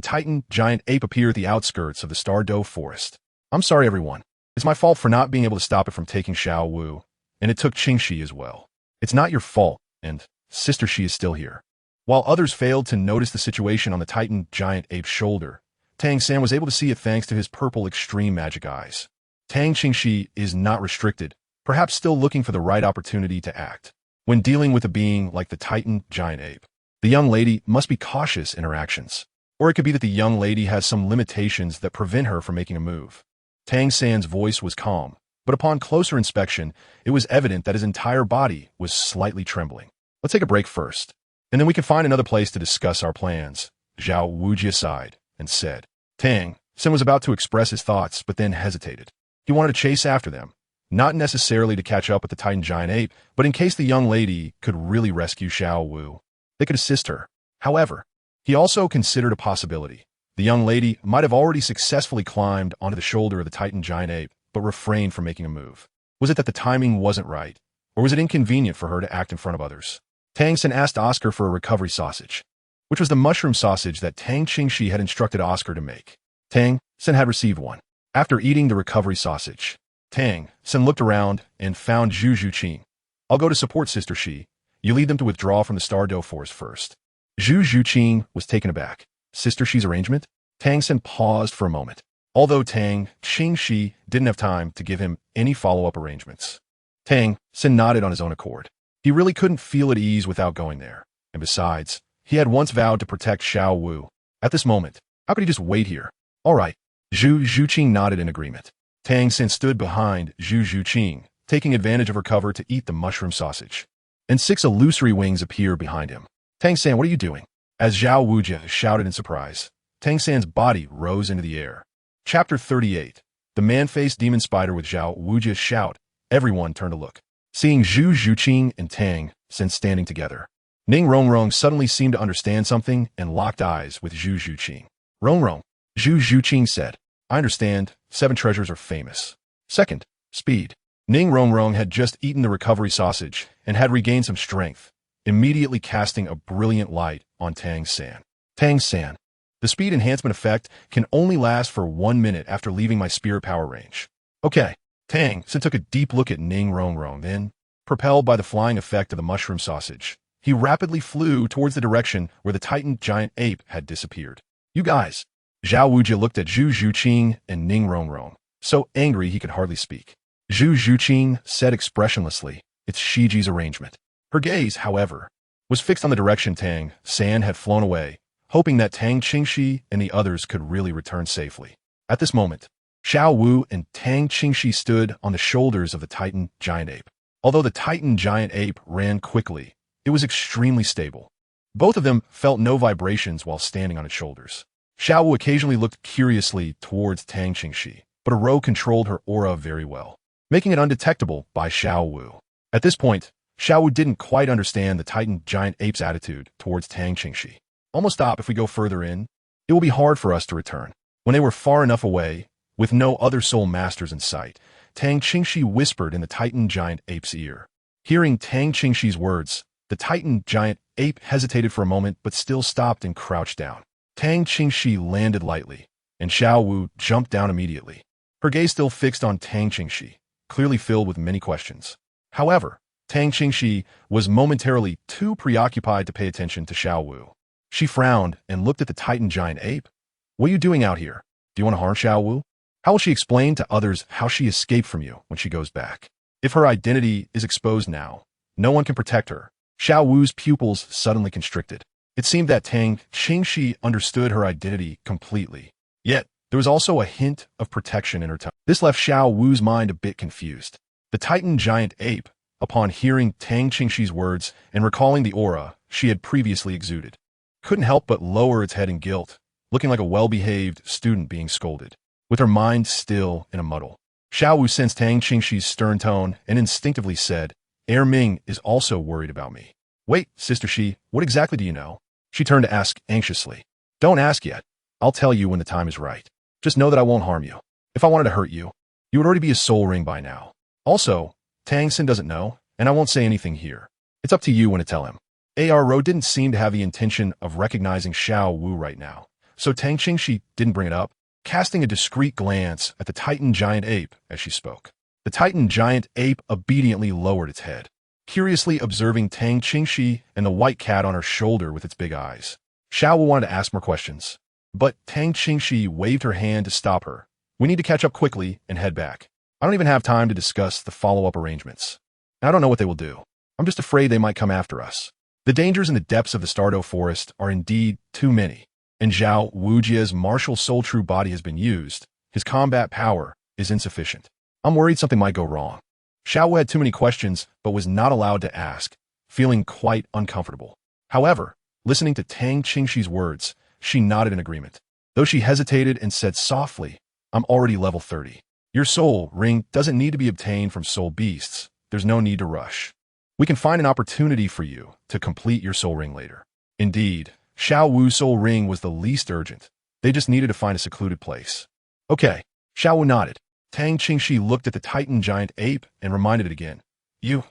Titan giant ape appear at the outskirts of the Stardow Forest? "I'm sorry, everyone. It's my fault for not being able to stop it from taking Xiao Wu, and it took Qingxi as well. It's not your fault, and Sister Shi is still here." While others failed to notice the situation on the Titan giant ape's shoulder, Tang San was able to see it thanks to his purple extreme magic eyes. Tang Qingxi is not restricted, perhaps still looking for the right opportunity to act. When dealing with a being like the Titan giant ape, the young lady must be cautious in her actions. Or it could be that the young lady has some limitations that prevent her from making a move. Tang San's voice was calm, but upon closer inspection, it was evident that his entire body was slightly trembling. "Let's take a break first, and then we can find another place to discuss our plans," Zhao Wujia sighed and said. Tang San was about to express his thoughts, but then hesitated. He wanted to chase after them, not necessarily to catch up with the Titan giant ape, but in case the young lady could really rescue Xiao Wu, they could assist her. However, he also considered a possibility. The young lady might have already successfully climbed onto the shoulder of the Titan giant ape, but refrained from making a move. Was it that the timing wasn't right, or was it inconvenient for her to act in front of others? Tang San asked Oscar for a recovery sausage, which was the mushroom sausage that Tang Qingxi had instructed Oscar to make. Tang San had received one. After eating the recovery sausage, Tang San looked around and found Zhu Zhuqing. "I'll go to support Sister Shi. You lead them to withdraw from the Stardow Forest first." Zhu Zhuqing was taken aback. Sister Shi's arrangement? Tang San paused for a moment. Although Tang Qingxi didn't have time to give him any follow-up arrangements, Tang San nodded on his own accord. He really couldn't feel at ease without going there. And besides, He had once vowed to protect Xiao Wu. At this moment, how could he just wait here? All right. Zhu Zhuqing nodded in agreement. Tang Xin stood behind Zhu Zhuqing, taking advantage of her cover to eat the mushroom sausage. And 6 illusory wings appeared behind him. Tang San, what are you doing? As Zhao Wujia shouted in surprise, Tang San's body rose into the air. Chapter 38. The man-faced demon spider with Zhao Wujia's shout. Everyone turned to look. Seeing Zhu Zhuqing and Tang Xin standing together, Ning Rongrong suddenly seemed to understand something and locked eyes with Zhu Zhuqing. Rongrong, Zhu Zhuqing said, I understand, 7 treasures are famous. Second, speed. Ning Rongrong had just eaten the recovery sausage and had regained some strength, immediately casting a brilliant light on Tang San. Tang San, the speed enhancement effect can only last for 1 minute after leaving my spirit power range. Okay. Tang San took a deep look at Ning Rongrong, then, propelled by the flying effect of the mushroom sausage, he rapidly flew towards the direction where the Titan giant ape had disappeared. You guys! Zhao Wujia looked at Zhu Zhuqing and Ning Rongrong, so angry he could hardly speak. Zhu Zhuqing said expressionlessly, it's Shiji's arrangement. Her gaze, however, was fixed on the direction Tang San had flown away, hoping that Tang Qingxi and the others could really return safely. At this moment, Xiao Wu and Tang Qingxi stood on the shoulders of the Titan giant ape. Although the Titan giant ape ran quickly, it was extremely stable. Both of them felt no vibrations while standing on its shoulders. Xiao Wu occasionally looked curiously towards Tang Qingxi, but Aro controlled her aura very well, making it undetectable by Xiao Wu. At this point, Xiao Wu didn't quite understand the Titan giant ape's attitude towards Tang Qingxi. Almost stop if we go further in. It will be hard for us to return. When they were far enough away, with no other soul masters in sight, Tang Qingxi whispered in the Titan giant ape's ear. Hearing Tang Qingxi's words, the Titan giant ape hesitated for a moment but still stopped and crouched down. Tang Qingxi landed lightly, and Xiao Wu jumped down immediately. Her gaze still fixed on Tang Qingxi, clearly filled with many questions. However, Tang Qingxi was momentarily too preoccupied to pay attention to Xiao Wu. She frowned and looked at the Titan giant ape. What are you doing out here? Do you want to harm Xiao Wu? How will she explain to others how she escaped from you when she goes back? If her identity is exposed now, no one can protect her. Xiao Wu's pupils suddenly constricted. It seemed that Tang Qingxi understood her identity completely. Yet, there was also a hint of protection in her tone. This left Xiao Wu's mind a bit confused. The Titan giant ape, upon hearing Tang Qingxi's words and recalling the aura she had previously exuded, couldn't help but lower its head in guilt, looking like a well-behaved student being scolded, with her mind still in a muddle. Xiao Wu sensed Tang Qingxi's stern tone and instinctively said, Ming is also worried about me. Wait, Sister Shi, what exactly do you know? She turned to ask anxiously. Don't ask yet. I'll tell you when the time is right. Just know that I won't harm you. If I wanted to hurt you, you would already be a soul ring by now. Also, Tang Xin doesn't know, and I won't say anything here. It's up to you when to tell him. Aro didn't seem to have the intention of recognizing Xiao Wu right now, so Tang Qingxi didn't bring it up, casting a discreet glance at the Titan giant ape as she spoke. The Titan giant ape obediently lowered its head, curiously observing Tang Qingxi and the white cat on her shoulder with its big eyes. Xiao Wu wanted to ask more questions, but Tang Qingxi waved her hand to stop her. We need to catch up quickly and head back. I don't even have time to discuss the follow-up arrangements. I don't know what they will do. I'm just afraid they might come after us. The dangers in the depths of the Stardew Forest are indeed too many, and Zhao Wujia's martial soul true body has been used. His combat power is insufficient. I'm worried something might go wrong. Xiao Wu had too many questions, but was not allowed to ask, feeling quite uncomfortable. However, listening to Tang Qingxi's words, she nodded in agreement. Though she hesitated and said softly, I'm already level 30. Your soul ring doesn't need to be obtained from soul beasts. There's no need to rush. We can find an opportunity for you to complete your soul ring later. Indeed, Xiao Wu's soul ring was the least urgent. They just needed to find a secluded place. Okay, Xiao Wu nodded. Tang Qingxi looked at the Titan giant ape and reminded it again. You,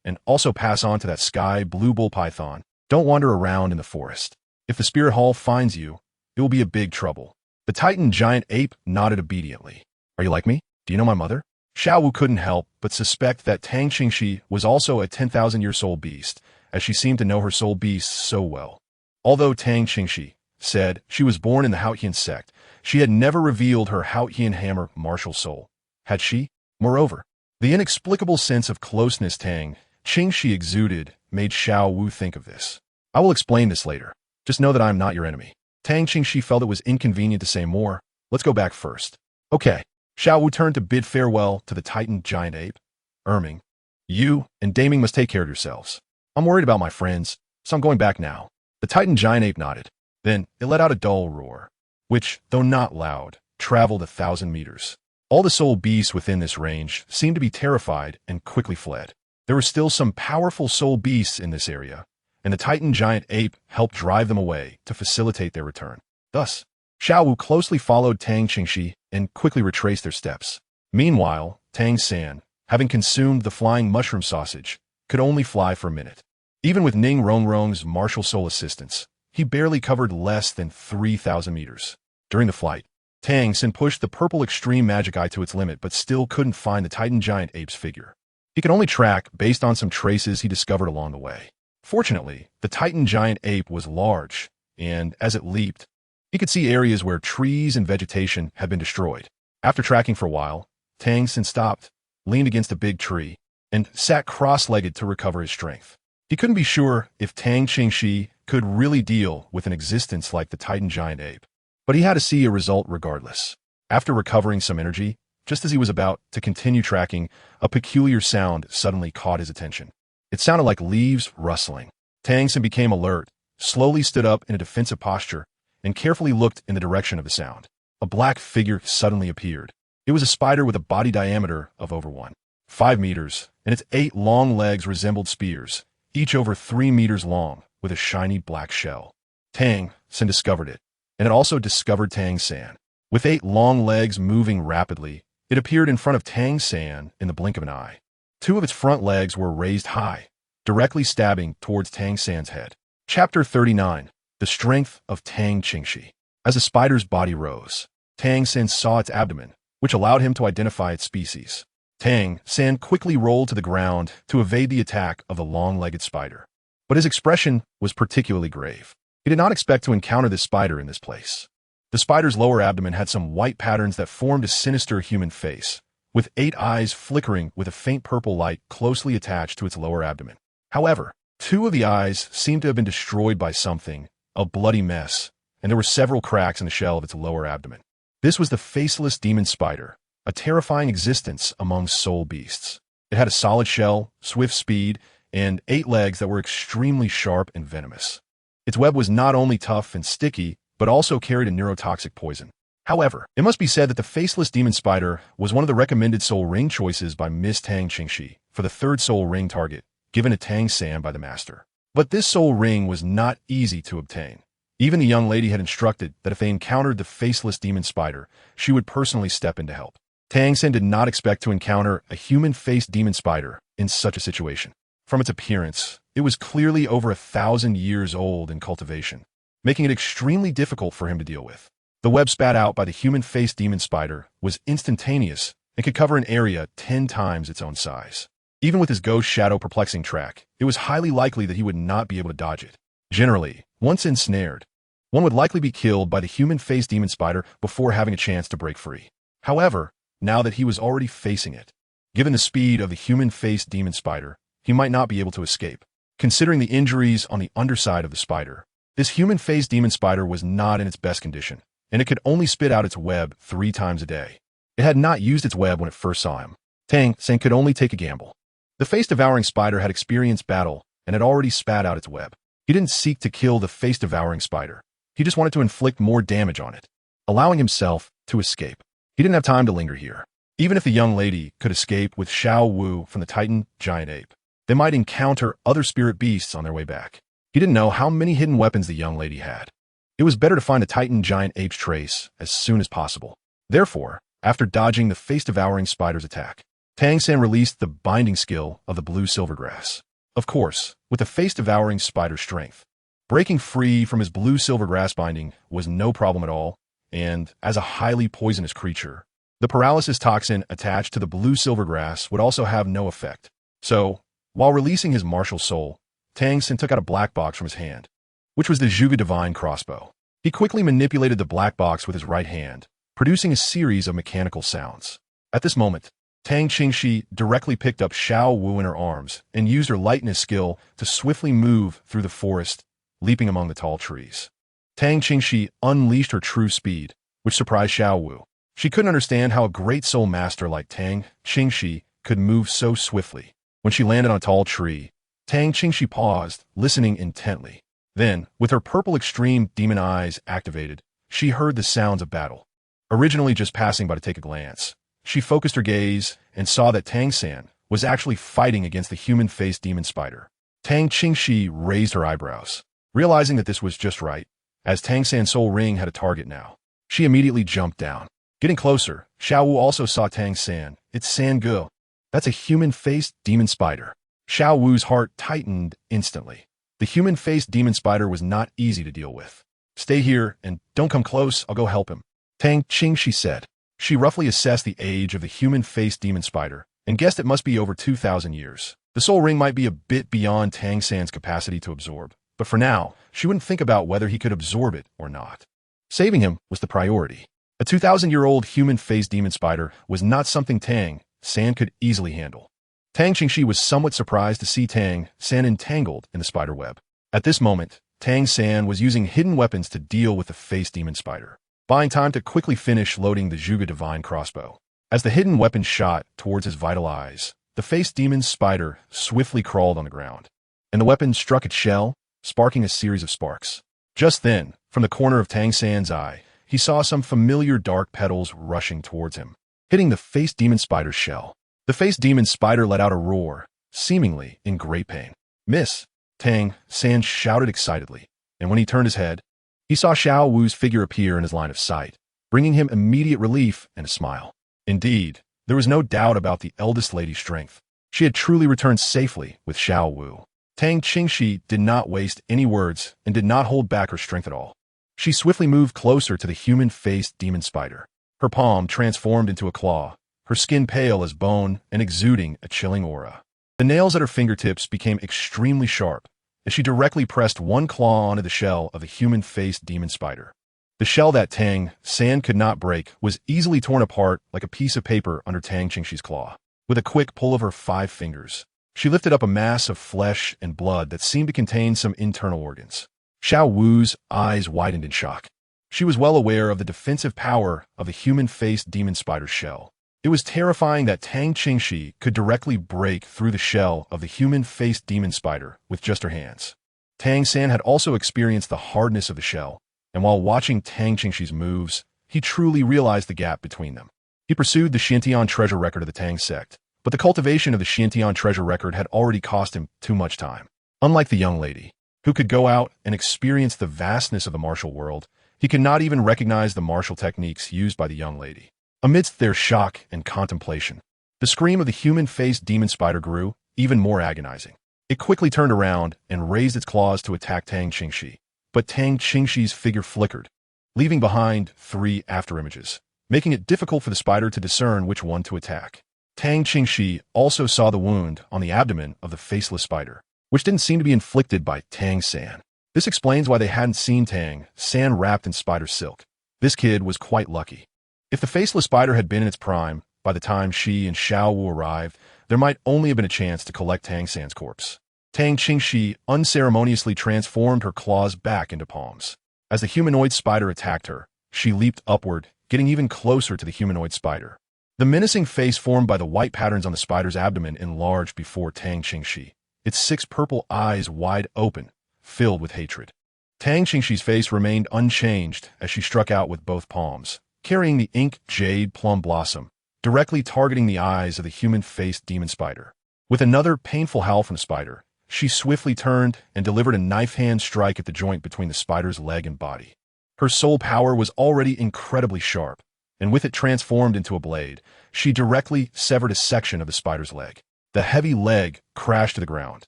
and also pass on to that sky blue bull python. Don't wander around in the forest. If the spirit hall finds you, it will be a big trouble. The Titan giant ape nodded obediently. Are you like me? Do you know my mother? Xiao Wu couldn't help but suspect that Tang Qingxi was also a 10,000-year soul beast, as she seemed to know her soul beasts so well. Although Tang Qingxi said she was born in the Xuantian sect, she had never revealed her Xuantian hammer martial soul. Had she? Moreover, the inexplicable sense of closeness Tang Qingxi exuded made Xiao Wu think of this. I will explain this later. Just know that I am not your enemy. Tang Qingxi felt it was inconvenient to say more. Let's go back first. Okay. Xiao Wu turned to bid farewell to the Titan giant ape. Erming, you and Daming must take care of yourselves. I'm worried about my friends, so I'm going back now. The Titan giant ape nodded. Then it let out a dull roar, which, though not loud, traveled 1,000 meters. All the soul beasts within this range seemed to be terrified and quickly fled. There were still some powerful soul beasts in this area, and the Titan giant ape helped drive them away to facilitate their return. Thus, Xiao Wu closely followed Tang Qingxi and quickly retraced their steps. Meanwhile, Tang San, having consumed the flying mushroom sausage, could only fly for a minute. Even with Ning Rongrong's martial soul assistance, he barely covered less than 3,000 meters. During the flight, Tang San pushed the purple extreme magic eye to its limit but still couldn't find the Titan giant ape's figure. He could only track based on some traces he discovered along the way. Fortunately, the Titan giant ape was large, and as it leaped, he could see areas where trees and vegetation had been destroyed. After tracking for a while, Tang San stopped, leaned against a big tree, and sat cross-legged to recover his strength. He couldn't be sure if Tang Qingxi could really deal with an existence like the Titan giant ape, but he had to see a result regardless. After recovering some energy, just as he was about to continue tracking, a peculiar sound suddenly caught his attention. It sounded like leaves rustling. Tang San became alert, slowly stood up in a defensive posture, and carefully looked in the direction of the sound. A black figure suddenly appeared. It was a spider with a body diameter of over 1.5 meters, and its 8 long legs resembled spears, each over 3 meters long, with a shiny black shell. Tang San discovered it, and it also discovered Tang San. With 8 long legs moving rapidly, it appeared in front of Tang San in the blink of an eye. 2 of its front legs were raised high, directly stabbing towards Tang San's head. Chapter 39. The Strength of Tang Qingxi. As the spider's body rose, Tang San saw its abdomen, which allowed him to identify its species. Tang San quickly rolled to the ground to evade the attack of the long-legged spider. But his expression was particularly grave. He did not expect to encounter this spider in this place. The spider's lower abdomen had some white patterns that formed a sinister human face, with 8 eyes flickering with a faint purple light closely attached to its lower abdomen. However, 2 of the eyes seemed to have been destroyed by something, a bloody mess, and there were several cracks in the shell of its lower abdomen. This was the faceless demon spider, a terrifying existence among soul beasts. It had a solid shell, swift speed, and 8 legs that were extremely sharp and venomous. Its web was not only tough and sticky, but also carried a neurotoxic poison. However, it must be said that the faceless demon spider was one of the recommended soul ring choices by Miss Tang Qingxi for the 3rd soul ring target, given to Tang San by the master. But this soul ring was not easy to obtain. Even the young lady had instructed that if they encountered the faceless demon spider, she would personally step in to help. Tang San did not expect to encounter a human-faced demon spider in such a situation. From its appearance, it was clearly over 1,000 years old in cultivation, making it extremely difficult for him to deal with. The web spat out by the human-faced demon spider was instantaneous and could cover an area 10 times its own size. Even with his ghost shadow perplexing track, it was highly likely that he would not be able to dodge it. Generally, once ensnared, one would likely be killed by the human-faced demon spider before having a chance to break free. However, now that he was already facing it, given the speed of the human-faced demon spider, he might not be able to escape. Considering the injuries on the underside of the spider, this human-faced demon spider was not in its best condition, and it could only spit out its web 3 times a day. It had not used its web when it first saw him. Tang San could only take a gamble. The face-devouring spider had experienced battle and had already spat out its web. He didn't seek to kill the face-devouring spider. He just wanted to inflict more damage on it, allowing himself to escape. He didn't have time to linger here. Even if the young lady could escape with Xiao Wu from the Titan giant ape, they might encounter other spirit beasts on their way back. He didn't know how many hidden weapons the young lady had. It was better to find the Titan giant ape's trace as soon as possible. Therefore, after dodging the face-devouring spider's attack, Tang San released the binding skill of the blue silvergrass. Of course, with the face-devouring spider's strength, breaking free from his blue silvergrass binding was no problem at all, and as a highly poisonous creature, the paralysis toxin attached to the blue silvergrass would also have no effect. So, while releasing his martial soul, Tang San took out a black box from his hand, which was the Zhuge Divine crossbow. He quickly manipulated the black box with his right hand, producing a series of mechanical sounds. At this moment, Tang Qingxi directly picked up Xiao Wu in her arms and used her lightness skill to swiftly move through the forest leaping among the tall trees. Tang Qingxi unleashed her true speed, which surprised Xiao Wu. She couldn't understand how a great soul master like Tang Qingxi could move so swiftly. When she landed on a tall tree, Tang Qingxi paused, listening intently. Then, with her purple extreme demon eyes activated, she heard the sounds of battle. Originally just passing by to take a glance, she focused her gaze and saw that Tang San was actually fighting against the human-faced demon spider. Tang Qingxi raised her eyebrows, realizing that this was just right, as Tang San's soul ring had a target now. She immediately jumped down. Getting closer, Xiao Wu also saw Tang San. It's San Ge. That's a human-faced demon spider. Xiao Wu's heart tightened instantly. The human-faced demon spider was not easy to deal with. Stay here and don't come close, I'll go help him, Tang Qingxi said. She roughly assessed the age of the human-faced demon spider and guessed it must be over 2,000 years. The soul ring might be a bit beyond Tang San's capacity to absorb, but for now, she wouldn't think about whether he could absorb it or not. Saving him was the priority. A 2,000-year-old human-faced demon spider was not something Tang San could easily handle. Tang Qingxi was somewhat surprised to see Tang San entangled in the spider web. At this moment, Tang San was using hidden weapons to deal with the face demon spider, buying time to quickly finish loading the Zhuge divine crossbow. As the hidden weapon shot towards his vital eyes, the face demon spider swiftly crawled on the ground, and the weapon struck its shell, sparking a series of sparks. Just then, from the corner of Tang San's eye, he saw some familiar dark petals rushing towards him, hitting the face demon spider's shell. The face demon spider let out a roar, seemingly in great pain. Miss, Tang San shouted excitedly, and when he turned his head, he saw Xiao Wu's figure appear in his line of sight, bringing him immediate relief and a smile. Indeed, there was no doubt about the eldest lady's strength. She had truly returned safely with Xiao Wu. Tang Qingxi did not waste any words and did not hold back her strength at all. She swiftly moved closer to the human-faced demon spider. Her palm transformed into a claw, her skin pale as bone and exuding a chilling aura. The nails at her fingertips became extremely sharp as she directly pressed one claw onto the shell of the human-faced demon spider. The shell that Tang San could not break was easily torn apart like a piece of paper under Tang Qingxi's claw. With a quick pull of her 5 fingers, she lifted up a mass of flesh and blood that seemed to contain some internal organs. Xiao Wu's eyes widened in shock. She was well aware of the defensive power of the human-faced demon spider's shell. It was terrifying that Tang Qingxi could directly break through the shell of the human-faced demon spider with just her hands. Tang San had also experienced the hardness of the shell, and while watching Tang Qingxi's moves, he truly realized the gap between them. He pursued the Xuantian Treasure Record of the Tang sect, but the cultivation of the Xuantian Treasure Record had already cost him too much time. Unlike the young lady, who could go out and experience the vastness of the martial world, he could not even recognize the martial techniques used by the young lady. Amidst their shock and contemplation, the scream of the human-faced demon spider grew even more agonizing. It quickly turned around and raised its claws to attack Tang Qingxi, but Tang Qingxi's figure flickered, leaving behind 3 afterimages, making it difficult for the spider to discern which one to attack. Tang Qingxi also saw the wound on the abdomen of the faceless spider, which didn't seem to be inflicted by Tang San. This explains why they hadn't seen Tang San wrapped in spider silk. This kid was quite lucky. If the faceless spider had been in its prime by the time she and Xiao Wu arrived, there might only have been a chance to collect Tang San's corpse. Tang Qingxi unceremoniously transformed her claws back into palms. As the humanoid spider attacked her, she leaped upward, getting even closer to the humanoid spider. The menacing face formed by the white patterns on the spider's abdomen enlarged before Tang Qingxi, its 6 purple eyes wide open, filled with hatred. Tang Qingxi's face remained unchanged as she struck out with both palms, carrying the ink jade plum blossom, directly targeting the eyes of the human-faced demon spider. With another painful howl from the spider, she swiftly turned and delivered a knife-hand strike at the joint between the spider's leg and body. Her soul power was already incredibly sharp, and with it transformed into a blade, she directly severed a section of the spider's leg. The heavy leg crashed to the ground,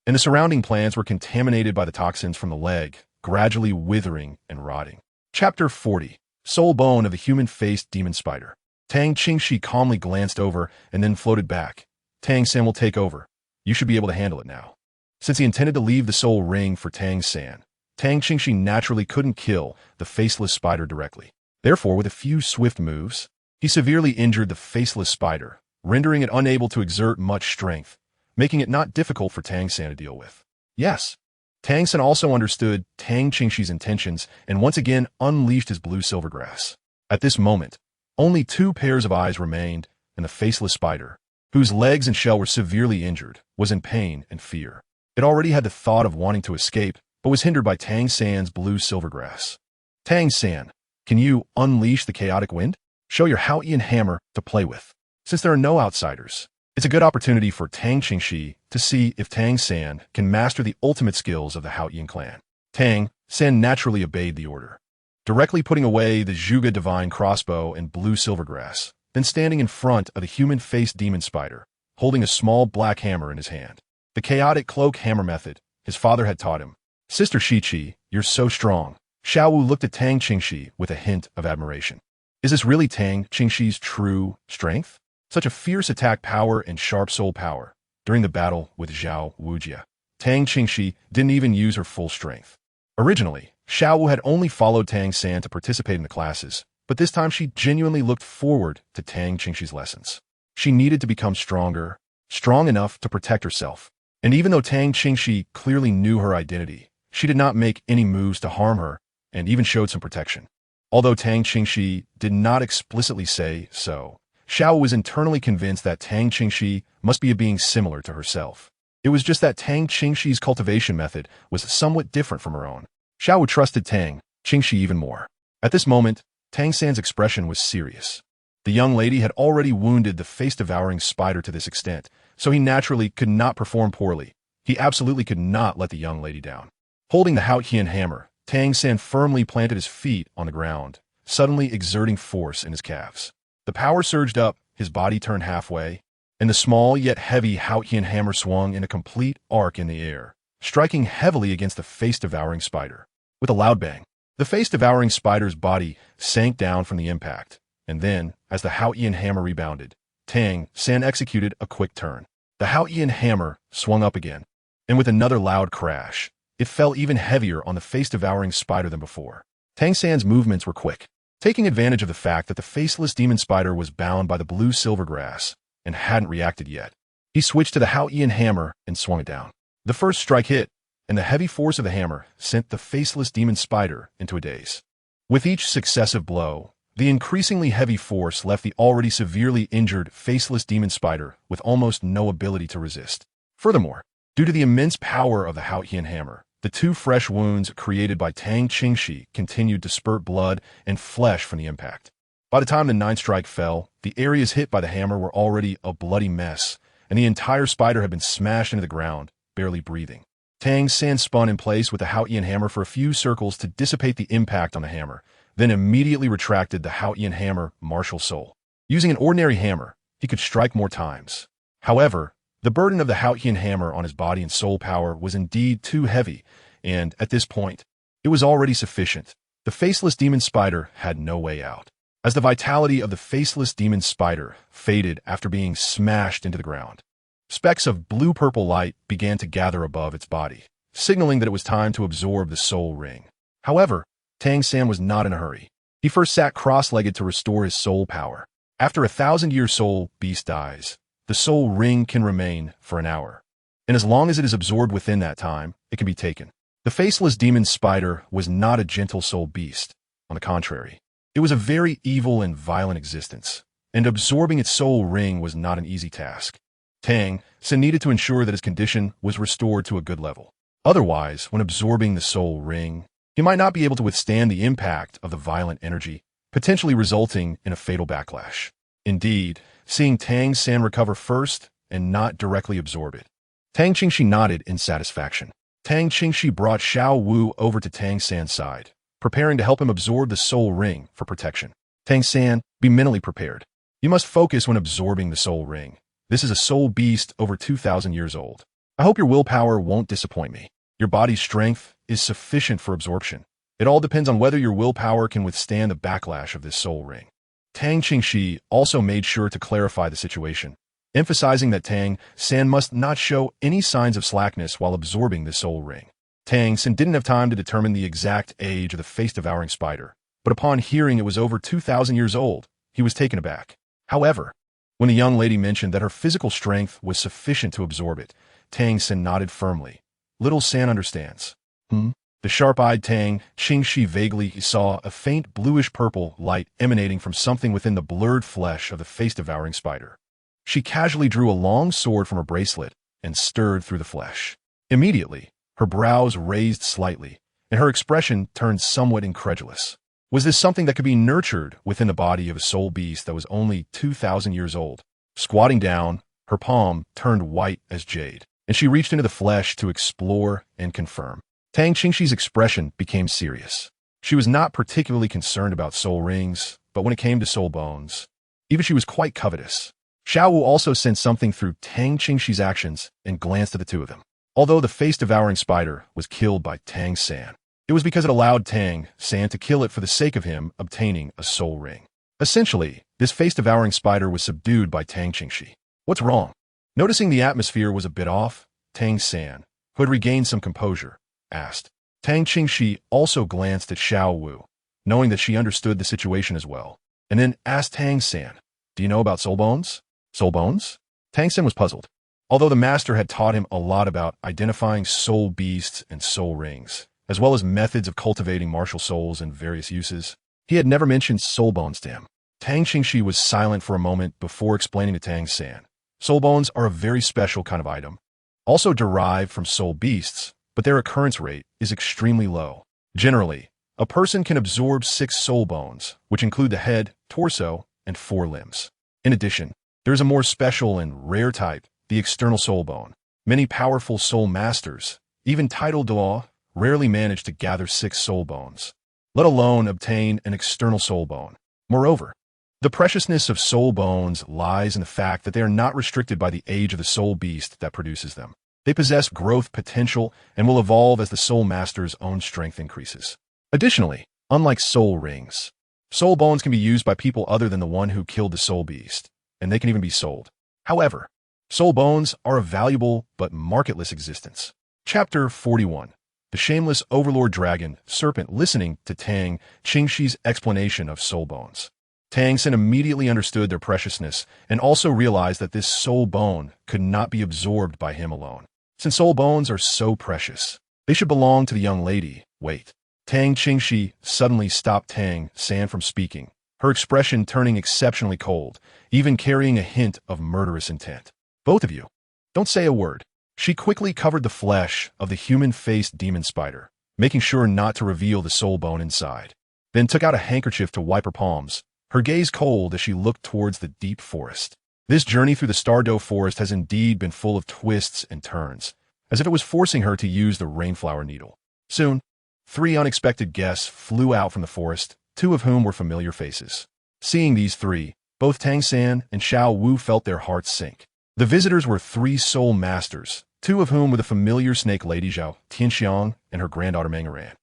and the surrounding plants were contaminated by the toxins from the leg, gradually withering and rotting. Chapter 40. Soul Bone of the Human-Faced Demon Spider. Tang Qingxi calmly glanced over and then floated back. Tang San will take over. You should be able to handle it now. Since he intended to leave the soul ring for Tang San, Tang Qingxi naturally couldn't kill the faceless spider directly. Therefore, with a few swift moves, he severely injured the faceless spider, rendering it unable to exert much strength, making it not difficult for Tang San to deal with. Yes, Tang San also understood Tang Qingxi's intentions and once again unleashed his blue silvergrass. At this moment, only 2 pairs of eyes remained, and the faceless spider, whose legs and shell were severely injured, was in pain and fear. It already had the thought of wanting to escape, but was hindered by Tang San's blue silvergrass. Tang San, can you unleash the chaotic wind? Show your Houtian hammer to play with. Since there are no outsiders, it's a good opportunity for Tang Qingxi to see if Tang San can master the ultimate skills of the Houtian clan. Tang San naturally obeyed the order, directly putting away the Zhuge divine crossbow and blue silvergrass, then standing in front of the human-faced demon spider, holding a small black hammer in his hand. The chaotic cloak hammer method his father had taught him. Sister Shiqi, you're so strong. Xiao Wu looked at Tang Qingxi with a hint of admiration. Is this really Tang Qingxi's true strength? Such a fierce attack power and sharp soul power. During the battle with Zhao Wujia, Tang Qingxi didn't even use her full strength. Originally, Xiao Wu had only followed Tang San to participate in the classes, but this time she genuinely looked forward to Tang Qingxi's lessons. She needed to become stronger, strong enough to protect herself. And even though Tang Qingxi clearly knew her identity, she did not make any moves to harm her and even showed some protection. Although Tang Qingxi did not explicitly say so, Xiao was internally convinced that Tang Qingxi must be a being similar to herself. It was just that Tang Qingxi's cultivation method was somewhat different from her own. Xiao trusted Tang Qingxi even more. At this moment, Tang San's expression was serious. The young lady had already wounded the face-devouring spider to this extent, so he naturally could not perform poorly. He absolutely could not let the young lady down. Holding the Houtian hammer, Tang San firmly planted his feet on the ground, suddenly exerting force in his calves. The power surged up, his body turned halfway, and the small yet heavy Houtian hammer swung in a complete arc in the air, striking heavily against the face-devouring spider. With a loud bang, the face-devouring spider's body sank down from the impact, and then, as the Houtian hammer rebounded, Tang San executed a quick turn. The Houtian hammer swung up again, and with another loud crash, it fell even heavier on the face-devouring spider than before. Tang San's movements were quick, taking advantage of the fact that the faceless demon spider was bound by the blue silvergrass and hadn't reacted yet. He switched to the Houtian hammer and swung it down. The first strike hit, and the heavy force of the hammer sent the faceless demon spider into a daze. With each successive blow, the increasingly heavy force left the already severely injured faceless demon spider with almost no ability to resist. Furthermore, due to the immense power of the Houtian hammer, the 2 fresh wounds created by Tang Qingxi continued to spurt blood and flesh from the impact. By the time the 9th strike fell, the areas hit by the hammer were already a bloody mess, and the entire spider had been smashed into the ground, barely breathing. Tang San spun in place with the Houtian hammer for a few circles to dissipate the impact on the hammer, then immediately retracted the Houtian hammer martial soul. Using an ordinary hammer, he could strike more times. However, the burden of the Houtian hammer on his body and soul power was indeed too heavy, and, at this point, it was already sufficient. The faceless demon spider had no way out. As the vitality of the faceless demon spider faded after being smashed into the ground, specks of blue-purple light began to gather above its body, signaling that it was time to absorb the soul ring. However, Tang San was not in a hurry. He first sat cross-legged to restore his soul power. After a 1,000-year soul beast dies, the soul ring can remain for an hour, and as long as it is absorbed within that time, it can be taken. The faceless demon spider was not a gentle soul beast. On the contrary, it was a very evil and violent existence, and absorbing its soul ring was not an easy task. Tang San needed to ensure that his condition was restored to a good level. Otherwise, when absorbing the soul ring, he might not be able to withstand the impact of the violent energy, potentially resulting in a fatal backlash. Indeed, seeing Tang San recover first and not directly absorb it, Tang Qingxi nodded in satisfaction. Tang Qingxi brought Xiao Wu over to Tang San's side, preparing to help him absorb the soul ring for protection. Tang San, be mentally prepared. You must focus when absorbing the soul ring. This is a soul beast over 2,000 years old. I hope your willpower won't disappoint me. Your body's strength is sufficient for absorption. It all depends on whether your willpower can withstand the backlash of this soul ring. Tang Qingxi also made sure to clarify the situation, emphasizing that Tang San must not show any signs of slackness while absorbing the soul ring. Tang San didn't have time to determine the exact age of the face-devouring spider, but upon hearing it was over 2,000 years old, he was taken aback. However, when the young lady mentioned that her physical strength was sufficient to absorb it, Tang San nodded firmly, Little San understands. The sharp-eyed Tang Qingxi vaguely saw a faint bluish-purple light emanating from something within the blurred flesh of the face-devouring spider. She casually drew a long sword from her bracelet and stirred through the flesh. Immediately, her brows raised slightly, and her expression turned somewhat incredulous. Was this something that could be nurtured within the body of a soul beast that was only 2,000 years old? Squatting down, her palm turned white as jade, and she reached into the flesh to explore and confirm. Tang Qingxi's expression became serious. She was not particularly concerned about soul rings, but when it came to soul bones, even she was quite covetous. Xiao Wu also sensed something through Tang Qingxi's actions and glanced at the two of them. Although the face-devouring spider was killed by Tang San, it was because it allowed Tang San to kill it for the sake of him obtaining a soul ring. Essentially, this face-devouring spider was subdued by Tang Qingxi. What's wrong? Noticing the atmosphere was a bit off, Tang San, who had regained some composure, asked. Tang Qingxi also glanced at Xiao Wu, knowing that she understood the situation as well, and then asked Tang San, "Do you know about soul bones?" Soul bones? Tang San was puzzled. Although the master had taught him a lot about identifying soul beasts and soul rings, as well as methods of cultivating martial souls and various uses, he had never mentioned soul bones to him. Tang Qingxi was silent for a moment before explaining to Tang San. Soul bones are a very special kind of item, also derived from soul beasts, but their occurrence rate is extremely low. Generally, a person can absorb 6 soul bones, which include the head, torso, and 4 limbs. In addition, there is a more special and rare type, the external soul bone. Many powerful soul masters, even titled Douluo, rarely manage to gather 6 soul bones, let alone obtain an external soul bone. Moreover, the preciousness of soul bones lies in the fact that they are not restricted by the age of the soul beast that produces them. They possess growth potential and will evolve as the soul master's own strength increases. Additionally, unlike soul rings, soul bones can be used by people other than the one who killed the soul beast, and they can even be sold. However, soul bones are a valuable but marketless existence. Chapter 41. The Shameless Overlord Dragon Serpent. Listening to Tang Qingxi's explanation of soul bones, Tang San immediately understood their preciousness and also realized that this soul bone could not be absorbed by him alone. Since soul bones are so precious, they should belong to the young lady. Wait. Tang Qingxi suddenly stopped Tang San from speaking, her expression turning exceptionally cold, even carrying a hint of murderous intent. Both of you, don't say a word. She quickly covered the flesh of the human-faced demon spider, making sure not to reveal the soul bone inside, then took out a handkerchief to wipe her palms, her gaze cold as she looked towards the deep forest. This journey through the Stardow Forest has indeed been full of twists and turns, as if it was forcing her to use the rainflower needle. Soon, 3 unexpected guests flew out from the forest, 2 of whom were familiar faces. Seeing these 3, both Tang San and Xiao Wu felt their hearts sink. The visitors were 3 soul masters, 2 of whom were the familiar snake lady Zhao Tianxiang and her granddaughter Meng'eran,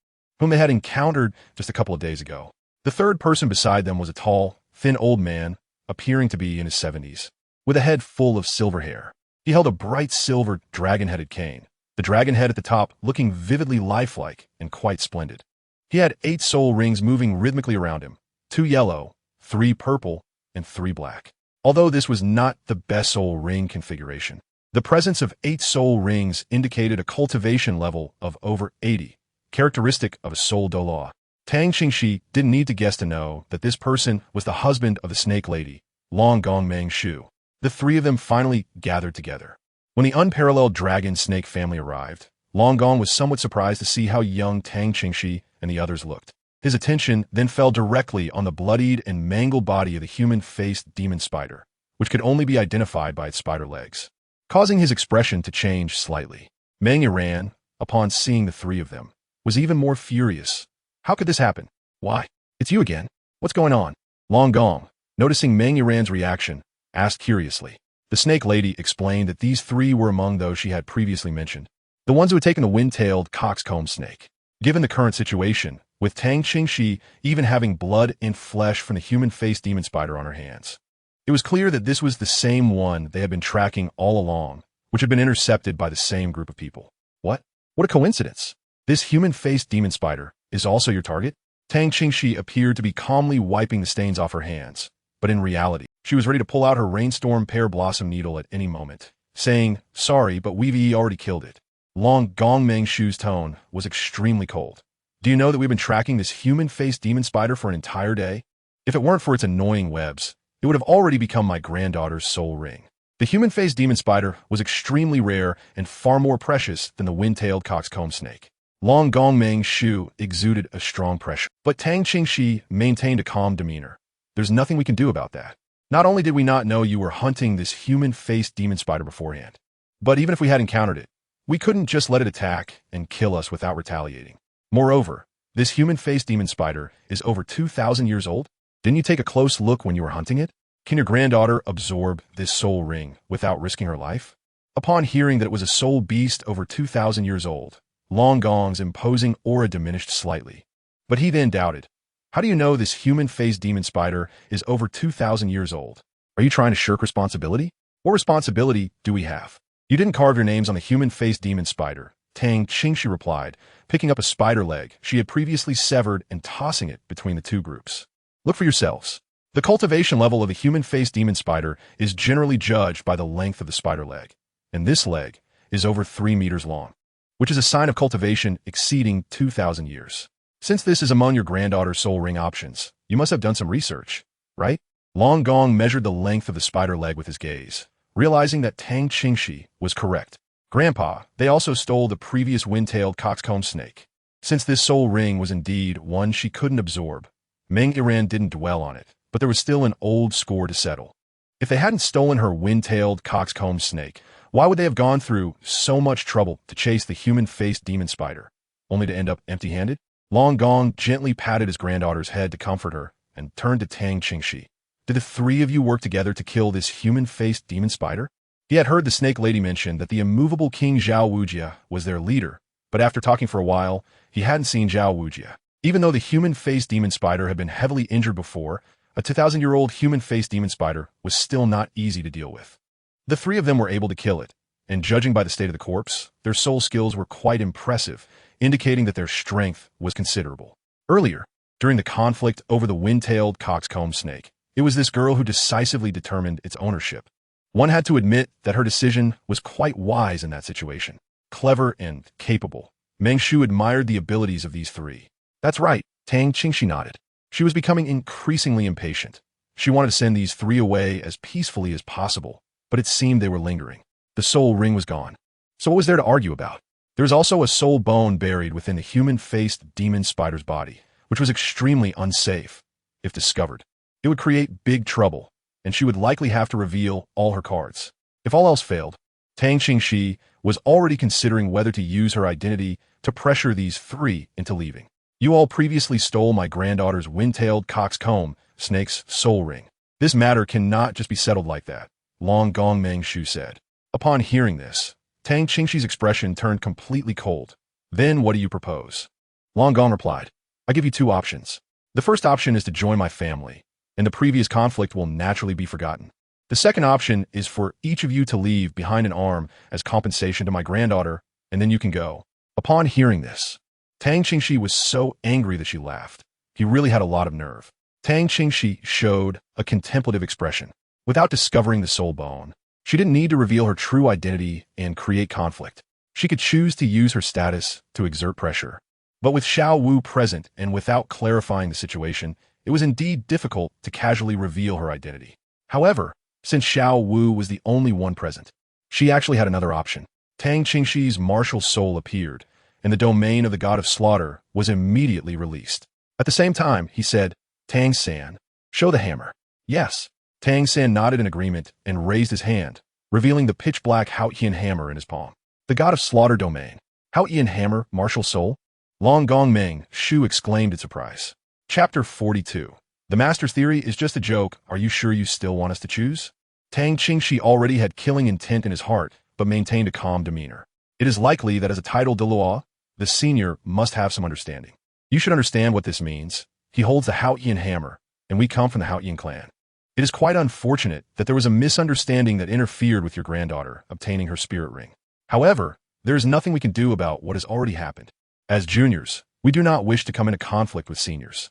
whom they had encountered just a couple of days ago. The third person beside them was a tall, thin old man, appearing to be in his 70s, with a head full of silver hair. He held a bright silver dragon-headed cane, the dragon head at the top looking vividly lifelike and quite splendid. He had 8 soul rings moving rhythmically around him, 2 yellow, 3 purple, and 3 black. Although this was not the best soul ring configuration, the presence of 8 soul rings indicated a cultivation level of over 80, characteristic of a soul Douluo. Tang Qingxi didn't need to guess to know that this person was the husband of the snake lady, Long Gong Meng Shu. The 3 of them finally gathered together. When the unparalleled dragon snake family arrived, Long Gong was somewhat surprised to see how young Tang Qingxi and the others looked. His attention then fell directly on the bloodied and mangled body of the human-faced demon spider, which could only be identified by its spider legs, causing his expression to change slightly. Meng'eran, upon seeing the 3 of them, was even more furious. How could this happen? Why? It's you again. What's going on? Long Gong, noticing Meng'eran's reaction, asked curiously. The snake lady explained that these 3 were among those she had previously mentioned, the ones who had taken the wind-tailed coxcomb snake. Given the current situation, with Tang Qingxi even having blood and flesh from the human-faced demon spider on her hands, it was clear that this was the same one they had been tracking all along, which had been intercepted by the same group of people. What? What a coincidence! This human-faced demon spider is also your target? Tang Qingxi appeared to be calmly wiping the stains off her hands, but in reality, she was ready to pull out her rainstorm pear blossom needle at any moment, saying, "Sorry, but we've already killed it." Long Gongmeng Shu's tone was extremely cold. Do you know that we've been tracking this human-faced demon spider for an entire day? If it weren't for its annoying webs, it would have already become my granddaughter's soul ring. The human-faced demon spider was extremely rare and far more precious than the wind-tailed coxcomb snake. Long Gongmeng Shu exuded a strong pressure, but Tang Qingxi maintained a calm demeanor. There's nothing we can do about that. Not only did we not know you were hunting this human-faced demon spider beforehand, but even if we had encountered it, we couldn't just let it attack and kill us without retaliating. Moreover, this human-faced demon spider is over 2,000 years old. Didn't you take a close look when you were hunting it? Can your granddaughter absorb this soul ring without risking her life? Upon hearing that it was a soul beast over 2,000 years old, Long Gong's imposing aura diminished slightly. But he then doubted. How do you know this human-faced demon spider is over 2,000 years old? Are you trying to shirk responsibility? What responsibility do we have? You didn't carve your names on the human-faced demon spider, Tang Qingxi replied, picking up a spider leg she had previously severed and tossing it between the two groups. Look for yourselves. The cultivation level of the human-faced demon spider is generally judged by the length of the spider leg, and this leg is over 3 meters long, which is a sign of cultivation exceeding 2,000 years. Since this is among your granddaughter's soul ring options, you must have done some research, right? Long Gong measured the length of the spider leg with his gaze, realizing that Tang Qingxi was correct. Grandpa, they also stole the previous wind-tailed coxcomb snake. Since this soul ring was indeed one she couldn't absorb, Meng Iran didn't dwell on it, but there was still an old score to settle. If they hadn't stolen her wind-tailed coxcomb snake, why would they have gone through so much trouble to chase the human-faced demon spider, only to end up empty-handed? Long Gong gently patted his granddaughter's head to comfort her and turned to Tang Qingxi. Did the three of you work together to kill this human-faced demon spider? He had heard the snake lady mention that the immovable King Zhao Wujia was their leader, but after talking for a while, he hadn't seen Zhao Wujia. Even though the human-faced demon spider had been heavily injured before, a 2,000-year-old human-faced demon spider was still not easy to deal with. The three of them were able to kill it, and judging by the state of the corpse, their soul skills were quite impressive, indicating that their strength was considerable. Earlier, during the conflict over the wind-tailed coxcomb snake, it was this girl who decisively determined its ownership. One had to admit that her decision was quite wise in that situation. Clever and capable, Meng Shu admired the abilities of these three. That's right, Tang Qingxi nodded. She was becoming increasingly impatient. She wanted to send these three away as peacefully as possible, but it seemed they were lingering. The soul ring was gone. So what was there to argue about? There was also a soul bone buried within the human-faced demon spider's body, which was extremely unsafe. If discovered, it would create big trouble, and she would likely have to reveal all her cards. If all else failed, Tang Qingxi was already considering whether to use her identity to pressure these three into leaving. You all previously stole my granddaughter's wind-tailed coxcomb snake's soul ring. This matter cannot just be settled like that, Long Gongmeng Shu said. Upon hearing this, Tang Qingxi's expression turned completely cold. Then what do you propose? Long Gong replied, I give you two options. The first option is to join my family, and the previous conflict will naturally be forgotten. The second option is for each of you to leave behind an arm as compensation to my granddaughter, and then you can go. Upon hearing this, Tang Qingxi was so angry that she laughed. He really had a lot of nerve. Tang Qingxi showed a contemplative expression. Without discovering the soul bone, she didn't need to reveal her true identity and create conflict. She could choose to use her status to exert pressure. But with Xiao Wu present and without clarifying the situation, it was indeed difficult to casually reveal her identity. However, since Xiao Wu was the only one present, she actually had another option. Tang Qingxi's martial soul appeared, and the domain of the god of slaughter was immediately released. At the same time, he said, Tang San, show the hammer. Yes. Tang San nodded in agreement and raised his hand, revealing the pitch-black Haotian hammer in his palm. The god of slaughter domain. Haotian hammer, martial soul? Long Gongmeng Shu exclaimed in surprise. Chapter 42. The master's theory is just a joke. Are you sure you still want us to choose? Tang Qingxi already had killing intent in his heart, but maintained a calm demeanor. It is likely that as a titled Douluo, the senior must have some understanding. You should understand what this means. He holds the Haotian hammer, and we come from the Xuantian clan. It is quite unfortunate that there was a misunderstanding that interfered with your granddaughter obtaining her spirit ring. However, there is nothing we can do about what has already happened. As juniors, we do not wish to come into conflict with seniors.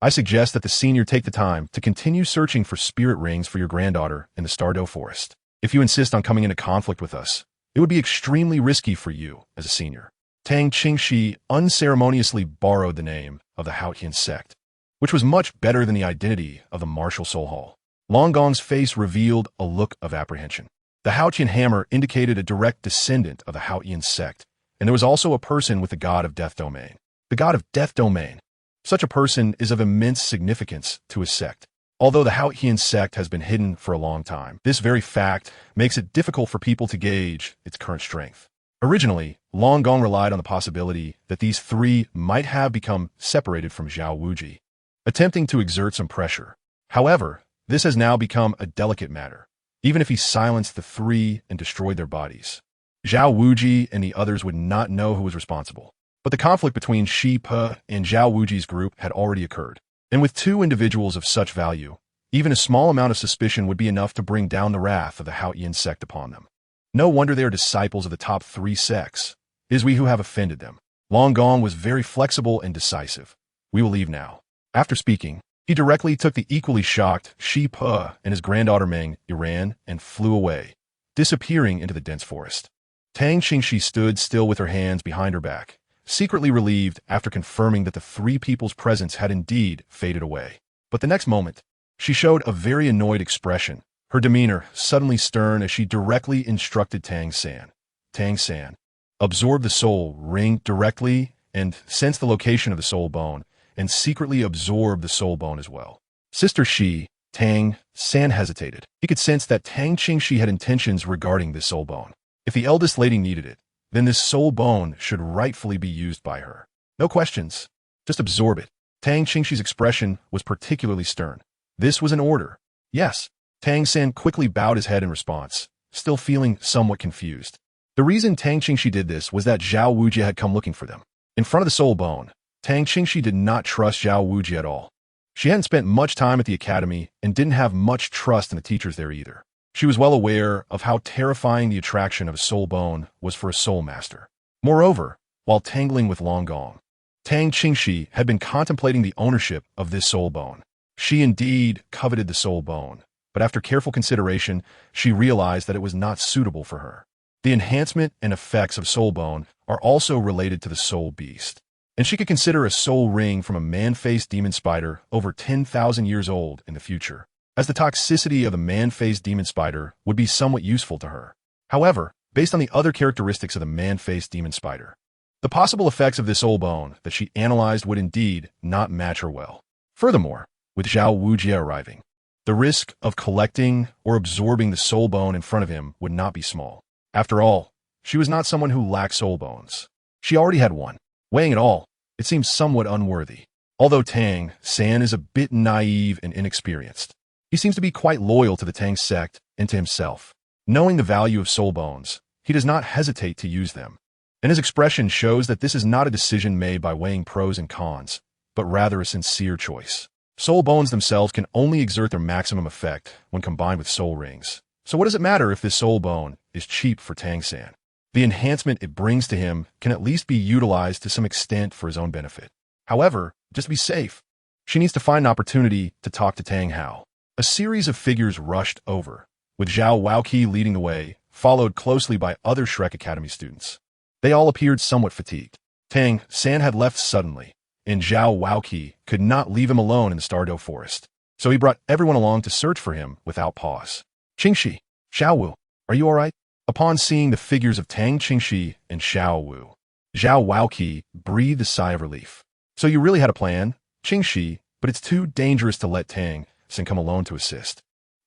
I suggest that the senior take the time to continue searching for spirit rings for your granddaughter in the Stardow Forest. If you insist on coming into conflict with us, It would be extremely risky for you as a senior. Tang Qingxi unceremoniously borrowed the name of the Xuantian sect, which was much better than the identity of the martial soul hall. Long Gong's face revealed a look of apprehension. The Xuantian hammer indicated a direct descendant of the Xuantian sect, and there was also a person with the god of death domain. The god of death domain. Such a person is of immense significance to his sect. Although the Xuantian sect has been hidden for a long time, this very fact makes it difficult for people to gauge its current strength. Originally, Long Gong relied on the possibility that these three might have become separated from Zhao Wuji, attempting to exert some pressure. However, this has now become a delicate matter, even if he silenced the three and destroyed their bodies. Zhao Wuji and the others would not know who was responsible. But the conflict between Shi Pe and Zhao Wuji's group had already occurred. And with two individuals of such value, even a small amount of suspicion would be enough to bring down the wrath of the Xuantian sect upon them. No wonder they are disciples of the top three sects. It is we who have offended them. Long Gong was very flexible and decisive. We will leave now. After speaking, he directly took the equally shocked Shi Pe and his granddaughter Meng Iran and flew away, disappearing into the dense forest. Tang Qingxi stood still with her hands behind her back, secretly relieved after confirming that the three people's presence had indeed faded away. But the next moment, she showed a very annoyed expression, her demeanor suddenly stern as she directly instructed Tang San. Tang San, absorb the soul ring directly and sense the location of the soul bone, and secretly absorb the soul bone as well. Sister Shi, Tang San hesitated. He could sense that Tang Qingxi had intentions regarding this soul bone. If the eldest lady needed it, then this soul bone should rightfully be used by her. No questions. Just absorb it. Tang Qingxi's expression was particularly stern. This was an order. Yes. Tang San quickly bowed his head in response, still feeling somewhat confused. The reason Tang Qingxi did this was that Zhao Wuji had come looking for them. In front of the soul bone, Tang Qingxi did not trust Zhao Wuji at all. She hadn't spent much time at the academy and didn't have much trust in the teachers there either. She was well aware of how terrifying the attraction of a soul bone was for a soul master. Moreover, while tangling with Long Gong, Tang Qingxi had been contemplating the ownership of this soul bone. She indeed coveted the soul bone, but after careful consideration, she realized that it was not suitable for her. The enhancement and effects of soul bone are also related to the soul beast, and she could consider a soul ring from a man-faced demon spider over 10,000 years old in the future, as the toxicity of the man-faced demon spider would be somewhat useful to her. However, based on the other characteristics of the man-faced demon spider, the possible effects of this soul bone that she analyzed would indeed not match her well. Furthermore, with Zhao Wujie arriving, the risk of collecting or absorbing the soul bone in front of him would not be small. After all, she was not someone who lacked soul bones. She already had one. Weighing it all, it seems somewhat unworthy. Although Tang San is a bit naive and inexperienced, he seems to be quite loyal to the Tang sect and to himself. Knowing the value of soul bones, he does not hesitate to use them. And his expression shows that this is not a decision made by weighing pros and cons, but rather a sincere choice. Soul bones themselves can only exert their maximum effect when combined with soul rings. So what does it matter if this soul bone is cheap for Tang San? The enhancement it brings to him can at least be utilized to some extent for his own benefit. However, just to be safe, she needs to find an opportunity to talk to Tang Hao. A series of figures rushed over, with Zhao Wuqi leading the way, followed closely by other Shrek Academy students. They all appeared somewhat fatigued. Tang San had left suddenly, and Zhao Wuqi could not leave him alone in the Stardow Forest, so he brought everyone along to search for him without pause. Qingxi, Xiaowu, are you all right? Upon seeing the figures of Tang Qingxi and Xiaowu, Zhao Wuqi breathed a sigh of relief. So you really had a plan, Qingxi, but it's too dangerous to let Tang San come alone to assist.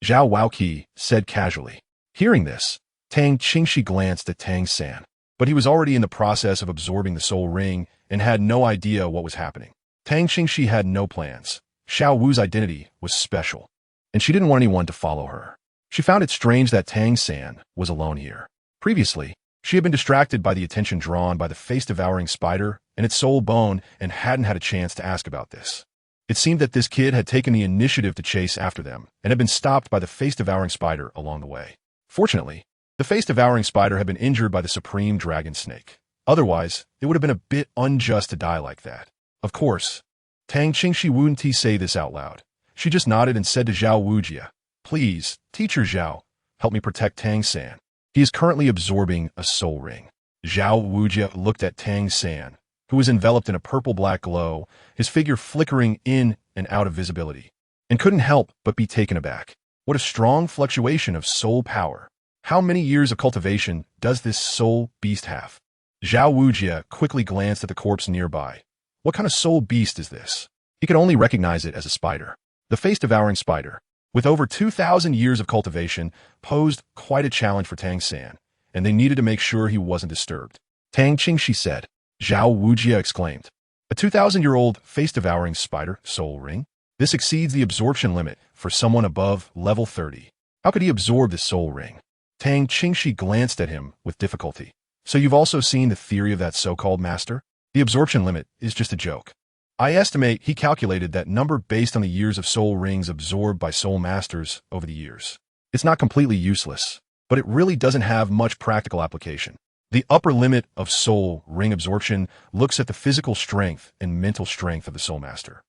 Zhao Wuqi said casually. Hearing this, Tang Qingxi glanced at Tang San, but he was already in the process of absorbing the soul ring and had no idea what was happening. Tang Qingxi had no plans. Xiao Wu's identity was special, and she didn't want anyone to follow her. She found it strange that Tang San was alone here. Previously, she had been distracted by the attention drawn by the face-devouring spider and its soul bone and hadn't had a chance to ask about this. It seemed that this kid had taken the initiative to chase after them and had been stopped by the face-devouring spider along the way. Fortunately, the face-devouring spider had been injured by the supreme dragon snake. Otherwise, it would have been a bit unjust to die like that. Of course, Tang Qingxi wouldn't say this out loud. She just nodded and said to Zhao Wujie, Please, Teacher Zhao, help me protect Tang San. He is currently absorbing a soul ring. Zhao Wujia looked at Tang San, who was enveloped in a purple-black glow, his figure flickering in and out of visibility, and couldn't help but be taken aback. What a strong fluctuation of soul power. How many years of cultivation does this soul beast have? Zhao Wujia quickly glanced at the corpse nearby. What kind of soul beast is this? He could only recognize it as a spider. The face-devouring spider, with over 2,000 years of cultivation, posed quite a challenge for Tang San, and they needed to make sure he wasn't disturbed. Tang Qingxi said. Zhao Wujia exclaimed. A 2,000-year-old face-devouring spider soul ring? This exceeds the absorption limit for someone above level 30. How could he absorb this soul ring? Tang Qingxi glanced at him with difficulty. So you've also seen the theory of that so-called master? The absorption limit is just a joke. I estimate he calculated that number based on the years of soul rings absorbed by soul masters over the years. It's not completely useless, but it really doesn't have much practical application. The upper limit of soul ring absorption looks at the physical strength and mental strength of the soul master.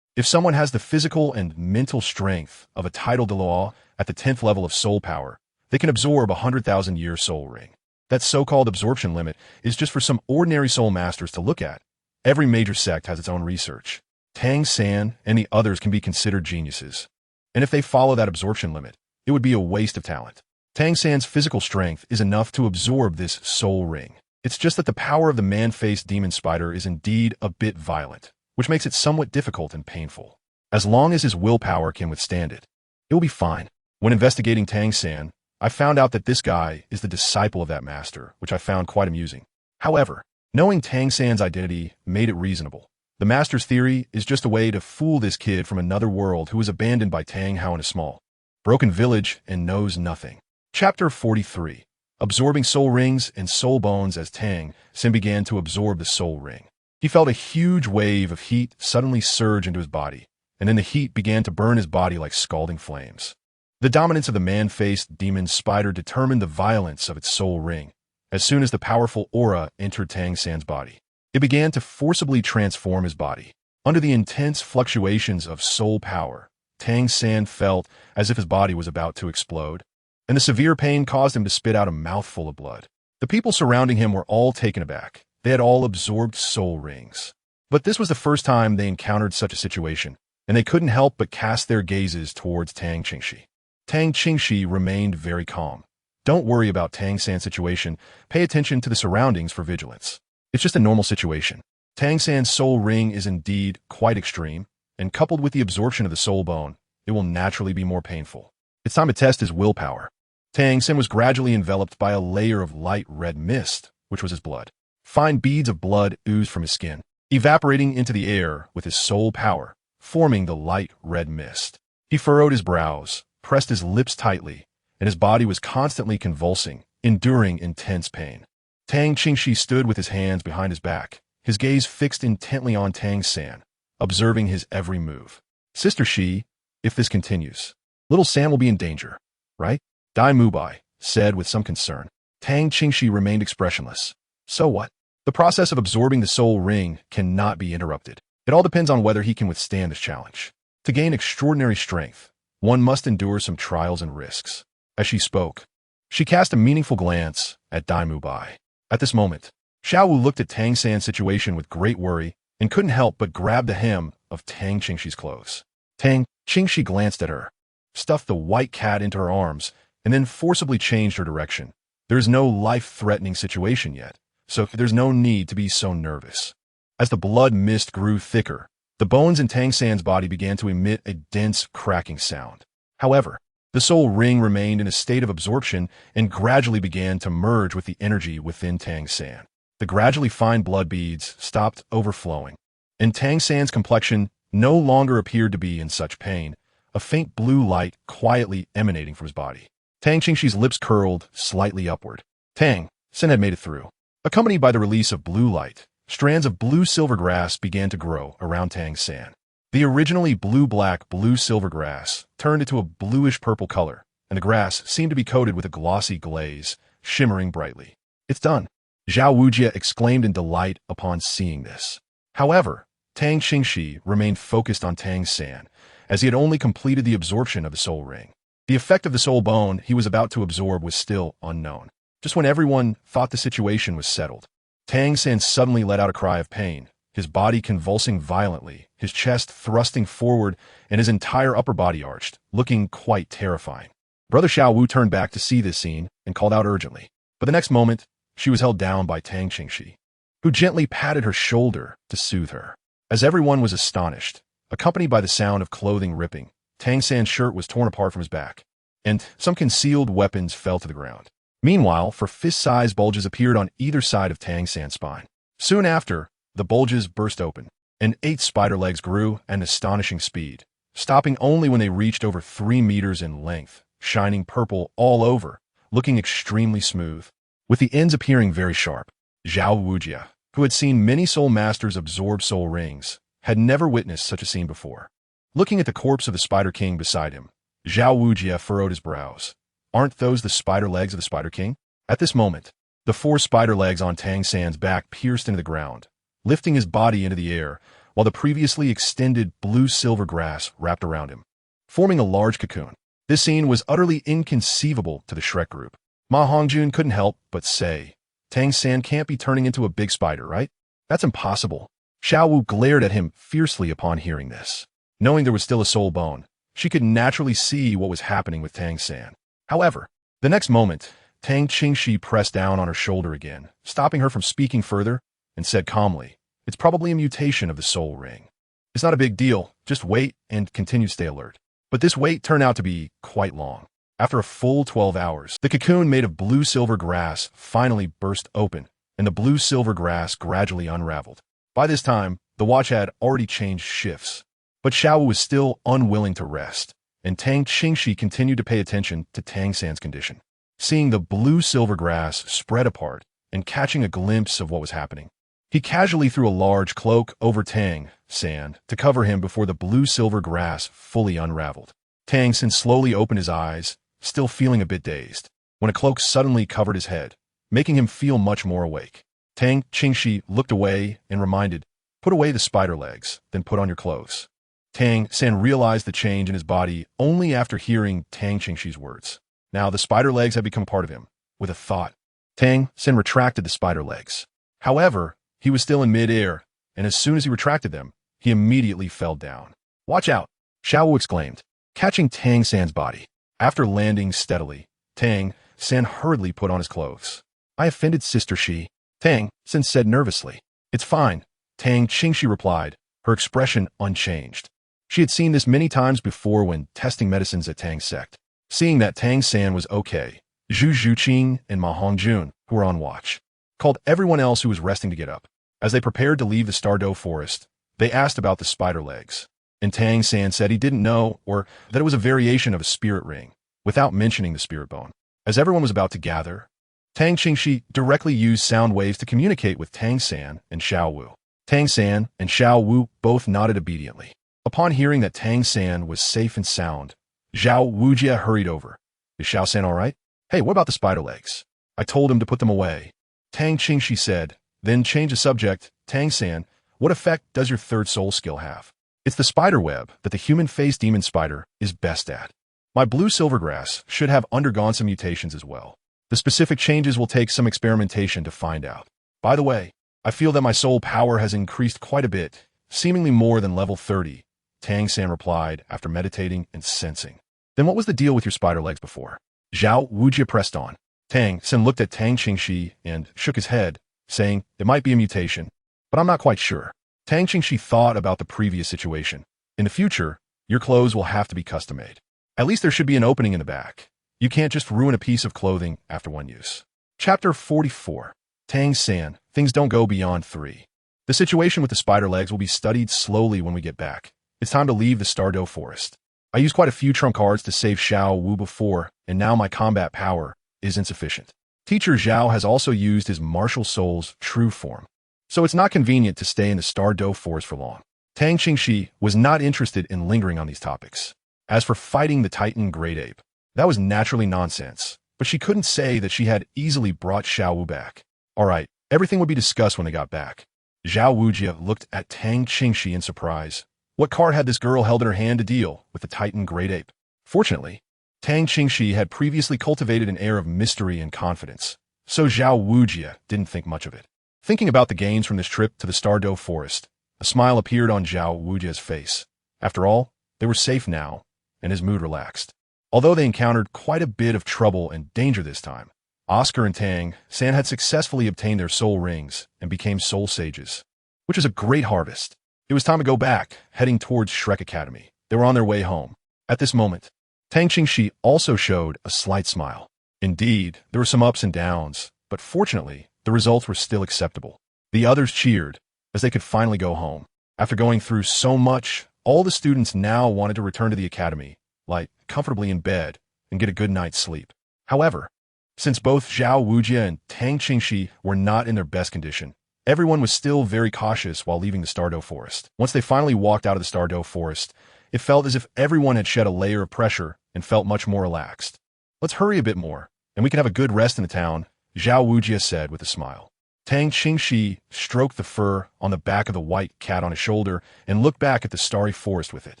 If someone has the physical and mental strength of a title Douluo at the 10th level of soul power, they can absorb a 100,000-year soul ring. That so-called absorption limit is just for some ordinary soul masters to look at. Every major sect has its own research. Tang San and the others can be considered geniuses. And if they follow that absorption limit, it would be a waste of talent. Tang San's physical strength is enough to absorb this soul ring. It's just that the power of the man-faced demon spider is indeed a bit violent, which makes it somewhat difficult and painful. As long as his willpower can withstand it, it will be fine. When investigating Tang San, I found out that this guy is the disciple of that master, which I found quite amusing. However, knowing Tang San's identity made it reasonable. The master's theory is just a way to fool this kid from another world who was abandoned by Tang Hao in a small, broken village and knows nothing. Chapter 43. Absorbing soul rings and soul bones. As Tang San began to absorb the soul ring, he felt a huge wave of heat suddenly surge into his body, and then the heat began to burn his body like scalding flames. The dominance of the man-faced demon spider determined the violence of its soul ring. As soon as the powerful aura entered Tang San's body, it began to forcibly transform his body. Under the intense fluctuations of soul power, Tang San felt as if his body was about to explode, and the severe pain caused him to spit out a mouthful of blood. The people surrounding him were all taken aback. They had all absorbed soul rings. But this was the first time they encountered such a situation, and they couldn't help but cast their gazes towards Tang Qingxi. Tang Qingxi remained very calm. Don't worry about Tang San's situation. Pay attention to the surroundings for vigilance. It's just a normal situation. Tang San's soul ring is indeed quite extreme, and coupled with the absorption of the soul bone, it will naturally be more painful. It's time to test his willpower. Tang San was gradually enveloped by a layer of light red mist, which was his blood. Fine beads of blood oozed from his skin, evaporating into the air with his soul power, forming the light red mist. He furrowed his brows, pressed his lips tightly, and his body was constantly convulsing, enduring intense pain. Tang Qingxi stood with his hands behind his back, his gaze fixed intently on Tang San, observing his every move. Sister Shi, if this continues, little San will be in danger, right? Dai Mubai said with some concern. Tang Qingxi remained expressionless. So what? The process of absorbing the soul ring cannot be interrupted. It all depends on whether he can withstand this challenge. To gain extraordinary strength, one must endure some trials and risks. As she spoke, she cast a meaningful glance at Dai Mubai. At this moment, Xiao Wu looked at Tang San's situation with great worry and couldn't help but grab the hem of Tang Qingxi's clothes. Tang Qingxi glanced at her, stuffed the white cat into her arms, and then forcibly changed her direction. There is no life-threatening situation yet, so there's no need to be so nervous. As the blood mist grew thicker, the bones in Tang San's body began to emit a dense cracking sound. However, the soul ring remained in a state of absorption and gradually began to merge with the energy within Tang San. The gradually fine blood beads stopped overflowing, and Tang San's complexion no longer appeared to be in such pain, a faint blue light quietly emanating from his body. Tang Qingxi's lips curled slightly upward. Tang San had made it through. Accompanied by the release of blue light, strands of blue-silver grass began to grow around Tang San. The originally blue-black blue-silver grass turned into a bluish-purple color, and the grass seemed to be coated with a glossy glaze, shimmering brightly. It's done, Zhao Wujia exclaimed in delight upon seeing this. However, Tang Qingxi remained focused on Tang San, as he had only completed the absorption of the soul ring. The effect of the soul bone he was about to absorb was still unknown. Just when everyone thought the situation was settled, Tang San suddenly let out a cry of pain, his body convulsing violently, his chest thrusting forward, and his entire upper body arched, looking quite terrifying. Brother Xiao Wu turned back to see this scene and called out urgently. But the next moment, she was held down by Tang Qingxi, who gently patted her shoulder to soothe her. As everyone was astonished, accompanied by the sound of clothing ripping, Tang San's shirt was torn apart from his back, and some concealed weapons fell to the ground. Meanwhile, fist-sized bulges appeared on either side of Tang San's spine. Soon after, the bulges burst open, and 8 spider legs grew at an astonishing speed, stopping only when they reached over 3 meters in length, shining purple all over, looking extremely smooth, with the ends appearing very sharp. Zhao Wujia, who had seen many soul masters absorb soul rings, had never witnessed such a scene before. Looking at the corpse of the Spider King beside him, Zhao Wujia furrowed his brows. Aren't those the spider legs of the Spider King? At this moment, the 4 spider legs on Tang San's back pierced into the ground, lifting his body into the air, while the previously extended blue-silver grass wrapped around him, forming a large cocoon. This scene was utterly inconceivable to the Shrek group. Ma Hongjun couldn't help but say, Tang San can't be turning into a big spider, right? That's impossible. Xiao Wu glared at him fiercely upon hearing this. Knowing there was still a soul bone, she could naturally see what was happening with Tang San. However, the next moment, Tang Qingxi pressed down on her shoulder again, stopping her from speaking further, and said calmly, it's probably a mutation of the soul ring. It's not a big deal, just wait and continue to stay alert. But this wait turned out to be quite long. After a full 12 hours, the cocoon made of blue-silver grass finally burst open, and the blue-silver grass gradually unraveled. By this time, the watch had already changed shifts, but Xiao Wu was still unwilling to rest, and Tang Qingxi continued to pay attention to Tang San's condition. Seeing the blue-silver grass spread apart and catching a glimpse of what was happening, he casually threw a large cloak over Tang San to cover him before the blue-silver grass fully unraveled. Tang San slowly opened his eyes, still feeling a bit dazed, when a cloak suddenly covered his head, making him feel much more awake. Tang Qingxi looked away and reminded, put away the spider legs, then put on your clothes. Tang San realized the change in his body only after hearing Tang Qingxi's words. Now the spider legs had become part of him. With a thought, Tang San retracted the spider legs. However, he was still in mid-air, and as soon as he retracted them, he immediately fell down. Watch out, Xiao Wu exclaimed, catching Tang San's body. After landing steadily, Tang San hurriedly put on his clothes. I offended Sister Shi, Tang San said nervously. It's fine, Tang Qingxi replied, her expression unchanged. She had seen this many times before when testing medicines at Tang's sect. Seeing that Tang San was okay, Zhu Zhuqing and Ma Hongjun, who were on watch, called everyone else who was resting to get up. As they prepared to leave the Stardow Forest, they asked about the spider legs, and Tang San said he didn't know or that it was a variation of a spirit ring, without mentioning the spirit bone. As everyone was about to gather, Tang Qingxi directly used sound waves to communicate with Tang San and Xiao Wu. Tang San and Xiao Wu both nodded obediently. Upon hearing that Tang San was safe and sound, Zhao Wujia hurried over. Is Xiao San all right? Hey, what about the spider legs? I told him to put them away. Tang Qingxi said, then change the subject. Tang San, what effect does your third soul skill have? It's the spider web that the human-faced demon spider is best at. My blue silvergrass should have undergone some mutations as well. The specific changes will take some experimentation to find out. By the way, I feel that my soul power has increased quite a bit, seemingly more than level 30. Tang San replied after meditating and sensing. Then what was the deal with your spider legs before? Zhao Wujia pressed on. Tang San looked at Tang Qingxi and shook his head, saying, it might be a mutation, but I'm not quite sure. Tang Qingxi thought about the previous situation. In the future, your clothes will have to be custom-made. At least there should be an opening in the back. You can't just ruin a piece of clothing after one use. Chapter 44. Tang San, things don't go beyond 3. The situation with the spider legs will be studied slowly when we get back. It's time to leave the Stardow Forest. I used quite a few trump cards to save Xiao Wu before, and now my combat power is insufficient. Teacher Zhao has also used his martial soul's true form, so it's not convenient to stay in the Stardow Forest for long. Tang Qingxi was not interested in lingering on these topics. As for fighting the Titan Great Ape, that was naturally nonsense, but she couldn't say that she had easily brought Xiao Wu back. Alright, everything would be discussed when they got back. Zhao Wujia looked at Tang Qingxi in surprise. What card had this girl held in her hand to deal with the Titan Great Ape? Fortunately, Tang Qingxi had previously cultivated an air of mystery and confidence, so Zhao Wujie didn't think much of it. Thinking about the gains from this trip to the Stardew Forest, a smile appeared on Zhao Wujie's face. After all, they were safe now, and his mood relaxed. Although they encountered quite a bit of trouble and danger this time, Oscar and Tang San had successfully obtained their soul rings and became soul sages, which is a great harvest. It was time to go back, heading towards Shrek Academy. They were on their way home. At this moment, Tang Qingxi also showed a slight smile. Indeed, there were some ups and downs, but fortunately, the results were still acceptable. The others cheered as they could finally go home. After going through so much, all the students now wanted to return to the academy, lie comfortably in bed, and get a good night's sleep. However, since both Zhao Wujie and Tang Qingxi were not in their best condition, everyone was still very cautious while leaving the Stardew Forest. Once they finally walked out of the Stardew Forest, it felt as if everyone had shed a layer of pressure and felt much more relaxed. Let's hurry a bit more, and we can have a good rest in the town, Zhao Wujie said with a smile. Tang Qingxi stroked the fur on the back of the white cat on his shoulder and looked back at the starry forest with it.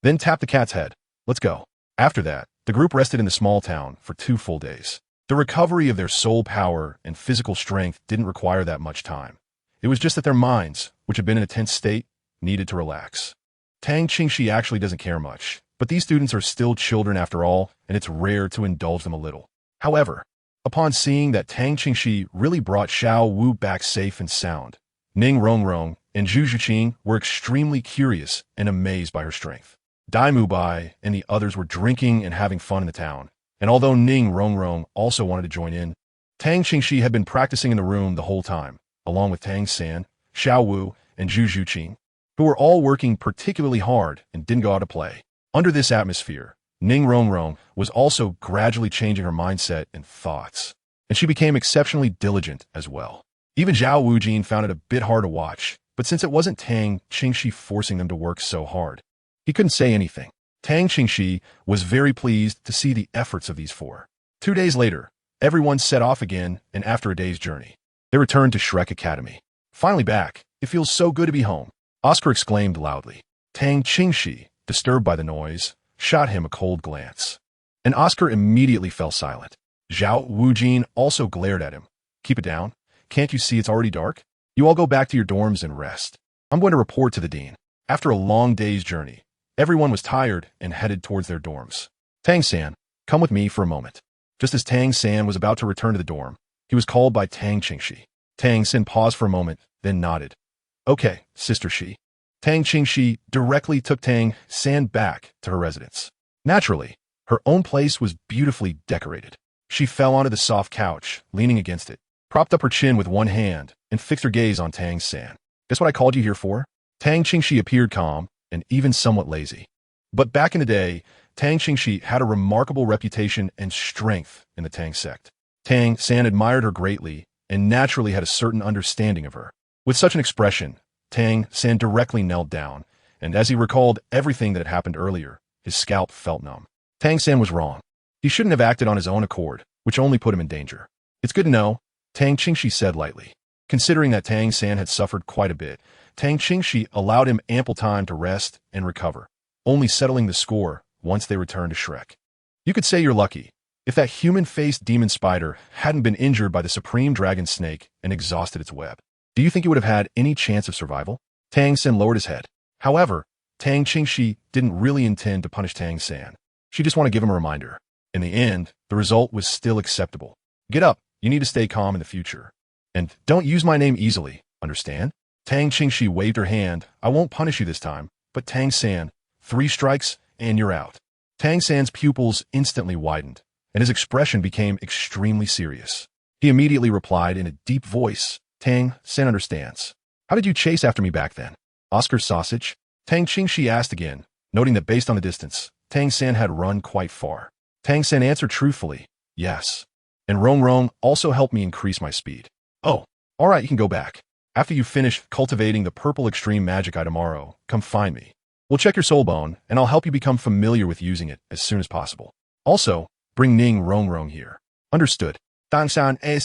Then tapped the cat's head. Let's go. After that, the group rested in the small town for 2 full days. The recovery of their soul power and physical strength didn't require that much time. It was just that their minds, which had been in a tense state, needed to relax. Tang Qingxi actually doesn't care much, but these students are still children after all, and it's rare to indulge them a little. However, upon seeing that Tang Qingxi really brought Xiao Wu back safe and sound, Ning Rongrong and Zhu Zhuqing were extremely curious and amazed by her strength. Dai Mubai and the others were drinking and having fun in the town, and although Ning Rongrong also wanted to join in, Tang Qingxi had been practicing in the room the whole time, along with Tang San, Xiao Wu, and Zhu Zhuqing, who were all working particularly hard and didn't go out to play. Under this atmosphere, Ning Rongrong was also gradually changing her mindset and thoughts, and she became exceptionally diligent as well. Even Zhao Wujin found it a bit hard to watch, but since it wasn't Tang Qingxi forcing them to work so hard, he couldn't say anything. Tang Qingxi was very pleased to see the efforts of these four. 2 days later, everyone set off again, and after a day's journey, they returned to Shrek Academy. Finally back, it feels so good to be home, Oscar exclaimed loudly. Tang Qingxi, disturbed by the noise, shot him a cold glance, and Oscar immediately fell silent. Zhao Wujin also glared at him. Keep it down. Can't you see it's already dark? You all go back to your dorms and rest. I'm going to report to the dean. After a long day's journey, everyone was tired and headed towards their dorms. Tang San, come with me for a moment. Just as Tang San was about to return to the dorm, he was called by Tang Qingxi. Tang San paused for a moment, then nodded. Okay, Sister Shi. Tang Qingxi directly took Tang San back to her residence. Naturally, her own place was beautifully decorated. She fell onto the soft couch, leaning against it, propped up her chin with one hand, and fixed her gaze on Tang San. Guess what I called you here for? Tang Qingxi appeared calm and even somewhat lazy. But back in the day, Tang Qingxi had a remarkable reputation and strength in the Tang sect. Tang San admired her greatly and naturally had a certain understanding of her. With such an expression, Tang San directly knelt down, and as he recalled everything that had happened earlier, his scalp felt numb. Tang San was wrong. He shouldn't have acted on his own accord, which only put him in danger. It's good to know, Tang Qingxi said lightly. Considering that Tang San had suffered quite a bit, Tang Qingxi allowed him ample time to rest and recover, only settling the score once they returned to Shrek. You could say you're lucky. If that human-faced demon spider hadn't been injured by the supreme dragon snake and exhausted its web, do you think it would have had any chance of survival? Tang San lowered his head. However, Tang Qingxi didn't really intend to punish Tang San. She just wanted to give him a reminder. In the end, the result was still acceptable. Get up. You need to stay calm in the future. And don't use my name easily, understand? Tang Qingxi waved her hand. I won't punish you this time, but Tang San, 3 strikes and you're out. Tang San's pupils instantly widened, and his expression became extremely serious. He immediately replied in a deep voice, Tang San understands. How did you chase after me back then? Oscar sausage? Tang Qingxi asked again, noting that based on the distance, Tang San had run quite far. Tang San answered truthfully, yes. And Rong Rong also helped me increase my speed. Oh, all right, you can go back. After you finish cultivating the purple extreme magic tomorrow, come find me. We'll check your soul bone, and I'll help you become familiar with using it as soon as possible. Also, bring Ning Rongrong here. Understood. Tang San Tang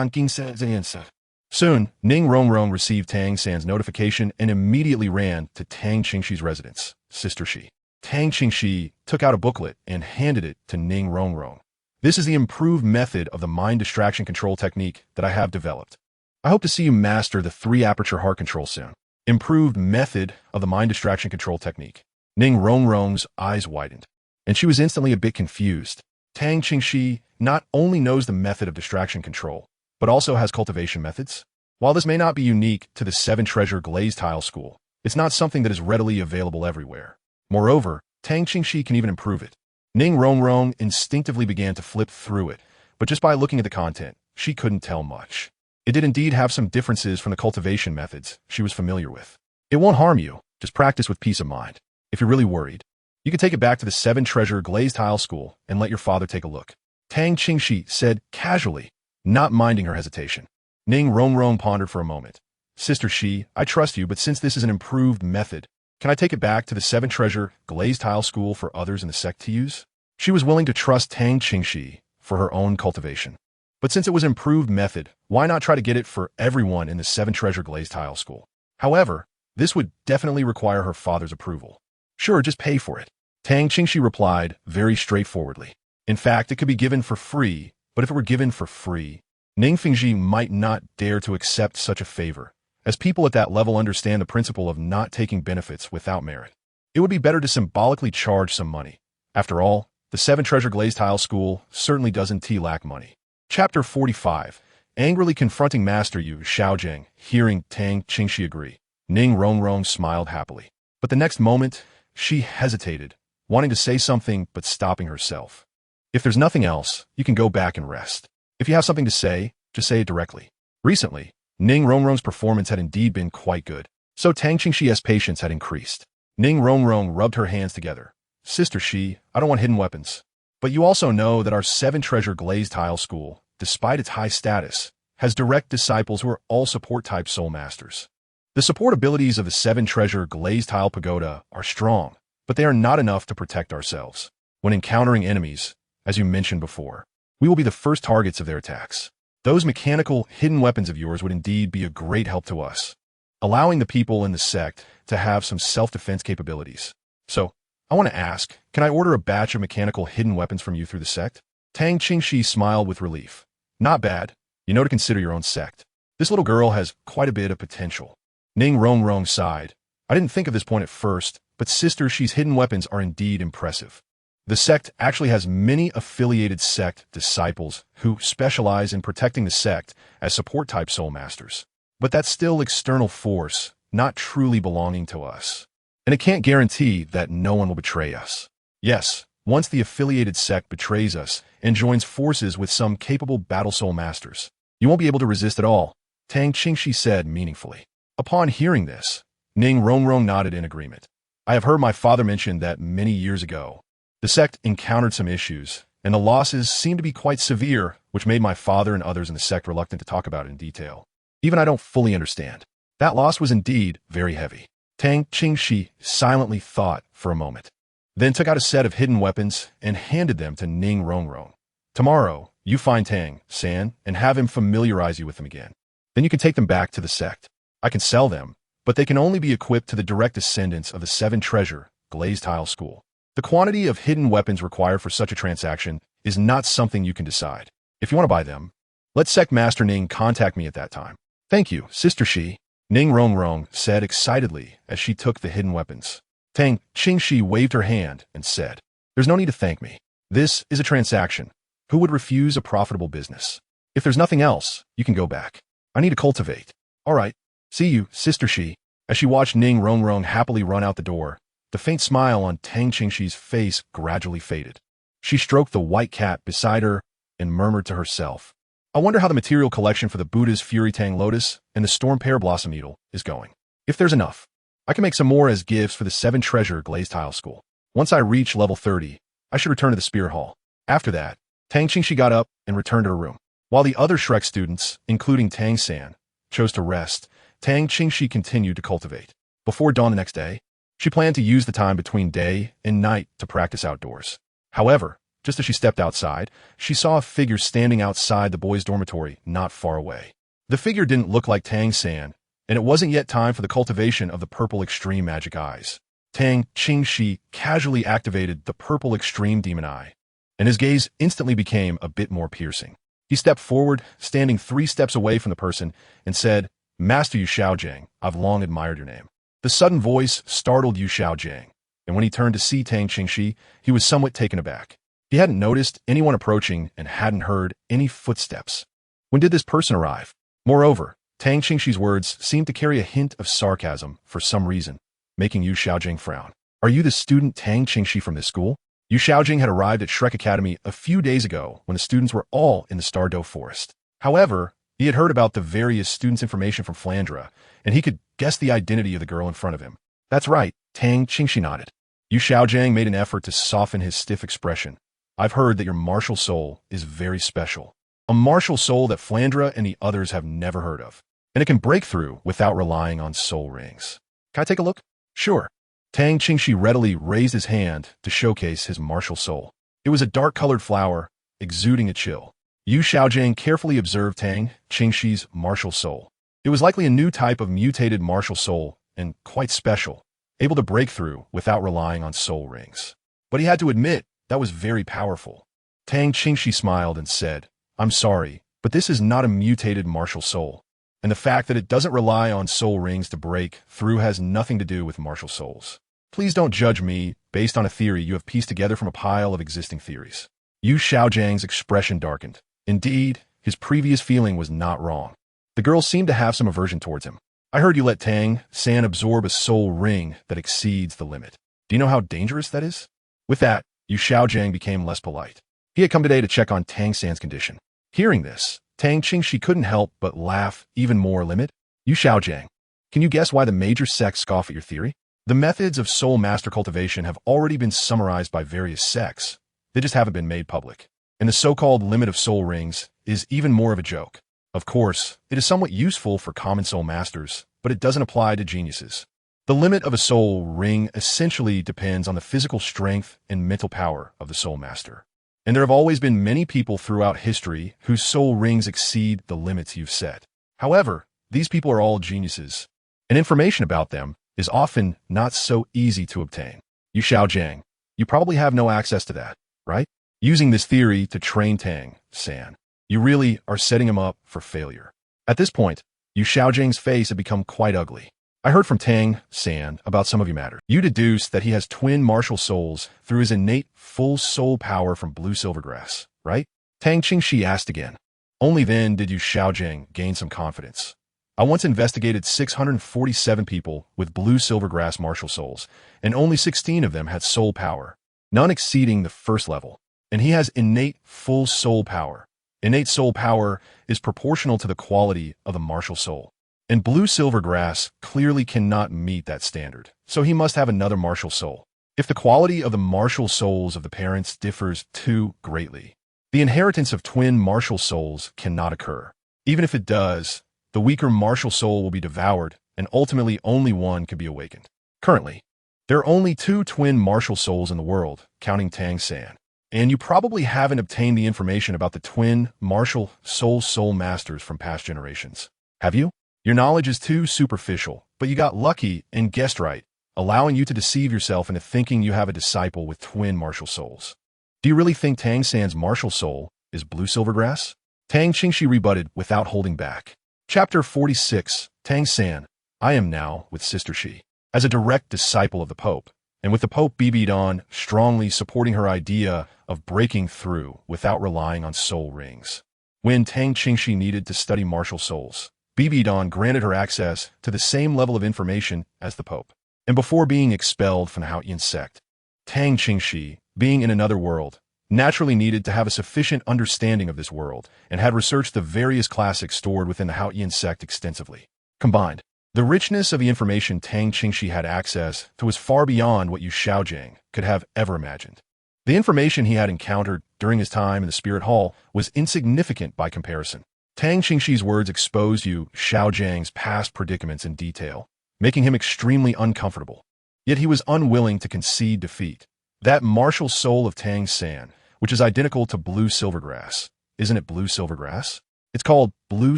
Qingxi. Soon, Ning Rongrong received Tang San's notification and immediately ran to Tang Qingxi's residence, Sister Shi. Tang Qingxi took out a booklet and handed it to Ning Rongrong. This is the improved method of the mind distraction control technique that I have developed. I hope to see you master the 3-aperture heart control soon. Improved method of the mind distraction control technique. Ning Rongrong's eyes widened, and she was instantly a bit confused. Tang Qingxi not only knows the method of distraction control, but also has cultivation methods. While this may not be unique to the 7-treasure glazed tile school, it's not something that is readily available everywhere. Moreover, Tang Qingxi can even improve it. Ning Rongrong instinctively began to flip through it, but just by looking at the content, she couldn't tell much. It did indeed have some differences from the cultivation methods she was familiar with. It won't harm you, just practice with peace of mind. If you're really worried, you can take it back to the 7-treasure glazed tile school and let your father take a look. Tang Qingxi said casually, not minding her hesitation. Ning Rongrong pondered for a moment. Sister Shi, I trust you, but since this is an improved method, can I take it back to the 7-treasure glazed tile school for others in the sect to use? She was willing to trust Tang Qingxi for her own cultivation. But since it was an improved method, why not try to get it for everyone in the 7-treasure glazed tile school? However, this would definitely require her father's approval. Sure, just pay for it. Tang Qingxi replied very straightforwardly. In fact, it could be given for free, but if it were given for free, Ning Fingji might not dare to accept such a favor, as people at that level understand the principle of not taking benefits without merit. It would be better to symbolically charge some money. After all, the 7-treasure glazed tile school certainly doesn't lack money. Chapter 45. Angrily confronting Master Yu Xiaojing, hearing Tang Qingxi agree. Ning Rongrong smiled happily. But the next moment, she hesitated, wanting to say something but stopping herself. If there's nothing else, you can go back and rest. If you have something to say, just say it directly. Recently, Ning Rongrong's performance had indeed been quite good, so Tang Qingxi's patience had increased. Ning Rongrong rubbed her hands together. Sister Shi, I don't want hidden weapons. But you also know that our 7-treasure glazed tile school, despite its high status, has direct disciples who are all support-type soul masters. The support abilities of the 7-treasure glazed tile pagoda are strong, but they are not enough to protect ourselves. When encountering enemies, as you mentioned before, we will be the first targets of their attacks. Those mechanical, hidden weapons of yours would indeed be a great help to us, allowing the people in the sect to have some self-defense capabilities. So, I want to ask, can I order a batch of mechanical hidden weapons from you through the sect? Tang Qingxi smiled with relief. Not bad. You know to consider your own sect. This little girl has quite a bit of potential. Ning Rongrong sighed. I didn't think of this point at first, but Sister Shi's hidden weapons are indeed impressive. The sect actually has many affiliated sect disciples who specialize in protecting the sect as support-type soul masters. But that's still external force, not truly belonging to us. And it can't guarantee that no one will betray us. Yes, once the affiliated sect betrays us and joins forces with some capable battle soul masters, you won't be able to resist at all, Tang Qingxi said meaningfully. Upon hearing this, Ning Rongrong nodded in agreement. I have heard my father mention that many years ago, the sect encountered some issues, and the losses seemed to be quite severe, which made my father and others in the sect reluctant to talk about it in detail. Even I don't fully understand. That loss was indeed very heavy. Tang Qingxi silently thought for a moment, then took out a set of hidden weapons and handed them to Ning Rongrong. Tomorrow, you find Tang San and have him familiarize you with them again. Then you can take them back to the sect. I can sell them, but they can only be equipped to the direct descendants of the 7-treasure glazed tile school. The quantity of hidden weapons required for such a transaction is not something you can decide. If you want to buy them, let Sect Master Ning contact me at that time. Thank you, Sister Shi, Ning Rongrong said excitedly as she took the hidden weapons. Tang Qingxi waved her hand and said, There's no need to thank me. This is a transaction. Who would refuse a profitable business? If there's nothing else, you can go back. I need to cultivate. All right. See you, Sister Shi. As she watched Ning Rongrong happily run out the door, the faint smile on Tang Qingxi's face gradually faded. She stroked the white cat beside her and murmured to herself, I wonder how the material collection for the Buddha's Fury Tang Lotus and the Storm Pear Blossom Needle is going. If there's enough, I can make some more as gifts for the 7-treasure glazed tile school. Once I reach level 30, I should return to the Spirit Hall. After that, Tang Qingxi got up and returned to her room. While the other Shrek students, including Tang San, chose to rest, Tang Qingxi continued to cultivate. Before dawn the next day, she planned to use the time between day and night to practice outdoors. However, just as she stepped outside, she saw a figure standing outside the boys' dormitory not far away. The figure didn't look like Tang San, and it wasn't yet time for the cultivation of the purple extreme magic eyes. Tang Qingxi casually activated the purple extreme demon eye. and his gaze instantly became a bit more piercing. He stepped forward, standing 3 steps away from the person, and said, "Master Yu Xiaojiang, I've long admired your name." The sudden voice startled Yu Xiaojiang, and when he turned to see Tang Qingxi, he was somewhat taken aback. He hadn't noticed anyone approaching and hadn't heard any footsteps. When did this person arrive? Moreover, Tang Qingxi's words seemed to carry a hint of sarcasm for some reason, making Yu Xiaojiang frown. "Are you the student Tang Qingxi from this school?" Yu Xiaojiang had arrived at Shrek Academy a few days ago when the students were all in the Stardow Forest. However, he had heard about the various students' information from Flandra, and he could guess the identity of the girl in front of him. "That's right," Tang Qingxi nodded. Yu Xiaojiang made an effort to soften his stiff expression. "I've heard that your martial soul is very special. A martial soul that Flandra and the others have never heard of. And it can break through without relying on soul rings. Can I take a look?" "Sure." Tang Qingxi readily raised his hand to showcase his martial soul. It was a dark-colored flower, exuding a chill. Yu Xiaojiang carefully observed Tang Qingxi's martial soul. It was likely a new type of mutated martial soul, and quite special, able to break through without relying on soul rings. But he had to admit, that was very powerful. Tang Qingxi smiled and said, "I'm sorry, but this is not a mutated martial soul. And the fact that it doesn't rely on soul rings to break through has nothing to do with martial souls. Please don't judge me based on a theory you have pieced together from a pile of existing theories." Yu Xiaojiang's expression darkened. Indeed, his previous feeling was not wrong. The girl seemed to have some aversion towards him. "I heard you let Tang San absorb a soul ring that exceeds the limit. Do you know how dangerous that is?" With that, Yu Xiaojiang became less polite. He had come today to check on Tang San's condition. Hearing this, Tang Qingxi couldn't help but laugh even more. "Limit? Yu Xiaojiang, can you guess why the major sects scoff at your theory? The methods of soul master cultivation have already been summarized by various sects. They just haven't been made public. And the so-called limit of soul rings is even more of a joke. Of course, it is somewhat useful for common soul masters, but it doesn't apply to geniuses. The limit of a soul ring essentially depends on the physical strength and mental power of the soul master. And there have always been many people throughout history whose soul rings exceed the limits you've set. However, these people are all geniuses, and information about them is often not so easy to obtain. Yu Xiaojiang, you probably have no access to that, right? Using this theory to train Tang San, you really are setting him up for failure." At this point, Yu Xiaojiang's face had become quite ugly. "I heard from Tang San about some of your matters. You deduced that he has twin martial souls through his innate full soul power from blue silvergrass, right?" Tang Qingxi asked again. Only then did Yu Xiaojiang gain some confidence. "I once investigated 647 people with blue silvergrass martial souls, and only 16 of them had soul power, none exceeding the first level. And he has innate full soul power. Innate soul power is proportional to the quality of the martial soul. And blue silvergrass clearly cannot meet that standard, so he must have another martial soul. If the quality of the martial souls of the parents differs too greatly, the inheritance of twin martial souls cannot occur. Even if it does, the weaker martial soul will be devoured, and ultimately only one can be awakened. Currently, there are only 2 twin martial souls in the world, counting Tang San. And you probably haven't obtained the information about the twin martial soul masters from past generations. Have you? Your knowledge is too superficial, but you got lucky and guessed right, allowing you to deceive yourself into thinking you have a disciple with twin martial souls. Do you really think Tang San's martial soul is blue silvergrass?" Tang Qingxi rebutted without holding back. Chapter 46, Tang San, I am now with Sister Shi. As a direct disciple of the Pope, and with the Pope Bibidon strongly supporting her idea of breaking through without relying on soul rings. When Tang Qingxi needed to study martial souls, Bibidon granted her access to the same level of information as the Pope. And before being expelled from the Xuantian sect, Tang Qingxi, being in another world, naturally needed to have a sufficient understanding of this world and had researched the various classics stored within the Xuantian sect extensively. Combined, the richness of the information Tang Qingxi had access to was far beyond what Yu Xiaojiang could have ever imagined. The information he had encountered during his time in the Spirit Hall was insignificant by comparison. Tang Qingxi's words exposed Yu Xiaojiang's past predicaments in detail, making him extremely uncomfortable. Yet he was unwilling to concede defeat. That martial soul of Tang San, which is identical to blue silvergrass. Isn't it blue silvergrass? It's called Blue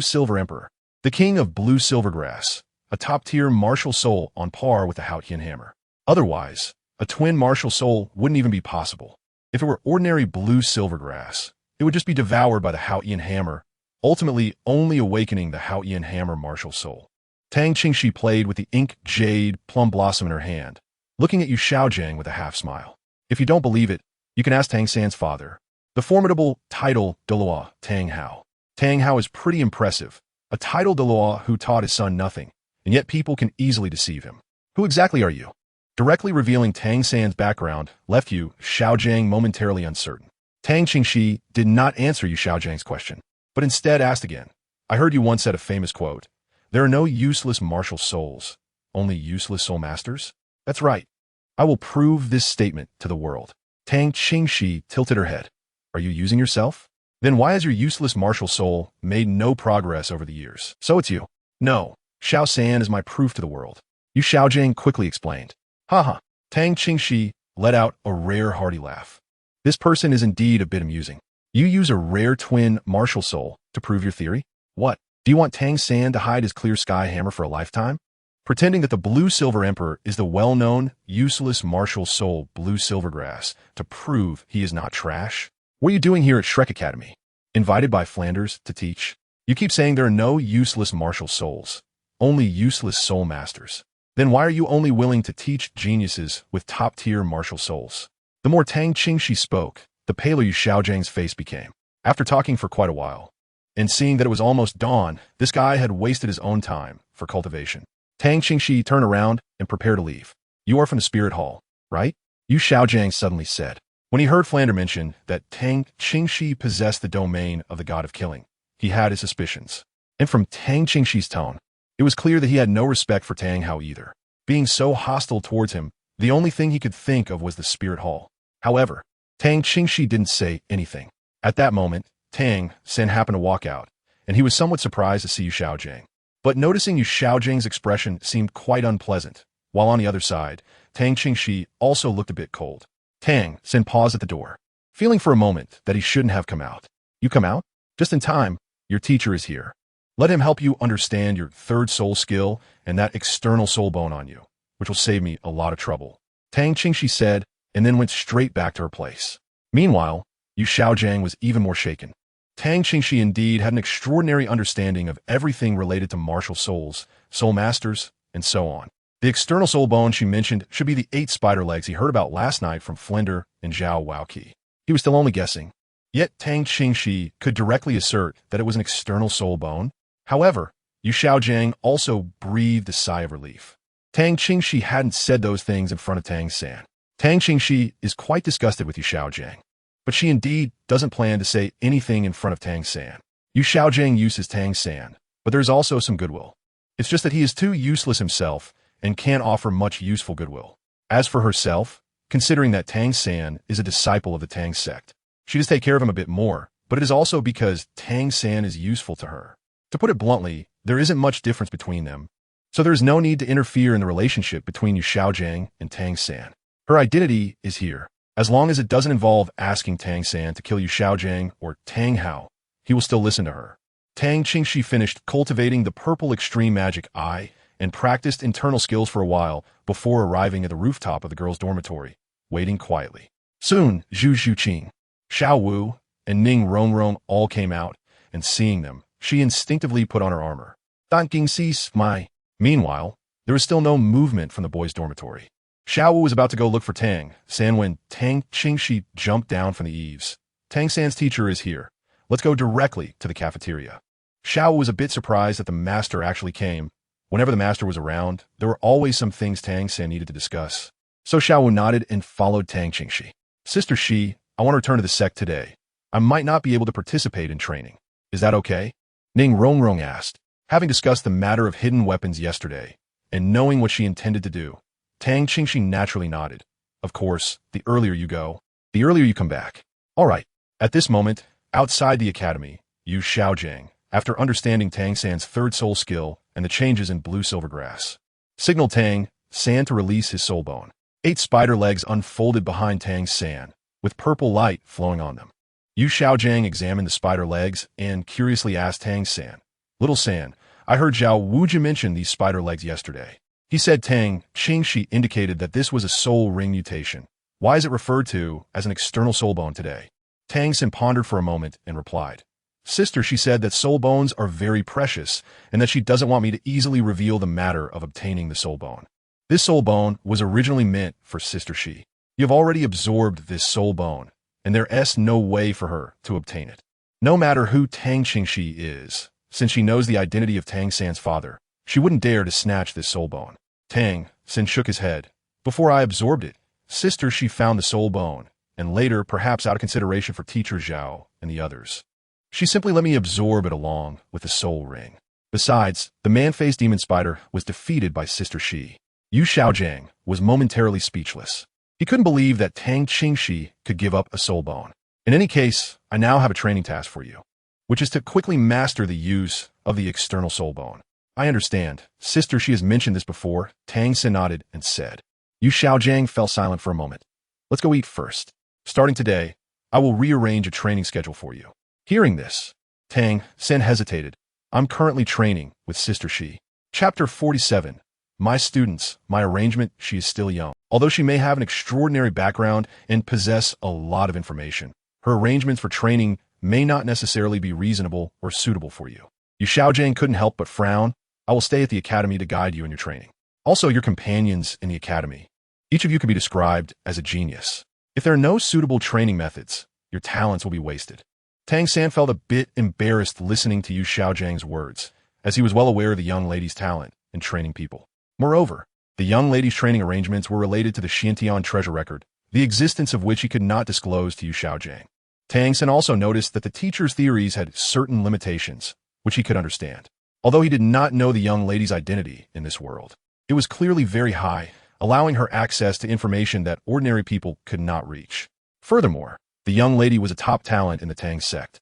Silver Emperor, the king of blue silvergrass, a top-tier martial soul on par with the Xuantian hammer. Otherwise, a twin martial soul wouldn't even be possible. If it were ordinary blue silvergrass, it would just be devoured by the Houtian hammer, ultimately only awakening the Houtian hammer martial soul. Tang Qingxi played with the ink jade plum blossom in her hand, looking at Yu Xiaojiang with a half-smile. If you don't believe it, you can ask Tang San's father, the formidable title Douluo Tang Hao. Tang Hao is pretty impressive, a title Douluo who taught his son nothing, and yet people can easily deceive him. Who exactly are you? Directly revealing Tang San's background left Yu Xiaojiang momentarily uncertain. Tang Qingxi did not answer Yu Xiaojiang's question, but instead asked again. I heard you once said a famous quote. There are no useless martial souls, only useless soul masters? That's right. I will prove this statement to the world. Tang Qingxi tilted her head. Are you using yourself? Then why has your useless martial soul made no progress over the years? So it's you. No, Xiao San is my proof to the world. Yu Xiaojiang quickly explained. Haha. Tang Qingxi let out a rare hearty laugh. This person is indeed a bit amusing. You use a rare twin martial soul to prove your theory? What? Do you want Tang San to hide his clear sky hammer for a lifetime? Pretending that the Blue Silver Emperor is the well-known, useless martial soul Blue Silvergrass to prove he is not trash? What are you doing here at Shrek Academy? Invited by Flanders to teach? You keep saying there are no useless martial souls, only useless soul masters. Then why are you only willing to teach geniuses with top-tier martial souls? The more Tang Qingxi spoke, the paler Yu Xiaojiang's face became. After talking for quite a while, and seeing that it was almost dawn, this guy had wasted his own time for cultivation. Tang Qingxi turned around and prepared to leave. You are from the Spirit Hall, right? Yu Xiaojiang suddenly said. When he heard Flander mention that Tang Qingxi possessed the domain of the god of killing, he had his suspicions. And from Tang Qingxi's tone, it was clear that he had no respect for Tang Hao either. Being so hostile towards him, the only thing he could think of was the Spirit Hall. However, Tang Qingxi didn't say anything. At that moment, Tang San happened to walk out, and he was somewhat surprised to see Yu Xiaojiang. But noticing Yu Xiaojiang's expression seemed quite unpleasant, while on the other side, Tang Qingxi also looked a bit cold. Tang San paused at the door, feeling for a moment that he shouldn't have come out. You come out? Just in time, your teacher is here. Let him help you understand your third soul skill and that external soul bone on you, which will save me a lot of trouble. Tang Qingxi said, and then went straight back to her place. Meanwhile, Yu Xiaojiang was even more shaken. Tang Qingxi indeed had an extraordinary understanding of everything related to martial souls, soul masters, and so on. The external soul bone she mentioned should be the 8 spider legs he heard about last night from Flender and Zhao Waoqi. He was still only guessing. Yet Tang Qingxi could directly assert that it was an external soul bone. However, Yu Xiaojiang also breathed a sigh of relief. Tang Qingxi hadn't said those things in front of Tang San. Tang Qingxi is quite disgusted with Yu Xiaojiang, but she indeed doesn't plan to say anything in front of Tang San. Yu Xiaojiang uses Tang San, but there's also some goodwill. It's just that he is too useless himself and can't offer much useful goodwill. As for herself, considering that Tang San is a disciple of the Tang sect, she does take care of him a bit more, but it is also because Tang San is useful to her. To put it bluntly, there isn't much difference between them, so there is no need to interfere in the relationship between Yu Xiaojiang and Tang San. Her identity is here. As long as it doesn't involve asking Tang San to kill Yu Xiaojiang or Tang Hao, he will still listen to her. Tang Qingxi finished cultivating the purple extreme magic eye and practiced internal skills for a while before arriving at the rooftop of the girls' dormitory, waiting quietly. Soon, Zhu Zhuqing, Xiao Wu, and Ning Rongrong all came out, and seeing them, she instinctively put on her armor. Tang Qingxi, my. Meanwhile, there was still no movement from the boys' dormitory. Xiao Wu was about to go look for Tang San when Tang Qingxi jumped down from the eaves. Tang San's teacher is here. Let's go directly to the cafeteria. Xiao Wu was a bit surprised that the master actually came. Whenever the master was around, there were always some things Tang San needed to discuss. So Xiao Wu nodded and followed Tang Qingxi. Sister Shi, I want to return to the sect today. I might not be able to participate in training. Is that okay? Ning Rongrong asked. Having discussed the matter of hidden weapons yesterday, and knowing what she intended to do, Tang Qingxi naturally nodded. Of course, the earlier you go, the earlier you come back. All right. At this moment, outside the academy, Yu Xiaojiang, after understanding Tang San's third soul skill and the changes in blue silvergrass, signaled Tang San to release his soul bone. 8 spider legs unfolded behind Tang San, with purple light flowing on them. Yu Xiaojiang examined the spider legs and curiously asked Tang San, Little San, I heard Zhao Wuji mention these spider legs yesterday. He said Tang Qingxi indicated that this was a soul ring mutation, Why is it referred to as an external soul bone today? Tang Xin pondered for a moment and replied, Sister, she said that soul bones are very precious and that she doesn't want me to easily reveal the matter of obtaining the soul bone. This soul bone was originally meant for Sister Shi. You have already absorbed this soul bone, and there is no way for her to obtain it. No matter who Tang Qingxi is, since she knows the identity of Tang San's father, she wouldn't dare to snatch this soul bone. Tang Xin shook his head. Before I absorbed it, Sister Shi found the soul bone, and later, perhaps out of consideration for Teacher Zhao and the others, she simply let me absorb it along with the soul ring. Besides, the man-faced demon spider was defeated by Sister Shi. Yu Xiaojiang was momentarily speechless. He couldn't believe that Tang Qingxi could give up a soul bone. In any case, I now have a training task for you, which is to quickly master the use of the external soul bone. I understand. Sister Shi has mentioned this before. Tang Xin nodded and said. Yu Xiaojiang fell silent for a moment. Let's go eat first. Starting today, I will rearrange a training schedule for you. Hearing this, Tang Xin hesitated. I'm currently training with Sister Shi. Chapter 47. My students, my arrangement, she is still young. Although she may have an extraordinary background and possess a lot of information, her arrangements for training may not necessarily be reasonable or suitable for you. Yu Xiaojiang couldn't help but frown. I will stay at the academy to guide you in your training. Also, your companions in the academy. Each of you could be described as a genius. If there are no suitable training methods, your talents will be wasted. Tang San felt a bit embarrassed listening to Yu Xiaojiang's words, as he was well aware of the young lady's talent in training people. Moreover, the young lady's training arrangements were related to the Xuantian Treasure Record, the existence of which he could not disclose to Yu Xiaojiang. Tang San also noticed that the teacher's theories had certain limitations, which he could understand. Although he did not know the young lady's identity in this world, it was clearly very high, allowing her access to information that ordinary people could not reach. Furthermore, the young lady was a top talent in the Tang sect,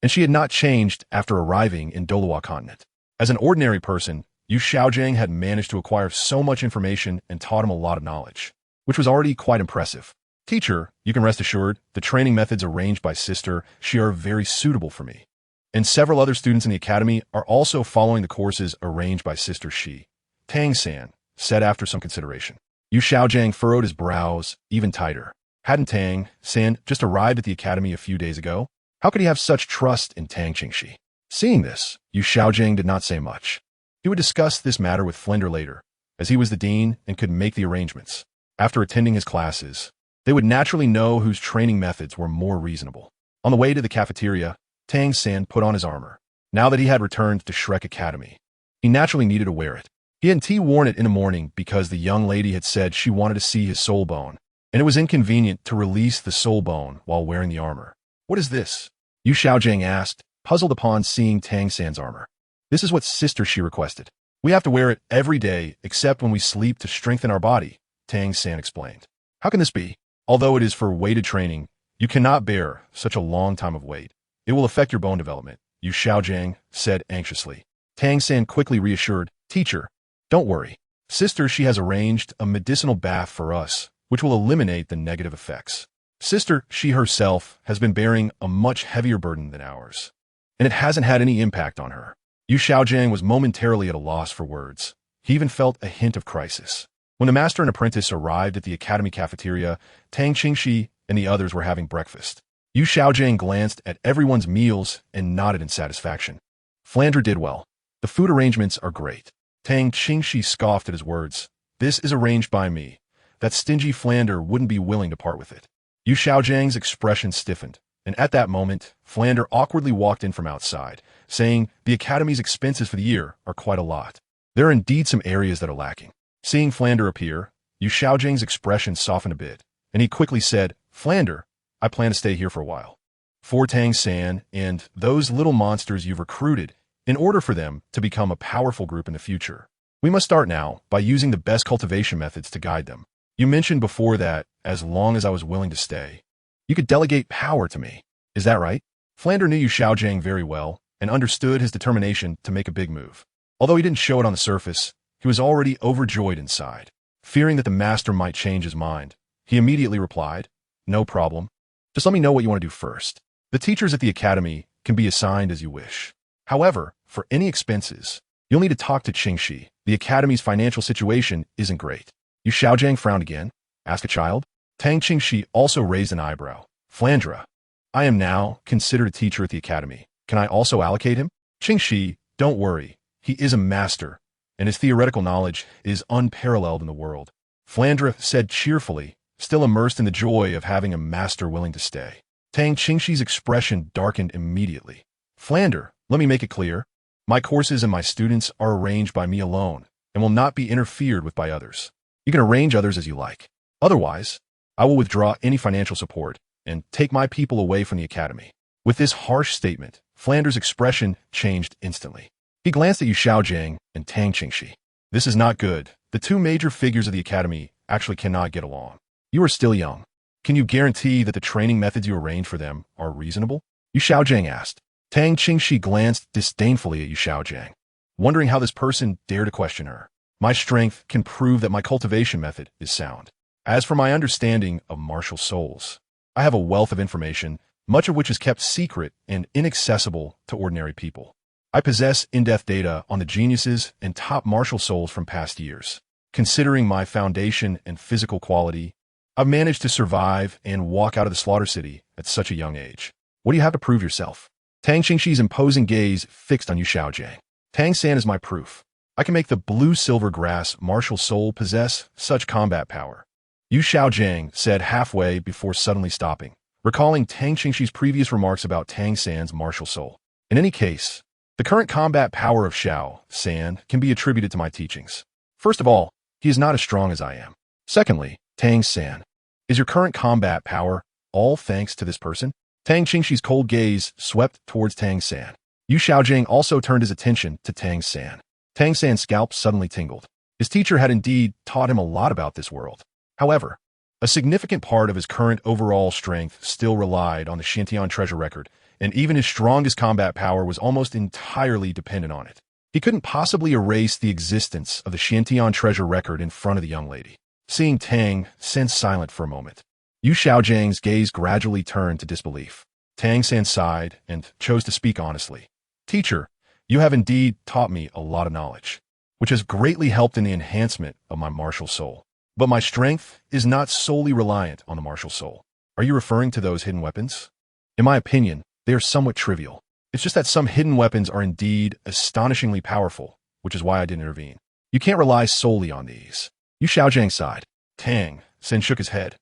and she had not changed after arriving in Douluo Continent. As an ordinary person, Yu Xiaojiang had managed to acquire so much information and taught him a lot of knowledge, which was already quite impressive. Teacher, you can rest assured, the training methods arranged by Sister Shi are very suitable for me. And several other students in the academy are also following the courses arranged by Sister Shi. Tang San said after some consideration. Yu Xiaojiang furrowed his brows even tighter. Hadn't Tang San just arrived at the academy a few days ago? How could he have such trust in Tang Qingxi? Seeing this, Yu Xiaojiang did not say much. He would discuss this matter with Flender later, as he was the dean and could make the arrangements. After attending his classes, they would naturally know whose training methods were more reasonable. On the way to the cafeteria, Tang San put on his armor. Now that he had returned to Shrek Academy, he naturally needed to wear it. He hadn't worn it in the morning because the young lady had said she wanted to see his soul bone, and it was inconvenient to release the soul bone while wearing the armor. What is this? Yu Xiaojiang asked, puzzled upon seeing Tang San's armor. This is what Sister Shi requested. We have to wear it every day except when we sleep to strengthen our body, Tang San explained. How can this be? Although it is for weighted training, you cannot bear such a long time of weight. It will affect your bone development, Yu Xiaojiang said anxiously. Tang San quickly reassured, Teacher, don't worry. Sister Shi has arranged a medicinal bath for us, which will eliminate the negative effects. Sister Shi herself has been bearing a much heavier burden than ours, and it hasn't had any impact on her. Yu Xiaojiang was momentarily at a loss for words. He even felt a hint of crisis. When the master and apprentice arrived at the academy cafeteria, Tang Qingxi and the others were having breakfast. Yu Xiaojiang glanced at everyone's meals and nodded in satisfaction. Flandre did well. The food arrangements are great. Tang Qingxi scoffed at his words. This is arranged by me. That stingy Flandre wouldn't be willing to part with it. Yu Xiaojiang's expression stiffened, and at that moment, Flandre awkwardly walked in from outside, saying the academy's expenses for the year are quite a lot. There are indeed some areas that are lacking. Seeing Flandre appear, Yu Xiaojiang's expression softened a bit, and he quickly said, Flandre, I plan to stay here for a while. For Tang San and those little monsters you've recruited, in order for them to become a powerful group in the future, we must start now by using the best cultivation methods to guide them. You mentioned before that, as long as I was willing to stay, you could delegate power to me. Is that right? Flandre knew Yu Xiaojiang very well and understood his determination to make a big move. Although he didn't show it on the surface, he was already overjoyed inside. Fearing that the master might change his mind, he immediately replied, No problem. Just let me know what you want to do first. The teachers at the academy can be assigned as you wish. However, for any expenses, you'll need to talk to Qingxi. The academy's financial situation isn't great. Yu Xiaojiang frowned again. Ask a child? Tang Qingxi also raised an eyebrow. Flandra, I am now considered a teacher at the academy. Can I also allocate him? Qingxi, don't worry. He is a master, and his theoretical knowledge is unparalleled in the world. Flandra said cheerfully, still immersed in the joy of having a master willing to stay. Tang Qingxi's expression darkened immediately. Flandra, let me make it clear. My courses and my students are arranged by me alone and will not be interfered with by others. You can arrange others as you like. Otherwise, I will withdraw any financial support and take my people away from the academy. With this harsh statement, Flandra's expression changed instantly. He glanced at Yu Xiaojiang and Tang Qingxi. This is not good. The two major figures of the academy actually cannot get along. You are still young. Can you guarantee that the training methods you arrange for them are reasonable? Yu Xiaojiang asked. Tang Qingxi glanced disdainfully at Yu Xiaojiang, wondering how this person dared to question her. My strength can prove that my cultivation method is sound. As for my understanding of martial souls, I have a wealth of information, much of which is kept secret and inaccessible to ordinary people. I possess in-depth data on the geniuses and top martial souls from past years. Considering my foundation and physical quality, I've managed to survive and walk out of the slaughter city at such a young age. What do you have to prove yourself? Tang Qingxi's imposing gaze fixed on Yu Xiaojiang. Tang San is my proof. I can make the blue-silver grass martial soul possess such combat power. Yu Xiaojiang said halfway before suddenly stopping, recalling Tang Qingxi's previous remarks about Tang San's martial soul. In any case, the current combat power of Xiao San can be attributed to my teachings. First of all, he is not as strong as I am. Secondly, Tang San, is your current combat power all thanks to this person? Tang Qingxi's cold gaze swept towards Tang San. Yu Xiaojiang also turned his attention to Tang San. Tang San's scalp suddenly tingled. His teacher had indeed taught him a lot about this world. However, a significant part of his current overall strength still relied on the Xuantian Treasure Record, and even his strongest combat power was almost entirely dependent on it. He couldn't possibly erase the existence of the Xuantian Treasure Record in front of the young lady. Seeing Tang San silent for a moment, Yu Xiaojiang's gaze gradually turned to disbelief. Tang San sighed and chose to speak honestly. Teacher, you have indeed taught me a lot of knowledge, which has greatly helped in the enhancement of my martial soul. But my strength is not solely reliant on the martial soul. Are you referring to those hidden weapons? In my opinion, they are somewhat trivial. It's just that some hidden weapons are indeed astonishingly powerful, which is why I didn't intervene. You can't rely solely on these. Yu Xiaojiang sighed. Tang San shook his head.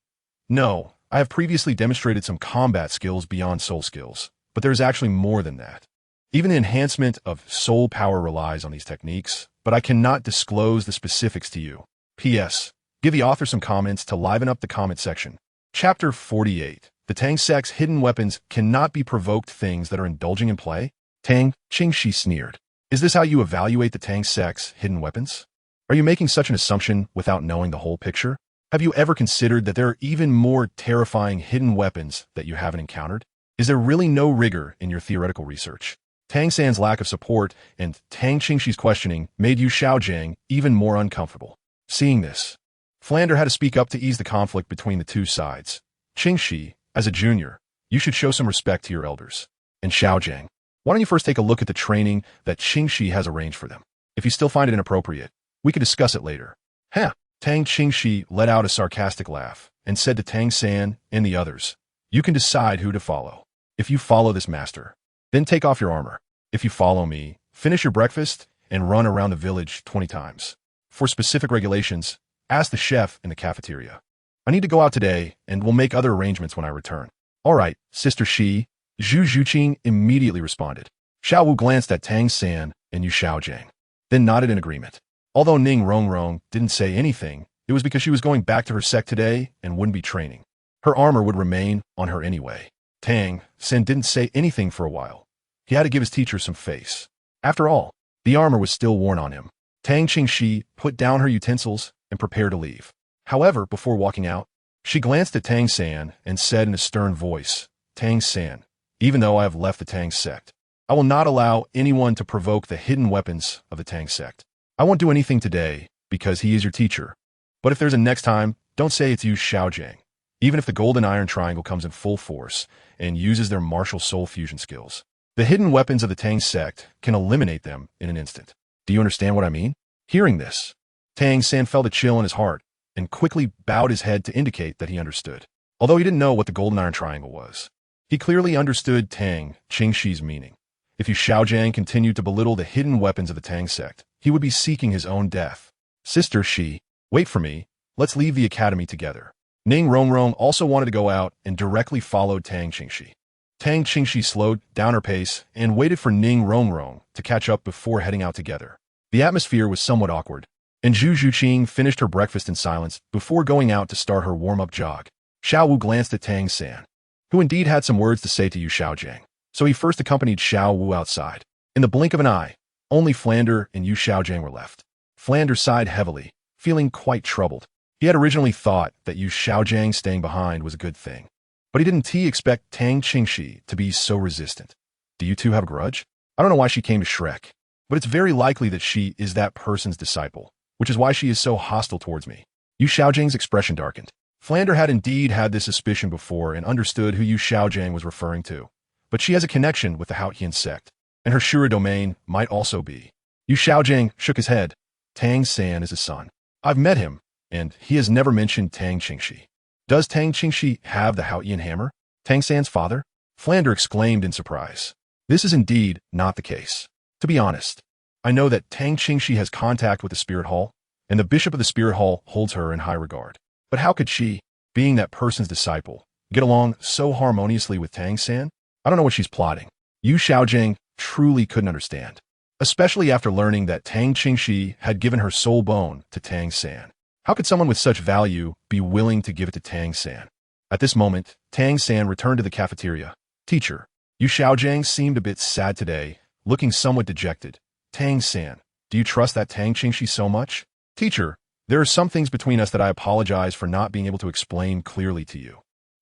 No, I have previously demonstrated some combat skills beyond soul skills, but there is actually more than that. Even the enhancement of soul power relies on these techniques, but I cannot disclose the specifics to you. P.S. Give the author some comments to liven up the comment section. Chapter 48. The Tang sect's hidden weapons cannot be provoked things that are indulging in play? Tang Qingxi sneered. Is this how you evaluate the Tang sect's hidden weapons? Are you making such an assumption without knowing the whole picture? Have you ever considered that there are even more terrifying hidden weapons that you haven't encountered? Is there really no rigor in your theoretical research? Tang San's lack of support and Tang Qingxi's questioning made Yu Xiaojiang even more uncomfortable. Seeing this, Flandra had to speak up to ease the conflict between the two sides. Qingxi, as a junior, you should show some respect to your elders. And Xiaojiang, why don't you first take a look at the training that Qingxi has arranged for them? If you still find it inappropriate, we can discuss it later. Huh. Tang Qingxi let out a sarcastic laugh and said to Tang San and the others, you can decide who to follow. If you follow this master, then take off your armor. If you follow me, finish your breakfast and run around the village 20 times. For specific regulations, ask the chef in the cafeteria. I need to go out today and will make other arrangements when I return. All right, Sister Shi, Zhu Zhuqing immediately responded. Xiao Wu glanced at Tang San and Yu Xiaojiang, then nodded in agreement. Although Ning Rongrong didn't say anything, it was because she was going back to her sect today and wouldn't be training. Her armor would remain on her anyway. Tang San didn't say anything for a while. He had to give his teacher some face. After all, the armor was still worn on him. Tang Qingxi put down her utensils and prepared to leave. However, before walking out, she glanced at Tang San and said in a stern voice, Tang San, even though I have left the Tang sect, I will not allow anyone to provoke the hidden weapons of the Tang sect. I won't do anything today because he is your teacher. But if there's a next time, don't say it's Yu Xiaojiang, even if the golden iron triangle comes in full force and uses their martial soul fusion skills. The hidden weapons of the Tang sect can eliminate them in an instant. Do you understand what I mean? Hearing this, Tang San felt a chill in his heart and quickly bowed his head to indicate that he understood. Although he didn't know what the golden iron triangle was, he clearly understood Tang Qingxi's meaning. If Yu Xiaojiang continued to belittle the hidden weapons of the Tang sect, he would be seeking his own death. Sister Shi, wait for me. Let's leave the academy together. Ning Rongrong also wanted to go out and directly followed Tang Qingxi. Tang Qingxi slowed down her pace and waited for Ning Rongrong to catch up before heading out together. The atmosphere was somewhat awkward, and Zhu Zhuqing finished her breakfast in silence before going out to start her warm-up jog. Xiao Wu glanced at Tang San, who indeed had some words to say to Yu Xiaojiang, so he first accompanied Xiao Wu outside. In the blink of an eye, only Flander and Yu Xiaojiang were left. Flander sighed heavily, feeling quite troubled. He had originally thought that Yu Xiaojiang staying behind was a good thing, but he didn't expect Tang Qingxi to be so resistant. Do you two have a grudge? I don't know why she came to Shrek, but it's very likely that she is that person's disciple, which is why she is so hostile towards me. Yu Xiaojiang's expression darkened. Flander had indeed had this suspicion before and understood who Yu Xiaojiang was referring to, but she has a connection with the Houtian sect, and her Shura domain might also be. Yu Xiaojiang shook his head. Tang San is his son. I've met him, and he has never mentioned Tang Qingxi. Does Tang Qingxi have the Houtian hammer? Tang San's father? Flander exclaimed in surprise. This is indeed not the case. To be honest, I know that Tang Qingxi has contact with the Spirit Hall, and the Bishop of the Spirit Hall holds her in high regard. But how could she, being that person's disciple, get along so harmoniously with Tang San? I don't know what she's plotting. Yu Xiaojiang truly couldn't understand, especially after learning that Tang Qingxi had given her soul bone to Tang San. How could someone with such value be willing to give it to Tang San? At this moment, Tang San returned to the cafeteria. Teacher, Yu Xiaojiang seemed a bit sad today, looking somewhat dejected. Tang San, do you trust that Tang Qingxi so much? Teacher, there are some things between us that I apologize for not being able to explain clearly to you.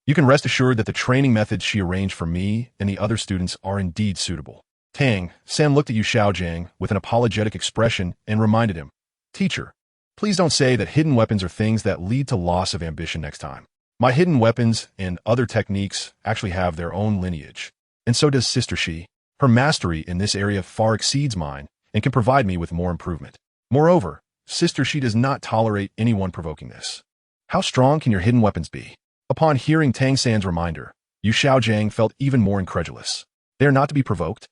You can rest assured that the training methods she arranged for me and the other students are indeed suitable. Tang San looked at Yu Xiaojiang with an apologetic expression and reminded him, Teacher, please don't say that hidden weapons are things that lead to loss of ambition next time. My hidden weapons and other techniques actually have their own lineage, and so does Sister Shi. Her mastery in this area far exceeds mine and can provide me with more improvement. Moreover, Sister Shi does not tolerate anyone provoking this. How strong can your hidden weapons be? Upon hearing Tang San's reminder, Yu Xiaojiang felt even more incredulous. They are not to be provoked?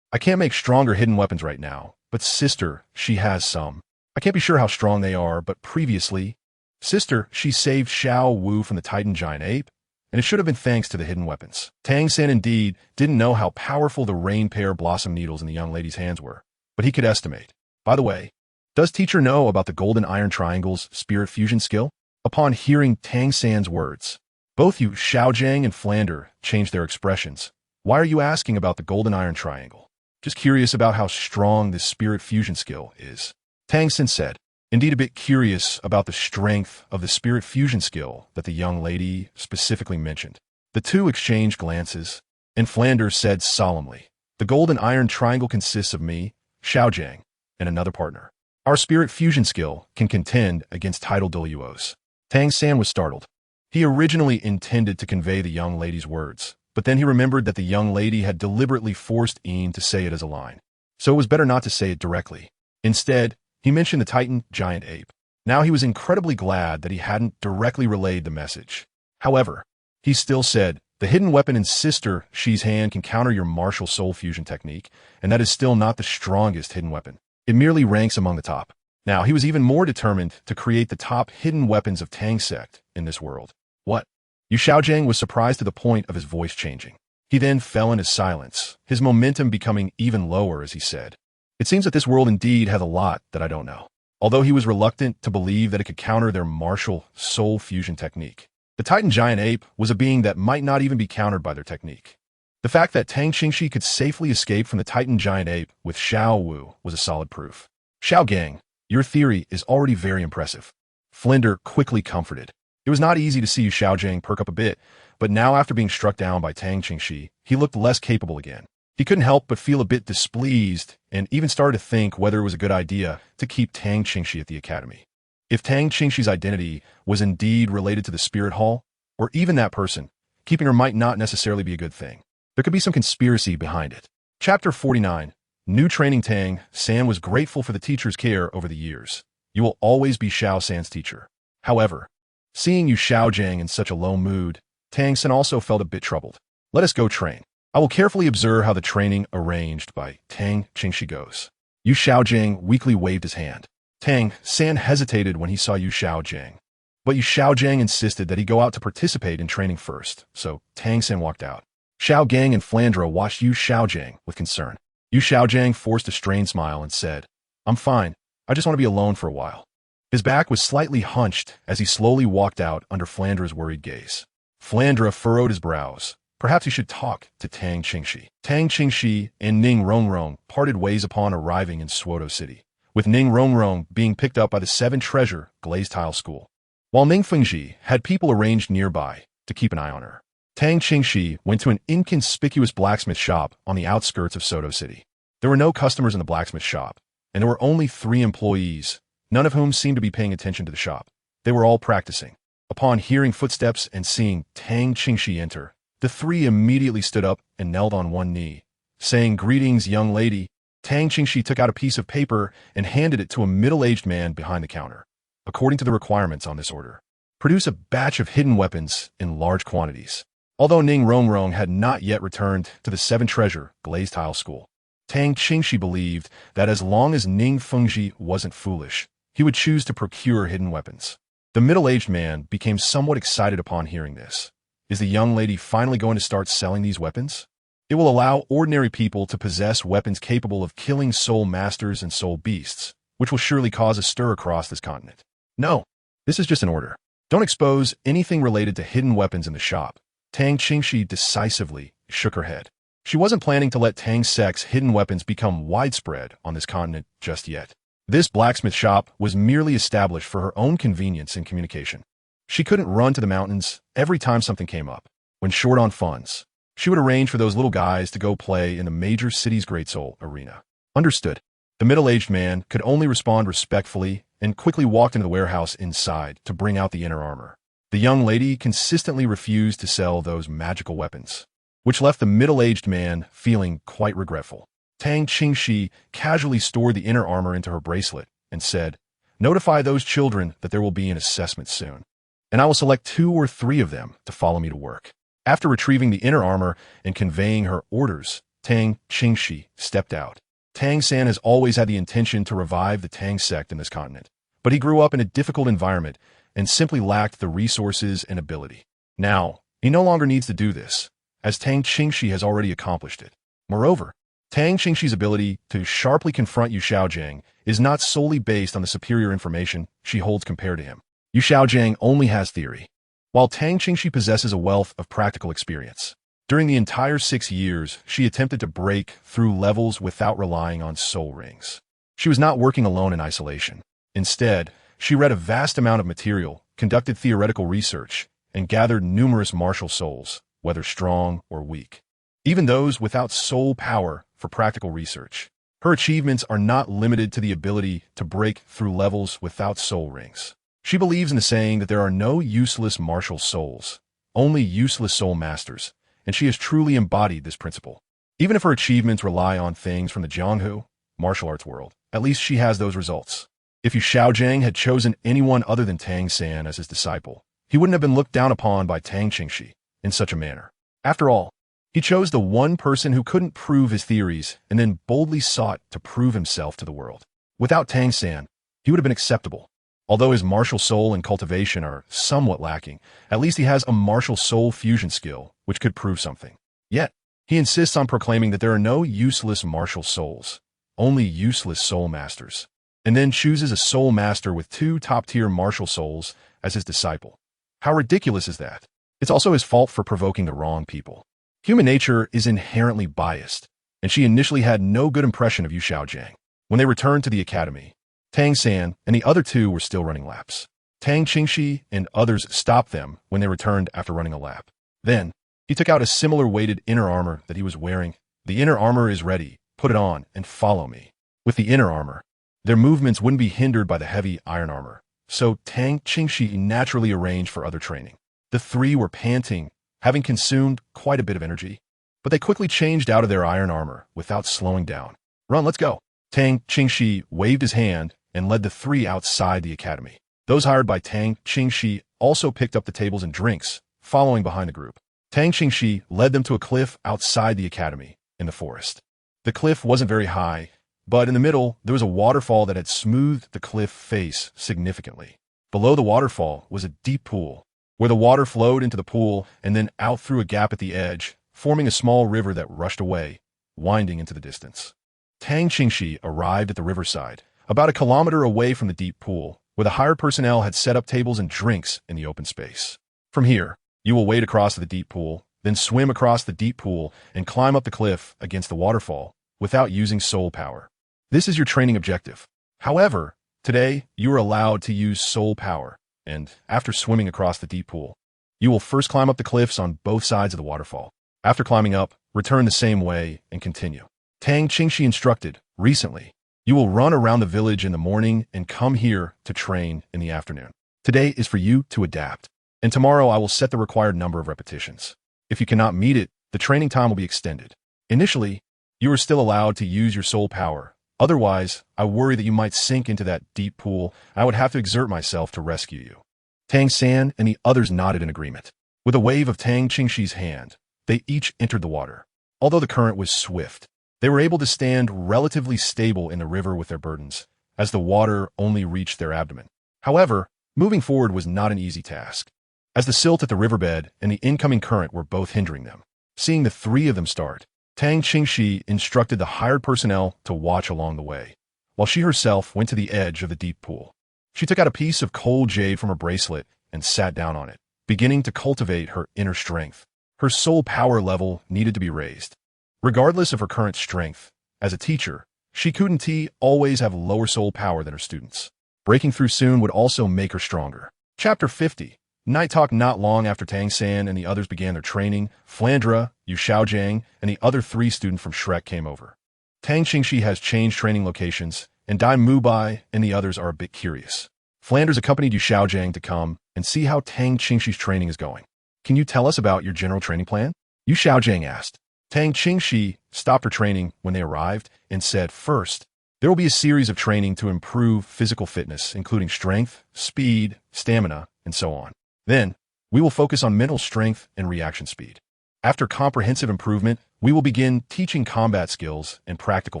I can't make stronger hidden weapons right now, but Sister Shi has some. I can't be sure how strong they are, but previously, Sister Shi saved Xiao Wu from the Titan giant ape, and it should have been thanks to the hidden weapons. Tang San indeed didn't know how powerful the rain pear blossom needles in the young lady's hands were, but he could estimate. By the way, does teacher know about the golden iron triangle's spirit fusion skill? Upon hearing Tang San's words, both Yu Xiaojiang and Flander changed their expressions. Why are you asking about the golden iron triangle? Just curious about how strong this spirit fusion skill is. Tang San said, indeed a bit curious about the strength of the spirit fusion skill that the young lady specifically mentioned. The two exchanged glances, and Flander said solemnly, the golden iron triangle consists of me, Xiaojiang, and another partner. Our spirit fusion skill can contend against tidal Douluos. Tang San was startled. He originally intended to convey the young lady's words, but then he remembered that the young lady had deliberately forced Ian to say it as a line, so it was better not to say it directly. Instead, he mentioned the Titan giant ape. Now he was incredibly glad that he hadn't directly relayed the message. However, he still said, the hidden weapon in Sister Shi's hand can counter your martial soul fusion technique, and that is still not the strongest hidden weapon. It merely ranks among the top. Now, he was even more determined to create the top hidden weapons of Tang sect in this world. What? Yu Xiaojiang was surprised to the point of his voice changing. He then fell into silence, his momentum becoming even lower as he said, it seems that this world indeed has a lot that I don't know. Although he was reluctant to believe that it could counter their martial soul fusion technique. The Titan giant ape was a being that might not even be countered by their technique. The fact that Tang Qingxi could safely escape from the Titan giant ape with Xiao Wu was a solid proof. Xiao Gang, your theory is already very impressive. Flinder quickly comforted. It was not easy to see Yu Xiaojiang perk up a bit, but now after being struck down by Tang Qingxi, he looked less capable again. He couldn't help but feel a bit displeased and even started to think whether it was a good idea to keep Tang Qingxi at the academy. If Tang Qingxi's identity was indeed related to the Spirit Hall, or even that person, keeping her might not necessarily be a good thing. There could be some conspiracy behind it. Chapter 49. New training. Tang San was grateful for the teacher's care over the years. You will always be Xiao San's teacher. However, seeing Yu Xiaojiang in such a low mood, Tang Clan also felt a bit troubled. Let us go train. I will carefully observe how the training arranged by Tang Qingxi goes. Yu Xiaojiang weakly waved his hand. Tang Clan hesitated when he saw Yu Xiaojiang, but Yu Xiaojiang insisted that he go out to participate in training first, so Tang Clan walked out. Xiao Gang and Flandra watched Yu Xiaojiang with concern. Yu Xiaojiang forced a strained smile and said, "I'm fine. I just want to be alone for a while." His back was slightly hunched as he slowly walked out under Flandra's worried gaze. Flandra furrowed his brows. Perhaps he should talk to Tang Qingxi. Tang Qingxi and Ning Rongrong parted ways upon arriving in Suodo City, with Ning Rongrong being picked up by the 7 Treasure Glazed Tile School, while Ning Fengji had people arranged nearby to keep an eye on her. Tang Qingxi went to an inconspicuous blacksmith shop on the outskirts of Suodo City. There were no customers in the blacksmith shop, and there were only 3 employees, none of whom seemed to be paying attention to the shop. They were all practicing. Upon hearing footsteps and seeing Tang Qingxi enter, the 3 immediately stood up and knelt on one knee. Saying, "Greetings, young lady," Tang Qingxi took out a piece of paper and handed it to a middle-aged man behind the counter. According to the requirements on this order, produce a batch of hidden weapons in large quantities. Although Ning Rongrong had not yet returned to the 7 Treasure Glazed Tile School, Tang Qingxi believed that as long as Ning Fengji wasn't foolish, he would choose to procure hidden weapons. The middle-aged man became somewhat excited upon hearing this. Is the young lady finally going to start selling these weapons? It will allow ordinary people to possess weapons capable of killing soul masters and soul beasts, which will surely cause a stir across this continent. No, this is just an order. Don't expose anything related to hidden weapons in the shop. Tang Qingxi decisively shook her head. She wasn't planning to let Tang sect's hidden weapons become widespread on this continent just yet. This blacksmith shop was merely established for her own convenience and communication. She couldn't run to the mountains every time something came up. When short on funds, she would arrange for those little guys to go play in the major city's Great Soul arena. Understood. The middle-aged man could only respond respectfully and quickly walked into the warehouse inside to bring out the inner armor. The young lady consistently refused to sell those magical weapons, which left the middle-aged man feeling quite regretful. Tang Qingxi casually stored the inner armor into her bracelet and said, "Notify those children that there will be an assessment soon, and I will select 2 or 3 of them to follow me to work." After retrieving the inner armor and conveying her orders, Tang Qingxi stepped out. Tang Clan has always had the intention to revive the Tang sect in this continent, but he grew up in a difficult environment and simply lacked the resources and ability. Now, he no longer needs to do this, as Tang Qingxi has already accomplished it. Moreover, Tang Qingxi's ability to sharply confront Yu Xiaojiang is not solely based on the superior information she holds compared to him. Yu Xiaojiang only has theory, while Tang Qingxi possesses a wealth of practical experience. During the entire 6 years, she attempted to break through levels without relying on soul rings. She was not working alone in isolation. Instead, she read a vast amount of material, conducted theoretical research, and gathered numerous martial souls, whether strong or weak. Even those without soul power for practical research. Her achievements are not limited to the ability to break through levels without soul rings. She believes in the saying that there are no useless martial souls, only useless soul masters, and she has truly embodied this principle. Even if her achievements rely on things from the Jianghu martial arts world, at least she has those results. If Yu Xiaojiang had chosen anyone other than Tang Clan as his disciple, he wouldn't have been looked down upon by Tang Qingxi in such a manner. After all, he chose the one person who couldn't prove his theories and then boldly sought to prove himself to the world. Without Tang Clan, he would have been acceptable. Although his martial soul and cultivation are somewhat lacking, at least he has a martial soul fusion skill, which could prove something. Yet, he insists on proclaiming that there are no useless martial souls, only useless soul masters, and then chooses a soul master with 2 top-tier martial souls as his disciple. How ridiculous is that? It's also his fault for provoking the wrong people. Human nature is inherently biased, and she initially had no good impression of Yu Xiaojiang. When they returned to the academy, Tang Clan and the other 2 were still running laps. Tang Qingxi and others stopped them when they returned after running a lap. Then, he took out a similar weighted inner armor that he was wearing. "The inner armor is ready. Put it on and follow me." With the inner armor, their movements wouldn't be hindered by the heavy iron armor, so Tang Qingxi naturally arranged for other training. The 3 were panting, having consumed quite a bit of energy, but they quickly changed out of their iron armor without slowing down. "Run, let's go." Tang Qingxi waved his hand and led the 3 outside the academy. Those hired by Tang Qingxi also picked up the tables and drinks, following behind the group. Tang Qingxi led them to a cliff outside the academy, in the forest. The cliff wasn't very high, but in the middle there was a waterfall that had smoothed the cliff face significantly. Below the waterfall was a deep pool, where the water flowed into the pool and then out through a gap at the edge, forming a small river that rushed away, winding into the distance. Tang Qingxi arrived at the riverside, about a kilometer away from the deep pool, where the hired personnel had set up tables and drinks in the open space. From here, you will wade across to the deep pool, then swim across the deep pool and climb up the cliff against the waterfall without using soul power. This is your training objective. However, today you are allowed to use soul power, and after swimming across the deep pool, you will first climb up the cliffs on both sides of the waterfall. After climbing up, return the same way and continue. Tang Qingxi instructed, recently, you will run around the village in the morning and come here to train in the afternoon. Today is for you to adapt, and tomorrow I will set the required number of repetitions. If you cannot meet it, the training time will be extended. Initially, you are still allowed to use your soul power. Otherwise, I worry that you might sink into that deep pool. I would have to exert myself to rescue you. Tang San and the others nodded in agreement. With a wave of Tang Qingxi's hand, they each entered the water. Although the current was swift, they were able to stand relatively stable in the river with their burdens, as the water only reached their abdomen. However, moving forward was not an easy task, as the silt at the riverbed and the incoming current were both hindering them. Seeing the three of them start, Tang Qingxi instructed the hired personnel to watch along the way, while she herself went to the edge of the deep pool. She took out a piece of cold jade from her bracelet and sat down on it, beginning to cultivate her inner strength. Her soul power level needed to be raised. Regardless of her current strength, as a teacher, she couldn't always have lower soul power than her students. Breaking through soon would also make her stronger. Chapter 50. Night talk. Not long after Tang San and the others began their training, Flandra, Yu Xiaojiang, and the other three students from Shrek came over. Tang Qingxi has changed training locations, and Dai Mubai and the others are a bit curious. Flanders accompanied Yu Xiaojiang to come and see how Tang Qingxi's training is going. Can you tell us about your general training plan? Yu Xiaojiang asked. Tang Qingxi stopped her training when they arrived and said, first, there will be a series of training to improve physical fitness, including strength, speed, stamina, and so on. Then, we will focus on mental strength and reaction speed. After comprehensive improvement, we will begin teaching combat skills and practical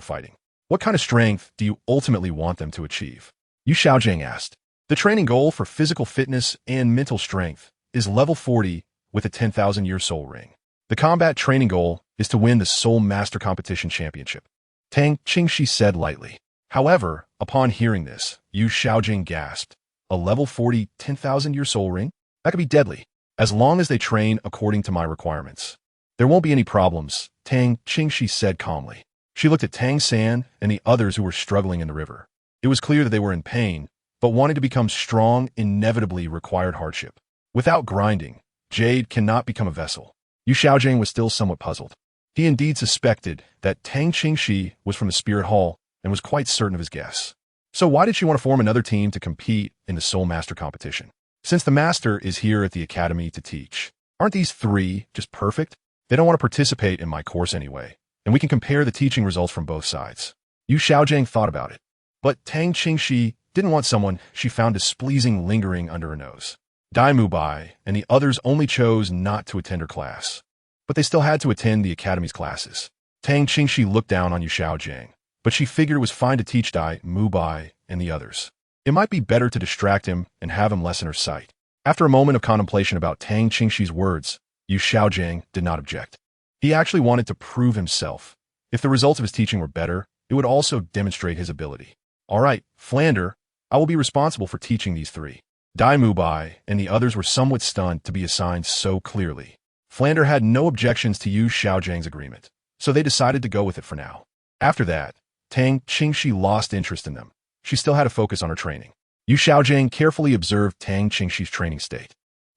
fighting. What kind of strength do you ultimately want them to achieve? Yu Xiaojiang asked. The training goal for physical fitness and mental strength is level 40 with a 10,000-year soul ring. The combat training goal is to win the Soul Master Competition Championship. Tang Qingxi said lightly. However, upon hearing this, Yu Xiaojiang gasped. A level 40 10,000-year soul ring? That could be deadly, as long as they train according to my requirements. There won't be any problems, Tang Qingxi said calmly. She looked at Tang San and the others who were struggling in the river. It was clear that they were in pain, but wanting to become strong inevitably required hardship. Without grinding, jade cannot become a vessel. Yu Xiaojiang was still somewhat puzzled. He indeed suspected that Tang Qingxi was from the Spirit Hall and was quite certain of his guess. So why did she want to form another team to compete in the Soul Master competition? Since the Master is here at the Academy to teach, aren't these three just perfect? They don't want to participate in my course anyway, and we can compare the teaching results from both sides. Yu Xiaojiang thought about it, but Tang Qingxi didn't want someone she found displeasing lingering under her nose. Dai Mubai and the others only chose not to attend her class, but they still had to attend the Academy's classes. Tang Qingxi looked down on Yu Xiaojiang, but she figured it was fine to teach Dai Mubai and the others. It might be better to distract him and have him lessen her sight. After a moment of contemplation about Tang Qingxi's words, Yu Xiaojiang did not object. He actually wanted to prove himself. If the results of his teaching were better, it would also demonstrate his ability. All right, Flander, I will be responsible for teaching these three. Dai Mubai and the others were somewhat stunned to be assigned so clearly. Flander had no objections to Yu Xiaojiang's agreement, so they decided to go with it for now. After that, Tang Qingxi lost interest in them. She still had to focus on her training. Yu Xiaojiang carefully observed Tang Qingxi's training state.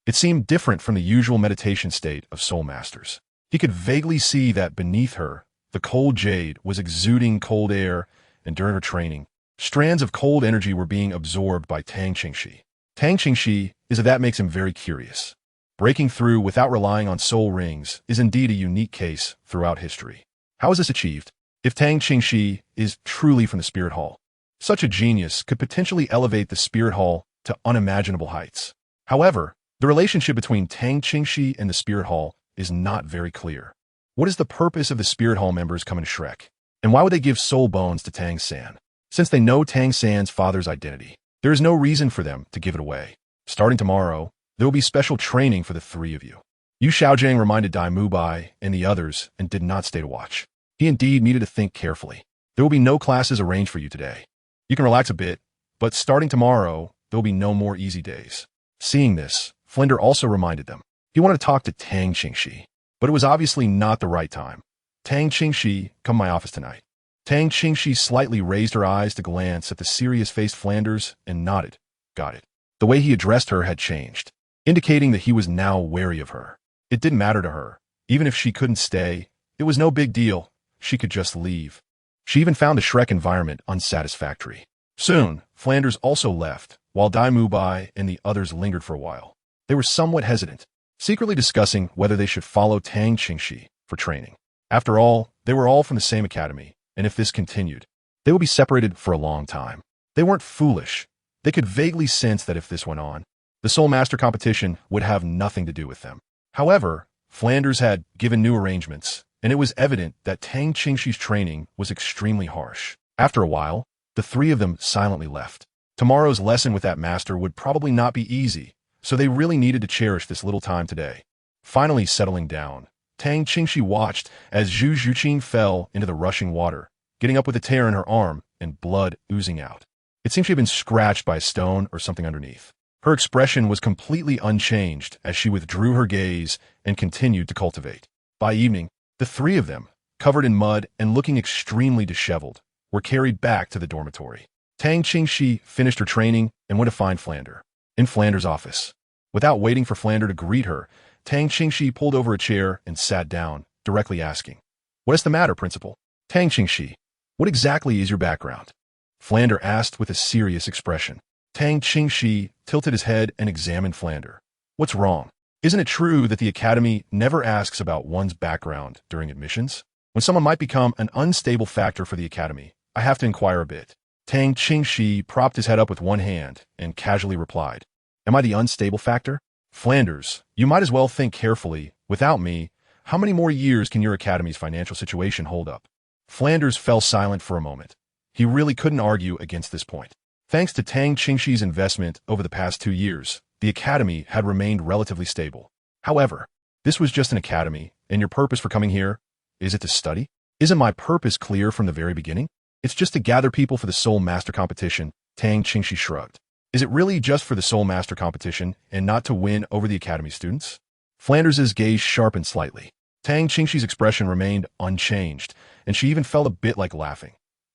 It seemed different from the usual meditation state of soul masters. He could vaguely see that beneath her, the cold jade was exuding cold air, and during her training, strands of cold energy were being absorbed by Tang Qingxi. Tang Qingxi that makes him very curious. Breaking through without relying on soul rings is indeed a unique case throughout history. How is this achieved? If Tang Qingxi is truly from the Spirit Hall, such a genius could potentially elevate the Spirit Hall to unimaginable heights. However, the relationship between Tang Qingxi and the Spirit Hall is not very clear. What is the purpose of the Spirit Hall members coming to Shrek? And why would they give soul bones to Tang San? Since they know Tang San's father's identity, there is no reason for them to give it away. Starting tomorrow, there will be special training for the three of you. Yu Xiaojiang reminded Dai Mubai and the others and did not stay to watch. He indeed needed to think carefully. There will be no classes arranged for you today. You can relax a bit, but starting tomorrow, there will be no more easy days. Seeing this, Flinder also reminded them. He wanted to talk to Tang Qingxi, but it was obviously not the right time. Tang Qingxi, come to my office tonight. Tang Qingxi slightly raised her eyes to glance at the serious-faced Flanders and nodded. Got it. The way he addressed her had changed, indicating that he was now wary of her. It didn't matter to her. Even if she couldn't stay, it was no big deal. She could just leave. She even found the Shrek environment unsatisfactory. Soon, Flanders also left, while Dai Mubai and the others lingered for a while. They were somewhat hesitant, secretly discussing whether they should follow Tang Qingxi for training. After all, they were all from the same academy, and if this continued, they would be separated for a long time. They weren't foolish. They could vaguely sense that if this went on, the Soul Master competition would have nothing to do with them. However, Flanders had given new arrangements, and it was evident that Tang Qingxi's training was extremely harsh. After a while, the three of them silently left. Tomorrow's lesson with that master would probably not be easy, so they really needed to cherish this little time today. Finally settling down, Tang Qingxi watched as Zhu Zhuqin fell into the rushing water, getting up with a tear in her arm and blood oozing out. It seemed she had been scratched by a stone or something underneath. Her expression was completely unchanged as she withdrew her gaze and continued to cultivate. By evening, the three of them, covered in mud and looking extremely disheveled, were carried back to the dormitory. Tang Qingxi finished her training and went to find Flander. In Flander's office. Without waiting for Flander to greet her, Tang Qingxi pulled over a chair and sat down, directly asking, "What is the matter, Principal?" "Tang Qingxi, what exactly is your background?" Flander asked with a serious expression. Tang Qingxi tilted his head and examined Flander. "What's wrong? Isn't it true that the Academy never asks about one's background during admissions? When someone might become an unstable factor for the Academy, I have to inquire a bit." Tang Qingxi propped his head up with one hand and casually replied, "Am I the unstable factor? Flanders, you might as well think carefully. Without me, how many more years can your Academy's financial situation hold up?" Flanders fell silent for a moment. He really couldn't argue against this point. Thanks to Tang Qingxi's investment over the past 2 years, the Academy had remained relatively stable. However, this was just an academy, and your purpose for coming here, is it to study? Isn't my purpose clear from the very beginning? It's just to gather people for the Soul Master competition, Tang Qingxi shrugged. Is it really just for the Soul Master competition and not to win over the Academy students? Flanders' gaze sharpened slightly. Tang Qingxi's expression remained unchanged, and she even felt a bit like laughing.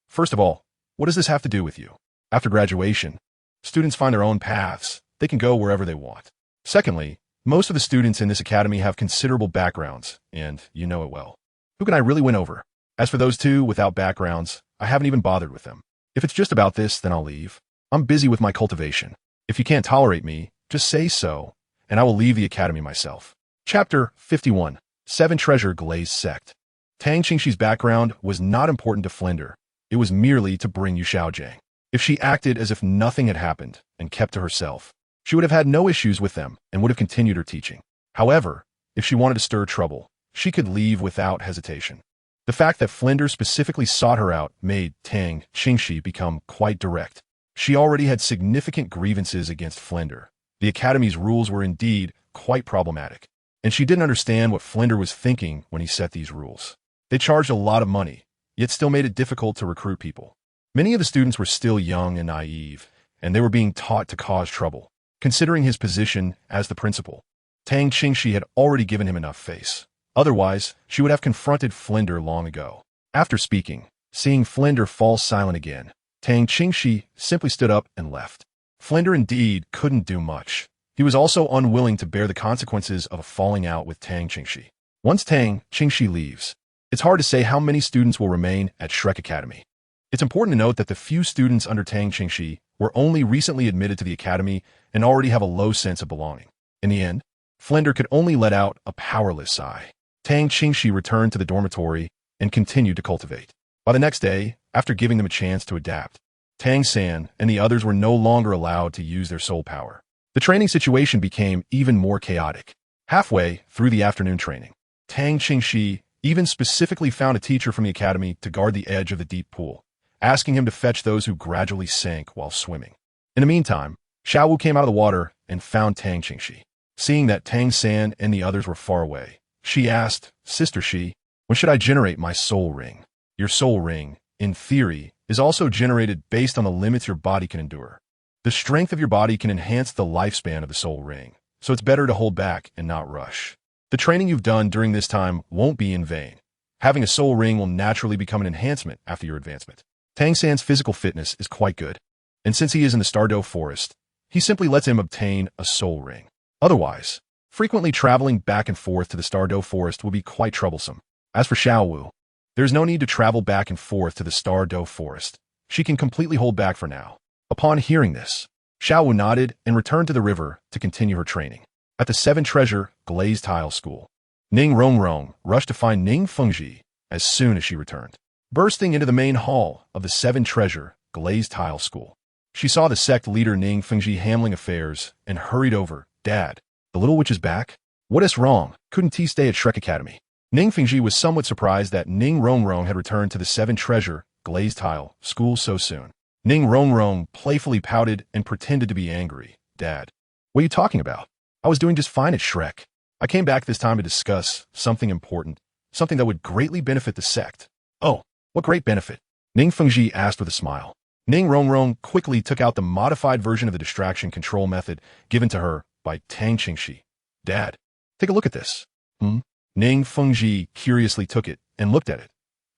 First of all, what does this have to do with you? After graduation, students find their own paths. They can go wherever they want. Secondly, most of the students in this academy have considerable backgrounds, and you know it well. Who can I really win over? As for those two without backgrounds, I haven't even bothered with them. If it's just about this, then I'll leave. I'm busy with my cultivation. If you can't tolerate me, just say so, and I will leave the academy myself. Chapter 51. 7 Treasure Glazed Sect. Tang Qingxi's background was not important to Flinder. It was merely to bring Yu Xiaojiang. If she acted as if nothing had happened and kept to herself, she would have had no issues with them and would have continued her teaching. However, if she wanted to stir trouble, she could leave without hesitation. The fact that Flinder specifically sought her out made Tang Qingxi become quite direct. She already had significant grievances against Flinder. The Academy's rules were indeed quite problematic, and she didn't understand what Flinder was thinking when he set these rules. They charged a lot of money, yet still made it difficult to recruit people. Many of the students were still young and naive, and they were being taught to cause trouble. Considering his position as the principal, Tang Qingxi had already given him enough face. Otherwise, she would have confronted Flinder long ago. After speaking, seeing Flinder fall silent again, Tang Qingxi simply stood up and left. Flinder indeed couldn't do much. He was also unwilling to bear the consequences of a falling out with Tang Qingxi. Once Tang Qingxi leaves, it's hard to say how many students will remain at Shrek Academy. It's important to note that the few students under Tang Qingxi were only recently admitted to the academy and already have a low sense of belonging. In the end, Flinder could only let out a powerless sigh. Tang Qingxi returned to the dormitory and continued to cultivate. By the next day, after giving them a chance to adapt, Tang San and the others were no longer allowed to use their soul power. The training situation became even more chaotic. Halfway through the afternoon training, Tang Qingxi even specifically found a teacher from the academy to guard the edge of the deep pool, asking him to fetch those who gradually sank while swimming. In the meantime, Xiaowu came out of the water and found Tang Qingxi. Seeing that Tang San and the others were far away, she asked, "Sister Shi, when should I generate my soul ring?" Your soul ring, in theory, is also generated based on the limits your body can endure. The strength of your body can enhance the lifespan of the soul ring, so it's better to hold back and not rush. The training you've done during this time won't be in vain. Having a soul ring will naturally become an enhancement after your advancement. Tang San's physical fitness is quite good, and since he is in the Douluo Forest, he simply lets him obtain a soul ring. Otherwise, frequently traveling back and forth to the Douluo Forest will be quite troublesome. As for Xiaowu, there's no need to travel back and forth to the Douluo Forest. She can completely hold back for now. Upon hearing this, Xiaowu nodded and returned to the river to continue her training. At the Seven Treasure Glazed Tile School, Ning Rongrong rushed to find Ning Fengji as soon as she returned. Bursting into the main hall of the Seven Treasure Glazed Tile School, she saw the sect leader Ning Fengji handling affairs and hurried over. "Dad, the little witch is back? What is wrong? Couldn't he stay at Shrek Academy?" Ning Fengji was somewhat surprised that Ning Rongrong had returned to the Seven Treasure Glazed Tile School so soon. Ning Rongrong playfully pouted and pretended to be angry. "Dad, what are you talking about? I was doing just fine at Shrek. I came back this time to discuss something important, something that would greatly benefit the sect." "Oh, what great benefit?" Ning Fengji asked with a smile. Ning Rongrong quickly took out the modified version of the distraction control method given to her by Tang Qingxi. "Dad, take a look at this." Ning Fengji curiously took it and looked at it.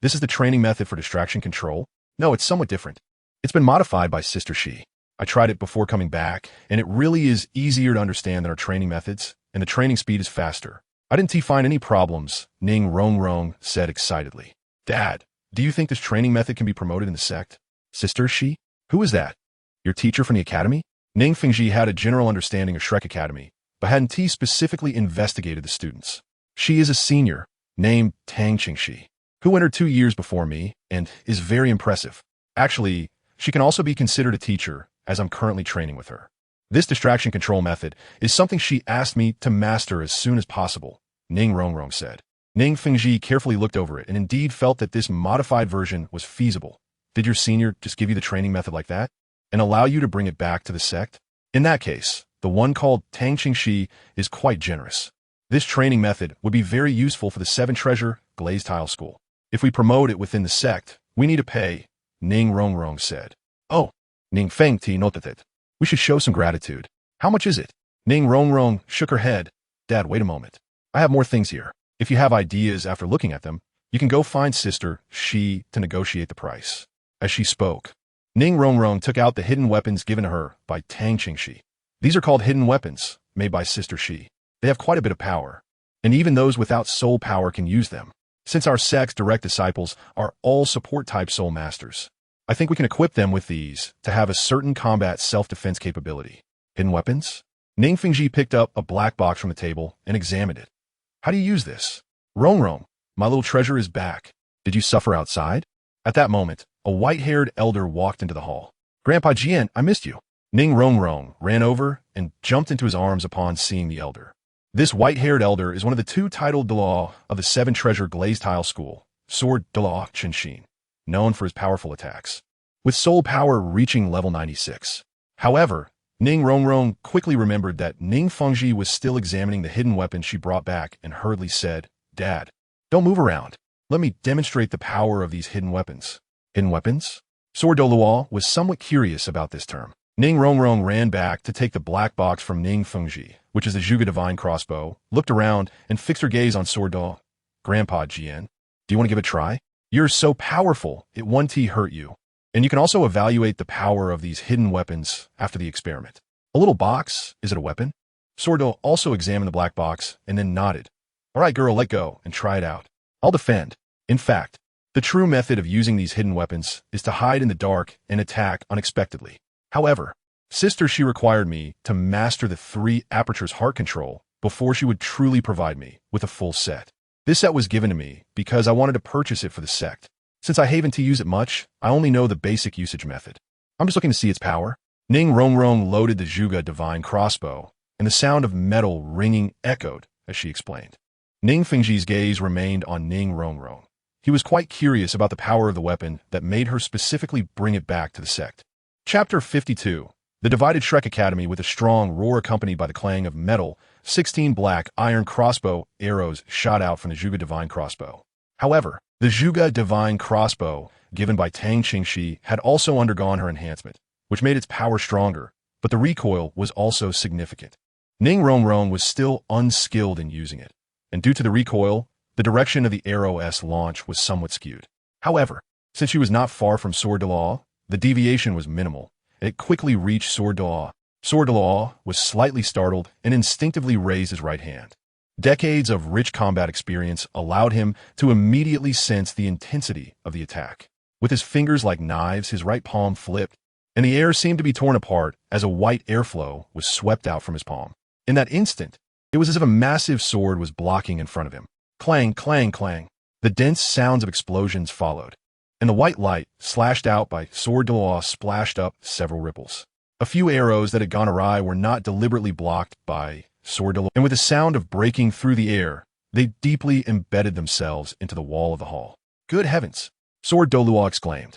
"This is the training method for distraction control?" "No, it's somewhat different. It's been modified by Sister Shi. I tried it before coming back, and it really is easier to understand than our training methods, and the training speed is faster. I didn't find any problems," Ning Rongrong said excitedly. "Dad, do you think this training method can be promoted in the sect?" "Sister Shi? Who is that? Your teacher from the academy?" Ning Fengji had a general understanding of Shrek Academy, but hadn't specifically investigated the students. "She is a senior, named Tang Qingxi, who entered 2 years before me, and is very impressive. Actually, she can also be considered a teacher, as I'm currently training with her. This distraction control method is something she asked me to master as soon as possible," Ning Rongrong said. Ning Fengji carefully looked over it and indeed felt that this modified version was feasible. "Did your senior just give you the training method like that, and allow you to bring it back to the sect? In that case, the one called Tang Qingxi is quite generous. This training method would be very useful for the Seven Treasure Glazed Tile School. If we promote it within the sect, we need to pay," Ning Rongrong said. "Oh," Ning Fengti noted it. "We should show some gratitude. How much is it?" Ning Rongrong shook her head. "Dad, wait a moment. I have more things here. If you have ideas after looking at them, you can go find Sister Shi to negotiate the price." As she spoke, Ning Rongrong took out the hidden weapons given to her by Tang Qingxi. These are called hidden weapons, made by Sister Shi. They have quite a bit of power, and even those without soul power can use them. Since our sect's direct disciples are all support-type soul masters, I think we can equip them with these to have a certain combat self-defense capability. Hidden weapons? Ning Fengji picked up a black box from the table and examined it. "How do you use this?" "Rongrong, my little treasure is back. Did you suffer outside?" At that moment, a white-haired elder walked into the hall. "Grandpa Jian, I missed you." Ning Rongrong ran over and jumped into his arms upon seeing the elder. This white-haired elder is one of the 2 titled Douluo of the Seven Treasure Glazed Tile School, Sword Douluo Continent, known for his powerful attacks, with soul power reaching level 96. However, Ning Rongrong quickly remembered that Ning Fengji was still examining the hidden weapon she brought back and hurriedly said, "Dad, don't move around. Let me demonstrate the power of these hidden weapons." "Hidden weapons?" Sword Douluo was somewhat curious about this term. Ning Rongrong ran back to take the black box from Ning Fengji, which is the Zhuge Divine crossbow, looked around, and fixed her gaze on Sword Douluo. "Grandpa Jian, do you want to give it a try? You're so powerful, it won't hurt you. And you can also evaluate the power of these hidden weapons after the experiment." "A little box? Is it a weapon?" Sword Douluo also examined the black box and then nodded. "All right, girl, let go and try it out. I'll defend." In fact, the true method of using these hidden weapons is to hide in the dark and attack unexpectedly. However, Sister Shi required me to master the 3 apertures heart control before she would truly provide me with a full set. This set was given to me because I wanted to purchase it for the sect. Since I haven't to use it much, I only know the basic usage method. I'm just looking to see its power. Ning Rongrong loaded the Zhuge divine crossbow, and the sound of metal ringing echoed as she explained. Ning Fengji's gaze remained on Ning Rongrong. He was quite curious about the power of the weapon that made her specifically bring it back to the sect. Chapter 52. The divided Shrek Academy with a strong roar accompanied by the clang of metal, 16 black iron crossbow arrows shot out from the Zhuge divine crossbow. However, the Zhuge divine crossbow, given by Tang Qingxi, had also undergone her enhancement, which made its power stronger, but the recoil was also significant. Ning Rongrong was still unskilled in using it, and due to the recoil, the direction of the arrow's launch was somewhat skewed. However, since she was not far from Sword Douluo, the deviation was minimal, and it quickly reached Sword Douluo. Sword Douluo was slightly startled and instinctively raised his right hand. Decades of rich combat experience allowed him to immediately sense the intensity of the attack. With his fingers like knives, his right palm flipped, and the air seemed to be torn apart as a white airflow was swept out from his palm. In that instant, it was as if a massive sword was blocking in front of him. Clang, clang, clang. The dense sounds of explosions followed, and the white light, slashed out by Sword Douluo, splashed up several ripples. A few arrows that had gone awry were not deliberately blocked by Sword Douluo, and with the sound of breaking through the air, they deeply embedded themselves into the wall of the hall. Good heavens! Sword Douluo exclaimed.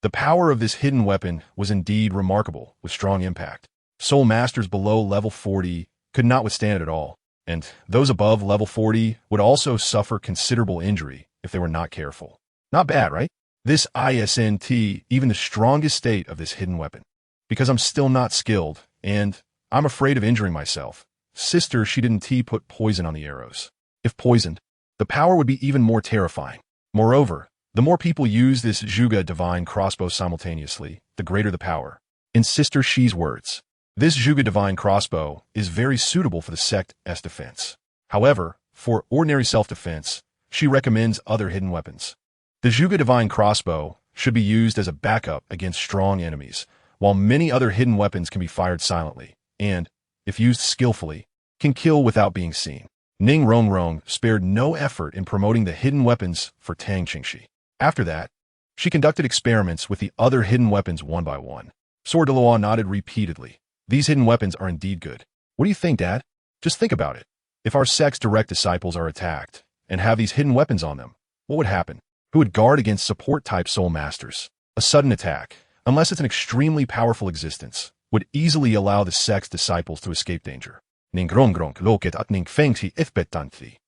The power of this hidden weapon was indeed remarkable, with strong impact. Soul Masters below level 40 could not withstand it at all, and those above level 40 would also suffer considerable injury if they were not careful. Not bad, right? This isn't even the strongest state of this hidden weapon. Because I'm still not skilled, and I'm afraid of injuring myself. Sister, she didn't put poison on the arrows. If poisoned, the power would be even more terrifying. Moreover, the more people use this Zhuge divine crossbow simultaneously, the greater the power. In Sister Shi's words, this Zhuge divine crossbow is very suitable for the sect's defense. However, for ordinary self-defense, she recommends other hidden weapons. The Zhuge divine crossbow should be used as a backup against strong enemies, while many other hidden weapons can be fired silently, and, if used skillfully, can kill without being seen. Ning Rongrong spared no effort in promoting the hidden weapons for Tang Qingxi. After that, she conducted experiments with the other hidden weapons one by one. Sword Douluo nodded repeatedly. These hidden weapons are indeed good. What do you think, Dad? Just think about it. If our sect's direct disciples are attacked and have these hidden weapons on them, what would happen? Who would guard against support-type soul masters? A sudden attack, unless it's an extremely powerful existence, would easily allow the sect's disciples to escape danger. Ning Rongrong loket at Ning Fengji ifbetanthi.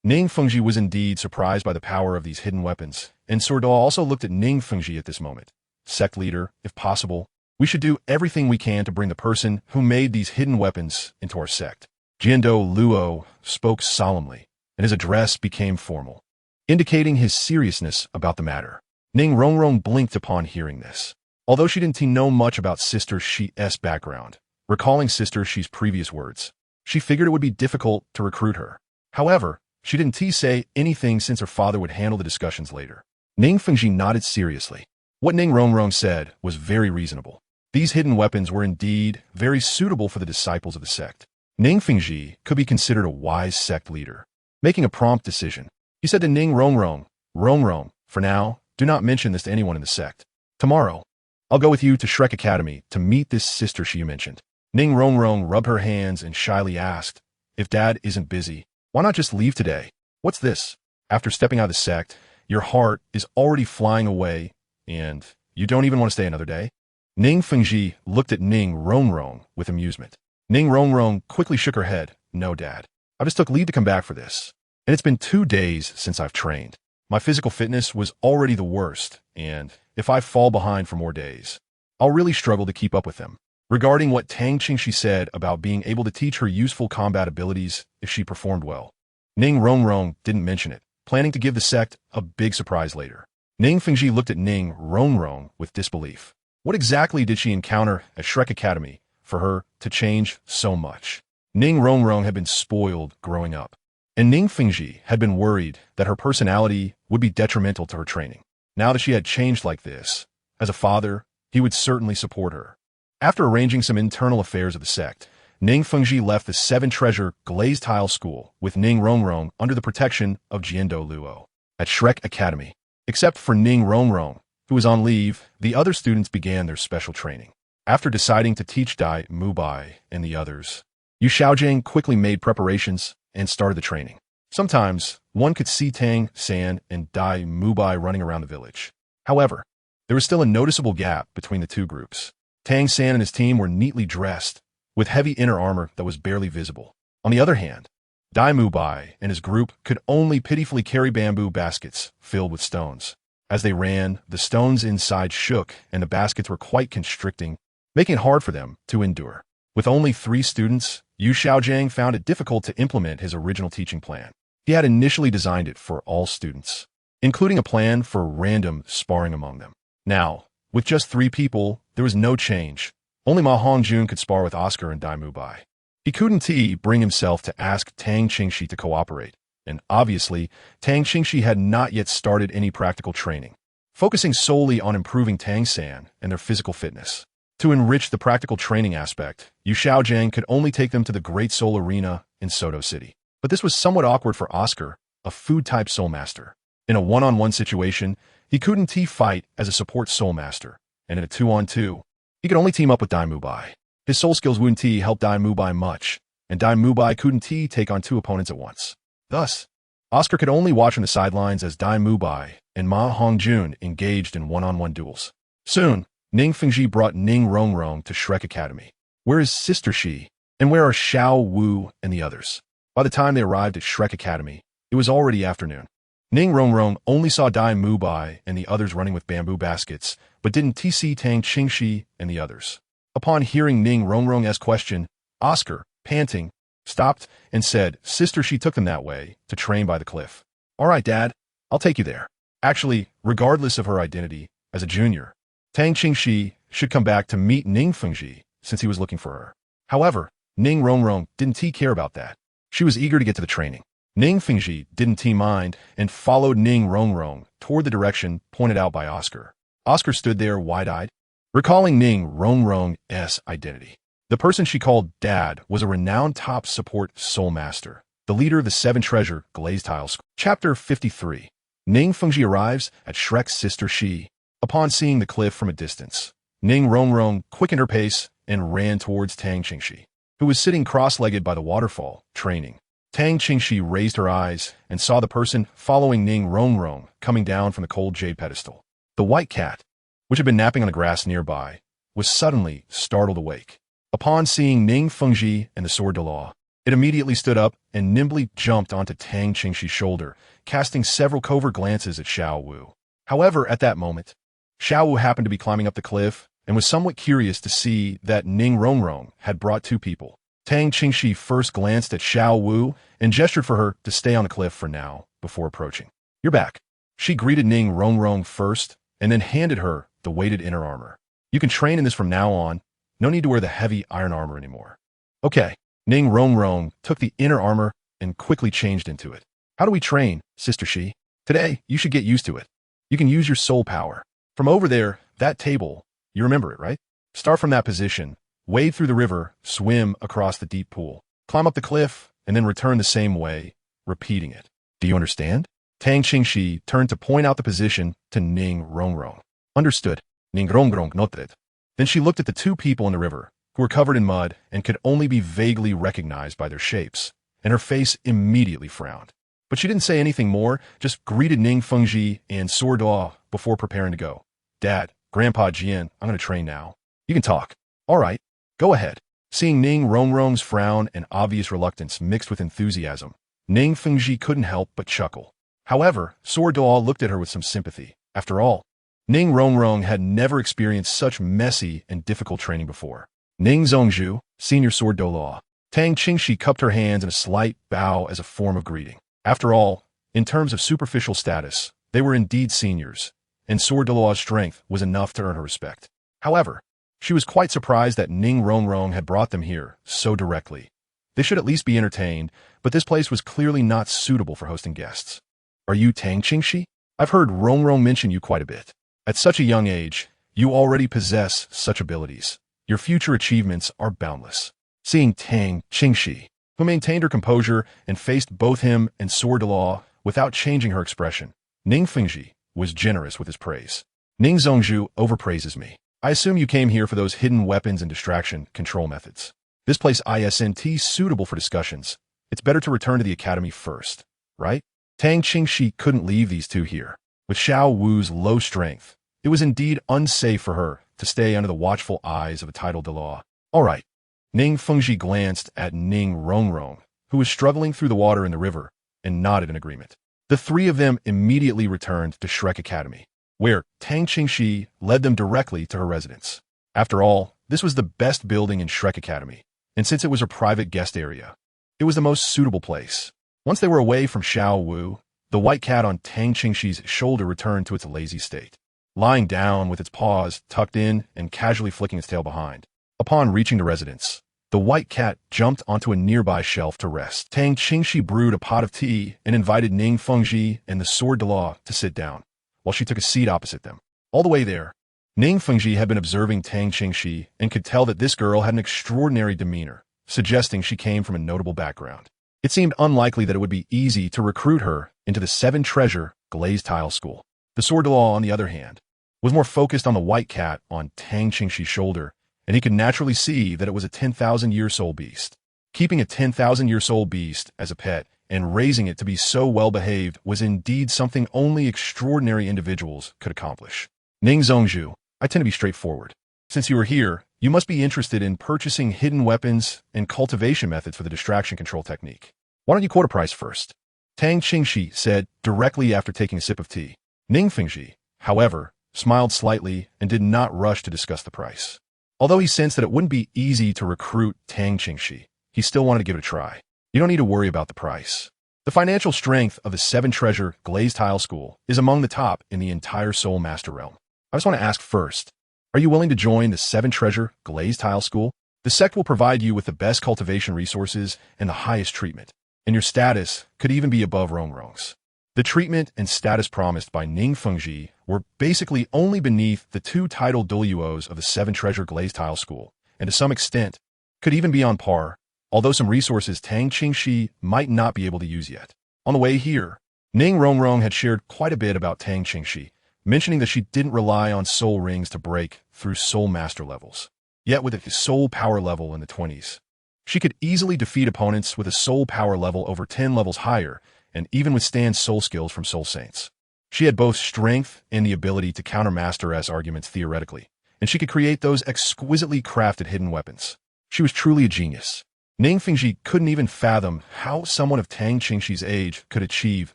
Ning Fengji was indeed surprised by the power of these hidden weapons, and Sword Douluo also looked at Ning Fengji at this moment. Sect leader, if possible, we should do everything we can to bring the person who made these hidden weapons into our sect. Douluo spoke solemnly, and his address became formal, indicating his seriousness about the matter. Ning Rongrong blinked upon hearing this. Although she didn't know much about Sister Shi's background, recalling Sister Shi's previous words, she figured it would be difficult to recruit her. However, she didn't say anything since her father would handle the discussions later. Ning Fengji nodded seriously. What Ning Rongrong said was very reasonable. These hidden weapons were indeed very suitable for the disciples of the sect. Ning Fengji could be considered a wise sect leader. Making a prompt decision, he said to Ning Rongrong, Rongrong, for now, do not mention this to anyone in the sect. Tomorrow, I'll go with you to Shrek Academy to meet this sister she mentioned. Ning Rongrong rubbed her hands and shyly asked, if Dad isn't busy, why not just leave today? What's this? After stepping out of the sect, your heart is already flying away, and you don't even want to stay another day? Ning Fengji looked at Ning Rongrong with amusement. Ning Rongrong quickly shook her head. No, Dad. I just took leave to come back for this. And it's been 2 days since I've trained. My physical fitness was already the worst, and if I fall behind for more days, I'll really struggle to keep up with them. Regarding what Tang Qingxi said about being able to teach her useful combat abilities if she performed well, Ning Rongrong didn't mention it, planning to give the sect a big surprise later. Ning Fengji looked at Ning Rongrong with disbelief. What exactly did she encounter at Shrek Academy for her to change so much? Ning Rongrong had been spoiled growing up, and Ning Fengji had been worried that her personality would be detrimental to her training. Now that she had changed like this, as a father, he would certainly support her. After arranging some internal affairs of the sect, Ning Fengji left the 7 Treasure Glazed Tile School with Ning Rongrong under the protection of Douluo at Shrek Academy. Except for Ning Rongrong, who was on leave, the other students began their special training. After deciding to teach Dai Mubai and the others, Yu Xiaojing quickly made preparations and started the training. Sometimes, one could see Tang San and Dai Mubai running around the village. However, there was still a noticeable gap between the two groups. Tang San and his team were neatly dressed, with heavy inner armor that was barely visible. On the other hand, Dai Mubai and his group could only pitifully carry bamboo baskets filled with stones. As they ran, the stones inside shook and the baskets were quite constricting, making it hard for them to endure. With only 3 students, Yu Xiaojing found it difficult to implement his original teaching plan. He had initially designed it for all students, including a plan for random sparring among them. Now, with just 3 people, there was no change. Only Ma Hongjun could spar with Oscar and Dai Mubai. He couldn't bring himself to ask Tang Qingxi to cooperate, and obviously, Tang Qingxi had not yet started any practical training, focusing solely on improving Tang San and their physical fitness. To enrich the practical training aspect, Yu Xiaojing could only take them to the Great Soul Arena in Soto City. But this was somewhat awkward for Oscar, a food-type soul master. In a one-on-one situation, he couldn't fight as a support soul master, and in a 2-on-2, he could only team up with Dai Mubai. His soul skills wouldn't help Dai Mubai much, and Dai Mubai couldn't take on 2 opponents at once. Thus, Oscar could only watch from the sidelines as Dai Mubai and Ma Hongjun engaged in one-on-one duels. Soon, Ning Fengji brought Ning Rongrong to Shrek Academy. Where is Sister Shi? And where are Xiao Wu and the others? By the time they arrived at Shrek Academy, it was already afternoon. Ning Rongrong only saw Dai Mubai and the others running with bamboo baskets, but didn't see Tang Qingxi and the others. Upon hearing Ning Rongrong's question, Oscar, panting, stopped and said Sister Shi took them that way to train by the cliff. All right, Dad, I'll take you there. Actually, regardless of her identity, as a junior, Tang Qingxi should come back to meet Ning Fengji since he was looking for her. However, Ning Rongrong didn't care about that. She was eager to get to the training. Ning Fengji didn't mind and followed Ning Rongrong toward the direction pointed out by Oscar. Oscar stood there wide-eyed, recalling Ning Rongrong's identity. The person she called Dad was a renowned top support soul master, the leader of the 7 treasure glazed tile school. Chapter 53. Ning Fengji arrives at Shrek's sister Shi. Upon seeing the cliff from a distance, Ning Rongrong quickened her pace and ran towards Tang Qingxi, who was sitting cross-legged by the waterfall, training. Tang Qingxi raised her eyes and saw the person following Ning Rongrong coming down from the cold jade pedestal. The white cat, which had been napping on the grass nearby, was suddenly startled awake. Upon seeing Ning Fengji and the sword Douluo, it immediately stood up and nimbly jumped onto Tang Qingxi's shoulder, casting several covert glances at Xiao Wu. However, at that moment, Xiao Wu happened to be climbing up the cliff and was somewhat curious to see that Ning Rongrong had brought 2 people. Tang Qingxi first glanced at Xiao Wu and gestured for her to stay on the cliff for now before approaching. You're back. She greeted Ning Rongrong first and then handed her the weighted inner armor. You can train in this from now on. No need to wear the heavy iron armor anymore. Okay. Ning Rongrong took the inner armor and quickly changed into it. How do we train, Sister Shi? Today, you should get used to it. You can use your soul power. From over there, that table, you remember it, right? Start from that position, wade through the river, swim across the deep pool, climb up the cliff, and then return the same way, repeating it. Do you understand? Tang Qingxi turned to point out the position to Ning Rongrong. Understood. Ning Rongrong noted. Then she looked at the 2 people in the river, who were covered in mud and could only be vaguely recognized by their shapes, and her face immediately frowned. But she didn't say anything more, just greeted Ning Fengji and sword Douluo before preparing to go. Dad, Grandpa Jian, I'm going to train now. You can talk. All right, go ahead. Seeing Ning Rongrong's frown and obvious reluctance mixed with enthusiasm, Ning Fengji couldn't help but chuckle. However, sword Douluo looked at her with some sympathy. After all, Ning Rongrong had never experienced such messy and difficult training before. Ning Zhongzhu, senior sword Douluo. Tang Qingxi cupped her hands in a slight bow as a form of greeting. After all, in terms of superficial status, they were indeed seniors, and sword Douluo's strength was enough to earn her respect. However, she was quite surprised that Ning Rongrong had brought them here so directly. They should at least be entertained, but this place was clearly not suitable for hosting guests. Are you Tang Qingxi? I've heard Rongrong mention you quite a bit. At such a young age, you already possess such abilities. Your future achievements are boundless. Seeing Tang Qingxi, who maintained her composure and faced both him and sword Douluo without changing her expression, Ning Fengji was generous with his praise. Ning Zhongzhu overpraises me. I assume you came here for those hidden weapons and distraction control methods. This place isn't suitable for discussions. It's better to return to the academy first, right? Tang Qingxi couldn't leave these two here. With Xiao Wu's low strength, it was indeed unsafe for her to stay under the watchful eyes of a titled Douluo. All right. Ning Fengji glanced at Ning Rongrong, who was struggling through the water in the river, and nodded in agreement. The three of them immediately returned to Shrek Academy, where Tang Qingxi led them directly to her residence. After all, this was the best building in Shrek Academy, and since it was her private guest area, it was the most suitable place. Once they were away from Xiao Wu, the white cat on Tang Qingxi's shoulder returned to its lazy state, lying down with its paws tucked in and casually flicking its tail behind. Upon reaching the residence, the white cat jumped onto a nearby shelf to rest. Tang Qingxi brewed a pot of tea and invited Ning Fengji and the sword Douluo to sit down, while she took a seat opposite them. All the way there, Ning Fengji had been observing Tang Qingxi and could tell that this girl had an extraordinary demeanor, suggesting she came from a notable background. It seemed unlikely that it would be easy to recruit her into the Seven Treasure Glazed Tile School. The sword Douluo, on the other hand, was more focused on the white cat on Tang Qingxi's shoulder, and he could naturally see that it was a 10,000-year-old beast. Keeping a 10,000-year-old beast as a pet and raising it to be so well-behaved was indeed something only extraordinary individuals could accomplish. Ning Zhongzhu, I tend to be straightforward. Since you are here, you must be interested in purchasing hidden weapons and cultivation methods for the distraction control technique. Why don't you quote a price first? Tang Qingxi said directly after taking a sip of tea. Ning Fengji, however, smiled slightly and did not rush to discuss the price. Although he sensed that it wouldn't be easy to recruit Tang Qingxi, he still wanted to give it a try. You don't need to worry about the price. The financial strength of the Seven Treasure Glazed Tile School is among the top in the entire Soul Master realm. I just want to ask first, are you willing to join the Seven Treasure Glazed Tile School? The sect will provide you with the best cultivation resources and the highest treatment, and your status could even be above Rongrong's. The treatment and status promised by Ning Fengji were basically only beneath the two titled Douluos of the Seven Treasure Glazed Tile School, and to some extent, could even be on par, although some resources Tang Qingxi might not be able to use yet. On the way here, Ning Rongrong had shared quite a bit about Tang Qingxi, mentioning that she didn't rely on soul rings to break through soul master levels. Yet with a soul power level in the 20s, she could easily defeat opponents with a soul power level over 10 levels higher and even withstand soul skills from soul saints. She had both strength and the ability to counter Master S arguments theoretically, and she could create those exquisitely crafted hidden weapons. She was truly a genius. Ning Fengji couldn't even fathom how someone of Tang Qingxi's age could achieve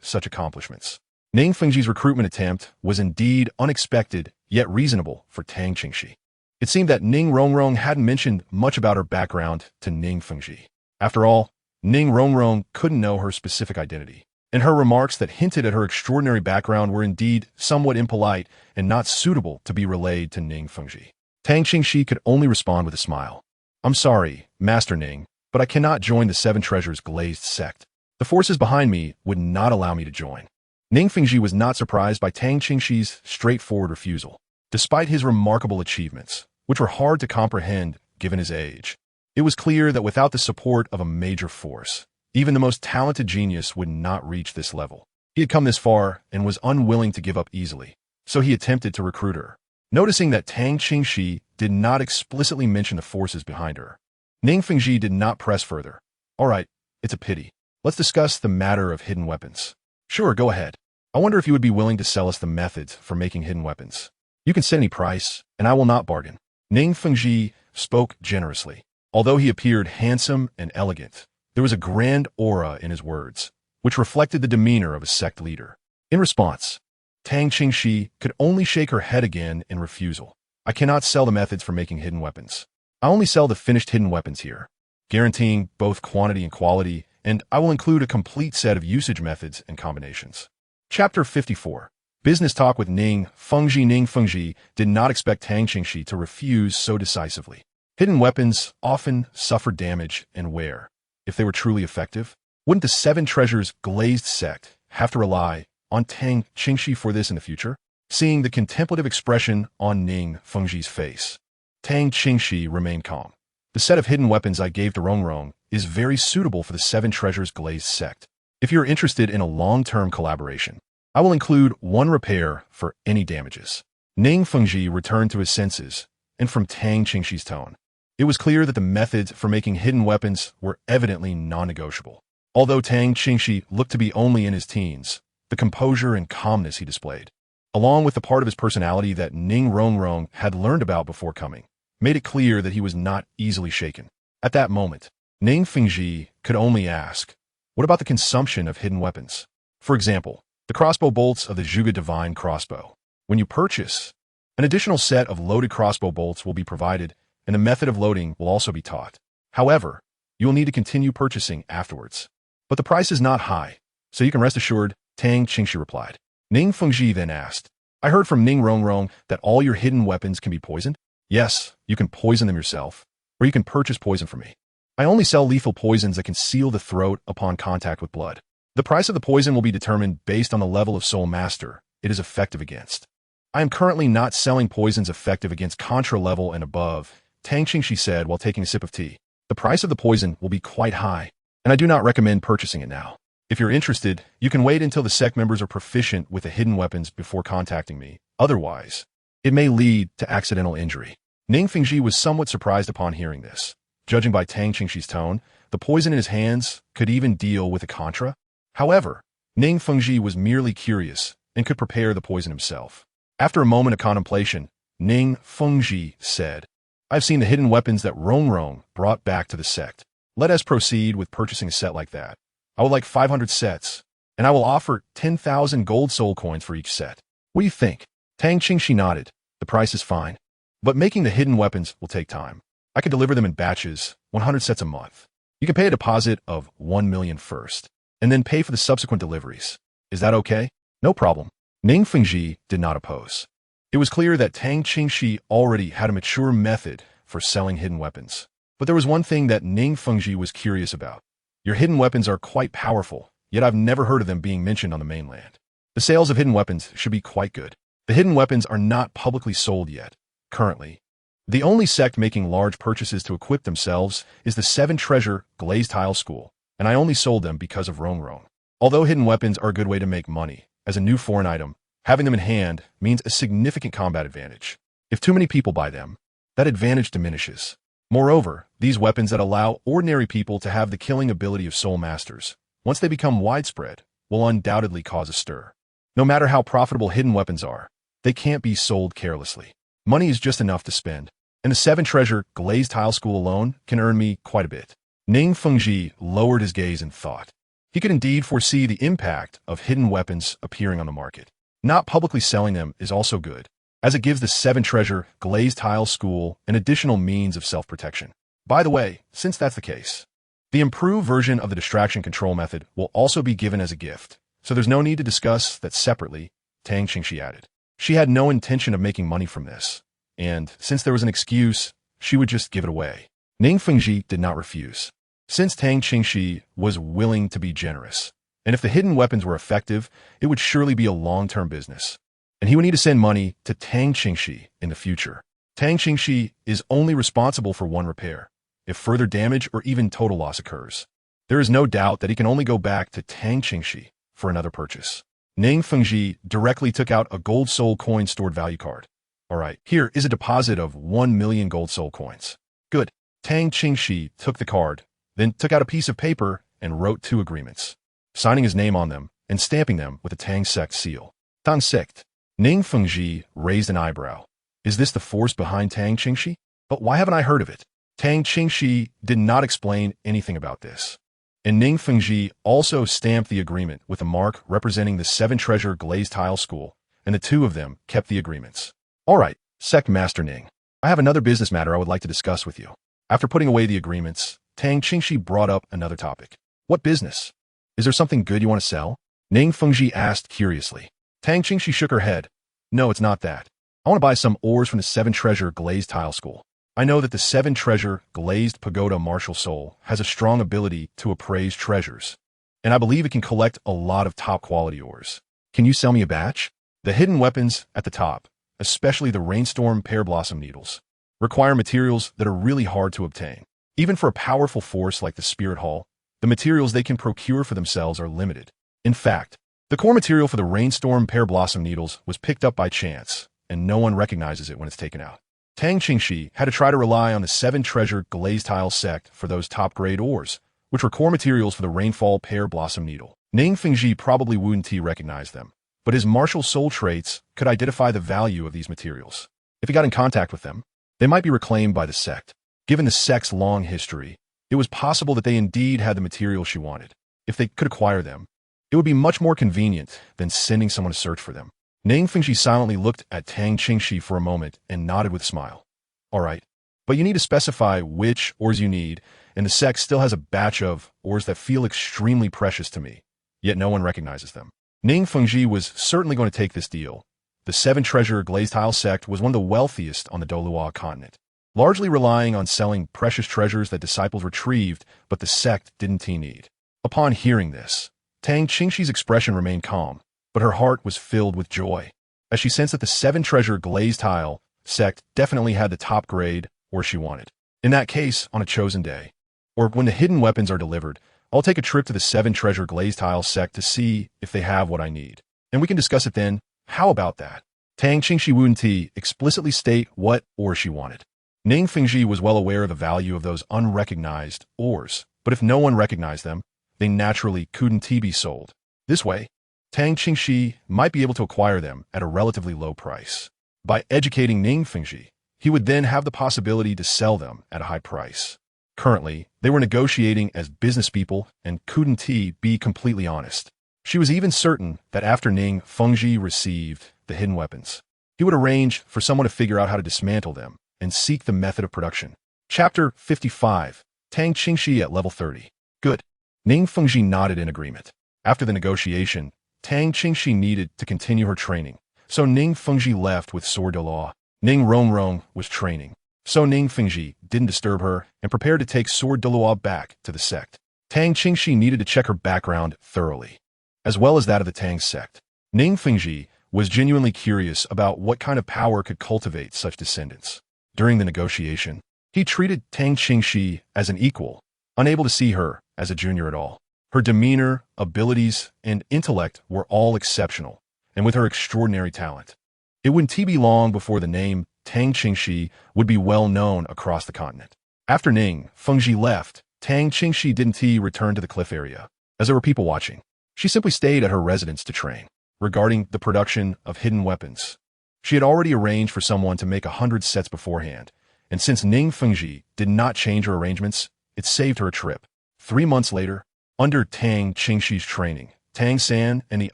such accomplishments. Ning Fengji's recruitment attempt was indeed unexpected, yet reasonable for Tang Qingxi. It seemed that Ning Rongrong hadn't mentioned much about her background to Ning Fengji. After all, Ning Rongrong couldn't know her specific identity, and her remarks that hinted at her extraordinary background were indeed somewhat impolite and not suitable to be relayed to Ning Fengji. Tang Qingxi could only respond with a smile. I'm sorry, Master Ning, but I cannot join the Seven Treasures Glazed sect. The forces behind me would not allow me to join. Ning Fengji was not surprised by Tang Qingxi's straightforward refusal, despite his remarkable achievements, which were hard to comprehend given his age. It was clear that without the support of a major force, even the most talented genius would not reach this level. He had come this far and was unwilling to give up easily, so he attempted to recruit her. Noticing that Tang Qingxi did not explicitly mention the forces behind her, Ning Fengji did not press further. All right, it's a pity. Let's discuss the matter of hidden weapons. Sure, go ahead. I wonder if you would be willing to sell us the methods for making hidden weapons. You can set any price, and I will not bargain. Ning Fengji spoke generously. Although he appeared handsome and elegant, there was a grand aura in his words, which reflected the demeanor of a sect leader. In response, Tang Qingxi could only shake her head again in refusal. I cannot sell the methods for making hidden weapons. I only sell the finished hidden weapons here, guaranteeing both quantity and quality, and I will include a complete set of usage methods and combinations. Chapter 54. Business Talk with Ning Fengji. Ning Fengji did not expect Tang Qingxi to refuse so decisively. Hidden weapons often suffer damage and wear. If they were truly effective, wouldn't the Seven Treasures Glazed sect have to rely on Tang Qingxi for this in the future? Seeing the contemplative expression on Ning Fengji's face, Tang Qingxi remained calm. The set of hidden weapons I gave to Rongrong is very suitable for the Seven Treasures Glazed sect. If you're interested in a long-term collaboration, I will include one repair for any damages. Ning Fengji returned to his senses, and from Tang Qingxi's tone, it was clear that the methods for making hidden weapons were evidently non-negotiable. Although Tang Qingxi looked to be only in his teens, the composure and calmness he displayed, along with the part of his personality that Ning Rongrong had learned about before coming, made it clear that he was not easily shaken. At that moment, Ning Fengji could only ask, what about the consumption of hidden weapons? For example, the crossbow bolts of the Zhuge Divine Crossbow. When you purchase, an additional set of loaded crossbow bolts will be provided, and the method of loading will also be taught. However, you will need to continue purchasing afterwards. But the price is not high, so you can rest assured, Tang Qingxi replied. Ning Fengji then asked, I heard from Ning Rongrong that all your hidden weapons can be poisoned? Yes, you can poison them yourself, or you can purchase poison from me. I only sell lethal poisons that can seal the throat upon contact with blood. The price of the poison will be determined based on the level of soul master it is effective against. I am currently not selling poisons effective against Contra level and above, Tang Qingxi said while taking a sip of tea. The price of the poison will be quite high, and I do not recommend purchasing it now. If you're interested, you can wait until the sect members are proficient with the hidden weapons before contacting me. Otherwise, it may lead to accidental injury. Ning Fengji was somewhat surprised upon hearing this. Judging by Tang Qingxi's tone, the poison in his hands could even deal with a Contra. However, Ning Fengji was merely curious and could prepare the poison himself. After a moment of contemplation, Ning Fengji said, I've seen the hidden weapons that Rongrong brought back to the sect. Let us proceed with purchasing a set like that. I would like 500 sets, and I will offer 10,000 gold soul coins for each set. What do you think? Tang Qingxi nodded. The price is fine, but making the hidden weapons will take time. I can deliver them in batches, 100 sets a month. You can pay a deposit of 1 million first, and then pay for the subsequent deliveries. Is that okay? No problem. Ning Fengji did not oppose. It was clear that Tang Qingxi already had a mature method for selling hidden weapons. But there was one thing that Ning Fengji was curious about. Your hidden weapons are quite powerful, yet I've never heard of them being mentioned on the mainland. The sales of hidden weapons should be quite good. The hidden weapons are not publicly sold yet. Currently, the only sect making large purchases to equip themselves is the 7 Treasure Glazed Tile School, and I only sold them because of Rongrong. Although hidden weapons are a good way to make money, as a new foreign item, having them in hand means a significant combat advantage. If too many people buy them, that advantage diminishes. Moreover, these weapons that allow ordinary people to have the killing ability of soul masters, once they become widespread, will undoubtedly cause a stir. No matter how profitable hidden weapons are, they can't be sold carelessly. Money is just enough to spend, and the 7 Treasure Glazed Tile School alone can earn me quite a bit. Ning Fengji lowered his gaze in thought. He could indeed foresee the impact of hidden weapons appearing on the market. Not publicly selling them is also good, as it gives the 7 Treasure Glazed Tile School an additional means of self-protection. By the way, since that's the case, the improved version of the distraction control method will also be given as a gift, so there's no need to discuss that separately, Tang Qingxi added. She had no intention of making money from this, and since there was an excuse, she would just give it away. Ning Fengji did not refuse, since Tang Qingxi was willing to be generous, and if the hidden weapons were effective, it would surely be a long-term business, and he would need to send money to Tang Qingxi in the future. Tang Qingxi is only responsible for one repair. If further damage or even total loss occurs, there is no doubt that he can only go back to Tang Qingxi for another purchase. Ning Fengji directly took out a gold soul coin stored value card. All right, here is a deposit of 1 million gold soul coins. Good. Tang Qingxi took the card, then took out a piece of paper and wrote 2 agreements, signing his name on them and stamping them with the Tang sect seal. Tang sect. Ning Fengji raised an eyebrow. Is this the force behind Tang Qingxi? But why haven't I heard of it? Tang Qingxi did not explain anything about this, and Ning Fengji also stamped the agreement with a mark representing the 7 Treasure Glazed Tile School, and the 2 of them kept the agreements. All right, Sect Master Ning, I have another business matter I would like to discuss with you. After putting away the agreements, Tang Qingxi brought up another topic. What business? Is there something good you want to sell? Ning Fengji asked curiously. Tang Qingxi shook her head. No, it's not that. I want to buy some ores from the 7 Treasure Glazed Tile School. I know that the 7 Treasure Glazed Pagoda Martial Soul has a strong ability to appraise treasures, and I believe it can collect a lot of top-quality ores. Can you sell me a batch? The hidden weapons at the top, especially the Rainstorm Pear Blossom Needles, require materials that are really hard to obtain. Even for a powerful force like the Spirit Hall, the materials they can procure for themselves are limited. In fact, the core material for the Rainstorm Pear Blossom Needles was picked up by chance, and no one recognizes it when it's taken out. Tang Qingxi had to try to rely on the 7 treasure glazed tile sect for those top-grade ores, which were core materials for the rainfall pear blossom needle. Ning Fengji probably wouldn't recognize them, but his martial soul traits could identify the value of these materials. If he got in contact with them, they might be reclaimed by the sect. Given the sect's long history, it was possible that they indeed had the materials she wanted. If they could acquire them, it would be much more convenient than sending someone to search for them. Ning Fengji silently looked at Tang Qingxi for a moment and nodded with a smile. All right, but you need to specify which ores you need, and the sect still has a batch of ores that feel extremely precious to me, yet no one recognizes them. Ning Fengji was certainly going to take this deal. The 7 treasure glazed tile sect was one of the wealthiest on the Douluo Continent, largely relying on selling precious treasures that disciples retrieved, but the sect didn't need. Upon hearing this, Tang Qingxi's expression remained calm, but her heart was filled with joy, as she sensed that the 7 treasure glazed tile sect definitely had the top grade ore she wanted. In that case, on a chosen day, or when the hidden weapons are delivered, I'll take a trip to the 7 treasure glazed tile sect to see if they have what I need. And we can discuss it then. How about that? Tang Qingxi wouldn't explicitly state what ore she wanted. Ning Fengji was well aware of the value of those unrecognized ores, but if no one recognized them, they naturally couldn't be sold. This way, Tang Qingxi might be able to acquire them at a relatively low price. By educating Ning Fengji, he would then have the possibility to sell them at a high price. Currently, they were negotiating as business people and couldn't be completely honest. She was even certain that after Ning Fengji received the hidden weapons, he would arrange for someone to figure out how to dismantle them and seek the method of production. Chapter 55. Tang Qingxi at level 30. Good. Ning Fengji nodded in agreement. After the negotiation, Tang Qingxi needed to continue her training, so Ning Fengji left with Sword Douluo. Ning Rongrong was training, so Ning Fengji didn't disturb her and prepared to take Sword Douluo back to the sect. Tang Qingxi needed to check her background thoroughly, as well as that of the Tang sect. Ning Fengji was genuinely curious about what kind of power could cultivate such descendants. During the negotiation, he treated Tang Qingxi as an equal, unable to see her as a junior at all. Her demeanor, abilities, and intellect were all exceptional, and with her extraordinary talent, it wouldn't be long before the name Tang Qingxi would be well known across the continent. After Ning Fengji left, Tang Qingxi didn't return to the cliff area, as there were people watching. She simply stayed at her residence to train. Regarding the production of hidden weapons, she had already arranged for someone to make 100 sets beforehand, and since Ning Fengji did not change her arrangements, it saved her a trip. 3 months later, under Tang Qingxi's training, Tang San and the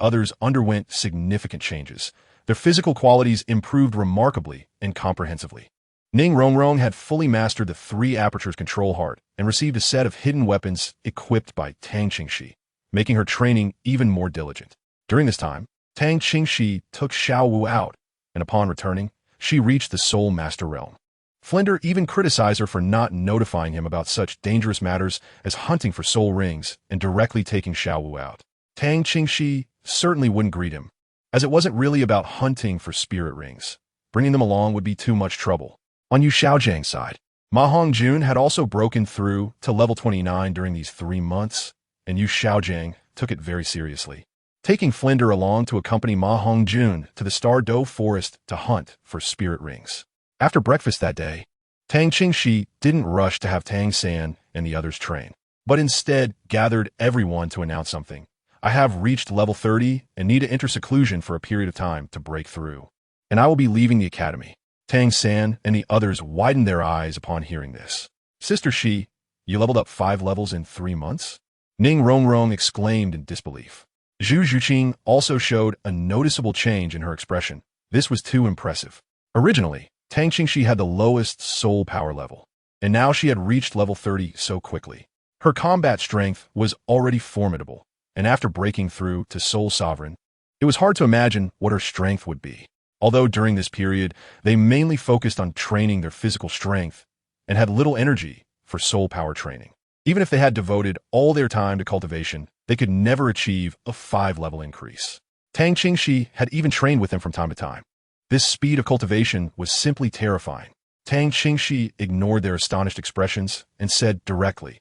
others underwent significant changes. Their physical qualities improved remarkably and comprehensively. Ning Rongrong had fully mastered the 3 apertures control heart and received a set of hidden weapons equipped by Tang Qingxi, making her training even more diligent. During this time, Tang Qingxi took Xiao Wu out, and upon returning, she reached the Soul Master realm. Flinder even criticized her for not notifying him about such dangerous matters as hunting for soul rings and directly taking Xiao Wu out. Tang Qingxi certainly wouldn't greet him, as it wasn't really about hunting for spirit rings. Bringing them along would be too much trouble. On Yu Xiaojiang's side, Ma Hongjun had also broken through to level 29 during these 3 months, and Yu Xiaojiang took it very seriously, taking Flinder along to accompany Ma Hongjun to the Star Doe Forest to hunt for spirit rings. After breakfast that day, Tang Qingxi didn't rush to have Tang San and the others train, but instead gathered everyone to announce something. I have reached level 30 and need to enter seclusion for a period of time to break through, and I will be leaving the academy. Tang San and the others widened their eyes upon hearing this. Sister Shi, you leveled up 5 levels in 3 months? Ning Rongrong exclaimed in disbelief. Zhu Zhuqing also showed a noticeable change in her expression. This was too impressive. Originally, Tang Qingxi had the lowest soul power level, and now she had reached level 30 so quickly. Her combat strength was already formidable, and after breaking through to Soul Sovereign, it was hard to imagine what her strength would be. Although during this period, they mainly focused on training their physical strength and had little energy for soul power training. Even if they had devoted all their time to cultivation, they could never achieve a 5-level increase. Tang Qingxi had even trained with them from time to time. This speed of cultivation was simply terrifying. Tang Qingxi ignored their astonished expressions and said directly,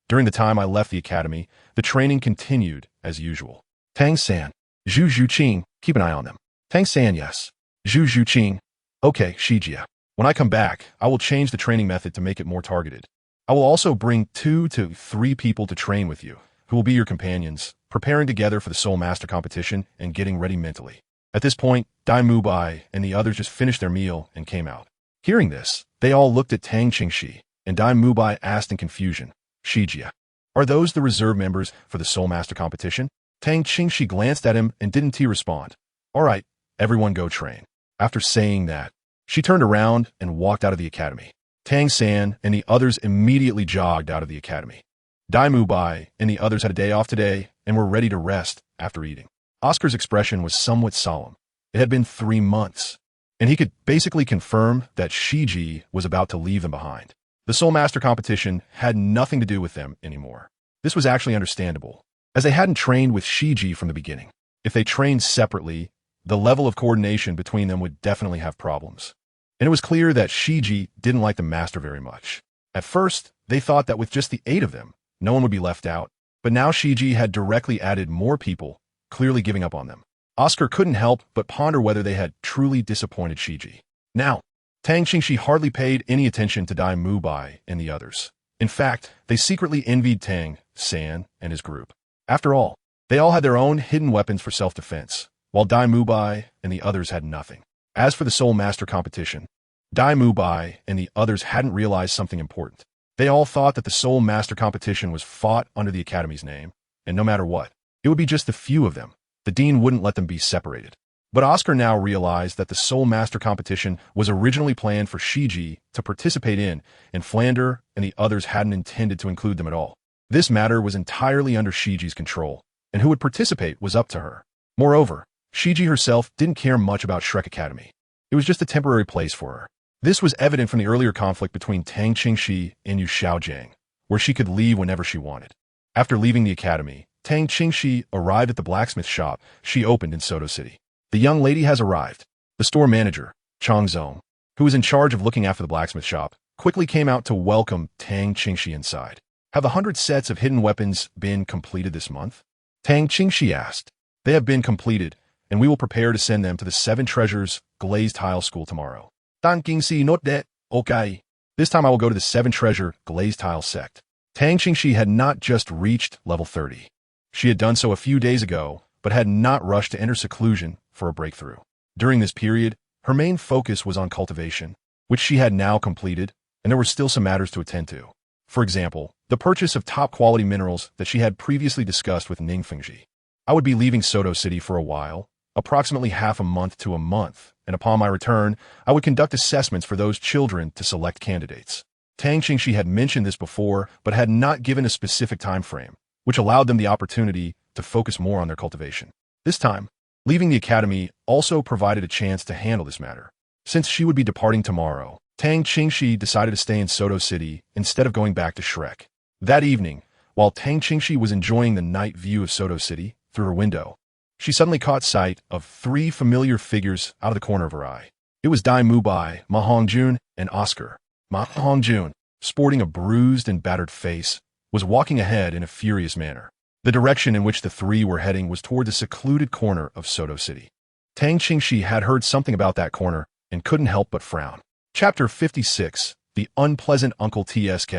"During the time I left the academy, the training continued as usual." Tang San, Zhu Zhuqing, keep an eye on them. Tang San, yes. Zhu Zhuqing, Okay, Shijia. When I come back, I will change the training method to make it more targeted. I will also bring 2 to 3 people to train with you, who will be your companions, preparing together for the Soul Master competition and getting ready mentally. At this point, Dai Mubai and the others just finished their meal and came out. Hearing this, they all looked at Tang Qingxi, and Dai Mubai asked in confusion, Shijia, are those the reserve members for the Soul Master competition? Tang Qingxi glanced at him and didn't respond. All right, everyone go train. After saying that, she turned around and walked out of the academy. Tang San and the others immediately jogged out of the academy. Dai Mubai and the others had a day off today and were ready to rest after eating. Oscar's expression was somewhat solemn. It had been 3 months, and he could basically confirm that Shiji was about to leave them behind. The Soul Master competition had nothing to do with them anymore. This was actually understandable, as they hadn't trained with Shiji from the beginning. If they trained separately, the level of coordination between them would definitely have problems. And it was clear that Shiji didn't like the master very much. At first, they thought that with just the 8 of them, no one would be left out, but now Shiji had directly added more people, clearly giving up on them. Oscar couldn't help but ponder whether they had truly disappointed Shiji. Now, Tang Qingxi hardly paid any attention to Dai Mubai and the others. In fact, they secretly envied Tang San and his group. After all, they all had their own hidden weapons for self-defense, while Dai Mubai and the others had nothing. As for the Soul Master competition, Dai Mubai and the others hadn't realized something important. They all thought that the Soul Master competition was fought under the Academy's name, and no matter what, it would be just a few of them. The dean wouldn't let them be separated. But Oscar now realized that the Soul Master competition was originally planned for Shiji to participate in, and Flander and the others hadn't intended to include them at all. This matter was entirely under Shiji's control, and who would participate was up to her. Moreover, Shiji herself didn't care much about Shrek Academy. It was just a temporary place for her. This was evident from the earlier conflict between Tang Qingxi and Yu Xiaojiang, where she could leave whenever she wanted. After leaving the academy, Tang Qingxi arrived at the blacksmith shop she opened in Soto City. The young lady has arrived. The store manager, Chang Zong, who was in charge of looking after the blacksmith shop, quickly came out to welcome Tang Qingxi inside. Have 100 sets of hidden weapons been completed this month? Tang Qingxi asked. They have been completed, and we will prepare to send them to the 7 Treasures Glazed Tile School tomorrow. Tang Qingxi not that, okay. This time I will go to the 7 Treasure Glazed Tile sect. Tang Qingxi had not just reached level 30. She had done so a few days ago, but had not rushed to enter seclusion for a breakthrough. During this period, her main focus was on cultivation, which she had now completed, and there were still some matters to attend to. For example, the purchase of top-quality minerals that she had previously discussed with Ningfengji. I would be leaving Soto City for a while, approximately half a month to a month, and upon my return, I would conduct assessments for those children to select candidates. Tang Qingxi had mentioned this before, but had not given a specific time frame, which allowed them the opportunity to focus more on their cultivation. This time, leaving the academy also provided a chance to handle this matter. Since she would be departing tomorrow, Tang Qingxi decided to stay in Soto City instead of going back to Shrek. That evening, while Tang Qingxi was enjoying the night view of Soto City through her window, she suddenly caught sight of 3 familiar figures out of the corner of her eye. It was Dai Mubai, Ma Hongjun, and Oscar. Ma Hongjun, sporting a bruised and battered face, was walking ahead in a furious manner. The direction in which the 3 were heading was toward the secluded corner of Soto City. Tang Qingxi had heard something about that corner and couldn't help but frown. Chapter 56, The Unpleasant Uncle TSK.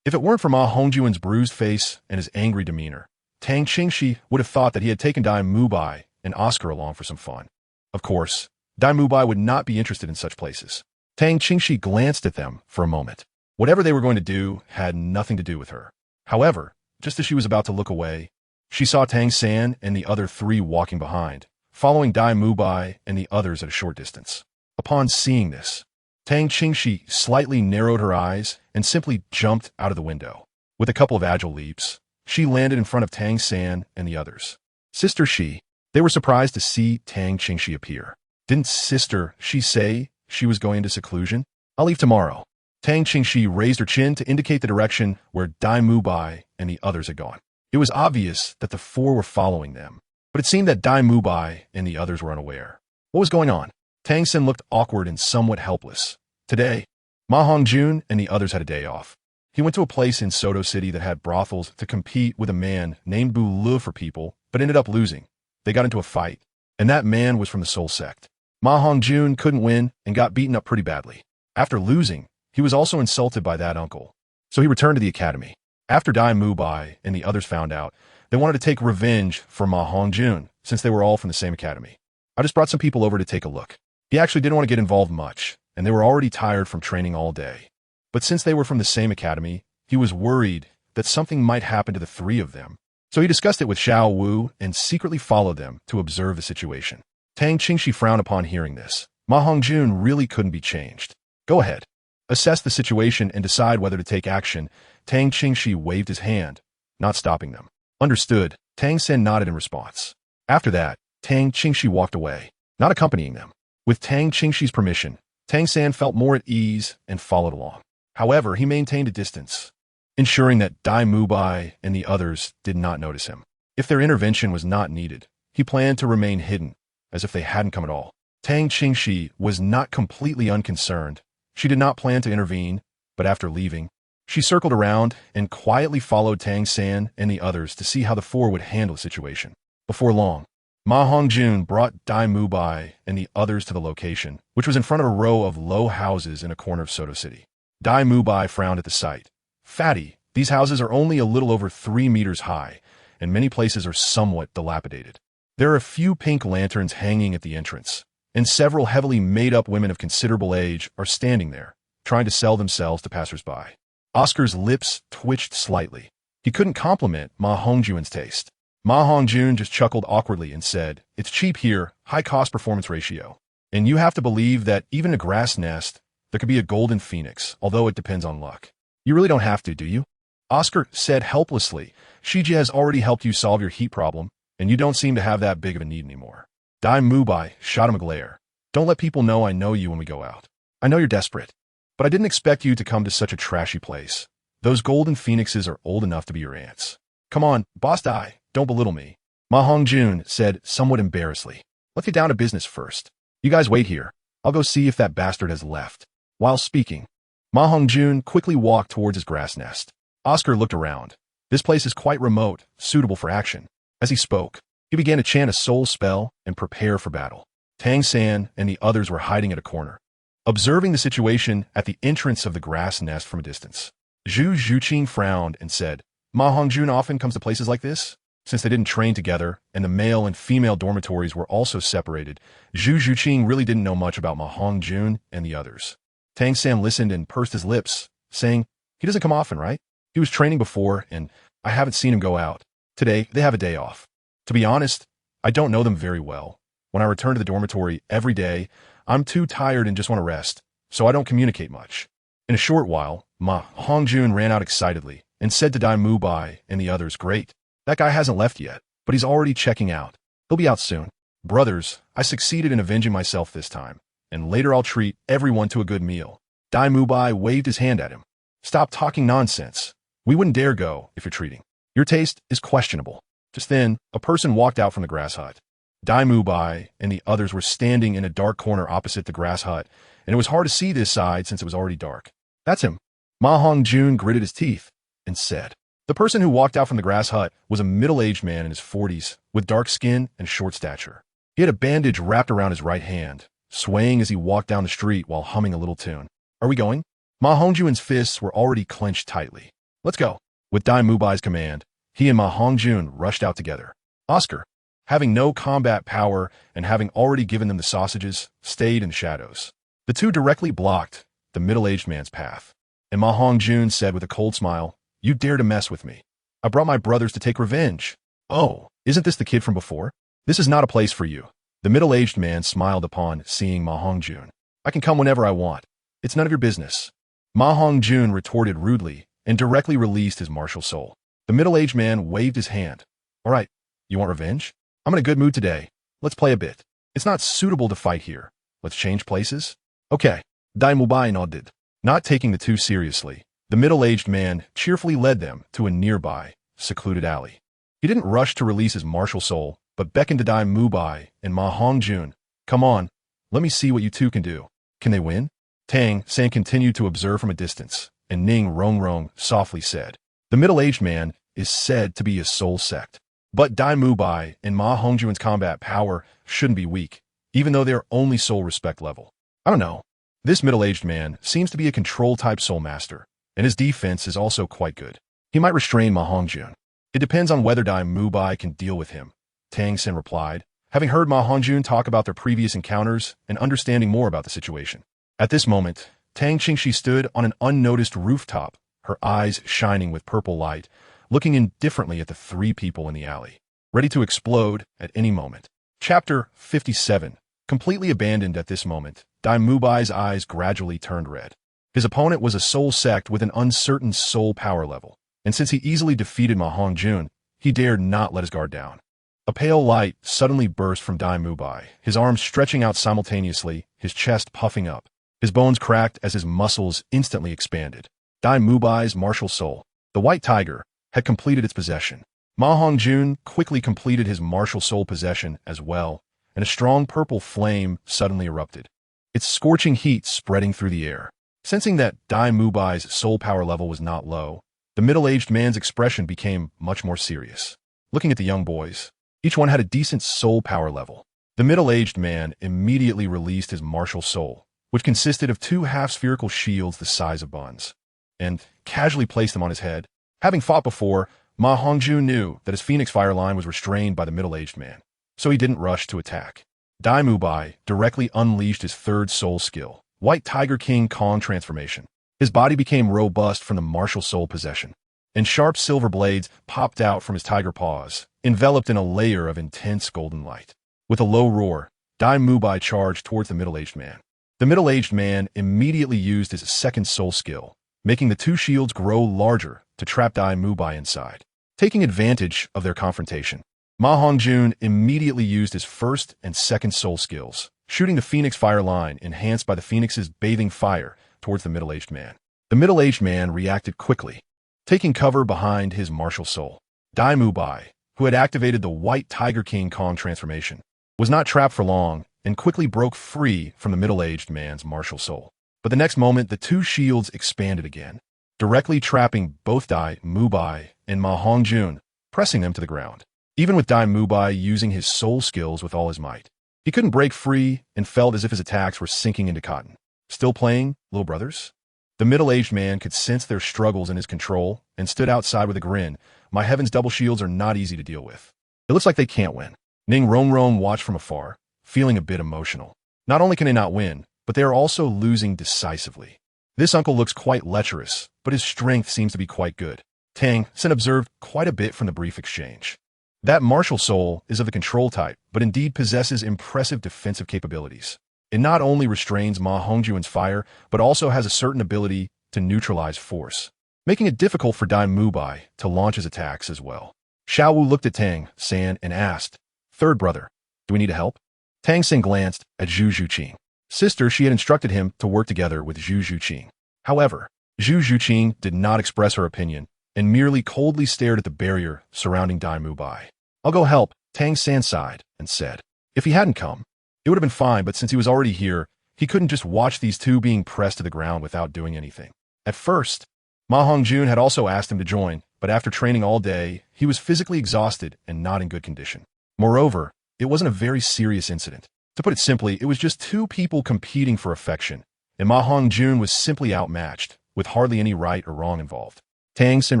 If it weren't for Ma Hongjun's bruised face and his angry demeanor, Tang Qingxi would have thought that he had taken Dai Mubai and Oscar along for some fun. Of course, Dai Mubai would not be interested in such places. Tang Qingxi glanced at them for a moment. Whatever they were going to do had nothing to do with her. However, just as she was about to look away, she saw Tang San and the other 3 walking behind, following Dai Mubai and the others at a short distance. Upon seeing this, Tang Qingxi slightly narrowed her eyes and simply jumped out of the window. With a couple of agile leaps, she landed in front of Tang San and the others. Sister Shi. They were surprised to see Tang Qingxi appear. Didn't Sister Shi say she was going into seclusion? I'll leave tomorrow. Tang Qingxi raised her chin to indicate the direction where Dai Mubai and the others had gone. It was obvious that the 4 were following them, but it seemed that Dai Mubai and the others were unaware. What was going on? Tang Sen looked awkward and somewhat helpless. Today, Ma Hongjun and the others had a day off. He went to a place in Soto City that had brothels to compete with a man named Bu Lu for people, but ended up losing. They got into a fight, and that man was from the Soul Sect. Ma Hongjun couldn't win and got beaten up pretty badly. After losing, he was also insulted by that uncle. So he returned to the academy. After Dai Mubai and the others found out, they wanted to take revenge for Ma Hongjun, since they were all from the same academy. I just brought some people over to take a look. He actually didn't want to get involved much, and they were already tired from training all day. But since they were from the same academy, he was worried that something might happen to the three of them. So he discussed it with Xiao Wu and secretly followed them to observe the situation. Tang Qingxi frowned upon hearing this. Ma Hongjun really couldn't be changed. Go ahead. Assess the situation and decide whether to take action. Tang Qingxi waved his hand, not stopping them. Understood. Tang San nodded in response. After that, Tang Qingxi walked away, not accompanying them. With Tang Qingxi's permission, Tang San felt more at ease and followed along. However, he maintained a distance, ensuring that Dai Mubai and the others did not notice him. If their intervention was not needed, he planned to remain hidden, as if they hadn't come at all. Tang Qingxi was not completely unconcerned. She did not plan to intervene, but after leaving, she circled around and quietly followed Tang San and the others to see how the four would handle the situation. Before long, Ma Hongjun brought Dai Mubai and the others to the location, which was in front of a row of low houses in a corner of Soto City. Dai Mubai frowned at the sight. Fatty, these houses are only a little over 3 meters high, and many places are somewhat dilapidated. There are a few pink lanterns hanging at the entrance, and several heavily made-up women of considerable age are standing there, trying to sell themselves to passers-by. Oscar's lips twitched slightly. He couldn't compliment Ma Hongjun's taste. Ma Hongjun just chuckled awkwardly and said, "It's cheap here, high cost-performance ratio. And you have to believe that even in a grass nest, there could be a golden phoenix, although it depends on luck. You really don't have to, do you?" Oscar said helplessly, "Shiji has already helped you solve your heat problem, and you don't seem to have that big of a need anymore." Dai Mubai shot him a glare. "Don't let people know I know you when we go out. I know you're desperate, but I didn't expect you to come to such a trashy place. Those golden phoenixes are old enough to be your aunts. Come on, Boss Dai, don't belittle me." Ma Hongjun said somewhat embarrassedly, "Let's get down to business first. You guys wait here. I'll go see if that bastard has left." While speaking, Ma Hongjun quickly walked towards his grass nest. Oscar looked around. This place is quite remote, suitable for action. As he spoke, he began to chant a soul spell and prepare for battle. Tang San and the others were hiding at a corner, observing the situation at the entrance of the grass nest from a distance. Zhu Zhuqing frowned and said, "Ma Hongjun often comes to places like this?" Since they didn't train together, and the male and female dormitories were also separated, Zhu Zhuqing really didn't know much about Ma Hongjun and the others. Tang San listened and pursed his lips, saying, "He doesn't come often, right? He was training before, and I haven't seen him go out. Today, they have a day off. To be honest, I don't know them very well. When I return to the dormitory every day, I'm too tired and just want to rest, so I don't communicate much." In a short while, Ma Hongjun ran out excitedly and said to Dai Mubai and the others, "Great. That guy hasn't left yet, but he's already checking out. He'll be out soon. Brothers, I succeeded in avenging myself this time, and later I'll treat everyone to a good meal." Dai Mubai waved his hand at him. "Stop talking nonsense. We wouldn't dare go if you're treating. Your taste is questionable." Just then, a person walked out from the grass hut. Dai Mubai and the others were standing in a dark corner opposite the grass hut, and it was hard to see this side since it was already dark. "That's him." Ma Hongjun gritted his teeth and said. The person who walked out from the grass hut was a middle-aged man in his 40s, with dark skin and short stature. He had a bandage wrapped around his right hand, swaying as he walked down the street while humming a little tune. "Are we going?" Ma Hongjun's fists were already clenched tightly. "Let's go." With Dai Mubai's command, he and Ma Hongjun rushed out together. Oscar, having no combat power and having already given them the sausages, stayed in the shadows. The two directly blocked the middle-aged man's path. And Ma Hongjun said with a cold smile, "You dare to mess with me. I brought my brothers to take revenge." "Oh, isn't this the kid from before? This is not a place for you." The middle-aged man smiled upon seeing Ma Hongjun. "I can come whenever I want. It's none of your business." Ma Hongjun retorted rudely and directly released his martial soul. The middle-aged man waved his hand. "All right, you want revenge? I'm in a good mood today. Let's play a bit. It's not suitable to fight here. Let's change places?" "Okay." Dai Mubai nodded. Not taking the two seriously, the middle-aged man cheerfully led them to a nearby, secluded alley. He didn't rush to release his martial soul, but beckoned to Dai Mubai and Ma Hongjun. "Come on, let me see what you two can do. Can they win?" Tang San continued to observe from a distance, and Ning Rongrong softly said, "The middle-aged man is said to be a soul sect. But Dai Mubai and Ma Hongjun's combat power shouldn't be weak. even though they are only soul respect level. I don't know. This middle-aged man seems to be a control-type soul master, and his defense is also quite good. He might restrain Ma Hongjun. It depends on whether Dai Mubai can deal with him, Tang Xin replied, having heard Ma Hongjun talk about their previous encounters and understanding more about the situation. At this moment, Tang Qingxi stood on an unnoticed rooftop, her eyes shining with purple light, looking indifferently at the three people in the alley, ready to explode at any moment. Chapter 57. Completely abandoned at this moment, Dai Mubai's eyes gradually turned red. His opponent was a soul sect with an uncertain soul power level, and since he easily defeated Ma Hongjun, he dared not let his guard down. A pale light suddenly burst from Dai Mubai, his arms stretching out simultaneously, his chest puffing up. His bones cracked as his muscles instantly expanded. Dai Mubai's martial soul, the white tiger, had completed its possession. Ma Hongjun quickly completed his martial soul possession as well, and a strong purple flame suddenly erupted, its scorching heat spreading through the air. Sensing that Dai Mubai's soul power level was not low, the middle-aged man's expression became much more serious. Looking at the young boys, each one had a decent soul power level. The middle-aged man immediately released his martial soul, which consisted of two half-spherical shields the size of buns, and casually placed them on his head. Having fought before, Ma Hongjun knew that his Phoenix Fire line was restrained by the middle-aged man, so he didn't rush to attack. Dai Mubai directly unleashed his third soul skill, White Tiger King Kong Transformation. His body became robust from the martial soul possession, and sharp silver blades popped out from his tiger paws, enveloped in a layer of intense golden light. With a low roar, Dai Mubai charged towards the middle-aged man. The middle-aged man immediately used his second soul skill, making the two shields grow larger to trap Dai Mubai inside. Taking advantage of their confrontation, Ma Hongjun immediately used his first and second soul skills, shooting the Phoenix Fire line enhanced by the Phoenix's bathing fire towards the middle-aged man. The middle-aged man reacted quickly, taking cover behind his martial soul. Dai Mubai, who had activated the White Tiger King Kong transformation, was not trapped for long and quickly broke free from the middle-aged man's martial soul. But the next moment, the two shields expanded again, directly trapping both Dai Mubai and Ma Hongjun, pressing them to the ground. Even with Dai Mubai using his soul skills with all his might, he couldn't break free and felt as if his attacks were sinking into cotton. Still playing, little brothers? The middle-aged man could sense their struggles in his control and stood outside with a grin. My heaven's double shields are not easy to deal with. It looks like they can't win. Ning Rongrong watched from afar, feeling a bit emotional. Not only can they not win, but they are also losing decisively. This uncle looks quite lecherous, but his strength seems to be quite good. Tang Xin observed quite a bit from the brief exchange. That martial soul is of the control type, but indeed possesses impressive defensive capabilities. It not only restrains Ma Hongjun's fire, but also has a certain ability to neutralize force, making it difficult for Dai Mubai to launch his attacks as well. Xiao Wu looked at Tang San and asked, "Third brother, do we need help?" Tang San glanced at Zhu Zhuqing. Sister, she had instructed him to work together with Zhu Zhuqing. However, Zhu Zhuqing did not express her opinion and merely coldly stared at the barrier surrounding Dai Mubai. "I'll go help," Tang San sighed and said. If he hadn't come, it would have been fine, but since he was already here, he couldn't just watch these two being pressed to the ground without doing anything. At first, Ma Hongjun had also asked him to join, but after training all day, he was physically exhausted and not in good condition. Moreover, it wasn't a very serious incident. To put it simply, it was just two people competing for affection, and Ma Hongjun was simply outmatched, with hardly any right or wrong involved. Tang Xin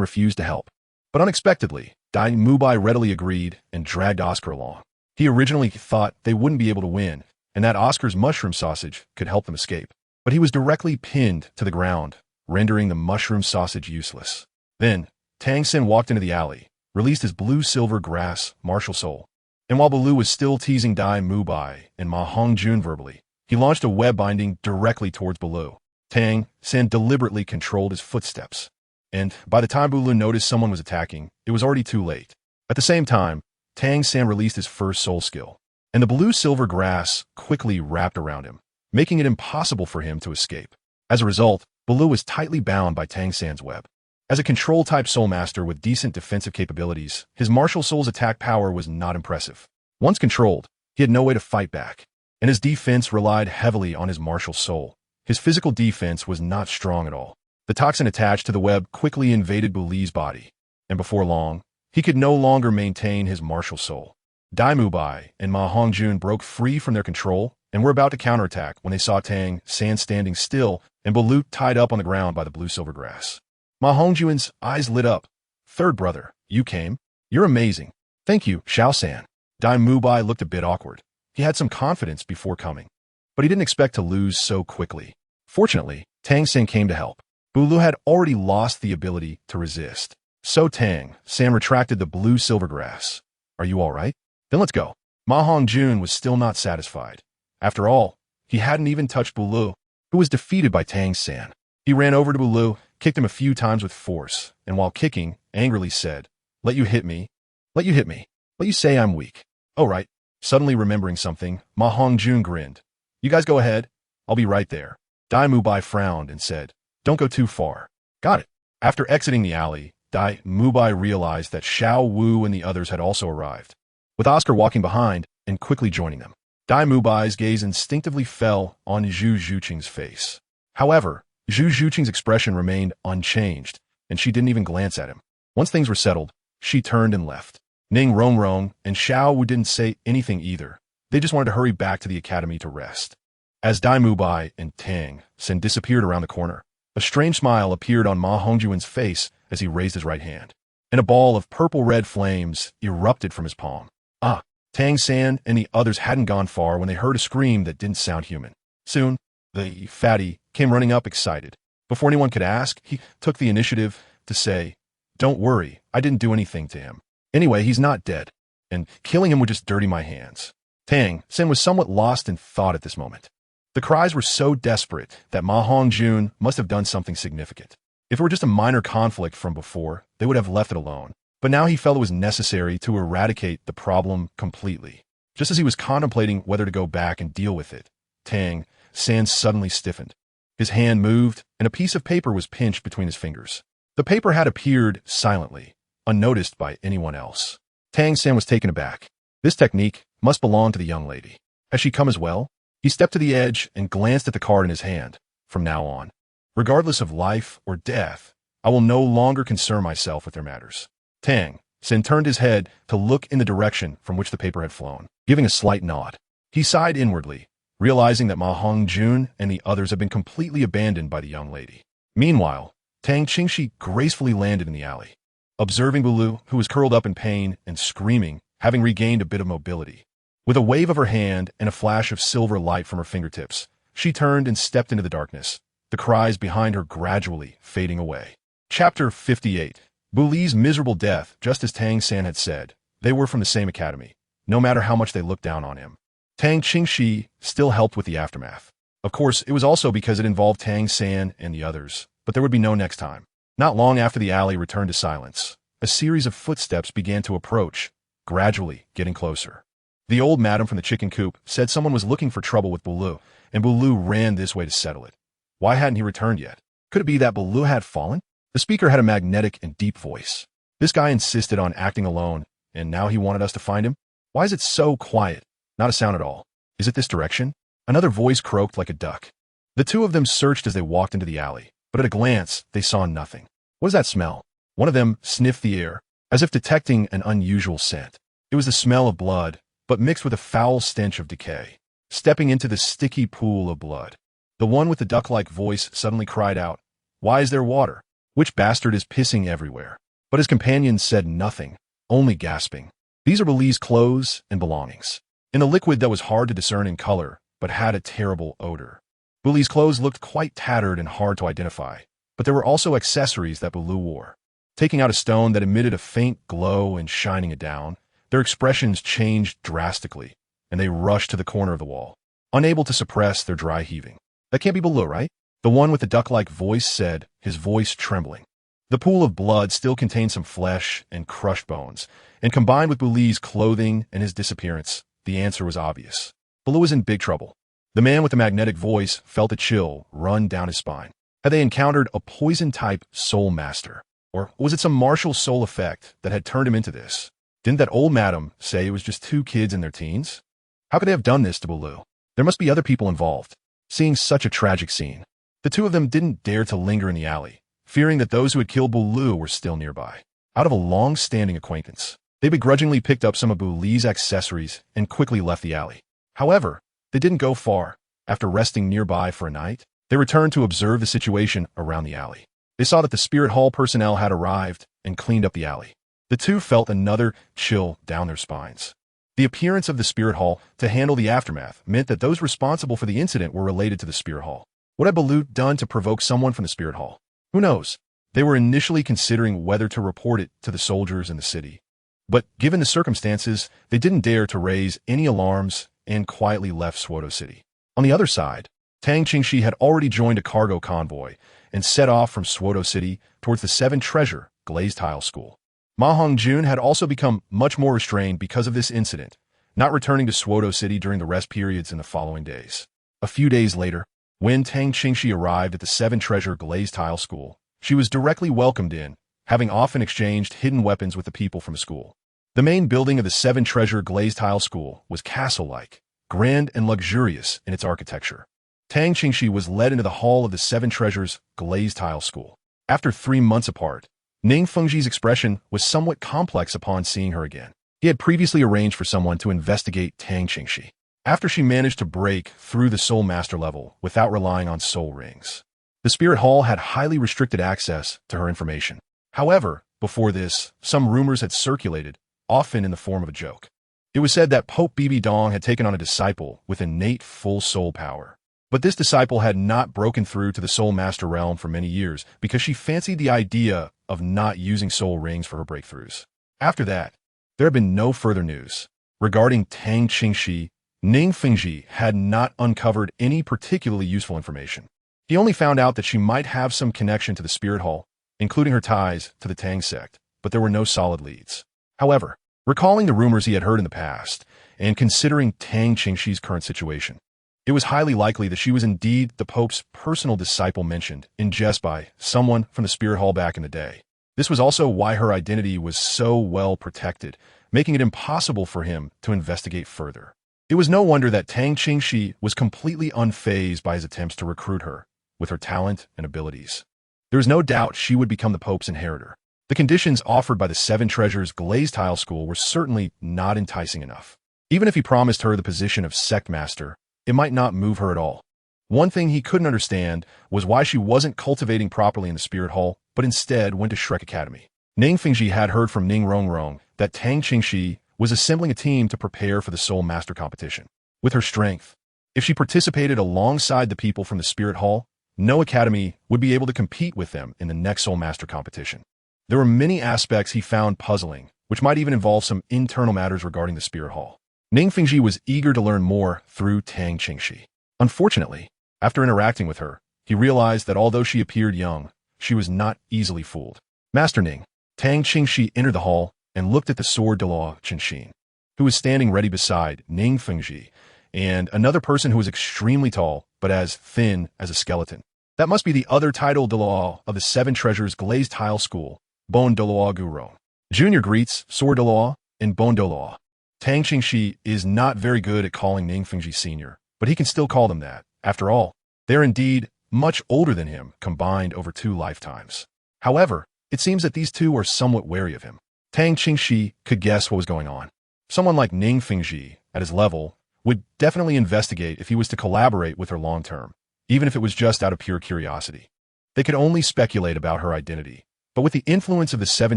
refused to help, but unexpectedly, Dai Mubai readily agreed and dragged Oscar along. He originally thought they wouldn't be able to win, and that Oscar's mushroom sausage could help them escape. But he was directly pinned to the ground, rendering the mushroom sausage useless. Then, Tang Xin walked into the alley, released his blue-silver grass martial soul, and while Baloo was still teasing Dai Mubai and Ma Hongjun verbally, he launched a web binding directly towards Baloo. Tang Xin deliberately controlled his footsteps, and by the time Baloo noticed someone was attacking, it was already too late. At the same time, Tang San released his first soul skill, and the blue-silver grass quickly wrapped around him, making it impossible for him to escape. As a result, Baloo was tightly bound by Tang San's web. As a control-type soul master with decent defensive capabilities, his martial soul's attack power was not impressive. Once controlled, he had no way to fight back, and his defense relied heavily on his martial soul. His physical defense was not strong at all. The toxin attached to the web quickly invaded Baloo's body, and before long, he could no longer maintain his martial soul. Dai Mubai and Ma Hongjun broke free from their control and were about to counterattack when they saw Tang San standing still and Balut tied up on the ground by the blue-silver grass. Ma Hongjun's eyes lit up. Third brother, you came? You're amazing. Thank you, Xiao San. Dai Mubai looked a bit awkward. He had some confidence before coming, but he didn't expect to lose so quickly. Fortunately, Tang San came to help. Bulu had already lost the ability to resist. So Tang San retracted the blue-silver grass. Are you all right? Then let's go. Ma Hongjun was still not satisfied. After all, he hadn't even touched Bulu, who was defeated by Tang San. He ran over to Bulu, kicked him a few times with force, and while kicking, angrily said, Let you hit me. Let you hit me. Let you say I'm weak. Oh, right. Suddenly remembering something, Ma Hongjun grinned. You guys go ahead. I'll be right there. Dai Mubai frowned and said, Don't go too far. Got it. After exiting the alley, Dai Mubai realized that Xiao Wu and the others had also arrived, with Oscar walking behind and quickly joining them. Dai Mubai's gaze instinctively fell on Zhu Zhuqing's face. However, Zhu Zhuqing's expression remained unchanged, and she didn't even glance at him. Once things were settled, she turned and left. Ning Rongrong and Xiao Wu didn't say anything either. They just wanted to hurry back to the academy to rest. As Dai Mubai and Tang San disappeared around the corner, a strange smile appeared on Ma Hongjun's face as he raised his right hand, and a ball of purple-red flames erupted from his palm. Ah! Tang San and the others hadn't gone far when they heard a scream that didn't sound human. Soon, the fatty came running up excited. Before anyone could ask, he took the initiative to say, Don't worry, I didn't do anything to him. Anyway, he's not dead, and killing him would just dirty my hands. Tang San was somewhat lost in thought at this moment. The cries were so desperate that Ma Hongjun must have done something significant. If it were just a minor conflict from before, they would have left it alone. But now he felt it was necessary to eradicate the problem completely. Just as he was contemplating whether to go back and deal with it, Tang San suddenly stiffened. His hand moved, and a piece of paper was pinched between his fingers. The paper had appeared silently, unnoticed by anyone else. Tang San was taken aback. This technique must belong to the young lady. Has she come as well? He stepped to the edge and glanced at the card in his hand. From now on, regardless of life or death, I will no longer concern myself with their matters. Tang San turned his head to look in the direction from which the paper had flown, giving a slight nod. He sighed inwardly, realizing that Ma Hongjun and the others had been completely abandoned by the young lady. Meanwhile, Tang Qingxi gracefully landed in the alley. Observing Bulu, who was curled up in pain and screaming, having regained a bit of mobility. With a wave of her hand and a flash of silver light from her fingertips, she turned and stepped into the darkness, the cries behind her gradually fading away. Chapter 58. Buli's miserable death, just as Tang San had said. They were from the same academy, no matter how much they looked down on him. Tang Qingxi still helped with the aftermath. Of course, it was also because it involved Tang San and the others, but there would be no next time. Not long after the alley returned to silence, a series of footsteps began to approach, gradually getting closer. The old madam from the chicken coop said someone was looking for trouble with Bulu, and Bulu ran this way to settle it. Why hadn't he returned yet? Could it be that Bulu had fallen? The speaker had a magnetic and deep voice. This guy insisted on acting alone, and now he wanted us to find him? Why is it so quiet? Not a sound at all. Is it this direction? Another voice croaked like a duck. The two of them searched as they walked into the alley, but at a glance, they saw nothing. What does that smell? One of them sniffed the air, as if detecting an unusual scent. It was the smell of blood, but mixed with a foul stench of decay. Stepping into the sticky pool of blood, the one with the duck-like voice suddenly cried out, Why is there water? Which bastard is pissing everywhere? But his companions said nothing, only gasping. These are Buli's clothes and belongings. In a liquid that was hard to discern in color, but had a terrible odor. Buli's clothes looked quite tattered and hard to identify, but there were also accessories that Bulu wore. Taking out a stone that emitted a faint glow and shining it down, their expressions changed drastically, and they rushed to the corner of the wall, unable to suppress their dry heaving. That can't be Bulu, right? The one with the duck-like voice said, his voice trembling. The pool of blood still contained some flesh and crushed bones, and combined with Buli's clothing and his disappearance, the answer was obvious. Bulu was in big trouble. The man with the magnetic voice felt a chill run down his spine. Had they encountered a poison-type soul master? Or was it some martial soul effect that had turned him into this? Didn't that old madam say it was just two kids in their teens? How could they have done this to Bulu? There must be other people involved. Seeing such a tragic scene, the two of them didn't dare to linger in the alley, fearing that those who had killed Bulu were still nearby. Out of a long-standing acquaintance, They begrudgingly picked up some of Bu Li's accessories and quickly left the alley. However, they didn't go far. After resting nearby for a night, they returned to observe the situation around the alley. They saw that the Spirit Hall personnel had arrived and cleaned up the alley. The two felt another chill down their spines. The appearance of the Spirit Hall to handle the aftermath meant that those responsible for the incident were related to the Spirit Hall. What had Balut done to provoke someone from the Spirit Hall? Who knows? They were initially considering whether to report it to the soldiers in the city. But given the circumstances, they didn't dare to raise any alarms and quietly left Suodo City. On the other side, Tang Qingxi had already joined a cargo convoy and set off from Suodo City towards the Seven Treasure Glazed Tile School. Ma Hongjun had also become much more restrained because of this incident, not returning to Suodo City during the rest periods in the following days. A few days later, when Tang Qingxi arrived at the Seven Treasure Glazed Tile School, she was directly welcomed in, having often exchanged hidden weapons with the people from the school. The main building of the Seven Treasure Glazed Tile School was castle-like, grand and luxurious in its architecture. Tang Qingxi was led into the hall of the Seven Treasures Glazed Tile School. After 3 months apart, Ning Fengji's expression was somewhat complex upon seeing her again. He had previously arranged for someone to investigate Tang Qingxi, after she managed to break through the Soul Master level without relying on soul rings. The Spirit Hall had highly restricted access to her information. However, before this, some rumors had circulated, often in the form of a joke. It was said that Pope Bibi Dong had taken on a disciple with innate full soul power. But this disciple had not broken through to the Soul Master realm for many years because she fancied the idea of not using soul rings for her breakthroughs. After that, there had been no further news. Regarding Tang Qingxi, Ning Fengji had not uncovered any particularly useful information. He only found out that she might have some connection to the Spirit Hall, including her ties to the Tang sect, but there were no solid leads. However, recalling the rumors he had heard in the past, and considering Tang Qingxi's current situation, it was highly likely that she was indeed the Pope's personal disciple mentioned in jest by someone from the Spirit Hall back in the day. This was also why her identity was so well protected, making it impossible for him to investigate further. It was no wonder that Tang Qingxi was completely unfazed by his attempts to recruit her, with her talent and abilities. There was no doubt she would become the Pope's inheritor. The conditions offered by the Seven Treasures Glazed Tile School were certainly not enticing enough. Even if he promised her the position of sect master, it might not move her at all. One thing he couldn't understand was why she wasn't cultivating properly in the Spirit Hall, but instead went to Shrek Academy. Ning Fengji had heard from Ning Rongrong that Tang Qingxi was assembling a team to prepare for the Soul Master competition. With her strength, if she participated alongside the people from the Spirit Hall, no academy would be able to compete with them in the next Soul Master competition. There were many aspects he found puzzling, which might even involve some internal matters regarding the Spirit Hall. Ning Fengji was eager to learn more through Tang Qingxi. Unfortunately, after interacting with her, he realized that although she appeared young, she was not easily fooled. Master Ning, Tang Qingxi entered the hall and looked at the sword Douluo Continent, who was standing ready beside Ning Fengji, and another person who was extremely tall, but as thin as a skeleton. That must be the other title Douluo of the Seven Treasures Glazed Tile School, Bon Douluo Guro. Junior greets Sword Douluo and Bon Douluo. Tang Qingxi is not very good at calling Ning Fengji senior, but he can still call them that. After all, they're indeed much older than him, combined over 2 lifetimes. However, it seems that these two are somewhat wary of him. Tang Qingxi could guess what was going on. Someone like Ning Fengji, at his level, would definitely investigate if he was to collaborate with her long-term, even if it was just out of pure curiosity. They could only speculate about her identity, but with the influence of the Seven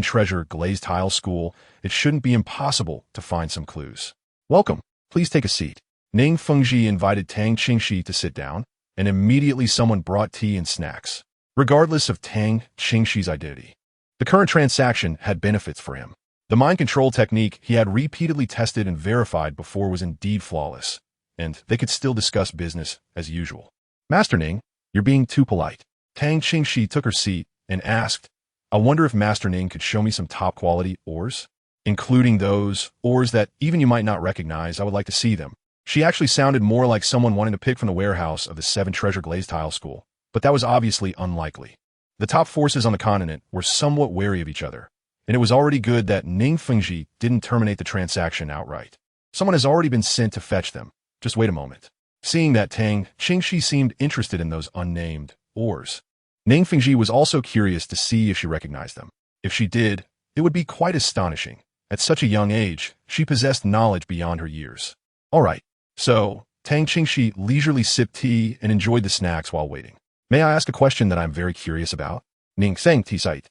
Treasure Glazed Tile School, it shouldn't be impossible to find some clues. Welcome. Please take a seat. Ning Fengji invited Tang Qingxi to sit down, and immediately someone brought tea and snacks. Regardless of Tang Qingxi's identity, the current transaction had benefits for him. The mind control technique he had repeatedly tested and verified before was indeed flawless, and they could still discuss business as usual. Master Ning, you're being too polite. Tang Qingxi took her seat and asked, I wonder if Master Ning could show me some top-quality ores? Including those ores that even you might not recognize, I would like to see them. She actually sounded more like someone wanting to pick from the warehouse of the Seven Treasure Glazed Tile School, but that was obviously unlikely. The top forces on the continent were somewhat wary of each other, and it was already good that Ning Fengji didn't terminate the transaction outright. Someone has already been sent to fetch them. Just wait a moment. Seeing that Tang Qingxi seemed interested in those unnamed ores, Ning Fengji was also curious to see if she recognized them. If she did, it would be quite astonishing, At such a young age, she possessed knowledge beyond her years. All right, so Tang Qingxi leisurely sipped tea and enjoyed the snacks while waiting. May I ask a question that I'm very curious about? Ning Sang Tisite.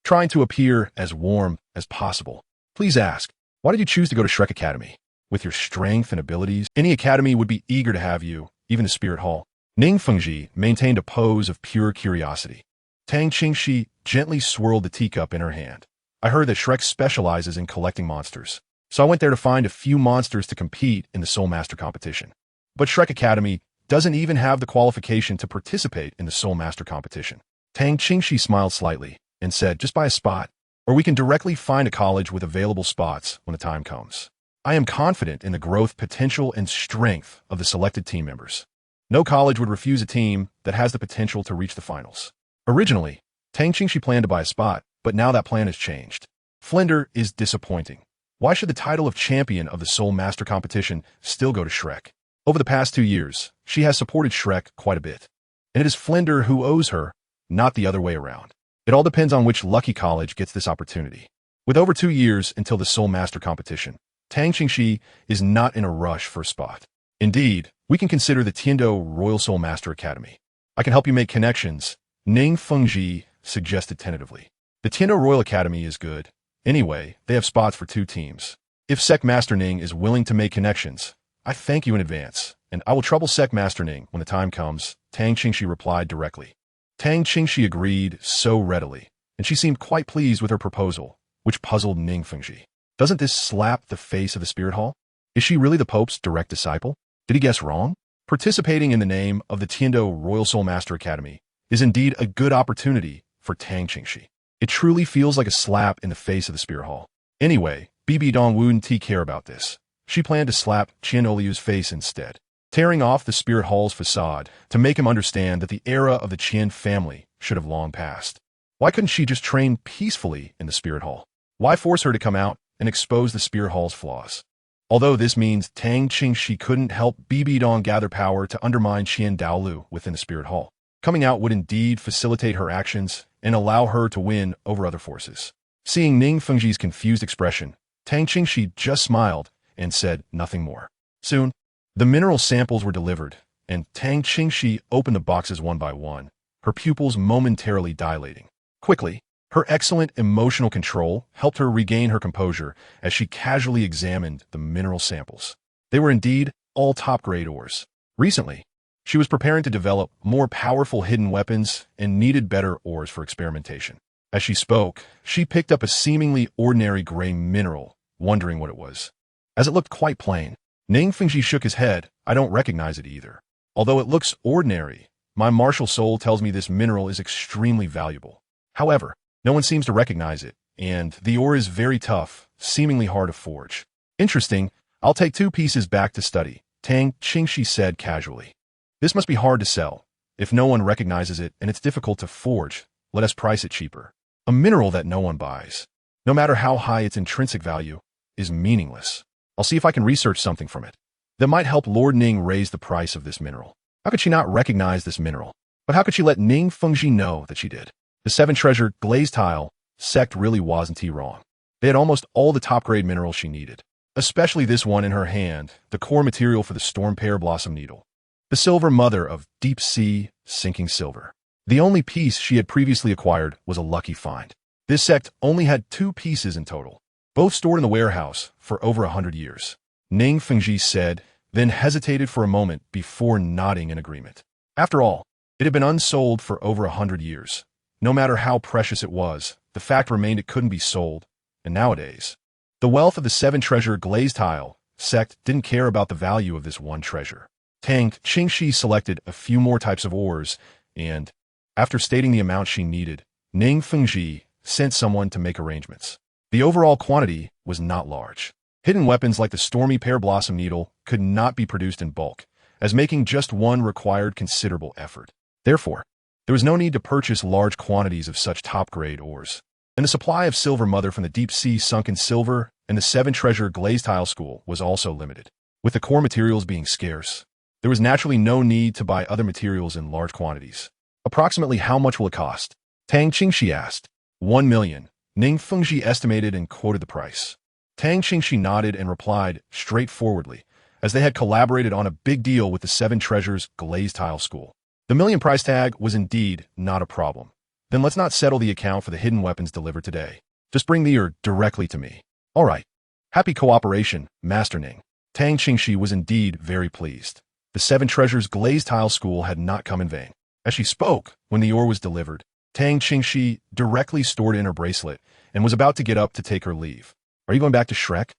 Trying to appear as warm as possible. Please ask, why did you choose to go to Shrek Academy? With your strength and abilities, any academy would be eager to have you, even the Spirit Hall. Ning Fengji maintained a pose of pure curiosity. Tang Qingxi gently swirled the teacup in her hand. I heard that Shrek specializes in collecting monsters, so I went there to find a few monsters to compete in the Soul Master competition. But Shrek Academy doesn't even have the qualification to participate in the Soul Master competition. Tang Qingxi smiled slightly and said, just buy a spot, or we can directly find a college with available spots when the time comes. I am confident in the growth potential and strength of the selected team members. No college would refuse a team that has the potential to reach the finals. Originally, Tang Qingxi planned to buy a spot, but now that plan has changed. Flender is disappointing. Why should the title of champion of the Soul Master competition still go to Shrek? Over the past 2 years, she has supported Shrek quite a bit. And it is Flender who owes her, not the other way around. It all depends on which lucky college gets this opportunity. With over 2 years until the Soul Master competition, Tang Qingxi is not in a rush for a spot. Indeed, we can consider the Tiando Royal Soul Master Academy. I can help you make connections, Ning Fengji suggested tentatively. The Tiando Royal Academy is good. Anyway, they have spots for 2 teams. If Sect Master Ning is willing to make connections, I thank you in advance, and I will trouble Sect Master Ning when the time comes, Tang Qingxi replied directly. Tang Qingxi agreed so readily, and she seemed quite pleased with her proposal, which puzzled Ning Fengji. Doesn't this slap the face of the Spirit Hall? Is she really the Pope's direct disciple? Did he guess wrong? Participating in the name of the Tiando Royal Soul Master Academy is indeed a good opportunity for Tang Qingxi. It truly feels like a slap in the face of the Spirit Hall. Anyway, Bibi Dong wouldn't care about this. She planned to slap Qian Oliu's face instead, tearing off the Spirit Hall's facade to make him understand that the era of the Qian family should have long passed. Why couldn't she just train peacefully in the Spirit Hall? Why force her to come out and expose the Spirit Hall's flaws? Although this means Tang Qingxi couldn't help Bibi Dong gather power to undermine Qian Douluo within the Spirit Hall. Coming out would indeed facilitate her actions and allow her to win over other forces. Seeing Ning Fengji's confused expression, Tang Qingxi just smiled and said nothing more. Soon, the mineral samples were delivered, and Tang Qingxi opened the boxes one by one, her pupils momentarily dilating. Quickly, her excellent emotional control helped her regain her composure as she casually examined the mineral samples. They were indeed all top-grade ores. Recently, she was preparing to develop more powerful hidden weapons and needed better ores for experimentation. As she spoke, she picked up a seemingly ordinary gray mineral, wondering what it was. As it looked quite plain, Ning Fengji shook his head. I don't recognize it either. Although it looks ordinary, my martial soul tells me this mineral is extremely valuable. However, no one seems to recognize it, and the ore is very tough, seemingly hard to forge. Interesting, I'll take 2 pieces back to study, Tang Qingxi said casually. This must be hard to sell. If no one recognizes it and it's difficult to forge, let us price it cheaper. A mineral that no one buys, no matter how high its intrinsic value, is meaningless. I'll see if I can research something from it that might help Lord Ning raise the price of this mineral. How could she not recognize this mineral? But how could she let Ning Fengji know that she did? The 7 treasure glazed tile sect really wasn't wrong. They had almost all the top-grade minerals she needed, especially this one in her hand, the core material for the storm pear blossom needle. The silver mother of deep sea sinking silver. The only piece she had previously acquired was a lucky find. This sect only had 2 pieces in total, both stored in the warehouse for over 100 years. Ning Fengji said, then hesitated for a moment before nodding in agreement. After all, it had been unsold for over 100 years. No matter how precious it was, the fact remained it couldn't be sold, and nowadays, the wealth of the 7 treasure glazed tile sect didn't care about the value of this one treasure. Tang Qingxi selected a few more types of ores, and, after stating the amount she needed, Ning Fengji sent someone to make arrangements. The overall quantity was not large. Hidden weapons like the stormy pear blossom needle could not be produced in bulk, as making just one required considerable effort. Therefore, there was no need to purchase large quantities of such top-grade ores. And the supply of silver mother from the deep-sea sunken silver and the 7 treasure glazed tile school was also limited. With the core materials being scarce, there was naturally no need to buy other materials in large quantities. Approximately how much will it cost? Tang Qingxi asked. 1 million. Ning Fengji estimated and quoted the price. Tang Qingxi nodded and replied straightforwardly, as they had collaborated on a big deal with the Seven Treasures glazed tile school. The million price tag was indeed not a problem. Then let's not settle the account for the hidden weapons delivered today. Just bring the ore directly to me. All right. Happy cooperation, Master Ning. Tang Qingxi was indeed very pleased. The Seven Treasures glazed tile school had not come in vain. As she spoke, when the ore was delivered, Tang Qingxi directly stored in her bracelet and was about to get up to take her leave. Are you going back to Shrek?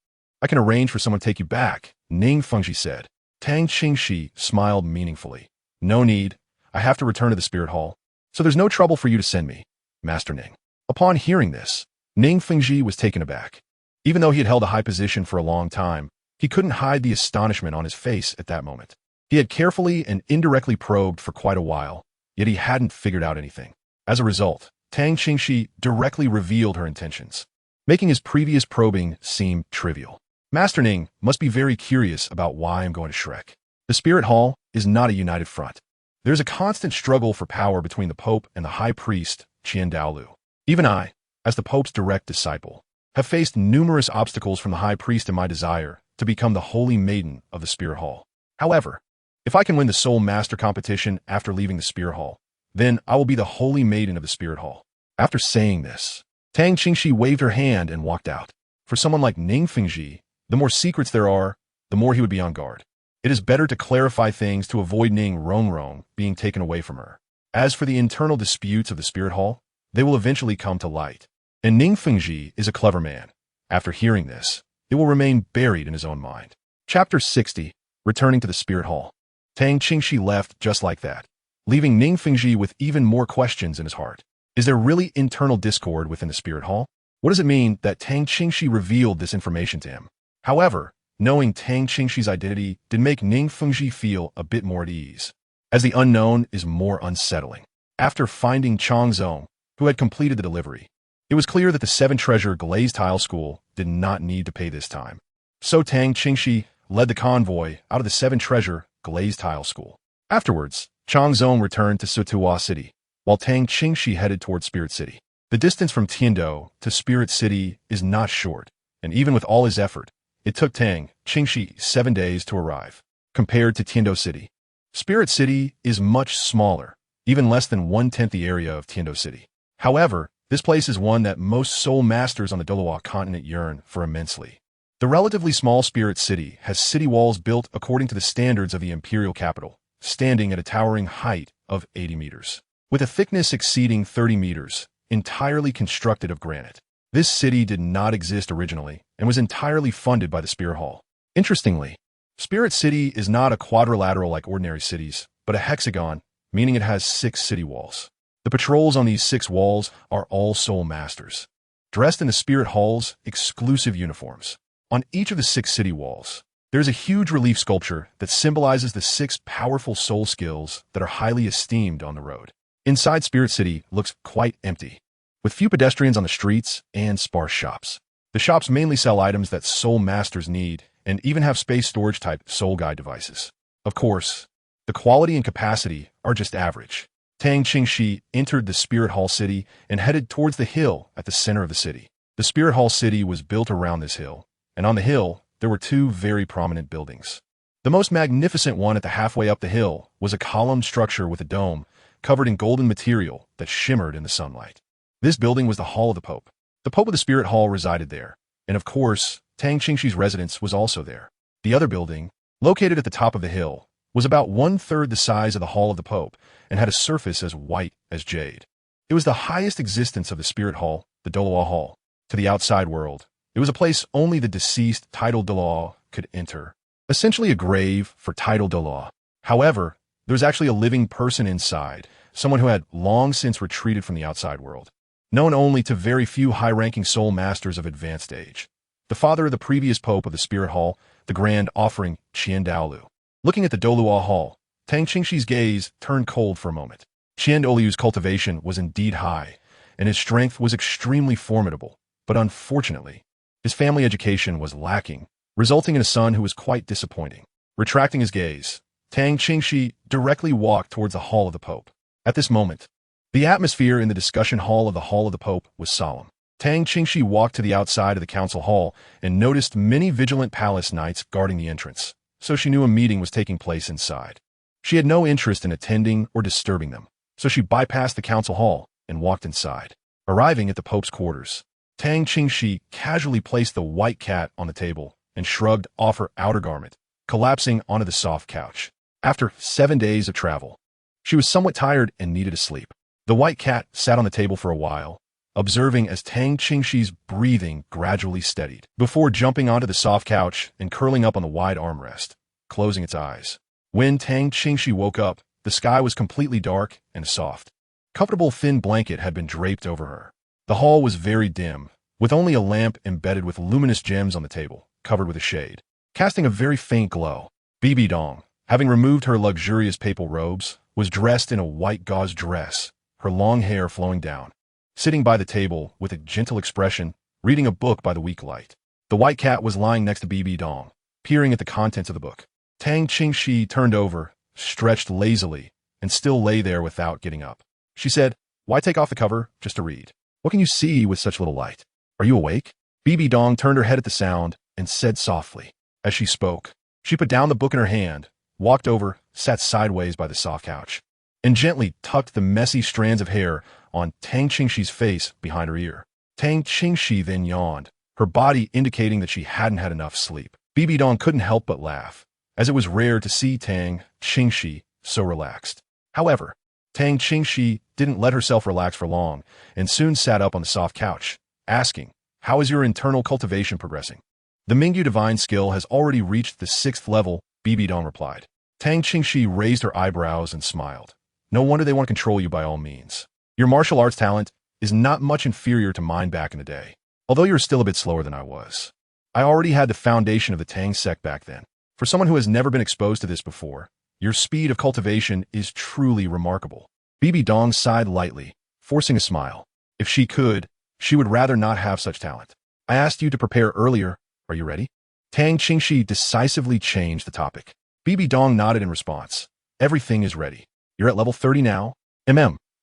I can arrange for someone to take you back, Ning Fengji said. Tang Qingxi smiled meaningfully. No need. I have to return to the Spirit Hall, so there's no trouble for you to send me, Master Ning. Upon hearing this, Ning Fengji was taken aback. Even though he had held a high position for a long time, he couldn't hide the astonishment on his face at that moment. He had carefully and indirectly probed for quite a while, yet he hadn't figured out anything. As a result, Tang Qingxi directly revealed her intentions, making his previous probing seem trivial. Master Ning must be very curious about why I'm going to Shrek. The Spirit Hall is not a united front. There's a constant struggle for power between the Pope and the High Priest, Qian Douluo. Even I, as the Pope's direct disciple, have faced numerous obstacles from the High Priest in my desire to become the Holy Maiden of the Spirit Hall. However, if I can win the Soul Master competition after leaving the Spirit Hall, then I will be the Holy Maiden of the Spirit Hall. After saying this, Tang Qingxi waved her hand and walked out. For someone like Ning Fengji, the more secrets there are, the more he would be on guard. It is better to clarify things to avoid Ning Rongrong being taken away from her. As for the internal disputes of the Spirit Hall, they will eventually come to light. And Ning Fengji is a clever man. After hearing this, it will remain buried in his own mind. Chapter 60, Returning to the Spirit Hall. Tang Qingxi left just like that, leaving Ning Fengji with even more questions in his heart. Is there really internal discord within the Spirit Hall? What does it mean that Tang Qingxi revealed this information to him? However, knowing Tang Qingxi's identity did make Ning Fengji feel a bit more at ease, as the unknown is more unsettling. After finding Chang Zong, who had completed the delivery, it was clear that the Seven Treasure glazed tile school did not need to pay this time. So Tang Qingxi led the convoy out of the Seven Treasure glazed tile school. Afterwards, Chang Zong returned to Sutuwa City, while Tang Qingxi headed toward Spirit City. The distance from Tiando to Spirit City is not short, and even with all his effort, it took Tang Qingxi 7 days to arrive. Compared to Tiando City, Spirit City is much smaller, even less than 1/10 the area of Tiando City. However, this place is one that most soul masters on the Douluo Continent yearn for immensely. The relatively small Spirit City has city walls built according to the standards of the imperial capital, standing at a towering height of 80 meters, with a thickness exceeding 30 meters, entirely constructed of granite. This city did not exist originally and was entirely funded by the Spirit Hall. Interestingly, Spirit City is not a quadrilateral like ordinary cities, but a hexagon, meaning it has 6 city walls. The patrols on these 6 walls are all soul masters, dressed in the Spirit Hall's exclusive uniforms. On each of the 6 city walls, there is a huge relief sculpture that symbolizes the 6 powerful soul skills that are highly esteemed on the road. Inside Spirit City looks quite empty, with few pedestrians on the streets and sparse shops. The shops mainly sell items that soul masters need and even have space storage type soul guide devices. Of course, the quality and capacity are just average. Tang Qingxi entered the Spirit Hall City and headed towards the hill at the center of the city. The Spirit Hall City was built around this hill, and on the hill, there were 2 very prominent buildings. The most magnificent one at the halfway up the hill was a columned structure with a dome covered in golden material that shimmered in the sunlight. This building was the Hall of the Pope. The Pope of the Spirit Hall resided there, and of course, Tang Qingxi's residence was also there. The other building, located at the top of the hill, was about 1/3 the size of the Hall of the Pope and had a surface as white as jade. It was the highest existence of the Spirit Hall, the Douluo Hall. To the outside world, it was a place only the deceased titled Douluo could enter, essentially a grave for titled Douluo. However, there was actually a living person inside, someone who had long since retreated from the outside world, known only to very few high-ranking soul masters of advanced age. The father of the previous Pope of the Spirit Hall, the Grand Offering, Qian Douluo. Looking at the Douluo Hall, Tang Qingxi's gaze turned cold for a moment. Qian Douluo's cultivation was indeed high, and his strength was extremely formidable, but unfortunately, his family education was lacking, resulting in a son who was quite disappointing. Retracting his gaze, Tang Qingxi directly walked towards the Hall of the Pope. At this moment, the atmosphere in the discussion hall of the Hall of the Pope was solemn. Tang Qingxi walked to the outside of the council hall and noticed many vigilant palace knights guarding the entrance, so she knew a meeting was taking place inside. She had no interest in attending or disturbing them, so she bypassed the council hall and walked inside. Arriving at the Pope's quarters, Tang Qingxi casually placed the white cat on the table and shrugged off her outer garment, collapsing onto the soft couch. After 7 days of travel, she was somewhat tired and needed to sleep. The white cat sat on the table for a while, observing as Tang Qingxi's breathing gradually steadied, before jumping onto the soft couch and curling up on the wide armrest, closing its eyes. When Tang Qingxi woke up, the sky was completely dark and soft. A comfortable thin blanket had been draped over her. The hall was very dim, with only a lamp embedded with luminous gems on the table, covered with a shade, casting a very faint glow. Bibi Dong, having removed her luxurious papal robes, was dressed in a white gauze dress, her long hair flowing down, sitting by the table with a gentle expression, reading a book by the weak light. The white cat was lying next to Bibi Dong, peering at the contents of the book. Tang Qingxi turned over, stretched lazily, and still lay there without getting up. She said, "Why take off the cover just to read? What can you see with such little light? Are you awake?" Bibi Dong turned her head at the sound and said softly. As she spoke, she put down the book in her hand, walked over, sat sideways by the soft couch, and gently tucked the messy strands of hair on Tang Qingxi's face behind her ear. Tang Qingxi then yawned, her body indicating that she hadn't had enough sleep. Bibi Dong couldn't help but laugh, as it was rare to see Tang Qingxi so relaxed. However, Tang Qingxi didn't let herself relax for long and soon sat up on the soft couch, asking, "How is your internal cultivation progressing?" "The Mingyu divine skill has already reached the 6th level," Bibi Dong replied. Tang Qingxi raised her eyebrows and smiled. "No wonder they want to control you by all means. Your martial arts talent is not much inferior to mine back in the day, although you're still a bit slower than I was. I already had the foundation of the Tang sect back then. For someone who has never been exposed to this before, your speed of cultivation is truly remarkable." Bibi Dong sighed lightly, forcing a smile. If she could, she would rather not have such talent. "I asked you to prepare earlier. Are you ready?" Tang Qingxi decisively changed the topic. Bibi Dong nodded in response. "Everything is ready. You're at level 30 now?"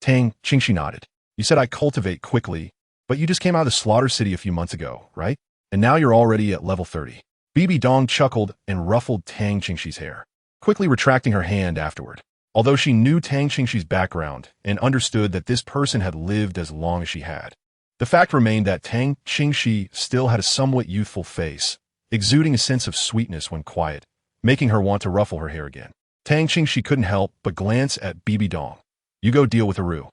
Tang Qingxi nodded. "You said I cultivate quickly, but you just came out of the Slaughter City a few months ago, right? And now you're already at level 30. Bibi Dong chuckled and ruffled Tang Qingxi's hair, quickly retracting her hand afterward. Although she knew Tang Qingxi's background and understood that this person had lived as long as she had, the fact remained that Tang Qingxi still had a somewhat youthful face, exuding a sense of sweetness when quiet, making her want to ruffle her hair again. Tang Qingxi couldn't help but glance at Bibi Dong. "You go deal with Aru."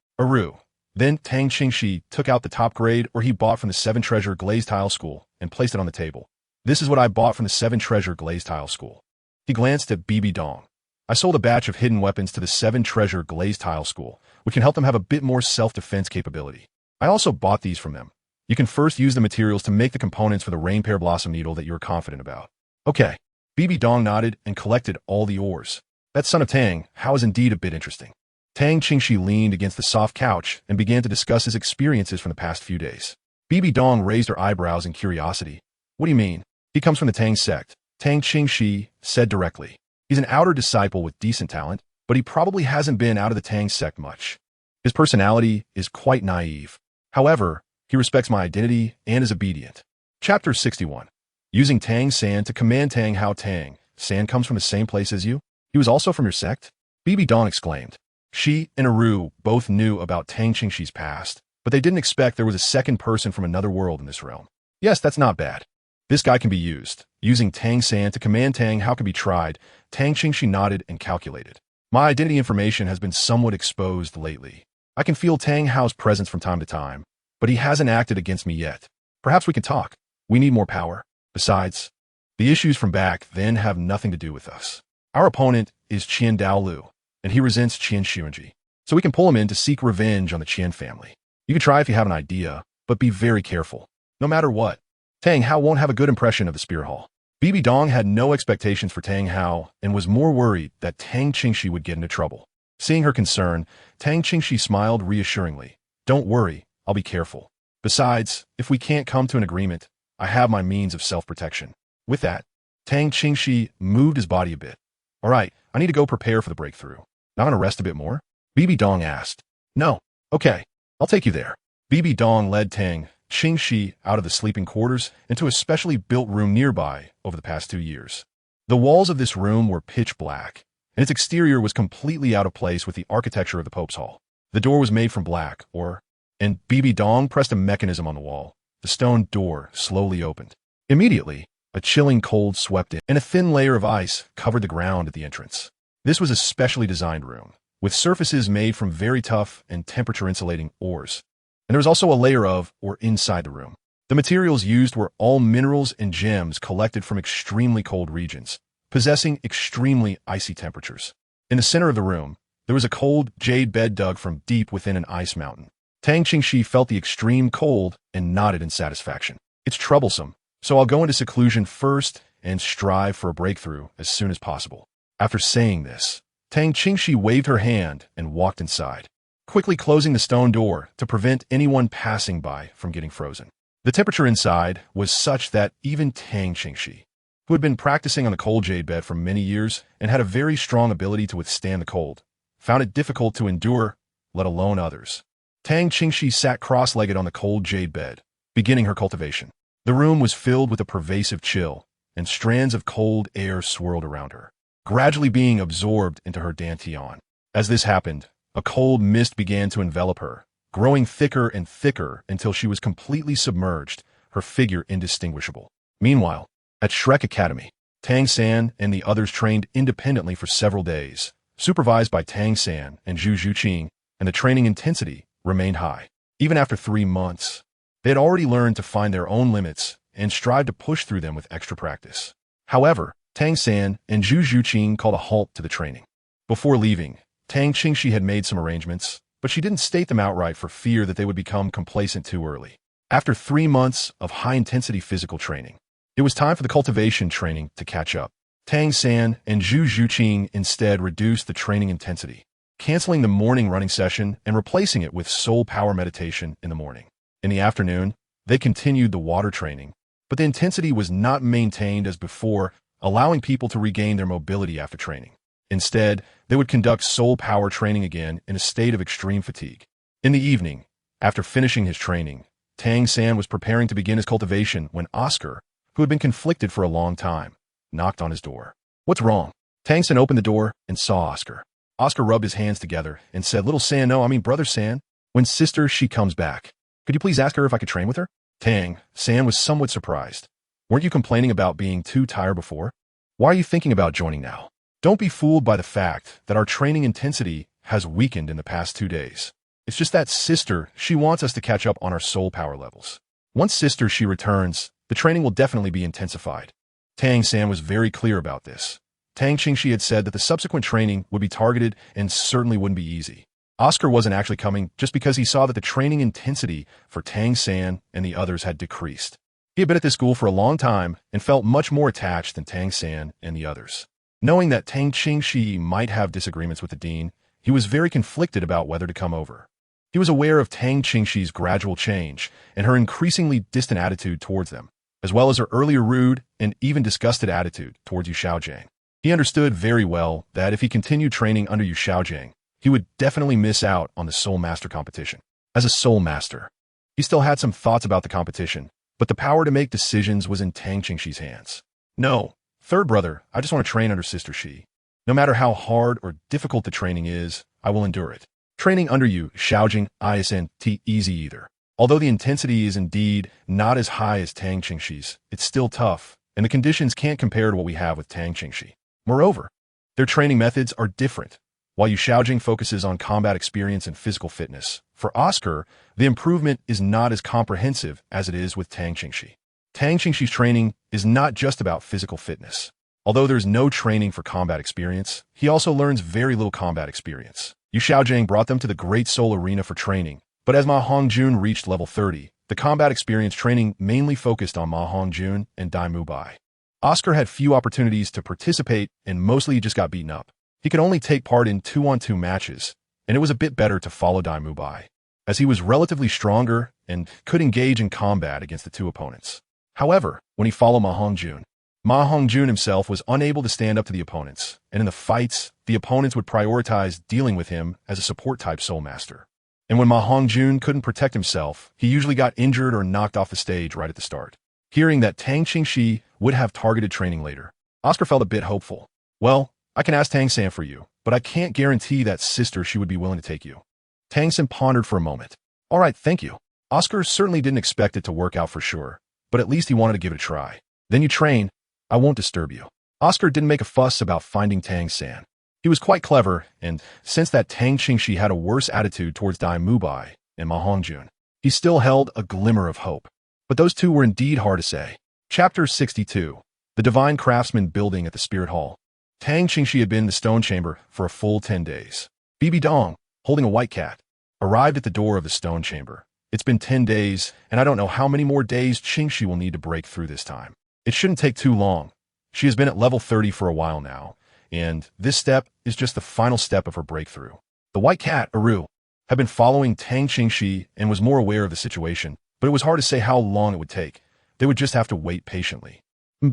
Then Tang Qingxi took out the top grade or he bought from the 7 Treasure Glazed Tile School and placed it on the table. "This is what I bought from the 7 Treasure Glazed Tile School." He glanced at Bibi Dong. "I sold a batch of hidden weapons to the 7 Treasure Glazed Tile School, which can help them have a bit more self-defense capability. I also bought these from them. You can first use the materials to make the components for the Rain Pear Blossom Needle that you're confident about." "Okay." Bibi Dong nodded and collected all the ores. "That son of Tang, How is indeed a bit interesting." Tang Qingxi leaned against the soft couch and began to discuss his experiences from the past few days. Bibi Dong raised her eyebrows in curiosity. "What do you mean?" "He comes from the Tang sect," Tang Qingxi said directly. "He's an outer disciple with decent talent, but he probably hasn't been out of the Tang sect much. His personality is quite naive. However, he respects my identity and is obedient." Chapter 61. Using Tang San to command Tang How. "Tang San comes from the same place as you? He was also from your sect?" Bibi Dong exclaimed. She and Aru both knew about Tang Qingxi's past, but they didn't expect there was a second person from another world in this realm. "Yes, that's not bad. This guy can be used." Using Tang San to command Tang How can be tried, Tang Qingxi nodded and calculated. "My identity information has been somewhat exposed lately. I can feel Tang Hao's presence from time to time, but he hasn't acted against me yet. Perhaps we can talk. We need more power. Besides, the issues from back then have nothing to do with us. Our opponent is Qian Douluo, and he resents Qian Xuanji, so we can pull him in to seek revenge on the Qian family. You can try if you have an idea, but be very careful. No matter what, Tang How won't have a good impression of the Spear Hall." Bibi Dong had no expectations for Tang How and was more worried that Tang Qingxi would get into trouble. Seeing her concern, Tang Qingxi smiled reassuringly. "Don't worry, I'll be careful. Besides, if we can't come to an agreement, I have my means of self-protection." With that, Tang Qingxi moved his body a bit. "All right, I need to go prepare for the breakthrough. Not gonna rest a bit more?" Bibi Dong asked. "No. Okay, I'll take you there." Bibi Dong led Tang Qingxi out of the sleeping quarters into a specially built room nearby over the past 2 years. The walls of this room were pitch black, and its exterior was completely out of place with the architecture of the Pope's Hall. The door was made from black ore, and Bibi Dong pressed a mechanism on the wall. The stone door slowly opened. Immediately, a chilling cold swept in, and a thin layer of ice covered the ground at the entrance. This was a specially designed room, with surfaces made from very tough and temperature-insulating ores. And there was also a layer of ore inside the room. The materials used were all minerals and gems collected from extremely cold regions, possessing extremely icy temperatures. In the center of the room, there was a cold jade bed dug from deep within an ice mountain. Tang Qingxi felt the extreme cold and nodded in satisfaction. It's troublesome, so I'll go into seclusion first and strive for a breakthrough as soon as possible. After saying this, Tang Qingxi waved her hand and walked inside, quickly closing the stone door to prevent anyone passing by from getting frozen. The temperature inside was such that even Tang Qingxi, who had been practicing on the cold jade bed for many years and had a very strong ability to withstand the cold, found it difficult to endure, let alone others. Tang Qingxi sat cross-legged on the cold jade bed, beginning her cultivation. The room was filled with a pervasive chill, and strands of cold air swirled around her, gradually being absorbed into her dantian. As this happened, a cold mist began to envelop her, growing thicker and thicker until she was completely submerged, her figure indistinguishable. Meanwhile, at Shrek Academy, Tang San and the others trained independently for several days, supervised by Tang San and Zhu Zhuqing, and the training intensity remained high. Even after 3 months, they had already learned to find their own limits and strive to push through them with extra practice. However, Tang San and Zhu Zhuqing called a halt to the training. Before leaving, Tang Qingxi had made some arrangements, but she didn't state them outright for fear that they would become complacent too early. After 3 months of high-intensity physical training, it was time for the cultivation training to catch up. Tang San and Zhu Zhuqing instead reduced the training intensity, canceling the morning running session and replacing it with soul power meditation in the morning. In the afternoon, they continued the water training, but the intensity was not maintained as before, allowing people to regain their mobility after training. Instead, they would conduct soul power training again in a state of extreme fatigue. In the evening, after finishing his training, Tang San was preparing to begin his cultivation when Oscar, who had been conflicted for a long time, knocked on his door. "What's wrong?" Tang San opened the door and saw Oscar. Oscar rubbed his hands together and said, "Little San, no, I mean Brother San. When sister she comes back, could you please ask her if I could train with her?" Tang San was somewhat surprised. "Weren't you complaining about being too tired before? Why are you thinking about joining now? Don't be fooled by the fact that our training intensity has weakened in the past 2 days. It's just that sister, she wants us to catch up on our soul power levels. Once sister she returns, the training will definitely be intensified." Tang San was very clear about this. Tang Qingxi had said that the subsequent training would be targeted and certainly wouldn't be easy. Oscar wasn't actually coming just because he saw that the training intensity for Tang San and the others had decreased. He had been at this school for a long time and felt much more attached than Tang San and the others. Knowing that Tang Qingxi might have disagreements with the dean, he was very conflicted about whether to come over. He was aware of Tang Qingxi's gradual change and her increasingly distant attitude towards them, as well as her earlier rude and even disgusted attitude towards Yu Xiaojiang. He understood very well that if he continued training under Yu Xiaojiang, he would definitely miss out on the Soul Master competition. As a Soul Master, he still had some thoughts about the competition, but the power to make decisions was in Tang Qingxi's hands. "No, third brother, I just want to train under Sister Shi. No matter how hard or difficult the training is, I will endure it. Training under you, Xiaojing, isn't easy either. Although the intensity is indeed not as high as Tang Qingxi's, it's still tough, and the conditions can't compare to what we have with Tang Qingxi. Moreover, their training methods are different. While Yu Xiaojing focuses on combat experience and physical fitness, for Oscar, the improvement is not as comprehensive as it is with Tang Qingxi. Tang Qingxi's training is not just about physical fitness. Although there's no training for combat experience, he also learns very little combat experience. Yu Xiaojiang brought them to the Great Soul Arena for training, but as Ma Hongjun reached level 30, the combat experience training mainly focused on Ma Hongjun and Dai Mubai. Oscar had few opportunities to participate and mostly just got beaten up. He could only take part in 2-on-2 matches, and it was a bit better to follow Dai Mubai, as he was relatively stronger and could engage in combat against the two opponents. However, when he followed Ma Hongjun himself was unable to stand up to the opponents, and in the fights, the opponents would prioritize dealing with him as a support-type Soul Master. And when Ma Hongjun couldn't protect himself, he usually got injured or knocked off the stage right at the start. Hearing that Tang Qingxi would have targeted training later, Oscar felt a bit hopeful. Well, I can ask Tang San for you, but I can't guarantee that sister she would be willing to take you. Tang San pondered for a moment. All right, thank you. Oscar certainly didn't expect it to work out for sure, but at least he wanted to give it a try. Then you train. I won't disturb you. Oscar didn't make a fuss about finding Tang San. He was quite clever, and since that Tang Qingxi had a worse attitude towards Dai Mubai and Ma Hongjun, he still held a glimmer of hope. But those two were indeed hard to say. Chapter 62. The Divine Craftsman Building at the Spirit Hall. Tang Qingxi had been in the stone chamber for a full 10 days. Bibi Dong, holding a white cat, arrived at the door of the stone chamber. It's been 10 days, and I don't know how many more days Qingxi will need to break through this time. It shouldn't take too long. She has been at level 30 for a while now, and this step is just the final step of her breakthrough. The white cat, Aru, had been following Tang Qingxi and was more aware of the situation, but it was hard to say how long it would take. They would just have to wait patiently.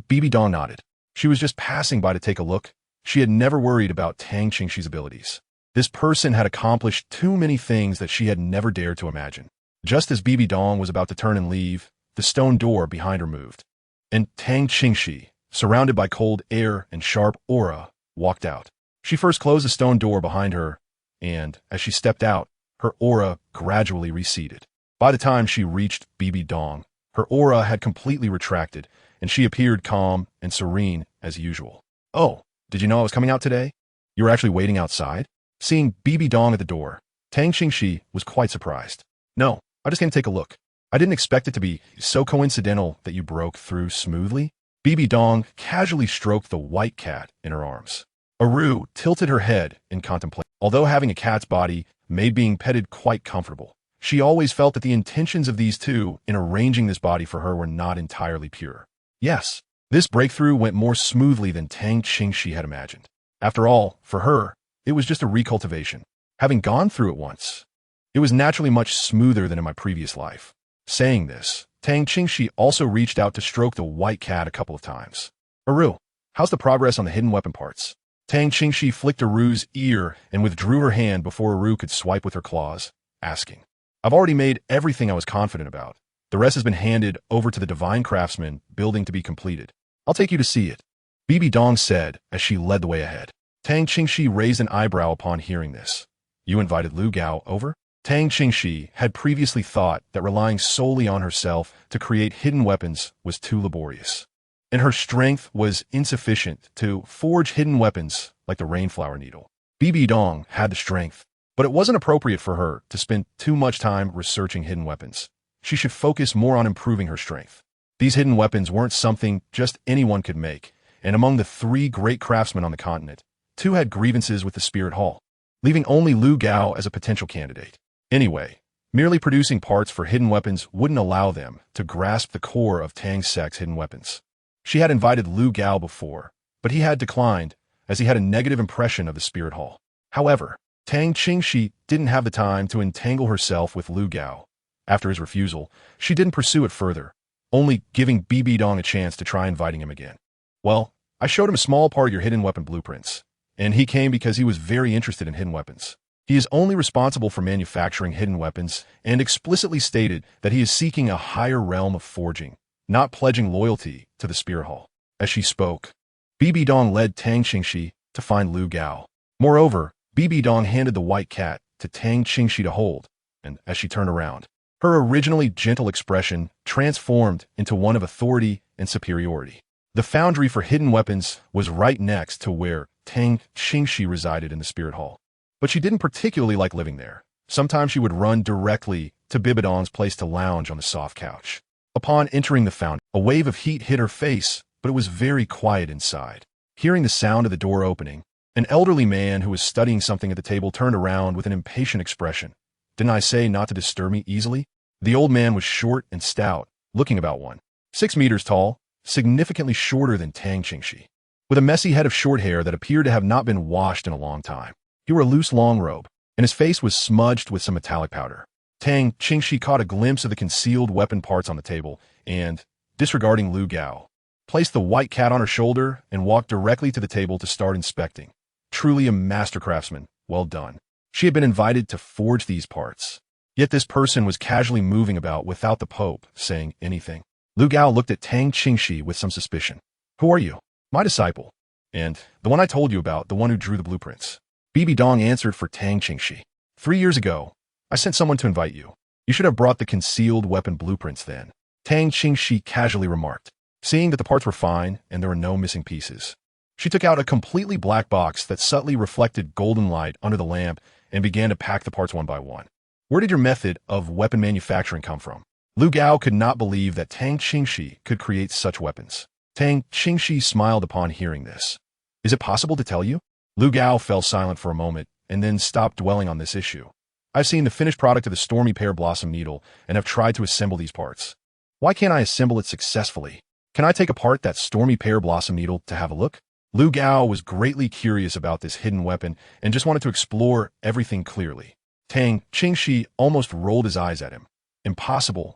Bibi Dong nodded. She was just passing by to take a look. She had never worried about Tang Qingxi's abilities. This person had accomplished too many things that she had never dared to imagine. Just as Bibi Dong was about to turn and leave, the stone door behind her moved, and Tang Qingxi, surrounded by cold air and sharp aura, walked out. She first closed the stone door behind her, and as she stepped out, her aura gradually receded. By the time she reached Bibi Dong, her aura had completely retracted, and she appeared calm and serene as usual. Oh, did you know I was coming out today? You were actually waiting outside? Seeing Bibi Dong at the door, Tang Qingxi was quite surprised. No, I just came to take a look. I didn't expect it to be so coincidental that you broke through smoothly. Bibi Dong casually stroked the white cat in her arms. Aru tilted her head in contemplation. Although having a cat's body made being petted quite comfortable, she always felt that the intentions of these two in arranging this body for her were not entirely pure. Yes, this breakthrough went more smoothly than Tang Qingxi had imagined. After all, for her, it was just a recultivation. Having gone through it once, it was naturally much smoother than in my previous life. Saying this, Tang Qingxi also reached out to stroke the white cat a couple of times. Aru, how's the progress on the hidden weapon parts? Tang Qingxi flicked Aru's ear and withdrew her hand before Aru could swipe with her claws, asking, I've already made everything I was confident about. The rest has been handed over to the Divine Craftsman Building to be completed. I'll take you to see it, Bibi Dong said as she led the way ahead. Tang Qingxi raised an eyebrow upon hearing this. You invited Lu Gao over? Tang Qingxi had previously thought that relying solely on herself to create hidden weapons was too laborious, and her strength was insufficient to forge hidden weapons like the rainflower needle. Bibi Dong had the strength, but it wasn't appropriate for her to spend too much time researching hidden weapons. She should focus more on improving her strength. These hidden weapons weren't something just anyone could make, and among the 3 great craftsmen on the continent, 2 had grievances with the Spirit Hall, leaving only Lu Gao as a potential candidate. Anyway, merely producing parts for hidden weapons wouldn't allow them to grasp the core of Tang's sect's hidden weapons. She had invited Lu Gao before, but he had declined as he had a negative impression of the Spirit Hall. However, Tang Qingxi didn't have the time to entangle herself with Lu Gao. After his refusal, she didn't pursue it further, only giving Bibi Dong a chance to try inviting him again. Well, I showed him a small part of your hidden weapon blueprints, and he came because he was very interested in hidden weapons. He is only responsible for manufacturing hidden weapons and explicitly stated that he is seeking a higher realm of forging, not pledging loyalty to the Spirit Hall. As she spoke, Bibi Dong led Tang Qingxi to find Lu Gao. Moreover, Bibi Dong handed the white cat to Tang Qingxi to hold, and as she turned around, her originally gentle expression transformed into one of authority and superiority. The foundry for hidden weapons was right next to where Tang Qingxi resided in the Spirit Hall. But she didn't particularly like living there. Sometimes she would run directly to Bibi Dong's place to lounge on the soft couch. Upon entering the foundry, a wave of heat hit her face, but it was very quiet inside. Hearing the sound of the door opening, an elderly man who was studying something at the table turned around with an impatient expression. Didn't I say not to disturb me easily? The old man was short and stout, looking about 1.6 meters tall, significantly shorter than Tang Qingxi, with a messy head of short hair that appeared to have not been washed in a long time. He wore a loose long robe, and his face was smudged with some metallic powder. Tang Qingxi caught a glimpse of the concealed weapon parts on the table and, disregarding Lu Gao, placed the white cat on her shoulder and walked directly to the table to start inspecting. Truly a master craftsman, well done. She had been invited to forge these parts, Yet this person was casually moving about without the Pope saying anything. Lu Gao looked at Tang Qingxi with some suspicion. Who are you? My disciple. And the one I told you about, the one who drew the blueprints. Bibi Dong answered for Tang Qingxi. 3 years ago, I sent someone to invite you. You should have brought the concealed weapon blueprints then. Tang Qingxi casually remarked, seeing that the parts were fine and there were no missing pieces. She took out a completely black box that subtly reflected golden light under the lamp and began to pack the parts one by one. Where did your method of weapon manufacturing come from? Lu Gao could not believe that Tang Qingxi could create such weapons. Tang Qingxi smiled upon hearing this. Is it possible to tell you? Lu Gao fell silent for a moment and then stopped dwelling on this issue. I've seen the finished product of the stormy pear blossom needle and have tried to assemble these parts. Why can't I assemble it successfully? Can I take apart that stormy pear blossom needle to have a look? Lu Gao was greatly curious about this hidden weapon and just wanted to explore everything clearly. Tang Qingxi almost rolled his eyes at him. Impossible.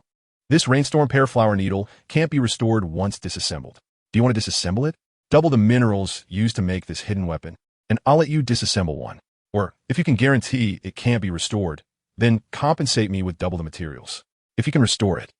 This rainstorm pear flower needle can't be restored once disassembled. Do you want to disassemble it? Double the minerals used to make this hidden weapon, and I'll let you disassemble one. Or, if you can guarantee it can't be restored, then compensate me with double the materials. If you can restore it,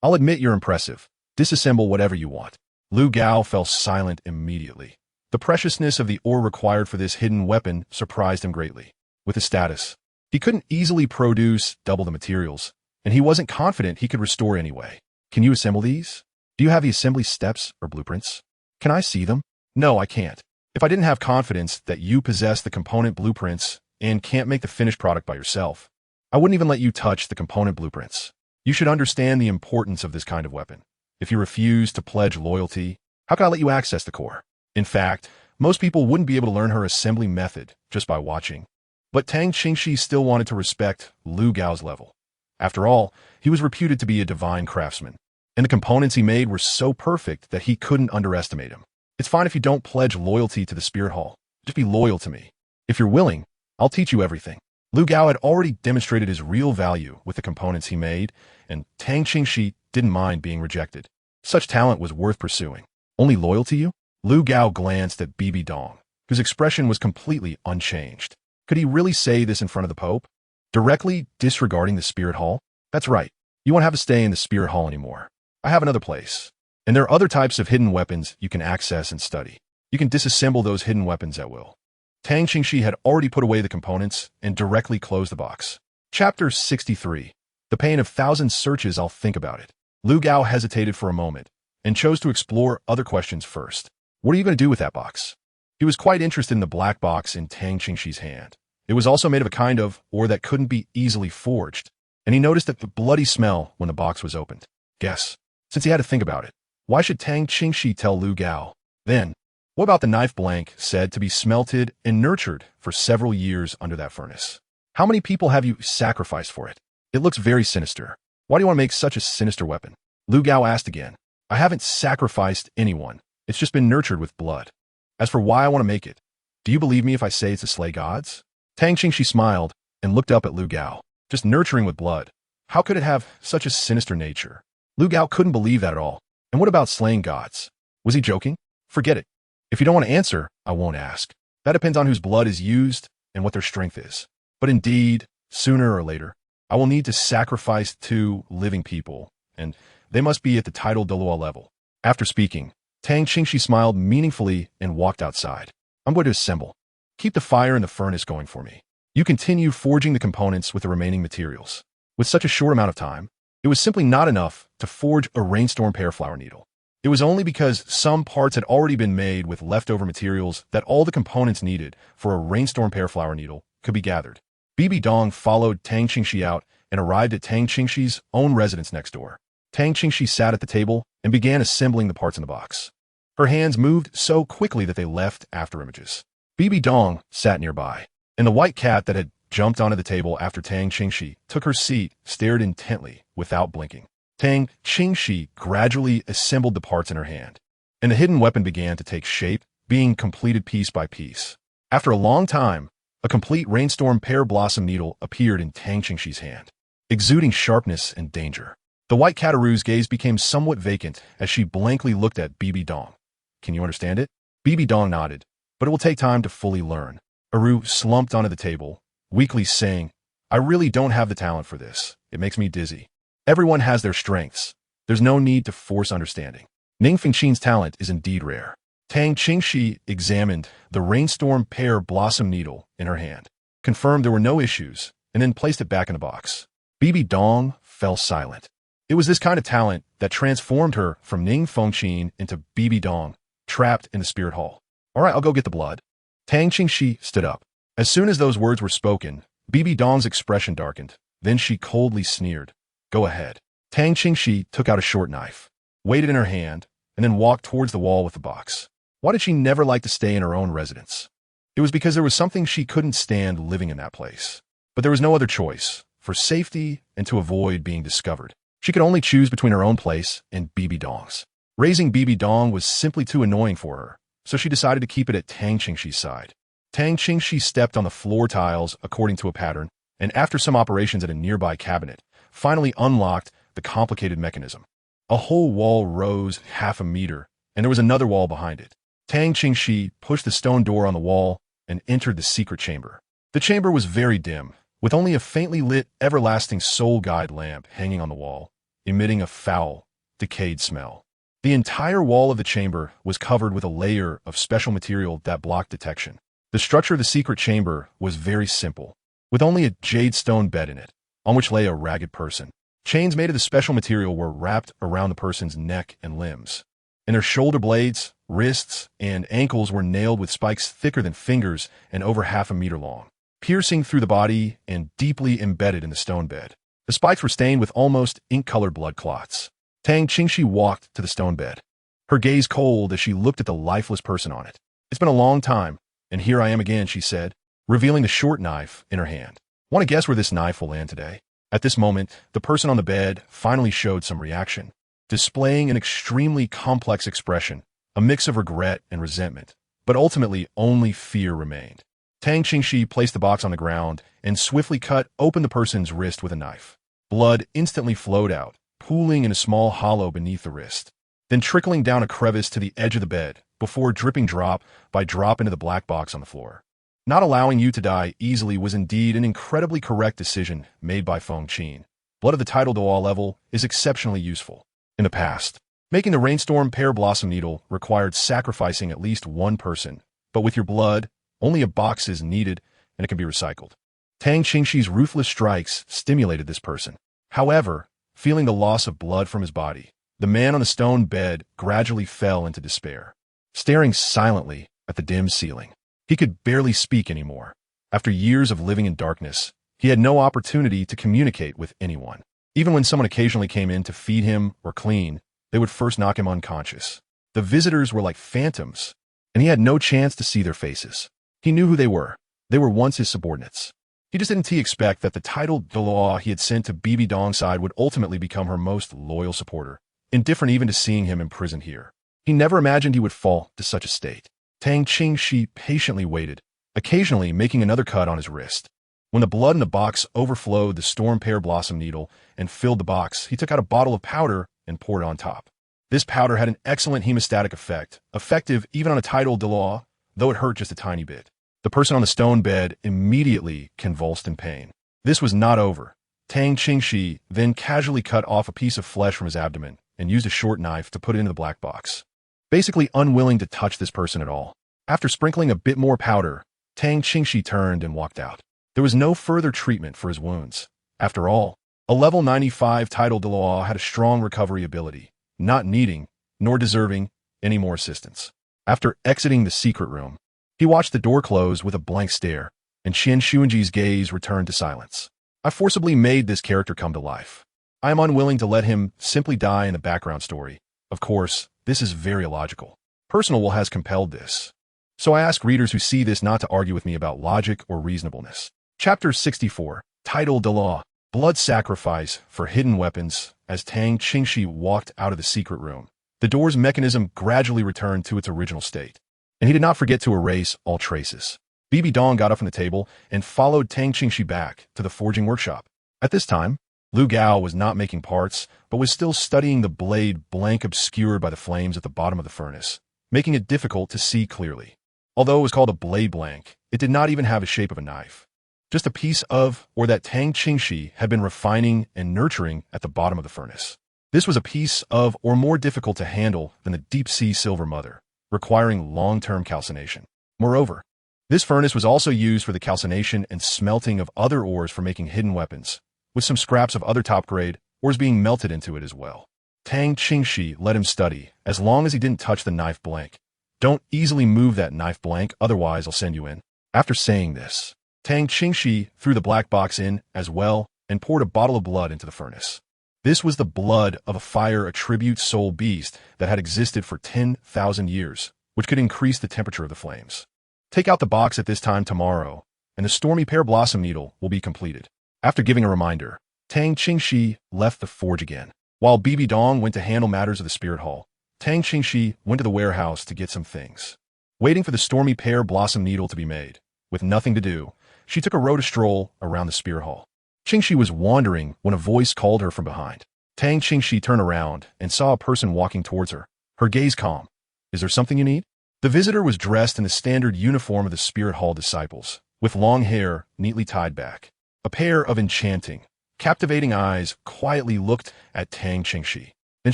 I'll admit you're impressive. Disassemble whatever you want. Lu Gao fell silent immediately. The preciousness of the ore required for this hidden weapon surprised him greatly. With his status, he couldn't easily produce double the materials, and he wasn't confident he could restore anyway. Can you assemble these? Do you have the assembly steps or blueprints? Can I see them? No, I can't. If I didn't have confidence that you possess the component blueprints and can't make the finished product by yourself, I wouldn't even let you touch the component blueprints. You should understand the importance of this kind of weapon. If you refuse to pledge loyalty, how can I let you access the core? In fact, most people wouldn't be able to learn her assembly method just by watching. But Tang Qingxi still wanted to respect Lu Gao's level. After all, he was reputed to be a divine craftsman, and the components he made were so perfect that he couldn't underestimate him. It's fine if you don't pledge loyalty to the Spirit Hall. Just be loyal to me. If you're willing, I'll teach you everything. Lu Gao had already demonstrated his real value with the components he made, and Tang Qingxi didn't mind being rejected. Such talent was worth pursuing. Only loyal to you? Lu Gao glanced at Bibi Dong, whose expression was completely unchanged. Could he really say this in front of the Pope? Directly disregarding the Spirit Hall? That's right. You won't have to stay in the Spirit Hall anymore. I have another place. And there are other types of hidden weapons you can access and study. You can disassemble those hidden weapons at will. Tang Qingxi had already put away the components and directly closed the box. Chapter 63. The pain of thousand searches, I'll think about it. Lu Gao hesitated for a moment and chose to explore other questions first. What are you going to do with that box? He was quite interested in the black box in Tang Qingxi's hand. It was also made of a kind of ore that couldn't be easily forged, and he noticed that the bloody smell when the box was opened. Guess, since he had to think about it, why should Tang Qingxi tell Lu Gao? Then, what about the knife blank said to be smelted and nurtured for several years under that furnace? How many people have you sacrificed for it? It looks very sinister. Why do you want to make such a sinister weapon? Lu Gao asked again. I haven't sacrificed anyone. It's just been nurtured with blood. As for why I want to make it, do you believe me if I say it's to slay gods? Tang Qingxi smiled and looked up at Lu Gao. Just nurturing with blood. How could it have such a sinister nature? Lu Gao couldn't believe that at all. And what about slaying gods? Was he joking? Forget it. If you don't want to answer, I won't ask. That depends on whose blood is used and what their strength is. But indeed, sooner or later, I will need to sacrifice 2 living people, and they must be at the title Douluo level. After speaking, Tang Qingxi smiled meaningfully and walked outside. I'm going to assemble. Keep the fire in the furnace going for me. You continue forging the components with the remaining materials. With such a short amount of time, it was simply not enough to forge a rainstorm pear flower needle. It was only because some parts had already been made with leftover materials that all the components needed for a rainstorm pear flower needle could be gathered. Bibi Dong followed Tang Qingxi out and arrived at Tang Qingxi's own residence next door. Tang Qingxi sat at the table and began assembling the parts in the box. Her hands moved so quickly that they left after images. Bibi Dong sat nearby, and the white cat that had jumped onto the table after Tang Qingxi took her seat, stared intently, without blinking. Tang Qingxi gradually assembled the parts in her hand, and the hidden weapon began to take shape, being completed piece by piece. After a long time, a complete rainstorm pear blossom needle appeared in Tang Qingxi's hand, exuding sharpness and danger. The white cataroo's gaze became somewhat vacant as she blankly looked at Bibi Dong. Can you understand it? Bibi Dong nodded, but it will take time to fully learn. Aru slumped onto the table, weakly saying, I really don't have the talent for this. It makes me dizzy. Everyone has their strengths. There's no need to force understanding. Ning Fengqian's talent is indeed rare. Tang Qingxi examined the rainstorm pear blossom needle in her hand, confirmed there were no issues, and then placed it back in the box. Bibi Dong fell silent. It was this kind of talent that transformed her from Ning Fengqian into Bibi Dong, trapped in the spirit hall. All right, I'll go get the blood. Tang Qingxi stood up. As soon as those words were spoken, Bibi Dong's expression darkened. Then she coldly sneered. Go ahead. Tang Qingxi took out a short knife, weighed it in her hand, and then walked towards the wall with the box. Why did she never like to stay in her own residence? It was because there was something she couldn't stand living in that place. But there was no other choice. For safety and to avoid being discovered, she could only choose between her own place and Bibi Dong's. Raising Bibi Dong was simply too annoying for her, so she decided to keep it at Tang Qingxi's side. Tang Qingxi stepped on the floor tiles according to a pattern, and after some operations at a nearby cabinet, finally unlocked the complicated mechanism. A whole wall rose half a meter, and there was another wall behind it. Tang Qingxi pushed the stone door on the wall and entered the secret chamber. The chamber was very dim, with only a faintly lit everlasting soul guide lamp hanging on the wall, emitting a foul, decayed smell. The entire wall of the chamber was covered with a layer of special material that blocked detection. The structure of the secret chamber was very simple, with only a jade stone bed in it, on which lay a ragged person. Chains made of the special material were wrapped around the person's neck and limbs, and their shoulder blades, wrists, and ankles were nailed with spikes thicker than fingers and over half a meter long, piercing through the body and deeply embedded in the stone bed. The spikes were stained with almost ink-colored blood clots. Tang Qingxi walked to the stone bed, her gaze cold as she looked at the lifeless person on it. It's been a long time, and here I am again, she said, revealing the short knife in her hand. Want to guess where this knife will land today? At this moment, the person on the bed finally showed some reaction, displaying an extremely complex expression, a mix of regret and resentment, but ultimately only fear remained. Tang Qingxi placed the box on the ground and swiftly cut open the person's wrist with a knife. Blood instantly flowed out, pooling in a small hollow beneath the wrist, then trickling down a crevice to the edge of the bed before dripping drop by drop into the black box on the floor. Not allowing you to die easily was indeed an incredibly correct decision made by Fengqian. Blood of the title to all level is exceptionally useful. In the past, making the rainstorm pear blossom needle required sacrificing at least one person, but with your blood, only a box is needed and it can be recycled. Tang Qingxi's ruthless strikes stimulated this person. However, feeling the loss of blood from his body, the man on the stone bed gradually fell into despair, staring silently at the dim ceiling. He could barely speak anymore. After years of living in darkness, he had no opportunity to communicate with anyone. Even when someone occasionally came in to feed him or clean, they would first knock him unconscious. The visitors were like phantoms, and he had no chance to see their faces. He knew who they were. They were once his subordinates. He just didn't expect that the title Douluo he had sent to Bibi Dong's side would ultimately become her most loyal supporter, indifferent even to seeing him imprisoned here. He never imagined he would fall to such a state. Tang Qingxi patiently waited, occasionally making another cut on his wrist. When the blood in the box overflowed the storm pear blossom needle and filled the box, he took out a bottle of powder and poured it on top. This powder had an excellent hemostatic effect, effective even on a title Douluo, though it hurt just a tiny bit. The person on the stone bed immediately convulsed in pain. This was not over. Tang Qingxi then casually cut off a piece of flesh from his abdomen and used a short knife to put it into the black box, basically unwilling to touch this person at all. After sprinkling a bit more powder, Tang Qingxi turned and walked out. There was no further treatment for his wounds. After all, a level 95 title Douluo had a strong recovery ability, not needing, nor deserving, any more assistance. After exiting the secret room, he watched the door close with a blank stare, and Qian Xuanji's gaze returned to silence. I forcibly made this character come to life. I am unwilling to let him simply die in the background story. Of course, this is very illogical. Personal will has compelled this. So I ask readers who see this not to argue with me about logic or reasonableness. Chapter 64, Title Douluo, Blood Sacrifice for Hidden Weapons. As Tang Qingxi walked out of the secret room, the door's mechanism gradually returned to its original state, and he did not forget to erase all traces. Bibi Dong got up from the table and followed Tang Qingxi back to the forging workshop. At this time, Lu Gao was not making parts, but was still studying the blade blank obscured by the flames at the bottom of the furnace, making it difficult to see clearly. Although it was called a blade blank, it did not even have the shape of a knife. just a piece of, or that Tang Qingxi had been refining and nurturing at the bottom of the furnace. This was a piece of, or more difficult to handle than the deep-sea silver mother, requiring long-term calcination. Moreover, this furnace was also used for the calcination and smelting of other ores for making hidden weapons, with some scraps of other top-grade ores being melted into it as well. Tang Qingxi let him study, as long as he didn't touch the knife blank. Don't easily move that knife blank, otherwise I'll send you in. After saying this, Tang Qingxi threw the black box in as well and poured a bottle of blood into the furnace. This was the blood of a fire attribute soul beast that had existed for 10,000 years, which could increase the temperature of the flames. Take out the box at this time tomorrow, and the stormy pear blossom needle will be completed. After giving a reminder, Tang Qingxi left the forge again. While Bibi Dong went to handle matters of the spirit hall, Tang Qingxi went to the warehouse to get some things. Waiting for the stormy pear blossom needle to be made, with nothing to do, she took a road stroll around the spirit hall. Qingxi was wandering when a voice called her from behind. Tang Qingxi turned around and saw a person walking towards her, her gaze calm. Is there something you need? The visitor was dressed in the standard uniform of the spirit hall disciples, with long hair neatly tied back. A pair of enchanting, captivating eyes quietly looked at Tang Qingxi. Then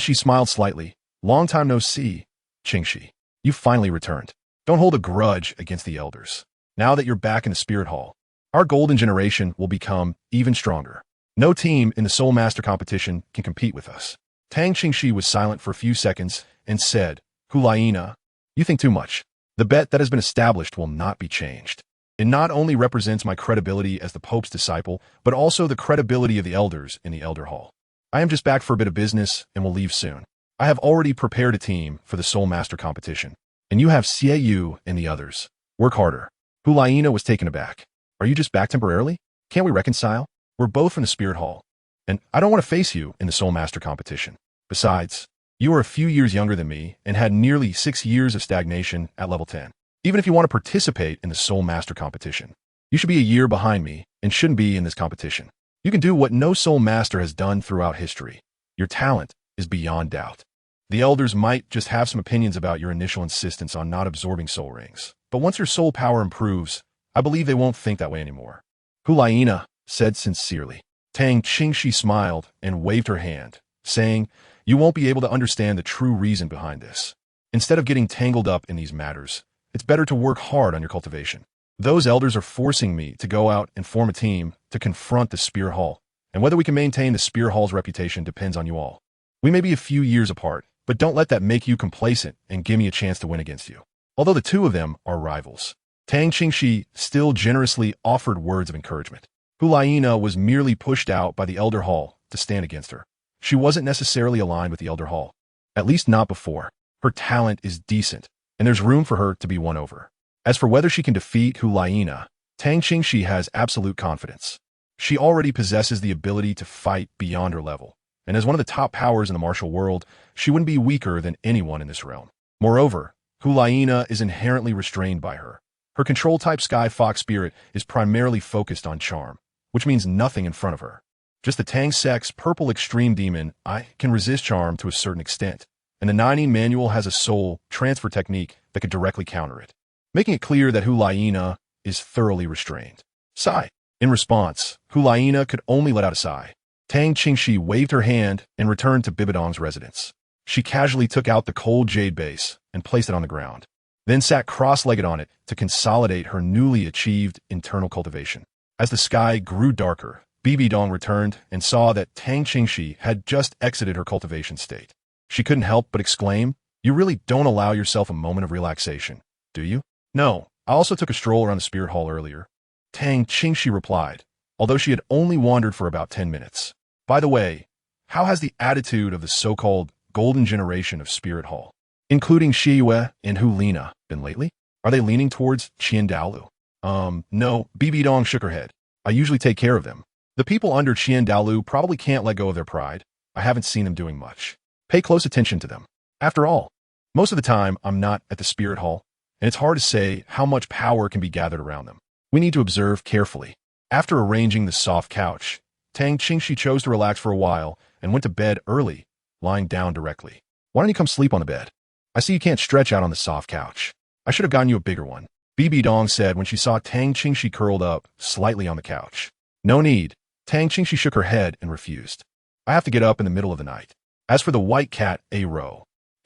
she smiled slightly. Long time no see, Qingxi. You finally returned. Don't hold a grudge against the elders. Now that you're back in the spirit hall, our golden generation will become even stronger. No team in the Soul Master competition can compete with us. Tang Qingxi was silent for a few seconds and said, Hulaina, you think too much. The bet that has been established will not be changed. It not only represents my credibility as the Pope's disciple, but also the credibility of the elders in the Elder Hall. I am just back for a bit of business and will leave soon. I have already prepared a team for the Soul Master competition, and you have Xie and the others. Work harder. Hulaina was taken aback. Are you just back temporarily? Can't we reconcile? We're both from the Spirit Hall, and I don't want to face you in the Soul Master competition. Besides, you are a few years younger than me and had nearly 6 years of stagnation at level 10. Even if you want to participate in the Soul Master competition, you should be a year behind me and shouldn't be in this competition. You can do what no Soul Master has done throughout history. Your talent is beyond doubt. The elders might just have some opinions about your initial insistence on not absorbing soul rings, but once your soul power improves, I believe they won't think that way anymore. Hulaina said sincerely. Tang Qingxi smiled and waved her hand, saying, You won't be able to understand the true reason behind this. Instead of getting tangled up in these matters, it's better to work hard on your cultivation. Those elders are forcing me to go out and form a team to confront the Spear Hall, and whether we can maintain the Spear Hall's reputation depends on you all. We may be a few years apart, but don't let that make you complacent and give me a chance to win against you. Although the two of them are rivals, Tang Qingxi still generously offered words of encouragement. Hulaina was merely pushed out by the Elder Hall to stand against her. She wasn't necessarily aligned with the Elder Hall, at least not before. Her talent is decent, and there's room for her to be won over. As for whether she can defeat Hulaina, Tang Qingxi has absolute confidence. She already possesses the ability to fight beyond her level, and as one of the top powers in the martial world, she wouldn't be weaker than anyone in this realm. Moreover, Hulaina is inherently restrained by her. Her control-type Sky Fox spirit is primarily focused on charm, which means nothing in front of her. Just the Tang sect's purple extreme demon, I can resist charm to a certain extent, and the 90 manual has a soul transfer technique that could directly counter it, making it clear that Hulaina is thoroughly restrained. Sigh. In response, Hulaina could only let out a sigh. Tang Qingxi waved her hand and returned to Bibidong's residence. She casually took out the cold jade base and placed it on the ground, then sat cross-legged on it to consolidate her newly achieved internal cultivation. As the sky grew darker, Bibidong returned and saw that Tang Qingxi had just exited her cultivation state. She couldn't help but exclaim, You really don't allow yourself a moment of relaxation, do you? No, I also took a stroll around the Spirit Hall earlier. Tang Qingxi replied, although she had only wandered for about 10 minutes. By the way, how has the attitude of the so-called golden generation of Spirit Hall, including Yihua and Hulina, been lately? Are they leaning towards Qiandaolu? No, Bibidong shook her head. I usually take care of them. The people under Qiandaolu probably can't let go of their pride. I haven't seen them doing much. Pay close attention to them. After all, most of the time I'm not at the Spirit Hall, and it's hard to say how much power can be gathered around them. We need to observe carefully. After arranging the soft couch, Tang Qingxi chose to relax for a while and went to bed early, lying down directly. Why don't you come sleep on the bed? I see you can't stretch out on the soft couch. I should have gotten you a bigger one. Bibi Dong said when she saw Tang Qingxi curled up slightly on the couch. No need. Tang Qingxi shook her head and refused. I have to get up in the middle of the night. As for the white cat, it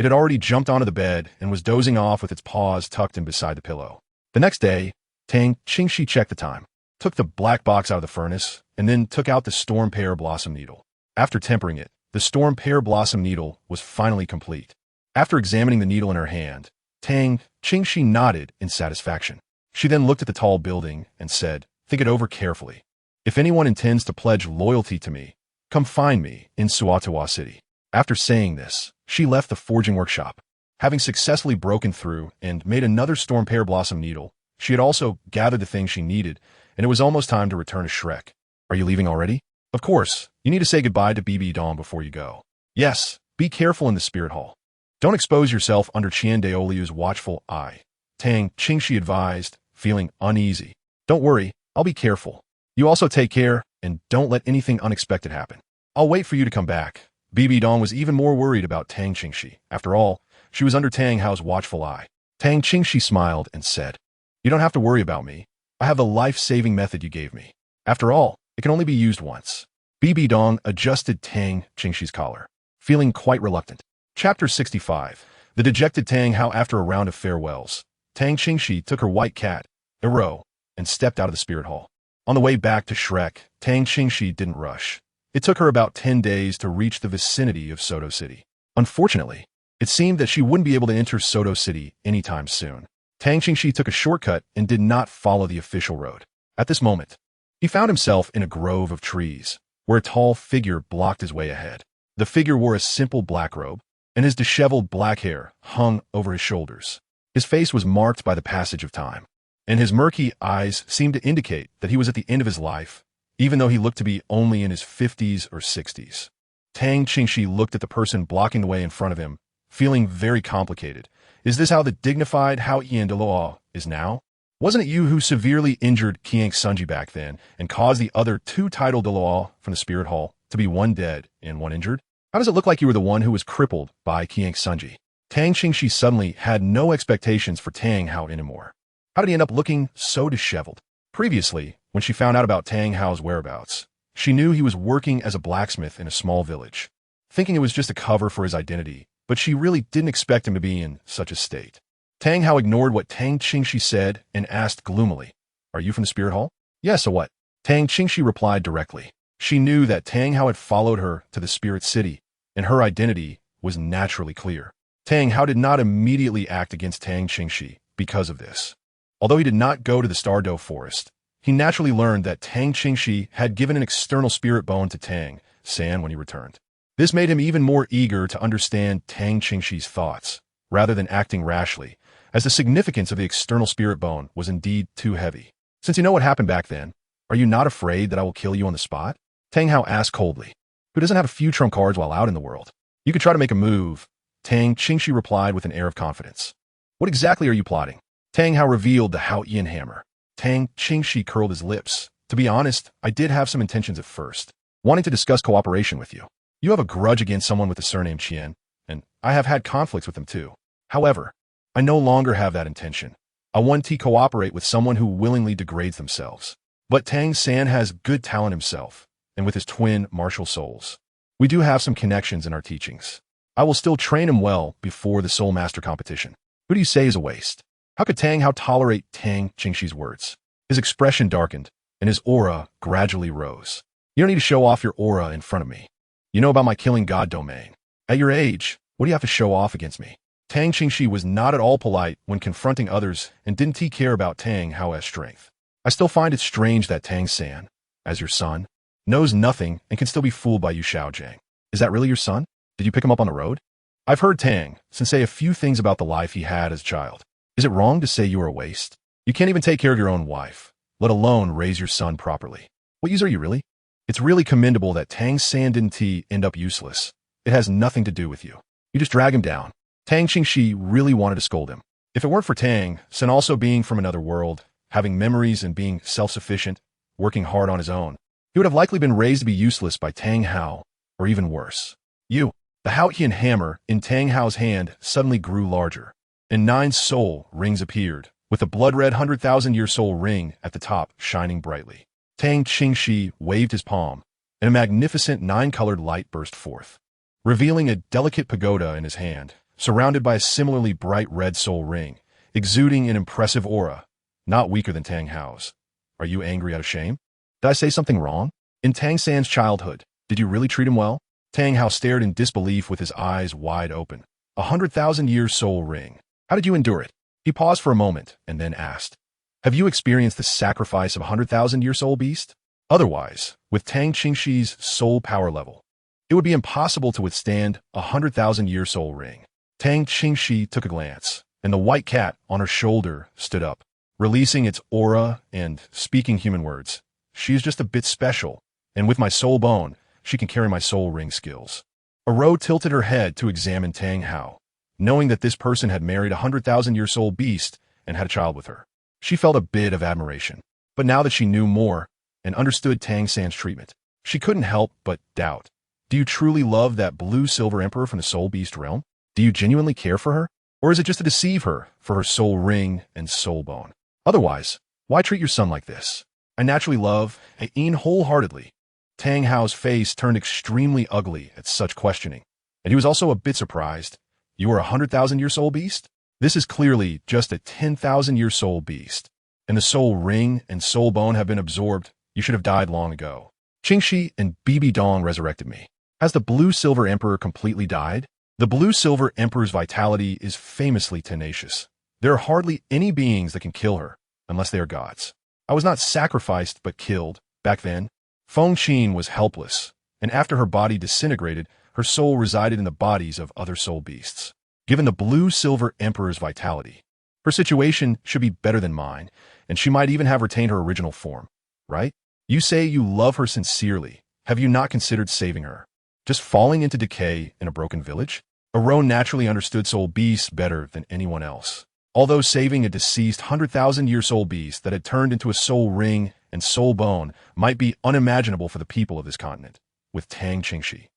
had already jumped onto the bed and was dozing off with its paws tucked in beside the pillow. The next day, Tang Qingxi checked the time, took the black box out of the furnace, and then took out the storm pear blossom needle. After tempering it, the storm pear blossom needle was finally complete. After examining the needle in her hand, Tang Qingxi nodded in satisfaction. She then looked at the tall building and said, "Think it over carefully. If anyone intends to pledge loyalty to me, come find me in Xuantian City." After saying this, she left the forging workshop. Having successfully broken through and made another storm pear blossom needle, she had also gathered the things she needed, and it was almost time to return to Shrek. Are you leaving already? Of course, you need to say goodbye to Bibi Dong before you go. Yes, be careful in the spirit hall. Don't expose yourself under Qian Daoliu's watchful eye. Tang Qingxi advised, feeling uneasy. Don't worry, I'll be careful. You also take care, and don't let anything unexpected happen. I'll wait for you to come back. Bibi Dong was even more worried about Tang Qingxi. After all, she was under Tang Hao's watchful eye. Tang Qingxi smiled and said, "You don't have to worry about me. I have the life-saving method you gave me. After all, it can only be used once." Bibi Dong adjusted Tang Qingxi's collar, feeling quite reluctant. Chapter 65. The dejected Tang Hao. After a round of farewells, Tang Qingxi took her white cat, and stepped out of the spirit hall. On the way back to Shrek, Tang Qingxi didn't rush. It took her about 10 days to reach the vicinity of Soto City. Unfortunately, it seemed that she wouldn't be able to enter Soto City anytime soon. Tang Qingxi took a shortcut and did not follow the official road. At this moment, he found himself in a grove of trees, where a tall figure blocked his way ahead. The figure wore a simple black robe, and his disheveled black hair hung over his shoulders. His face was marked by the passage of time, and his murky eyes seemed to indicate that he was at the end of his life, even though he looked to be only in his 50s or 60s. Tang Qingxi looked at the person blocking the way in front of him, feeling very complicated. Is this how the dignified Hao Yian Douluo is now? Wasn't it you who severely injured Qingxi back then and caused the other two titled Douluo from the spirit hall to be one dead and one injured? How does it look like you were the one who was crippled by Qingxi? Tang Qingxi suddenly had no expectations for Tang Hao anymore. How did he end up looking so disheveled? Previously, when she found out about Tang Hao's whereabouts, she knew he was working as a blacksmith in a small village, thinking it was just a cover for his identity, but she really didn't expect him to be in such a state. Tang Hao ignored what Tang Qingxi said and asked gloomily, "Are you from the spirit hall?" "Yes, so what?" Tang Qingxi replied directly. She knew that Tang Hao had followed her to the spirit city, and her identity was naturally clear. Tang Hao did not immediately act against Tang Qingxi because of this. Although he did not go to the Stardow Forest, he naturally learned that Tang Qingxi had given an external spirit bone to Tang San when he returned. This made him even more eager to understand Tang Qingxi's thoughts, rather than acting rashly, as the significance of the external spirit bone was indeed too heavy. "Since you know what happened back then, are you not afraid that I will kill you on the spot?" Tang Hao asked coldly. "Who doesn't have a few trump cards while out in the world? You could try to make a move," Tang Qingxi replied with an air of confidence. "What exactly are you plotting?" Tang Hao revealed the Hao Yin hammer. Tang Qingxi curled his lips. "To be honest, I did have some intentions at first, wanting to discuss cooperation with you. You have a grudge against someone with the surname Qian, and I have had conflicts with them too. However, I no longer have that intention. I want to cooperate with someone who willingly degrades themselves. But Tang San has good talent himself, and with his twin martial souls. We do have some connections in our teachings. I will still train him well before the Soul Master competition. Who do you say is a waste?" How could Tang Hao tolerate Tang Qingxi's words? His expression darkened, and his aura gradually rose. "You don't need to show off your aura in front of me. You know about my killing god domain. At your age, what do you have to show off against me?" Tang Qingxi was not at all polite when confronting others and didn't care about Tang Hao's strength. "I still find it strange that Tang San, as your son, knows nothing and can still be fooled by you Xiaojiang. Is that really your son? Did you pick him up on the road?" "I've heard Tang San say a few things about the life he had as a child. Is it wrong to say you are a waste? You can't even take care of your own wife, let alone raise your son properly. What use are you really? It's really commendable that Tang San didn't end up useless. It has nothing to do with you. You just drag him down." Tang Qingxi really wanted to scold him. If it weren't for Tang San also being from another world, having memories and being self-sufficient, working hard on his own, he would have likely been raised to be useless by Tang Hao, or even worse. The Hao hammer in Tang Hao's hand suddenly grew larger, and 9 soul rings appeared, with the blood-red 100,000-year soul ring at the top shining brightly. Tang Qingxi waved his palm, and a magnificent 9-colored light burst forth, revealing a delicate pagoda in his hand, surrounded by a similarly bright red soul ring, exuding an impressive aura, not weaker than Tang Hao's. Are you angry out of shame? Did I say something wrong? In Tang San's childhood, did you really treat him well? Tang Hao stared in disbelief with his eyes wide open. 100,000-year soul ring. How did you endure it? He paused for a moment and then asked, have you experienced the sacrifice of a 100,000-year soul beast? Otherwise, with Tang Qingxi's soul power level, it would be impossible to withstand a 100,000-year soul ring. Tang Qingxi took a glance, and the white cat on her shoulder stood up, releasing its aura and speaking human words. She is just a bit special, and with my soul bone, she can carry my soul ring skills. Aro tilted her head to examine Tang Hao, knowing that this person had married a 100,000-year soul beast and had a child with her. She felt a bit of admiration, but now that she knew more and understood Tang San's treatment, she couldn't help but doubt. Do you truly love that blue-silver emperor from the soul beast realm? Do you genuinely care for her? Or is it just to deceive her for her soul ring and soul bone? Otherwise, why treat your son like this? I naturally love Ain wholeheartedly. Tang Hao's face turned extremely ugly at such questioning, and he was also a bit surprised. You are a 100,000-year soul beast? This is clearly just a 10,000-year soul beast, and the soul ring and soul bone have been absorbed. You should have died long ago. Qingxi and Bibi Dong resurrected me. Has the blue-silver emperor completely died? The blue-silver emperor's vitality is famously tenacious. There are hardly any beings that can kill her, unless they are gods. I was not sacrificed but killed. Back then, Feng Qin was helpless, and after her body disintegrated, her soul resided in the bodies of other soul beasts. Given the blue-silver emperor's vitality, her situation should be better than mine, and she might even have retained her original form, right? You say you love her sincerely. Have you not considered saving her? Just falling into decay in a broken village? Aro naturally understood soul beasts better than anyone else. Although saving a deceased 100,000-year soul beast that had turned into a soul ring and soul bone might be unimaginable for the people of this continent, with Tang Qingxi,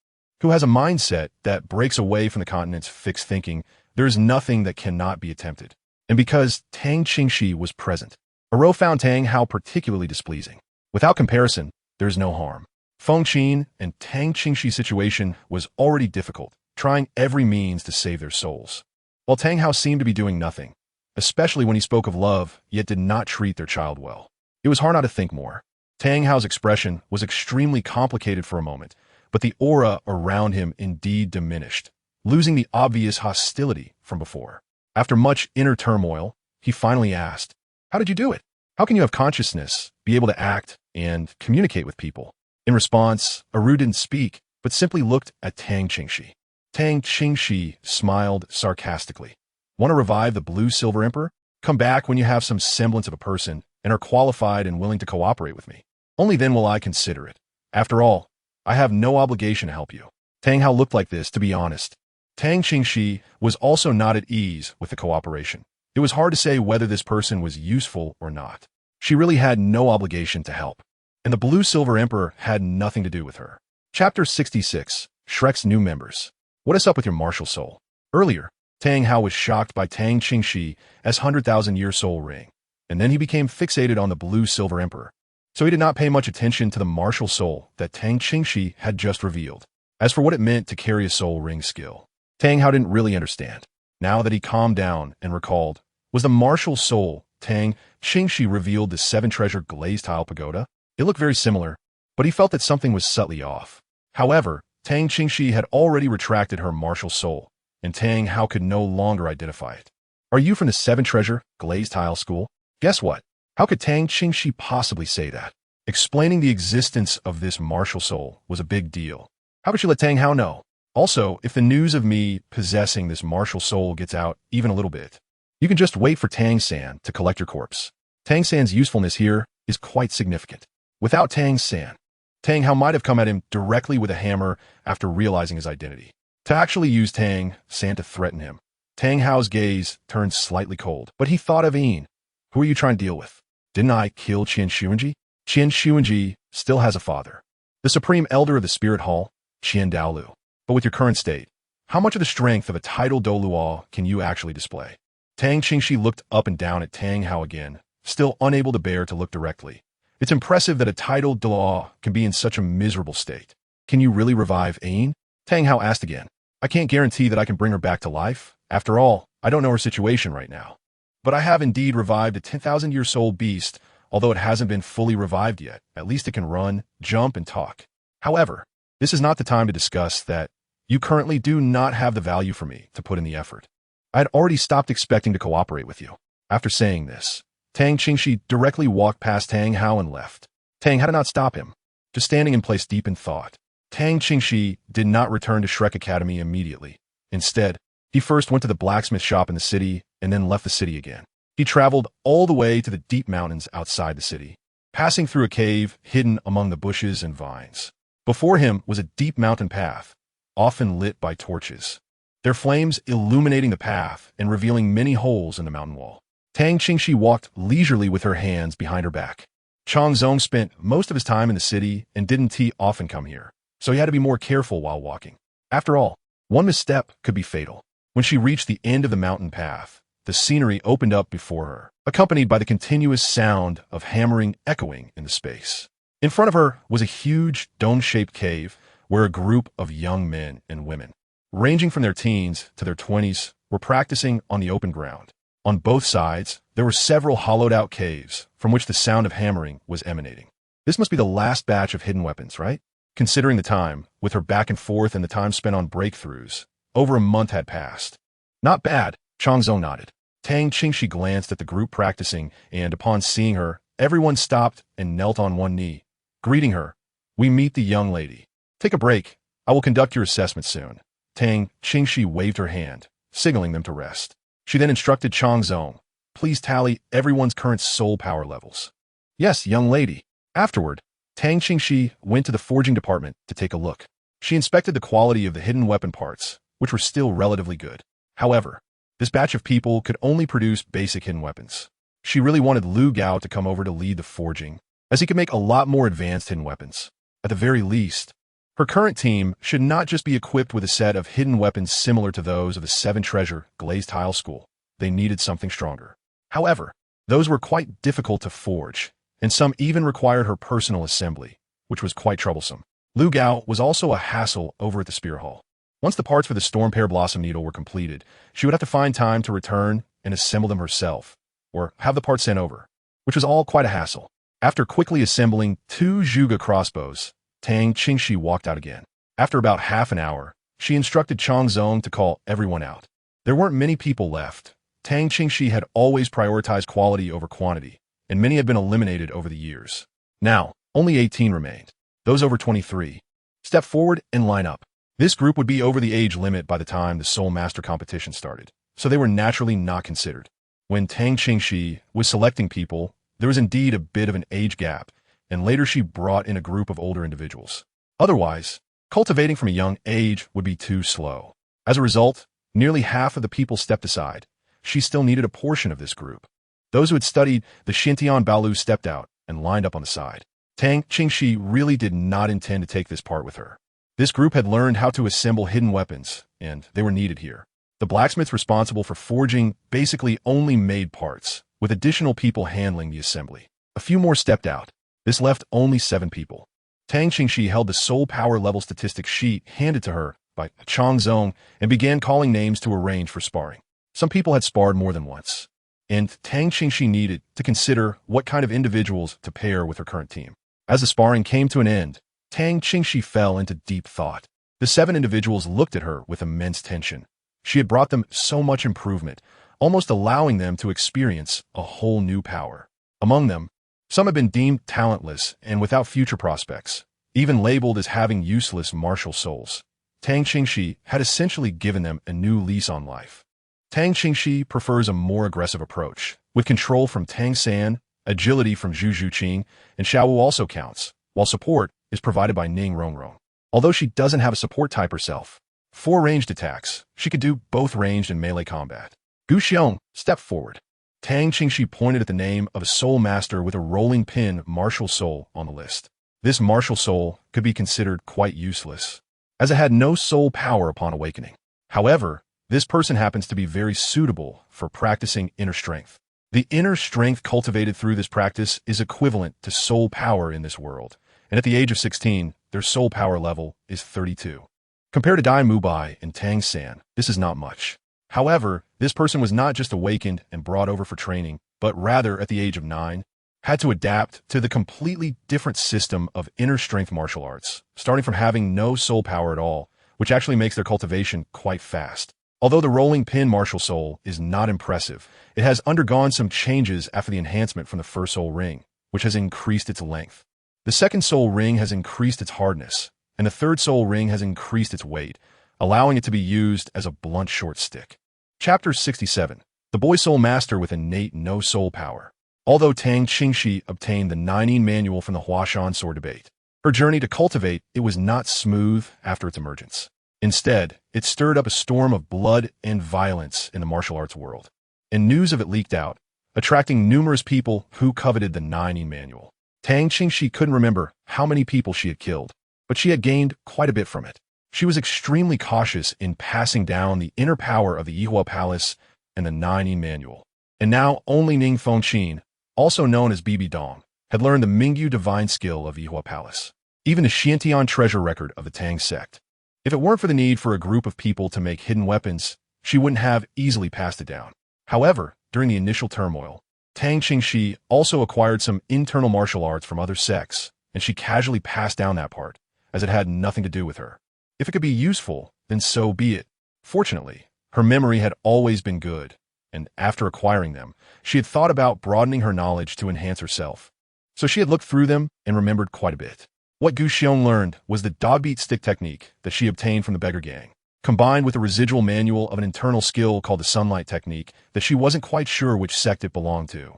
who has a mindset that breaks away from the continent's fixed thinking, there is nothing that cannot be attempted. And because Tang Qingxi was present, Aro found Tang Hao particularly displeasing. Without comparison, there is no harm. Feng Qin and Tang Qingxi's situation was already difficult, trying every means to save their souls, while Tang Hao seemed to be doing nothing, especially when he spoke of love, yet did not treat their child well. It was hard not to think more. Tang Hao's expression was extremely complicated for a moment, but the aura around him indeed diminished, losing the obvious hostility from before. After much inner turmoil, he finally asked, how did you do it? How can you have consciousness, be able to act, and communicate with people? In response, Aru didn't speak, but simply looked at Tang Qingxi. Tang Qingxi smiled sarcastically. Want to revive the blue-silver emperor? Come back when you have some semblance of a person and are qualified and willing to cooperate with me. Only then will I consider it. After all, I have no obligation to help you. Tang Hao looked like this, to be honest. Tang Qingxi was also not at ease with the cooperation. It was hard to say whether this person was useful or not. She really had no obligation to help, and the blue-silver emperor had nothing to do with her. Chapter 66, Shrek's New Members. What is up with your martial soul? Earlier, Tang Hao was shocked by Tang Qingxi as 100,000-year soul ring, and then he became fixated on the blue-silver emperor. So he did not pay much attention to the martial soul that Tang Qingxi had just revealed. As for what it meant to carry a soul ring skill, Tang Hao didn't really understand. Now that he calmed down and recalled, was the martial soul Tang Qingxi revealed the 7-treasure glazed tile pagoda? It looked very similar, but he felt that something was subtly off. However, Tang Qingxi had already retracted her martial soul, and Tang Hao could no longer identify it. Are you from the 7-treasure glazed tile school? Guess what? How could Tang Qingxi possibly say that? Explaining the existence of this martial soul was a big deal. How could she let Tang Hao know? Also, if the news of me possessing this martial soul gets out even a little bit, you can just wait for Tang San to collect your corpse. Tang San's usefulness here is quite significant. Without Tang San, Tang Hao might have come at him directly with a hammer after realizing his identity. To actually use Tang San to threaten him, Tang Hao's gaze turned slightly cold, but he thought of Yin. Who are you trying to deal with? Didn't I kill Qian Xuanji? Qian Xuanji still has a father, the supreme elder of the spirit hall, Qian Douluo. But with your current state, how much of the strength of a titled Douluo can you actually display? Tang Qingxi looked up and down at Tang Hao again, still unable to bear to look directly. It's impressive that a titled Douluo can be in such a miserable state. Can you really revive Ain? Tang Hao asked again. I can't guarantee that I can bring her back to life. After all, I don't know her situation right now. But I have indeed revived a 10,000-year-old beast, although it hasn't been fully revived yet. At least it can run, jump, and talk. However, this is not the time to discuss that. You currently do not have the value for me to put in the effort. I had already stopped expecting to cooperate with you. After saying this, Tang Qingxi directly walked past Tang Hao and left. Tang had to not stop him, just standing in place deep in thought. Tang Qingxi did not return to Shrek Academy immediately. Instead, he first went to the blacksmith shop in the city and then left the city again. He traveled all the way to the deep mountains outside the city, passing through a cave hidden among the bushes and vines. Before him was a deep mountain path, often lit by torches, their flames illuminating the path and revealing many holes in the mountain wall. Tang Qingxi walked leisurely with her hands behind her back. Chang Zong spent most of his time in the city and didn't often come here, so he had to be more careful while walking. After all, one misstep could be fatal. When she reached the end of the mountain path, the scenery opened up before her, accompanied by the continuous sound of hammering echoing in the space. In front of her was a huge dome-shaped cave where a group of young men and women, ranging from their teens to their 20s, were practicing on the open ground. On both sides, there were several hollowed-out caves from which the sound of hammering was emanating. This must be the last batch of hidden weapons, right? Considering the time, with her back and forth and the time spent on breakthroughs, over a month had passed. Not bad, Chang Zong nodded. Tang Qingxi glanced at the group practicing, and upon seeing her, everyone stopped and knelt on one knee, greeting her. We meet the young lady. Take a break. I will conduct your assessment soon. Tang Qingxi waved her hand, signaling them to rest. She then instructed Chang Zong, please tally everyone's current soul power levels. Yes, young lady. Afterward, Tang Qingxi went to the forging department to take a look. She inspected the quality of the hidden weapon parts, which were still relatively good. However, this batch of people could only produce basic hidden weapons. She really wanted Lu Gao to come over to lead the forging, as he could make a lot more advanced hidden weapons. At the very least, her current team should not just be equipped with a set of hidden weapons similar to those of the Seven Treasure Glazed Tile School. They needed something stronger. However, those were quite difficult to forge, and some even required her personal assembly, which was quite troublesome. Lu Gao was also a hassle over at the Spear Hall. Once the parts for the Storm Pear Blossom Needle were completed, she would have to find time to return and assemble them herself, or have the parts sent over, which was all quite a hassle. After quickly assembling 2 Zhuge crossbows, Tang Qingxi walked out again. After about half an hour, she instructed Chang Zong to call everyone out. There weren't many people left. Tang Qingxi had always prioritized quality over quantity, and many had been eliminated over the years. Now, only 18 remained. Those over 23. Step forward and line up. This group would be over the age limit by the time the Soul Master competition started, so they were naturally not considered. When Tang Qingxi was selecting people, there was indeed a bit of an age gap, and later she brought in a group of older individuals. Otherwise, cultivating from a young age would be too slow. As a result, nearly half of the people stepped aside. She still needed a portion of this group. Those who had studied the Xuantian Balu stepped out and lined up on the side. Tang Qingxi really did not intend to take this part with her. This group had learned how to assemble hidden weapons, and they were needed here. The blacksmith responsible for forging basically only made parts, with additional people handling the assembly. A few more stepped out. This left only 7 people. Tang Qingxi held the soul power level statistics sheet handed to her by Chang Zong and began calling names to arrange for sparring. Some people had sparred more than once, and Tang Qingxi needed to consider what kind of individuals to pair with her current team. As the sparring came to an end, Tang Qingxi fell into deep thought. The 7 individuals looked at her with immense tension. She had brought them so much improvement, almost allowing them to experience a whole new power. Among them, some had been deemed talentless and without future prospects, even labeled as having useless martial souls. Tang Qingxi had essentially given them a new lease on life. Tang Qingxi prefers a more aggressive approach, with control from Tang San, agility from Zhu Zhuqing, and Xiaowu also counts, while support is provided by Ning Rongrong. Although she doesn't have a support type herself, for ranged attacks, she could do both ranged and melee combat. Gu Xiong, step forward. Tang Qingxi pointed at the name of a soul master with a rolling pin martial soul on the list. This martial soul could be considered quite useless, as it had no soul power upon awakening. However, This person happens to be very suitable for practicing inner strength. The inner strength cultivated through this practice is equivalent to soul power in this world, and at the age of 16, their soul power level is 32. Compared to Dai Mubai and Tang San, this is not much. However, this person was not just awakened and brought over for training, but rather, at the age of 9, had to adapt to the completely different system of inner strength martial arts, starting from having no soul power at all, which actually makes their cultivation quite fast. Although the rolling pin martial soul is not impressive, it has undergone some changes after the enhancement from the first soul ring, which has increased its length. The second soul ring has increased its hardness, and the third soul ring has increased its weight, allowing it to be used as a blunt short stick. Chapter 67. The Boy Soul Master with Innate No Soul Power. Although Tang Qingxi obtained the Nining Manual from the Huashan Sword Debate, her journey to cultivate it was not smooth after its emergence. Instead, it stirred up a storm of blood and violence in the martial arts world, and news of it leaked out, attracting numerous people who coveted the Nining Manual. Tang Qingxi couldn't remember how many people she had killed, but she had gained quite a bit from it. She was extremely cautious in passing down the inner power of the Yihua Palace and the Nining Manual. And now only Ning Fengqin, also known as Bibi Dong, had learned the Mingyu divine skill of Yihua Palace, even the Xuantian Treasure Record of the Tang sect. If it weren't for the need for a group of people to make hidden weapons, she wouldn't have easily passed it down. However, during the initial turmoil, Tang Qingxi also acquired some internal martial arts from other sects, and she casually passed down that part, as it had nothing to do with her. If it could be useful, then so be it. Fortunately, her memory had always been good, and after acquiring them, she had thought about broadening her knowledge to enhance herself. So she had looked through them and remembered quite a bit. What Gu Xiong learned was the dogbeat stick technique that she obtained from the beggar gang, combined with a residual manual of an internal skill called the sunlight technique that she wasn't quite sure which sect it belonged to.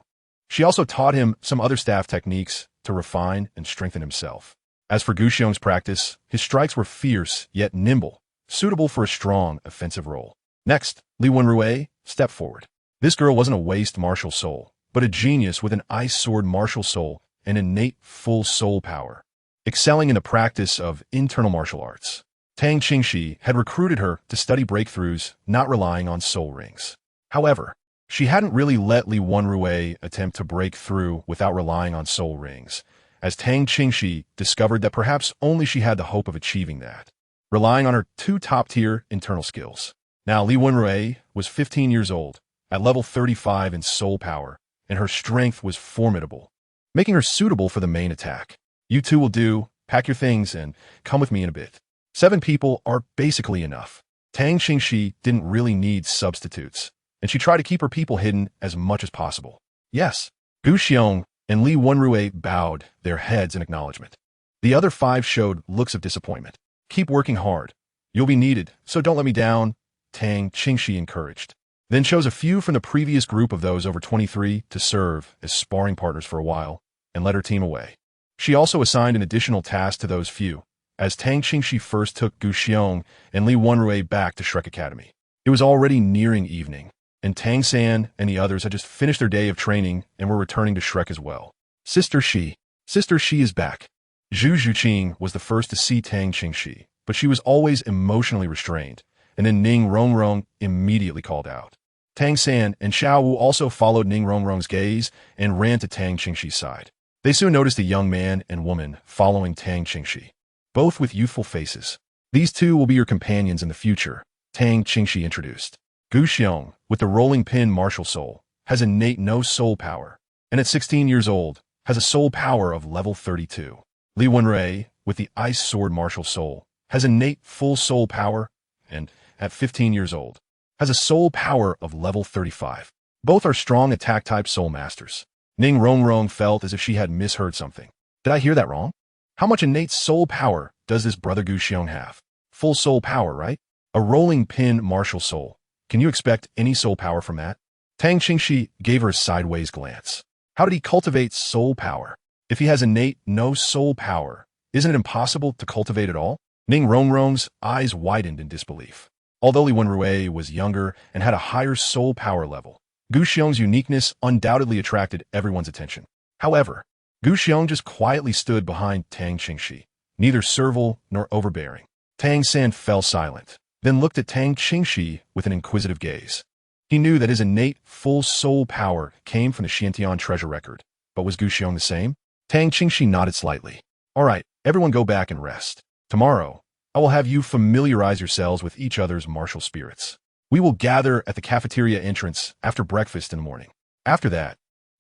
She also taught him some other staff techniques to refine and strengthen himself. As for Gu Xiong's practice, his strikes were fierce yet nimble, suitable for a strong offensive role. Next, Li Wenrui stepped forward. This girl wasn't a waste martial soul, but a genius with an ice sword martial soul and innate full soul power, excelling in the practice of internal martial arts. Tang Qingxi had recruited her to study breakthroughs, not relying on soul rings. However, she hadn't really let Li Wenrui attempt to break through without relying on soul rings, as Tang Qingxi discovered that perhaps only she had the hope of achieving that, relying on her two top-tier internal skills. Now, Li Wenrui was 15 years old, at level 35 in soul power, and her strength was formidable, making her suitable for the main attack. You two will do, pack your things, and come with me in a bit. 7 people are basically enough. Tang Qingxi didn't really need substitutes, and she tried to keep her people hidden as much as possible. Yes, Gu Xiong and Li Wenrui bowed their heads in acknowledgement. The other 5 showed looks of disappointment. Keep working hard. You'll be needed, so don't let me down, Tang Qingxi encouraged. Then chose a few from the previous group of those over 23 to serve as sparring partners for a while, and led her team away. She also assigned an additional task to those few, as Tang Qingxi first took Gu Xiong and Li Wenrui back to Shrek Academy. It was already nearing evening, and Tang San and the others had just finished their day of training and were returning to Shrek as well. Sister Shi is back. Zhu Zhuqing was the first to see Tang Qingxi, but she was always emotionally restrained, and then Ning Rongrong immediately called out. Tang San and Xiao Wu also followed Ning Rongrong's gaze and ran to Tang Qingxi's side. They soon noticed a young man and woman following Tang Qingxi, both with youthful faces. These two will be your companions in the future, Tang Qingxi introduced. Gu Xiong, with the rolling pin martial soul, has innate no soul power, and at 16 years old, has a soul power of level 32. Li Wenrui, with the ice sword martial soul, has innate full soul power, and at 15 years old, has a soul power of level 35. Both are strong attack-type soul masters. Ning Rongrong felt as if she had misheard something. Did I hear that wrong? How much innate soul power does this brother Gu Xiong have? Full soul power, right? A rolling pin martial soul. Can you expect any soul power from that? Tang Qingxi gave her a sideways glance. How did he cultivate soul power? If he has innate no soul power, isn't it impossible to cultivate at all? Ning Rongrong's eyes widened in disbelief. Although Li Wenrui was younger and had a higher soul power level, Gu Xiong's uniqueness undoubtedly attracted everyone's attention. However, Gu Xiong just quietly stood behind Tang Qingxi, neither servile nor overbearing. Tang San fell silent, then looked at Tang Qingxi with an inquisitive gaze. He knew that his innate, full soul power came from the Xuantian Treasure Record. But was Guxiong the same? Tang Qingxi nodded slightly. All right, everyone go back and rest. Tomorrow, I will have you familiarize yourselves with each other's martial spirits. We will gather at the cafeteria entrance after breakfast in the morning. After that,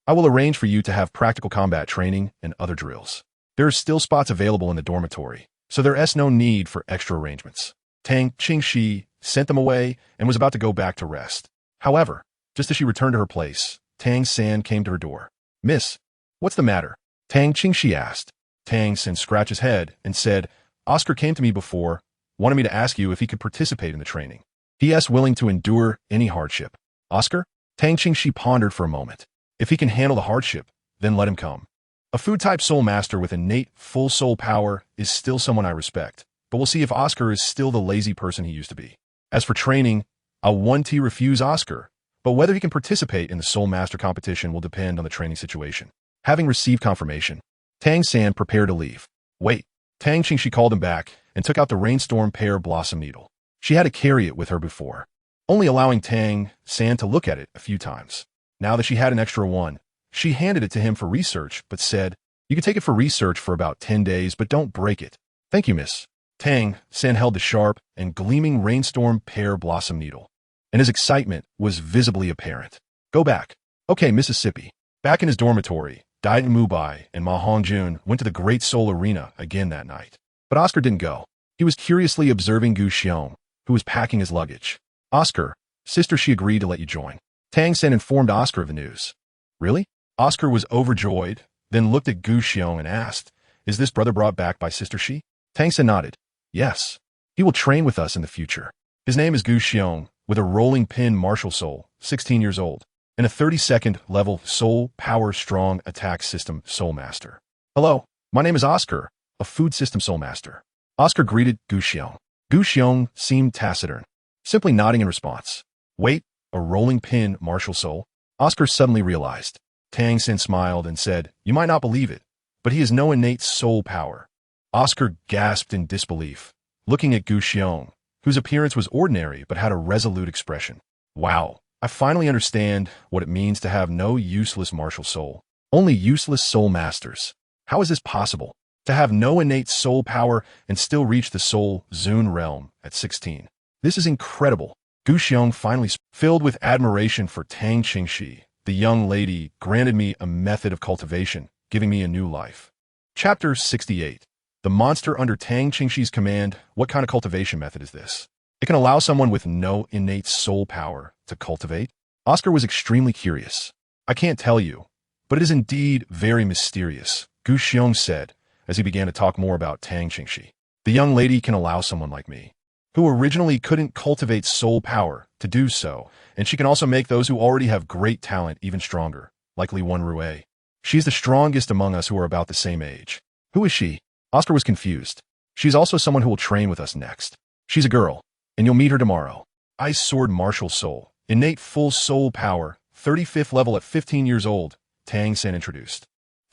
I will arrange for you to have practical combat training and other drills. There are still spots available in the dormitory, so there is no need for extra arrangements. Tang Qingxi sent them away and was about to go back to rest. However, just as she returned to her place, Tang San came to her door. Miss, what's the matter? Tang Qingxi asked. Tang San scratched his head and said, Oscar came to me before, wanted me to ask you if he could participate in the training. He is willing to endure any hardship. Oscar? Tang Qingxi pondered for a moment. If he can handle the hardship, then let him come. A food-type soul master with innate, full soul power is still someone I respect, but we'll see if Oscar is still the lazy person he used to be. As for training, I'll 1T refuse Oscar, but whether he can participate in the Soul Master competition will depend on the training situation. Having received confirmation, Tang San prepared to leave. Wait, Tang Qingxi called him back and took out the rainstorm pear blossom needle. She had to carry it with her before, only allowing Tang San to look at it a few times. Now that she had an extra one, she handed it to him for research, but said, You can take it for research for about 10 days, but don't break it. Thank you, miss. Tang San held the sharp and gleaming rainstorm pear blossom needle, and his excitement was visibly apparent. Go back. Okay, Mississippi. Back in his dormitory, Dai Mubai and Ma Hongjun went to the Great Soul Arena again that night. But Oscar didn't go. He was curiously observing Guxiong, who was packing his luggage. Oscar, sister, she agreed to let you join. Tang San informed Oscar of the news. Really? Oscar was overjoyed, then looked at Guxiong and asked, Is this brother brought back by sister she? Tang San nodded. Yes. He will train with us in the future. His name is Guxiong, with a rolling pin martial soul, 16 years old, and a 32nd level soul power strong attack system soul master. Hello, my name is Oscar, a food system soul master. Oscar greeted Guxiong. Guxiong seemed taciturn, simply nodding in response. Wait, a rolling pin martial soul? Oscar suddenly realized. Tang San smiled and said, You might not believe it, but he has no innate soul power. Oscar gasped in disbelief, looking at Guxiong, whose appearance was ordinary but had a resolute expression. Wow, I finally understand what it means to have no useless martial soul. Only useless soul masters. How is this possible? To have no innate soul power and still reach the soul Zun realm at 16. This is incredible. Guxiong finally, filled with admiration for Tang Qingxi, the young lady granted me a method of cultivation, giving me a new life. Chapter 68. The monster under Tang Qingxi's command. What kind of cultivation method is this? It can allow someone with no innate soul power to cultivate? Oscar was extremely curious. I can't tell you, but it is indeed very mysterious, Guxiong said, as he began to talk more about Tang Qingxi. The young lady can allow someone like me, who originally couldn't cultivate soul power, to do so, and she can also make those who already have great talent even stronger, like Li Wenrui. She's the strongest among us who are about the same age. Who is she? Oscar was confused. She's also someone who will train with us next. She's a girl, and you'll meet her tomorrow. Ice Sword Martial Soul, innate full soul power, 35th level at 15 years old, Tang San introduced.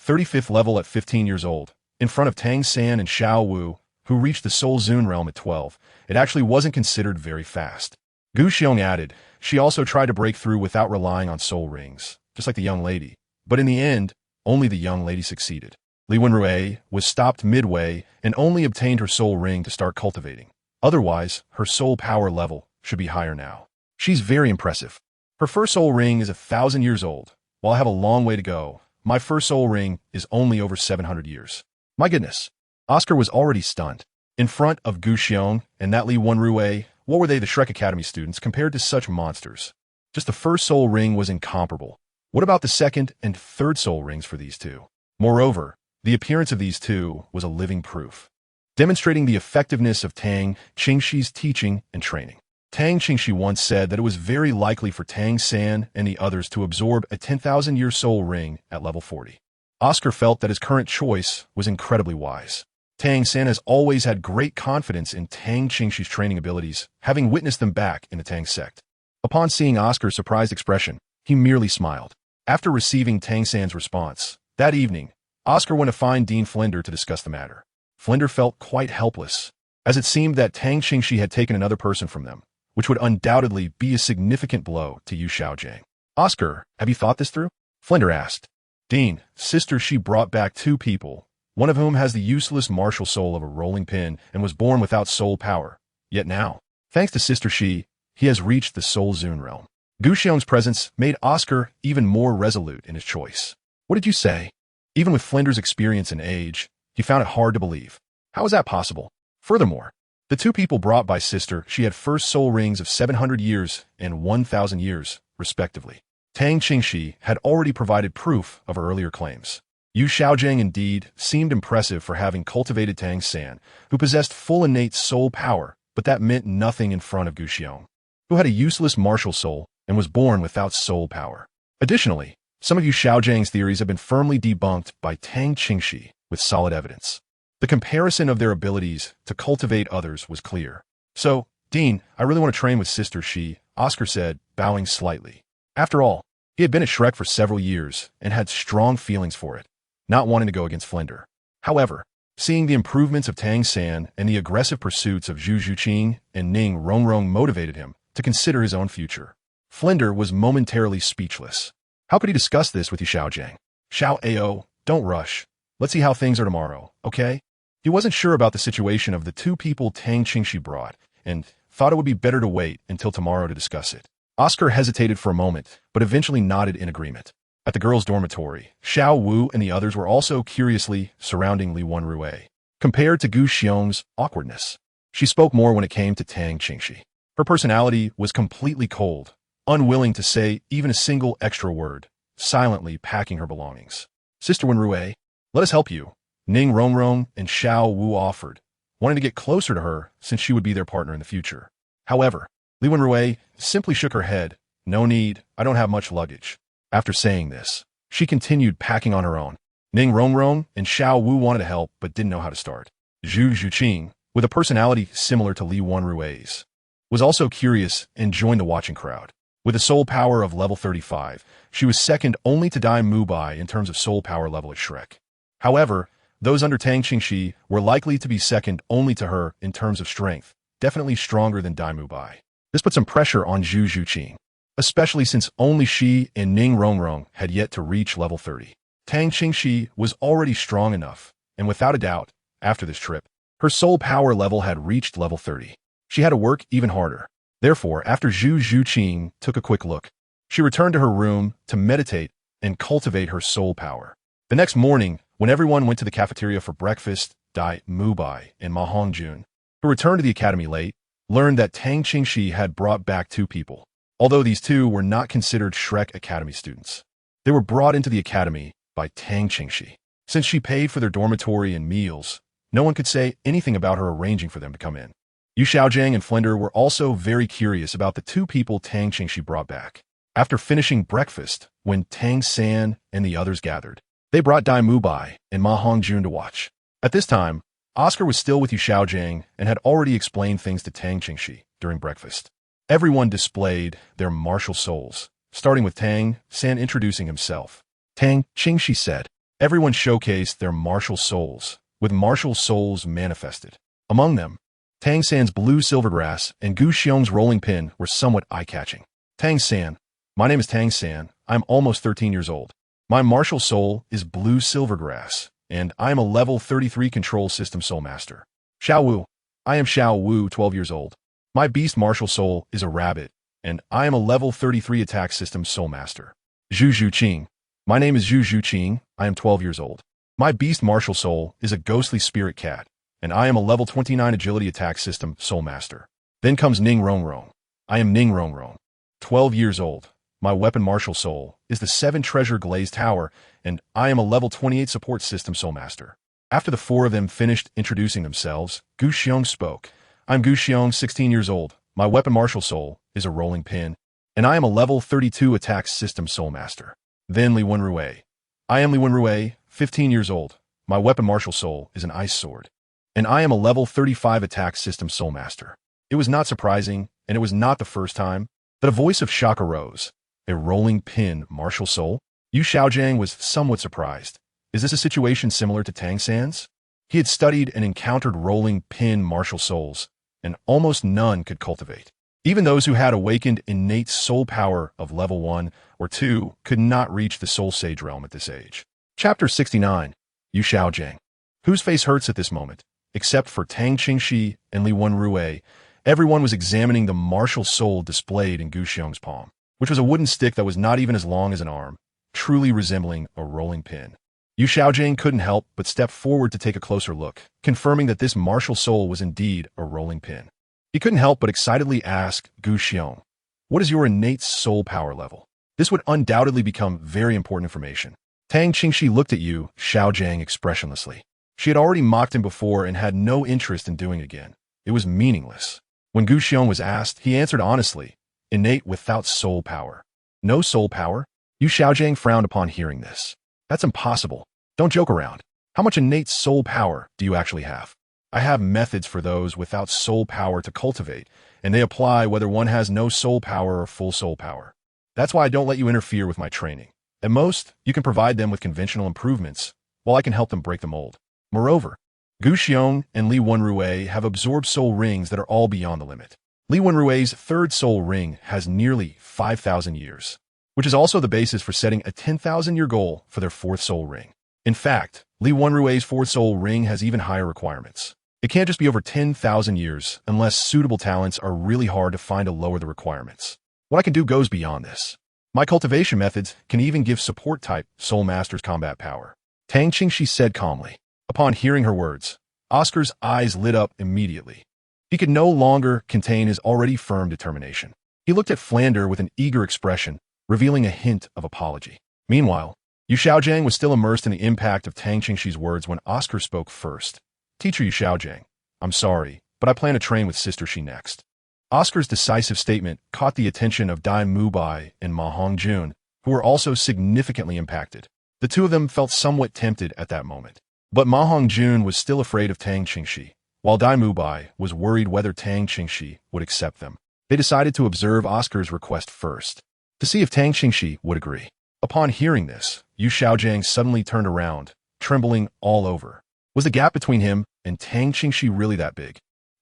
35th level at 15 years old, in front of Tang San and Xiao Wu, who reached the Soul Zun realm at 12. It actually wasn't considered very fast. Guxiong added, she also tried to break through without relying on soul rings, just like the young lady. But in the end, only the young lady succeeded. Li Wenrui was stopped midway and only obtained her soul ring to start cultivating. Otherwise, her soul power level should be higher now. She's very impressive. Her first soul ring is 1,000 years old. While I have a long way to go, my first soul ring is only over 700 years. My goodness. Oscar was already stunned. In front of Guxiong and that Li Wenrui, what were they, the Shrek Academy students, compared to such monsters? Just the first soul ring was incomparable. What about the second and third soul rings for these two? Moreover, the appearance of these two was a living proof, demonstrating the effectiveness of Tang Qingxi's teaching and training. Tang Qingxi once said that it was very likely for Tang San and the others to absorb a 10,000-year soul ring at level 40. Oscar felt that his current choice was incredibly wise. Tang San has always had great confidence in Tang Qingxi's training abilities, having witnessed them back in the Tang sect. Upon seeing Oscar's surprised expression, he merely smiled. After receiving Tang San's response, that evening, Oscar went to find Dean Flender to discuss the matter. Flender felt quite helpless. as it seemed that Tang Qingxi had taken another person from them, which would undoubtedly be a significant blow to Yu Xiaojiang. Oscar, have you thought this through? Flender asked. Dean, Sister Shi brought back two people, one of whom has the useless martial soul of a rolling pin and was born without soul power. Yet now, thanks to Sister Shi, he has reached the Soul Zune realm. Gu Xiong's presence made Oscar even more resolute in his choice. What did you say? Even with Flender's experience and age, he found it hard to believe. How is that possible? Furthermore, the two people brought by Sister Shi had first soul rings of 700 years and 1,000 years, respectively. Tang Qingxi had already provided proof of her earlier claims. Yu Xiaojiang indeed seemed impressive for having cultivated Tang San, who possessed full innate soul power, but that meant nothing in front of Gu Xiong, who had a useless martial soul and was born without soul power. Additionally, some of Yu Xiaojiang's theories have been firmly debunked by Tang Qingxi with solid evidence. The comparison of their abilities to cultivate others was clear. So, Dean, I really want to train with Sister Shi, Oscar said, bowing slightly. After all, he had been at Shrek for several years and had strong feelings for it, not wanting to go against Flender. However, seeing the improvements of Tang San and the aggressive pursuits of Zhu Zhuqing and Ning Rongrong motivated him to consider his own future. Flender was momentarily speechless. How could he discuss this with Yu Xiaojiang? Xiao Ao, don't rush. Let's see how things are tomorrow, okay? He wasn't sure about the situation of the two people Tang Qingxi brought, and thought it would be better to wait until tomorrow to discuss it. Oscar hesitated for a moment, but eventually nodded in agreement. At the girls' dormitory, Xiao Wu and the others were also curiously surrounding Li Wenrui. Compared to Gu Xiong's awkwardness, she spoke more when it came to Tang Qingxi. Her personality was completely cold, unwilling to say even a single extra word, silently packing her belongings. Sister Wenrui, let us help you, Ning Rongrong and Xiao Wu offered, wanting to get closer to her since she would be their partner in the future. However, Li Wenrui simply shook her head. No need, I don't have much luggage. After saying this, she continued packing on her own. Ning Rongrong and Xiao Wu wanted to help but didn't know how to start. Zhu Zhuqing, with a personality similar to Li Wenrui's, was also curious and joined the watching crowd. With a soul power of level 35, she was second only to Dai Mubai in terms of soul power level at Shrek. However, those under Tang Qingxi were likely to be second only to her in terms of strength, definitely stronger than Dai Mubai. This put some pressure on Zhu Zhuqing, especially since only she and Ning Rongrong had yet to reach level 30. Tang Qingxi was already strong enough, and without a doubt, after this trip, her soul power level had reached level 30. She had to work even harder. Therefore, after Zhu Zhuqing took a quick look, she returned to her room to meditate and cultivate her soul power. The next morning, when everyone went to the cafeteria for breakfast, Dai Mubai and Ma Hongjun, who returned to the academy late, learned that Tang Qingxi had brought back two people. Although these two were not considered Shrek Academy students, they were brought into the academy by Tang Qingxi. Since she paid for their dormitory and meals, no one could say anything about her arranging for them to come in. Yu Xiaojiang and Flender were also very curious about the two people Tang Qingxi brought back. After finishing breakfast, when Tang San and the others gathered, they brought Dai Mubai and Ma Hongjun to watch. At this time, Oscar was still with Yu Xiaojiang and had already explained things to Tang Qingxi during breakfast. Everyone displayed their martial souls, starting with Tang San introducing himself. Tang Qingxi said, everyone showcased their martial souls, with martial souls manifested. Among them, Tang San's blue silvergrass and Gu Xiong's rolling pin were somewhat eye-catching. Tang San, my name is Tang San, I'm almost 13 years old. My martial soul is blue silvergrass, and I am a level 33 control system soul master. Xiao Wu, I am Xiao Wu, 12 years old. My beast martial soul is a rabbit, and I am a level 33 attack system soul master. Zhu Zhuqing, my name is Zhu Zhuqing, I am 12 years old. My beast martial soul is a ghostly spirit cat, and I am a level 29 agility attack system soul master. Then comes Ning Rongrong. I am Ning Rongrong, 12 years old. My weapon martial soul is the 7 treasure glazed tower, and I am a level 28 support system soul master. After the four of them finished introducing themselves, Gu Xiong spoke. I'm Gu Xiong, 16 years old. My weapon martial soul is a rolling pin, and I am a level 32 attack system soul master. Then Li Wenrui. I am Li Wenrui, 15 years old. My weapon martial soul is an ice sword, and I am a level 35 attack system soul master. It was not surprising, and it was not the first time, that a voice of shock arose. A rolling pin martial soul? Yu Xiaojiang was somewhat surprised. Is this a situation similar to Tang San's? He had studied and encountered rolling pin martial souls, and almost none could cultivate. Even those who had awakened innate soul power of level 1 or 2 could not reach the soul sage realm at this age. Chapter 69. Yu Xiaojiang. Whose face hurts at this moment? Except for Tang Qingxi and Li Wenrui, everyone was examining the martial soul displayed in Gu Xiong's palm, which was a wooden stick that was not even as long as an arm, truly resembling a rolling pin. Yu Xiaojiang couldn't help but step forward to take a closer look, confirming that this martial soul was indeed a rolling pin. He couldn't help but excitedly ask Gu Xiong, "What is your innate soul power level?" This would undoubtedly become very important information. Tang Qingxi looked at Yu Xiaojiang expressionlessly. She had already mocked him before and had no interest in doing it again. It was meaningless. When Gu Xiong was asked, he answered honestly, "Innate without soul power." No soul power? Yu Xiaojiang frowned upon hearing this. That's impossible. Don't joke around. How much innate soul power do you actually have? I have methods for those without soul power to cultivate, and they apply whether one has no soul power or full soul power. That's why I don't let you interfere with my training. At most, you can provide them with conventional improvements, while I can help them break the mold. Moreover, Gu Xiong and Li Wenrui have absorbed soul rings that are all beyond the limit. Li Wenrui's third soul ring has nearly 5,000 years, which is also the basis for setting a 10,000-year goal for their fourth soul ring. In fact, Li Wenrui's fourth soul ring has even higher requirements. It can't just be over 10,000 years unless suitable talents are really hard to find to lower the requirements. What I can do goes beyond this. My cultivation methods can even give support-type Soul Master's combat power. Tang Qingxi said calmly. Upon hearing her words, Oscar's eyes lit up immediately. He could no longer contain his already firm determination. He looked at Flander with an eager expression, revealing a hint of apology. Meanwhile, Yu Xiaojiang was still immersed in the impact of Tang Qingxi's words when Oscar spoke first. "Teacher Yu Xiaojiang, I'm sorry, but I plan to train with Sister Shi next." Oscar's decisive statement caught the attention of Dai Mubai and Ma Hongjun, who were also significantly impacted. The two of them felt somewhat tempted at that moment. But Ma Hongjun was still afraid of Tang Qingxi, while Dai Mubai was worried whether Tang Qingxi would accept them. They decided to observe Oscar's request first, to see if Tang Qingxi would agree. Upon hearing this, Yu Xiaojiang suddenly turned around, trembling all over. Was the gap between him and Tang Qingxi really that big?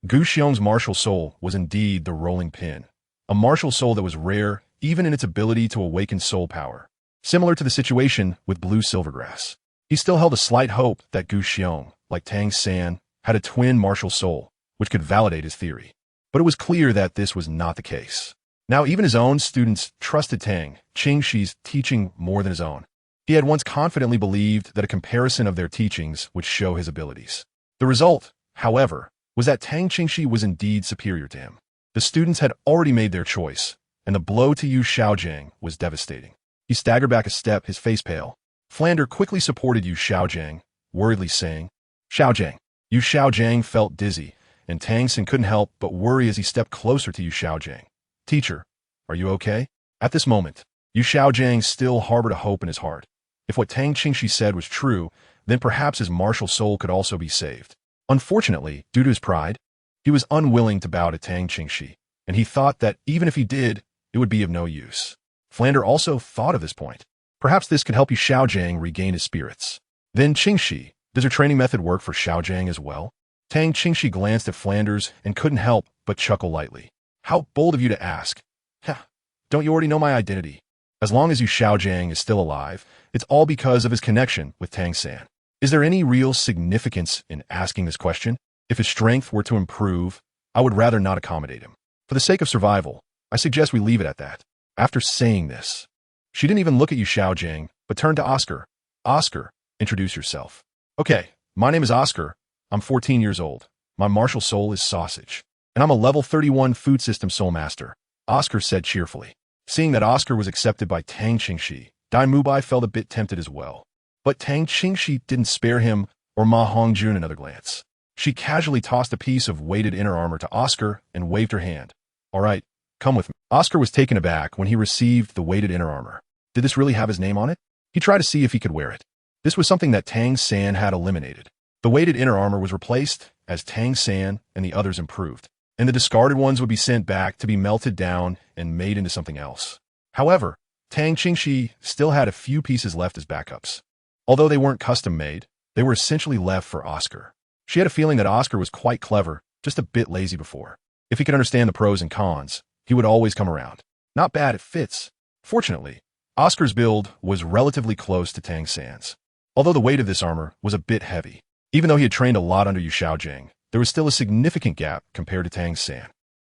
Gu Xiong's martial soul was indeed the rolling pin, a martial soul that was rare even in its ability to awaken soul power. Similar to the situation with Blue Silvergrass, he still held a slight hope that Gu Xiong, like Tang San, had a twin martial soul, which could validate his theory. But it was clear that this was not the case. Now even his own students trusted Tang Qingxi's teaching more than his own. He had once confidently believed that a comparison of their teachings would show his abilities. The result, however, was that Tang Qingxi was indeed superior to him. The students had already made their choice, and the blow to Yu Xiaojiang was devastating. He staggered back a step, his face pale. Flander quickly supported Yu Xiaojiang, worriedly saying, "Xiaojiang." Yu Xiaojiang felt dizzy, and Tang San couldn't help but worry as he stepped closer to Yu Xiaojiang. "Teacher, are you okay?" At this moment, Yu Xiaojiang still harbored a hope in his heart. If what Tang Qingxi said was true, then perhaps his martial soul could also be saved. Unfortunately, due to his pride, he was unwilling to bow to Tang Qingxi, and he thought that even if he did, it would be of no use. Flander also thought of this point. Perhaps this could help Yu Xiaojiang regain his spirits. Then Qingxi, does her training method work for Xiaojiang as well? Tang Qingxi glanced at Flanders and couldn't help but chuckle lightly. How bold of you to ask. Don't you already know my identity? As long as Yu Xiaojiang is still alive, it's all because of his connection with Tang San. Is there any real significance in asking this question? If his strength were to improve, I would rather not accommodate him. For the sake of survival, I suggest we leave it at that. After saying this, she didn't even look at Yu Xiaojiang, but turned to Oscar. "Oscar, introduce yourself." "Okay, my name is Oscar. I'm 14 years old. My martial soul is Sausage, and I'm a level 31 food system soul master," Oscar said cheerfully. Seeing that Oscar was accepted by Tang Qingxi, Dai Mubai felt a bit tempted as well. But Tang Qingxi didn't spare him or Ma Hongjun another glance. She casually tossed a piece of weighted inner armor to Oscar and waved her hand. "All right, come with me." Oscar was taken aback when he received the weighted inner armor. Did this really have his name on it? He tried to see if he could wear it. This was something that Tang San had eliminated. The weighted inner armor was replaced as Tang San and the others improved, and the discarded ones would be sent back to be melted down and made into something else. However, Tang Qingxi still had a few pieces left as backups. Although they weren't custom-made, they were essentially left for Oscar. She had a feeling that Oscar was quite clever, just a bit lazy before. If he could understand the pros and cons, he would always come around. Not bad, it fits. Fortunately, Oscar's build was relatively close to Tang San's. Although the weight of this armor was a bit heavy. Even though he had trained a lot under Yu Xiaojing, there was still a significant gap compared to Tang San.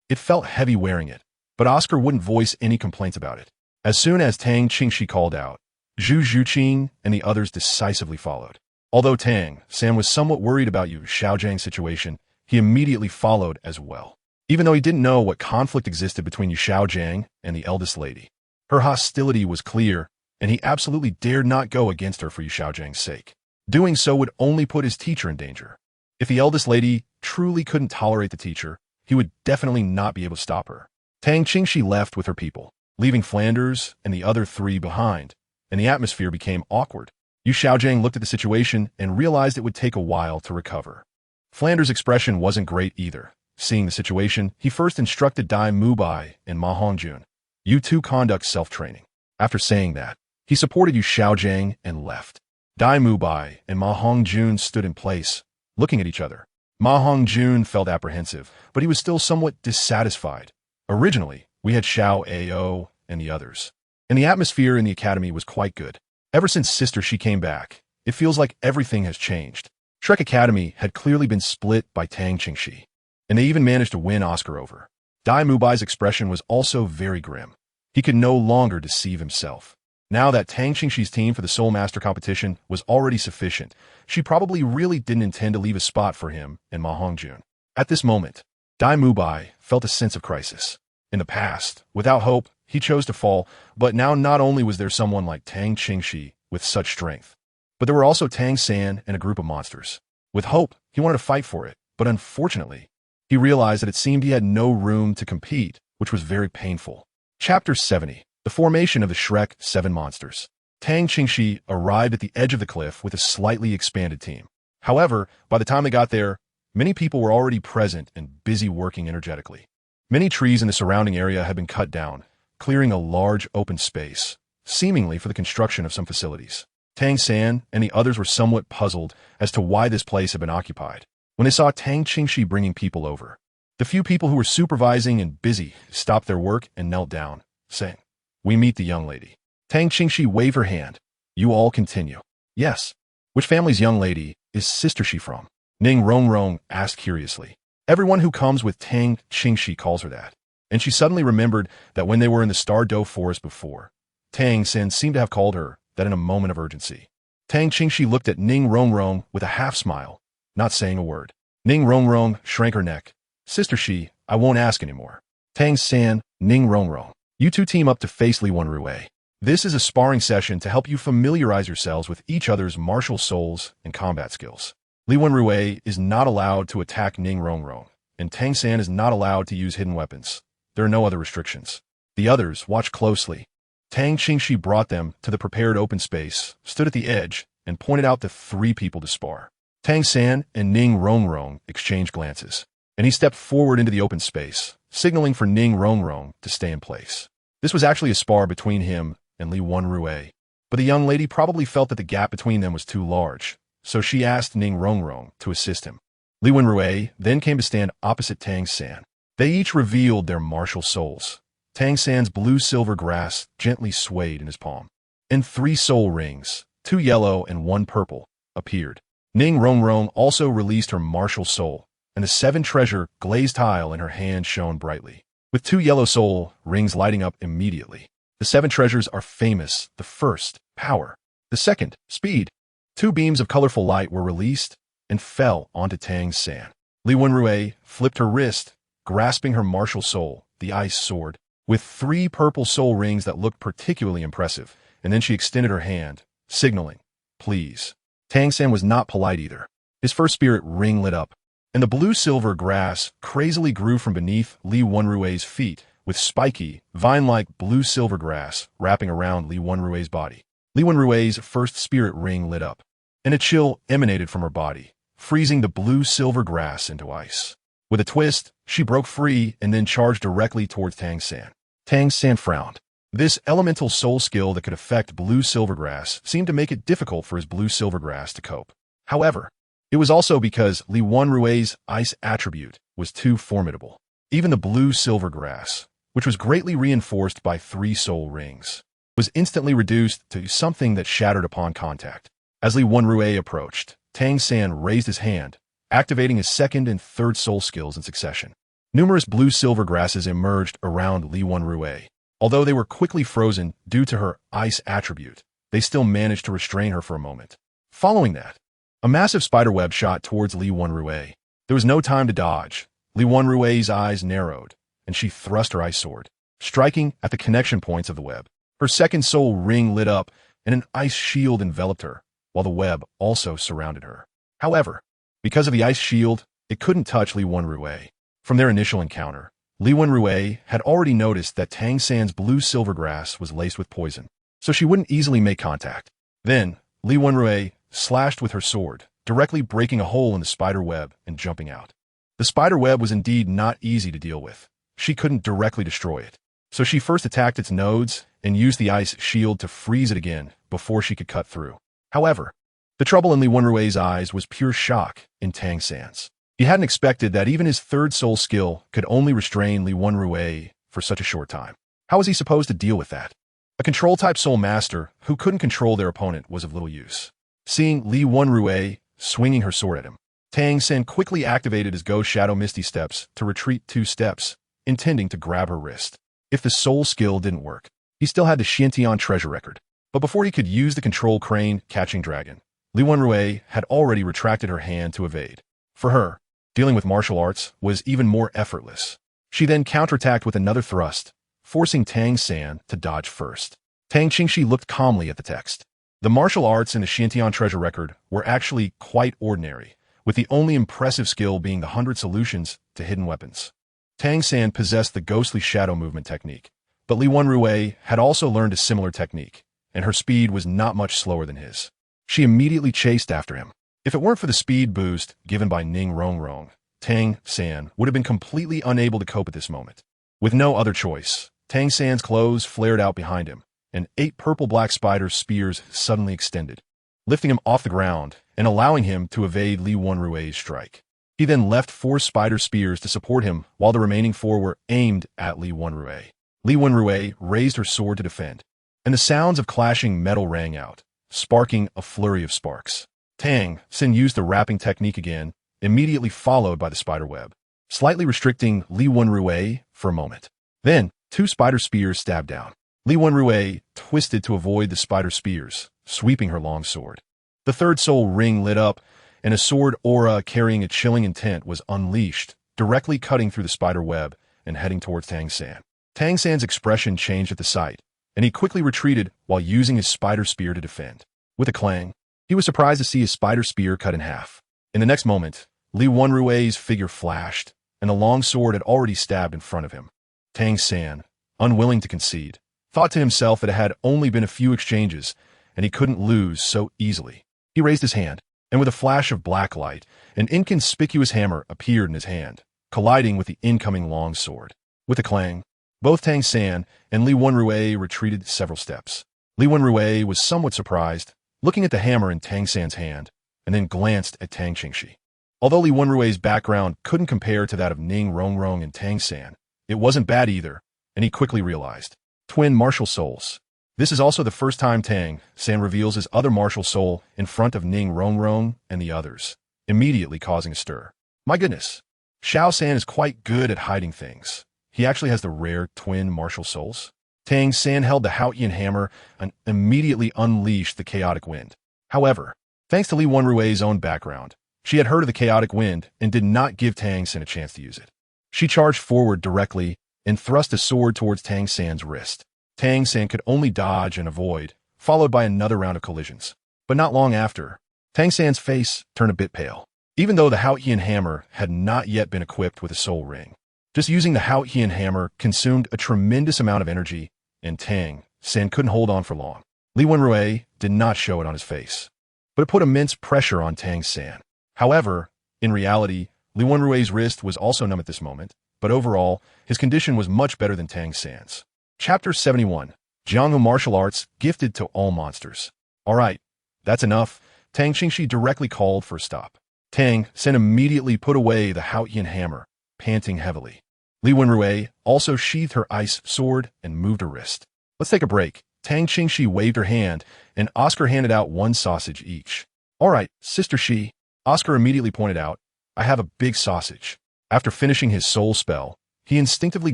It felt heavy wearing it, but Oscar wouldn't voice any complaints about it. As soon as Tang Qingxi called out, Zhu Zhuqing and the others decisively followed. Although Tang San was somewhat worried about Yu Xiaojing's situation, he immediately followed as well. Even though he didn't know what conflict existed between Yu Xiaojing and the eldest lady. Her hostility was clear, and he absolutely dared not go against her for Yu Xiaojing's sake. Doing so would only put his teacher in danger. If the eldest lady truly couldn't tolerate the teacher, he would definitely not be able to stop her. Tang Qingxi left with her people, leaving Flanders and the other three behind, and the atmosphere became awkward. Yu Xiaojing looked at the situation and realized it would take a while to recover. Flanders' expression wasn't great either. Seeing the situation, he first instructed Dai Mubai and Ma Hongjun, "You two conduct self-training." After saying that, he supported Yu Xiaojing and left. Dai Mubai and Ma Hongjun stood in place, looking at each other. Ma Hongjun felt apprehensive, but he was still somewhat dissatisfied. Originally, we had Xiao Ao and the others, and the atmosphere in the academy was quite good. Ever since Sister Shi came back, it feels like everything has changed. Shrek Academy had clearly been split by Tang Qingxi, and they even managed to win Oscar over. Dai Mubai's expression was also very grim. He could no longer deceive himself. Now that Tang Qingxi's team for the Soul Master competition was already sufficient, she probably really didn't intend to leave a spot for him and Ma Hongjun. At this moment, Dai Mubai felt a sense of crisis. In the past, without hope, he chose to fall, but now not only was there someone like Tang Qingxi with such strength, but there were also Tang San and a group of monsters. With hope, he wanted to fight for it, but unfortunately, he realized that it seemed he had no room to compete, which was very painful. Chapter 70. The Formation of the Shrek 7 Monsters. Tang Qingxi arrived at the edge of the cliff with a slightly expanded team. However, by the time they got there, many people were already present and busy working energetically. Many trees in the surrounding area had been cut down, clearing a large open space, seemingly for the construction of some facilities. Tang San and the others were somewhat puzzled as to why this place had been occupied. When they saw Tang Qingxi bringing people over, the few people who were supervising and busy stopped their work and knelt down, saying, "We meet the young lady." Tang Qingxi waved her hand. "You all continue." "Yes." "Which family's young lady is Sister Shi from?" Ning Rongrong asked curiously. Everyone who comes with Tang Qingxi calls her that. And she suddenly remembered that when they were in the Star Dough Forest before, Tang San seemed to have called her that in a moment of urgency. Tang Qingxi looked at Ning Rongrong with a half-smile, not saying a word. Ning Rongrong shrank her neck. "Sister Shi, I won't ask anymore." Tang San, Ning Rongrong, you two team up to face Li Wenrui. This is a sparring session to help you familiarize yourselves with each other's martial souls and combat skills. Li Wenrui is not allowed to attack Ning Rongrong, and Tang San is not allowed to use hidden weapons. There are no other restrictions. The others watched closely. Tang Qingxi brought them to the prepared open space, stood at the edge, and pointed out the 3 people to spar. Tang San and Ning Rongrong exchanged glances, and he stepped forward into the open space, signaling for Ning Rongrong to stay in place. This was actually a spar between him and Li Wenrui, but the young lady probably felt that the gap between them was too large, so she asked Ning Rongrong to assist him. Li Wenrui then came to stand opposite Tang San. They each revealed their martial souls. Tang San's blue-silver grass gently swayed in his palm, and 3 soul rings, 2 yellow and 1 purple, appeared. Ning Rongrong also released her martial soul, and the 7 treasure glazed tile in her hand shone brightly, with 2 yellow soul rings lighting up immediately. The 7 treasures are famous. The first, power. The second, speed. 2 beams of colorful light were released and fell onto Tang San. Li Wenrui flipped her wrist, grasping her martial soul, the ice sword, with 3 purple soul rings that looked particularly impressive, and then she extended her hand, signaling, "Please." Tang San was not polite either. His first spirit ring lit up, and the blue-silver grass crazily grew from beneath Li Wenrui's feet, with spiky, vine-like blue-silver grass wrapping around Li Wenrui's body. Li Wenrui's first spirit ring lit up, and a chill emanated from her body, freezing the blue-silver grass into ice. With a twist, she broke free and then charged directly towards Tang San. Tang San frowned. This elemental soul skill that could affect blue silvergrass seemed to make it difficult for his blue silvergrass to cope. However, It was also because Li Wanrui's ice attribute was too formidable. Even the blue silver grass, which was greatly reinforced by 3 soul rings, was instantly reduced to something that shattered upon contact. As Li Wanrui approached, Tang San raised his hand, activating his 2nd and 3rd soul skills in succession. Numerous blue-silver grasses emerged around Li Wanrui. Although they were quickly frozen due to her ice attribute, they still managed to restrain her for a moment. Following that, a massive spiderweb shot towards Li Wanrui. There was no time to dodge. Li Wanrui's eyes narrowed, and she thrust her ice sword, striking at the connection points of the web. Her 2nd soul ring lit up, and an ice shield enveloped her, while the web also surrounded her. However, because of the ice shield, it couldn't touch Li Wanrui. From their initial encounter, Li Wanrui had already noticed that Tang San's blue-silver grass was laced with poison, so she wouldn't easily make contact. Then, Li Wanrui slashed with her sword, directly breaking a hole in the spider web and jumping out. The spider web was indeed not easy to deal with. She couldn't directly destroy it, so she first attacked its nodes and used the ice shield to freeze it again before she could cut through. However, the trouble in Li Wanrui's eyes was pure shock in Tang San's. He hadn't expected that even his 3rd soul skill could only restrain Li Wanrui for such a short time. How was he supposed to deal with that? A control-type soul master who couldn't control their opponent was of little use. Seeing Li Wanrui swinging her sword at him, Tang San quickly activated his Ghost Shadow Misty Steps to retreat 2 steps, intending to grab her wrist. If the soul skill didn't work, he still had the Xuantian Treasure Record. But before he could use the control crane catching dragon, Li Wanrui had already retracted her hand to evade. For her, dealing with martial arts was even more effortless. She then counterattacked with another thrust, forcing Tang San to dodge first. Tang Qingxi looked calmly at the text. The martial arts in the Xuantian Treasure Record were actually quite ordinary, with the only impressive skill being the 100 solutions to hidden weapons. Tang San possessed the ghostly shadow movement technique, but Li Wanrui had also learned a similar technique, and her speed was not much slower than his. She immediately chased after him. If it weren't for the speed boost given by Ning Rongrong, Tang San would have been completely unable to cope at this moment. With no other choice, Tang San's clothes flared out behind him, and 8 purple-black spider spears suddenly extended, lifting him off the ground and allowing him to evade Li Wanrui's strike. He then left 4 spider spears to support him while the remaining 4 were aimed at Li Wanrui. Li Wanrui raised her sword to defend, and the sounds of clashing metal rang out, sparking a flurry of sparks. Tang San used the wrapping technique again, immediately followed by the spider web, slightly restricting Li Wanrui for a moment. Then, 2 spider spears stabbed down. Li Wanrui twisted to avoid the spider spears, sweeping her long sword. The 3rd soul ring lit up, and a sword aura carrying a chilling intent was unleashed, directly cutting through the spider web and heading towards Tang San. Tang San's expression changed at the sight, and he quickly retreated while using his spider spear to defend. With a clang, he was surprised to see his spider spear cut in half. In the next moment, Li Wanrui's figure flashed, and the long sword had already stabbed in front of him. Tang San, unwilling to concede, thought to himself that it had only been a few exchanges, and he couldn't lose so easily. He raised his hand, and with a flash of black light, an inconspicuous hammer appeared in his hand, colliding with the incoming long sword. With a clang, both Tang San and Li Wanrui retreated several steps. Li Wanrui was somewhat surprised, looking at the hammer in Tang San's hand, and then glanced at Tang Qingxi. Although Li Wanrui's background couldn't compare to that of Ning Rongrong and Tang San, it wasn't bad either, and he quickly realized. Twin martial souls. This is also the first time Tang San reveals his other martial soul in front of Ning Rongrong and the others, immediately causing a stir. My goodness, Xiao San is quite good at hiding things. He actually has the rare twin martial souls. Tang San held the Haotian hammer and immediately unleashed the chaotic wind. However, thanks to Li Wanrui's own background, she had heard of the chaotic wind and did not give Tang San a chance to use it. She charged forward directly and thrust a sword towards Tang San's wrist. Tang San could only dodge and avoid, followed by another round of collisions. But not long after, Tang San's face turned a bit pale, even though the Haotian hammer had not yet been equipped with a soul ring. Just using the Haotian hammer consumed a tremendous amount of energy, and Tang San couldn't hold on for long. Li Wanrui did not show it on his face, but it put immense pressure on Tang San. However, in reality, Li Wanrui's wrist was also numb at this moment, but overall, his condition was much better than Tang San's. Chapter 71. Jianghu Martial Arts Gifted to All Monsters. Alright, that's enough. Tang Qingxi directly called for a stop. Tang Clan immediately put away the Houtian hammer, panting heavily. Li Wenrui also sheathed her ice sword and moved her wrist. Let's take a break. Tang Qingxi waved her hand, and Oscar handed out one sausage each. All right, Sister Shi, Oscar immediately pointed out, I have a big sausage. After finishing his soul spell, he instinctively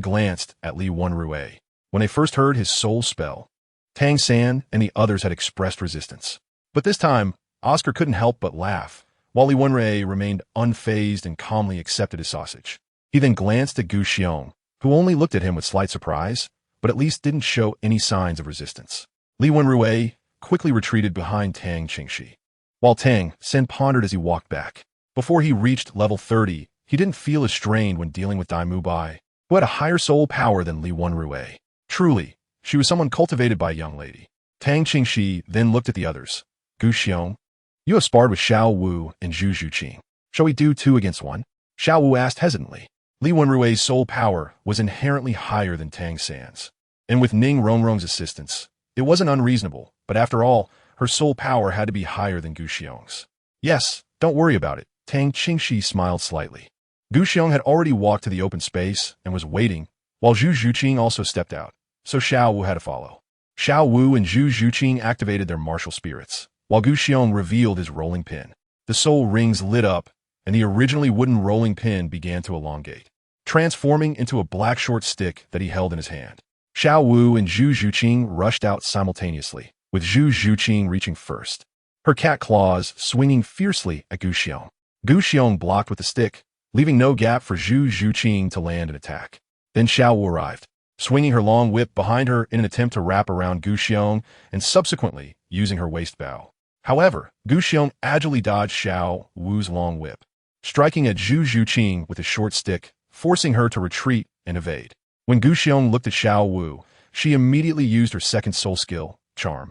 glanced at Li Wenrui. When they first heard his soul spell, Tang San and the others had expressed resistance. But this time, Oscar couldn't help but laugh, while Li Wenrui remained unfazed and calmly accepted his sausage. He then glanced at Gu Xiong, who only looked at him with slight surprise, but at least didn't show any signs of resistance. Li Wenrui quickly retreated behind Tang Qingxi, while Tang San pondered as he walked back. Before he reached level 30, he didn't feel as strained when dealing with Dai Mubai, who had a higher soul power than Li Wenrui. Truly, she was someone cultivated by a young lady. Tang Qingxi then looked at the others. Gu Xiong, you have sparred with Xiao Wu and Zhu Zhuqing. Shall we do 2 against 1? Xiao Wu asked hesitantly. Li Wenrui's soul power was inherently higher than Tang San's, and with Ning Rongrong's assistance, it wasn't unreasonable, but after all, her soul power had to be higher than Gu Xiong's. Yes, don't worry about it. Tang Qingxi smiled slightly. Gu Xiong had already walked to the open space and was waiting, while Zhu Zhuqing also stepped out, so Xiao Wu had to follow. Xiao Wu and Zhu Zhuqing activated their martial spirits, while Gu Xiong revealed his rolling pin. The soul rings lit up, and the originally wooden rolling pin began to elongate, transforming into a black short stick that he held in his hand. Xiao Wu and Zhu Zhuqing rushed out simultaneously, with Zhu Zhuqing reaching first, her cat claws swinging fiercely at Gu Xiong. Gu Xiong blocked with the stick, leaving no gap for Zhu Zhuqing to land an attack. Then Xiao Wu arrived, swinging her long whip behind her in an attempt to wrap around Gu Xiong and subsequently using her waist bow. However, Gu Xiong agilely dodged Xiao Wu's long whip, striking at Zhu Zhuqing with a short stick, forcing her to retreat and evade. When Gu Xiong looked at Xiao Wu, she immediately used her second soul skill, Charm.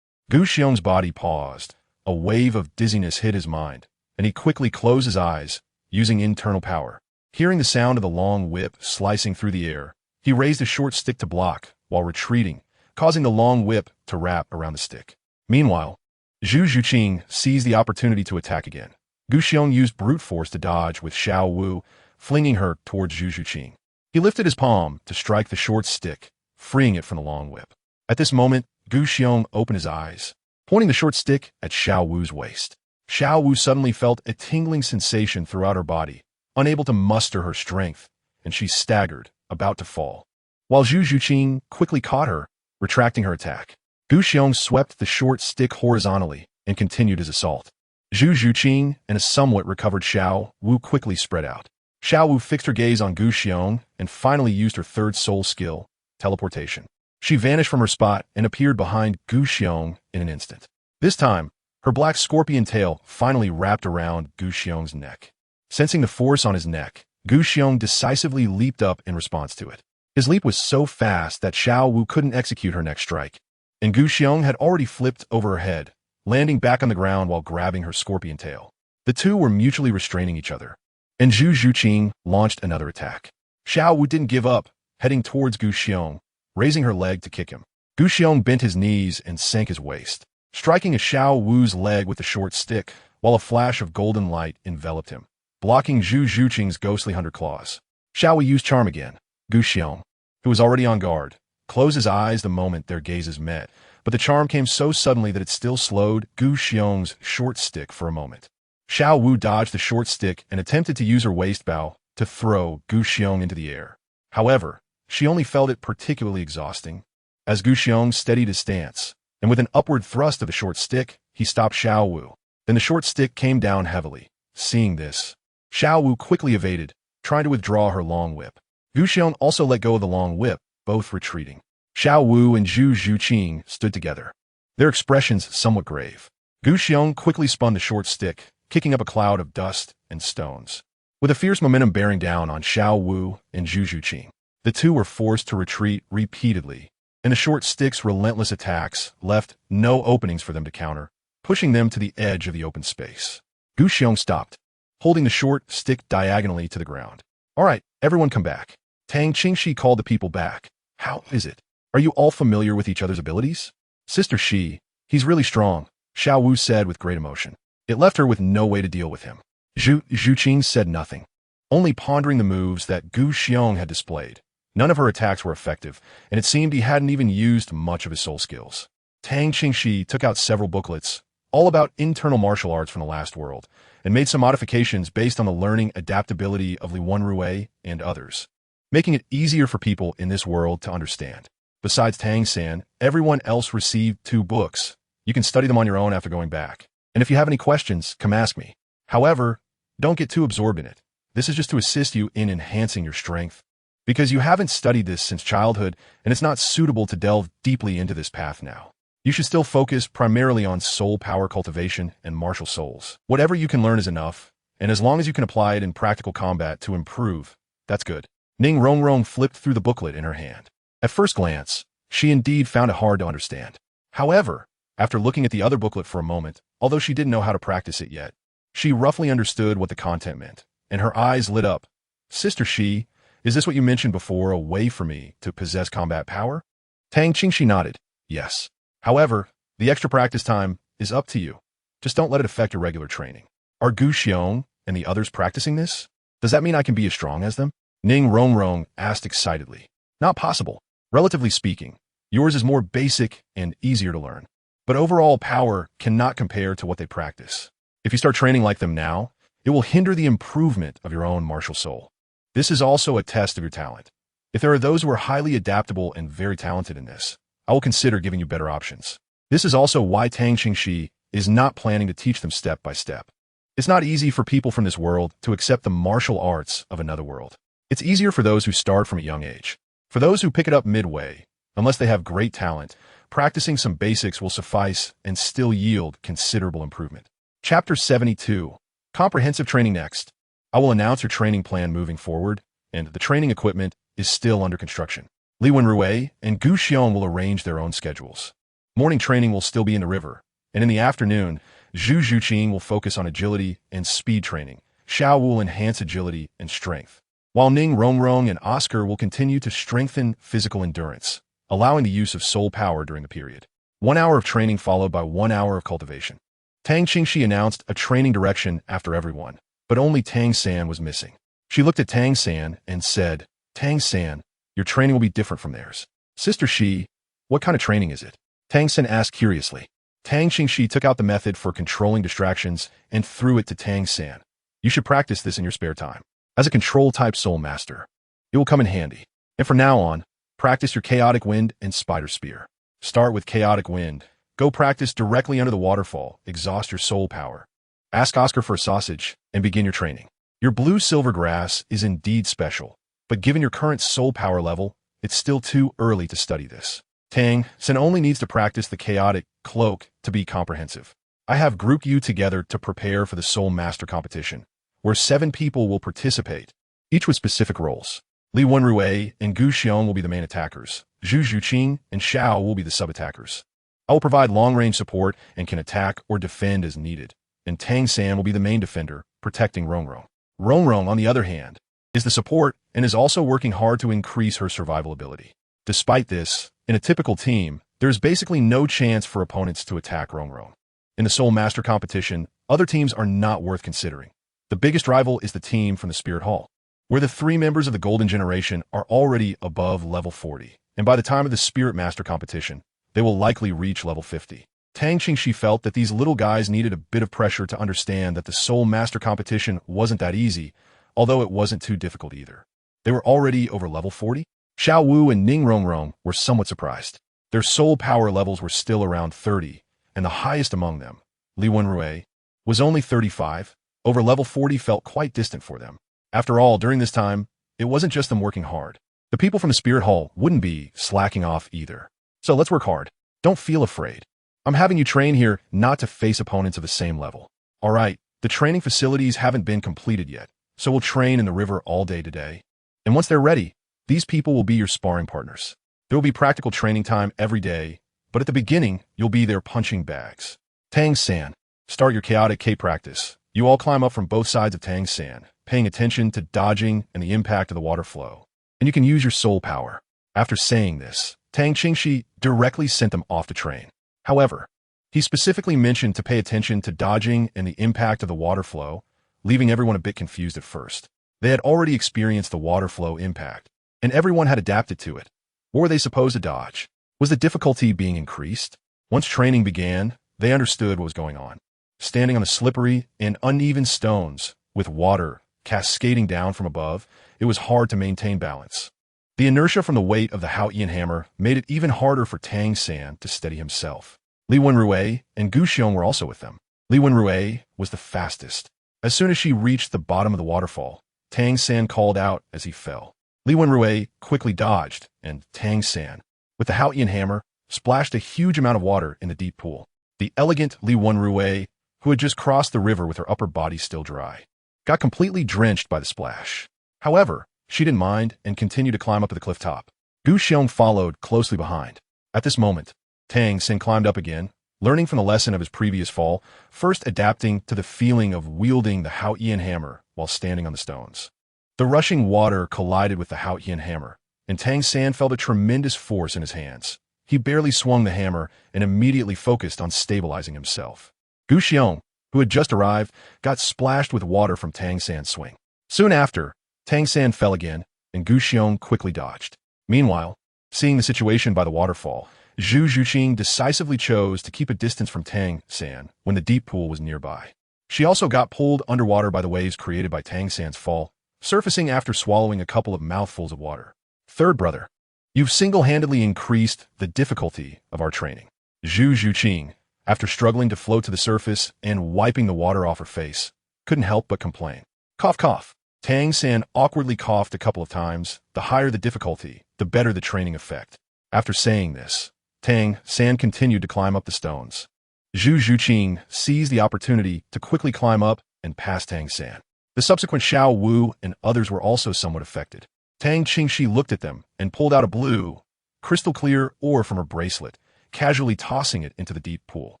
Gu Xiong's body paused. A wave of dizziness hit his mind, and he quickly closed his eyes, using internal power. Hearing the sound of the long whip slicing through the air, he raised a short stick to block while retreating, causing the long whip to wrap around the stick. Meanwhile, Zhu Zhuqing seized the opportunity to attack again. Gu Xiong used brute force to dodge with Xiao Wu, flinging her towards Zhu Zhuqing. He lifted his palm to strike the short stick, freeing it from the long whip. At this moment, Gu Xiong opened his eyes, pointing the short stick at Xiao Wu's waist. Xiao Wu suddenly felt a tingling sensation throughout her body, unable to muster her strength, and she staggered, about to fall. While Zhu Zhuqing quickly caught her, retracting her attack. Gu Xiong swept the short stick horizontally and continued his assault. Zhu Zhuqing and a somewhat recovered Xiao Wu quickly spread out. Xiao Wu fixed her gaze on Gu Xiong and finally used her third soul skill, teleportation. She vanished from her spot and appeared behind Gu Xiong in an instant. This time, her black scorpion tail finally wrapped around Gu Xiong's neck. Sensing the force on his neck, Gu Xiong decisively leaped up in response to it. His leap was so fast that Xiao Wu couldn't execute her next strike, and Gu Xiong had already flipped over her head, landing back on the ground while grabbing her scorpion tail. The two were mutually restraining each other, and Zhu Zhuqing launched another attack. Xiao Wu didn't give up, heading towards Gu Xiong, raising her leg to kick him. Gu Xiong bent his knees and sank his waist, striking at Xiao Wu's leg with the short stick, while a flash of golden light enveloped him, blocking Zhu Zhuqing's ghostly hunter claws. Xiao Wu used charm again. Gu Xiong, who was already on guard, closed his eyes the moment their gazes met, but the charm came so suddenly that it still slowed Gu Xiong's short stick for a moment. Xiao Wu dodged the short stick and attempted to use her waist bow to throw Gu Xiong into the air. However, she only felt it particularly exhausting. As Gu Xiong steadied his stance, and with an upward thrust of the short stick, he stopped Xiao Wu. Then the short stick came down heavily. Seeing this, Xiao Wu quickly evaded, trying to withdraw her long whip. Gu Xiong also let go of the long whip, both retreating. Xiao Wu and Zhu Zhuqing stood together, their expressions somewhat grave. Gu Xiong quickly spun the short stick, kicking up a cloud of dust and stones, with a fierce momentum bearing down on Xiao Wu and Zhu Zhuqing. The two were forced to retreat repeatedly, and the short stick's relentless attacks left no openings for them to counter, pushing them to the edge of the open space. Gu Xiong stopped, holding the short stick diagonally to the ground. All right, everyone come back. Tang Qingxi called the people back. How is it? Are you all familiar with each other's abilities? Sister Shi, he's really strong, Xiao Wu said with great emotion. It left her with no way to deal with him. Zhu Qing said nothing, only pondering the moves that Gu Xiong had displayed. None of her attacks were effective, and it seemed he hadn't even used much of his soul skills. Tang Qingxi took out several booklets, all about internal martial arts from the last world, and made some modifications based on the learning adaptability of Li Wenrui and others, making it easier for people in this world to understand. Besides Tang San, everyone else received 2 books. You can study them on your own after going back. And if you have any questions, come ask me. However, don't get too absorbed in it. This is just to assist you in enhancing your strength, because you haven't studied this since childhood, and it's not suitable to delve deeply into this path now. You should still focus primarily on soul power cultivation and martial souls. Whatever you can learn is enough, and as long as you can apply it in practical combat to improve, that's good. Ning Rongrong flipped through the booklet in her hand. At first glance, she indeed found it hard to understand. However, after looking at the other booklet for a moment, although she didn't know how to practice it yet, she roughly understood what the content meant, and her eyes lit up. Sister Shi, is this what you mentioned before, a way for me to possess combat power? Tang Qingxi nodded. Yes. However, the extra practice time is up to you. Just don't let it affect your regular training. Are Gu Xiong and the others practicing this? Does that mean I can be as strong as them? Ning Rongrong asked excitedly. Not possible. Relatively speaking, yours is more basic and easier to learn. But overall power cannot compare to what they practice. If you start training like them now, it will hinder the improvement of your own martial soul. This is also a test of your talent. If there are those who are highly adaptable and very talented in this, I will consider giving you better options. This is also why Tang Qingxi is not planning to teach them step by step. It's not easy for people from this world to accept the martial arts of another world. It's easier for those who start from a young age. For those who pick it up midway, unless they have great talent, practicing some basics will suffice and still yield considerable improvement. Chapter 72. Comprehensive Training Next. I will announce your training plan moving forward, and the training equipment is still under construction. Li Wenrui and Gu Xiong will arrange their own schedules. Morning training will still be in the river, and in the afternoon, Zhu Qing will focus on agility and speed training. Xiao will enhance agility and strength, while Ning Rongrong and Oscar will continue to strengthen physical endurance, allowing the use of soul power during the period. 1 hour of training followed by 1 hour of cultivation. Tang Qingxi announced a training direction after everyone, but only Tang San was missing. She looked at Tang San and said, Tang San, your training will be different from theirs. Sister Shi, what kind of training is it? Tang San asked curiously. Tang Qingxi took out the method for controlling distractions and threw it to Tang San. You should practice this in your spare time. As a control-type soul master, it will come in handy. And from now on, practice your chaotic wind and spider spear. Start with chaotic wind. Go practice directly under the waterfall. Exhaust your soul power. Ask Oscar for a sausage and begin your training. Your blue-silver grass is indeed special, but given your current soul power level, it's still too early to study this. Tang San only needs to practice the chaotic cloak to be comprehensive. I have grouped you together to prepare for the Soul Master competition, where 7 people will participate, each with specific roles. Li Wenrui and Gu Xiong will be the main attackers. Zhu Qing and Xiao will be the sub-attackers. I will provide long-range support and can attack or defend as needed. And Tang San will be the main defender, protecting Rongrong. Rongrong, on the other hand, is the support and is also working hard to increase her survival ability. Despite this, in a typical team, there is basically no chance for opponents to attack Rongrong. In the Soul Master competition, other teams are not worth considering. The biggest rival is the team from the Spirit Hall, where the 3 members of the Golden Generation are already above level 40, and by the time of the Spirit Master competition, they will likely reach level 50. Tang Qingxi felt that these little guys needed a bit of pressure to understand that the Soul Master competition wasn't that easy, although it wasn't too difficult either. They were already over level 40? Xiao Wu and Ning Rongrong were somewhat surprised. Their soul power levels were still around 30, and the highest among them, Li Wenrui, was only 35. Over level 40 felt quite distant for them. After all, during this time, it wasn't just them working hard. The people from the Spirit Hall wouldn't be slacking off either. So let's work hard. Don't feel afraid. I'm having you train here not to face opponents of the same level. All right, the training facilities haven't been completed yet, so we'll train in the river all day today. And once they're ready, these people will be your sparring partners. There will be practical training time every day, but at the beginning, you'll be their punching bags. Tang San, start your chaotic K practice. You all climb up from both sides of Tang San, paying attention to dodging and the impact of the water flow. And you can use your soul power. After saying this, Tang Qingxi directly sent them off to train. However, he specifically mentioned to pay attention to dodging and the impact of the water flow, leaving everyone a bit confused at first. They had already experienced the water flow impact, and everyone had adapted to it. What were they supposed to dodge? Was the difficulty being increased? Once training began, they understood what was going on. Standing on the slippery and uneven stones, with water cascading down from above, it was hard to maintain balance. The inertia from the weight of the Houtian hammer made it even harder for Tang San to steady himself. Li Wenrui and Gu Xiong were also with them. Li Wenrui was the fastest. As soon as she reached the bottom of the waterfall, Tang San called out as he fell. Li Wenrui quickly dodged, and Tang San, with the Houtian hammer, splashed a huge amount of water in the deep pool. The elegant Li Wenrui, who had just crossed the river with her upper body still dry, got completely drenched by the splash. However, she didn't mind and continued to climb up to the cliff top. Gu Xiong followed closely behind. At this moment, Tang San climbed up again, learning from the lesson of his previous fall, first adapting to the feeling of wielding the Houtian hammer while standing on the stones. The rushing water collided with the Houtian hammer, and Tang San felt a tremendous force in his hands. He barely swung the hammer and immediately focused on stabilizing himself. Gu Xiong, who had just arrived, got splashed with water from Tang San's swing. Soon after, Tang San fell again, and Gu Xiong quickly dodged. Meanwhile, seeing the situation by the waterfall, Zhu Zhuqing decisively chose to keep a distance from Tang San when the deep pool was nearby. She also got pulled underwater by the waves created by Tang San's fall, surfacing after swallowing a couple of mouthfuls of water. Third brother, you've single-handedly increased the difficulty of our training. Zhu Zhuqing, after struggling to float to the surface and wiping the water off her face, couldn't help but complain. Cough, cough. Tang San awkwardly coughed a couple of times. The higher the difficulty, the better the training effect. After saying this, Tang San continued to climb up the stones. Zhu Zhuqing seized the opportunity to quickly climb up and pass Tang San. The subsequent Xiao Wu and others were also somewhat affected. Tang Qingxi looked at them and pulled out a blue, crystal-clear ore from her bracelet, casually tossing it into the deep pool.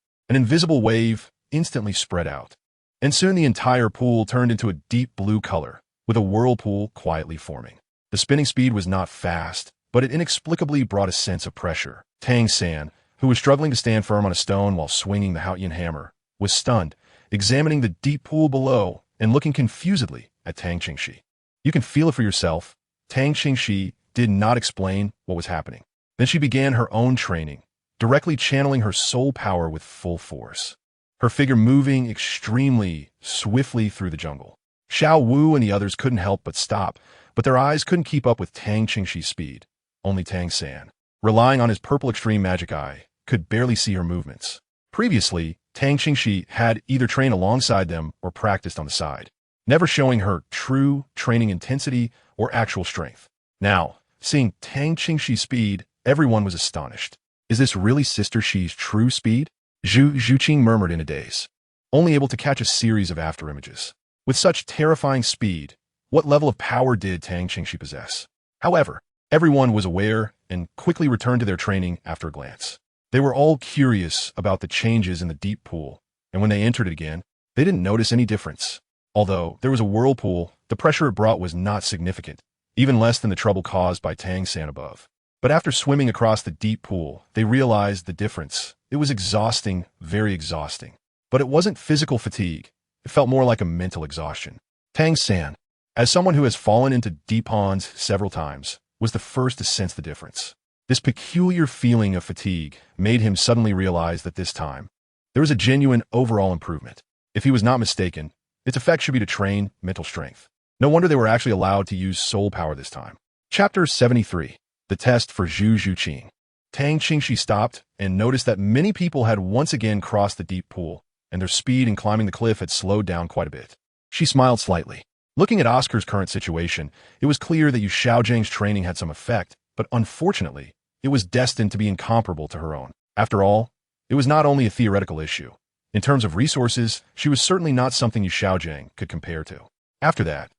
An invisible wave instantly spread out, and soon the entire pool turned into a deep blue color, with a whirlpool quietly forming. The spinning speed was not fast, but it inexplicably brought a sense of pressure. Tang San, who was struggling to stand firm on a stone while swinging the Houtian hammer, was stunned, examining the deep pool below and looking confusedly at Tang Qingxi. You can feel it for yourself. Tang Qingxi did not explain what was happening. Then she began her own training, directly channeling her soul power with full force, her figure moving extremely swiftly through the jungle. Xiao Wu and the others couldn't help but stop, but their eyes couldn't keep up with Tang Qingxi's speed. Only Tang San, relying on his purple extreme magic eye, could barely see her movements. Previously, Tang Qingxi had either trained alongside them or practiced on the side, never showing her true training intensity or actual strength. Now, seeing Tang Qingxi's speed, everyone was astonished. Is this really Sister Shi's true speed? Zhu Zhuqing murmured in a daze, only able to catch a series of afterimages. With such terrifying speed, what level of power did Tang Qingxi possess? However, everyone was aware and quickly returned to their training after a glance. They were all curious about the changes in the deep pool, and when they entered it again, they didn't notice any difference. Although there was a whirlpool, the pressure it brought was not significant, even less than the trouble caused by Tang San above. But after swimming across the deep pool, they realized the difference. It was exhausting, very exhausting. But it wasn't physical fatigue. It felt more like a mental exhaustion. Tang San, as someone who has fallen into deep ponds several times, was the first to sense the difference. This peculiar feeling of fatigue made him suddenly realize that this time, there was a genuine overall improvement. If he was not mistaken, its effect should be to train mental strength. No wonder they were actually allowed to use soul power this time. Chapter 73. The Test for Zhu Zhuqing. Tang Qingxi stopped and noticed that many people had once again crossed the deep pool, and their speed in climbing the cliff had slowed down quite a bit. She smiled slightly. Looking at Oscar's current situation, it was clear that Yu Xiaojiang's training had some effect, but unfortunately, it was destined to be incomparable to her own. After all, it was not only a theoretical issue. In terms of resources, she was certainly not something Yu Xiaojiang could compare to. After that,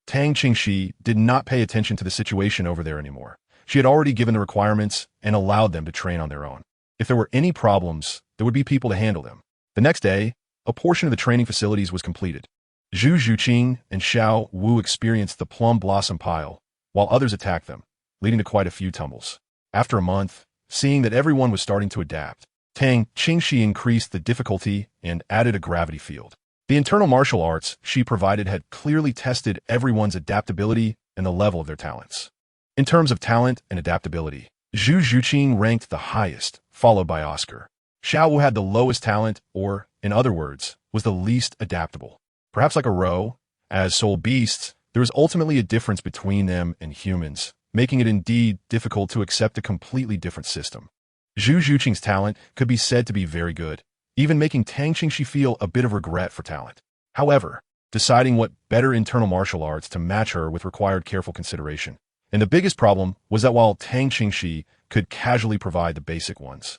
Tang Qingxi did not pay attention to the situation over there anymore. She had already given the requirements and allowed them to train on their own. If there were any problems, there would be people to handle them. The next day, a portion of the training facilities was completed. Zhu Zhuqing and Xiao Wu experienced the plum blossom pile, while others attacked them, leading to quite a few tumbles. After a month, seeing that everyone was starting to adapt, Tang Qingxi increased the difficulty and added a gravity field. The internal martial arts she provided had clearly tested everyone's adaptability and the level of their talents. In terms of talent and adaptability, Zhu Zhuqing ranked the highest, followed by Oscar. Xiao Wu had the lowest talent, or, in other words, was the least adaptable. Perhaps like a roe, as soul beasts, there is ultimately a difference between them and humans, making it indeed difficult to accept a completely different system. Zhu Zhuqing's talent could be said to be very good, even making Tang Qingxi feel a bit of regret for talent. However, deciding what better internal martial arts to match her with required careful consideration. And the biggest problem was that while Tang Qingxi could casually provide the basic ones,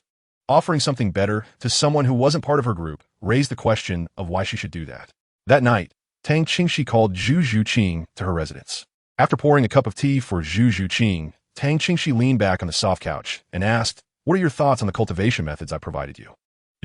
offering something better to someone who wasn't part of her group raised the question of why she should do that. That night, Tang Qingxi called Zhu Zhuqing to her residence. After pouring a cup of tea for Zhu Zhuqing, Tang Qingxi leaned back on the soft couch and asked, "What are your thoughts on the cultivation methods I provided you?"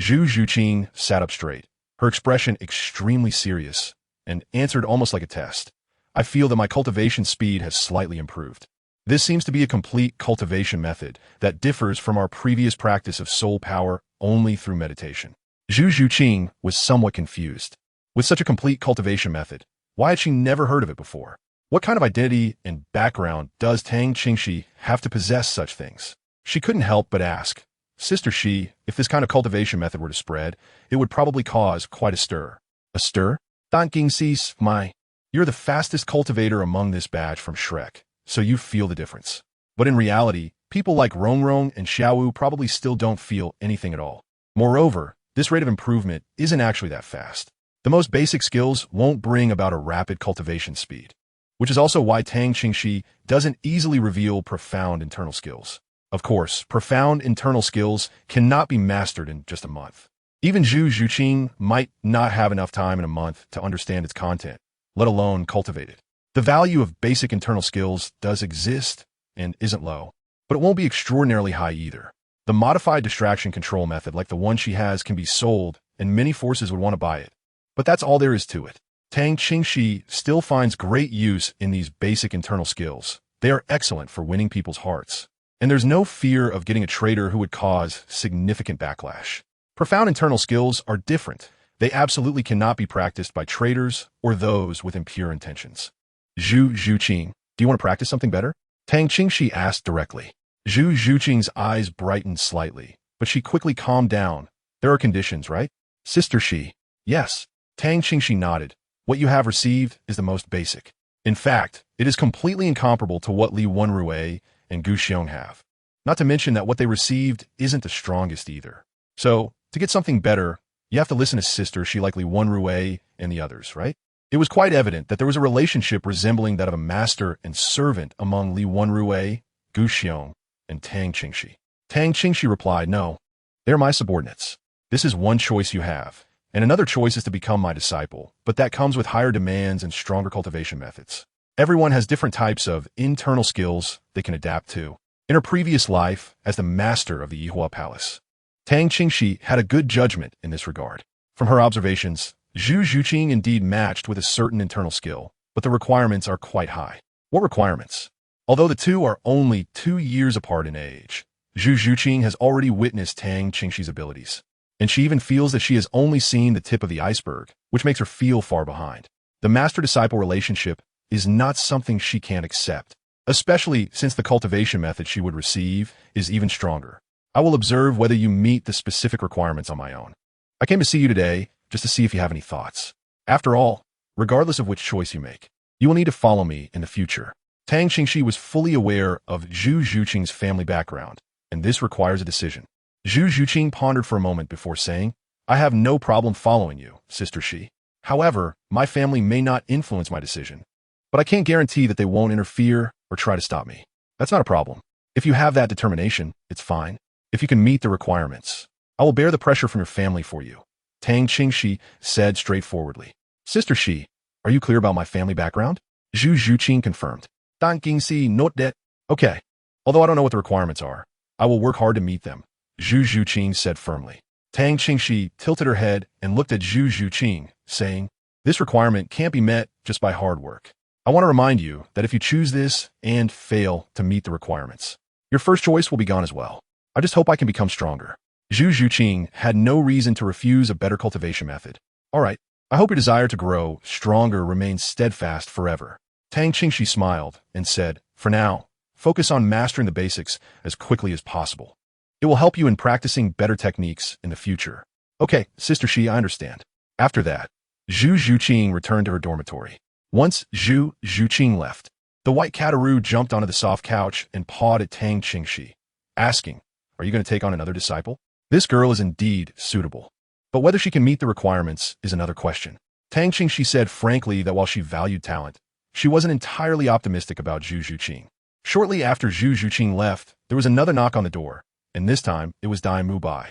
Zhu Zhuqing sat up straight, her expression extremely serious, and answered almost like a test. "I feel that my cultivation speed has slightly improved. This seems to be a complete cultivation method that differs from our previous practice of soul power only through meditation." Zhu Zhuqing was somewhat confused. With such a complete cultivation method, why had she never heard of it before? What kind of identity and background does Tang Qingxi have to possess such things? She couldn't help but ask, "Sister Shi, if this kind of cultivation method were to spread, it would probably cause quite a stir." "A stir? Tang Qingxi, you're the fastest cultivator among this batch from Shrek, so you feel the difference. But in reality, people like Rongrong and Xiaowu probably still don't feel anything at all. Moreover, this rate of improvement isn't actually that fast. The most basic skills won't bring about a rapid cultivation speed, which is also why Tang Qingxi doesn't easily reveal profound internal skills. Of course, profound internal skills cannot be mastered in just a month. Even Zhu Zhuqing might not have enough time in a month to understand its content, let alone cultivate it. The value of basic internal skills does exist and isn't low, but it won't be extraordinarily high either. The modified distraction control method like the one she has can be sold, and many forces would want to buy it. But that's all there is to it. Tang Qingxi still finds great use in these basic internal skills. They are excellent for winning people's hearts. And there's no fear of getting a traitor who would cause significant backlash. Profound internal skills are different. They absolutely cannot be practiced by traitors or those with impure intentions. Zhu Zhuqing, do you want to practice something better? Tang Qingxi asked directly. Zhu Zhuqing's eyes brightened slightly, but she quickly calmed down. There are conditions, right? Sister Shi. Yes. Tang Qingxi nodded. What you have received is the most basic. In fact, it is completely incomparable to what Li Wenrui and Gu Xiong have. Not to mention that what they received isn't the strongest either. So, to get something better, you have to listen to Sister Shi like Li Wenrui and the others, right? It was quite evident that there was a relationship resembling that of a master and servant among Li Wenrui, Gu Xiong, and Tang Qingxi. Tang Qingxi replied, "No, they're my subordinates. This is one choice you have. And another choice is to become my disciple, but that comes with higher demands and stronger cultivation methods. Everyone has different types of internal skills they can adapt to." In her previous life as the master of the Yihua Palace, Tang Qingxi had a good judgment in this regard. From her observations, Zhu Zhuqing indeed matched with a certain internal skill, but the requirements are quite high. What requirements? Although the two are only 2 years apart in age, Zhu Zhuqing has already witnessed Tang Qingxi's abilities. And she even feels that she has only seen the tip of the iceberg, which makes her feel far behind. The master-disciple relationship is not something she can't accept, especially since the cultivation method she would receive is even stronger. I will observe whether you meet the specific requirements on my own. I came to see you today just to see if you have any thoughts. After all, regardless of which choice you make, you will need to follow me in the future. Tang Qingxi was fully aware of Zhu Zhuqing's family background, and this requires a decision. Zhu Zhuqing pondered for a moment before saying, "I have no problem following you, Sister Shi. However, my family may not influence my decision, but I can't guarantee that they won't interfere or try to stop me. That's not a problem. If you have that determination, it's fine. If you can meet the requirements, I will bear the pressure from your family for you," Tang Qingxi said straightforwardly. "Sister Shi, are you clear about my family background?" Zhu Zhuqing confirmed. "Tang Qingxi, note that." "Okay. Although I don't know what the requirements are, I will work hard to meet them," Zhu Zhuqing said firmly. Tang Qingxi tilted her head and looked at Zhu Zhuqing, saying, "This requirement can't be met just by hard work. I want to remind you that if you choose this and fail to meet the requirements, your first choice will be gone as well. I just hope I can become stronger." Zhu Zhuqing had no reason to refuse a better cultivation method. "All right, I hope your desire to grow stronger remains steadfast forever. Tang Qingxi smiled and said, for now, focus on mastering the basics as quickly as possible. It will help you in practicing better techniques in the future. Okay, Sister Shi, I understand. After that, Zhu Zhuqing returned to her dormitory. Once Zhu Zhuqing left, the white cataroo jumped onto the soft couch and pawed at Tang Qingxi, asking, are you going to take on another disciple? This girl is indeed suitable. But whether she can meet the requirements is another question. Tang Qingxi said frankly that while she valued talent, she wasn't entirely optimistic about Zhu Zhuqing. Shortly after Zhu Zhuqing left, there was another knock on the door, and this time it was Dai Mubai.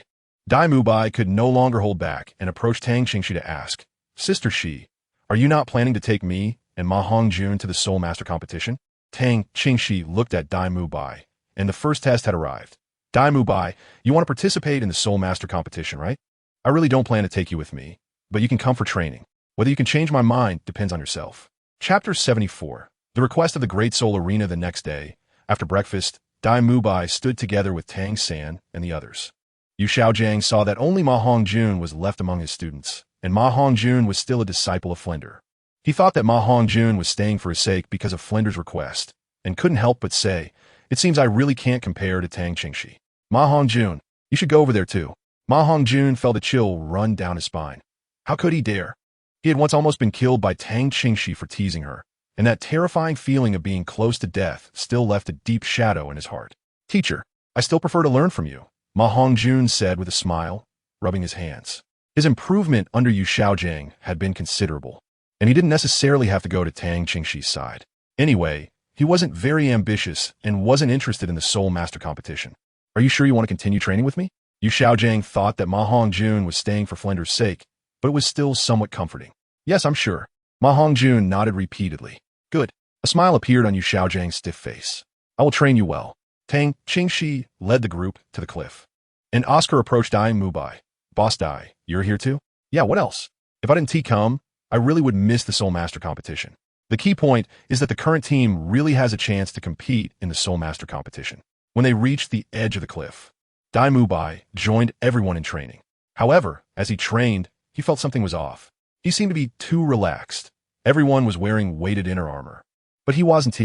Dai Mubai could no longer hold back and approached Tang Qingxi to ask, Sister Shi, are you not planning to take me and Ma Hongjun to the Soul Master competition? Tang Qingxi looked at Dai Mubai, and the first test had arrived. Dai Mubai, you want to participate in the Soul Master competition, right? I really don't plan to take you with me, but you can come for training. Whether you can change my mind depends on yourself. Chapter 74. The request of the Great Soul Arena. The next day, after breakfast, Dai Mubai stood together with Tang San and the others. Yu Xiaojiang saw that only Ma Hongjun was left among his students, and Ma Hongjun was still a disciple of Flinder. He thought that Ma Hongjun was staying for his sake because of Flinder's request, and couldn't help but say, it seems I really can't compare to Tang Qingxi. Ma Hongjun, you should go over there too. Ma Hongjun felt a chill run down his spine. How could he dare? He had once almost been killed by Tang Qingxi for teasing her, and that terrifying feeling of being close to death still left a deep shadow in his heart. Teacher, I still prefer to learn from you, Ma Hongjun said with a smile, rubbing his hands. His improvement under Yu Xiaojiang had been considerable, and he didn't necessarily have to go to Tang Qingxi's side. Anyway, he wasn't very ambitious and wasn't interested in the Soul Master competition. Are you sure you want to continue training with me? Yu Xiaojiang thought that Ma Hongjun was staying for Flinder's sake, but it was still somewhat comforting. Yes, I'm sure. Ma Hongjun nodded repeatedly. Good. A smile appeared on Yu Xiaojiang's stiff face. I will train you well. Tang Qingxi led the group to the cliff, and Oscar approached Dai Mubai. Boss Dai, you're here too? Yeah, what else? If I didn't come, I really would miss the Soul Master competition. The key point is that the current team really has a chance to compete in the Soul Master competition. When they reached the edge of the cliff, Dai Mubai joined everyone in training. However, as he trained, he felt something was off. He seemed to be too relaxed. Everyone was wearing weighted inner armor. But he wasn't.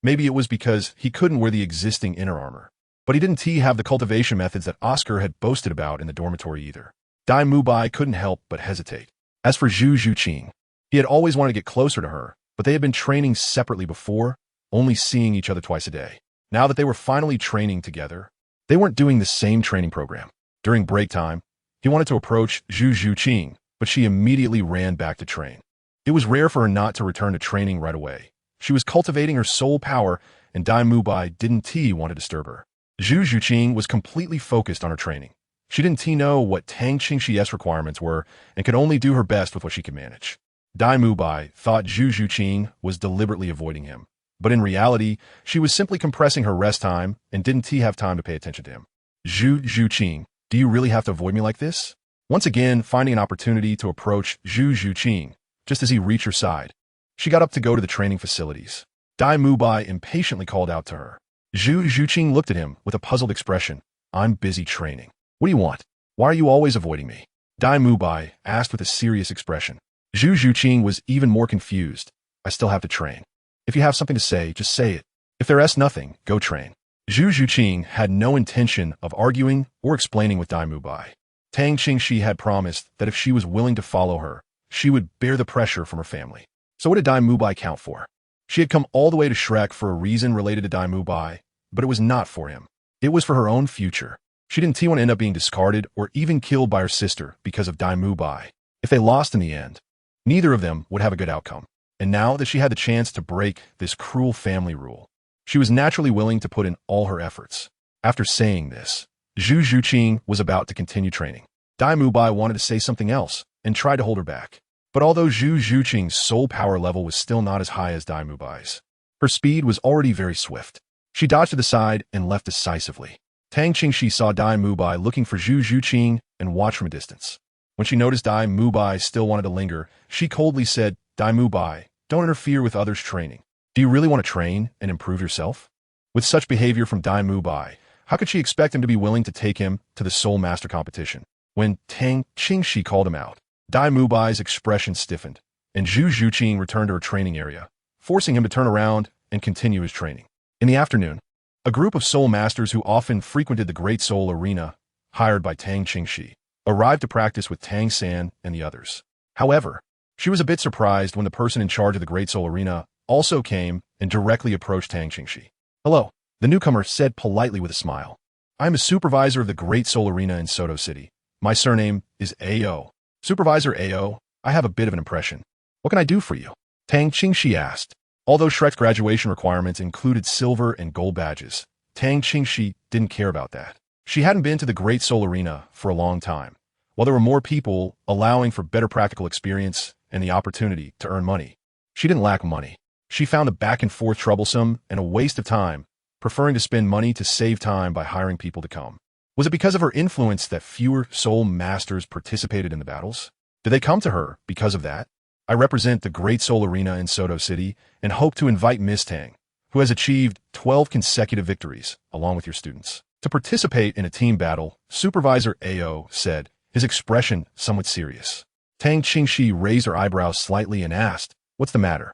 Maybe it was because he couldn't wear the existing inner armor. But he didn't have the cultivation methods that Oscar had boasted about in the dormitory either. Dai Mubai couldn't help but hesitate. As for Zhu Zhuqing, he had always wanted to get closer to her, but they had been training separately before, only seeing each other twice a day. Now that they were finally training together, they weren't doing the same training program. During break time, he wanted to approach Zhu Zhuqing, but she immediately ran back to train. It was rare for her not to return to training right away. She was cultivating her soul power, and Dai Mubai didn't want to disturb her. Zhu Zhuqing was completely focused on her training. She didn't know what Tang Qingxi's requirements were and could only do her best with what she could manage. Dai Mubai thought Zhu Zhuqing was deliberately avoiding him, but in reality, she was simply compressing her rest time and didn't have time to pay attention to him. Zhu Zhuqing, do you really have to avoid me like this? Once again, finding an opportunity to approach Zhu Zhuqing, just as he reached her side, she got up to go to the training facilities. Dai Mubai impatiently called out to her. Zhu Zhuqing looked at him with a puzzled expression. I'm busy training. What do you want? Why are you always avoiding me? Dai Mubai asked with a serious expression. Zhu Zhuqing was even more confused. I still have to train. If you have something to say, just say it. If there is nothing, go train. Zhu Zhuqing had no intention of arguing or explaining with Dai Mubai. Tang Qingxi had promised that if she was willing to follow her, she would bear the pressure from her family. So what did Dai Mubai count for? She had come all the way to Shrek for a reason related to Dai Mubai, but it was not for him. It was for her own future. She didn't want to end up being discarded or even killed by her sister because of Dai Mubai. If they lost in the end, neither of them would have a good outcome. And now that she had the chance to break this cruel family rule, she was naturally willing to put in all her efforts. After saying this, Zhu Zhuqing was about to continue training. Dai Mubai wanted to say something else and tried to hold her back. But although Zhu Zhuqing's soul power level was still not as high as Dai Mubai's, her speed was already very swift. She dodged to the side and left decisively. Tang Qingxi saw Dai Mubai looking for Zhu Zhuqing and watched from a distance. When she noticed Dai Mubai still wanted to linger, she coldly said, Dai Mubai, don't interfere with others' training. Do you really want to train and improve yourself? With such behavior from Dai Mubai, how could she expect him to be willing to take him to the Soul Master competition? When Tang Qingxi called him out, Dai Mubai's expression stiffened, and Zhu Zhuqing returned to her training area, forcing him to turn around and continue his training. In the afternoon, a group of soul masters who often frequented the Great Soul Arena, hired by Tang Qingxi, arrived to practice with Tang San and the others. However, she was a bit surprised when the person in charge of the Great Soul Arena also came and directly approached Tang Qingxi. "Hello," the newcomer said politely with a smile. "I am a supervisor of the Great Soul Arena in Soto City. My surname is Ao. Supervisor Ao, I have a bit of an impression. What can I do for you?" Tang Qingxi asked. Although Shrek's graduation requirements included silver and gold badges, Tang Qingxi didn't care about that. She hadn't been to the Great Soul Arena for a long time. While there were more people allowing for better practical experience and the opportunity to earn money, she didn't lack money. She found the back and forth troublesome and a waste of time, preferring to spend money to save time by hiring people to come. Was it because of her influence that fewer soul masters participated in the battles? Did they come to her because of that? "I represent the Great Soul Arena in Soto City and hope to invite Miss Tang, who has achieved 12 consecutive victories, along with your students, to participate in a team battle," Supervisor Ao said, his expression somewhat serious. Tang Qingxi raised her eyebrows slightly and asked, "What's the matter?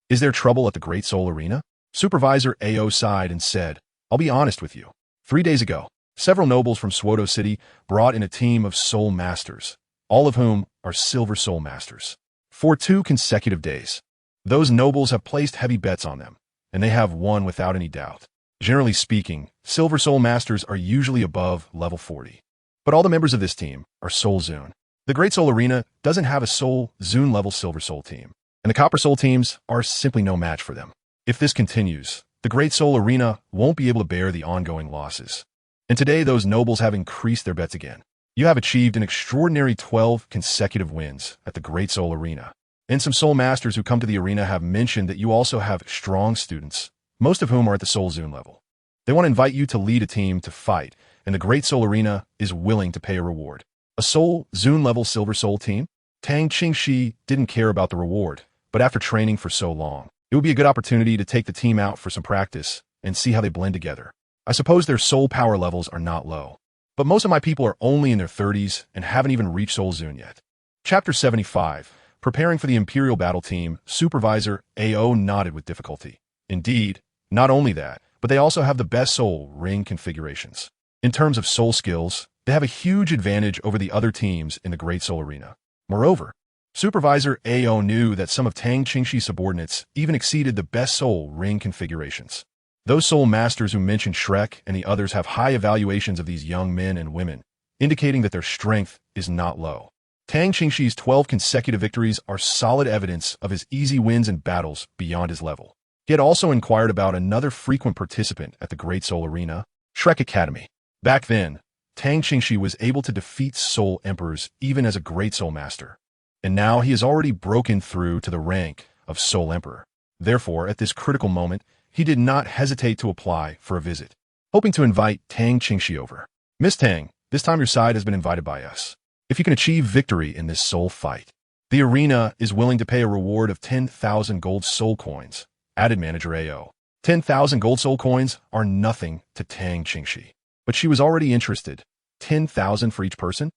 Is there trouble at the Great Soul Arena?" Supervisor Ao sighed and said, "I'll be honest with you. 3 days ago, several nobles from Soto City brought in a team of soul masters, all of whom are silver soul masters. For 2 consecutive days, those nobles have placed heavy bets on them, and they have won without any doubt. Generally speaking, silver soul masters are usually above level 40. But all the members of this team are Soul Zune. The Great Soul Arena doesn't have a Soul Zune level silver soul team, and the Copper Soul teams are simply no match for them. If this continues, the Great Soul Arena won't be able to bear the ongoing losses. And today those nobles have increased their bets again. You have achieved an extraordinary 12 consecutive wins at the Great Soul Arena. And some soul masters who come to the arena have mentioned that you also have strong students, most of whom are at the Soul Zune level. They want to invite you to lead a team to fight, and the Great Soul Arena is willing to pay a reward. A Soul Zune level silver soul team? Tang Qingxi didn't care about the reward, but after training for so long, it would be a good opportunity to take the team out for some practice and see how they blend together. I suppose their soul power levels are not low. But most of my people are only in their 30s and haven't even reached Soul Zune yet. Chapter 75. Preparing for the Imperial Battle Team, Supervisor Ao nodded with difficulty. Indeed, not only that, but they also have the best soul ring configurations. In terms of soul skills, they have a huge advantage over the other teams in the Great Soul Arena. Moreover, Supervisor Ao knew that some of Tang Qingxi's subordinates even exceeded the best soul ring configurations. Those soul masters who mentioned Shrek and the others have high evaluations of these young men and women, indicating that their strength is not low. Tang Qingxi's 12 consecutive victories are solid evidence of his easy wins in battles beyond his level. He had also inquired about another frequent participant at the Great Soul Arena, Shrek Academy. Back then, Tang Qingxi was able to defeat soul emperors even as a Great Soul Master. And now he has already broken through to the rank of Soul Emperor. Therefore, at this critical moment, he did not hesitate to apply for a visit, hoping to invite Tang Qingxi over. "Miss Tang, this time your side has been invited by us. If you can achieve victory in this soul fight, the arena is willing to pay a reward of 10,000 gold soul coins," added Manager Ao. 10,000 gold soul coins are nothing to Tang Qingxi, but she was already interested. 10,000 for each person?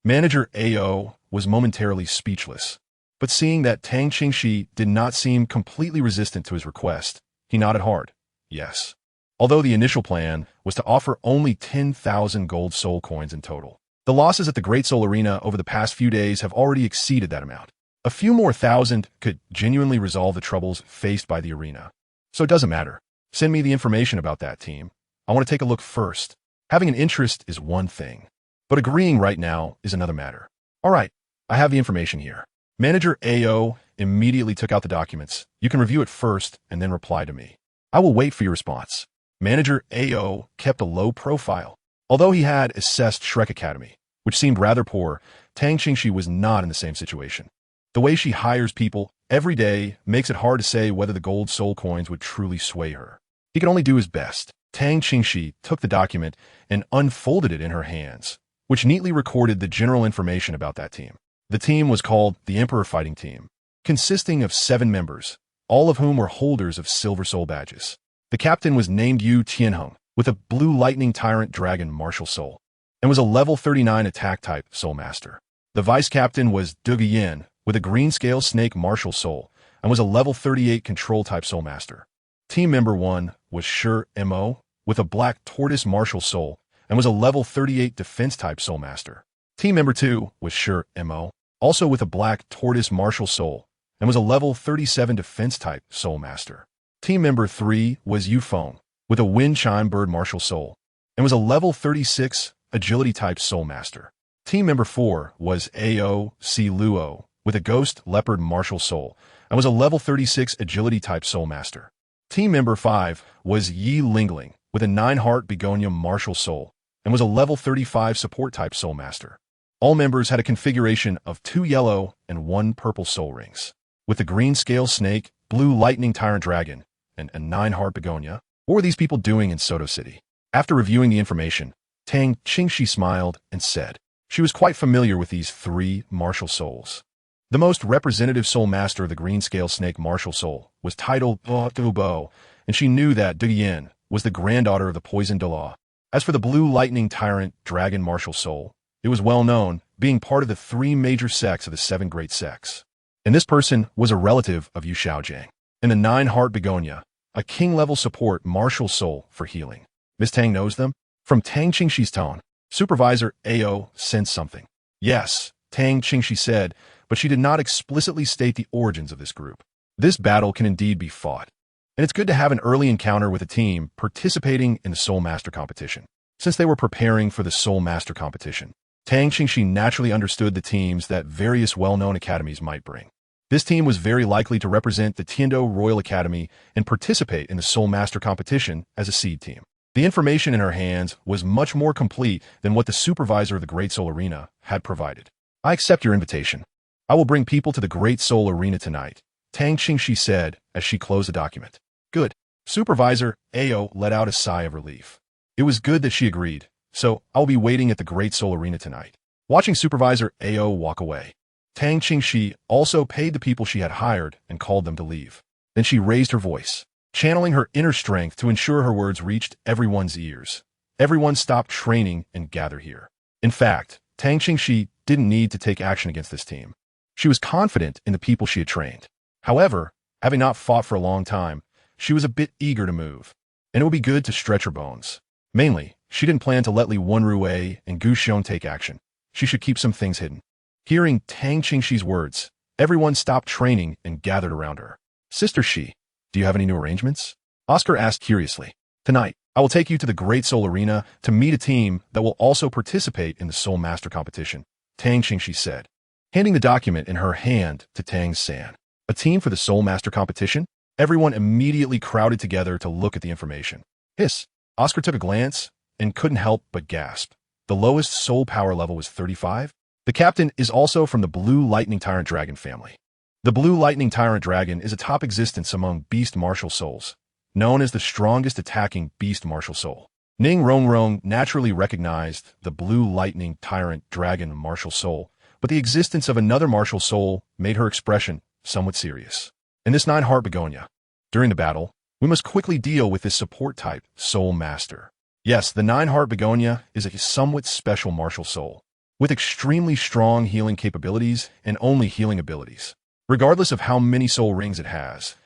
Manager Ao was momentarily speechless, but seeing that Tang Qingxi did not seem completely resistant to his request, he nodded hard. Yes. Although the initial plan was to offer only 10,000 gold soul coins in total, the losses at the Great Soul Arena over the past few days have already exceeded that amount. A few more thousand could genuinely resolve the troubles faced by the arena. So it doesn't matter. Send me the information about that team. I want to take a look first. Having an interest is one thing, but agreeing right now is another matter. All right, I have the information here. Manager Ao immediately took out the documents. You can review it first and then reply to me. I will wait for your response. Manager Ao kept a low profile. Although he had assessed Shrek Academy, which seemed rather poor, Tang Qingxi was not in the same situation. The way she hires people every day makes it hard to say whether the gold soul coins would truly sway her. He could only do his best. Tang Qingxi took the document and unfolded it in her hands, which neatly recorded the general information about that team. The team was called the Emperor Fighting Team, consisting of 7 members, all of whom were holders of Silver Soul badges. The captain was named Yu Tianheng, with a Blue Lightning Tyrant Dragon Martial Soul, and was a level 39 attack type Soul Master. The vice-captain was Duge Yin, with a green scale snake martial soul, and was a level 38 control-type soul master. Team member 1 was Shi Mo, with a black tortoise martial soul, and was a level 38 defense-type soul master. Team member 2 was Shi Mo, also with a black tortoise martial soul, and was a level 37 defense-type soul master. Team member 3 was Yu Feng, with a wind chime bird martial soul, and was a level 36 agility-type soul master. Team member 4 was Ao Si Luo, with a ghost leopard martial soul, and was a level 36 agility-type soul master. Team member 5 was Yi Lingling, with a 9-heart begonia martial soul, and was a level 35 support-type soul master. All members had a configuration of 2 yellow and 1 purple soul rings, with the green scale snake, blue lightning tyrant dragon, and a 9-heart begonia. What were these people doing in Soto City? After reviewing the information, Tang Qingxi smiled and said she was quite familiar with these 3 martial souls. The most representative soul master of the green scale snake martial soul was titled Douluo, and she knew that Duge Yin was the granddaughter of the poison Douluo. As for the blue lightning tyrant dragon martial soul, it was well known, being part of the 3 major sects of the 7 great sects. And this person was a relative of Yu Shaojiang. And the 9-heart begonia, a king-level support martial soul for healing. Miss Tang knows them? From Tang Qingxi's tone, Supervisor Ao sensed something. Yes, Tang Qingxi said, but she did not explicitly state the origins of this group. This battle can indeed be fought, and it's good to have an early encounter with a team participating in the Soul Master competition. Since they were preparing for the Soul Master competition, Tang Qingxi naturally understood the teams that various well-known academies might bring. This team was very likely to represent the Tiando Royal Academy and participate in the Soul Master competition as a seed team. The information in her hands was much more complete than what the supervisor of the Great Soul Arena had provided. I accept your invitation. I will bring people to the Great Soul Arena tonight, Tang Qingxi said as she closed the document. Good. Supervisor Ao let out a sigh of relief. It was good that she agreed, so I'll be waiting at the Great Soul Arena tonight. Watching Supervisor Ao walk away, Tang Qingxi also paid the people she had hired and called them to leave. Then she raised her voice, channeling her inner strength to ensure her words reached everyone's ears. Everyone stopped training and gather here. In fact, Tang Qingxi didn't need to take action against this team. She was confident in the people she had trained. However, having not fought for a long time, she was a bit eager to move, and it would be good to stretch her bones. Mainly, she didn't plan to let Li Wenrui and Gu Xiong take action. She should keep some things hidden. Hearing Tang Qingxi's words, everyone stopped training and gathered around her. Sister Shi, do you have any new arrangements? Oscar asked curiously. Tonight, I will take you to the Great Soul Arena to meet a team that will also participate in the Soul Master competition, Tang Qingxi said, handing the document in her hand to Tang San. A team for the Soul Master competition? Everyone immediately crowded together to look at the information. Hiss. Oscar took a glance and couldn't help but gasp. The lowest soul power level was 35. The captain is also from the Blue Lightning Tyrant Dragon family. The Blue Lightning Tyrant Dragon is a top existence among beast martial souls, known as the strongest attacking beast martial soul. Ning Rongrong naturally recognized the Blue Lightning Tyrant Dragon martial soul, but the existence of another martial soul made her expression somewhat serious. In this 9-heart begonia, during the battle, we must quickly deal with this support type soul master. Yes, the 9-heart begonia is a somewhat special martial soul, with extremely strong healing capabilities and only healing abilities. Regardless of how many soul rings it has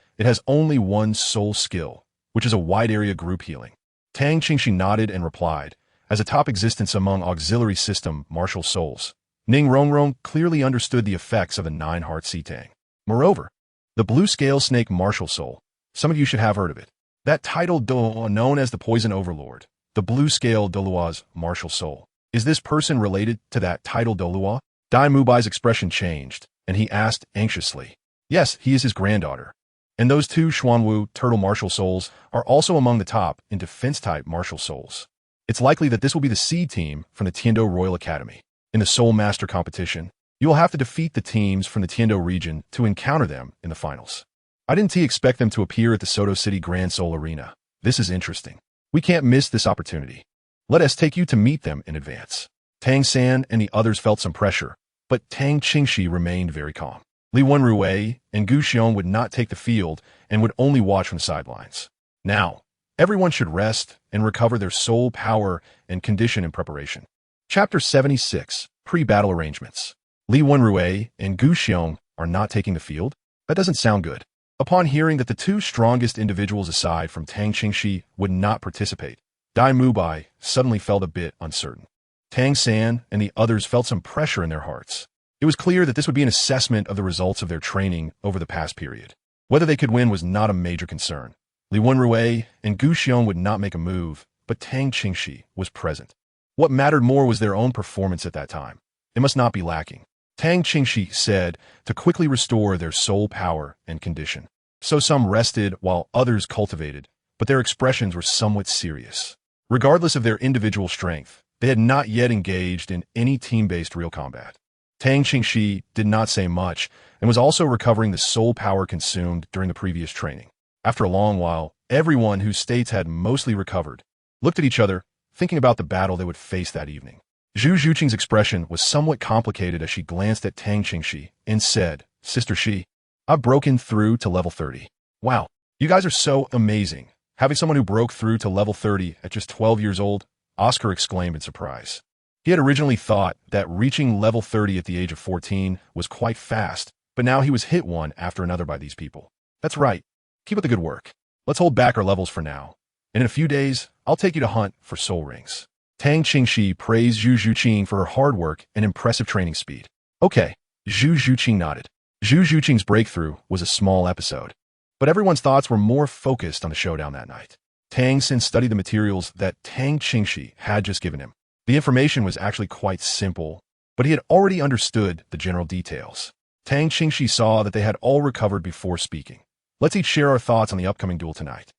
only one soul skill, which is a wide area group healing. Tang Qingxi nodded and replied, as a top existence among auxiliary system martial souls, Ning Rongrong clearly understood the effects of the 9-heart Sitang. Moreover, the blue scale snake martial soul, some of you should have heard of it. That title Douluo, known as the Poison Overlord, the blue scale Douluo's martial soul. Is this person related to that title Douluo? Dai Mubai's expression changed, and he asked anxiously. Yes, he is his granddaughter. And those 2 Xuanwu turtle martial souls are also among the top in defense-type martial souls. It's likely that this will be the seed team from the Tiando Royal Academy. In the Soul Master competition, you will have to defeat the teams from the Tiando region to encounter them in the finals. I didn't expect them to appear at the Soto City Grand Soul Arena. This is interesting. We can't miss this opportunity. Let us take you to meet them in advance. Tang San and the others felt some pressure, but Tang Qingxi remained very calm. Li Wenrui and Gu Xiong would not take the field and would only watch from the sidelines. Now, everyone should rest and recover their soul power and condition in preparation. Chapter 76, Pre-Battle Arrangements. Li Wenrui and Gu Xiong are not taking the field? That doesn't sound good. Upon hearing that the two strongest individuals aside from Tang Qingxi would not participate, Dai Mubai suddenly felt a bit uncertain. Tang San and the others felt some pressure in their hearts. It was clear that this would be an assessment of the results of their training over the past period. Whether they could win was not a major concern. Li Wenrui and Gu Xiong would not make a move, but Tang Qingxi was present. What mattered more was their own performance at that time. It must not be lacking. Tang Qingxi said to quickly restore their soul power and condition. So some rested while others cultivated, but their expressions were somewhat serious. Regardless of their individual strength, they had not yet engaged in any team-based real combat. Tang Qingxi did not say much and was also recovering the soul power consumed during the previous training. After a long while, everyone whose states had mostly recovered looked at each other, thinking about the battle they would face that evening. Zhu Zhuqing's expression was somewhat complicated as she glanced at Tang Qingxi and said, "Sister Shi, I've broken through to level 30. Wow, you guys are so amazing. Having someone who broke through to level 30 at just 12 years old," Oscar exclaimed in surprise. He had originally thought that reaching level 30 at the age of 14 was quite fast, but now he was hit one after another by these people. That's right. Keep up the good work. Let's hold back our levels for now. And in a few days, I'll take you to hunt for soul rings. Tang Qingxi praised Zhu Zhuqing for her hard work and impressive training speed. Okay, Zhu Zhuqing nodded. Zhu Zhuqing's breakthrough was a small episode, but everyone's thoughts were more focused on the showdown that night. Tang Xin studied the materials that Tang Qingxi had just given him. The information was actually quite simple, but he had already understood the general details. Tang Qingxi saw that they had all recovered before speaking. Let's each share our thoughts on the upcoming duel tonight.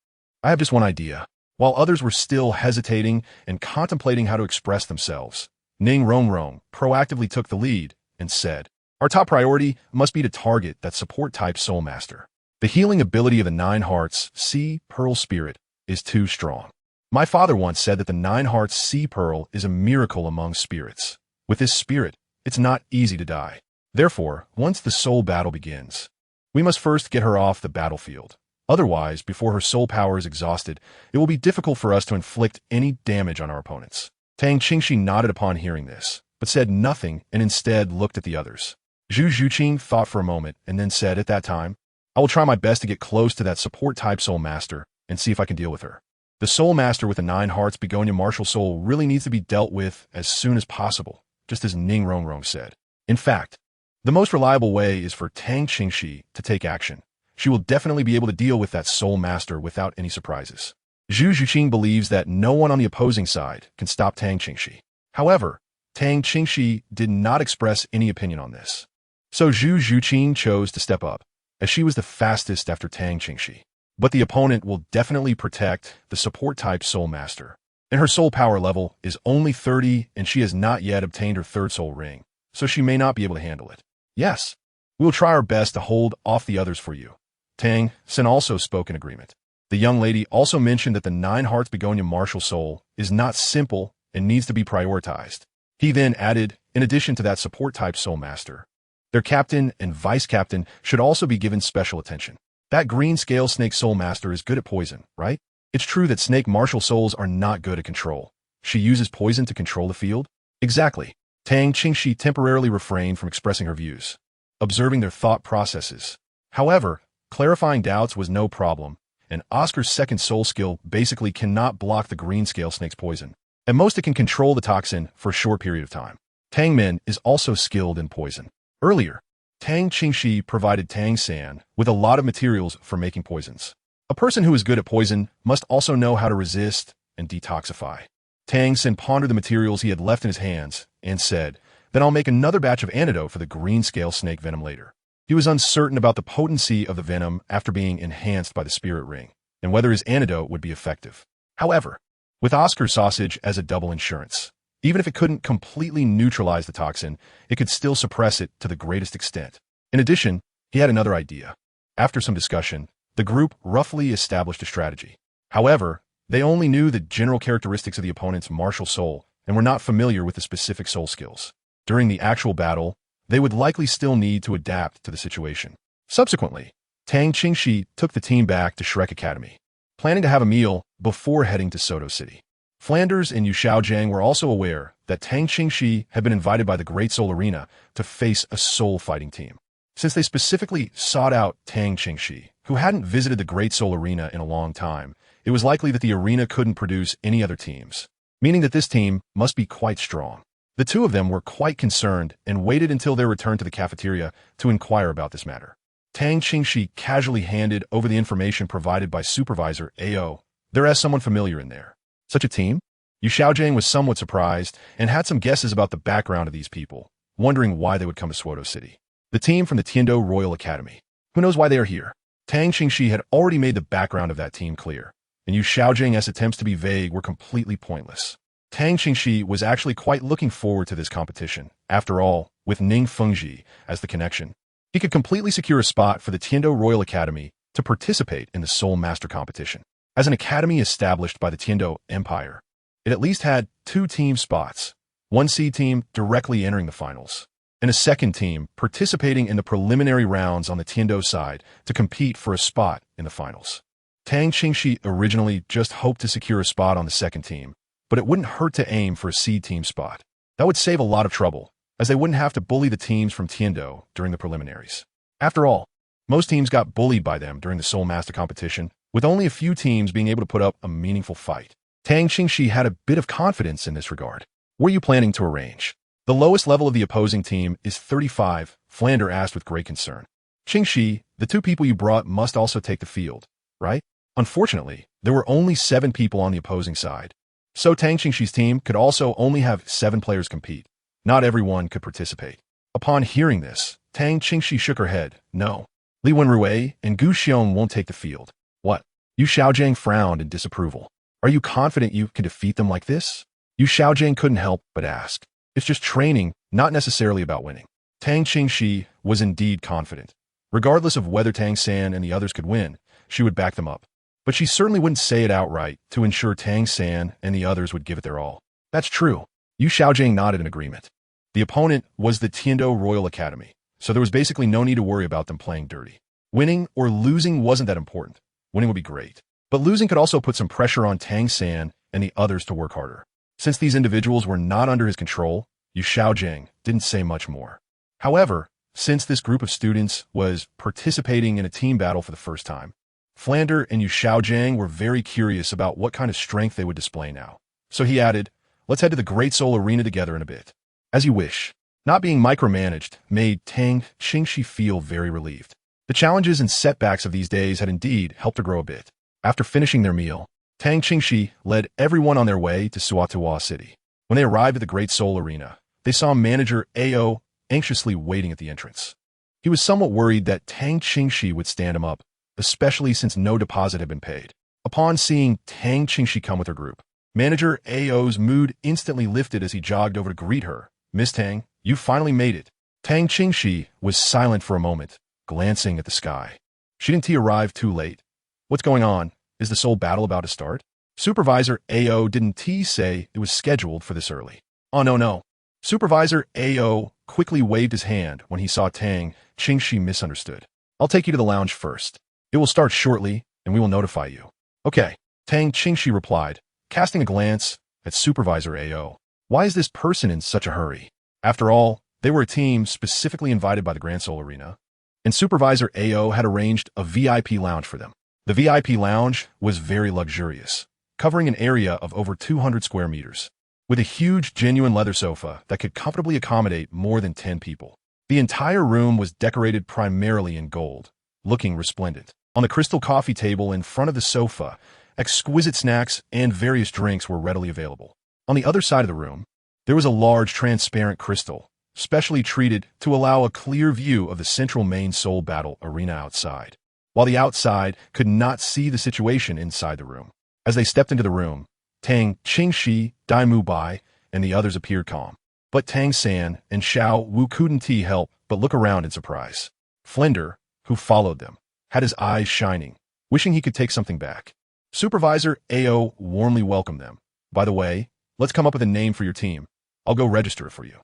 I have just one idea. While others were still hesitating and contemplating how to express themselves, Ning Rongrong proactively took the lead and said, "Our top priority must be to target that support-type soul master. The healing ability of the Nine Hearts Sea Pearl Spirit is too strong. My father once said that the Nine Hearts Sea Pearl is a miracle among spirits. With this spirit, it's not easy to die. Therefore, once the soul battle begins, we must first get her off the battlefield. Otherwise, before her soul power is exhausted, it will be difficult for us to inflict any damage on our opponents." Tang Qingxi nodded upon hearing this, but said nothing and instead looked at the others. Zhu Zhuqing thought for a moment and then said at that time, "I will try my best to get close to that support-type soul master and see if I can deal with her. The soul master with the Nine Hearts Begonia martial soul really needs to be dealt with as soon as possible," just as Ning Rongrong said. In fact, the most reliable way is for Tang Qingxi to take action. She will definitely be able to deal with that soul master without any surprises. Zhu Zhuqing believes that no one on the opposing side can stop Tang Qingxi. However, Tang Qingxi did not express any opinion on this. So Zhu Zhuqing chose to step up, as she was the fastest after Tang Qingxi. But the opponent will definitely protect the support-type soul master. And her soul power level is only 30 and she has not yet obtained her third soul ring, so she may not be able to handle it. Yes, we will try our best to hold off the others for you. Tang Xin also spoke in agreement. The young lady also mentioned that the Nine Hearts Begonia martial soul is not simple and needs to be prioritized. He then added, in addition to that support-type soul master, their captain and vice-captain should also be given special attention. That green scale snake soul master is good at poison, right? It's true that snake martial souls are not good at control. She uses poison to control the field? Exactly. Tang Qingxi temporarily refrained from expressing her views, observing their thought processes. However, clarifying doubts was no problem, and Oscar's second soul skill basically cannot block the green scale snake's poison. At most it can control the toxin for a short period of time. Tang Min is also skilled in poison. Earlier, Tang Qingxi provided Tang San with a lot of materials for making poisons. A person who is good at poison must also know how to resist and detoxify. Tang San pondered the materials he had left in his hands and said, "Then I'll make another batch of antidote for the green scale snake venom later." He was uncertain about the potency of the venom after being enhanced by the spirit ring, and whether his antidote would be effective. However, with Oscar's sausage as a double insurance, even if it couldn't completely neutralize the toxin, it could still suppress it to the greatest extent. In addition, he had another idea. After some discussion, the group roughly established a strategy. However, they only knew the general characteristics of the opponent's martial soul and were not familiar with the specific soul skills. During the actual battle, they would likely still need to adapt to the situation. Subsequently, Tang Qingxi took the team back to Shrek Academy, planning to have a meal before heading to Soto City. Flanders and Yu Xiaojiang were also aware that Tang Qingxi had been invited by the Great Soul Arena to face a soul fighting team. Since they specifically sought out Tang Qingxi, who hadn't visited the Great Soul Arena in a long time, it was likely that the arena couldn't produce any other teams, meaning that this team must be quite strong. The two of them were quite concerned and waited until their return to the cafeteria to inquire about this matter. Tang Qingxi casually handed over the information provided by Supervisor AO. There's someone familiar in there. Such a team? Yu Xiaojiang was somewhat surprised and had some guesses about the background of these people, wondering why they would come to Suodo City. The team from the Tiando Royal Academy. Who knows why they are here? Tang Qingxi had already made the background of that team clear, and Yu Xiaojiang's attempts to be vague were completely pointless. Tang Qingxi was actually quite looking forward to this competition. After all, with Ning Fengji as the connection, he could completely secure a spot for the Tiando Royal Academy to participate in the Soul Master competition. As an academy established by the Tiando Empire, it at least had 2 team spots, one seed team directly entering the finals, and a second team participating in the preliminary rounds on the Tiando side to compete for a spot in the finals. Tang Qingxi originally just hoped to secure a spot on the second team, but it wouldn't hurt to aim for a seed team spot. That would save a lot of trouble, as they wouldn't have to bully the teams from Tiando during the preliminaries. After all, most teams got bullied by them during the Soul Master competition, with only a few teams being able to put up a meaningful fight. Tang Qingxi had a bit of confidence in this regard. Were you planning to arrange? The lowest level of the opposing team is 35, Flander asked with great concern. Qingxi, the 2 people you brought must also take the field, right? Unfortunately, there were only 7 people on the opposing side, so Tang Qingxi's team could also only have 7 players compete. Not everyone could participate. Upon hearing this, Tang Qingxi shook her head. No. Li Wenrui and Gu Xiong won't take the field. What? Yu Xiaojiang frowned in disapproval. Are you confident you can defeat them like this? Yu Xiaojiang couldn't help but ask. It's just training, not necessarily about winning. Tang Qingxi was indeed confident. Regardless of whether Tang San and the others could win, she would back them up. But she certainly wouldn't say it outright to ensure Tang San and the others would give it their all. That's true. Yu Xiaojiang nodded in agreement. The opponent was the Tiando Royal Academy, so there was basically no need to worry about them playing dirty. Winning or losing wasn't that important. Winning would be great. But losing could also put some pressure on Tang San and the others to work harder. Since these individuals were not under his control, Yu Xiaojiang didn't say much more. However, since this group of students was participating in a team battle for the first time, Flander and Yu Xiaojiang were very curious about what kind of strength they would display now. So he added, let's head to the Great Soul Arena together in a bit. As you wish. Not being micromanaged made Tang Qingxi feel very relieved. The challenges and setbacks of these days had indeed helped her grow a bit. After finishing their meal, Tang Qingxi led everyone on their way to Suodo City. When they arrived at the Great Soul Arena, they saw manager AO anxiously waiting at the entrance. He was somewhat worried that Tang Qingxi would stand him up, especially since no deposit had been paid. Upon seeing Tang Qingxi come with her group, manager AO's mood instantly lifted as he jogged over to greet her. Miss Tang, you finally made it. Tang Qingxi was silent for a moment, glancing at the sky. Shouldn't he arrive too late? What's going on? Is the soul battle about to start? Supervisor AO didn't say it was scheduled for this early. Oh no. Supervisor AO quickly waved his hand when he saw Tang Qingxi misunderstood. I'll take you to the lounge first. It will start shortly, and we will notify you. Okay, Tang Qingxi replied, casting a glance at Supervisor AO. Why is this person in such a hurry? After all, they were a team specifically invited by the Grand Soul Arena, and Supervisor AO had arranged a VIP lounge for them. The VIP lounge was very luxurious, covering an area of over 200 square meters, with a huge genuine leather sofa that could comfortably accommodate more than 10 people. The entire room was decorated primarily in gold, looking resplendent. On the crystal coffee table in front of the sofa, exquisite snacks and various drinks were readily available. On the other side of the room, there was a large transparent crystal, specially treated to allow a clear view of the central main soul battle arena outside, while the outside could not see the situation inside the room. As they stepped into the room, Tang Qingxi, Daimu Bai, and the others appeared calm. But Tang San and Xiao Wu couldn't help but look around in surprise. Flinder, who followed them, had his eyes shining, wishing he could take something back. Supervisor AO warmly welcomed them. By the way, let's come up with a name for your team. I'll go register it for you.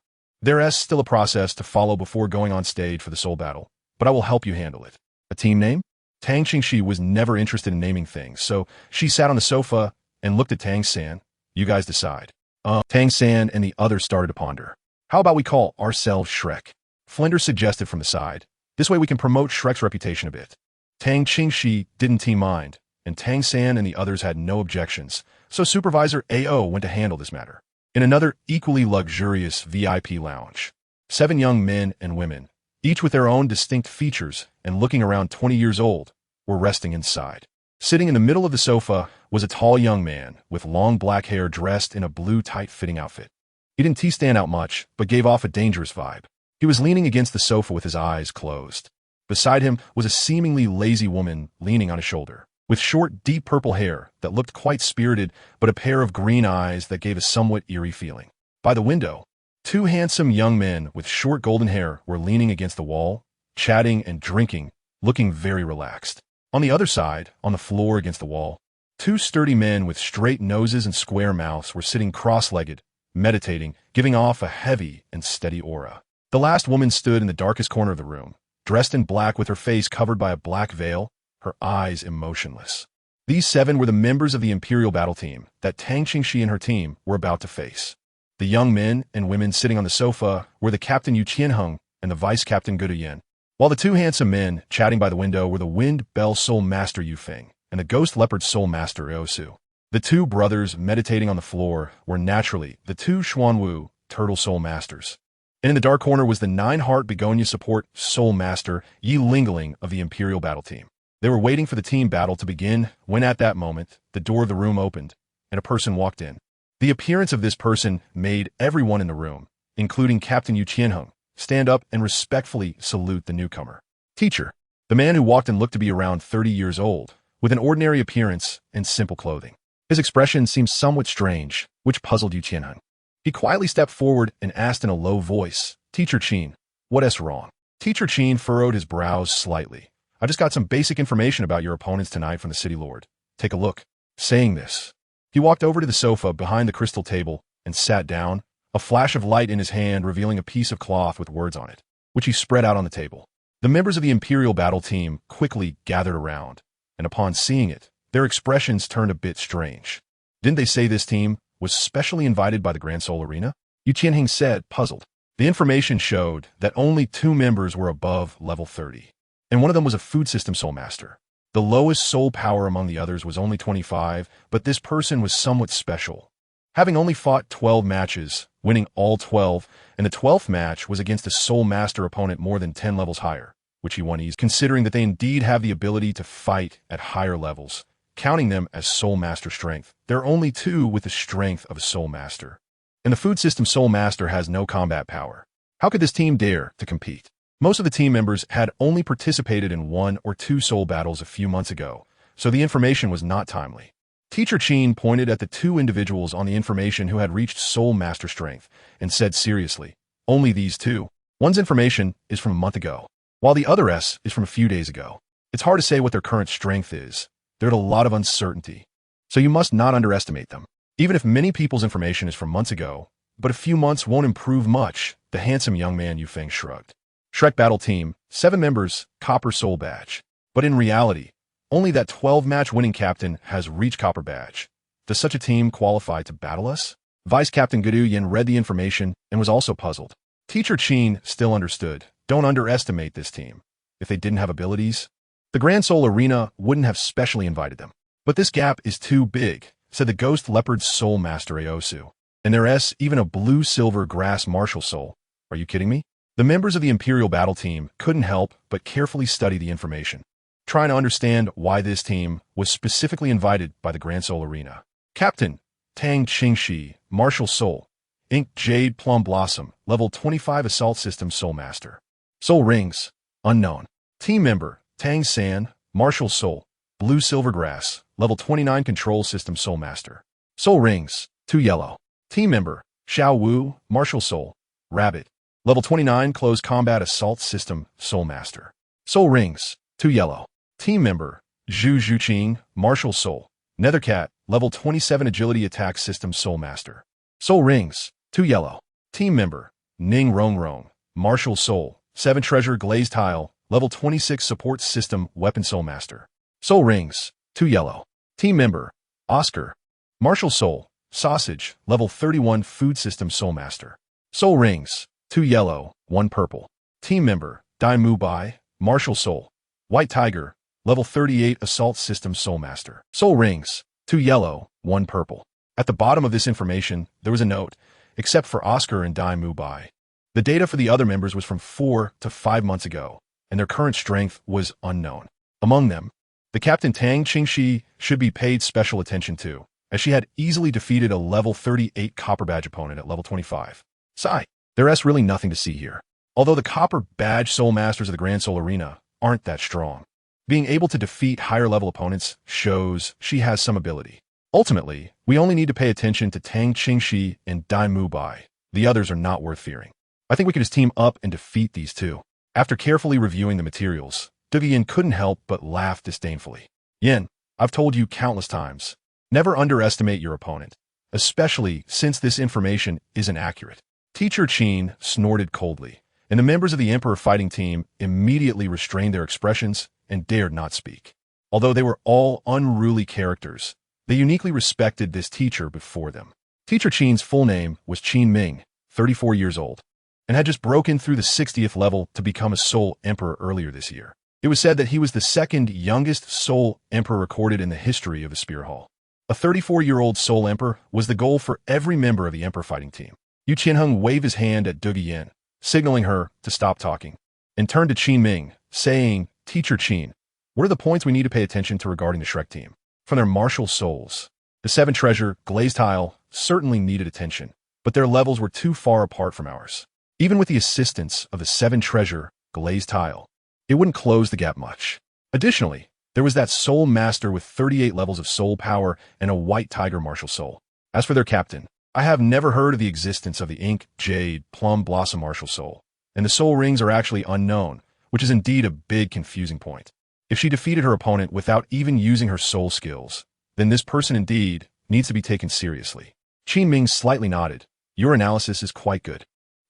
There's still a process to follow before going on stage for the soul battle, but I will help you handle it. A team name? Tang Qingxi was never interested in naming things, so she sat on the sofa and looked at Tang San, You guys decide. Tang San and the others started to ponder. How about we call ourselves Shrek? Flinders suggested from the side. This way we can promote Shrek's reputation a bit. Tang Qingxi didn't mind, and Tang San and the others had no objections, so Supervisor AO went to handle this matter. In another equally luxurious VIP lounge, 7 young men and women, each with their own distinct features and looking around 20 years old, were resting inside. Sitting in the middle of the sofa was a tall young man with long black hair dressed in a blue tight-fitting outfit. He didn't stand out much, but gave off a dangerous vibe. He was leaning against the sofa with his eyes closed. Beside him was a seemingly lazy woman leaning on his shoulder, with short, deep purple hair that looked quite spirited, but a pair of green eyes that gave a somewhat eerie feeling. By the window, 2 handsome young men with short golden hair were leaning against the wall, chatting and drinking, looking very relaxed. On the other side, on the floor against the wall, 2 sturdy men with straight noses and square mouths were sitting cross-legged, meditating, giving off a heavy and steady aura. The last woman stood in the darkest corner of the room, dressed in black with her face covered by a black veil, her eyes emotionless. These 7 were the members of the Imperial battle team that Tang Qingxi and her team were about to face. The young men and women sitting on the sofa were the Captain Yu Qianheng and the Vice Captain Guduyan, while the 2 handsome men chatting by the window were the Wind Bell Soul Master Yu Feng and the Ghost Leopard Soul Master Eosu. The 2 brothers meditating on the floor were naturally the 2 Xuanwu Turtle Soul Masters. And in the dark corner was the 9-Heart Begonia Support Soul Master Yi Lingling of the Imperial battle team. They were waiting for the team battle to begin when at that moment, the door of the room opened and a person walked in. The appearance of this person made everyone in the room, including Captain Yu Qianheng, stand up and respectfully salute the newcomer. Teacher. The man who walked in looked to be around 30 years old, with an ordinary appearance and simple clothing. His expression seemed somewhat strange, which puzzled Yu Qianheng. He quietly stepped forward and asked in a low voice, Teacher Qin, what's wrong? Teacher Qin furrowed his brows slightly. I just got some basic information about your opponents tonight from the City Lord. Take a look. Saying this, he walked over to the sofa behind the crystal table and sat down, a flash of light in his hand revealing a piece of cloth with words on it, which he spread out on the table. The members of the Imperial battle team quickly gathered around, and upon seeing it, their expressions turned a bit strange. Didn't they say this team was specially invited by the Grand Soul Arena? Yu Qianheng said, puzzled. The information showed that only 2 members were above level 30, and one of them was a food system soul master. The lowest soul power among the others was only 25, but this person was somewhat special, having only fought 12 matches, winning all 12, and the 12th match was against a soul master opponent more than 10 levels higher, which he won easily, considering that they indeed have the ability to fight at higher levels. Counting them as soul master strength, there are only 2 with the strength of a soul master. And the food system soul master has no combat power. How could this team dare to compete? Most of the team members had only participated in 1 or 2 soul battles a few months ago, so the information was not timely. Teacher Qin pointed at the 2 individuals on the information who had reached soul master strength and said seriously, only these 2. One's information is from a month ago, while the other is from a few days ago. It's hard to say what their current strength is. There's a lot of uncertainty, so you must not underestimate them. Even if many people's information is from months ago, but a few months won't improve much, the handsome young man Yu Feng shrugged. Shrek Battle Team, 7 members, Copper Soul Badge. But in reality, only that 12-match winning captain has reached Copper Badge. Does such a team qualify to battle us? Vice Captain Guduyan read the information and was also puzzled. Teacher Qin still understood. Don't underestimate this team. If they didn't have abilities, the Grand Soul Arena wouldn't have specially invited them. But this gap is too big, said the Ghost Leopard Soul Master Eosu. And there's even a blue-silver grass martial soul. Are you kidding me? The members of the Imperial battle team couldn't help but carefully study the information, trying to understand why this team was specifically invited by the Grand Soul Arena. Captain Tang Qingxi, Martial Soul, Ink Jade Plum Blossom, Level 25 Assault System Soul Master. Soul Rings, Unknown. Team Member Tang San, Martial Soul, Blue Silver Grass, Level 29 Control System Soul Master. Soul Rings, 2 Yellow. Team Member Xiao Wu, Martial Soul, Rabbit, Level 29 Close Combat Assault System Soul Master. Soul Rings, 2 Yellow. Team Member Zhu Zhuqing, Martial Soul, Nethercat, Level 27 Agility Attack System Soul Master. Soul Rings, 2 Yellow. Team Member Ning Rong Rong, Martial Soul, 7 Treasure Glazed Tile, Level 26 Support System Weapon Soul Master. Soul Rings, 2 Yellow. Team Member Oscar, Martial Soul, Sausage, level 31 Food System Soul Master. Soul Rings, 2 yellow, 1 purple. Team Member, Dai Mu Bai, Martial Soul. White Tiger, level 38 Assault System Soul Master. Soul Rings, 2 yellow, 1 purple. At the bottom of this information, there was a note, except for Oscar and Dai Mu Bai. The data for the other members was from 4 to 5 months ago, and their current strength was unknown. Among them, the Captain Tang Qingxi should be paid special attention to, as she had easily defeated a level 38 Copper Badge opponent at level 25. Sigh, there's really nothing to see here. Although the Copper Badge Soul Masters of the Grand Soul Arena aren't that strong, being able to defeat higher-level opponents shows she has some ability. Ultimately, we only need to pay attention to Tang Qingxi and Dai Mu Bai. The others are not worth fearing. I think we can just team up and defeat these two. After carefully reviewing the materials, Yin couldn't help but laugh disdainfully. Yin, I've told you countless times, never underestimate your opponent, especially since this information isn't accurate. Teacher Qin snorted coldly, and the members of the Emperor fighting team immediately restrained their expressions and dared not speak. Although they were all unruly characters, they uniquely respected this teacher before them. Teacher Qin's full name was Qin Ming, 34 years old, and had just broken through the 60th level to become a Soul Emperor earlier this year. It was said that he was the second youngest Soul Emperor recorded in the history of the Spear Hall. A 34-year-old Soul Emperor was the goal for every member of the Emperor fighting team. Yu Qianheng waved his hand at Yin, signaling her to stop talking, and turned to Qin Ming, saying, Teacher Qin, what are the points we need to pay attention to regarding the Shrek team? From their martial souls, the 7 treasure, glazed tile, certainly needed attention, but their levels were too far apart from ours. Even with the assistance of the 7 treasure, glazed tile, it wouldn't close the gap much. Additionally, there was that Soul Master with 38 levels of soul power and a White Tiger martial soul. As for their captain, I have never heard of the existence of the Ink, Jade, Plum Blossom martial soul, and the soul rings are actually unknown, which is indeed a big confusing point. If she defeated her opponent without even using her soul skills, then this person indeed needs to be taken seriously. Qin Ming slightly nodded. Your analysis is quite good.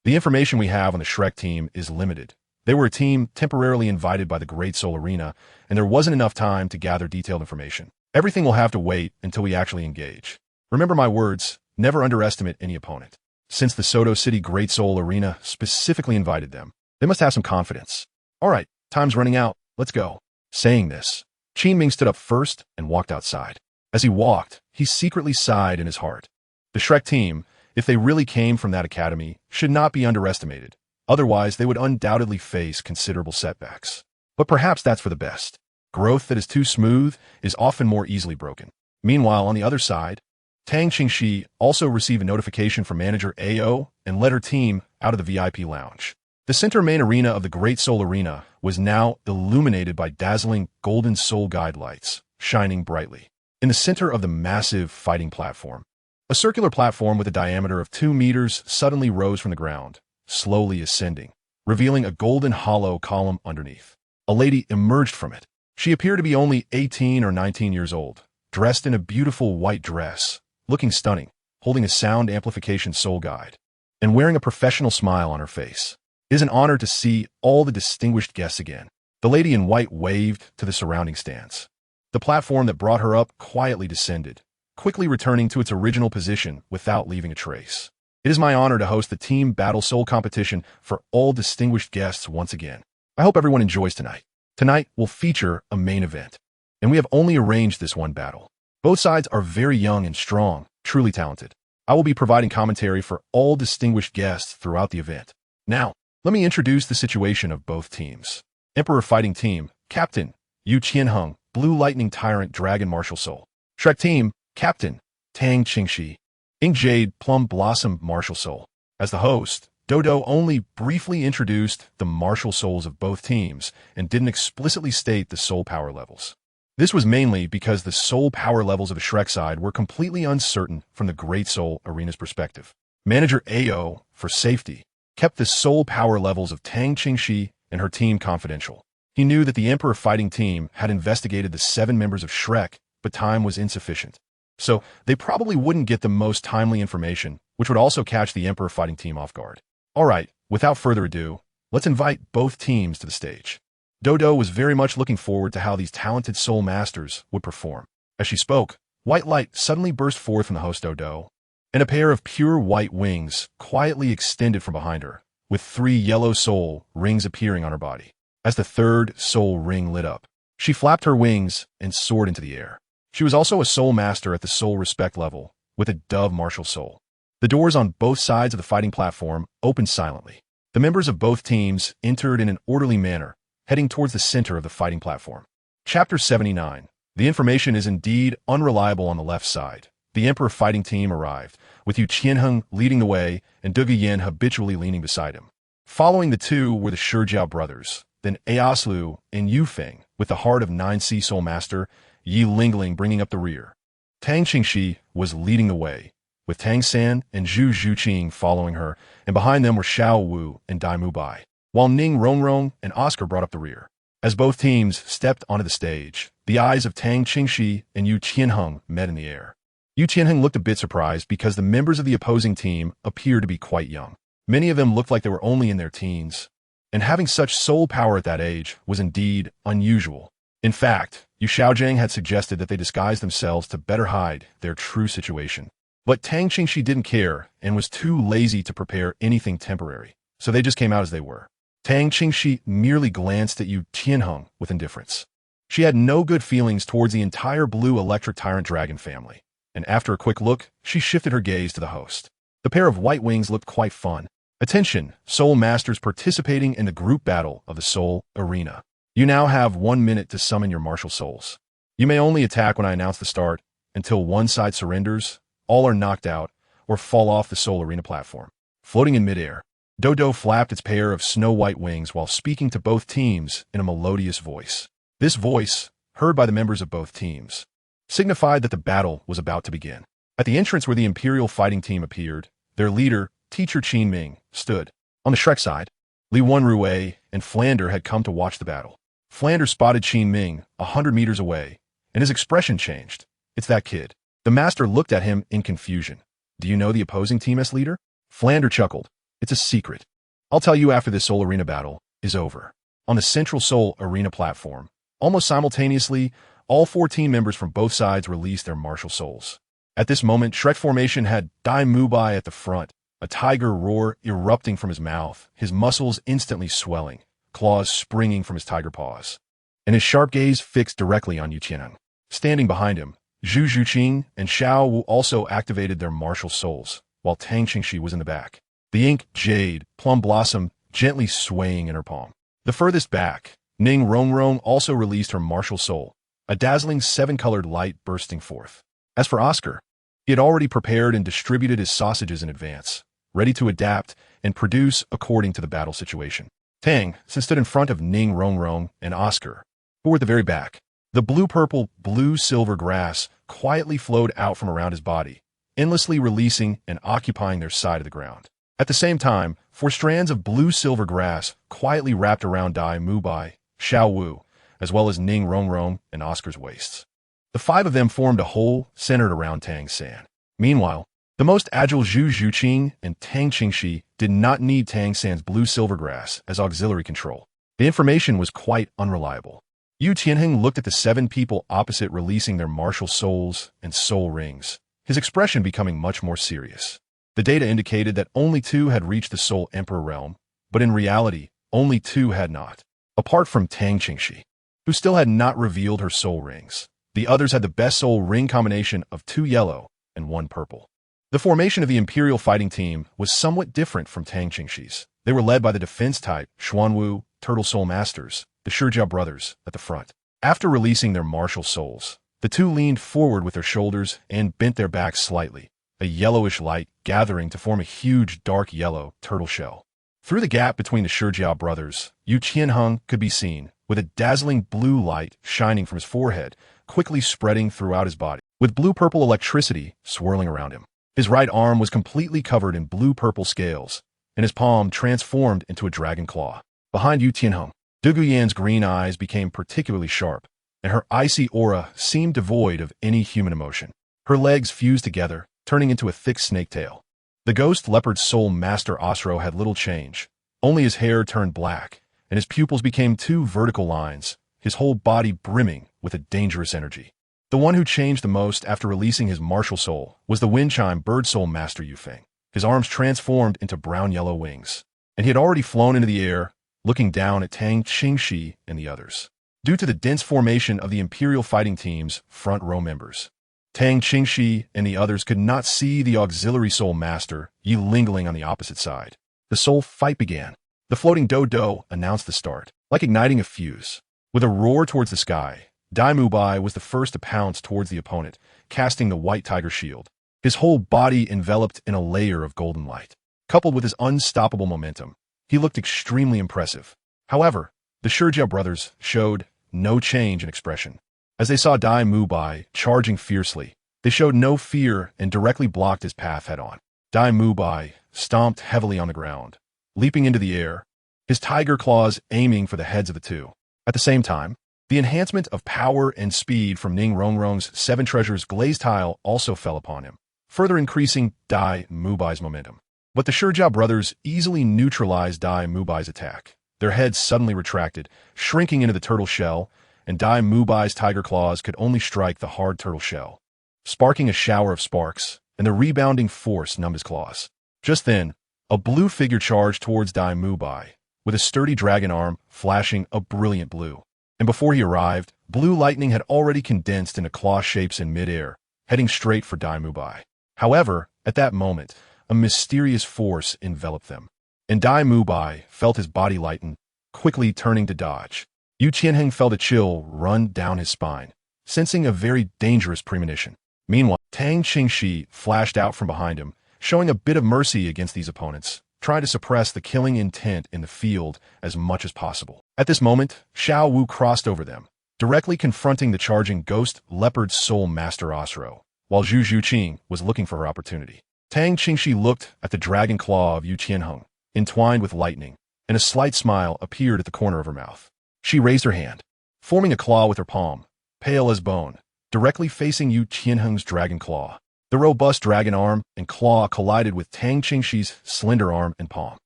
The information we have on the Shrek team is limited. They were a team temporarily invited by the Great Soul Arena, and there wasn't enough time to gather detailed information. Everything will have to wait until we actually engage. Remember my words, never underestimate any opponent. Since the Soto City Great Soul Arena specifically invited them, they must have some confidence. All right, time's running out. Let's go. Saying this, Qin Ming stood up first and walked outside. As he walked, he secretly sighed in his heart. The Shrek team, if they really came from that academy, should not be underestimated. Otherwise, they would undoubtedly face considerable setbacks. But perhaps that's for the best. Growth that is too smooth is often more easily broken. Meanwhile, on the other side, Tang Qingxi also received a notification from manager AO and led her team out of the VIP lounge. The center main arena of the Great Soul Arena was now illuminated by dazzling golden soul guide lights, shining brightly. In the center of the massive fighting platform, a circular platform with a diameter of 2 meters suddenly rose from the ground, slowly ascending, revealing a golden hollow column underneath. A lady emerged from it. She appeared to be only 18 or 19 years old, dressed in a beautiful white dress, looking stunning, holding a sound amplification soul guide, and wearing a professional smile on her face. It is an honor to see all the distinguished guests again. The lady in white waved to the surrounding stands. The platform that brought her up quietly descended, quickly returning to its original position without leaving a trace. It is my honor to host the Team Battle Soul competition for all distinguished guests once again. I hope everyone enjoys tonight. Tonight will feature a main event, and we have only arranged this one battle. Both sides are very young and strong, truly talented. I will be providing commentary for all distinguished guests throughout the event. Now, let me introduce the situation of both teams. Emperor Fighting Team, Captain, Yu Qianheng, Blue Lightning Tyrant Dragon Martial Soul. Shrek Team, Captain, Tang Qingxi, Ink Jade Plum Blossom Martial Soul. As the host, Dodo only briefly introduced the martial souls of both teams and didn't explicitly state the soul power levels. This was mainly because the soul power levels of the Shrek side were completely uncertain from the Great Soul Arena's perspective. Manager AO, for safety, kept the soul power levels of Tang Qingxi and her team confidential. He knew that the Emperor Fighting Team had investigated the 7 members of Shrek, but time was insufficient. So they probably wouldn't get the most timely information, which would also catch the Emperor Fighting Team off guard. All right, without further ado, let's invite both teams to the stage. Dodo was very much looking forward to how these talented soul masters would perform. As she spoke, White light suddenly burst forth from the host Douluo, and a pair of pure white wings quietly extended from behind her, with 3 yellow soul rings appearing on her body. As the 3rd soul ring lit up, she flapped her wings and soared into the air. She was also a soul master at the soul respect level, with a dove martial soul. The doors on both sides of the fighting platform opened silently. The members of both teams entered in an orderly manner, heading towards the center of the fighting platform. Chapter 79. The information is indeed unreliable on the left side. The Emperor fighting team arrived, with Yu Qianheng leading the way and Dugu Yan habitually leaning beside him. Following the two were the Shijiao brothers, then Aoslu and Yu Feng, with the heart of 9 Sea Soul Master, Yi Lingling bringing up the rear. Tang Qingxi was leading the way, with Tang San and Zhu Zhuqing following her, and behind them were Xiao Wu and Dai Mubai, while Ning Rongrong and Oscar brought up the rear. As both teams stepped onto the stage, the eyes of Tang Qingxi and Yu Qianheng met in the air. Yu Qianheng looked a bit surprised because the members of the opposing team appeared to be quite young. Many of them looked like they were only in their teens, and having such soul power at that age was indeed unusual. In fact, Yu Xiaojiang had suggested that they disguise themselves to better hide their true situation. But Tang Qingxi didn't care and was too lazy to prepare anything temporary, so they just came out as they were. Tang Qingxi merely glanced at Yu Qianheng with indifference. She had no good feelings towards the entire blue electric tyrant dragon family, and after a quick look, she shifted her gaze to the host. The pair of white wings looked quite fun. Attention, Soul Masters participating in the group battle of the Soul Arena. You now have 1 minute to summon your martial souls. You may only attack when I announce the start, until one side surrenders, all are knocked out, or fall off the Soul Arena platform. Floating in midair, Douluo flapped its pair of snow-white wings while speaking to both teams in a melodious voice. This voice, heard by the members of both teams, signified that the battle was about to begin. At the entrance where the Imperial fighting team appeared, their leader, Teacher Qin Ming, stood. On the Shrek side, Li Wenrui and Flander had come to watch the battle. Flander spotted Qin Ming 100 meters away, and his expression changed. It's that kid. The master looked at him in confusion. Do you know the opposing team as leader? Flander chuckled. It's a secret. I'll tell you after this Soul Arena battle is over. On the central Soul Arena platform, almost simultaneously, all 14 members from both sides released their martial souls. At this moment, Shrek formation had Dai Mubai at the front, a tiger roar erupting from his mouth, his muscles instantly swelling, claws springing from his tiger paws, and his sharp gaze fixed directly on Yu Qianheng. Standing behind him, Zhu Zhuqing and Xiao Wu also activated their martial souls, while Tang Qingxi was in the back. The ink jade, plum blossom, gently swaying in her palm. The furthest back, Ning Rongrong also released her martial soul, a dazzling 7-colored light bursting forth. As for Oscar, he had already prepared and distributed his sausages in advance, ready to adapt and produce according to the battle situation. Tang stood in front of Ning Rongrong and Oscar, who were at the very back. The blue-purple, blue-silver grass quietly flowed out from around his body, endlessly releasing and occupying their side of the ground. At the same time, 4 strands of blue-silver grass quietly wrapped around Dai Mubai, Xiao Wu, as well as Ning Rongrong and Oscar's waists. The 5 of them formed a whole centered around Tang San. Meanwhile, the most agile Zhu Zhuqing and Tang Qingxi did not need Tang San's blue-silver grass as auxiliary control. The information was quite unreliable. Yu Qianheng looked at the 7 people opposite releasing their martial souls and soul rings, his expression becoming much more serious. The data indicated that only 2 had reached the Soul Emperor realm, but in reality, only 2 had not. Apart from Tang Qingxi, who still had not revealed her soul rings, the others had the best soul ring combination of 2 yellow and 1 purple. The formation of the Imperial fighting team was somewhat different from Tang Qingxi's. They were led by the defense type Xuanwu, Turtle Soul Masters, the Shijiao brothers, at the front. After releasing their martial souls, the 2 leaned forward with their shoulders and bent their backs slightly, a yellowish light gathering to form a huge dark yellow turtle shell. Through the gap between the Shijiao brothers, Yu Qianheng could be seen, with a dazzling blue light shining from his forehead, quickly spreading throughout his body, with blue-purple electricity swirling around him. His right arm was completely covered in blue-purple scales, and his palm transformed into a dragon claw. Behind Yu Qianheng, Dugu Yan's green eyes became particularly sharp, and her icy aura seemed devoid of any human emotion. Her legs fused together, turning into a thick snake tail. The ghost leopard soul master Osro had little change. Only his hair turned black, and his pupils became 2 vertical lines, his whole body brimming with a dangerous energy. The one who changed the most after releasing his martial soul was the wind chime bird soul master Yufeng. His arms transformed into brown-yellow wings, and he had already flown into the air, looking down at Tang Qingxi and the others. Due to the dense formation of the Imperial Fighting Team's front row members, Tang Qingxi and the others could not see the auxiliary soul master Yilingling on the opposite side. The soul fight began. The floating do announced the start, like igniting a fuse. With a roar towards the sky, Dai Mubai was the first to pounce towards the opponent, casting the white tiger shield. His whole body enveloped in a layer of golden light. Coupled with his unstoppable momentum, he looked extremely impressive. However, the Shijia brothers showed no change in expression. As they saw Dai Mubai charging fiercely, they showed no fear and directly blocked his path head-on. Dai Mubai stomped heavily on the ground, leaping into the air, his tiger claws aiming for the heads of the two. At the same time, the enhancement of power and speed from Ning Rongrong's 7 Treasures glazed tile also fell upon him, further increasing Dai Mubai's momentum. But the Shijia brothers easily neutralized Dai Mubai's attack. Their heads suddenly retracted, shrinking into the turtle shell, and Dai Mubai's tiger claws could only strike the hard turtle shell, sparking a shower of sparks, and the rebounding force numbed his claws. Just then, a blue figure charged towards Dai Mubai, with a sturdy dragon arm flashing a brilliant blue. And before he arrived, blue lightning had already condensed into claw shapes in midair, heading straight for Dai Mubai. However, at that moment, a mysterious force enveloped them, and Dai Mubai felt his body lighten, quickly turning to dodge. Yu Qianheng felt a chill run down his spine, sensing a very dangerous premonition. Meanwhile, Tang Qingxi flashed out from behind him, showing a bit of mercy against these opponents, trying to suppress the killing intent in the field as much as possible. At this moment, Xiao Wu crossed over them, directly confronting the charging ghost leopard soul master Osro, while Zhu Zhuqing was looking for her opportunity. Tang Qingxi looked at the dragon claw of Yu Qianheng, entwined with lightning, and a slight smile appeared at the corner of her mouth. She raised her hand, forming a claw with her palm, pale as bone, directly facing Yu Qianheng's dragon claw. The robust dragon arm and claw collided with Tang Qingxi's slender arm and palm.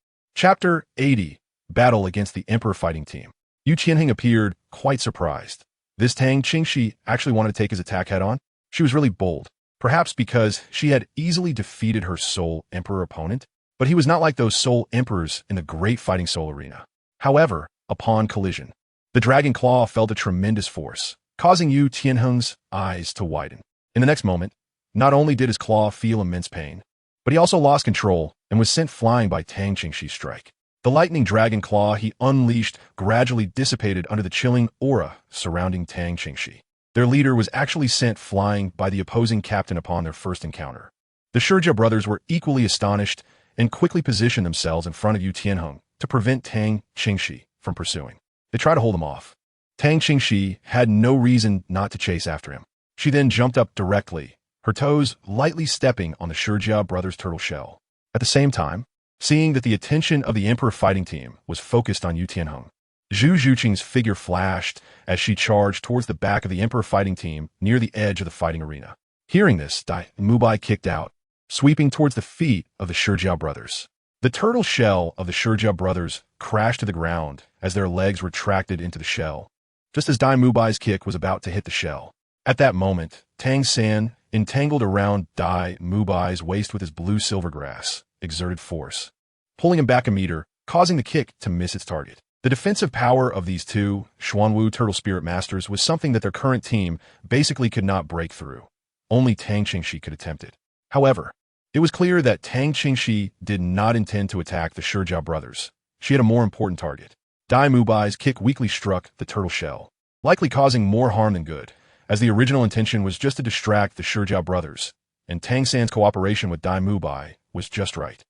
Chapter 80. Battle against the Emperor Fighting Team. Yu Qianheng appeared quite surprised. This Tang Qingxi actually wanted to take his attack head-on? She was really bold, perhaps because she had easily defeated her soul emperor opponent, but he was not like those soul emperors in the great fighting soul arena. However, upon collision, the dragon claw felt a tremendous force, causing Yu Qianheng's eyes to widen. In the next moment, not only did his claw feel immense pain, but he also lost control and was sent flying by Tang Qingxi's strike. The lightning dragon claw he unleashed gradually dissipated under the chilling aura surrounding Tang Qingxi. Their leader was actually sent flying by the opposing captain upon their first encounter. The Shijia brothers were equally astonished and quickly positioned themselves in front of Yu Qianheng to prevent Tang Qingxi from pursuing. They tried to hold him off. Tang Qingxi had no reason not to chase after him. She then jumped up directly, her toes lightly stepping on the Shijia brothers' turtle shell. At the same time, seeing that the attention of the Emperor Fighting Team was focused on Yu Qianheng, Zhu Zhuqing's figure flashed as she charged towards the back of the Emperor Fighting Team near the edge of the fighting arena. Hearing this, Dai Mubai kicked out, sweeping towards the feet of the Shijia brothers. The turtle shell of the Shijia brothers crashed to the ground as their legs retracted into the shell, just as Dai Mubai's kick was about to hit the shell. At that moment, Tang San entangled around Dai Mubai's waist with his blue-silver grass, exerted force, pulling him back a meter, causing the kick to miss its target. The defensive power of these two Xuanwu Turtle Spirit Masters was something that their current team basically could not break through. Only Tang Qingxi could attempt it. However, it was clear that Tang Qingxi did not intend to attack the Shijia brothers. She had a more important target. Dai Mubai's kick weakly struck the turtle shell, likely causing more harm than good, as the original intention was just to distract the Shijia brothers, and Tang San's cooperation with Dai Mubai was just right.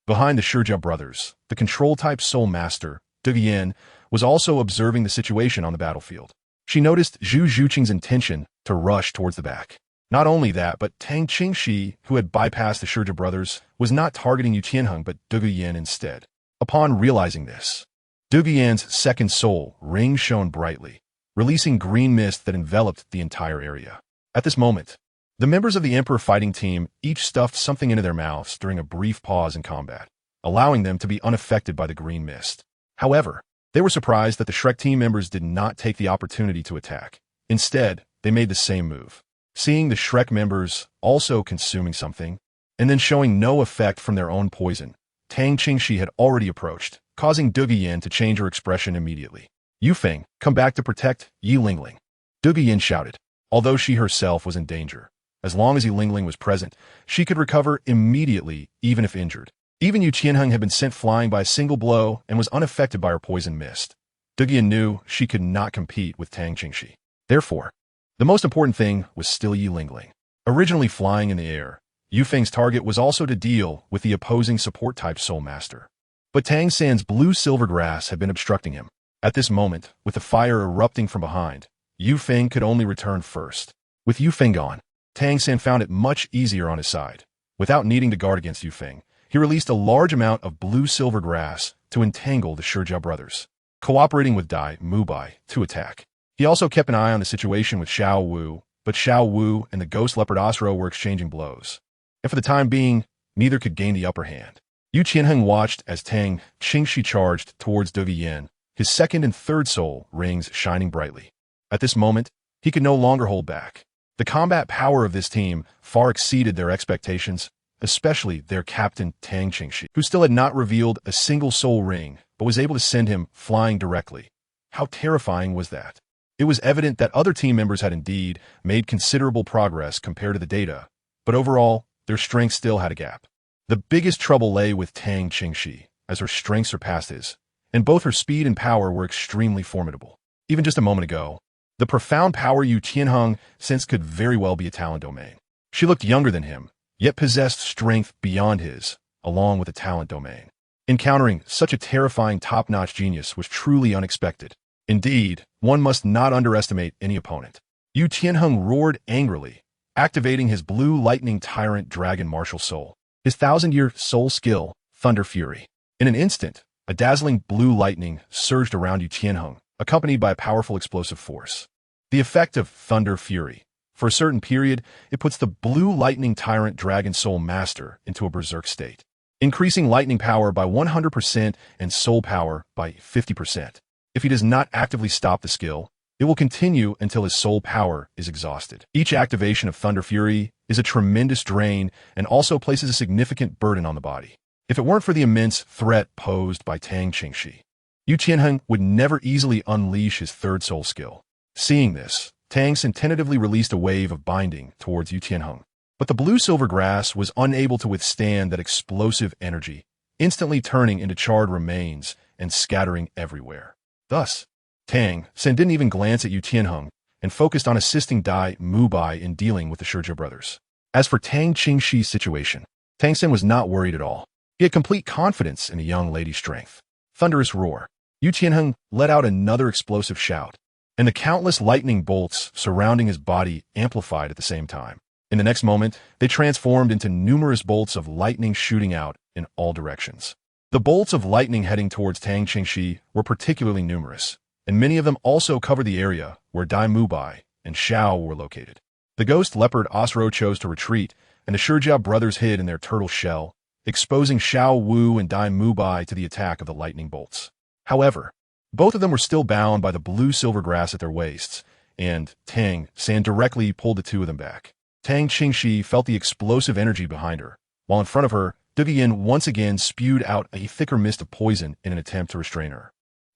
Behind the Shijia brothers, the control-type soul master, Duguyan, was also observing the situation on the battlefield. She noticed Zhu Zhuqing's intention to rush towards the back. Not only that, but Tang Qingxi, who had bypassed the Shijia brothers, was not targeting Yu Qianheng but Duguyan instead. Upon realizing this, Duguyan's second soul ring shone brightly, releasing green mist that enveloped the entire area. At this moment, the members of the Emperor Fighting Team each stuffed something into their mouths during a brief pause in combat, allowing them to be unaffected by the green mist. However, they were surprised that the Shrek team members did not take the opportunity to attack. Instead, they made the same move. Seeing the Shrek members also consuming something, and then showing no effect from their own poison, Tang Qingxi had already approached, causing Yin to change her expression immediately. Yufeng, come back to protect Yi Lingling. Yin shouted, although she herself was in danger. As long as Yi Lingling was present, she could recover immediately, even if injured. Even Yu Qianheng had been sent flying by a single blow and was unaffected by her poison mist. Yin knew she could not compete with Tang Qingxi. Therefore, the most important thing was still Yi Lingling. Originally flying in the air, Yufeng's target was also to deal with the opposing support-type Soul Master. But Tang San's blue-silver grass had been obstructing him. At this moment, with the fire erupting from behind, Yufeng could only return first. With Yufeng gone, Tang San found it much easier on his side. Without needing to guard against Yufeng, he released a large amount of blue-silver grass to entangle the Shijia brothers, cooperating with Dai Mubai to attack. He also kept an eye on the situation with Xiao Wu, but Xiao Wu and the Ghost Leopard Asro were exchanging blows. And for the time being, neither could gain the upper hand. Yu Qianheng watched as Tang Qingxi charged towards Yin, his second and third soul rings shining brightly. At this moment, he could no longer hold back. The combat power of this team far exceeded their expectations, especially their captain Tang Qingxi, who still had not revealed a single soul ring, but was able to send him flying directly. How terrifying was that? It was evident that other team members had indeed made considerable progress compared to the data, but overall, their strength still had a gap. The biggest trouble lay with Tang Qingxi, as her strength surpassed his, and both her speed and power were extremely formidable. Even just a moment ago, the profound power Yu Qianheng sensed could very well be a talent domain. She looked younger than him, yet possessed strength beyond his, along with a talent domain. Encountering such a terrifying top-notch genius was truly unexpected. Indeed, one must not underestimate any opponent. Yu Qianheng roared angrily, activating his blue lightning tyrant dragon martial soul, his 1,000-year soul skill, Thunder Fury. In an instant, a dazzling blue lightning surged around Yu Qianheng, accompanied by a powerful explosive force. The effect of Thunder Fury. For a certain period, it puts the blue lightning tyrant dragon soul master into a berserk state, increasing lightning power by 100% and soul power by 50%. If he does not actively stop the skill, it will continue until his soul power is exhausted. Each activation of Thunder Fury is a tremendous drain and also places a significant burden on the body. If it weren't for the immense threat posed by Tang Qingxi, Yu Qianheng would never easily unleash his third soul skill. Seeing this, Tang San tentatively released a wave of binding towards Yu Qianheng, but the blue-silver grass was unable to withstand that explosive energy, instantly turning into charred remains and scattering everywhere. Thus, Tang San didn't even glance at Yu Qianheng and focused on assisting Dai Mubai in dealing with the Shijia brothers. As for Tang Qingxi's situation, Tang San was not worried at all. He had complete confidence in the young lady's strength. Thunderous roar. Yu Qianheng let out another explosive shout, and the countless lightning bolts surrounding his body amplified at the same time. In the next moment, they transformed into numerous bolts of lightning shooting out in all directions. The bolts of lightning heading towards Tang Qingxi were particularly numerous, and many of them also covered the area where Dai Mubai and Xiao were located. The Ghost Leopard Asro chose to retreat, and the Shijia brothers hid in their turtle shell, exposing Xiao Wu and Dai Mubai to the attack of the lightning bolts. However, both of them were still bound by the blue-silver grass at their waists, and Tang San directly pulled the two of them back. Tang Qingxi felt the explosive energy behind her, while in front of her, Yin once again spewed out a thicker mist of poison in an attempt to restrain her.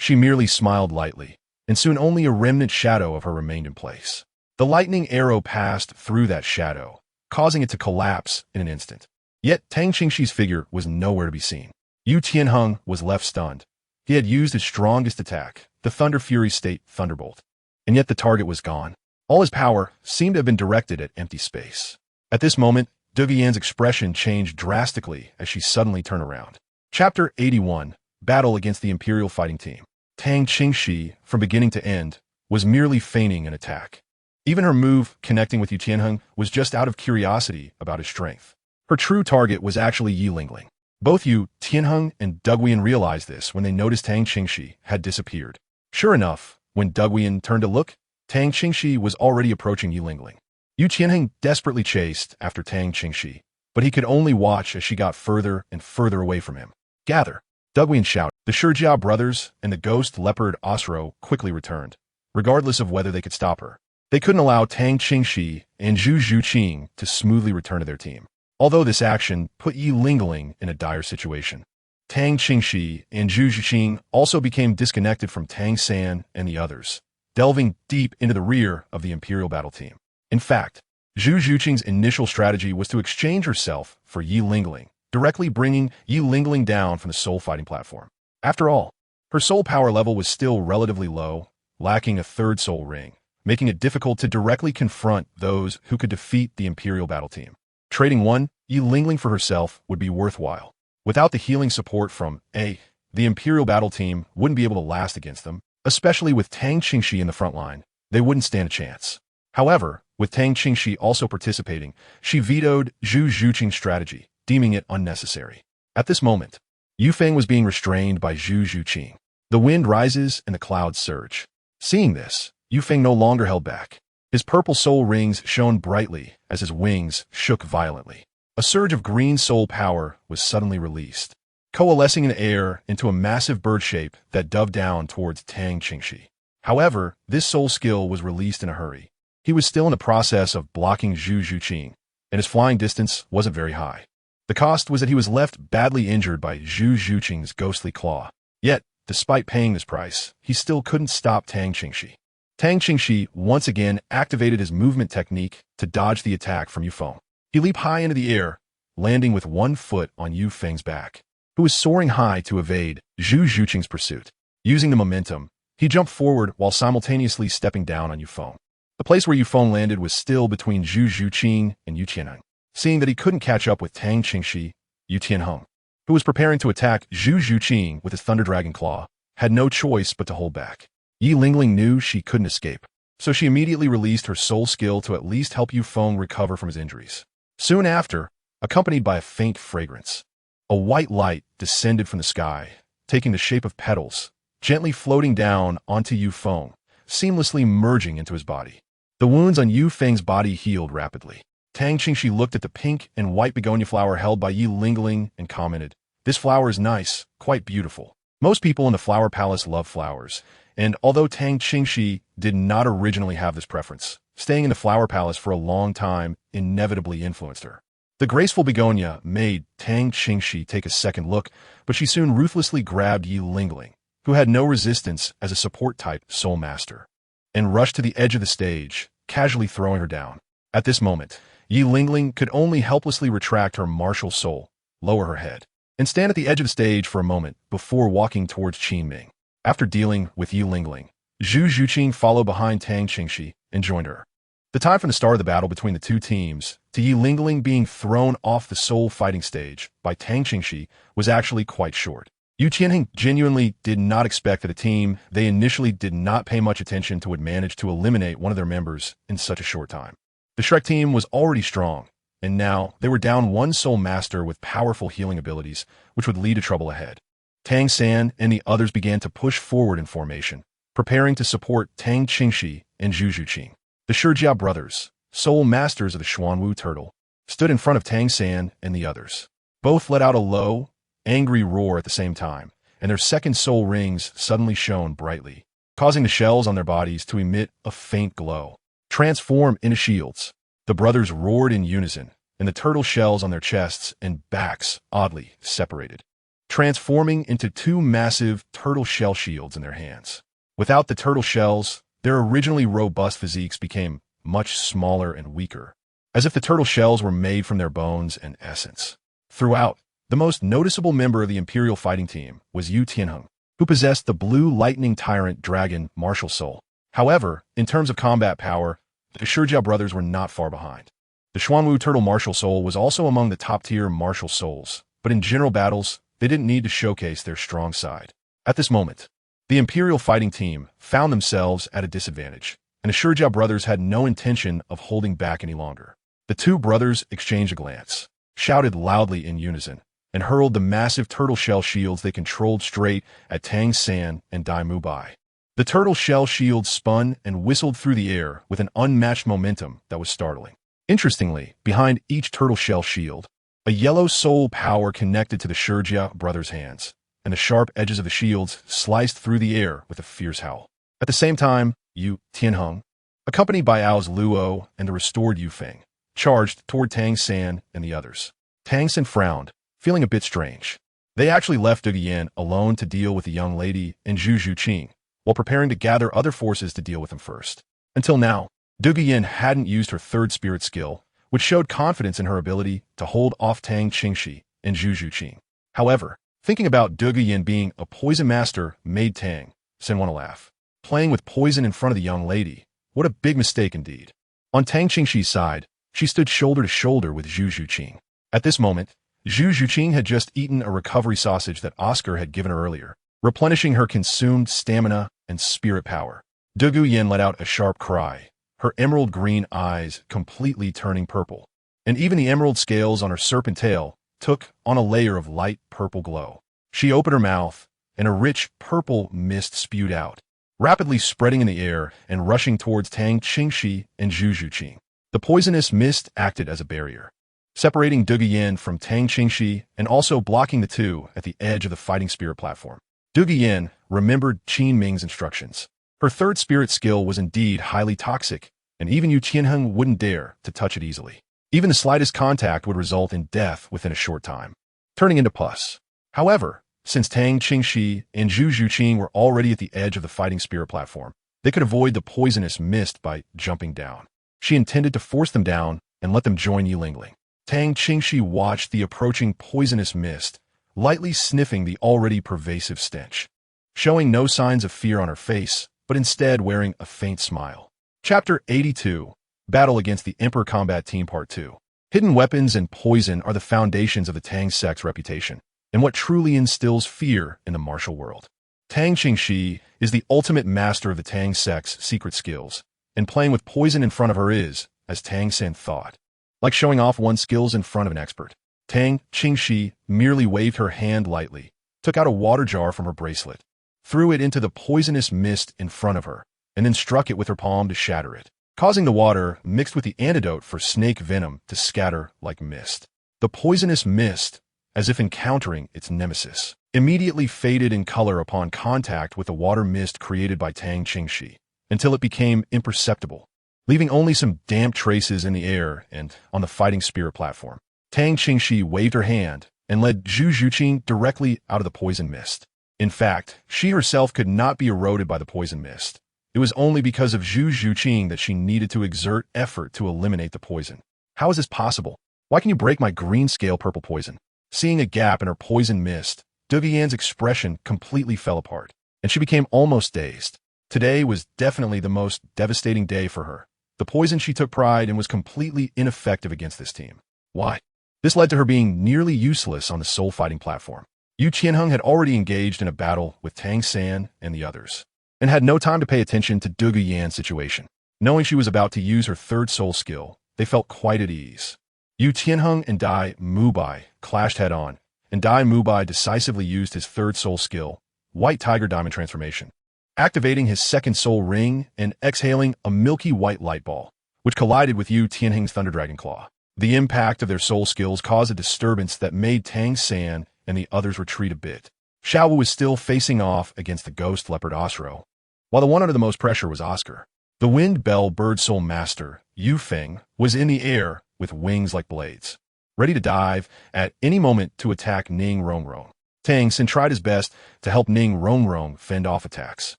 She merely smiled lightly, and soon only a remnant shadow of her remained in place. The lightning arrow passed through that shadow, causing it to collapse in an instant. Yet Tang Qingxi's figure was nowhere to be seen. Yu Qianheng was left stunned. He had used his strongest attack, the Thunder Fury State Thunderbolt, and yet the target was gone. All his power seemed to have been directed at empty space. At this moment, Yin's expression changed drastically as she suddenly turned around. Chapter 81, Battle Against the Imperial Fighting Team. Tang Qingxi, from beginning to end, was merely feigning an attack. Even her move, connecting with Yu Qianheng, was just out of curiosity about his strength. Her true target was actually Yi Lingling. Both Yu Qianheng and Yin realized this when they noticed Tang Qingxi had disappeared. Sure enough, when Yin turned to look, Tang Qingxi was already approaching Yi Lingling. Yu Qianheng desperately chased after Tang Qingxi, but he could only watch as she got further and further away from him. Gather! Yin shouted. The Shijia brothers and the Ghost Leopard Asro quickly returned, regardless of whether they could stop her. They couldn't allow Tang Qingxi and Zhu Zhuqing to smoothly return to their team, although this action put Yihua in a dire situation. Tang Qingxi and Zhu Zhuqing also became disconnected from Tang San and the others, delving deep into the rear of the Imperial battle team. In fact, Zhu Zhuqing's initial strategy was to exchange herself for Yihua, directly bringing Yihua down from the soul fighting platform. After all, her soul power level was still relatively low, lacking a third soul ring, making it difficult to directly confront those who could defeat the Imperial battle team. Trading one Yihua for herself would be worthwhile. Without the healing support from the Imperial battle team wouldn't be able to last against them, especially with Tang Qingxi in the front line. They wouldn't stand a chance. However, with Tang Qingxi also participating, she vetoed Zhu Zhuqing's strategy, deeming it unnecessary. At this moment, Yu Feng was being restrained by Zhu Zhuqing. The wind rises and the clouds surge. Seeing this, Yu Feng no longer held back. His purple soul rings shone brightly as his wings shook violently. A surge of green soul power was suddenly released, coalescing in the air into a massive bird shape that dove down towards Tang Qingxi. However, this soul skill was released in a hurry. He was still in the process of blocking Zhu Zhuqing, and his flying distance wasn't very high. The cost was that he was left badly injured by Zhu Zhuqing's ghostly claw. Yet, despite paying this price, he still couldn't stop Tang Qingxi. Tang Qingxi once again activated his movement technique to dodge the attack from Yu Feng. He leaped high into the air, landing with one foot on Yu Feng's back, who was soaring high to evade Zhu Zhuqing's pursuit. Using the momentum, he jumped forward while simultaneously stepping down on Yu Feng. The place where Yu Feng landed was still between Zhu Zhuqing and Yu Tianheng. Seeing that he couldn't catch up with Tang Qingxi, Yu Tianheng, who was preparing to attack Zhu Zhuqing with his Thunder Dragon Claw, had no choice but to hold back. Yihua knew she couldn't escape, so she immediately released her soul skill to at least help Yu Feng recover from his injuries. Soon after, accompanied by a faint fragrance, a white light descended from the sky, taking the shape of petals, gently floating down onto Yu Feng, seamlessly merging into his body. The wounds on Yu Feng's body healed rapidly. Tang Qingxi looked at the pink and white begonia flower held by Yihua and commented, "This flower is nice, quite beautiful." Most people in the Flower Palace love flowers, and although Tang Qingxi did not originally have this preference, staying in the Flower Palace for a long time inevitably influenced her. The graceful begonia made Tang Qingxi take a second look, but she soon ruthlessly grabbed Yihua, who had no resistance as a support-type soul master, and rushed to the edge of the stage, casually throwing her down. At this moment, Yihua could only helplessly retract her martial soul, lower her head, and stand at the edge of the stage for a moment before walking towards Qin Ming. After dealing with Yihua, Zhu Zhuqing followed behind Tang Qingxi and joined her. The time from the start of the battle between the two teams to Yihua being thrown off the soul fighting stage by Tang Qingxi was actually quite short. Yu Tianheng genuinely did not expect that a team they initially did not pay much attention to would manage to eliminate one of their members in such a short time. The Shrek team was already strong, and now they were down one soul master with powerful healing abilities, which would lead to trouble ahead. Tang San and the others began to push forward in formation, preparing to support Tang Qingxi and Zhu Zhuqing. The Shijia brothers, soul masters of the Xuanwu turtle, stood in front of Tang San and the others. Both let out a low, angry roar at the same time, and their second soul rings suddenly shone brightly, causing the shells on their bodies to emit a faint glow. Transform into shields. The brothers roared in unison, and the turtle shells on their chests and backs oddly separated, transforming into two massive turtle shell shields in their hands. Without the turtle shells, their originally robust physiques became much smaller and weaker, as if the turtle shells were made from their bones and essence. Throughout, the most noticeable member of the Imperial fighting team was Yu Tianheng, who possessed the blue lightning tyrant dragon martial soul. However, in terms of combat power, the Shijia brothers were not far behind. The Xuanwu turtle martial soul was also among the top-tier martial souls, but in general battles, they didn't need to showcase their strong side. At this moment, the Imperial fighting team found themselves at a disadvantage, and the Shijia brothers had no intention of holding back any longer. The two brothers exchanged a glance, shouted loudly in unison, and hurled the massive turtle shell shields they controlled straight at Tang San and Dai Mubai. The turtle shell shields spun and whistled through the air with an unmatched momentum that was startling. Interestingly, behind each turtle shell shield, a yellow soul power connected to the Shijia brothers' hands, and the sharp edges of the shields sliced through the air with a fierce howl. At the same time, Yu Tianheng, accompanied by Ao's Luo and the restored Yufeng, charged toward Tang San and the others. Tang San frowned, feeling a bit strange. They actually left Dugu Yin alone to deal with the young lady and Zhu Zhuqing, while preparing to gather other forces to deal with him first. Until now, Dugu Yin hadn't used her third spirit skill, which showed confidence in her ability to hold off Tang Qingxi and Zhu Zhuqing. However, thinking about Dugu Yin being a poison master made Tang San want to laugh. Playing with poison in front of the young lady, what a big mistake indeed. On Tang Qingxi's side, she stood shoulder to shoulder with Zhu Zhuqing. At this moment, Zhu Zhuqing had just eaten a recovery sausage that Oscar had given her earlier, replenishing her consumed stamina and spirit power. Dugu Yin let out a sharp cry, her emerald green eyes completely turning purple, and even the emerald scales on her serpent tail took on a layer of light purple glow. She opened her mouth, and a rich purple mist spewed out, rapidly spreading in the air and rushing towards Tang Qingxi and Zhu Zhuqing. The poisonous mist acted as a barrier, separating Dugu Yin from Tang Qingxi and also blocking the two at the edge of the fighting spirit platform. Dugu Yin remembered Qin Ming's instructions. Her third spirit skill was indeed highly toxic, and even Yu Qianheng wouldn't dare to touch it easily. Even the slightest contact would result in death within a short time, turning into pus. However, since Tang Qingxi and Zhu Zhuqing were already at the edge of the fighting spirit platform, they could avoid the poisonous mist by jumping down. She intended to force them down and let them join Yilingling. Tang Qingxi watched the approaching poisonous mist, lightly sniffing the already pervasive stench, showing no signs of fear on her face, but instead wearing a faint smile. Chapter 82, Battle Against the Emperor Combat Team Part 2. Hidden weapons and poison are the foundations of the Tang sect's reputation, and what truly instills fear in the martial world. Tang Qingxi is the ultimate master of the Tang sect's secret skills, and playing with poison in front of her is, as Tang San thought, like showing off one's skills in front of an expert. Tang Qingxi merely waved her hand lightly, took out a water jar from her bracelet, threw it into the poisonous mist in front of her, and then struck it with her palm to shatter it, causing the water mixed with the antidote for snake venom to scatter like mist. The poisonous mist, as if encountering its nemesis, immediately faded in color upon contact with the water mist created by Tang Qingxi, until it became imperceptible, leaving only some damp traces in the air and on the fighting spirit platform. Tang Qingxi waved her hand and led Zhu Zhuqing directly out of the poison mist. In fact, she herself could not be eroded by the poison mist. It was only because of Zhu Zhuqing that she needed to exert effort to eliminate the poison. How is this possible? Why can you break my green scale purple poison? Seeing a gap in her poison mist, Dugu Yan's expression completely fell apart, and she became almost dazed. Today was definitely the most devastating day for her. The poison she took pride in was completely ineffective against this team. Why? This led to her being nearly useless on the soul fighting platform. Yu Qianheng had already engaged in a battle with Tang San and the others, and had no time to pay attention to Dugu Yan's situation. Knowing she was about to use her third soul skill, they felt quite at ease. Yu Qianheng and Dai Mubai clashed head-on, and Dai Mubai decisively used his third soul skill, White Tiger Diamond Transformation, activating his second soul ring and exhaling a milky white light ball, which collided with Yu Tianheng's Thunder Dragon Claw. The impact of their soul skills caused a disturbance that made Tang San and the others retreat a bit. Xiao Wu was still facing off against the Ghost Leopard Osro, while the one under the most pressure was Oscar. The Wind Bell Bird Soul Master, Yu Feng, was in the air with wings like blades, ready to dive at any moment to attack Ning Rongrong. Tang San tried his best to help Ning Rongrong fend off attacks,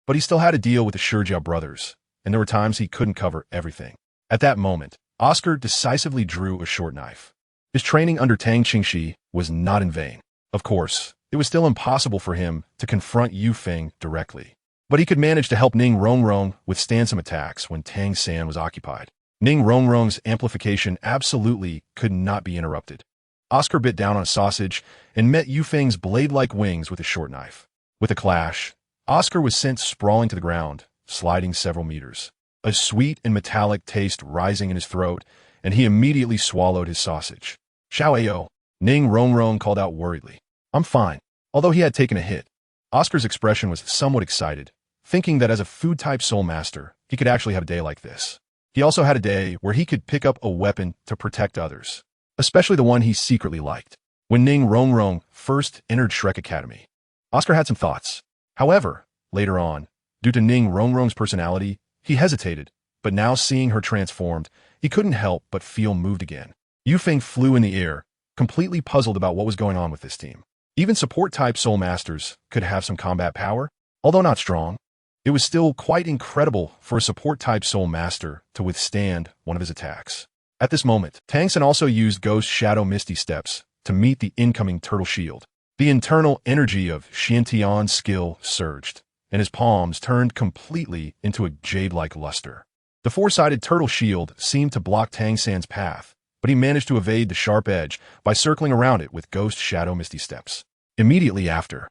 but he still had to deal with the Shijiao brothers, and there were times he couldn't cover everything. At that moment, Oscar decisively drew a short knife. His training under Tang Qingxi was not in vain. Of course, it was still impossible for him to confront Yu Feng directly, but he could manage to help Ning Rongrong withstand some attacks when Tang San was occupied. Ning Rongrong's amplification absolutely could not be interrupted. Oscar bit down on a sausage and met Yu Feng's blade-like wings with a short knife. With a clash, Oscar was sent sprawling to the ground, sliding several meters, a sweet and metallic taste rising in his throat, and he immediately swallowed his sausage. Xiao Ao, Ning Rongrong called out worriedly. I'm fine. Although he had taken a hit, Oscar's expression was somewhat excited, thinking that as a food-type soul master, he could actually have a day like this. He also had a day where he could pick up a weapon to protect others, especially the one he secretly liked. When Ning Rongrong first entered Shrek Academy, Oscar had some thoughts. However, later on, due to Ning Rongrong's personality, he hesitated, but now seeing her transformed, he couldn't help but feel moved again. Yu Feng flew in the air, completely puzzled about what was going on with this team. Even support-type soul masters could have some combat power, although not strong. It was still quite incredible for a support-type soul master to withstand one of his attacks. At this moment, Tang Clan also used Ghost Shadow Misty Steps to meet the incoming turtle shield. The internal energy of Xuantian's skill surged, and his palms turned completely into a jade-like luster. The four-sided turtle shield seemed to block Tang Clan's path, but he managed to evade the sharp edge by circling around it with Ghost Shadow Misty Steps. Immediately after,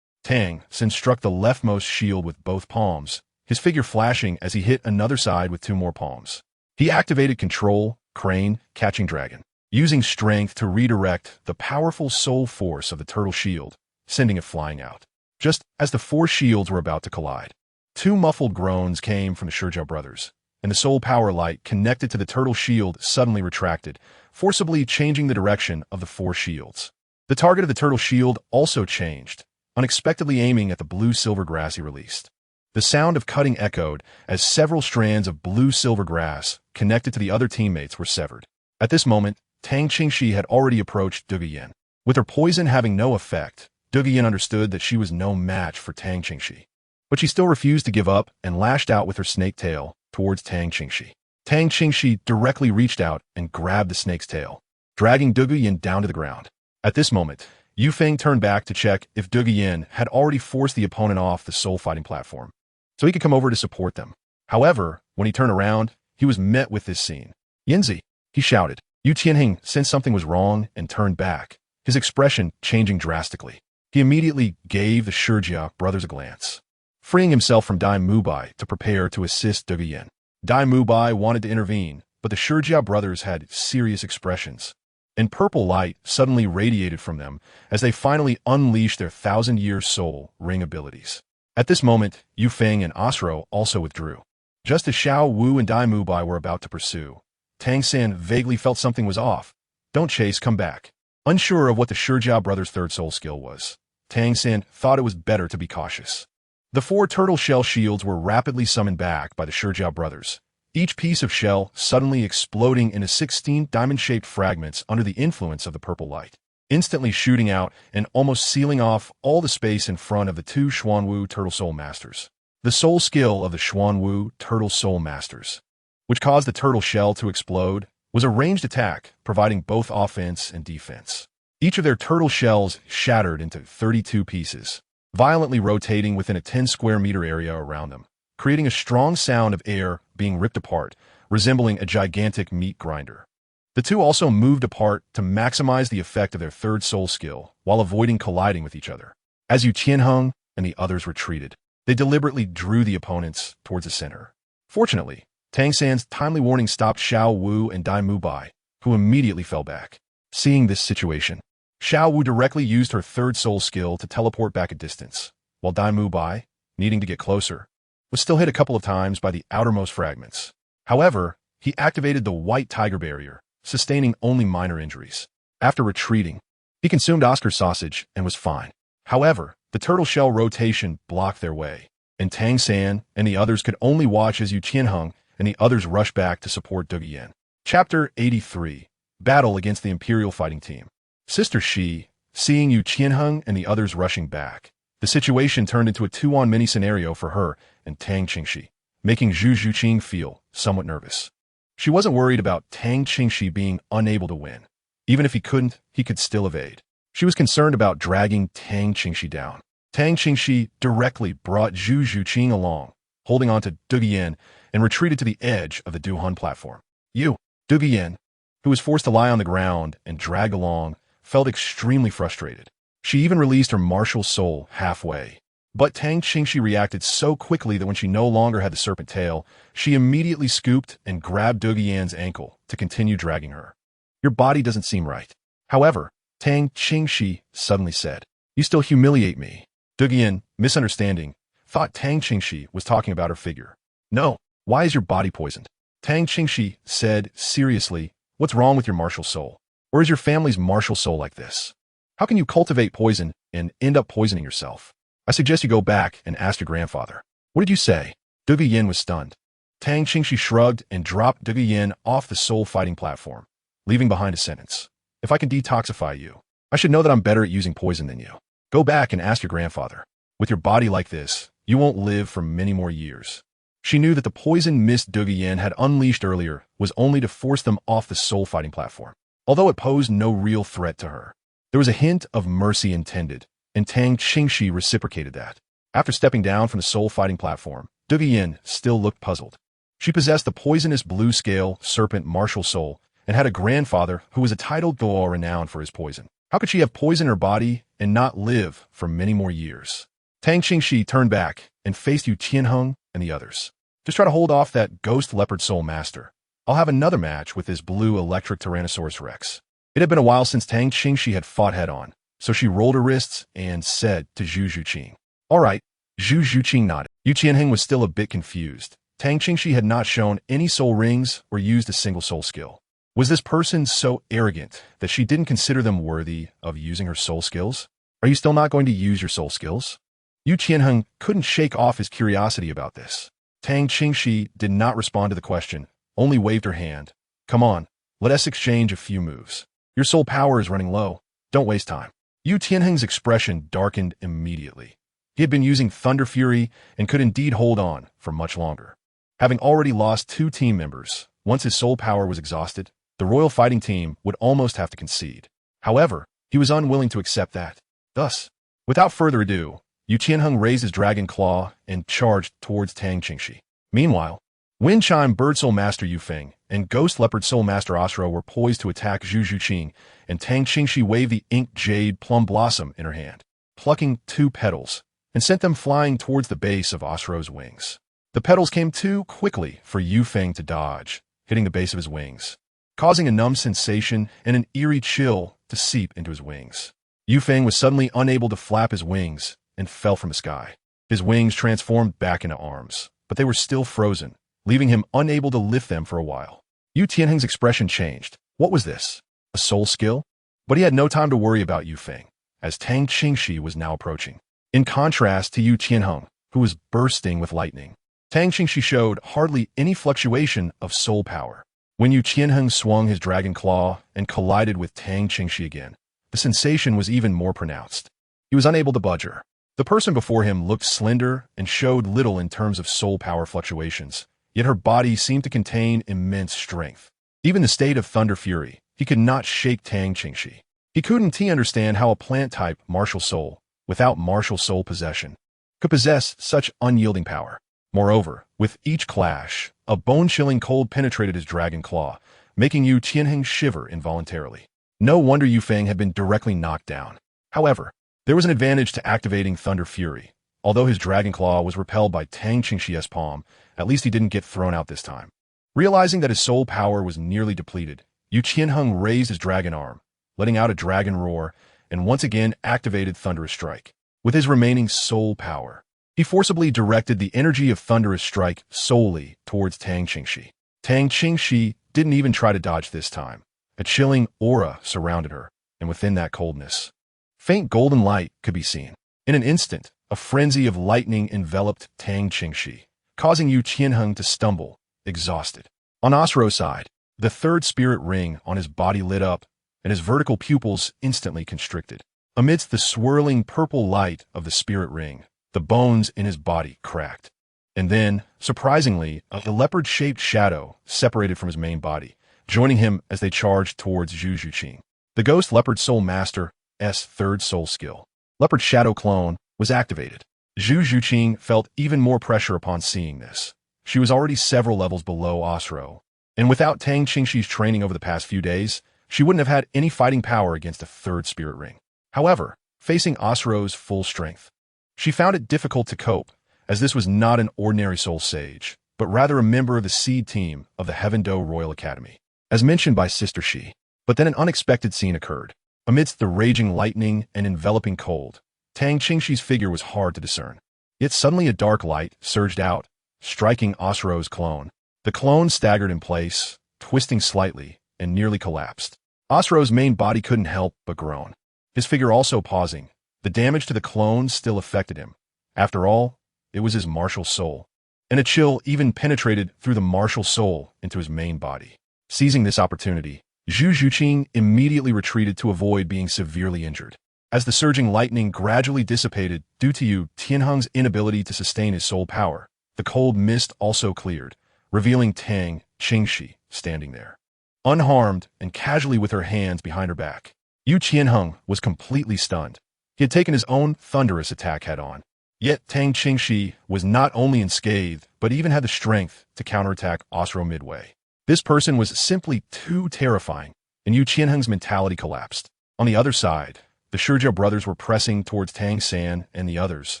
Tang Clan struck the leftmost shield with both palms, his figure flashing as he hit another side with two more palms. He activated Control, Crane, Catching Dragon, using strength to redirect the powerful soul force of the turtle shield, sending it flying out. Just as the four shields were about to collide, two muffled groans came from the Shijiao brothers, and the soul power light connected to the turtle shield suddenly retracted, forcibly changing the direction of the four shields. The target of the turtle shield also changed, unexpectedly aiming at the blue-silver grass he released. The sound of cutting echoed as several strands of blue-silver grass connected to the other teammates were severed. At this moment, Tang Qingxi had already approached Duge Yin. With her poison having no effect, Duge Yin understood that she was no match for Tang Qingxi. But she still refused to give up and lashed out with her snake tail towards Tang Qingxi. Tang Qingxi directly reached out and grabbed the snake's tail, dragging Duge Yin down to the ground. At this moment, Yu Feng turned back to check if Duge Yin had already forced the opponent off the soul fighting platform, so he could come over to support them. However, when he turned around, he was met with this scene. "Yinzi," he shouted. Yu Qianheng sensed something was wrong and turned back, his expression changing drastically. He immediately gave the Shijiao brothers a glance, freeing himself from Dai Mubai to prepare to assist Duge Yin. Dai Mubai wanted to intervene, but the Shijiao brothers had serious expressions, and purple light suddenly radiated from them as they finally unleashed their thousand-year soul ring abilities. At this moment, Yu Feng and Asro also withdrew. Just as Xiao Wu and Dai Mubai were about to pursue, Tang Clan vaguely felt something was off. "Don't chase, come back." Unsure of what the Shijiao brothers' third soul skill was, Tang Clan thought it was better to be cautious. The four turtle shell shields were rapidly summoned back by the Shijiao brothers, each piece of shell suddenly exploding into 16 diamond-shaped fragments under the influence of the purple light, instantly shooting out and almost sealing off all the space in front of the two Xuanwu Turtle Soul Masters. The soul skill of the Xuanwu Turtle Soul Masters, which caused the turtle shell to explode, was a ranged attack, providing both offense and defense. Each of their turtle shells shattered into 32 pieces, violently rotating within a 10-square-meter area around them, creating a strong sound of air being ripped apart, resembling a gigantic meat grinder. The two also moved apart to maximize the effect of their third soul skill while avoiding colliding with each other. As Yu Qianheng and the others retreated, they deliberately drew the opponents towards the center. Fortunately, Tang Clan's timely warning stopped Xiao Wu and Dai Mubai, who immediately fell back. Seeing this situation, Xiao Wu directly used her third soul skill to teleport back a distance, while Dai Mubai, needing to get closer, was still hit a couple of times by the outermost fragments. However, he activated the White Tiger Barrier, sustaining only minor injuries. After retreating, he consumed Oscar sausage and was fine. However, the turtle shell rotation blocked their way, and Tang Clan and the others could only watch as Yu Qianheng and the others rushed back to support Duge Yin. Chapter 83. Battle against the Imperial Fighting Team. Sister Shi, seeing Yu Qianheng and the others rushing back, the situation turned into a 2-on-many scenario for her and Tang Qingxi, making Zhu Zhuqing feel somewhat nervous. She wasn't worried about Tang Qingxi being unable to win. Even if he couldn't, he could still evade. She was concerned about dragging Tang Qingxi down. Tang Qingxi directly brought Zhu Zhuqing along, holding on to Duge Yin, and retreated to the edge of the Duhan platform. Duge Yin, who was forced to lie on the ground and dragged along, felt extremely frustrated. She even released her martial soul halfway. But Tang Qingxi reacted so quickly that when she no longer had the serpent tail, she immediately scooped and grabbed Duge Yin's ankle to continue dragging her. "Your body doesn't seem right." However, Tang Qingxi suddenly said, "You still humiliate me." Duge Yin, misunderstanding, thought Tang Qingxi was talking about her figure. "No, why is your body poisoned?" Tang Qingxi said seriously, "What's wrong with your martial soul? Or is your family's martial soul like this? How can you cultivate poison and end up poisoning yourself? I suggest you go back and ask your grandfather." "What did you say?" Duge Yin was stunned. Tang Qingxi shrugged and dropped Dugu Yin off the soul-fighting platform, leaving behind a sentence. If I can detoxify you, I should know that I'm better at using poison than you. Go back and ask your grandfather. With your body like this, you won't live for many more years. She knew that the poison Miss Dugu Yin had unleashed earlier was only to force them off the soul-fighting platform, although it posed no real threat to her. There was a hint of mercy intended, and Tang Qingxi reciprocated that. After stepping down from the soul-fighting platform, Dugu Yin still looked puzzled. She possessed the poisonous blue-scale serpent martial soul and had a grandfather who was a titled Douluo renowned for his poison. How could she have poison in her body and not live for many more years? Tang Qingxi turned back and faced Yu Tianheng and the others. Just try to hold off that ghost leopard soul master. I'll have another match with this blue electric Tyrannosaurus Rex. It had been a while since Tang Qingxi had fought head-on, so she rolled her wrists and said to Zhu Zhuqing. All right, Zhu Zhuqing nodded. Yu Tianheng was still a bit confused. Tang Qingxi had not shown any soul rings or used a single soul skill. Was this person so arrogant that she didn't consider them worthy of using her soul skills? Are you still not going to use your soul skills? Yu Tianheng couldn't shake off his curiosity about this. Tang Qingxi did not respond to the question, only waved her hand. Come on, let us exchange a few moves. Your soul power is running low. Don't waste time. Yu Tianheng's expression darkened immediately. He had been using Thunder Fury and could indeed hold on for much longer. Having already lost 2 team members, once his soul power was exhausted, the royal fighting team would almost have to concede. However, he was unwilling to accept that. Thus, without further ado, Yu Tianheng raised his dragon claw and charged towards Tang Qingxi. Meanwhile, Wind Chime Bird Soul Master Yu Feng and Ghost Leopard Soul Master Asro were poised to attack Zhu Zhuqing, and Tang Qingxi waved the Ink Jade Plum Blossom in her hand, plucking 2 petals, and sent them flying towards the base of Asro's wings. The petals came too quickly for Yu Feng to dodge, hitting the base of his wings, causing a numb sensation and an eerie chill to seep into his wings. Yu Feng was suddenly unable to flap his wings and fell from the sky. His wings transformed back into arms, but they were still frozen, leaving him unable to lift them for a while. Yu Tianheng's expression changed. What was this? A soul skill? But he had no time to worry about Yu Feng, as Tang Qingxi was now approaching. In contrast to Yu Tianheng, who was bursting with lightning, Tang Qingxi showed hardly any fluctuation of soul power. When Yu Tianheng swung his dragon claw and collided with Tang Qingxi again, the sensation was even more pronounced. He was unable to budge her. The person before him looked slender and showed little in terms of soul power fluctuations, yet her body seemed to contain immense strength. Even the state of Thunder Fury, he could not shake Tang Qingxi. He couldn't understand how a plant-type martial soul, without martial soul possession, could possess such unyielding power. Moreover, with each clash, a bone-chilling cold penetrated his dragon claw, making Yu Tianheng shiver involuntarily. No wonder Yu Feng had been directly knocked down. However, there was an advantage to activating Thunder Fury. Although his dragon claw was repelled by Tang Qingxi's palm, at least he didn't get thrown out this time. Realizing that his soul power was nearly depleted, Yu Tianheng raised his dragon arm, letting out a dragon roar, and once again activated Thunderous Strike. With his remaining soul power, he forcibly directed the energy of Thunderous Strike solely towards Tang Qingxi. Tang Qingxi didn't even try to dodge this time. A chilling aura surrounded her, and within that coldness, faint golden light could be seen. In an instant, a frenzy of lightning enveloped Tang Qingxi, causing Yu Tianheng to stumble, exhausted. On Asro's side, the 3rd spirit ring on his body lit up, and his vertical pupils instantly constricted. Amidst the swirling purple light of the spirit ring, the bones in his body cracked. And then, surprisingly, a leopard-shaped shadow separated from his main body, joining him as they charged towards Zhu Zhuqing. The Ghost Leopard Soul Master's 3rd soul skill, Leopard Shadow Clone, was activated. Zhu Zhuqing felt even more pressure upon seeing this. She was already several levels below Asro, and without Tang Qingxi's training over the past few days, she wouldn't have had any fighting power against a 3rd spirit ring. However, facing Asro's full strength, she found it difficult to cope, as this was not an ordinary soul sage, but rather a member of the seed team of the Heaven Do Royal Academy, as mentioned by Sister Shi. But then an unexpected scene occurred. Amidst the raging lightning and enveloping cold, Tang Qingxi's figure was hard to discern. Yet suddenly a dark light surged out, striking Asro's clone. The clone staggered in place, twisting slightly, and nearly collapsed. Asro's main body couldn't help but groan, his figure also pausing. The damage to the clone still affected him. After all, it was his martial soul. and a chill even penetrated through the martial soul into his main body. Seizing this opportunity, Zhu Zhuqing immediately retreated to avoid being severely injured. As the surging lightning gradually dissipated due to Yu Tianheng's inability to sustain his soul power, the cold mist also cleared, revealing Tang Qingxi standing there, unharmed and casually with her hands behind her back. Yu Tianheng was completely stunned. He had taken his own thunderous attack head-on. Yet Tang Qingxi was not only unscathed, but even had the strength to counterattack Osro midway. This person was simply too terrifying, and Yu Tianheng's mentality collapsed. On the other side, the Shizhou brothers were pressing towards Tang San and the others,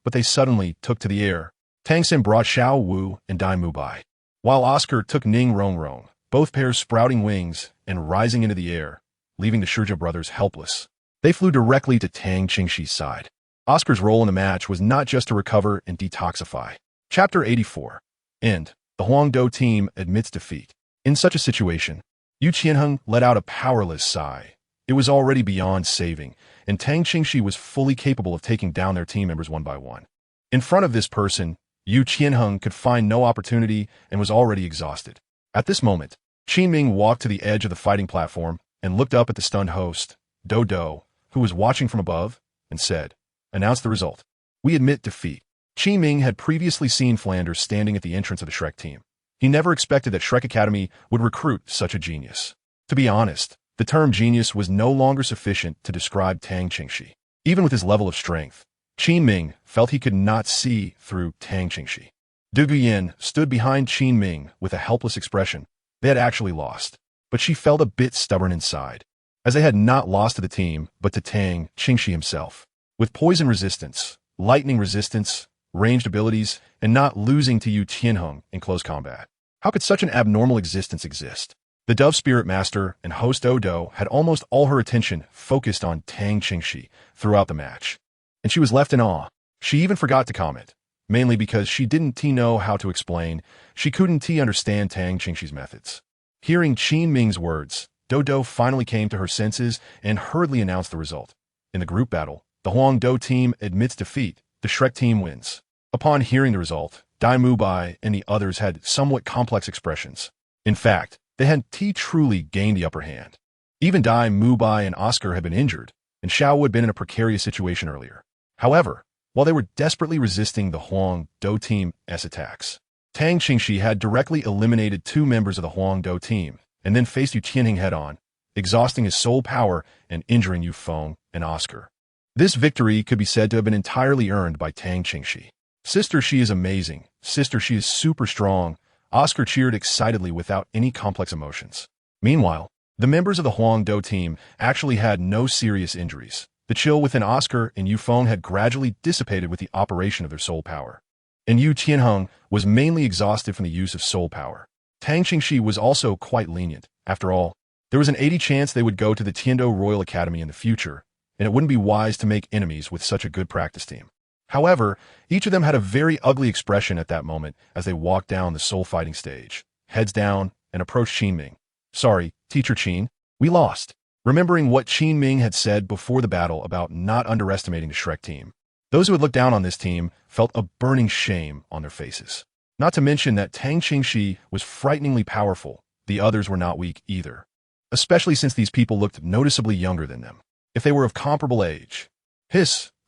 but they suddenly took to the air. Tang San brought Xiao Wu and Dai Mu by, while Oscar took Ning Rongrong, both pairs sprouting wings and rising into the air, leaving the Shizhou brothers helpless. They flew directly to Tang Qingxi's side. Oscar's role in the match was not just to recover and detoxify. Chapter 84. End. The Huangdou team admits defeat. In such a situation, Yu Tianheng let out a powerless sigh. It was already beyond saving, and Tang Qingxi was fully capable of taking down their team members one by one. In front of this person, Yu Tianheng could find no opportunity and was already exhausted. At this moment, Qin Ming walked to the edge of the fighting platform and looked up at the stunned host, Douluo, who was watching from above, and said, "Announce the result. We admit defeat." Qin Ming had previously seen Flanders standing at the entrance of the Shrek team. He never expected that Shrek Academy would recruit such a genius. To be honest, the term genius was no longer sufficient to describe Tang Qingxi. Even with his level of strength, Qin Ming felt he could not see through Tang Qingxi. Du Guiyan stood behind Qin Ming with a helpless expression. They had actually lost, but she felt a bit stubborn inside, as they had not lost to the team, but to Tang Qingxi himself. With poison resistance, lightning resistance, ranged abilities, and not losing to Yu Tianheng in close combat. How could such an abnormal existence exist? The Dove Spirit Master and host Odo had almost all her attention focused on Tang Qingxi throughout the match, and she was left in awe. She even forgot to comment, mainly because she didn't know how to explain. She couldn't understand Tang Qingxi's methods. Hearing Qin Ming's words, Dodo finally came to her senses and hurriedly announced the result. In the group battle, the Huangdou team admits defeat. The Shrek team wins. Upon hearing the result, Dai Mubai and the others had somewhat complex expressions. In fact, they had truly gained the upper hand. Even Dai Mubai and Oscar had been injured, and Xiao had been in a precarious situation earlier. However, while they were desperately resisting the Huangdou team's attacks, Tang Qingxi had directly eliminated two members of the Huangdou team, and then faced Yu Tianheng head-on, exhausting his soul power and injuring Yu Feng and Oscar. This victory could be said to have been entirely earned by Tang Qingxi. "Sister, she is amazing. Sister, she is super strong." Oscar cheered excitedly without any complex emotions. Meanwhile, the members of the Huangdou team actually had no serious injuries. The chill within Oscar and Yu Feng had gradually dissipated with the operation of their soul power, and Yu Tianheng was mainly exhausted from the use of soul power. Tang Qingxi was also quite lenient. After all, there was an 80% chance they would go to the Tiandou Royal Academy in the future, and it wouldn't be wise to make enemies with such a good practice team. However, each of them had a very ugly expression at that moment as they walked down the soul fighting stage, heads down, and approached Qin Ming. "Sorry, Teacher Qin, we lost." Remembering what Qin Ming had said before the battle about not underestimating the Shrek team, those who had looked down on this team felt a burning shame on their faces. Not to mention that Tang Qingxi was frighteningly powerful. The others were not weak either, especially since these people looked noticeably younger than them, if they were of comparable age.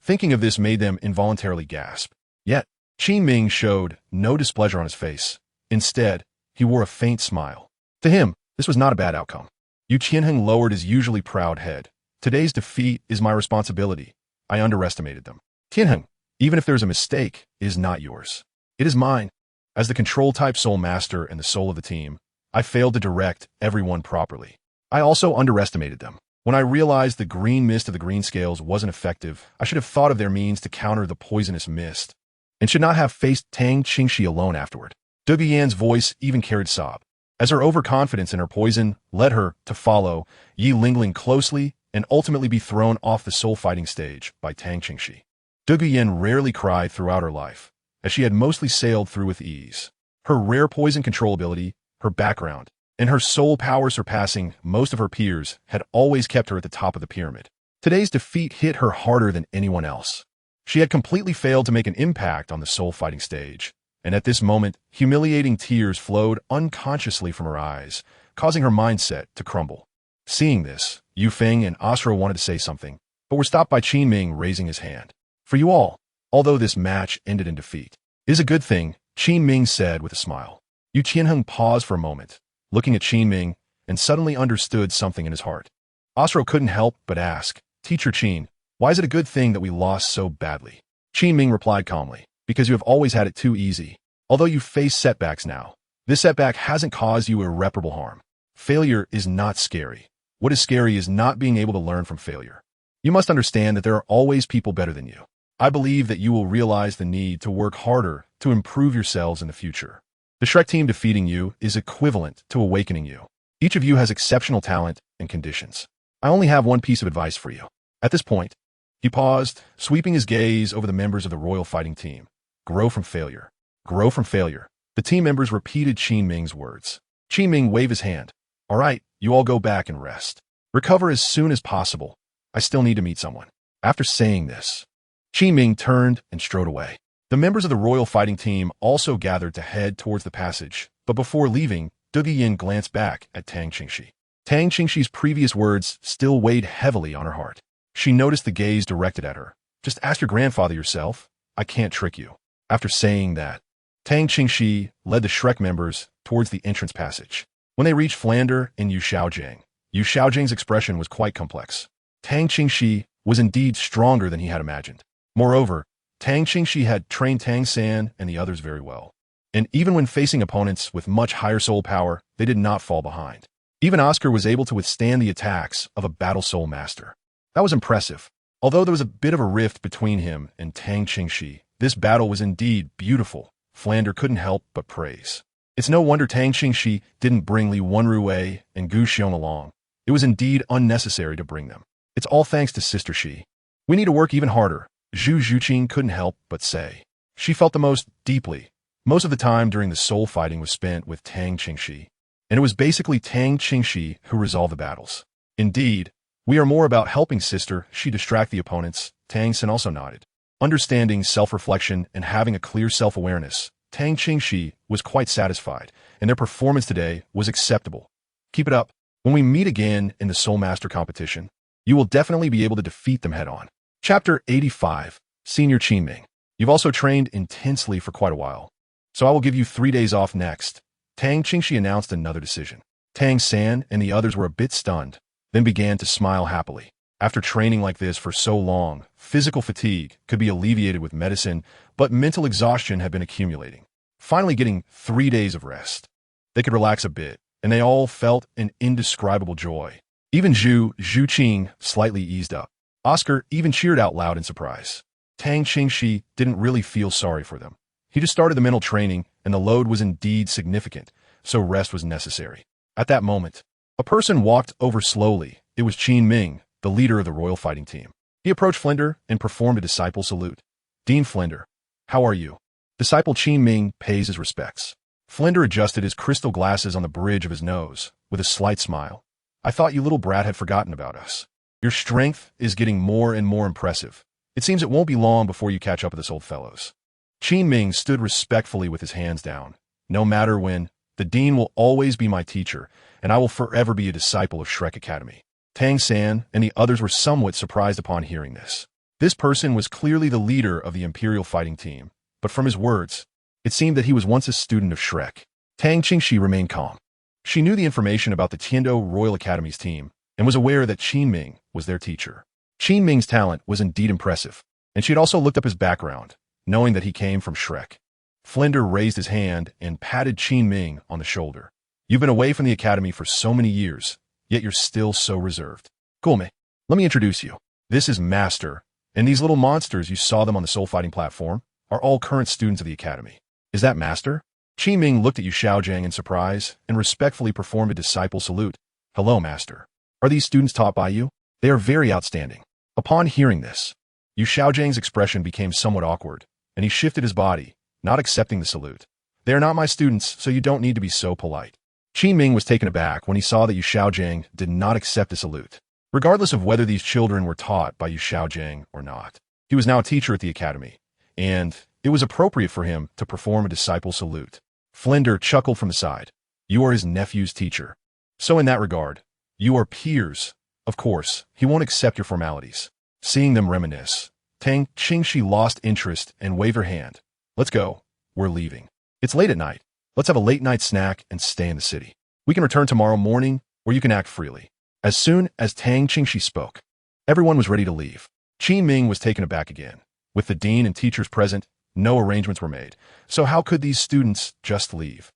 Thinking of this made them involuntarily gasp. Yet, Qin Ming showed no displeasure on his face. Instead, he wore a faint smile. To him, this was not a bad outcome. Yu Tianheng lowered his usually proud head. "Today's defeat is my responsibility. I underestimated them. Tianheng, even if there's a mistake, it is not yours. It is mine. As the control-type soul master and the soul of the team, I failed to direct everyone properly. I also underestimated them. When I realized the green mist of the green scales wasn't effective, I should have thought of their means to counter the poisonous mist, and should not have faced Tang Qingxi alone afterward." Du Guiyan's voice even carried sob, as her overconfidence in her poison led her to follow Yi Lingling closely and ultimately be thrown off the soul fighting stage by Tang Qingxi. Du Guiyan rarely cried throughout her life, as she had mostly sailed through with ease. Her rare poison control ability, her background, and her soul power surpassing most of her peers had always kept her at the top of the pyramid. Today's defeat hit her harder than anyone else. She had completely failed to make an impact on the soul fighting stage, And at this moment, humiliating tears flowed unconsciously from her eyes, causing her mindset to crumble. Seeing this, Yu Feng and Asra wanted to say something, but were stopped by Qin Ming raising his hand. For you all, although this match ended in defeat, it is a good thing, Qin Ming said with a smile. Yu Qianheng paused for a moment, looking at Qin Ming, and suddenly understood something in his heart. Asra couldn't help but ask, Teacher Qin, why is it a good thing that we lost so badly? Qin Ming replied calmly, because you have always had it too easy. Although you face setbacks now, this setback hasn't caused you irreparable harm. Failure is not scary. What is scary is not being able to learn from failure. You must understand that there are always people better than you. I believe that you will realize the need to work harder to improve yourselves in the future. The Shrek team defeating you is equivalent to awakening you. Each of you has exceptional talent and conditions. I only have one piece of advice for you. At this point, he paused, sweeping his gaze over the members of the royal fighting team. Grow from failure. Grow from failure. The team members repeated Qin Ming's words. Qin Ming waved his hand. All right, you all go back and rest. Recover as soon as possible. I still need to meet someone. After saying this, Qin Ming turned and strode away. The members of the royal fighting team also gathered to head towards the passage, but before leaving, Du Yin glanced back at Tang Qingxi. Tang Qingxi's previous words still weighed heavily on her heart. She noticed the gaze directed at her. Just ask your grandfather yourself. I can't trick you. After saying that, Tang Qingxi led the Shrek members towards the entrance passage. When they reached Flander and Yu Xiaojing's expression was quite complex. Tang Qingxi was indeed stronger than he had imagined. Moreover, Tang Qingxi had trained Tang San and the others very well. And even when facing opponents with much higher soul power, they did not fall behind. Even Oscar was able to withstand the attacks of a battle soul master. That was impressive. Although there was a bit of a rift between him and Tang Qingxi, this battle was indeed beautiful. Flander couldn't help but praise. It's no wonder Tang Qingxi didn't bring Li Wenruwei and Gu Xiong along. It was indeed unnecessary to bring them. It's all thanks to Sister Shi. We need to work even harder, Zhu Zhuqing couldn't help but say. She felt the most deeply. Most of the time during the soul fighting was spent with Tang Qingxi, and it was basically Tang Qingxi who resolved the battles. Indeed, we are more about helping Sister Shi distract the opponents. Tang San also nodded. Understanding self-reflection and having a clear self-awareness, Tang Qingxi was quite satisfied, and their performance today was acceptable. Keep it up. When we meet again in the Soul Master competition, you will definitely be able to defeat them head-on. Chapter 85, Senior Qin Ming. You've also trained intensely for quite a while, so I will give you 3 days off next. Tang Qingxi announced another decision. Tang San and the others were a bit stunned, then began to smile happily. After training like this for so long, physical fatigue could be alleviated with medicine, but mental exhaustion had been accumulating. Finally getting 3 days of rest, they could relax a bit, and they all felt an indescribable joy. Even Zhu Zhuqing slightly eased up. Oscar even cheered out loud in surprise. Tang Qingxi didn't really feel sorry for them. He just started the mental training, and the load was indeed significant, so rest was necessary. At that moment, a person walked over slowly. It was Qin Ming, the leader of the royal fighting team. He approached Flinder and performed a disciple salute. Dean Flinder, how are you? Disciple Qin Ming pays his respects. Flinder adjusted his crystal glasses on the bridge of his nose, with a slight smile. I thought you little brat had forgotten about us. Your strength is getting more and more impressive. It seems it won't be long before you catch up with us old fellows. Qin Ming stood respectfully with his hands down. No matter when, the dean will always be my teacher, and I will forever be a disciple of Shrek Academy. Tang San and the others were somewhat surprised upon hearing this. This person was clearly the leader of the Imperial fighting team, but from his words, it seemed that he was once a student of Shrek. Tang Qingxi remained calm. She knew the information about the Tiando Royal Academy's team and was aware that Qin Ming was their teacher. Qin Ming's talent was indeed impressive, and she had also looked up his background, knowing that he came from Shrek. Flinder raised his hand and patted Qin Ming on the shoulder. You've been away from the academy for so many years, yet you're still so reserved. Gulme, let me introduce you. This is Master, and these little monsters you saw them on the soul fighting platform are all current students of the academy. Is that Master? Qin Ming looked at Yu Xiaojing in surprise and respectfully performed a disciple salute. Hello, Master. Are these students taught by you? They are very outstanding. Upon hearing this, Yu Xiaojing's expression became somewhat awkward, and he shifted his body, not accepting the salute. They are not my students, so you don't need to be so polite. Qin Ming was taken aback when he saw that Yu Xiaojing did not accept the salute. Regardless of whether these children were taught by Yu Xiaojing or not, he was now a teacher at the academy, and it was appropriate for him to perform a disciple salute. Flinder chuckled from the side. You are his nephew's teacher. So in that regard, you are peers. Of course, he won't accept your formalities. Seeing them reminisce, Tang Qingxi lost interest and waved her hand. Let's go. We're leaving. It's late at night. Let's have a late-night snack and stay in the city. We can return tomorrow morning, or you can act freely. As soon as Tang Qingxi spoke, everyone was ready to leave. Qin Ming was taken aback again. With the dean and teachers present, no arrangements were made. So how could these students just leave?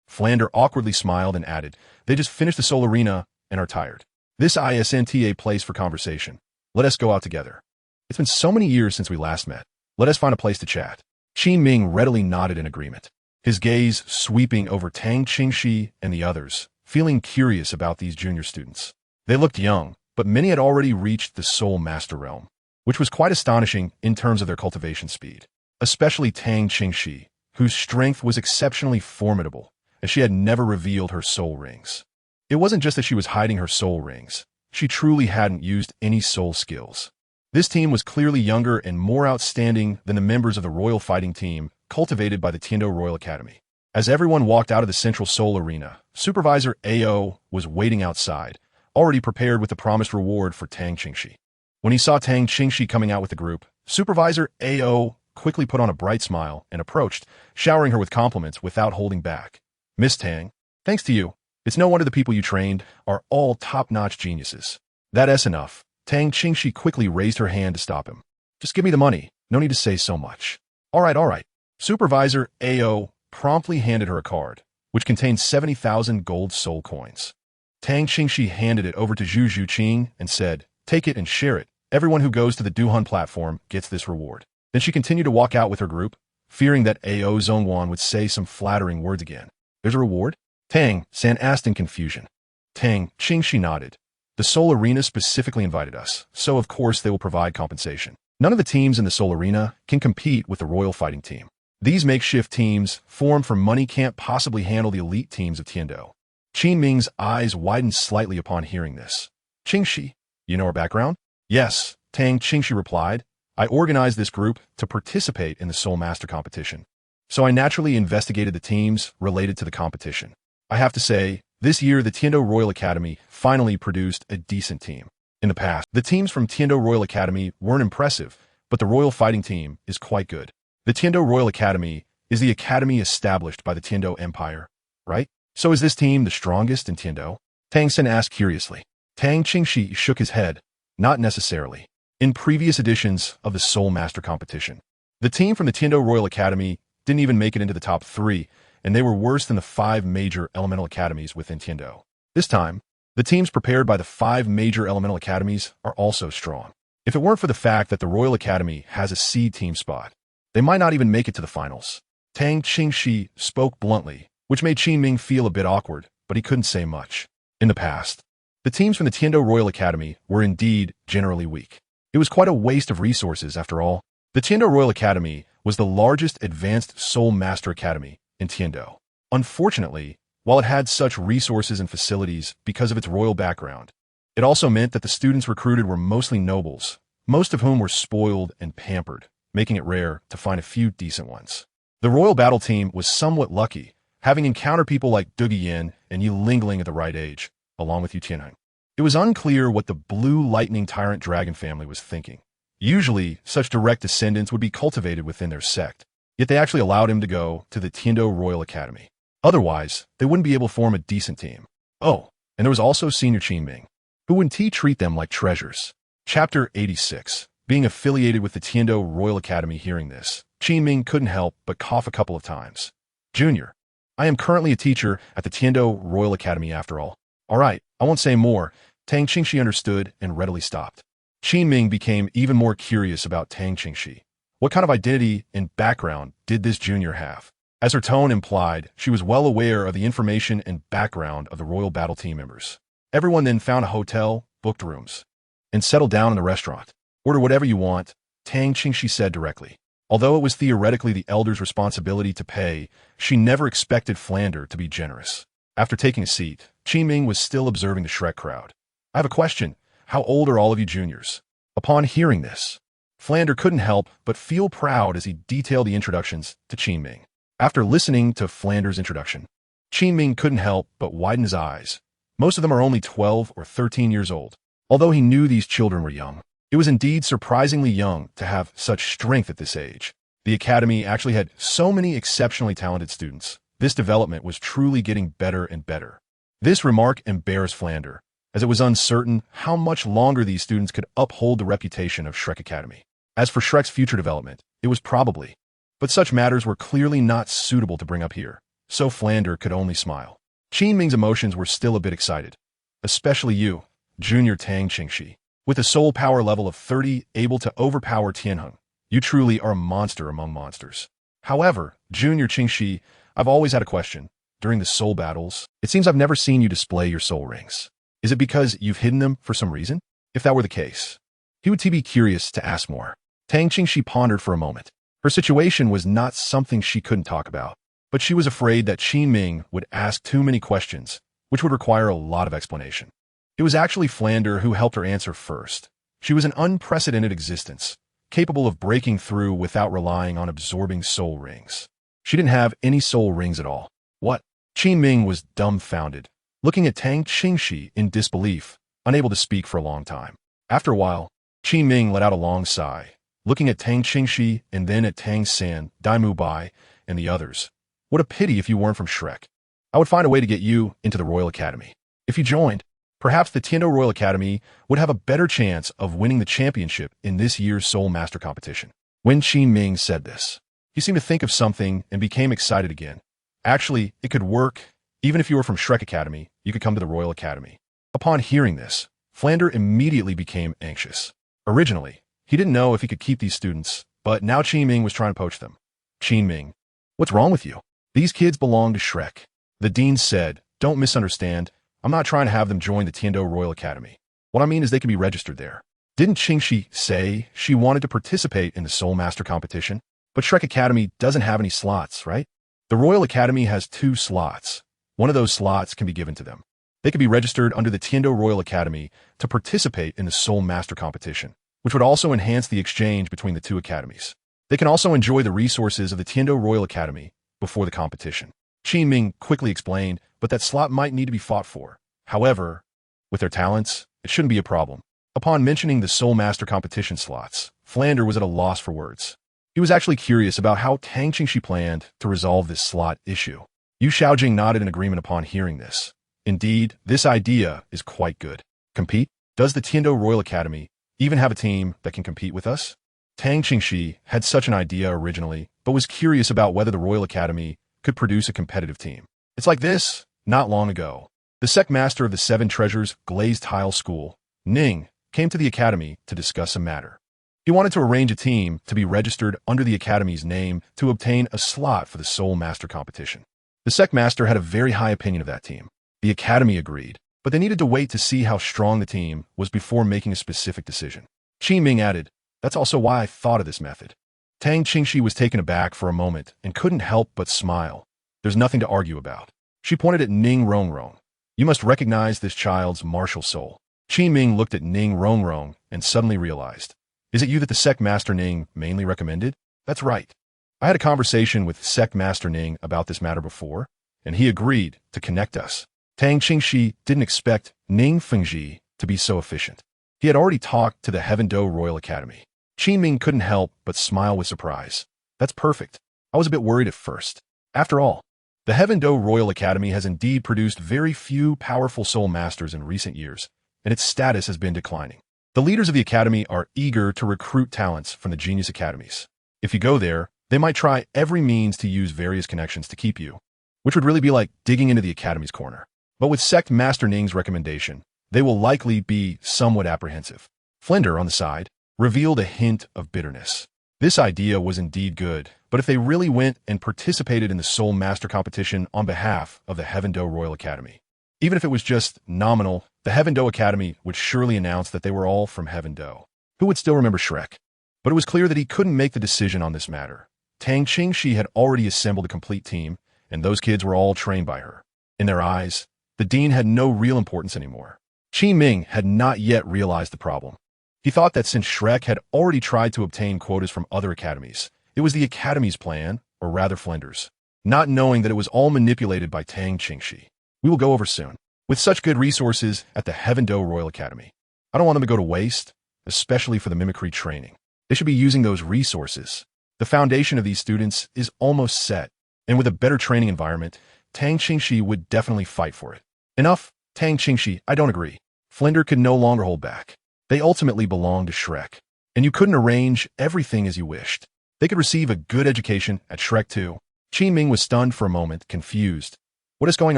Flander awkwardly smiled and added, they just finished the Soul Arena and are tired. This isn't a place for conversation. Let us go out together. It's been so many years since we last met. Let us find a place to chat. Qin Ming readily nodded in agreement, his gaze sweeping over Tang Qingxi and the others, feeling curious about these junior students. They looked young, but many had already reached the Soul Master realm, which was quite astonishing in terms of their cultivation speed. Especially Tang Qingxi, whose strength was exceptionally formidable, as she had never revealed her soul rings. It wasn't just that she was hiding her soul rings. She truly hadn't used any soul skills. This team was clearly younger and more outstanding than the members of the royal fighting team cultivated by the Tiando Royal Academy. As everyone walked out of the central Soul Arena, Supervisor Ao was waiting outside, already prepared with the promised reward for Tang Qingxi. When he saw Tang Qingxi coming out with the group, Supervisor Ao quickly put on a bright smile and approached, showering her with compliments without holding back. Miss Tang, thanks to you, it's no wonder the people you trained are all top-notch geniuses. That's enough. Tang Qingxi quickly raised her hand to stop him. Just give me the money. No need to say so much. All right. Supervisor Ao promptly handed her a card, which contained 70,000 gold soul coins. Tang Qingxi handed it over to Zhu Zhuqing and said, take it and share it. Everyone who goes to the Duhan platform gets this reward. Then she continued to walk out with her group, fearing that Ao Zhongwan would say some flattering words again. There's a reward? Tang San asked in confusion. Tang Qingxi nodded. The Soul Arena specifically invited us, so of course they will provide compensation. None of the teams in the Soul Arena can compete with the Royal Fighting Team. These makeshift teams, formed for money, can't possibly handle the elite teams of Tiando. Qin Ming's eyes widened slightly upon hearing this. Qingxi, you know her background? Yes, Tang Qingxi replied. I organized this group to participate in the Soul Master competition. So I naturally investigated the teams related to the competition. I have to say, this year the Tiando Royal Academy finally produced a decent team. In the past, the teams from Tiando Royal Academy weren't impressive, but the Royal Fighting Team is quite good. The Tiando Royal Academy is the academy established by the Tiando Empire, right? So is this team the strongest in Tiando? Tang Sen asked curiously. Tang Qingxi shook his head. Not necessarily. In previous editions of the Soul Master competition, the team from the Tiando Royal Academy didn't even make it into the top 3, and they were worse than the 5 major elemental academies within Tiando. This time, the teams prepared by the 5 major elemental academies are also strong. If it weren't for the fact that the Royal Academy has a seed team spot, they might not even make it to the finals. Tang Qingxi spoke bluntly, which made Qin Ming feel a bit awkward, but he couldn't say much. In the past, the teams from the Tiando Royal Academy were indeed generally weak. It was quite a waste of resources, after all. The Tiando Royal Academy was the largest advanced Soul Master Academy in Tiando. Unfortunately, while it had such resources and facilities because of its royal background, it also meant that the students recruited were mostly nobles, most of whom were spoiled and pampered, making it rare to find a few decent ones. The royal battle team was somewhat lucky, having encountered people like Dugi Yin and Yi Lingling at the right age, along with Yu Tianheng. It was unclear what the Blue Lightning Tyrant Dragon family was thinking. Usually, such direct descendants would be cultivated within their sect, yet they actually allowed him to go to the Tiando Royal Academy. Otherwise, they wouldn't be able to form a decent team. Oh, and there was also Senior Qin Ming, who would treat them like treasures. Chapter 86. Being affiliated with the Tiando Royal Academy. Hearing this, Qin Ming couldn't help but cough a couple of times. Junior, I am currently a teacher at the Tiando Royal Academy after all. All right, I won't say more. Tang Qingxi understood and readily stopped. Qin Ming became even more curious about Tang Qingxi. What kind of identity and background did this junior have? As her tone implied, she was well aware of the information and background of the Royal Battle Team members. Everyone then found a hotel, booked rooms, and settled down in the restaurant. Order whatever you want, Tang Qingxi said directly. Although it was theoretically the elder's responsibility to pay, she never expected Flander to be generous. After taking a seat, Qin Ming was still observing the Shrek crowd. I have a question. How old are all of you juniors? Upon hearing this, Flander couldn't help but feel proud as he detailed the introductions to Qingming. After listening to Flander's introduction, Qingming couldn't help but widen his eyes. Most of them are only 12 or 13 years old. Although he knew these children were young, it was indeed surprisingly young to have such strength at this age. The academy actually had so many exceptionally talented students. This development was truly getting better and better. This remark embarrassed Flander, as it was uncertain how much longer these students could uphold the reputation of Shrek Academy. As for Shrek's future development, it was probably, but such matters were clearly not suitable to bring up here, so Flander could only smile. Qingming's emotions were still a bit excited, especially you, Junior Tang Qingxi. With a soul power level of 30 able to overpower Tianheng, you truly are a monster among monsters. However, Junior Qingxi, I've always had a question. During the soul battles, it seems I've never seen you display your soul rings. Is it because you've hidden them for some reason? If that were the case, he would be curious to ask more. Tang Qingxi pondered for a moment. Her situation was not something she couldn't talk about, but she was afraid that Qingming would ask too many questions, which would require a lot of explanation. It was actually Flander who helped her answer first. She was an unprecedented existence, capable of breaking through without relying on absorbing soul rings. She didn't have any soul rings at all. What? Qingming was dumbfounded, looking at Tang Qingxi in disbelief, unable to speak for a long time. After a while, Qingming let out a long sigh, looking at Tang Qingxi and then at Tang San, Daimu Bai, and the others. What a pity if you weren't from Shrek. I would find a way to get you into the Royal Academy. If you joined, perhaps the Tiando Royal Academy would have a better chance of winning the championship in this year's Soul Master competition. When Qingming said this, he seemed to think of something and became excited again. Actually, it could work. Even if you were from Shrek Academy, you could come to the Royal Academy. Upon hearing this, Flander immediately became anxious. Originally, he didn't know if he could keep these students, but now Qingming was trying to poach them. Qingming, what's wrong with you? These kids belong to Shrek. The dean said, don't misunderstand. I'm not trying to have them join the Tiando Royal Academy. What I mean is they can be registered there. Didn't Qingxi say she wanted to participate in the Soul Master competition? But Shrek Academy doesn't have any slots, right? The Royal Academy has 2 slots. One of those slots can be given to them. They could be registered under the Tiando Royal Academy to participate in the Soul Master competition, which would also enhance the exchange between the 2 academies. They can also enjoy the resources of the Tiando Royal Academy before the competition. Qingming quickly explained, but that slot might need to be fought for. However, with their talents, it shouldn't be a problem. Upon mentioning the Soul Master competition slots, Flander was at a loss for words. He was actually curious about how Tang Qingxi planned to resolve this slot issue. Yu Xiaojing nodded in agreement upon hearing this. Indeed, this idea is quite good. Compete? Does the Tiando Royal Academy even have a team that can compete with us? Tang Qingxi had such an idea originally, but was curious about whether the Royal Academy could produce a competitive team. It's like this. Not long ago, the sect master of the 7 Treasures Glazed Tile School, Ning, came to the academy to discuss a matter. He wanted to arrange a team to be registered under the academy's name to obtain a slot for the Soul Master competition. The sect master had a very high opinion of that team. The academy agreed, but they needed to wait to see how strong the team was before making a specific decision. Qingming added, that's also why I thought of this method. Tang Qingxi was taken aback for a moment and couldn't help but smile. There's nothing to argue about. She pointed at Ning Rongrong. You must recognize this child's martial soul. Qingming looked at Ning Rongrong and suddenly realized, is it you that the sect master Ning mainly recommended? That's right. I had a conversation with sect master Ning about this matter before, and he agreed to connect us. Tang Qingxi didn't expect Ning Fengji to be so efficient. He had already talked to the Heaven Do Royal Academy. Qingming couldn't help but smile with surprise. That's perfect. I was a bit worried at first. After all, the Heaven Do Royal Academy has indeed produced very few powerful soul masters in recent years, and its status has been declining. The leaders of the academy are eager to recruit talents from the genius academies. If you go there, they might try every means to use various connections to keep you, which would really be like digging into the academy's corner. But with Sect Master Ning's recommendation, they will likely be somewhat apprehensive. Flinder, on the side, revealed a hint of bitterness. This idea was indeed good, but if they really went and participated in the Soul Master competition on behalf of the Heaven Do Royal Academy, even if it was just nominal, the Heaven Do Academy would surely announce that they were all from Heaven Do. Who would still remember Shrek? But it was clear that he couldn't make the decision on this matter. Tang Qingxi had already assembled a complete team, and those kids were all trained by her. In their eyes, the dean had no real importance anymore. Qingming had not yet realized the problem. He thought that since Shrek had already tried to obtain quotas from other academies, it was the academy's plan, or rather Flinder's, not knowing that it was all manipulated by Tang Qingxi. We will go over soon. With such good resources at the Heaven Do Royal Academy, I don't want them to go to waste, especially for the mimicry training. They should be using those resources. The foundation of these students is almost set, and with a better training environment, Tang Qingxi would definitely fight for it. Enough, Tang Qingxi, I don't agree. Flinder could no longer hold back. They ultimately belonged to Shrek, and you couldn't arrange everything as you wished. They could receive a good education at Shrek too. Qingming was stunned for a moment, confused. What is going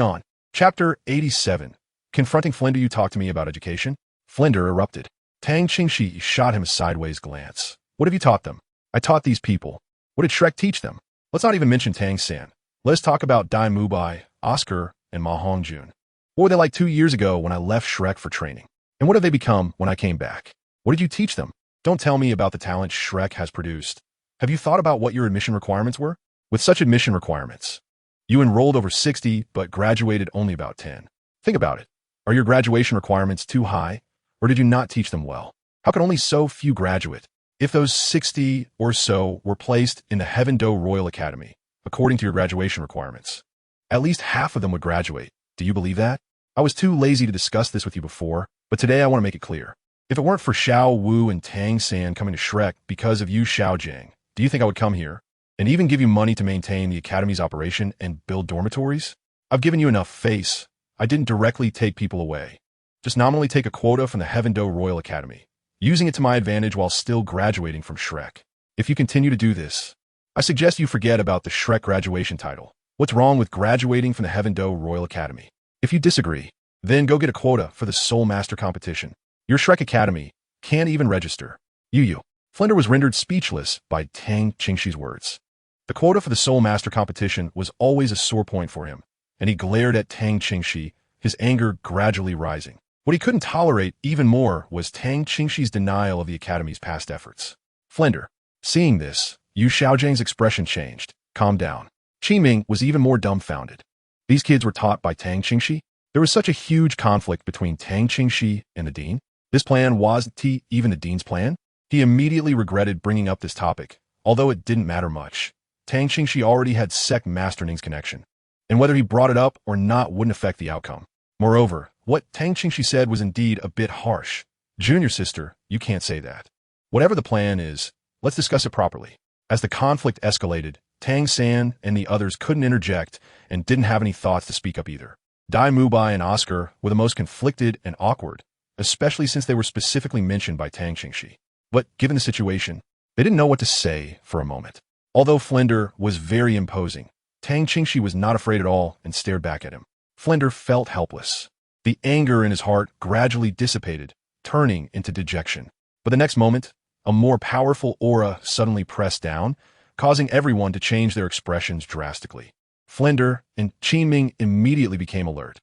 on? Chapter 87. Confronting Flinder. You talk to me about education? Flinder erupted. Tang Qingxi shot him a sideways glance. What have you taught them? I taught these people. What did Shrek teach them? Let's not even mention Tang San. Let's talk about Dai Mubai, Oscar, and Ma Hongjun. What were they like 2 years ago when I left Shrek for training? And what have they become when I came back? What did you teach them? Don't tell me about the talent Shrek has produced. Have you thought about what your admission requirements were? With such admission requirements, you enrolled over 60 but graduated only about 10. Think about it. Are your graduation requirements too high, or did you not teach them well? How can only so few graduate? If those 60 or so were placed in the Heaven Do Royal Academy, according to your graduation requirements, at least half of them would graduate. Do you believe that? I was too lazy to discuss this with you before, but today I want to make it clear. If it weren't for Xiao Wu and Tang San coming to Shrek because of you, Xiao Jiang, do you think I would come here and even give you money to maintain the academy's operation and build dormitories? I've given you enough face. I didn't directly take people away. Just nominally take a quota from the Heaven Do Royal Academy, using it to my advantage while still graduating from Shrek. If you continue to do this, I suggest you forget about the Shrek graduation title. What's wrong with graduating from the Heaven Do Royal Academy? If you disagree, then go get a quota for the Soul Master competition. Your Shrek Academy can't even register. You. Flinder was rendered speechless by Tang Qingxi's words. The quota for the Soul Master competition was always a sore point for him, and he glared at Tang Qingxi, his anger gradually rising. What he couldn't tolerate even more was Tang Qingxi's denial of the Academy's past efforts. Flinder. Seeing this, Yu Xiaojiang's expression changed. Calm down. Qingming was even more dumbfounded. These kids were taught by Tang Qingxi? There was such a huge conflict between Tang Qingxi and the dean. This plan wasn't even the dean's plan. He immediately regretted bringing up this topic, although it didn't matter much. Tang Qingxi already had sect masterning's connection, and whether he brought it up or not wouldn't affect the outcome. Moreover, what Tang Qingxi said was indeed a bit harsh. Junior sister, you can't say that. Whatever the plan is, let's discuss it properly. As the conflict escalated, Tang San and the others couldn't interject and didn't have any thoughts to speak up either. Dai Mubai and Oscar were the most conflicted and awkward, especially since they were specifically mentioned by Tang Qingxi. But given the situation, they didn't know what to say for a moment. Although Flinder was very imposing, Tang Qingxi was not afraid at all and stared back at him. Flinder felt helpless. The anger in his heart gradually dissipated, turning into dejection. But the next moment, a more powerful aura suddenly pressed down, causing everyone to change their expressions drastically. Flinder and Qingming immediately became alert.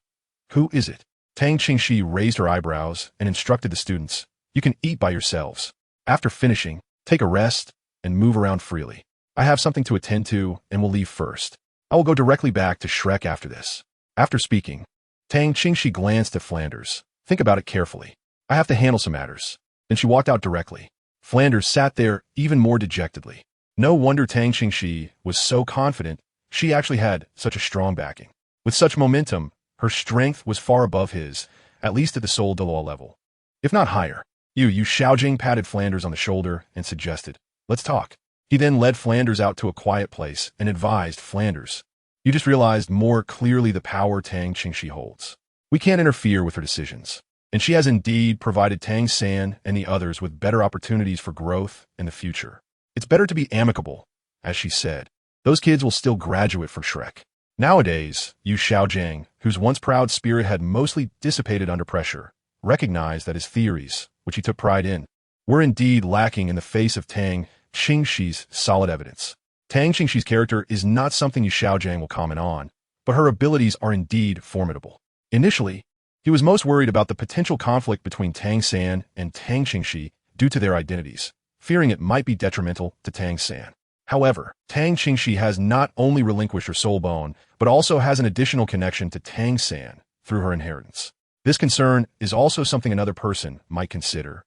Who is it? Tang Qingxi raised her eyebrows and instructed the students, you can eat by yourselves. After finishing, take a rest and move around freely. I have something to attend to and will leave first. I will go directly back to Shrek after this. After speaking, Tang Qingxi glanced at Flanders. Think about it carefully. I have to handle some matters. Then she walked out directly. Flanders sat there even more dejectedly. No wonder Tang Qingxi was so confident. She actually had such a strong backing. With such momentum, her strength was far above his, at least at the Soul Douluo level, if not higher. Yu Xiaojing patted Flanders on the shoulder and suggested, let's talk. He then led Flanders out to a quiet place and advised Flanders, you just realized more clearly the power Tang Qingxi holds. We can't interfere with her decisions, and she has indeed provided Tang San and the others with better opportunities for growth in the future. It's better to be amicable, as she said. Those kids will still graduate from Shrek. Nowadays, Yu Xiaojiang, whose once proud spirit had mostly dissipated under pressure, recognized that his theories, which he took pride in, were indeed lacking in the face of Tang Qingxi's solid evidence. Tang Qingxi's character is not something Yu Xiaojiang will comment on, but her abilities are indeed formidable. Initially, he was most worried about the potential conflict between Tang San and Tang Qingxi due to their identities, fearing it might be detrimental to Tang San. However, Tang Qingxi has not only relinquished her soul bone, but also has an additional connection to Tang San through her inheritance. This concern is also something another person might consider.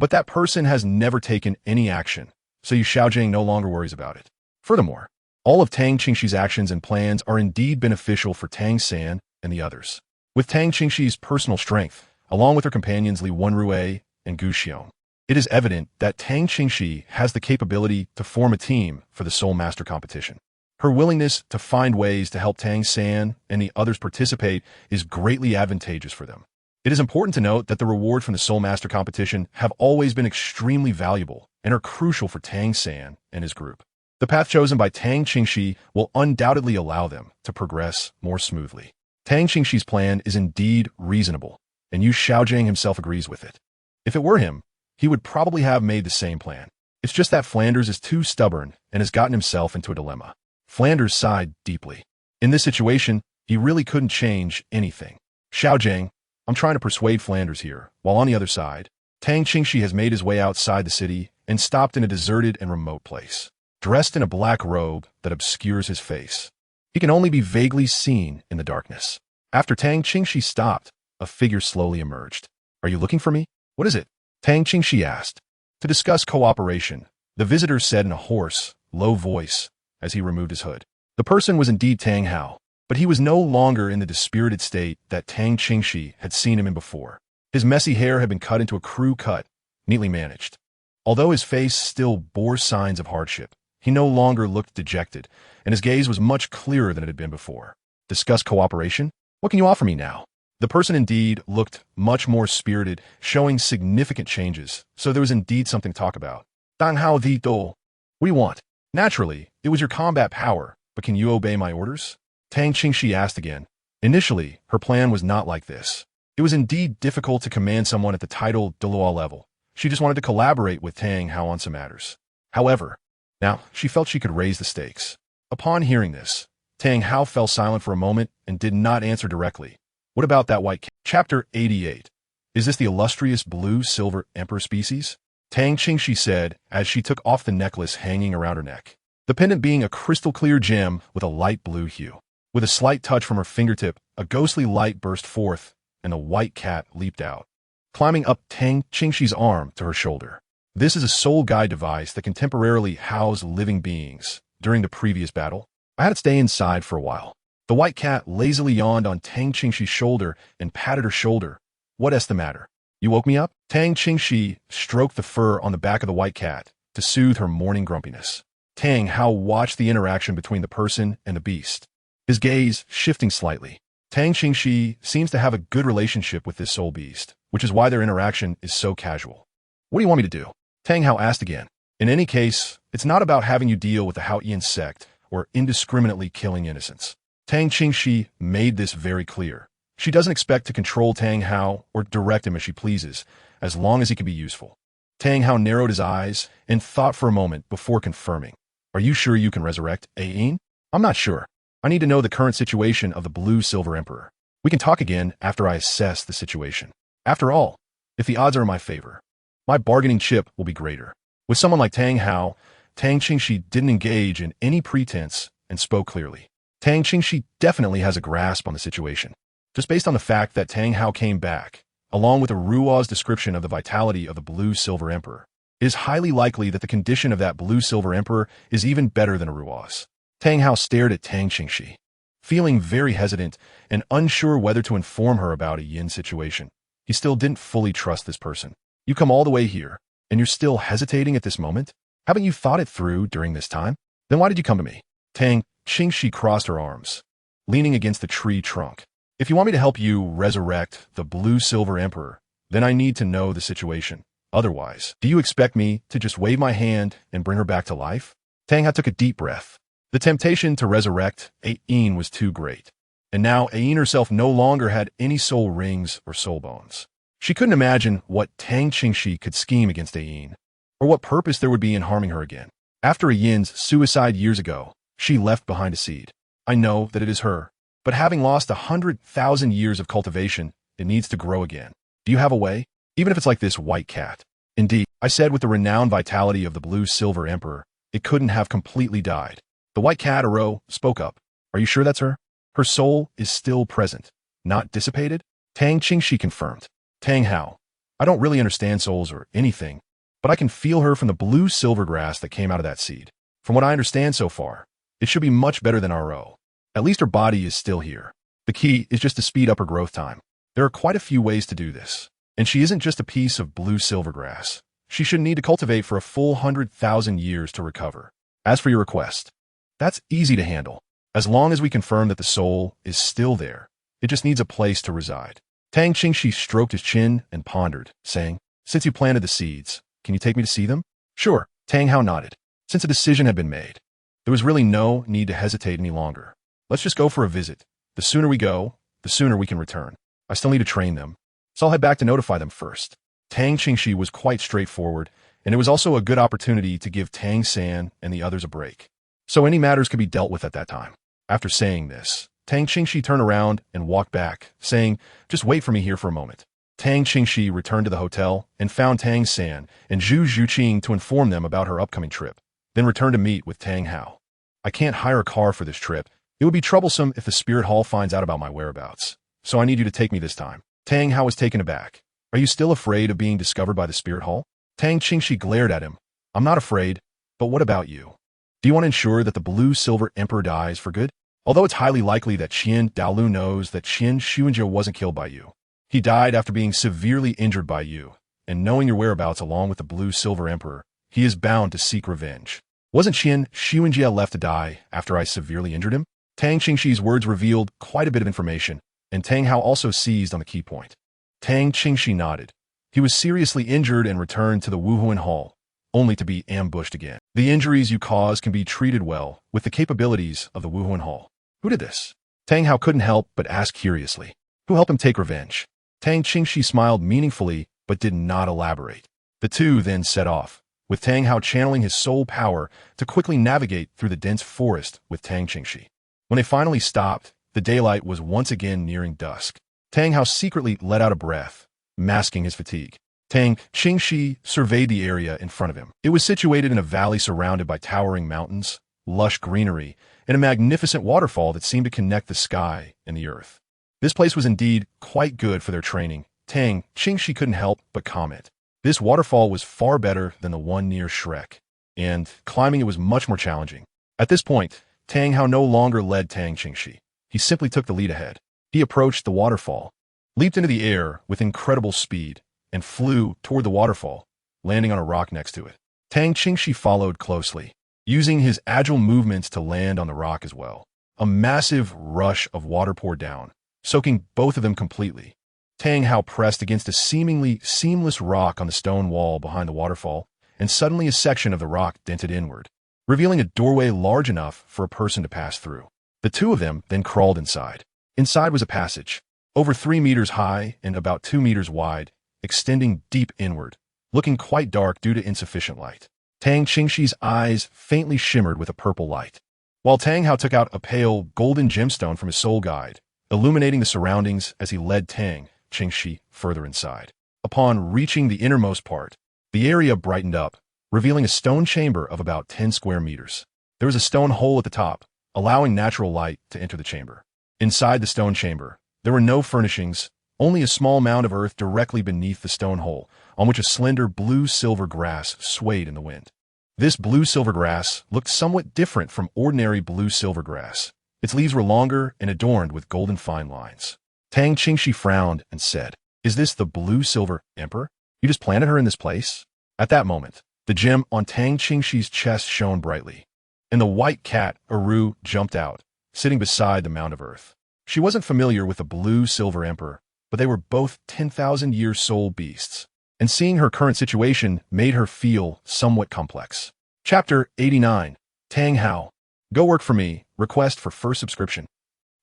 But that person has never taken any action, so Yu Xiaojing no longer worries about it. Furthermore, all of Tang Qingxi's actions and plans are indeed beneficial for Tang San and the others. With Tang Qingxi's personal strength, along with her companions Li Wenrui and Gu Xiong, it is evident that Tang Qingxi has the capability to form a team for the Soul Master competition. Her willingness to find ways to help Tang San and the others participate is greatly advantageous for them. It is important to note that the reward from the Soul Master competition have always been extremely valuable and are crucial for Tang San and his group. The path chosen by Tang Qingxi will undoubtedly allow them to progress more smoothly. Tang Qingxi's plan is indeed reasonable, and Yu Xiaojing himself agrees with it. If it were him, he would probably have made the same plan. It's just that Flanders is too stubborn and has gotten himself into a dilemma. Flanders sighed deeply. In this situation, he really couldn't change anything. Xiaojing, I'm trying to persuade Flanders here, while on the other side, Tang Qingxi has made his way outside the city and stopped in a deserted and remote place. Dressed in a black robe that obscures his face, he can only be vaguely seen in the darkness. After Tang Qingxi stopped, a figure slowly emerged. Are you looking for me? What is it? Tang Qingxi asked. To discuss cooperation, the visitor said in a hoarse, low voice as he removed his hood. The person was indeed Tang Hao, but he was no longer in the dispirited state that Tang Qingxi had seen him in before. His messy hair had been cut into a crew cut, neatly managed. Although his face still bore signs of hardship, he no longer looked dejected, and his gaze was much clearer than it had been before. Discuss cooperation? What can you offer me now? The person indeed looked much more spirited, showing significant changes, so there was indeed something to talk about. Dang Hao the Do. What do you want? Naturally, it was your combat power, but can you obey my orders? Tang Qingxi asked again. Initially, her plan was not like this. It was indeed difficult to command someone at the title Douluo level. She just wanted to collaborate with Tang Hao on some matters. However, now she felt she could raise the stakes. Upon hearing this, Tang Hao fell silent for a moment and did not answer directly. What about that white cat? Chapter 88. Is this the illustrious blue-silver emperor species? Tang Qingxi said as she took off the necklace hanging around her neck, the pendant being a crystal-clear gem with a light blue hue. With a slight touch from her fingertip, a ghostly light burst forth, and the white cat leaped out, climbing up Tang Qingxi's arm to her shoulder. This is a soul guide device that can temporarily house living beings. During the previous battle, I had it stay inside for a while. The white cat lazily yawned on Tang Qingxi's shoulder and patted her shoulder. What's the matter? You woke me up? Tang Qingxi stroked the fur on the back of the white cat to soothe her morning grumpiness. Tang Hao watched the interaction between the person and the beast, his gaze shifting slightly. Tang Qingxi seems to have a good relationship with this soul beast, which is why their interaction is so casual. What do you want me to do? Tang Hao asked again. In any case, it's not about having you deal with the Houtian sect or indiscriminately killing innocents. Tang Qingxi made this very clear. She doesn't expect to control Tang Hao or direct him as she pleases, as long as he can be useful. Tang Hao narrowed his eyes and thought for a moment before confirming. Are you sure you can resurrect Ayin? I'm not sure. I need to know the current situation of the Blue-Silver Emperor. We can talk again after I assess the situation. After all, if the odds are in my favor, my bargaining chip will be greater. With someone like Tang Hao, Tang Qingxi didn't engage in any pretense and spoke clearly. Tang Qingxi definitely has a grasp on the situation. Just based on the fact that Tang Hao came back, along with a Ruo's description of the vitality of the Blue-Silver Emperor, it is highly likely that the condition of that Blue-Silver Emperor is even better than a Ruo's. Tang Hao stared at Tang Qingxi, feeling very hesitant and unsure whether to inform her about a yin situation. He still didn't fully trust this person. You come all the way here, and you're still hesitating at this moment? Haven't you thought it through during this time? Then why did you come to me? Tang Qingxi crossed her arms, leaning against the tree trunk. If you want me to help you resurrect the Blue-Silver Emperor, then I need to know the situation. Otherwise, do you expect me to just wave my hand and bring her back to life? Tang Hao took a deep breath. The temptation to resurrect Ayin was too great, and now Ayin herself no longer had any soul rings or soul bones. She couldn't imagine what Tang Qingxi could scheme against Ayin, or what purpose there would be in harming her again. After Ayin's suicide years ago, she left behind a seed. I know that it is her, but having lost 100,000 years of cultivation, it needs to grow again. Do you have a way? Even if it's like this white cat. Indeed, I said with the renowned vitality of the Blue-Silver Emperor, it couldn't have completely died. The white cat, Aro, spoke up. Are you sure that's her? Her soul is still present, not dissipated? Tang Qingxi confirmed. Tang Hao, I don't really understand souls or anything, but I can feel her from the blue silver grass that came out of that seed. From what I understand so far, it should be much better than RO. At least her body is still here. The key is just to speed up her growth time. There are quite a few ways to do this. And she isn't just a piece of blue silver grass. She should need to cultivate for a full 100,000 years to recover. As for your request, that's easy to handle. As long as we confirm that the soul is still there, it just needs a place to reside. Tang Qingxi stroked his chin and pondered, saying, since you planted the seeds, can you take me to see them? Sure, Tang Hao nodded. Since a decision had been made, there was really no need to hesitate any longer. Let's just go for a visit. The sooner we go, the sooner we can return. I still need to train them, so I'll head back to notify them first. Tang Qingxi was quite straightforward, and it was also a good opportunity to give Tang San and the others a break. So any matters could be dealt with at that time. After saying this, Tang Qingxi turned around and walked back, saying, just wait for me here for a moment. Tang Qingxi returned to the hotel and found Tang San and Zhu Zhuqing to inform them about her upcoming trip, then returned to meet with Tang Hao. I can't hire a car for this trip. It would be troublesome if the spirit hall finds out about my whereabouts, so I need you to take me this time. Tang Hao was taken aback. Are you still afraid of being discovered by the spirit hall? Tang Qingxi glared at him. I'm not afraid, but what about you? Do you want to ensure that the blue-silver emperor dies for good? Although it's highly likely that Qian Daolu knows that Qin Xuanjia wasn't killed by you. He died after being severely injured by you, and knowing your whereabouts along with the blue-silver emperor, he is bound to seek revenge. Wasn't Qin Xuanjia left to die after I severely injured him? Tang Qingxi's words revealed quite a bit of information, and Tang Hao also seized on the key point. Tang Qingxi nodded. He was seriously injured and returned to the Wuhuan Hall, only to be ambushed again. The injuries you cause can be treated well with the capabilities of the Wuhuan Hall. Who did this? Tang Hao couldn't help but ask curiously. Who helped him take revenge? Tang Qingxi smiled meaningfully but did not elaborate. The two then set off, with Tang Hao channeling his soul power to quickly navigate through the dense forest with Tang Qingxi. When they finally stopped, the daylight was once again nearing dusk. Tang Hao secretly let out a breath, masking his fatigue. Tang Qingxi surveyed the area in front of him. It was situated in a valley surrounded by towering mountains, lush greenery, and a magnificent waterfall that seemed to connect the sky and the earth. This place was indeed quite good for their training. Tang Qingxi couldn't help but comment. This waterfall was far better than the one near Shrek, and climbing it was much more challenging. At this point, Tang Hao no longer led Tang Qingxi. He simply took the lead ahead. He approached the waterfall, leaped into the air with incredible speed, and flew toward the waterfall, landing on a rock next to it. Tang Qingxi followed closely, using his agile movements to land on the rock as well. A massive rush of water poured down, soaking both of them completely. Tang Hao pressed against a seemingly seamless rock on the stone wall behind the waterfall, and suddenly a section of the rock dented inward, revealing a doorway large enough for a person to pass through. The two of them then crawled inside. Inside was a passage, over 3 meters high and about 2 meters wide, extending deep inward, looking quite dark due to insufficient light. Tang Qingxi's eyes faintly shimmered with a purple light, while Tang Hao took out a pale golden gemstone from his soul guide, illuminating the surroundings as he led Tang Qingxi further inside. Upon reaching the innermost part, the area brightened up, revealing a stone chamber of about 10 square meters. There was a stone hole at the top, allowing natural light to enter the chamber. Inside the stone chamber, there were no furnishings, only a small mound of earth directly beneath the stone hole, on which a slender blue-silver grass swayed in the wind. This blue-silver grass looked somewhat different from ordinary blue-silver grass. Its leaves were longer and adorned with golden fine lines. Tang Qingxi frowned and said, "Is this the blue-silver emperor? You just planted her in this place?" At that moment, the gem on Tang Qingxi's chest shone brightly, and the white cat, Aru, jumped out, sitting beside the mound of earth. She wasn't familiar with the blue-silver emperor, but they were both 10,000-year soul beasts, and seeing her current situation made her feel somewhat complex. Chapter 89. Tang Hao. Go work for me. Request for first subscription.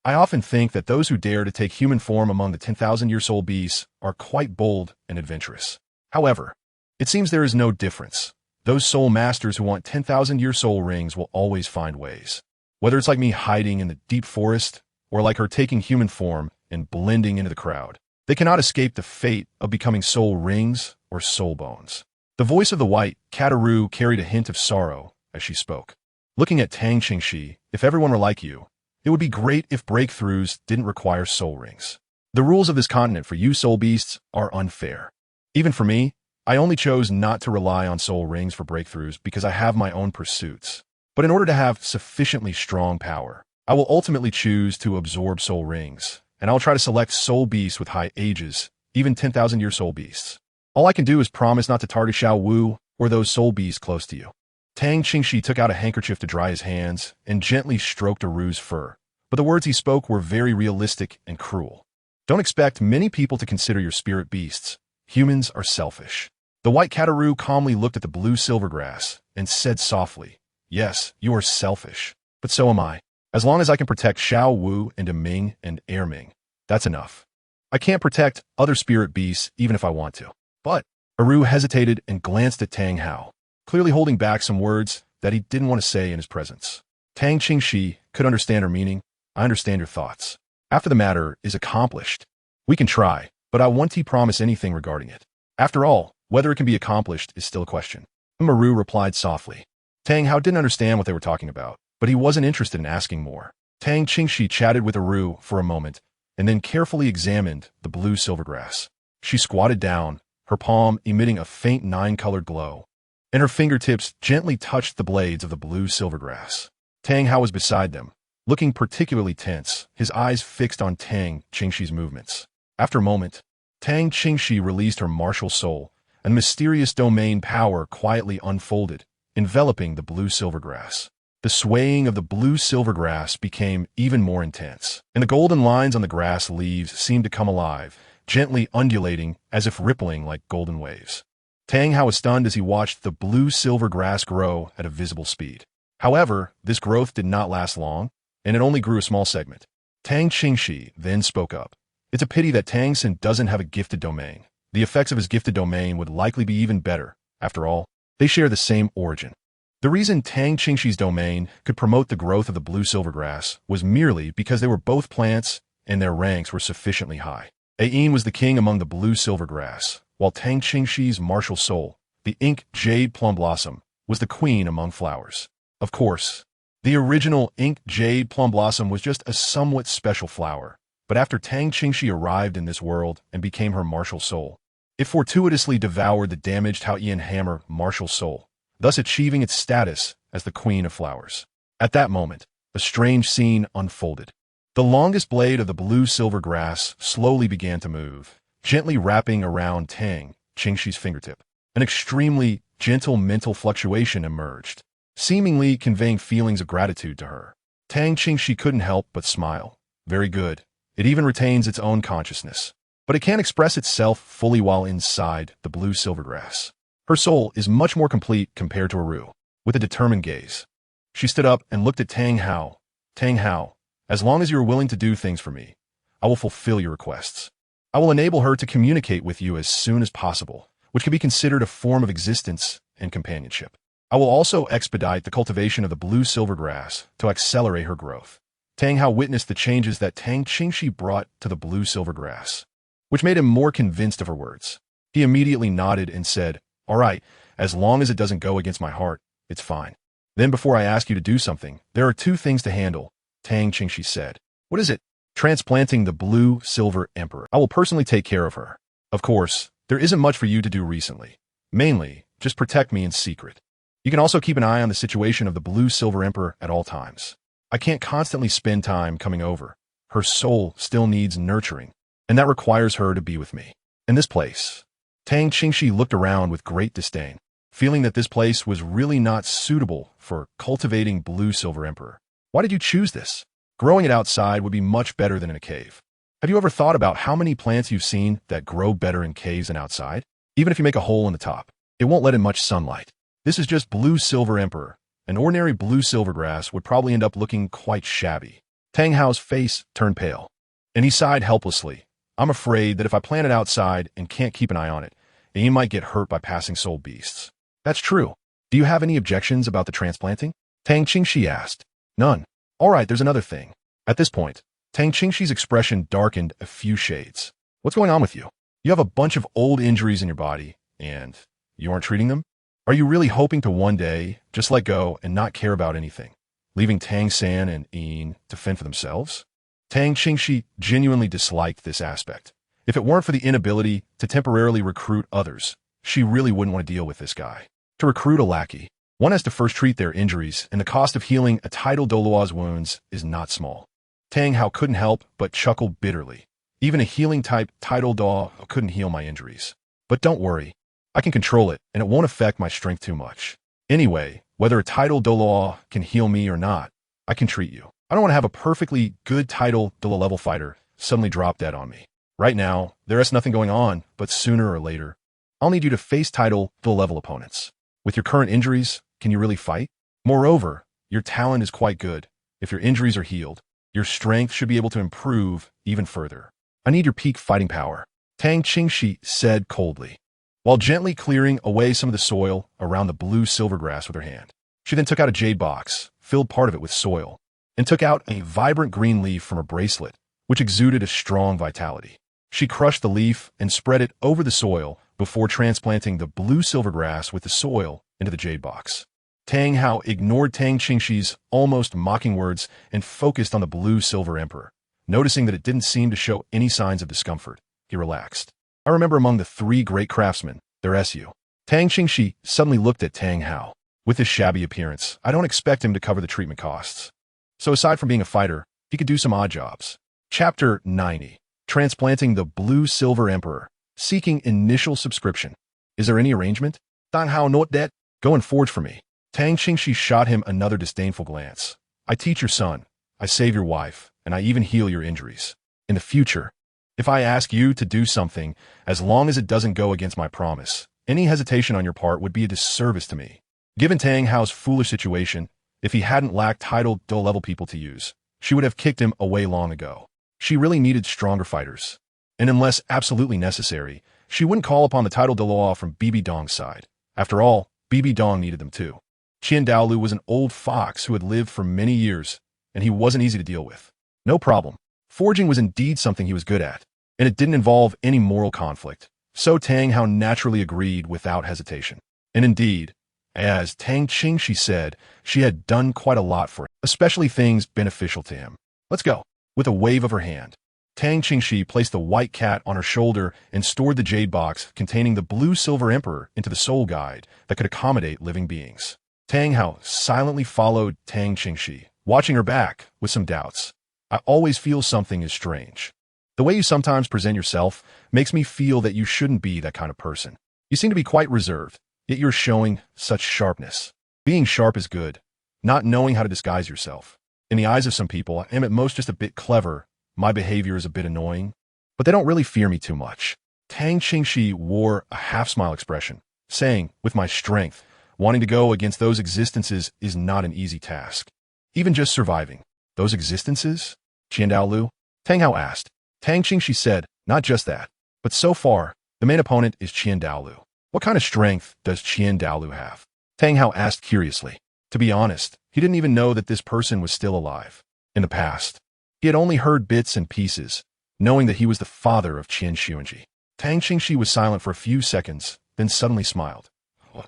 I often think that those who dare to take human form among the 10,000-year soul beasts are quite bold and adventurous. However, it seems there is no difference. Those soul masters who want 10,000-year soul rings will always find ways. Whether it's like me hiding in the deep forest, or like her taking human form and blending into the crowd, they cannot escape the fate of becoming soul rings or soul bones. The voice of the white Kataru carried a hint of sorrow as she spoke. Looking at Tang Qingxi, if everyone were like you, it would be great if breakthroughs didn't require soul rings. The rules of this continent for you soul beasts are unfair. Even for me, I only chose not to rely on soul rings for breakthroughs because I have my own pursuits. But in order to have sufficiently strong power, I will ultimately choose to absorb soul rings, and I'll try to select soul beasts with high ages, even 10,000-year soul beasts. All I can do is promise not to target Xiao Wu or those soul beasts close to you. Tang Qingxi took out a handkerchief to dry his hands and gently stroked Aru's fur, but the words he spoke were very realistic and cruel. Don't expect many people to consider your spirit beasts. Humans are selfish. The white cat Aru calmly looked at the blue silvergrass and said softly, "Yes, you are selfish, but so am I. As long as I can protect Xiao Wu and Ming and Ming, that's enough. I can't protect other spirit beasts even if I want to." But Aru hesitated and glanced at Tang Hao, clearly holding back some words that he didn't want to say in his presence. Tang Qingxi could understand her meaning. "I understand your thoughts. After the matter is accomplished, we can try, but I won't promise anything regarding it. After all, whether it can be accomplished is still a question." Aru replied softly. Tang Hao didn't understand what they were talking about, but he wasn't interested in asking more. Tang Qingxi chatted with Aru for a moment, and then carefully examined the blue silvergrass. She squatted down, her palm emitting a faint 9-colored glow, and her fingertips gently touched the blades of the blue silvergrass. Tang Hao was beside them, looking particularly tense, his eyes fixed on Tang Qingxi's movements. After a moment, Tang Qingxi released her martial soul, and mysterious domain power quietly unfolded, enveloping the blue silvergrass. The swaying of the blue silvergrass became even more intense, and the golden lines on the grass leaves seemed to come alive, gently undulating as if rippling like golden waves. Tang Hao was stunned as he watched the blue silvergrass grow at a visible speed. However, this growth did not last long, and it only grew a small segment. Tang Qingxi then spoke up. "It's a pity that Tang Sin doesn't have a gifted domain. The effects of his gifted domain would likely be even better. After all, they share the same origin." The reason Tang Qingxi's domain could promote the growth of the blue silvergrass was merely because they were both plants and their ranks were sufficiently high. Ayin was the king among the blue silvergrass, while Tang Qingxi's martial soul, the ink jade plum blossom, was the queen among flowers. Of course, the original ink jade plum blossom was just a somewhat special flower, but after Tang Qingxi arrived in this world and became her martial soul, it fortuitously devoured the damaged Haoyan hammer martial soul, thus achieving its status as the queen of flowers. At that moment, a strange scene unfolded. The longest blade of the blue silver grass slowly began to move, gently wrapping around Tang Qingxi's fingertip. An extremely gentle mental fluctuation emerged, seemingly conveying feelings of gratitude to her. Tang Qingxi couldn't help but smile. Very good. It even retains its own consciousness, but it can't express itself fully while inside the blue silvergrass. Her soul is much more complete compared to Aru. With a determined gaze, she stood up and looked at Tang Hao. "Tang Hao, as long as you are willing to do things for me, I will fulfill your requests. I will enable her to communicate with you as soon as possible, which can be considered a form of existence and companionship. I will also expedite the cultivation of the blue silvergrass to accelerate her growth." Tang Hao witnessed the changes that Tang Qingxi brought to the blue silvergrass, which made him more convinced of her words. He immediately nodded and said, "All right, as long as it doesn't go against my heart, it's fine. Then before I ask you to do something, there are 2 things to handle," Tang Qingxi said. "What is it?" "Transplanting the blue silver emperor. I will personally take care of her. Of course, there isn't much for you to do recently. Mainly, just protect me in secret. You can also keep an eye on the situation of the blue silver emperor at all times. I can't constantly spend time coming over. Her soul still needs nurturing, and that requires her to be with me. In this place." Tang Qingxi looked around with great disdain, feeling that this place was really not suitable for cultivating blue silver emperor. "Why did you choose this? Growing it outside would be much better than in a cave. Have you ever thought about how many plants you've seen that grow better in caves than outside? Even if you make a hole in the top, it won't let in much sunlight. This is just blue silver emperor. An ordinary blue silvergrass would probably end up looking quite shabby." Tang Hao's face turned pale, and he sighed helplessly. "I'm afraid that if I plant it outside and can't keep an eye on it, you might get hurt by passing soul beasts." "That's true. Do you have any objections about the transplanting?" Tang Qingxi asked. "None." "All right, there's another thing." At this point, Tang Qingxi's expression darkened a few shades. "What's going on with you? You have a bunch of old injuries in your body, and you aren't treating them? Are you really hoping to one day just let go and not care about anything, leaving Tang San and Yin to fend for themselves?" Tang Qingxi genuinely disliked this aspect. If it weren't for the inability to temporarily recruit others, she really wouldn't want to deal with this guy. To recruit a lackey, one has to first treat their injuries, and the cost of healing a titled Douluo's wounds is not small. Tang Hao couldn't help but chuckle bitterly. Even a healing-type titled Douluo couldn't heal my injuries. But don't worry, I can control it, and it won't affect my strength too much. Anyway, whether a titled Douluo can heal me or not, I can treat you. I don't want to have a perfectly good titled Douluo level fighter suddenly drop dead on me. Right now, there is nothing going on, but sooner or later, I'll need you to face title Douluo level opponents. With your current injuries, can you really fight? Moreover, your talent is quite good. If your injuries are healed, your strength should be able to improve even further. I need your peak fighting power, Tang Qingxi said coldly, while gently clearing away some of the soil around the blue silver grass with her hand. She then took out a jade box, filled part of it with soil, and took out a vibrant green leaf from her bracelet, which exuded a strong vitality. She crushed the leaf and spread it over the soil before transplanting the blue silver grass with the soil into the jade box. Tang Hao ignored Tang Qingxi's almost mocking words and focused on the blue silver emperor. Noticing that it didn't seem to show any signs of discomfort, he relaxed. I remember among the 3 great craftsmen, there is you. Tang Qingxi suddenly looked at Tang Hao. With his shabby appearance, I don't expect him to cover the treatment costs. So aside from being a fighter, he could do some odd jobs. Chapter 90. Transplanting the blue silver emperor. Seeking initial subscription. Is there any arrangement? Tang Hao not that? Go and forge for me. Tang Qingxi shot him another disdainful glance. I teach your son, I save your wife, and I even heal your injuries. In the future, if I ask you to do something, as long as it doesn't go against my promise, any hesitation on your part would be a disservice to me. Given Tang Hao's foolish situation, if he hadn't lacked titled Douluo level people to use, she would have kicked him away long ago. She really needed stronger fighters. And unless absolutely necessary, she wouldn't call upon the titled Douluo from Bibi Dong's side. After all, Bibi Dong needed them too. Qian Daolu was an old fox who had lived for many years, and he wasn't easy to deal with. No problem. Forging was indeed something he was good at, and it didn't involve any moral conflict. So Tang Hao naturally agreed without hesitation. And indeed, as Tang Qingxi said, she had done quite a lot for him, especially things beneficial to him. Let's go. With a wave of her hand, Tang Qingxi placed the white cat on her shoulder and stored the jade box containing the blue silver emperor into the soul guide that could accommodate living beings. Tang Hao silently followed Tang Qingxi, watching her back with some doubts. I always feel something is strange. The way you sometimes present yourself makes me feel that you shouldn't be that kind of person. You seem to be quite reserved, yet you're showing such sharpness. Being sharp is good. Not knowing how to disguise yourself. In the eyes of some people, I am at most just a bit clever. My behavior is a bit annoying, but they don't really fear me too much. Tang Qingxi wore a half-smile expression, saying, with my strength, wanting to go against those existences is not an easy task. Even just surviving. Those existences? Qian Daolu? Tang Hao asked. Tang Qingxi said, not just that, but so far, the main opponent is Qian Daolu. What kind of strength does Qian Daolu have? Tang Hao asked curiously. To be honest, he didn't even know that this person was still alive. In the past, he had only heard bits and pieces, knowing that he was the father of Qian Xuanji. Tang Qingxi was silent for a few seconds, then suddenly smiled. Do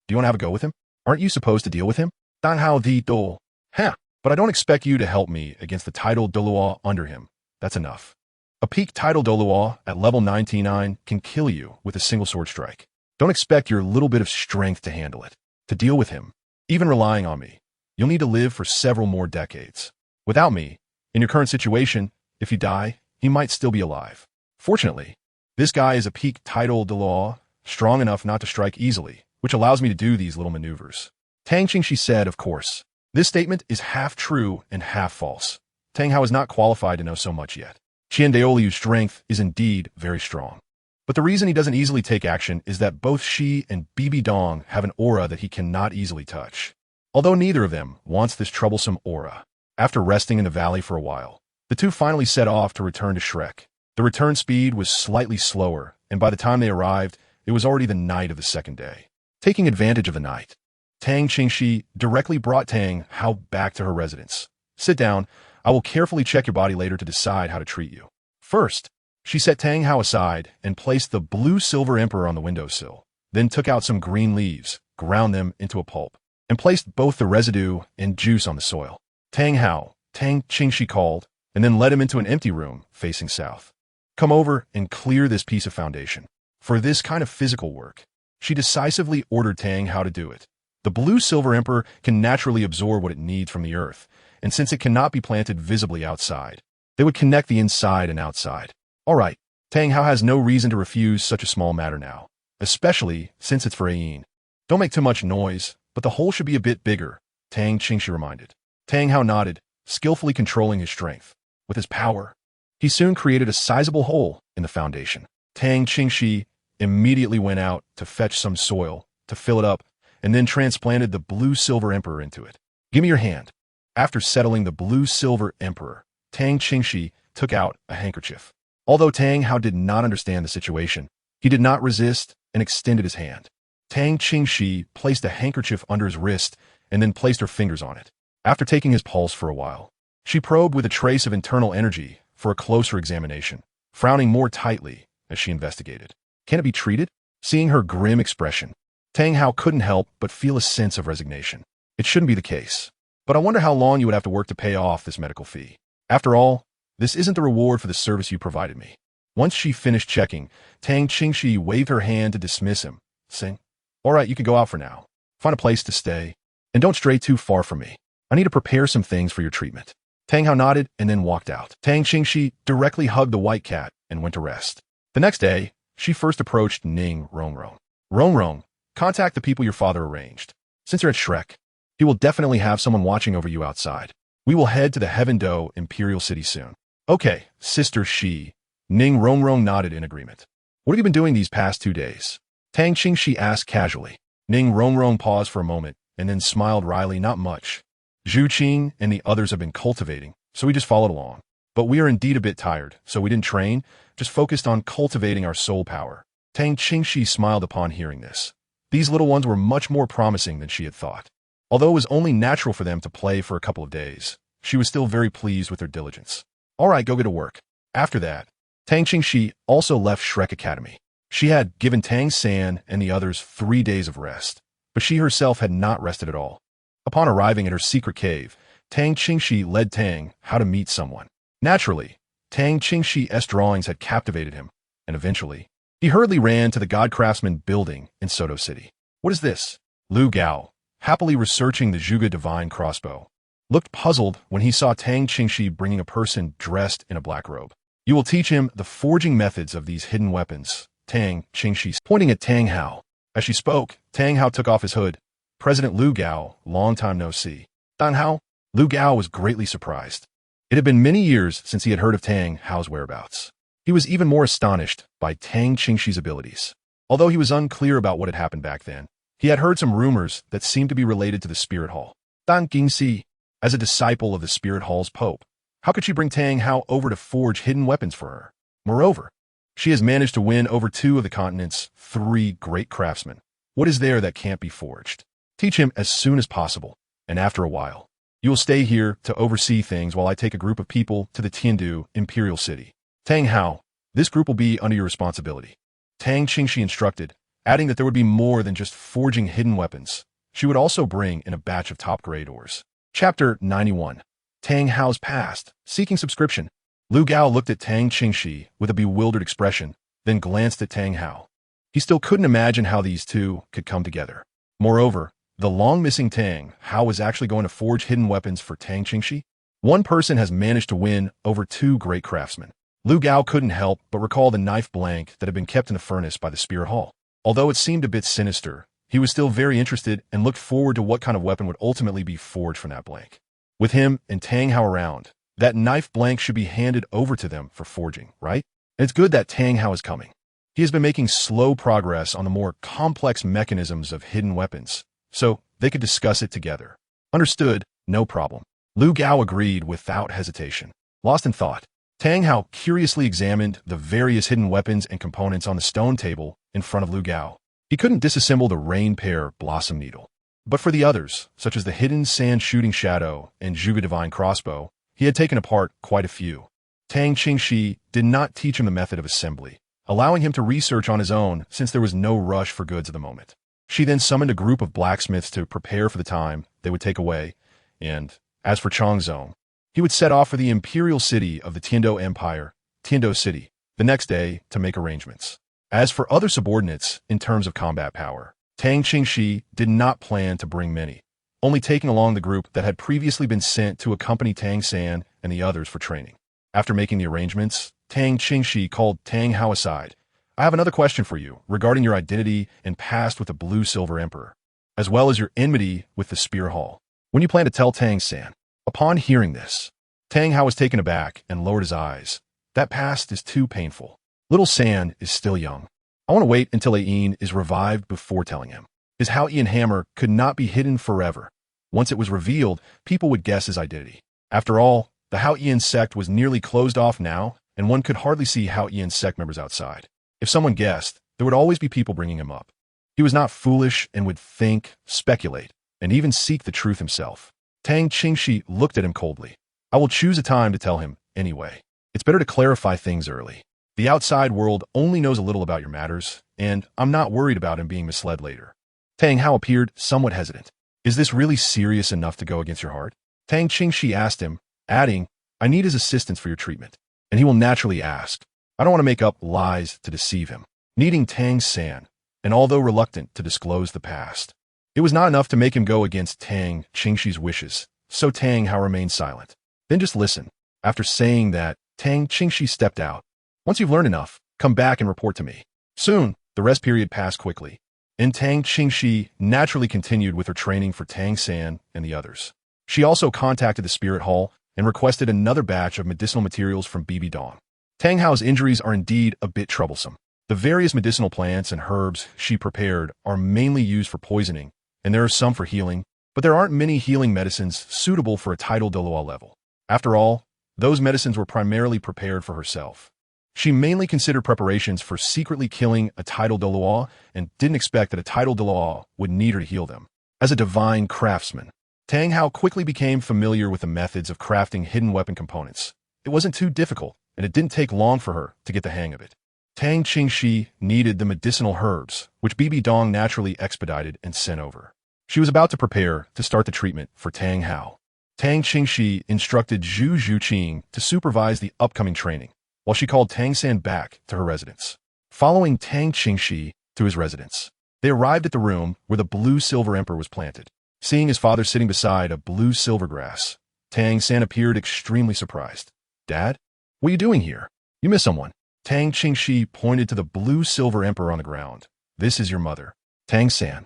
you want to have a go with him? Aren't you supposed to deal with him? Tang Hao the Douluo. Huh, but I don't expect you to help me against the titled Douluo under him. That's enough. A peak titled Douluo at level 99 can kill you with a single sword strike. Don't expect your little bit of strength to handle it. To deal with him, even relying on me, you'll need to live for several more decades. Without me, in your current situation, if you die, he might still be alive. Fortunately, this guy is a peak titled Douluo, strong enough not to strike easily, which allows me to do these little maneuvers. Tang Qingxi said, of course. This statement is half true and half false. Tang Hao is not qualified to know so much yet. Qian Daolu's strength is indeed very strong. But the reason he doesn't easily take action is that both she and Bibi Dong have an aura that he cannot easily touch. Although neither of them wants this troublesome aura. After resting in the valley for a while, the two finally set off to return to Shrek. The return speed was slightly slower, and by the time they arrived, it was already the night of the second day. Taking advantage of the night, Tang Qingxi directly brought Tang Hao back to her residence. Sit down. I will carefully check your body later to decide how to treat you. First, she set Tang Hao aside and placed the blue silver emperor on the windowsill, then took out some green leaves, ground them into a pulp, and placed both the residue and juice on the soil. Tang Hao, Tang Qingxi called, and then led him into an empty room facing south. Come over and clear this piece of foundation. For this kind of physical work, she decisively ordered Tang Hao to do it. The blue-silver emperor can naturally absorb what it needs from the earth, and since it cannot be planted visibly outside, they would connect the inside and outside. All right, Tang Hao has no reason to refuse such a small matter now, especially since it's for Ayin. Don't make too much noise, but the hole should be a bit bigger, Tang Qingxi reminded. Tang Hao nodded, skillfully controlling his strength. With his power, he soon created a sizable hole in the foundation. Tang Qingxi immediately went out to fetch some soil to fill it up and then transplanted the blue-silver emperor into it. Give me your hand. After settling the blue-silver emperor, Tang Qingxi took out a handkerchief. Although Tang Hao did not understand the situation, he did not resist and extended his hand. Tang Qingxi placed a handkerchief under his wrist and then placed her fingers on it. After taking his pulse for a while, she probed with a trace of internal energy for a closer examination, frowning more tightly as she investigated. Can it be treated? Seeing her grim expression, Tang Hao couldn't help but feel a sense of resignation. It shouldn't be the case. But I wonder how long you would have to work to pay off this medical fee. After all, this isn't the reward for the service you provided me. Once she finished checking, Tang Qingxi waved her hand to dismiss him, saying, All right, you can go out for now. Find a place to stay, and don't stray too far from me. I need to prepare some things for your treatment. Tang Hao nodded and then walked out. Tang Qingxi directly hugged the white cat and went to rest. The next day, she first approached Ning Rongrong. Rongrong, contact the people your father arranged. Since you're at Shrek, he will definitely have someone watching over you outside. We will head to the Heaven Do Imperial City soon. Okay, Sister Shi. Ning Rongrong nodded in agreement. What have you been doing these past 2 days? Tang Qingxi asked casually. Ning Rongrong paused for a moment and then smiled wryly. Not much. Zhu Qing and the others have been cultivating, so we just followed along. But we are indeed a bit tired, so we didn't train, just focused on cultivating our soul power. Tang Qingxi smiled upon hearing this. These little ones were much more promising than she had thought. Although it was only natural for them to play for a couple of days, she was still very pleased with their diligence. All right, go get to work. After that, Tang Qingxi also left Shrek Academy. She had given Tang San and the others 3 days of rest, but she herself had not rested at all. Upon arriving at her secret cave, Tang Qingxi led Tang Hao to meet someone. Naturally, Tang Qingxi's drawings had captivated him, and eventually, he hurriedly ran to the God Craftsman building in Soto City. What is this? Lu Gao, happily researching the Zhuge divine crossbow, looked puzzled when he saw Tang Qingxi bringing a person dressed in a black robe. You will teach him the forging methods of these hidden weapons, Tang Qingxi, pointing at Tang Hao. As she spoke, Tang Hao took off his hood. President Lu Gao, long time no see. Tang Hao? Lu Gao was greatly surprised. It had been many years since he had heard of Tang Hao's whereabouts. He was even more astonished by Tang Qingxi's abilities. Although he was unclear about what had happened back then, he had heard some rumors that seemed to be related to the Spirit Hall. Tang Qingxi, as a disciple of the Spirit Hall's Pope, how could she bring Tang Hao over to forge hidden weapons for her? Moreover, she has managed to win over 2 of the continent's 3 great craftsmen. What is there that can't be forged? Teach him as soon as possible, and after a while, you will stay here to oversee things while I take a group of people to the Tiandu Imperial City. Tang Hao, this group will be under your responsibility. Tang Qingxi instructed, adding that there would be more than just forging hidden weapons. She would also bring in a batch of top-grade ores. Chapter 91. Tang Hao's Past, Seeking Subscription. Lu Gao looked at Tang Qingxi with a bewildered expression, then glanced at Tang Hao. He still couldn't imagine how these two could come together. Moreover, the long-missing Tang Hao was actually going to forge hidden weapons for Tang Qingxi. One person has managed to win over 2 great craftsmen. Lu Gao couldn't help but recall the knife blank that had been kept in the furnace by the Spirit Hall. Although it seemed a bit sinister, he was still very interested and looked forward to what kind of weapon would ultimately be forged from that blank. With him and Tang Hao around, that knife blank should be handed over to them for forging, right? And it's good that Tang Hao is coming. He has been making slow progress on the more complex mechanisms of hidden weapons, so they could discuss it together. Understood, no problem. Lu Gao agreed without hesitation. Lost in thought, Tang Hao curiously examined the various hidden weapons and components on the stone table in front of Lu Gao. He couldn't disassemble the rain pear blossom needle. But for the others, such as the hidden sand shooting shadow and Zhuge divine crossbow, he had taken apart quite a few. Tang Qingxi did not teach him the method of assembly, allowing him to research on his own since there was no rush for goods at the moment. She then summoned a group of blacksmiths to prepare for the time they would take away, and, as for Changzong, he would set off for the imperial city of the Tiando Empire, Tiando City, the next day to make arrangements. As for other subordinates in terms of combat power, Tang Qingxi did not plan to bring many, only taking along the group that had previously been sent to accompany Tang San and the others for training. After making the arrangements, Tang Qingxi called Tang Hao aside. I have another question for you regarding your identity and past with the Blue-Silver Emperor, as well as your enmity with the Spear Hall. When you plan to tell Tang San? Upon hearing this, Tang Hao was taken aback and lowered his eyes. That past is too painful. Little San is still young. I want to wait until Ayin is revived before telling him. His Haotian hammer could not be hidden forever. Once it was revealed, people would guess his identity. After all, the Haotian sect was nearly closed off now, and one could hardly see Haotian sect members outside. If someone guessed, there would always be people bringing him up. He was not foolish and would think, speculate, and even seek the truth himself. Tang Qingxi looked at him coldly. I will choose a time to tell him, anyway. It's better to clarify things early. The outside world only knows a little about your matters, and I'm not worried about him being misled later. Tang Hao appeared somewhat hesitant. Is this really serious enough to go against your heart? Tang Qingxi asked him, adding, I need his assistance for your treatment. And he will naturally ask. I don't want to make up lies to deceive him. Needing Tang San, and although reluctant to disclose the past, it was not enough to make him go against Tang Qingxi's wishes, so Tang Hao remained silent. Then just listen. After saying that, Tang Qingxi stepped out. Once you've learned enough, come back and report to me. Soon, the rest period passed quickly, and Tang Qingxi naturally continued with her training for Tang San and the others. She also contacted the Spirit Hall and requested another batch of medicinal materials from Bibi Dong. Tang Hao's injuries are indeed a bit troublesome. The various medicinal plants and herbs she prepared are mainly used for poisoning, and there are some for healing, but there aren't many healing medicines suitable for a title Douluo level. After all, those medicines were primarily prepared for herself. She mainly considered preparations for secretly killing a title Douluo and didn't expect that a title Douluo would need her to heal them. As a divine craftsman, Tang Hao quickly became familiar with the methods of crafting hidden weapon components. It wasn't too difficult, and it didn't take long for her to get the hang of it. Tang Qingxi needed the medicinal herbs, which Bibi Dong naturally expedited and sent over. She was about to prepare to start the treatment for Tang Hao. Tang Qingxi instructed Zhu Zhuqing to supervise the upcoming training, while she called Tang San back to her residence. Following Tang Qingxi to his residence, they arrived at the room where the Blue-Silver Emperor was planted. Seeing his father sitting beside a blue-silver grass, Tang San appeared extremely surprised. Dad? What are you doing here? You miss someone. Tang Qingxi pointed to the Blue-Silver Emperor on the ground. This is your mother, Tang San.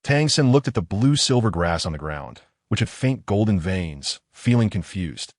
Tang San looked at the blue-silver grass on the ground, which had faint golden veins, feeling confused.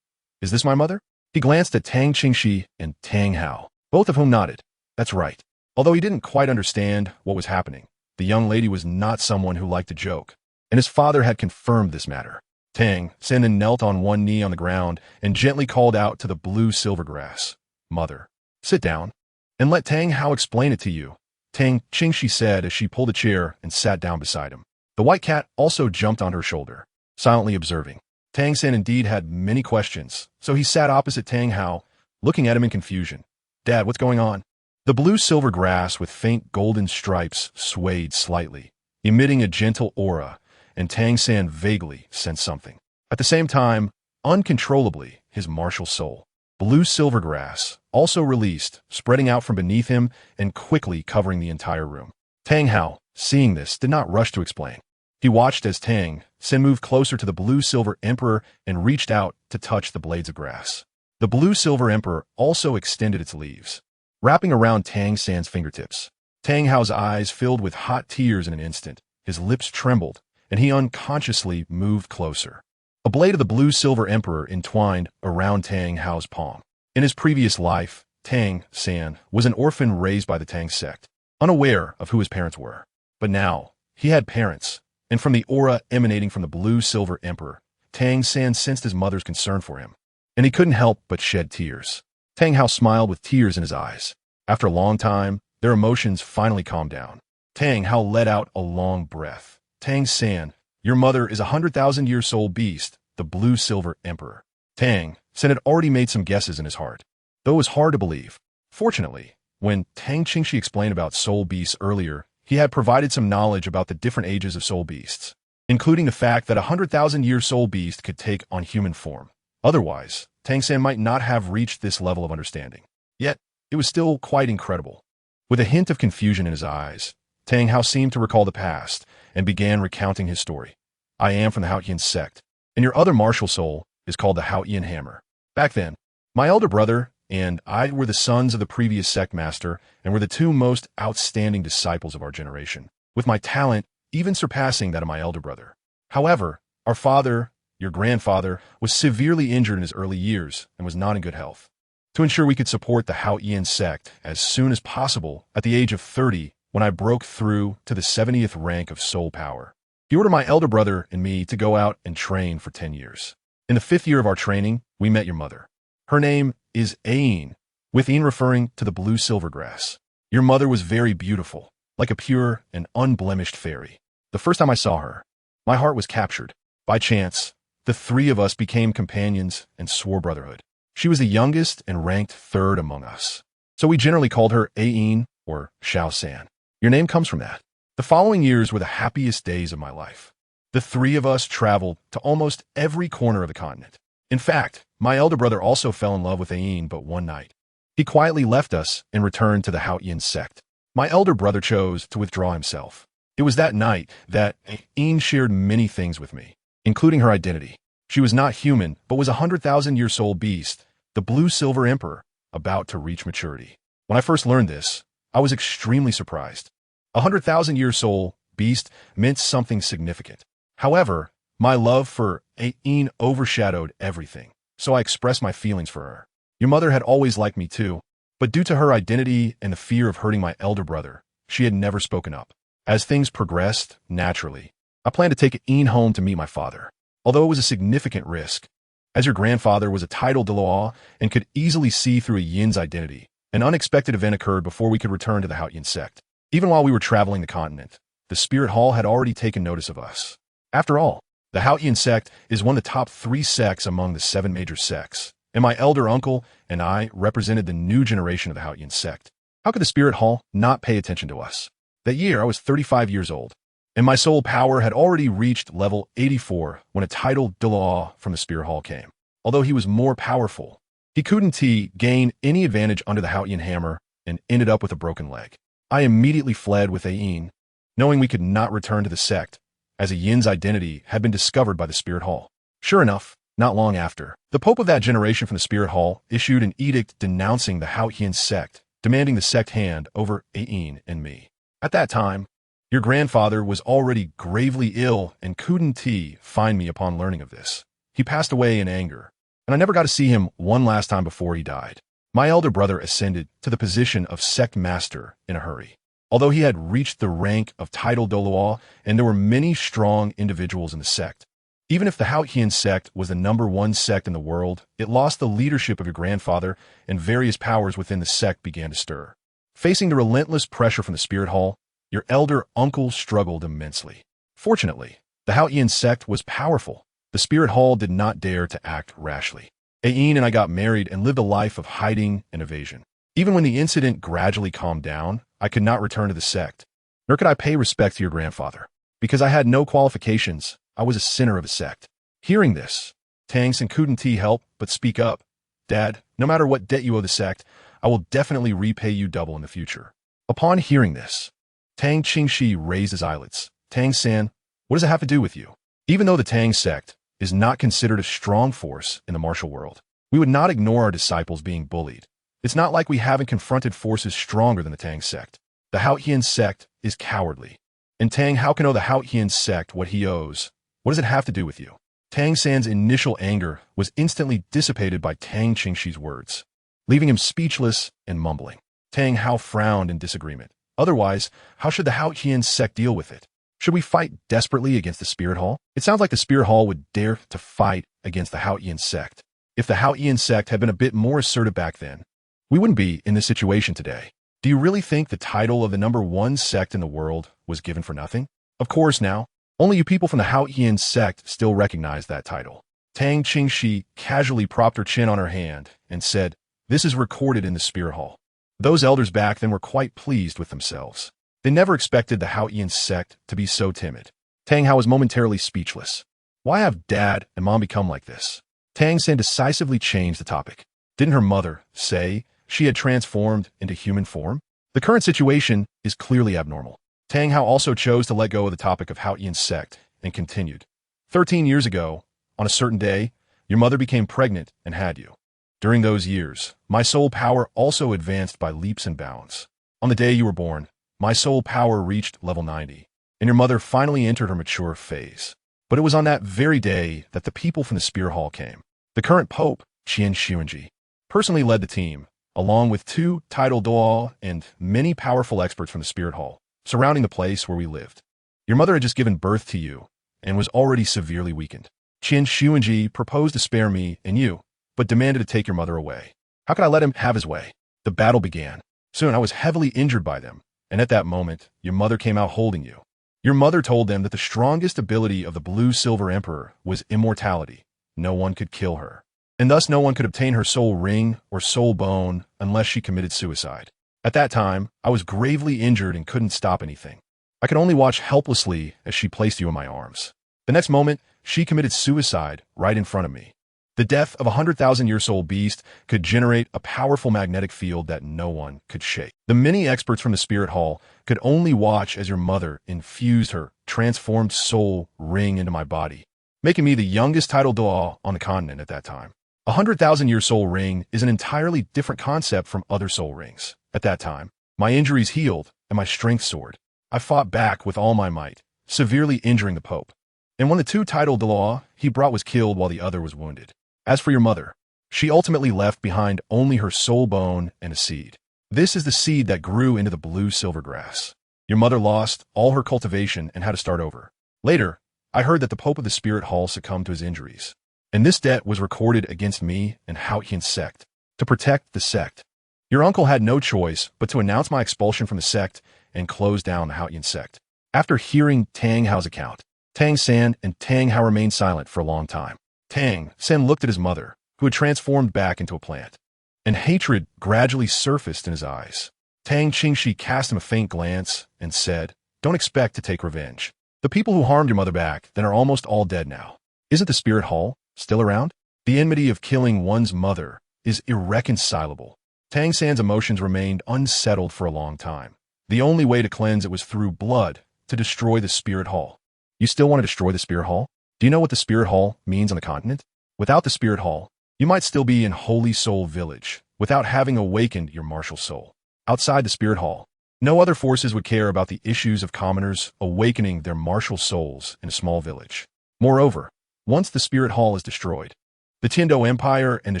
Is this my mother? He glanced at Tang Qingxi and Tang Hao, both of whom nodded. That's right. Although he didn't quite understand what was happening, the young lady was not someone who liked to joke, and his father had confirmed this matter. Tang San then knelt on one knee on the ground and gently called out to the blue-silver grass. Mother, sit down, and let Tang Hao explain it to you, Tang Qingxi said as she pulled a chair and sat down beside him. The white cat also jumped on her shoulder, silently observing. Tang San indeed had many questions, so he sat opposite Tang Hao, looking at him in confusion. Dad, what's going on? The blue-silver grass with faint golden stripes swayed slightly, emitting a gentle aura, and Tang San vaguely sensed something. At the same time, uncontrollably, his martial soul, blue-silver grass, also released, spreading out from beneath him and quickly covering the entire room. Tang Hao, seeing this, did not rush to explain. He watched as Tang San moved closer to the Blue-Silver Emperor and reached out to touch the blades of grass. The Blue-Silver Emperor also extended its leaves, wrapping around Tang San's fingertips. Tang Hao's eyes filled with hot tears in an instant. His lips trembled, and he unconsciously moved closer. A blade of the Blue-Silver Emperor entwined around Tang Hao's palm. In his previous life, Tang San was an orphan raised by the Tang sect, unaware of who his parents were. But now, he had parents, and from the aura emanating from the Blue-Silver Emperor, Tang San sensed his mother's concern for him, and he couldn't help but shed tears. Tang Hao smiled with tears in his eyes. After a long time, their emotions finally calmed down. Tang Hao let out a long breath. Tang San, your mother is a 100,000-year soul beast, the Blue-Silver Emperor. Tang San had already made some guesses in his heart, though it was hard to believe. Fortunately, when Tang Qingxi explained about soul beasts earlier, he had provided some knowledge about the different ages of soul beasts, including the fact that a 100,000-year soul beast could take on human form. Otherwise, Tang San might not have reached this level of understanding. Yet, it was still quite incredible. With a hint of confusion in his eyes, Tang Hao seemed to recall the past and began recounting his story. I am from the Xuantian sect, and your other martial soul is called the Xuantian Hammer. Back then, my elder brother and I were the sons of the previous sect master and were the two most outstanding disciples of our generation, with my talent even surpassing that of my elder brother. However, our father, your grandfather, was severely injured in his early years and was not in good health. To ensure we could support the Xuantian sect as soon as possible, at the age of 30, when I broke through to the 70th rank of soul power, he ordered my elder brother and me to go out and train for 10 years. In the 5th year of our training, we met your mother. Her name is Ain, with Ain referring to the blue silver grass. Your mother was very beautiful, like a pure and unblemished fairy. The first time I saw her, my heart was captured. By chance, the three of us became companions and swore brotherhood. She was the youngest and ranked 3rd among us, so we generally called her Ain or Xiao-san. Your name comes from that. The following years were the happiest days of my life. The three of us traveled to almost every corner of the continent. In fact, my elder brother also fell in love with Ain, but one night, he quietly left us and returned to the Xuantian sect. My elder brother chose to withdraw himself. It was that night that Ain shared many things with me, including her identity. She was not human, but was a 100,000-year-soul beast, the Blue-Silver Emperor, about to reach maturity. When I first learned this, I was extremely surprised. A 100,000-year-soul beast meant something significant. However, my love for Ain overshadowed everything, so I expressed my feelings for her. Your mother had always liked me too, but due to her identity and the fear of hurting my elder brother, she had never spoken up. As things progressed, naturally, I planned to take Ain home to meet my father, although it was a significant risk. As your grandfather was a titled Douluo and could easily see through a Yin's identity, an unexpected event occurred before we could return to the Xuantian sect. Even while we were traveling the continent, the Spirit Hall had already taken notice of us. After all, the Xuantian sect is one of the top 3 sects among the 7 major sects, and my elder uncle and I represented the new generation of the Xuantian sect. How could the Spirit Hall not pay attention to us? That year, I was 35 years old, and my soul power had already reached level 84 when a titled Douluo from the Spirit Hall came. Although he was more powerful, he couldn't gain any advantage under the Xuantian hammer and ended up with a broken leg. I immediately fled with Ain, knowing we could not return to the sect, as a Yin's identity had been discovered by the Spirit Hall. Sure enough, not long after, the Pope of that generation from the Spirit Hall issued an edict denouncing the Xuantian sect, demanding the sect hand over Ain and me. At that time, your grandfather was already gravely ill and couldn't find me upon learning of this. He passed away in anger, and I never got to see him one last time before he died. My elder brother ascended to the position of sect master in a hurry. Although he had reached the rank of titled Douluo, and there were many strong individuals in the sect. Even if the Xuantian sect was the #1 sect in the world, it lost the leadership of your grandfather, and various powers within the sect began to stir. Facing the relentless pressure from the Spirit Hall, your elder uncle struggled immensely. Fortunately, the Xuantian sect was powerful. The Spirit Hall did not dare to act rashly. Ain and I got married and lived a life of hiding and evasion. Even when the incident gradually calmed down, I could not return to the sect, nor could I pay respect to your grandfather. Because I had no qualifications, I was a sinner of a sect. Hearing this, Tang couldn't help but speak up. Dad, no matter what debt you owe the sect, I will definitely repay you double in the future. Upon hearing this, Tang Qingxi raised his eyelids. Tang-san, what does it have to do with you? Even though the Tang sect is not considered a strong force in the martial world, we would not ignore our disciples being bullied. It's not like we haven't confronted forces stronger than the Tang sect. The Xuantian sect is cowardly. And Tang, how can owe the Xuantian sect what he owes? What does it have to do with you? Tang-san's initial anger was instantly dissipated by Tang Qingxi's words, leaving him speechless and mumbling. Tang Hao frowned in disagreement. Otherwise, how should the Xuantian sect deal with it? Should we fight desperately against the Spirit Hall? It sounds like the Spirit Hall would dare to fight against the Xuantian sect. If the Xuantian sect had been a bit more assertive back then, we wouldn't be in this situation today. Do you really think the title of the #1 sect in the world was given for nothing? Of course now, only you people from the Xuantian sect still recognize that title. Tang Qingxi casually propped her chin on her hand and said, "This is recorded in the Spirit Hall." Those elders back then were quite pleased with themselves. They never expected the Xuantian sect to be so timid. Tang Hao was momentarily speechless. Why have Dad and Mom become like this? Tang San decisively changed the topic. Didn't her mother say she had transformed into human form? The current situation is clearly abnormal. Tang Hao also chose to let go of the topic of Xuantian sect and continued. 13 years ago, on a certain day, your mother became pregnant and had you. During those years, my soul power also advanced by leaps and bounds. On the day you were born, my soul power reached level 90, and your mother finally entered her mature phase. But it was on that very day that the people from the Spirit Hall came. The current Pope, Tang Qingxi, personally led the team, along with 2 titled Douluo and many powerful experts from the Spirit Hall, surrounding the place where we lived. Your mother had just given birth to you and was already severely weakened. Tang Qingxi proposed to spare me and you, but demanded to take your mother away. How could I let him have his way? The battle began. Soon I was heavily injured by them, and at that moment, your mother came out holding you. Your mother told them that the strongest ability of the Blue-Silver Emperor was immortality. No one could kill her, and thus no one could obtain her soul ring or soul bone unless she committed suicide. At that time, I was gravely injured and couldn't stop anything. I could only watch helplessly as she placed you in my arms. The next moment, she committed suicide right in front of me. The death of a 100,000-year-old beast could generate a powerful magnetic field that no one could shake. The many experts from the Spirit Hall could only watch as your mother infused her transformed soul ring into my body, making me the youngest titled Douluo on the continent at that time. A 100,000-year soul ring is an entirely different concept from other soul rings. At that time, my injuries healed and my strength soared. I fought back with all my might, severely injuring the Pope. And when the 2 titled Douluo he brought was killed while the other was wounded. As for your mother, she ultimately left behind only her soul bone and a seed. This is the seed that grew into the blue-silver grass. Your mother lost all her cultivation and had to start over. Later, I heard that the Pope of the Spirit Hall succumbed to his injuries, and this debt was recorded against me and Xuantian sect to protect the sect. Your uncle had no choice but to announce my expulsion from the sect and close down the Xuantian sect. After hearing Tang Hao's account, Tang San and Tang Hao remained silent for a long time. Tang San looked at his mother, who had transformed back into a plant, and hatred gradually surfaced in his eyes. Tang Qingxi cast him a faint glance and said, "Don't expect to take revenge. The people who harmed your mother back then are almost all dead now. Isn't the Spirit Hall still around? The enmity of killing one's mother is irreconcilable." Tang San's emotions remained unsettled for a long time. The only way to cleanse it was through blood, to destroy the Spirit Hall. You still want to destroy the Spirit Hall? Do you know what the Spirit Hall means on the continent? Without the Spirit Hall, you might still be in Holy Soul Village, without having awakened your martial soul. Outside the Spirit Hall, no other forces would care about the issues of commoners awakening their martial souls in a small village. Moreover, once the Spirit Hall is destroyed, the Tiandou Empire and the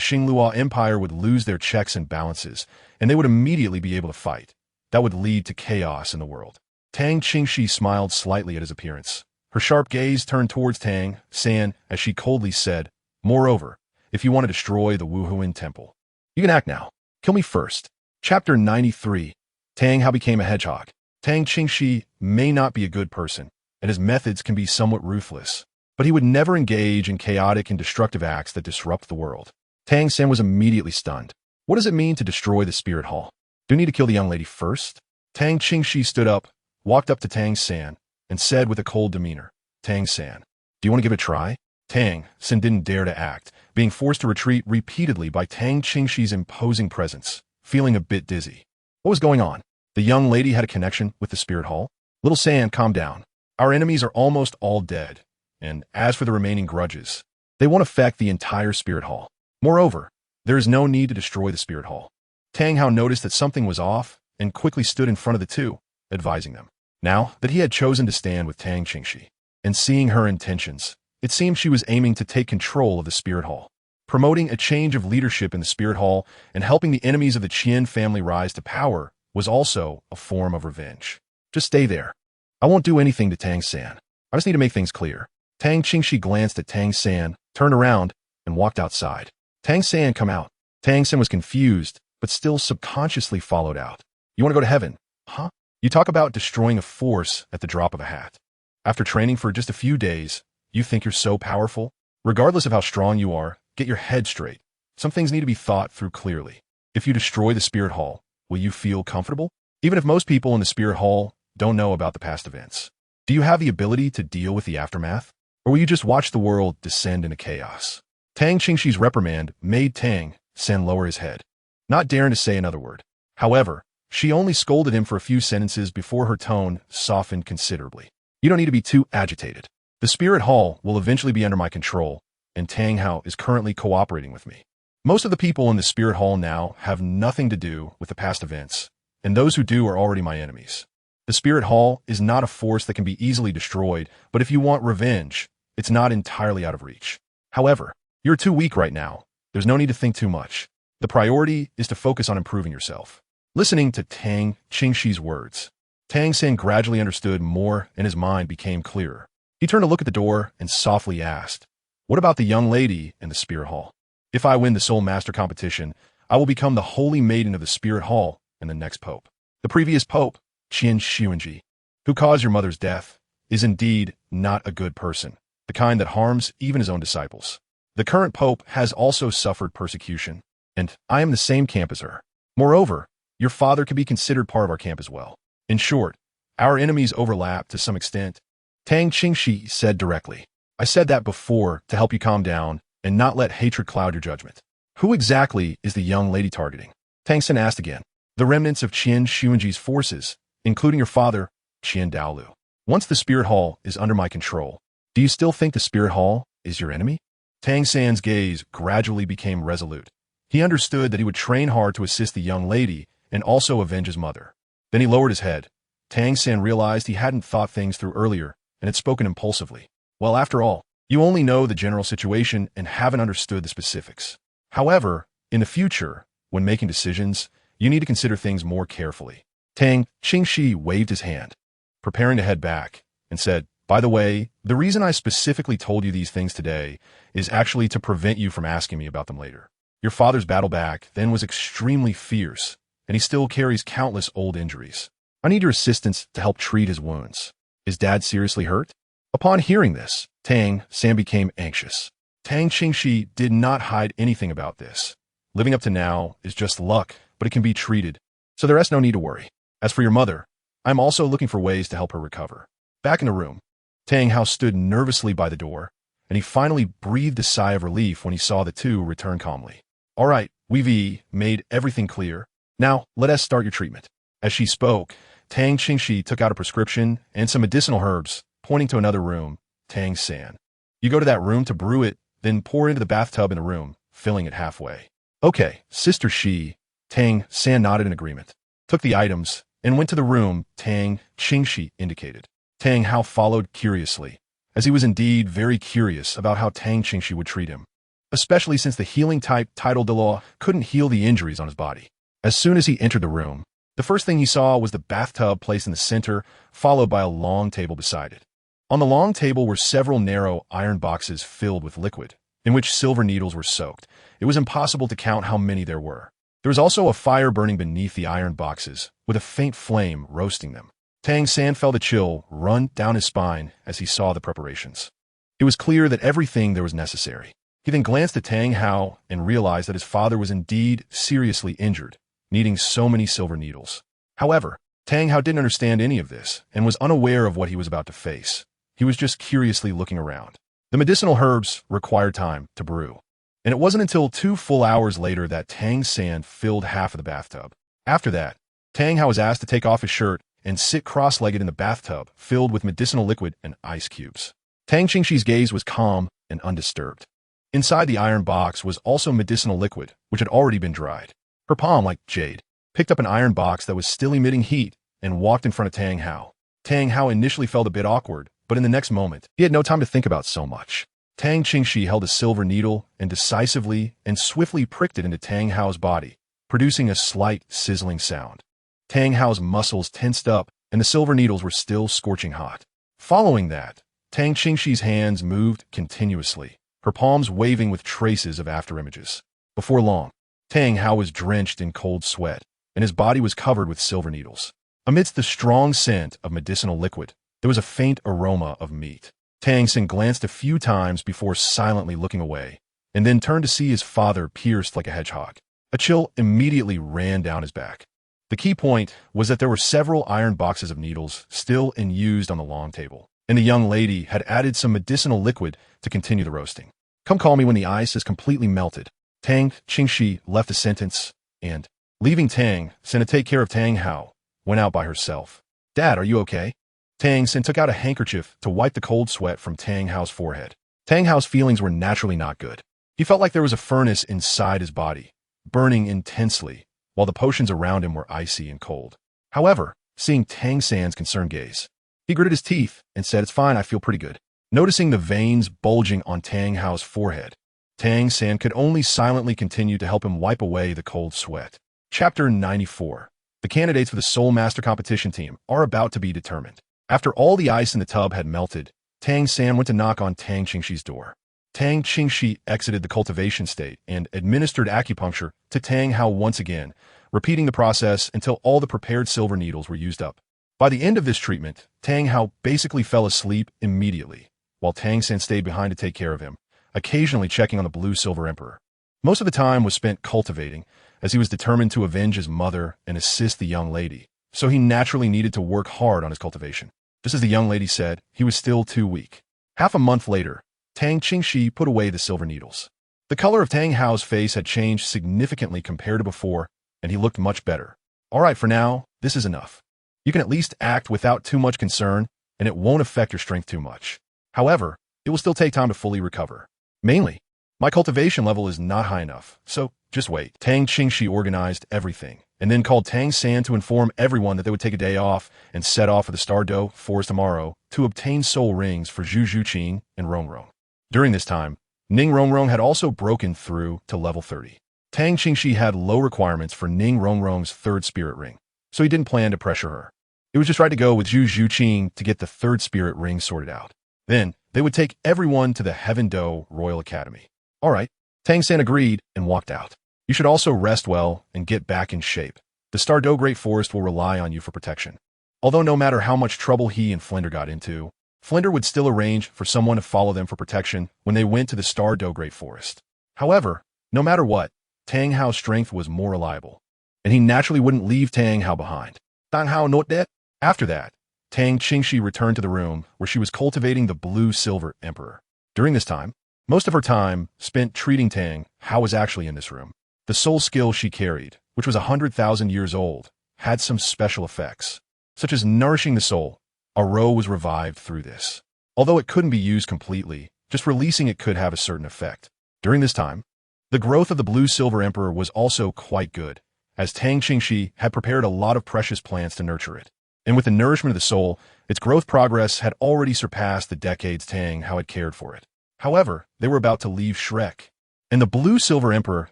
Xinglua Empire would lose their checks and balances, and they would immediately be able to fight. That would lead to chaos in the world. Tang Qingxi smiled slightly at his appearance. Her sharp gaze turned towards Tang San as she coldly said, "Moreover, if you want to destroy the Wuhuan Temple, you can act now. Kill me first." Chapter 93. Tang Hao became a hedgehog. Tang Qingxi may not be a good person, and his methods can be somewhat ruthless, but he would never engage in chaotic and destructive acts that disrupt the world. Tang San was immediately stunned. What does it mean to destroy the Spirit Hall? Do you need to kill the young lady first? Tang Qingxi stood up, walked up to Tang San, and said with a cold demeanor, "Tang San, do you want to give it a try?" Tang San didn't dare to act, being forced to retreat repeatedly by Tang Qingxi's imposing presence, feeling a bit dizzy. What was going on? The young lady had a connection with the Spirit Hall? Little San, calm down. Our enemies are almost all dead, and as for the remaining grudges, they won't affect the entire Spirit Hall. Moreover, there is no need to destroy the Spirit Hall. Tang Hao noticed that something was off and quickly stood in front of the 2, advising them. Now that he had chosen to stand with Tang Qingxi, and seeing her intentions, it seemed she was aiming to take control of the Spirit Hall. Promoting a change of leadership in the Spirit Hall and helping the enemies of the Qian family rise to power was also a form of revenge. Just stay there. I won't do anything to Tang San. I just need to make things clear. Tang Qingxi glanced at Tang San, turned around, and walked outside. Tang San, come out. Tang San was confused, but still subconsciously followed out. You want to go to heaven? Huh? You talk about destroying a force at the drop of a hat. After training for just a few days, you think you're so powerful? Regardless of how strong you are, get your head straight. Some things need to be thought through clearly. If you destroy the Spirit Hall, will you feel comfortable? Even if most people in the Spirit Hall don't know about the past events. Do you have the ability to deal with the aftermath? Or will you just watch the world descend into chaos? Tang Qingxi's reprimand made Tang San lower his head. not daring to say another word. However, she only scolded him for a few sentences before her tone softened considerably. You don't need to be too agitated. The spirit hall will eventually be under my control, and Tang Hao is currently cooperating with me. Most of the people in the spirit hall now have nothing to do with the past events, and those who do are already my enemies. The spirit hall is not a force that can be easily destroyed, but if you want revenge, it's not entirely out of reach. However, you're too weak right now. There's no need to think too much. The priority is to focus on improving yourself. Listening to Tang Qingxi's words, Tang San gradually understood more and his mind became clearer. He turned to look at the door and softly asked, "What about the young lady in the spirit hall? If I win the Soul Master competition, I will become the holy maiden of the spirit hall and the next pope. The previous pope, Qian Xuanji, who caused your mother's death, is indeed not a good person, the kind that harms even his own disciples. The current pope has also suffered persecution, and I am the same camp as her. Moreover, your father could be considered part of our camp as well. In short, our enemies overlap to some extent," Tang Qingxi said directly. "I said that before to help you calm down and not let hatred cloud your judgment." "Who exactly is the young lady targeting?" Tang San asked again. "The remnants of Qian Xuanji's forces, including your father, Qian Douluo. Once the spirit hall is under my control, do you still think the spirit hall is your enemy?" Tang San's gaze gradually became resolute. He understood that he would train hard to assist the young lady and also avenge his mother. Then he lowered his head. Tang San realized he hadn't thought things through earlier and had spoken impulsively. "Well, after all, you only know the general situation and haven't understood the specifics. However, in the future, when making decisions, you need to consider things more carefully." Tang Qingxi waved his hand, preparing to head back, and said, "By the way, the reason I specifically told you these things today is actually to prevent you from asking me about them later. Your father's battle back then was extremely fierce, and he still carries countless old injuries. I need your assistance to help treat his wounds. Is Dad seriously hurt?" Upon hearing this, Tang San became anxious. Tang Qingxi did not hide anything about this. Living up to now is just luck, but it can be treated, so there is no need to worry. As for your mother, I'm also looking for ways to help her recover. Back in the room, Tang Hao stood nervously by the door, and he finally breathed a sigh of relief when he saw the two return calmly. "All right, we've made everything clear. Now, let us start your treatment." As she spoke, Tang Qingxi took out a prescription and some medicinal herbs, pointing to another room. Tang San, "You go to that room to brew it, then pour it into the bathtub in the room, filling it halfway." "Okay, Sister Shi." Tang San nodded in agreement, took the items, and went to the room Tang Qingxi indicated. Tang Hao followed curiously, as he was indeed very curious about how Tang Qingxi would treat him, especially since the healing type titled Douluo couldn't heal the injuries on his body. As soon as he entered the room, the first thing he saw was the bathtub placed in the center, followed by a long table beside it. On the long table were several narrow iron boxes filled with liquid, in which silver needles were soaked. It was impossible to count how many there were. There was also a fire burning beneath the iron boxes, with a faint flame roasting them. Tang San felt a chill run down his spine as he saw the preparations. It was clear that everything there was necessary. He then glanced at Tang Hao and realized that his father was indeed seriously injured, needing so many silver needles. However, Tang Hao didn't understand any of this and was unaware of what he was about to face. He was just curiously looking around. The medicinal herbs required time to brew, and it wasn't until 2 full hours later that Tang San filled half of the bathtub. After that, Tang Hao was asked to take off his shirt and sit cross-legged in the bathtub filled with medicinal liquid and ice cubes. Tang Qingxi's gaze was calm and undisturbed. Inside the iron box was also medicinal liquid, which had already been dried. Her palm, like jade, picked up an iron box that was still emitting heat and walked in front of Tang Hao. Tang Hao initially felt a bit awkward, but in the next moment, he had no time to think about so much. Tang Qingxi held a silver needle and decisively and swiftly pricked it into Tang Hao's body, producing a slight sizzling sound. Tang Hao's muscles tensed up, and the silver needles were still scorching hot. Following that, Tang Qingxi's hands moved continuously, her palms waving with traces of afterimages. Before long, Tang Hao was drenched in cold sweat, and his body was covered with silver needles. Amidst the strong scent of medicinal liquid, there was a faint aroma of meat. Tang San glanced a few times before silently looking away, and then turned to see his father pierced like a hedgehog. A chill immediately ran down his back. The key point was that there were several iron boxes of needles still unused on the long table, and the young lady had added some medicinal liquid to continue the roasting. "Come call me when the ice is completely melted." Tang Qingxi left the sentence and, leaving Tang Sen to take care of Tang Hao, went out by herself. "Dad, are you okay?" Tang Sen took out a handkerchief to wipe the cold sweat from Tang Hao's forehead. Tang Hao's feelings were naturally not good. He felt like there was a furnace inside his body, burning intensely, while the potions around him were icy and cold. However, seeing Tang San's concerned gaze, he gritted his teeth and said, "It's fine, I feel pretty good." Noticing the veins bulging on Tang Hao's forehead, Tang San could only silently continue to help him wipe away the cold sweat. Chapter 94. The candidates for the Soul Master competition team are about to be determined. After all the ice in the tub had melted, Tang San went to knock on Tang Qingxi's door. Tang Qingxi exited the cultivation state and administered acupuncture to Tang Hao once again, repeating the process until all the prepared silver needles were used up. By the end of this treatment, Tang Hao basically fell asleep immediately, while Tang San stayed behind to take care of him, occasionally checking on the Blue Silver Emperor. Most of the time was spent cultivating, as he was determined to avenge his mother and assist the young lady, so he naturally needed to work hard on his cultivation. Just as the young lady said, he was still too weak. Half a month later, Tang Qingxi put away the silver needles. The color of Tang Hao's face had changed significantly compared to before, and he looked much better. "All right, for now, this is enough. You can at least act without too much concern, and it won't affect your strength too much. However, it will still take time to fully recover. Mainly, my cultivation level is not high enough, so just wait." Tang Qingxi organized everything, and then called Tang San to inform everyone that they would take a day off and set off for the Douluo Forest tomorrow to obtain soul rings for Zhu Zhuqing and Rongrong. During this time, Ning Rongrong had also broken through to level 30. Tang Qingxi had low requirements for Ning Rongrong's third spirit ring, so he didn't plan to pressure her. It was just right to go with Zhu Zhuqing to get the third spirit ring sorted out. Then, they would take everyone to the Heaven Do Royal Academy. All right, Tang San agreed and walked out. "You should also rest well and get back in shape. The Douluo Great Forest will rely on you for protection." Although no matter how much trouble he and Flinder got into, Flinder would still arrange for someone to follow them for protection when they went to the Douluo Great Forest. However, no matter what, Tang Hao's strength was more reliable, and he naturally wouldn't leave Tang Hao behind. Tang Hao not dead. After that, Tang Qingxi returned to the room where she was cultivating the Blue Silver Emperor. During this time, most of her time spent treating Tang Hao was actually in this room. The soul skill she carried, which was 100,000 years old, had some special effects, such as nourishing the soul. A row was revived through this. Although it couldn't be used completely, just releasing it could have a certain effect. During this time, the growth of the Blue Silver Emperor was also quite good, as Tang Qingxi had prepared a lot of precious plants to nurture it. And with the nourishment of the soul, its growth progress had already surpassed the decades Tang Hao had cared for it. However, they were about to leave Shrek, and the Blue Silver Emperor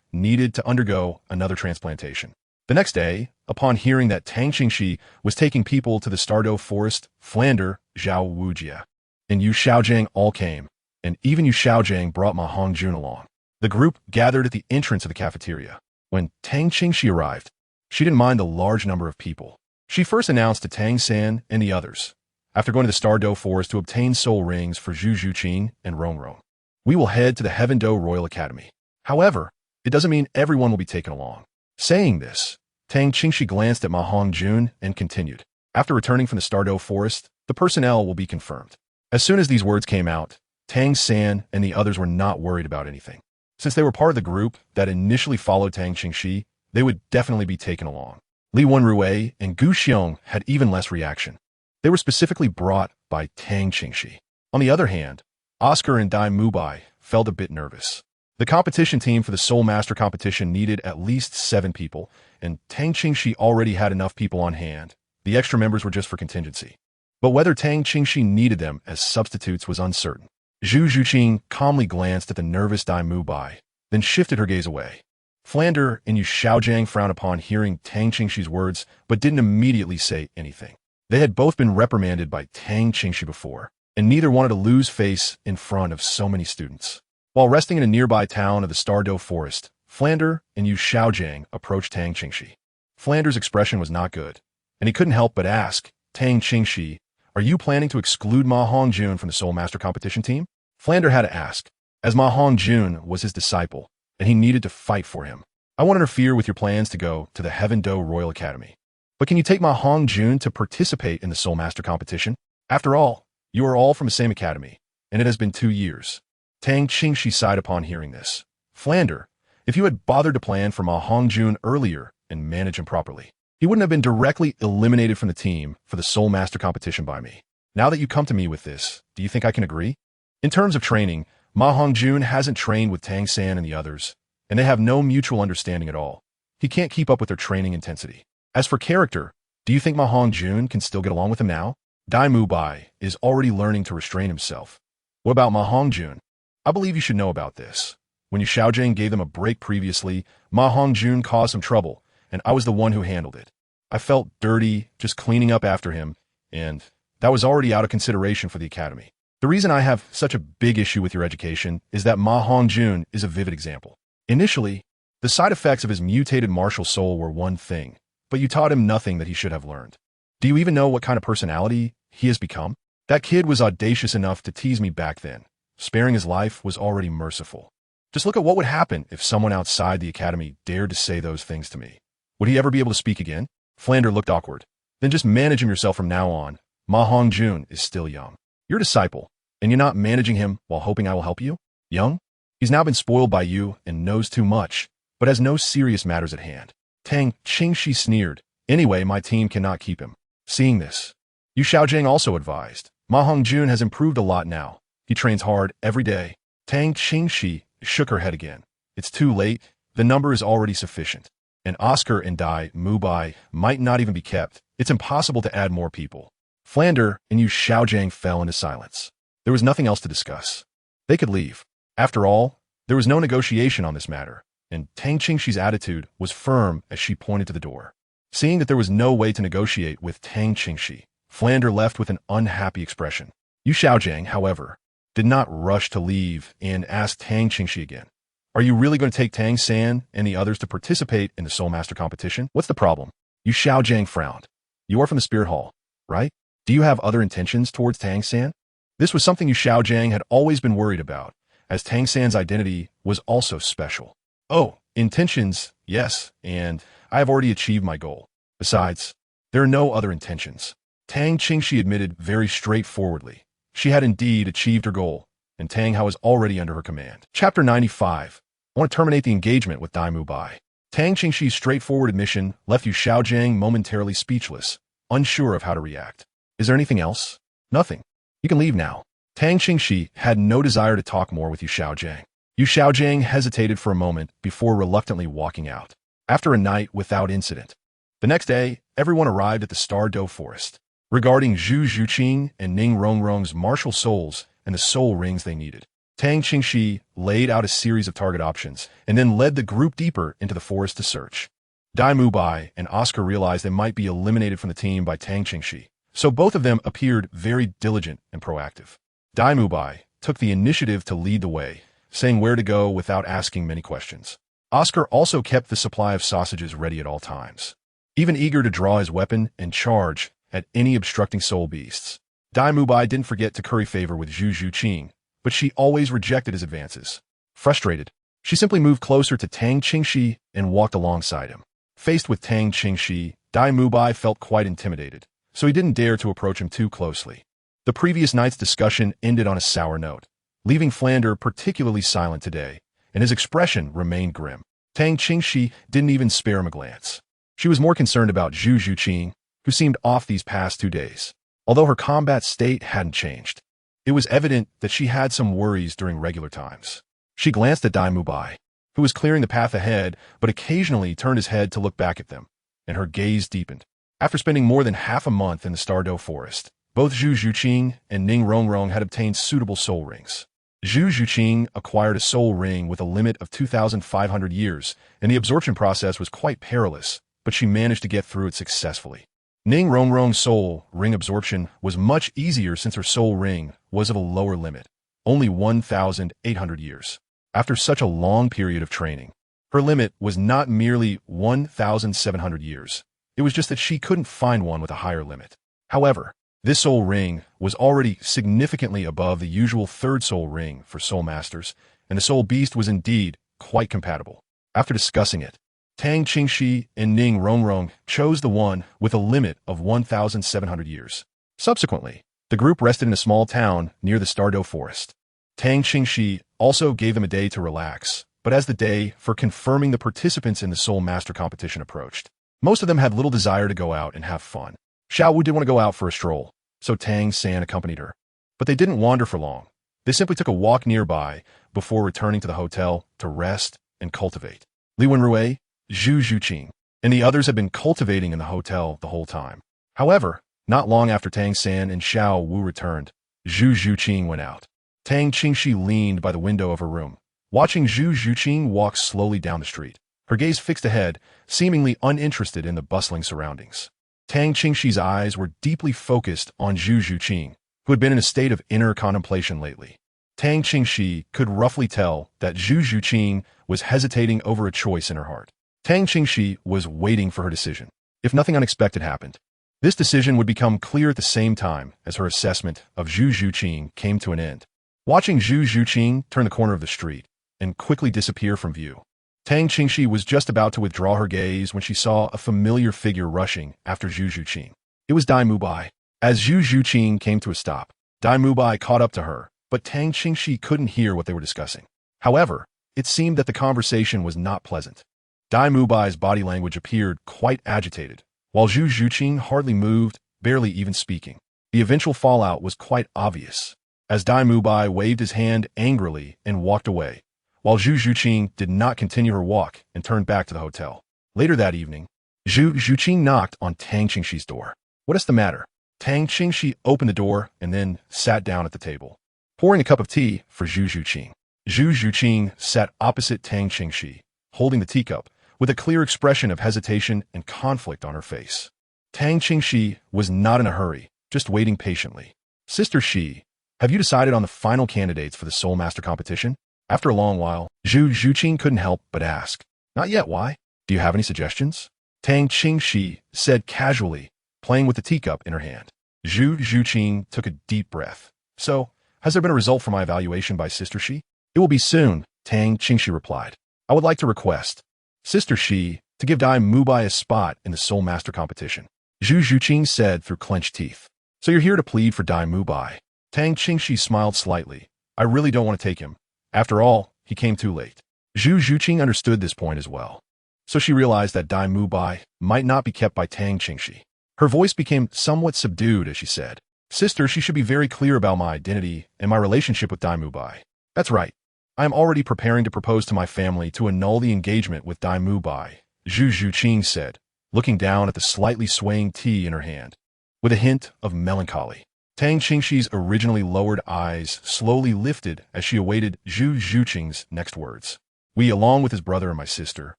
needed to undergo another transplantation. The next day, upon hearing that Tang Qingxi was taking people to the Douluo Forest, Flander, Zhao Wujia, and Yu Xiaojiang all came, and even Yu Xiaojiang brought Ma Hongjun along. The group gathered at the entrance of the cafeteria. When Tang Qingxi arrived, she didn't mind the large number of people. She first announced to Tang San and the others, after going to the Douluo Forest to obtain soul rings for Zhu Zhuqing and Rongrong, "We will head to the Heaven Do Royal Academy. However, it doesn't mean everyone will be taken along." Saying this, Tang Qingxi glanced at Ma Hongjun and continued, "After returning from the Douluo Forest, the personnel will be confirmed." As soon as these words came out, Tang San and the others were not worried about anything. Since they were part of the group that initially followed Tang Qingxi, they would definitely be taken along. Li Wenrui and Gu Xiong had even less reaction. They were specifically brought by Tang Qingxi. On the other hand, Oscar and Dai Mubai felt a bit nervous. The competition team for the Soul Master competition needed at least 7 people, and Tang Qingxi already had enough people on hand. The extra members were just for contingency. But whether Tang Qingxi needed them as substitutes was uncertain. Zhu Zhuqing calmly glanced at the nervous Dai Mubai, then shifted her gaze away. Flander and Yu Xiaojiang frowned upon hearing Tang Qingxi's words, but didn't immediately say anything. They had both been reprimanded by Tang Qingxi before, and neither wanted to lose face in front of so many students. While resting in a nearby town of the Douluo Forest, Flander and Yu Xiaojiang approached Tang Qingxi. Flander's expression was not good, and he couldn't help but ask, "Tang Qingxi, are you planning to exclude Ma Hongjun from the Soul Master competition team?" Flander had to ask, as Ma Hongjun was his disciple, and he needed to fight for him. "I won't interfere with your plans to go to the Heaven Do Royal Academy. But can you take Ma Hongjun to participate in the Soul Master competition? After all, you are all from the same academy, and it has been 2 years." Tang Qingxi sighed upon hearing this. Flander, If you had bothered to plan for Ma Hongjun earlier and manage him properly, he wouldn't have been directly eliminated from the team for the Soul Master competition by me. Now that you come to me with this, do you think I can agree? In terms of training, Ma Hongjun hasn't trained with Tang San and the others, and they have no mutual understanding at all. He can't keep up with their training intensity. As for character, do you think Ma Hongjun can still get along with him now? Dai Mubai is already learning to restrain himself. What about Ma Hongjun? I believe you should know about this. When Yu Xiaojing gave them a break previously, Ma Hongjun caused some trouble, and I was the one who handled it. I felt dirty just cleaning up after him, and that was already out of consideration for the academy. The reason I have such a big issue with your education is that Ma Hongjun is a vivid example. Initially, the side effects of his mutated martial soul were one thing, but you taught him nothing that he should have learned. Do you even know what kind of personality he has become? That kid was audacious enough to tease me back then. Sparing his life was already merciful. Just look at what would happen if someone outside the academy dared to say those things to me. Would he ever be able to speak again? Flander looked awkward. Then just manage him yourself from now on. Ma Hongjun is still young. You're a disciple, and you're not managing him while hoping I will help you? Young? He's now been spoiled by you and knows too much, but has no serious matters at hand. Tang Qingxi sneered. Anyway, my team cannot keep him. Seeing this, Yu Xiaojing also advised. Ma Hongjun has improved a lot now. He trains hard every day. Tang Qingxi shook her head again. It's too late. The number is already sufficient. And Oscar and Dai Mubai might not even be kept. It's impossible to add more people. Flander and Yu Xiaojing fell into silence. There was nothing else to discuss. They could leave. After all, there was no negotiation on this matter, and Tang Qingxi's attitude was firm as she pointed to the door. Seeing that there was no way to negotiate with Tang Qingxi, Flander left with an unhappy expression. Yu Xiaojing, however, did not rush to leave and asked Tang Qingxi again. Are you really going to take Tang San and the others to participate in the Soul Master competition? What's the problem? Yu Xiaojing frowned. You are from the Spirit Hall, right? Do you have other intentions towards Tang San? This was something Yu Xiaojing had always been worried about, as Tang San's identity was also special. Oh, intentions, yes, and I have already achieved my goal. Besides, there are no other intentions. Tang Qingxi admitted very straightforwardly. She had indeed achieved her goal, and Tang Hao is already under her command. Chapter 95. I want to terminate the engagement with Dai Mubai. Tang Qingxi's straightforward admission left Yu Xiaojing momentarily speechless, unsure of how to react. Is there anything else? Nothing. You can leave now. Tang Qingxi had no desire to talk more with Yu Xiaojing. Yu Xiaojing hesitated for a moment before reluctantly walking out. After a night without incident. The next day, everyone arrived at the Douluo Forest. Regarding Zhu Zhuqing and Ning Rongrong's martial souls and the soul rings they needed, Tang Qingxi laid out a series of target options and then led the group deeper into the forest to search. Dai Mubai and Oscar realized they might be eliminated from the team by Tang Qingxi, so both of them appeared very diligent and proactive. Dai Mubai took the initiative to lead the way, saying where to go without asking many questions. Oscar also kept the supply of sausages ready at all times, even eager to draw his weapon and charge at any obstructing soul beasts. Dai Mubai didn't forget to curry favor with Zhu Zhuqing, but she always rejected his advances. Frustrated, she simply moved closer to Tang Qingxi and walked alongside him. Faced with Tang Qingxi, Dai Mubai felt quite intimidated, so he didn't dare to approach him too closely. The previous night's discussion ended on a sour note, leaving Flander particularly silent today, and his expression remained grim. Tang Qingxi didn't even spare him a glance. She was more concerned about Zhu Zhuqing, who seemed off these past 2 days, although her combat state hadn't changed. It was evident that she had some worries during regular times. She glanced at Dai Mubai, who was clearing the path ahead, but occasionally turned his head to look back at them, and her gaze deepened. After spending more than half a month in the Douluo Forest, both Zhu Zhuqing and Ning Rongrong had obtained suitable soul rings. Zhu Zhuqing acquired a soul ring with a limit of 2,500 years, and the absorption process was quite perilous, but she managed to get through it successfully. Ning Rongrong's soul ring absorption was much easier since her soul ring was of a lower limit, only 1,800 years. After such a long period of training, her limit was not merely 1,700 years. It was just that she couldn't find one with a higher limit. However, this soul ring was already significantly above the usual third soul ring for soul masters, and the soul beast was indeed quite compatible. After discussing it, Tang Qingxi and Ning Rongrong chose the one with a limit of 1,700 years. Subsequently, the group rested in a small town near the Douluo Forest. Tang Qingxi also gave them a day to relax, But as the day for confirming the participants in the Soul Master competition approached, most of them had little desire to go out and have fun. Xiao Wu did want to go out for a stroll, so Tang San accompanied her. But they didn't wander for long. They simply took a walk nearby before returning to the hotel to rest and cultivate. Li Wenrui, Zhu Zhuqing, and the others had been cultivating in the hotel the whole time. However, not long after Tang San and Xiao Wu returned, Zhu Zhuqing went out. Tang Qingxi leaned by the window of her room, watching Zhu Zhuqing walk slowly down the street, her gaze fixed ahead, seemingly uninterested in the bustling surroundings. Tang Qingxi's eyes were deeply focused on Zhu Zhuqing, who had been in a state of inner contemplation lately. Tang Qingxi could roughly tell that Zhu Zhuqing was hesitating over a choice in her heart. Tang Qingxi was waiting for her decision. If nothing unexpected happened, this decision would become clear at the same time as her assessment of Zhu Zhuqing came to an end. Watching Zhu Zhuqing turn the corner of the street and quickly disappear from view, Tang Qingxi was just about to withdraw her gaze when she saw a familiar figure rushing after Zhu Zhuqing. It was Dai Mubai. As Zhu Zhuqing came to a stop, Dai Mubai caught up to her, but Tang Qingxi couldn't hear what they were discussing. However, it seemed that the conversation was not pleasant. Dai Mubai's body language appeared quite agitated, while Zhu Zhuqing hardly moved, barely even speaking. The eventual fallout was quite obvious, as Dai Mubai waved his hand angrily and walked away, while Zhu Zhuqing did not continue her walk and turned back to the hotel. Later that evening, Zhu Zhuqing knocked on Tang Qingxi's door. "What is the matter?" Tang Qingxi opened the door and then sat down at the table, pouring a cup of tea for Zhu Zhuqing. Zhu Zhuqing sat opposite Tang Qingxi, holding the teacup, with a clear expression of hesitation and conflict on her face. Tang Qingxi was not in a hurry, just waiting patiently. "Sister Shi, have you decided on the final candidates for the Soul Master competition?" After a long while, Zhu Zhuqing couldn't help but ask. "Not yet, why? Do you have any suggestions?" Tang Qingxi said casually, playing with the teacup in her hand. Zhu Zhuqing took a deep breath. "So, has there been a result for my evaluation by Sister Shi?" "It will be soon," Tang Qingxi replied. "I would like to request Sister Shi to give Dai Mubai a spot in the Soul Master competition," Zhu Zhuqing said through clenched teeth. "So you're here to plead for Dai Mubai?" Tang Qingxi smiled slightly. "I really don't want to take him. After all, he came too late." Zhu Zhuqing understood this point as well, so she realized that Dai Mubai might not be kept by Tang Qingxi. Her voice became somewhat subdued as she said, "Sister, she should be very clear about my identity and my relationship with Dai Mubai." "That's right. I am already preparing to propose to my family to annul the engagement with Dai Mubai," Zhu Zhuqing said, looking down at the slightly swaying tea in her hand, with a hint of melancholy. Tang Qingxi's originally lowered eyes slowly lifted as she awaited Zhu Zhuqing's next words. "We, along with his brother and my sister,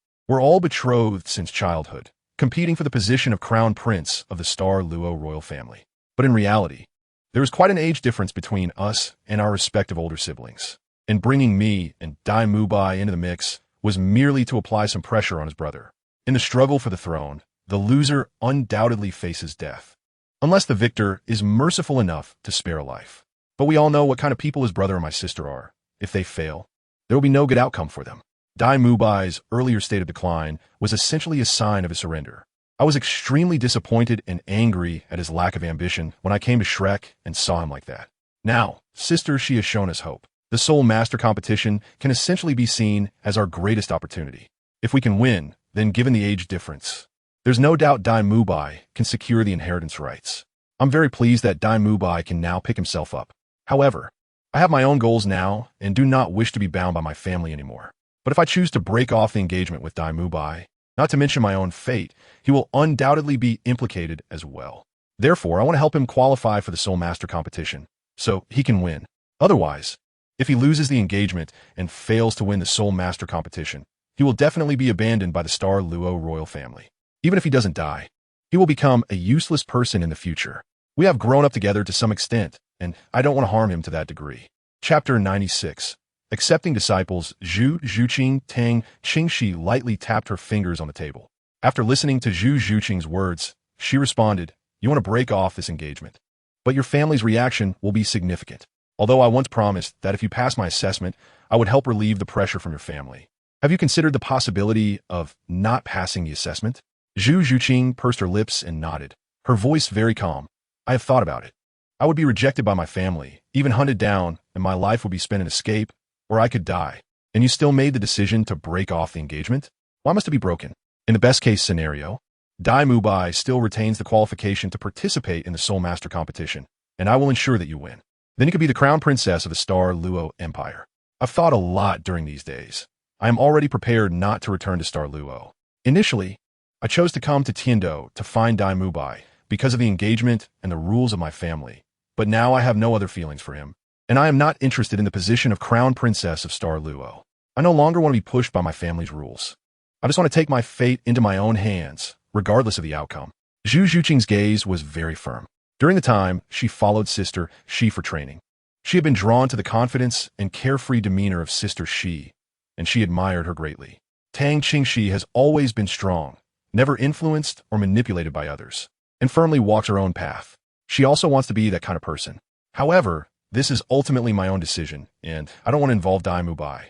were all betrothed since childhood, competing for the position of crown prince of the Star Luo royal family. But in reality, there is quite an age difference between us and our respective older siblings. And bringing me and Dai Mubai into the mix was merely to apply some pressure on his brother. In the struggle for the throne, the loser undoubtedly faces death, unless the victor is merciful enough to spare a life. But we all know what kind of people his brother and my sister are. If they fail, there will be no good outcome for them." Dai Mubai's earlier state of decline was essentially a sign of his surrender. "I was extremely disappointed and angry at his lack of ambition when I came to Shrek and saw him like that. Now, Sister, she has shown us hope. The Soul Master competition can essentially be seen as our greatest opportunity. If we can win, then given the age difference, there's no doubt Dai Mubai can secure the inheritance rights. I'm very pleased that Dai Mubai can now pick himself up. However, I have my own goals now and do not wish to be bound by my family anymore. But if I choose to break off the engagement with Dai Mubai, not to mention my own fate, he will undoubtedly be implicated as well. Therefore, I want to help him qualify for the Soul Master competition, so he can win. Otherwise, if he loses the engagement and fails to win the Soul Master competition, he will definitely be abandoned by the Star Luo royal family. Even if he doesn't die, he will become a useless person in the future. We have grown up together to some extent, and I don't want to harm him to that degree." Chapter 96. Accepting disciples. Zhu Zhuqing. Tang Qingxi lightly tapped her fingers on the table. After listening to Zhu Zhuqing's words, she responded, "You want to break off this engagement, but your family's reaction will be significant. Although I once promised that if you pass my assessment, I would help relieve the pressure from your family. Have you considered the possibility of not passing the assessment?" Zhu Zhuqing pursed her lips and nodded, her voice very calm. "I have thought about it. I would be rejected by my family, even hunted down, and my life would be spent in escape, or I could die. And you still made the decision to break off the engagement? Why must it be broken? In the best-case scenario, Dai Mubai still retains the qualification to participate in the Soul Master competition, and I will ensure that you win. Then you could be the crown princess of the Star Luo Empire. I've thought a lot during these days. I am already prepared not to return to Star Luo. Initially, I chose to come to Tiando to find Dai Mubai because of the engagement and the rules of my family. But now I have no other feelings for him, and I am not interested in the position of crown princess of Star Luo. I no longer want to be pushed by my family's rules. I just want to take my fate into my own hands, regardless of the outcome. Zhu Zhuqing's gaze was very firm. During the time, she followed Sister Shi for training. She had been drawn to the confidence and carefree demeanor of Sister Shi, and she admired her greatly. Tang Qingxi has always been strong, never influenced or manipulated by others, and firmly walks her own path. She also wants to be that kind of person. However, this is ultimately my own decision, and I don't want to involve Dai Mubai.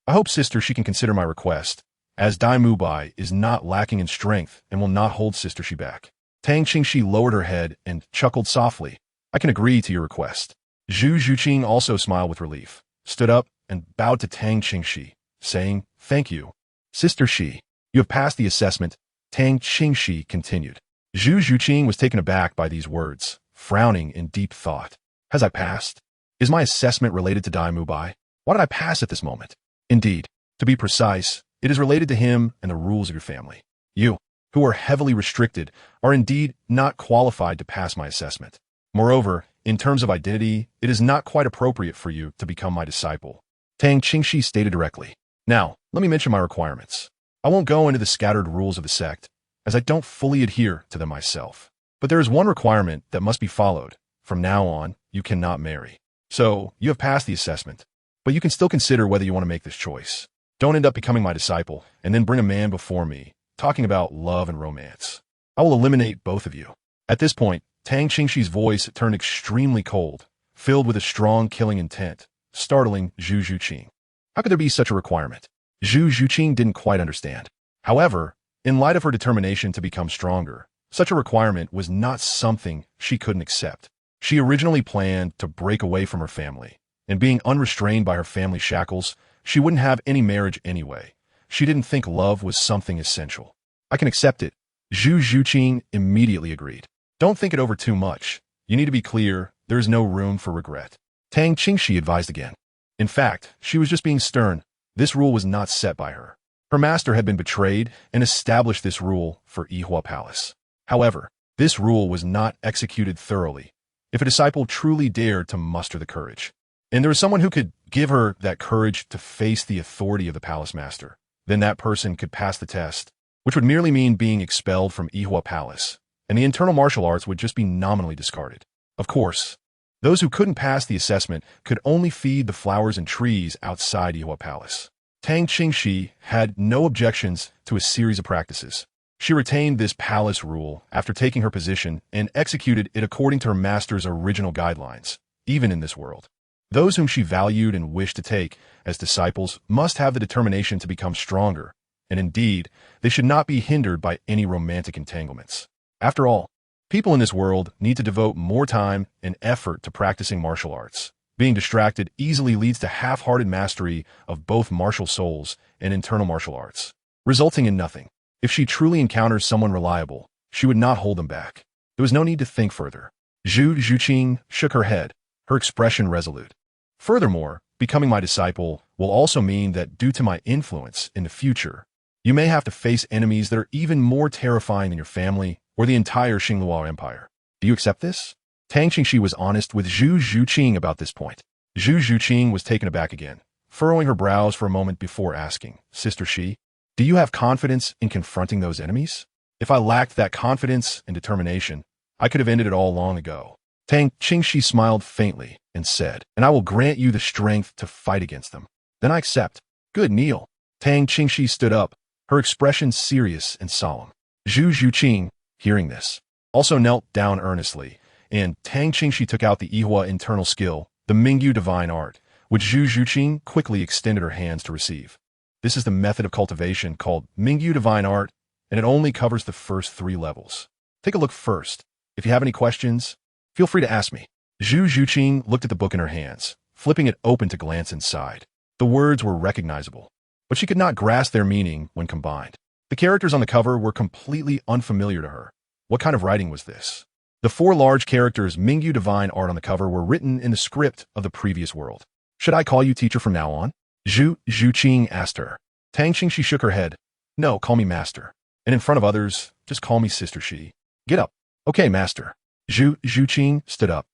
I hope Sister Shi can consider my request, as Dai Mubai is not lacking in strength and will not hold Sister Shi back. Tang Qingxi lowered her head and chuckled softly. I can agree to your request. Zhu Zhuqing also smiled with relief, stood up, and bowed to Tang Qingxi, saying, "Thank you. Sister Shi, you have passed the assessment." Tang Qingxi continued. Zhu Zhuqing was taken aback by these words, frowning in deep thought. Has I passed? Is my assessment related to Dai Mubai? Why did I pass at this moment? Indeed, to be precise, it is related to him and the rules of your family. You, who are heavily restricted, are indeed not qualified to pass my assessment. Moreover, in terms of identity, it is not quite appropriate for you to become my disciple. Tang Qingxi stated directly. Now, let me mention my requirements. I won't go into the scattered rules of the sect, as I don't fully adhere to them myself. But there is one requirement that must be followed. From now on, you cannot marry. So, you have passed the assessment, but you can still consider whether you want to make this choice. Don't end up becoming my disciple, and then bring a man before me, talking about love and romance. I will eliminate both of you. At this point, Tang Qingxi's voice turned extremely cold, filled with a strong killing intent, startling Zhu Zhuqing. How could there be such a requirement? Zhu Zhuqing didn't quite understand. However, in light of her determination to become stronger, such a requirement was not something she couldn't accept. She originally planned to break away from her family, and being unrestrained by her family shackles, she wouldn't have any marriage anyway. She didn't think love was something essential. I can accept it. Zhu Zhuqing immediately agreed. Don't think it over too much. You need to be clear, there is no room for regret. Tang Qingxi advised again. In fact, she was just being stern. This rule was not set by her. Her master had been betrayed and established this rule for Yihua Palace. However, this rule was not executed thoroughly. If a disciple truly dared to muster the courage, and there was someone who could give her that courage to face the authority of the palace master, then that person could pass the test, which would merely mean being expelled from Yihua Palace, and the internal martial arts would just be nominally discarded. Of course, those who couldn't pass the assessment could only feed the flowers and trees outside Yihua Palace. Tang Qingxi had no objections to a series of practices. She retained this palace rule after taking her position and executed it according to her master's original guidelines, even in this world. Those whom she valued and wished to take as disciples must have the determination to become stronger, and indeed, they should not be hindered by any romantic entanglements. After all, people in this world need to devote more time and effort to practicing martial arts. Being distracted easily leads to half-hearted mastery of both martial souls and internal martial arts, resulting in nothing. If she truly encounters someone reliable, she would not hold them back. There was no need to think further. Zhu Zhuqing shook her head, her expression resolute. Furthermore, becoming my disciple will also mean that due to my influence in the future, you may have to face enemies that are even more terrifying than your family or the entire Xingluo Empire. Do you accept this? Tang Qingxi was honest with Zhu Zhuqing about this point. Zhu Zhuqing was taken aback again, furrowing her brows for a moment before asking, Sister Shi, do you have confidence in confronting those enemies? If I lacked that confidence and determination, I could have ended it all long ago. Tang Qingxi smiled faintly and said, and I will grant you the strength to fight against them. Then I accept. Good, kneel. Tang Qingxi stood up, her expression serious and solemn. Zhu Zhuqing, hearing this, also knelt down earnestly, and Tang Qingxi took out the Yihua internal skill, the Mingyu divine art, which Zhu Zhuqing quickly extended her hands to receive. This is the method of cultivation called Mingyu divine art, and it only covers the first 3 levels. Take a look first. If you have any questions, feel free to ask me. Zhu Zhuqing looked at the book in her hands, flipping it open to glance inside. The The words were recognizable, but she could not grasp their meaning when combined. The characters on the cover were completely unfamiliar to her. What kind of writing was this? The four large characters Mingyu divine art on the cover were written in the script of the previous world. Should I call you teacher from now on? Zhu Qing asked her. Tang Qingxi shook her head. No, call me master. And in front of others, just call me Sister Shi. Get up. Okay, master. Zhu Qing stood up,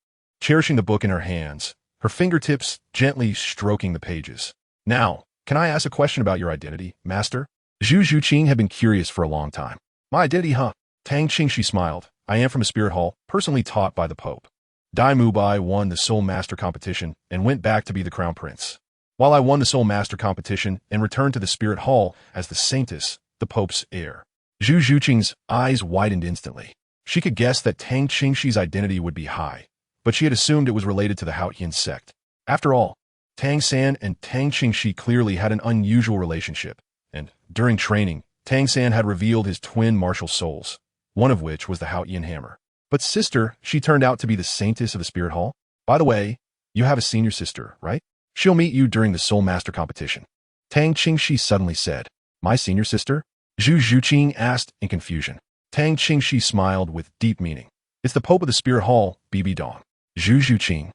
cherishing the book in her hands, her fingertips gently stroking the pages. Now, can I ask a question about your identity, master? Zhu Qing had been curious for a long time. My identity, huh? Tang Qingxi smiled. I am from a spirit hall, personally taught by the Pope. Dai Mubai won the Soul Master competition and went back to be the Crown Prince, while I won the Soul Master competition and returned to the Spirit Hall as the Saintess, the Pope's heir. Zhu Qing's eyes widened instantly. She could guess that Tang Qingxi's identity would be high, but she had assumed it was related to the Xuantian sect. After all, Tang San and Tang Qingxi clearly had an unusual relationship, and, during training, Tang San had revealed his twin martial souls, one of which was the Xuantian hammer. But sister, she turned out to be the Saintess of the Spirit Hall. By the way, you have a senior sister, right? She'll meet you during the Soul Master competition. Tang Qingxi suddenly said. My senior sister? Zhu Qing asked in confusion. Tang Qingxi smiled with deep meaning. It's the Pope of the Spirit Hall, BB Dong. Zhu Qing.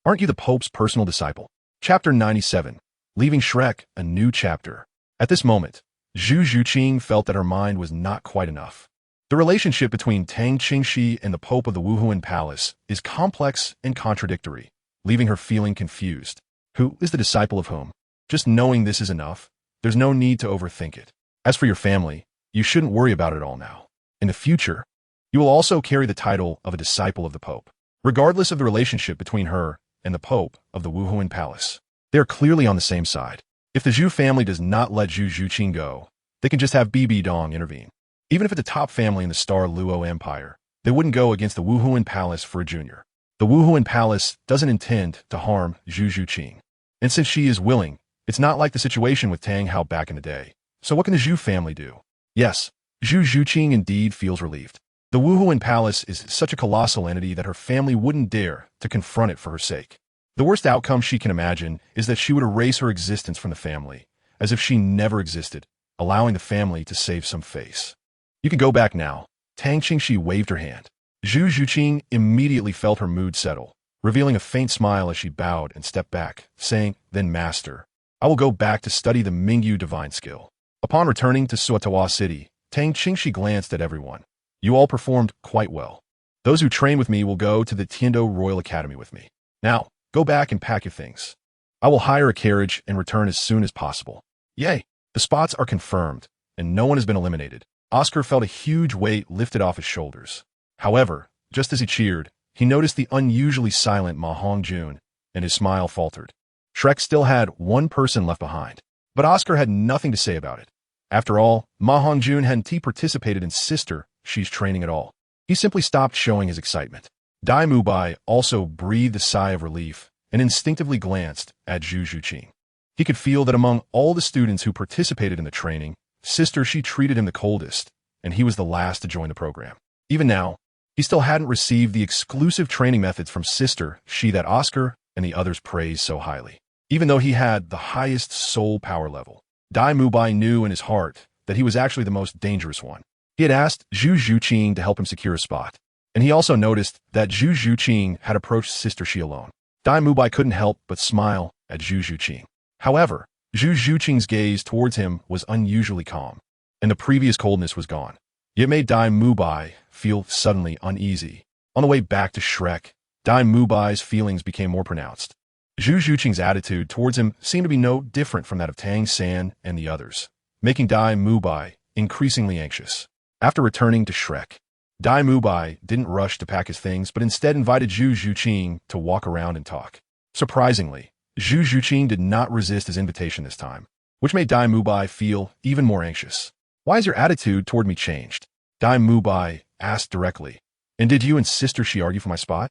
Aren't you the Pope's personal disciple? Chapter 97. Leaving Shrek, a new chapter. At this moment, Zhu Qing felt that her mind was not quite enough. The relationship between Tang Qingxi and the Pope of the Wuhuan Palace is complex and contradictory, leaving her feeling confused. Who is the disciple of whom? Just knowing this is enough. There's no need to overthink it. As for your family, you shouldn't worry about it all now. In the future, you will also carry the title of a disciple of the Pope, regardless of the relationship between her and the Pope of the Wuhuan Palace. They are clearly on the same side. If the Zhu family does not let Zhu Qing go, they can just have BB Dong intervene. Even if it's a top family in the Star Luo Empire, they wouldn't go against the Wuhuan Palace for a junior. The Wuhuan Palace doesn't intend to harm Zhu Qing. And since she is willing, it's not like the situation with Tang Hao back in the day. So what can the Zhu family do? Yes, Zhu Qing indeed feels relieved. The Wuhuan Palace is such a colossal entity that her family wouldn't dare to confront it for her sake. The worst outcome she can imagine is that she would erase her existence from the family, as if she never existed, allowing the family to save some face. You can go back now. Tang Qingxi waved her hand. Zhu Qing immediately felt her mood settle, revealing a faint smile as she bowed and stepped back, saying, Then master, I will go back to study the Mingyu divine skill. Upon returning to Suotawa City, Tang Qingxi glanced at everyone. You all performed quite well. Those who train with me will go to the Tiando Royal Academy with me. Now, go back and pack your things. I will hire a carriage and return as soon as possible. Yay! The spots are confirmed, and no one has been eliminated. Oscar felt a huge weight lifted off his shoulders. However, just as he cheered, he noticed the unusually silent Ma Hongjun, and his smile faltered. Shrek still had one person left behind, but Oscar had nothing to say about it. After all, Ma Hongjun hadn't participated in Sister Shi's training at all. He simply stopped showing his excitement. Dai Mubai also breathed a sigh of relief and instinctively glanced at Zhu Qing. He could feel that among all the students who participated in the training, Sister Shi treated him the coldest, and he was the last to join the program. Even now, he still hadn't received the exclusive training methods from Sister Shi that Oscar and the others praised so highly. Even though he had the highest soul power level, Dai Mubai knew in his heart that he was actually the most dangerous one. He had asked Zhu Qing to help him secure a spot, and he also noticed that Zhu Qing had approached Sister Shi alone. Dai Mubai couldn't help but smile at Zhu Qing. However, Zhu Qing's gaze towards him was unusually calm, and the previous coldness was gone. It made Dai Mubai feel suddenly uneasy. On the way back to Shrek, Dai Mubai's feelings became more pronounced. Zhu Qing's attitude towards him seemed to be no different from that of Tang San and the others, making Dai Mubai increasingly anxious. After returning to Shrek, Dai Mubai didn't rush to pack his things, but instead invited Zhu Qing to walk around and talk. Surprisingly, Zhu Qing did not resist his invitation this time, which made Dai Mubai feel even more anxious. Why has your attitude toward me changed? Dai Mubai asked directly. And did you and Sister Shi argue for my spot?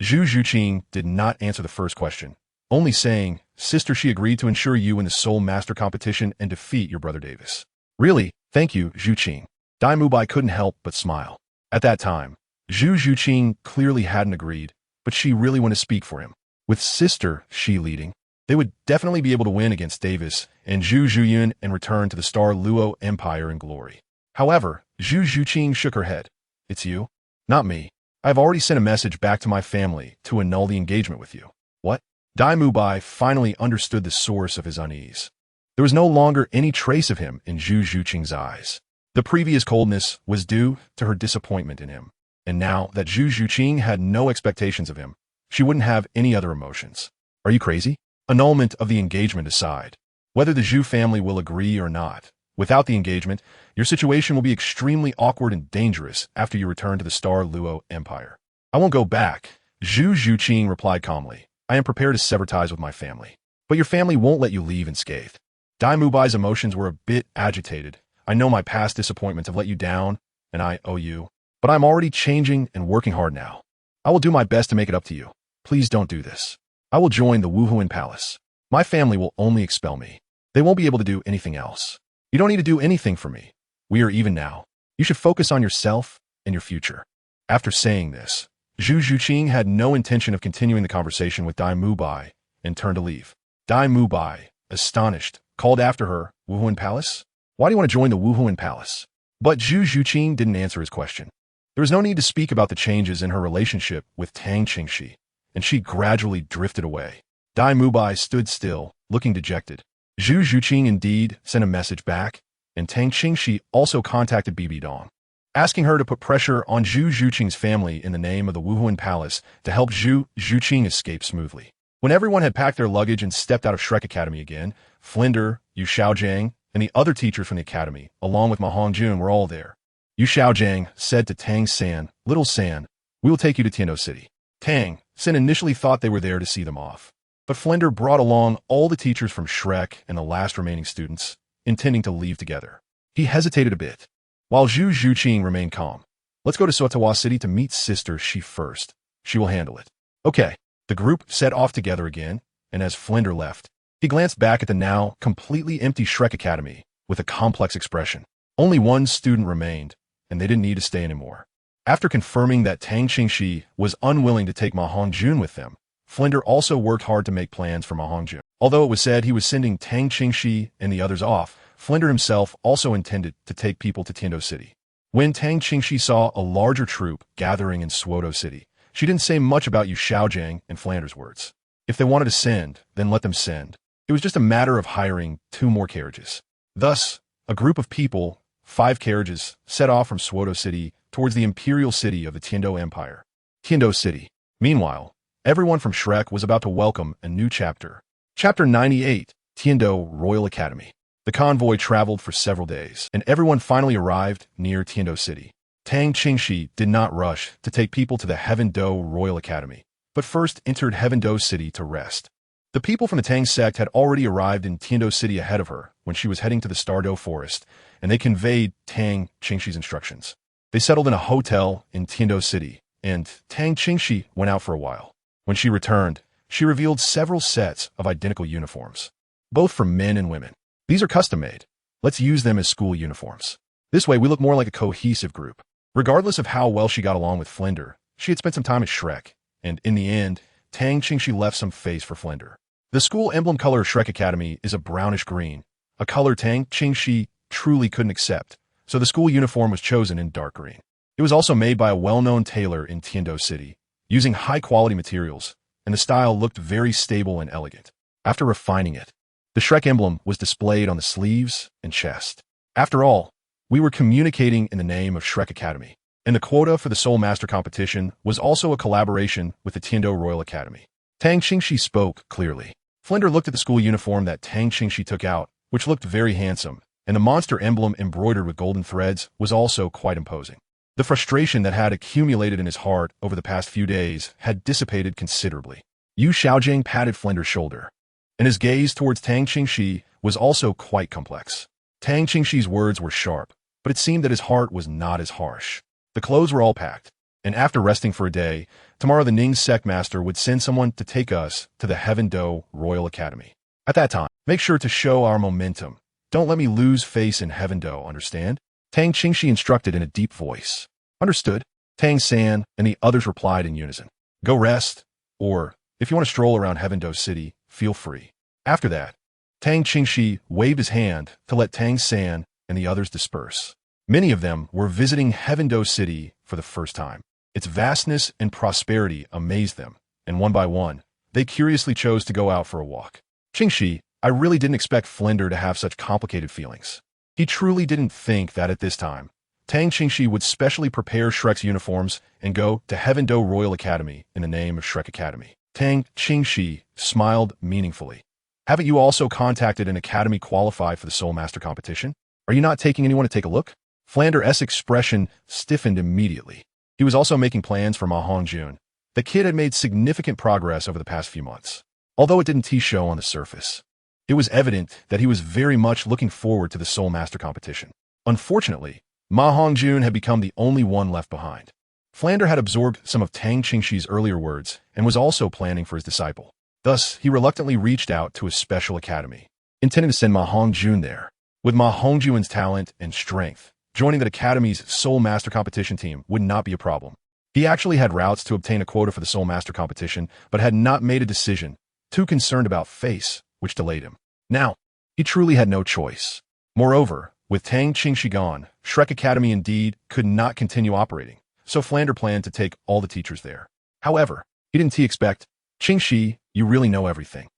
Zhu Qing did not answer the first question, only saying, Sister Shi agreed to ensure you in the Soul Master competition and defeat your brother Davis. Really? Thank you, Zhu Qing. Dai Mubai couldn't help but smile. At that time, Zhu Qing clearly hadn't agreed, but she really wanted to speak for him. With Sister Shi leading, They would definitely be able to win against Davis and Zhu Zhuyun and return to the Star Luo Empire in glory. However, Zhu Zhuqing shook her head. It's you? Not me. I have already sent a message back to my family to annul the engagement with you. What? Dai Mubai finally understood the source of his unease. There was no longer any trace of him in Zhu Zhuqing's eyes. The previous coldness was due to her disappointment in him. And now that Zhu Zhuqing had no expectations of him, she wouldn't have any other emotions. Are you crazy? Annulment of the engagement aside. Whether the Zhu family will agree or not, without the engagement, your situation will be extremely awkward and dangerous after you return to the Star Luo Empire. I won't go back, Zhu Zhuqing replied calmly. I am prepared to sever ties with my family. But your family won't let you leave unscathed. Dai Mubai's emotions were a bit agitated. I know my past disappointments have let you down, and I owe you. But I'm already changing and working hard now. I will do my best to make it up to you. Please don't do this. I will join the Yihua Palace. My family will only expel me. They won't be able to do anything else. You don't need to do anything for me. We are even now. You should focus on yourself and your future. After saying this, Zhu Zhuqing had no intention of continuing the conversation with Dai Mubai and turned to leave. Dai Mubai, astonished, called after her, Yihua Palace? Why do you want to join the Yihua Palace? But Zhu Zhuqing didn't answer his question. There was no need to speak about the changes in her relationship with Tang Qingxi, and she gradually drifted away. Dai Mubai stood still, looking dejected. Zhu Zhuqing indeed sent a message back, and Tang Qingxi also contacted Bibi Dong, asking her to put pressure on Zhu Zhuqing's family in the name of the Yihua Palace to help Zhu Zhuqing escape smoothly. When everyone had packed their luggage and stepped out of Shrek Academy again, Flinder, Yu Xiaojiang, and the other teachers from the academy, along with Ma Hongjun, were all there. Yu Xiaojiang said to Tang San, Little San, we will take you to Tiando City. Tang San initially thought they were there to see them off, but Flinder brought along all the teachers from Shrek and the last remaining students, intending to leave together. He hesitated a bit, while Zhu Zhuqing remained calm. Let's go to Xuantian City to meet Sister Shi first. She will handle it. Okay. The group set off together again, and as Flinder left, he glanced back at the now completely empty Shrek Academy with a complex expression. Only one student remained, and they didn't need to stay anymore. After confirming that Tang Qingxi was unwilling to take Ma Hongjun with them, Flinder also worked hard to make plans for Ma Hongjun. Although it was said he was sending Tang Qingxi and the others off, Flinder himself also intended to take people to Tiando City. When Tang Qingxi saw a larger troop gathering in Suodo City, she didn't say much about Yu Xiaojiang and Flander's words. If they wanted to send, then let them send. It was just a matter of hiring 2 more carriages. Thus, a group of people, 5 carriages, set off from Suodo City towards the imperial city of the Tiando Empire. Tiando City. Meanwhile, everyone from Shrek was about to welcome a new chapter. Chapter 98, Tiando Royal Academy. The convoy traveled for several days, and everyone finally arrived near Tiando City. Tang Qingxi did not rush to take people to the Heaven Do Royal Academy, but first entered Heaven Do City to rest. The people from the Tang sect had already arrived in Tiando City ahead of her when she was heading to the Stardo Forest, and they conveyed Tang Qingxi's instructions. They settled in a hotel in Tiando City, and Tang Qingxi went out for a while. When she returned, she revealed several sets of identical uniforms, both for men and women. These are custom-made. Let's use them as school uniforms. This way we look more like a cohesive group. Regardless of how well she got along with Flinder, she had spent some time at Shrek, and in the end, Tang Qingxi left some face for Flinder. The school emblem color of Shrek Academy is a brownish green, a color Tang Qingxi truly couldn't accept, so the school uniform was chosen in dark green. It was also made by a well-known tailor in Tiando City, using high-quality materials, and the style looked very stable and elegant. After refining it, the Shrek emblem was displayed on the sleeves and chest. After all, we were communicating in the name of Shrek Academy, and the quota for the Soul Master competition was also a collaboration with the Tiando Royal Academy. Tang Qingxi spoke clearly. Flinder looked at the school uniform that Tang Qingxi took out, which looked very handsome, and the monster emblem embroidered with golden threads was also quite imposing. The frustration that had accumulated in his heart over the past few days had dissipated considerably. Yu Xiaojiang patted Flinder's shoulder, and his gaze towards Tang Qingxi was also quite complex. Tang Qingxi's words were sharp, but it seemed that his heart was not as harsh. The clothes were all packed, and after resting for a day, tomorrow the Ning sect master would send someone to take us to the Heaven Do Royal Academy. At that time, make sure to show our momentum. Don't let me lose face in Heaven Do, understand? Tang Qingxi instructed in a deep voice. Understood. Tang San and the others replied in unison. Go rest, or, if you want to stroll around Heaven Do City, feel free. After that, Tang Qingxi waved his hand to let Tang San and the others disperse. Many of them were visiting Heavendo City for the first time. Its vastness and prosperity amazed them, and one by one, they curiously chose to go out for a walk. Qingxi, I really didn't expect Flender to have such complicated feelings. He truly didn't think that at this time, Tang Qingxi would specially prepare Shrek's uniforms and go to Heavendo Royal Academy in the name of Shrek Academy. Tang Qingxi smiled meaningfully. Haven't you also contacted an academy qualified for the Soul Master competition? Are you not taking anyone to take a look? Flander's expression stiffened immediately. He was also making plans for Ma Hongjun. The kid had made significant progress over the past few months. Although it didn't show on the surface, it was evident that he was very much looking forward to the Soul Master competition. Unfortunately, Ma Hongjun had become the only one left behind. Flander had absorbed some of Tang Qingxi's earlier words and was also planning for his disciple. Thus, he reluctantly reached out to a special academy, intending to send Ma Hongjun there. With Ma Hongjun's talent and strength, joining that academy's Soul Master competition team would not be a problem. He actually had routes to obtain a quota for the Soul Master competition, but had not made a decision, too concerned about face, which delayed him. Now, he truly had no choice. Moreover, with Tang Qingxi gone, Shrek Academy indeed could not continue operating, so Flander planned to take all the teachers there. However, he didn't expect, Qingxi, you really know everything.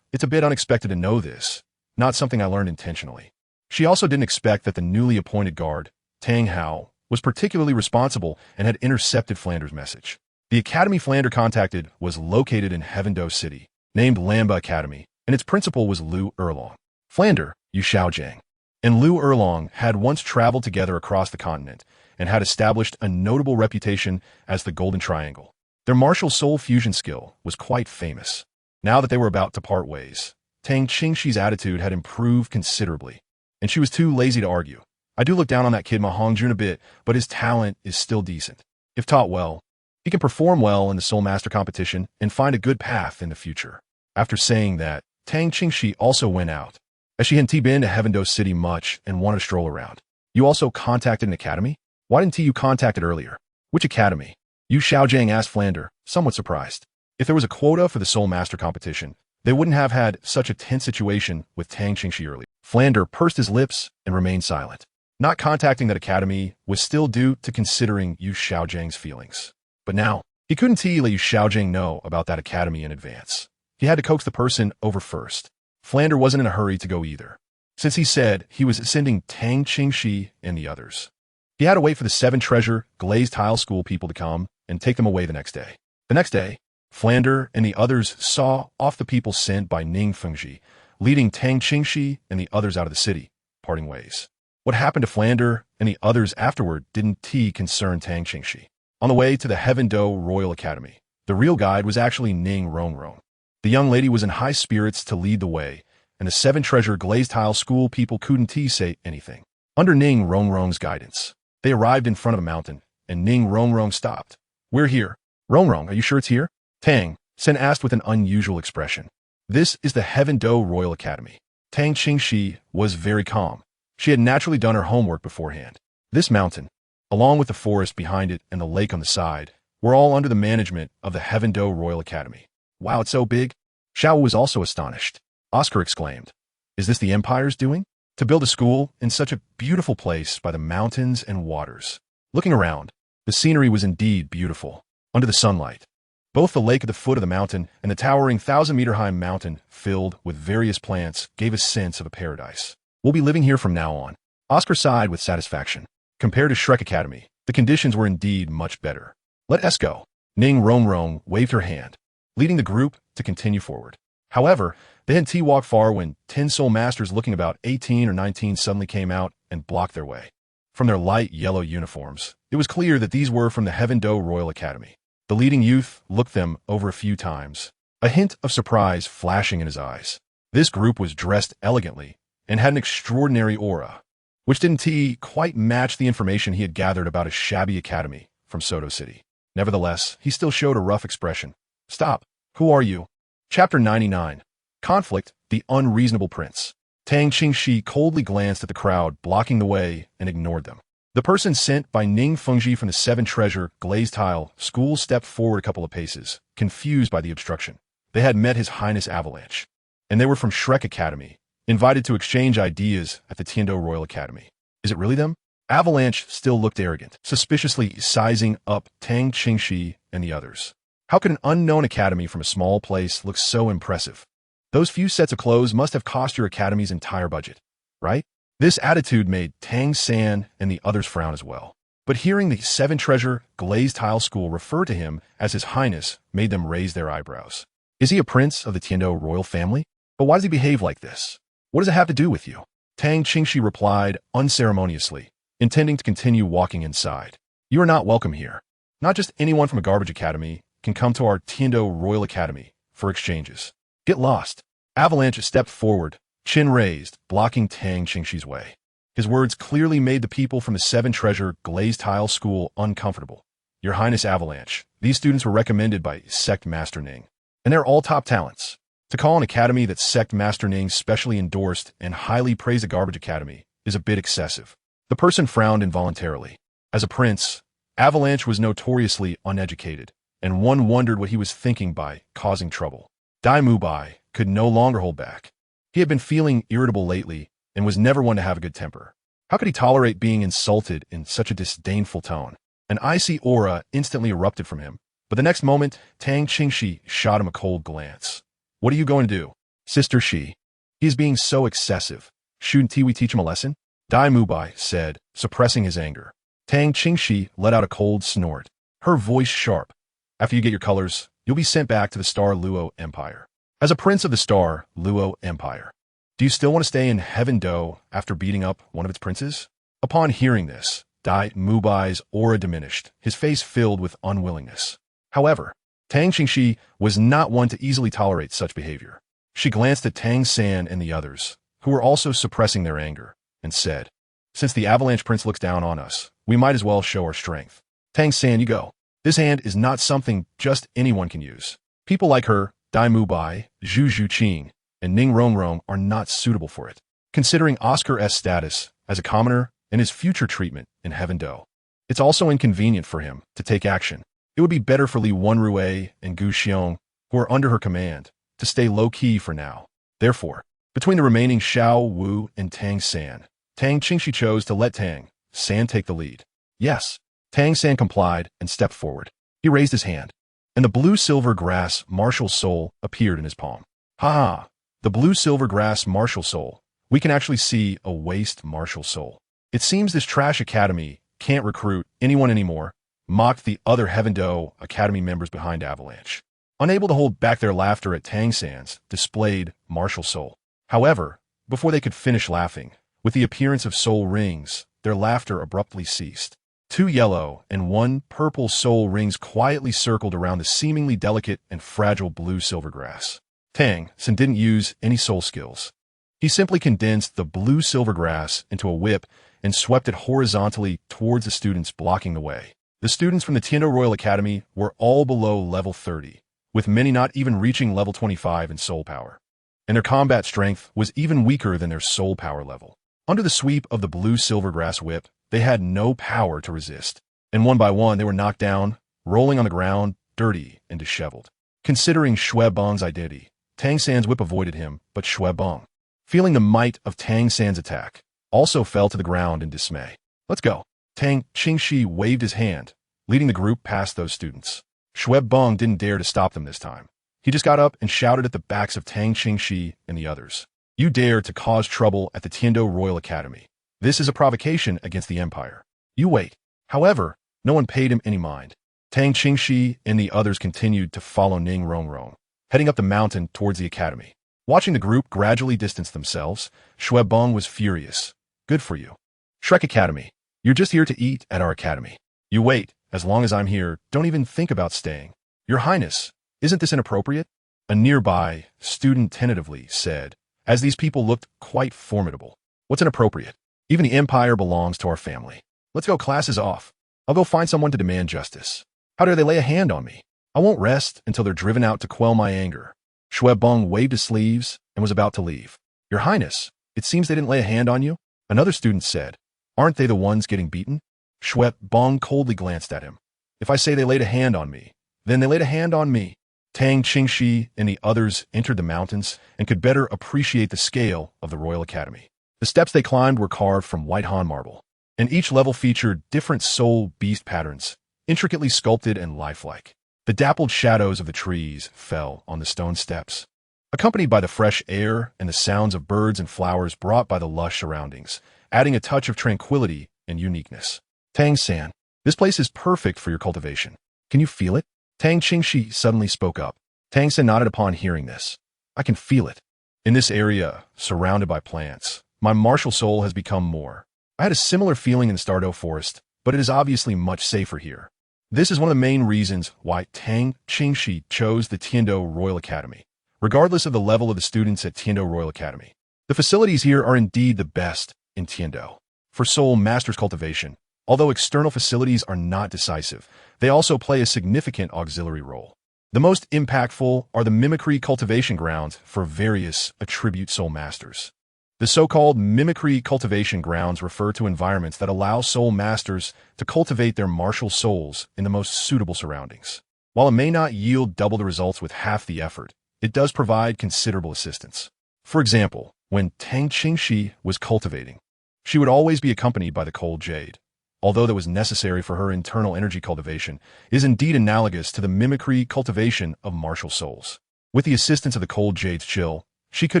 It's a bit unexpected to know this, not something I learned intentionally. She also didn't expect that the newly appointed guard, Tang Hao, was particularly responsible and had intercepted Flander's message. The academy Flander contacted was located in Heavendo City, named Lamba Academy, and its principal was Lu Erlong. Flander, Yu Xiaojiang, and Lu Erlong had once traveled together across the continent and had established a notable reputation as the Golden Triangle. Their martial soul fusion skill was quite famous. Now that they were about to part ways, Tang Qingxi's attitude had improved considerably, and she was too lazy to argue. I do look down on that kid Ma Hongjun a bit, but his talent is still decent. If taught well, he can perform well in the Soul Master competition and find a good path in the future. After saying that, Tang Qingxi also went out, as she hadn't been to Heavendo City much and wanted to stroll around. You also contacted an academy? Why didn't you contact it earlier? Which academy? Yu Xiaojiang asked Flander, somewhat surprised. If there was a quota for the Soul Master competition, they wouldn't have had such a tense situation with Tang Qingxi earlier. Flander pursed his lips and remained silent. Not contacting that academy was still due to considering Yu Xiaojiang's feelings. But now, he couldn't let Yu Xiaojiang know about that academy in advance. He had to coax the person over first. Flander wasn't in a hurry to go either, since he said he was sending Tang Qingxi and the others. He had to wait for the 7 treasure glazed tile school people to come and take them away the next day. The next day, Flander and the others saw off the people sent by Ning Fengji, leading Tang Qingxi and the others out of the city, parting ways. What happened to Flander and the others afterward didn't concern Tang Qingxi. On the way to the Heavendo Royal Academy, the real guide was actually Ning Rongrong. The young lady was in high spirits to lead the way, and the 7 treasure glazed tile school people couldn't say anything. Under Ning Rongrong's guidance, they arrived in front of a mountain, and Ning Rongrong stopped. We're here. Rongrong, are you sure it's here? Tang Sen asked with an unusual expression. This is the Heavendo Royal Academy. Tang Qingxi was very calm. She had naturally done her homework beforehand. This mountain, along with the forest behind it and the lake on the side, were all under the management of the Heavendo Royal Academy. Wow, it's so big. Xiao was also astonished. Oscar exclaimed, is this the Empire's doing? To build a school in such a beautiful place by the mountains and waters. Looking around, the scenery was indeed beautiful. Under the sunlight, both the lake at the foot of the mountain and the towering 1,000-meter-high mountain filled with various plants gave a sense of a paradise. We'll be living here from now on. Oscar sighed with satisfaction. Compared to Shrek Academy, the conditions were indeed much better. Let us go. Ning Rongrong waved her hand, leading the group to continue forward. However, they hadn't walked far when 10 soul masters looking about 18 or 19 suddenly came out and blocked their way. From their light yellow uniforms, it was clear that these were from the Heavendo Royal Academy. The leading youth looked them over a few times, a hint of surprise flashing in his eyes. This group was dressed elegantly and had an extraordinary aura, which didn't quite match the information he had gathered about a shabby academy from Soto City. Nevertheless, he still showed a rough expression. Stop. Who are you? Chapter 99. Conflict, the Unreasonable Prince. Tang Qingxi coldly glanced at the crowd blocking the way and ignored them. The person sent by Ning Fengji from the 7 treasure glazed tile school stepped forward a couple of paces, confused by the obstruction. They had met His Highness Avalanche. and they were from Shrek Academy, invited to exchange ideas at the Tiando Royal Academy. Is it really them? Avalanche still looked arrogant, suspiciously sizing up Tang Qingxi and the others. How could an unknown academy from a small place look so impressive? Those few sets of clothes must have cost your academy's entire budget, right? This attitude made Tang San and the others frown as well. But hearing the Seven Treasure Glazed Tile School refer to him as His Highness made them raise their eyebrows. Is he a prince of the Tiando royal family? But why does he behave like this? What does it have to do with you? Tang Qingxi replied unceremoniously, intending to continue walking inside. You are not welcome here. Not just anyone from a garbage academy can come to our Tiando Royal Academy for exchanges. Get lost. Avalanche stepped forward, chin raised, blocking Tang Qingxi's way. His words clearly made the people from the Seven Treasure Glazed Tile School uncomfortable. Your Highness Avalanche, these students were recommended by Sect Master Ning, and they're all top talents. To call an academy that Sect Master Ning specially endorsed and highly praised a garbage academy is a bit excessive. The person frowned involuntarily. As a prince, Avalanche was notoriously uneducated, and one wondered what he was thinking by causing trouble. Dai Mubai could no longer hold back. He had been feeling irritable lately and was never one to have a good temper. How could he tolerate being insulted in such a disdainful tone? An icy aura instantly erupted from him, but the next moment, Tang Qingxi shot him a cold glance. What are you going to do? Sister Shi. He is being so excessive. Shouldn't we teach him a lesson? Dai Mubai said, suppressing his anger. Tang Qingxi let out a cold snort, her voice sharp. After you get your colors, you'll be sent back to the Star Luo Empire. As a prince of the Star Luo Empire, do you still want to stay in Heaven Do after beating up one of its princes? Upon hearing this, Dai Mubai's aura diminished, his face filled with unwillingness. However, Tang Qingxi was not one to easily tolerate such behavior. She glanced at Tang San and the others, who were also suppressing their anger, and said, since the Avalanche Prince looks down on us, we might as well show our strength. Tang San, you go. This hand is not something just anyone can use. People like her, Dai Mubai, Zhu Zhuqing, and Ning Rongrong are not suitable for it, considering Oscar S. status as a commoner and his future treatment in Heaven Do. It's also inconvenient for him to take action. It would be better for Li Wenrui and Gu Xiong, who are under her command, to stay low-key for now. Therefore, between the remaining Xiao Wu and Tang San, Tang Qingxi chose to let Tang San take the lead. Yes, Tang San complied and stepped forward. He raised his hand, and the blue-silver grass martial soul appeared in his palm. Ha! The blue-silver grass martial soul. We can actually see a waste martial soul. It seems this trash academy can't recruit anyone anymore, mocked the other Heaven Do Academy members behind Avalanche, unable to hold back their laughter at Tang San's displayed martial soul. However, before they could finish laughing, with the appearance of soul rings, their laughter abruptly ceased. 2 yellow and 1 purple soul rings quietly circled around the seemingly delicate and fragile blue-silver grass. Tang San didn't use any soul skills. He simply condensed the blue-silver grass into a whip and swept it horizontally towards the students blocking the way. The students from the Tiando Royal Academy were all below level 30, with many not even reaching level 25 in soul power. And their combat strength was even weaker than their soul power level. Under the sweep of the blue-silver grass whip, they had no power to resist. And one by one, they were knocked down, rolling on the ground, dirty and disheveled. Considering Shui Bong's identity, Tang San's whip avoided him, but Shui Bong, feeling the might of Tang San's attack, also fell to the ground in dismay. Let's go. Tang Qingxi waved his hand, leading the group past those students. Shui Bong didn't dare to stop them this time. He just got up and shouted at the backs of Tang Qingxi and the others. You dare to cause trouble at the Tiando Royal Academy. This is a provocation against the Empire. You wait. However, no one paid him any mind. Tang Qingxi and the others continued to follow Ning Rongrong, heading up the mountain towards the academy. Watching the group gradually distance themselves, Shui Bong was furious. Good for you. Shrek Academy. You're just here to eat at our academy. You wait. As long as I'm here, don't even think about staying. Your Highness, isn't this inappropriate? A nearby student tentatively said, as these people looked quite formidable. What's inappropriate? Even the Empire belongs to our family. Let's go, class is off. I'll go find someone to demand justice. How dare they lay a hand on me? I won't rest until they're driven out to quell my anger. Shui Bong waved his sleeves and was about to leave. Your Highness, it seems they didn't lay a hand on you? Another student said, aren't they the ones getting beaten? Shui Bong coldly glanced at him. If I say they laid a hand on me, then they laid a hand on me. Tang Qingxi and the others entered the mountains and could better appreciate the scale of the Royal Academy. The steps they climbed were carved from white Han marble, and each level featured different soul beast patterns, intricately sculpted and lifelike. The dappled shadows of the trees fell on the stone steps, accompanied by the fresh air and the sounds of birds and flowers brought by the lush surroundings, adding a touch of tranquility and uniqueness. Tang-san, this place is perfect for your cultivation. Can you feel it? Tang Qingxi suddenly spoke up. Tang-san nodded upon hearing this. I can feel it. In this area, surrounded by plants, my martial soul has become more. I had a similar feeling in the Stardew Forest, but it is obviously much safer here. This is one of the main reasons why Tang Qingxi chose the Tiando Royal Academy, regardless of the level of the students at Tiando Royal Academy. The facilities here are indeed the best in Tiando. For Soul Master's cultivation, although external facilities are not decisive, they also play a significant auxiliary role. The most impactful are the mimicry cultivation grounds for various attribute Soul Masters. The so-called mimicry cultivation grounds refer to environments that allow Soul Masters to cultivate their martial souls in the most suitable surroundings. While it may not yield double the results with half the effort, it does provide considerable assistance. For example, when Tang Qingxi was cultivating, she would always be accompanied by the cold jade. Although that was necessary for her internal energy cultivation, is indeed analogous to the mimicry cultivation of martial souls. With the assistance of the cold jade's chill, she could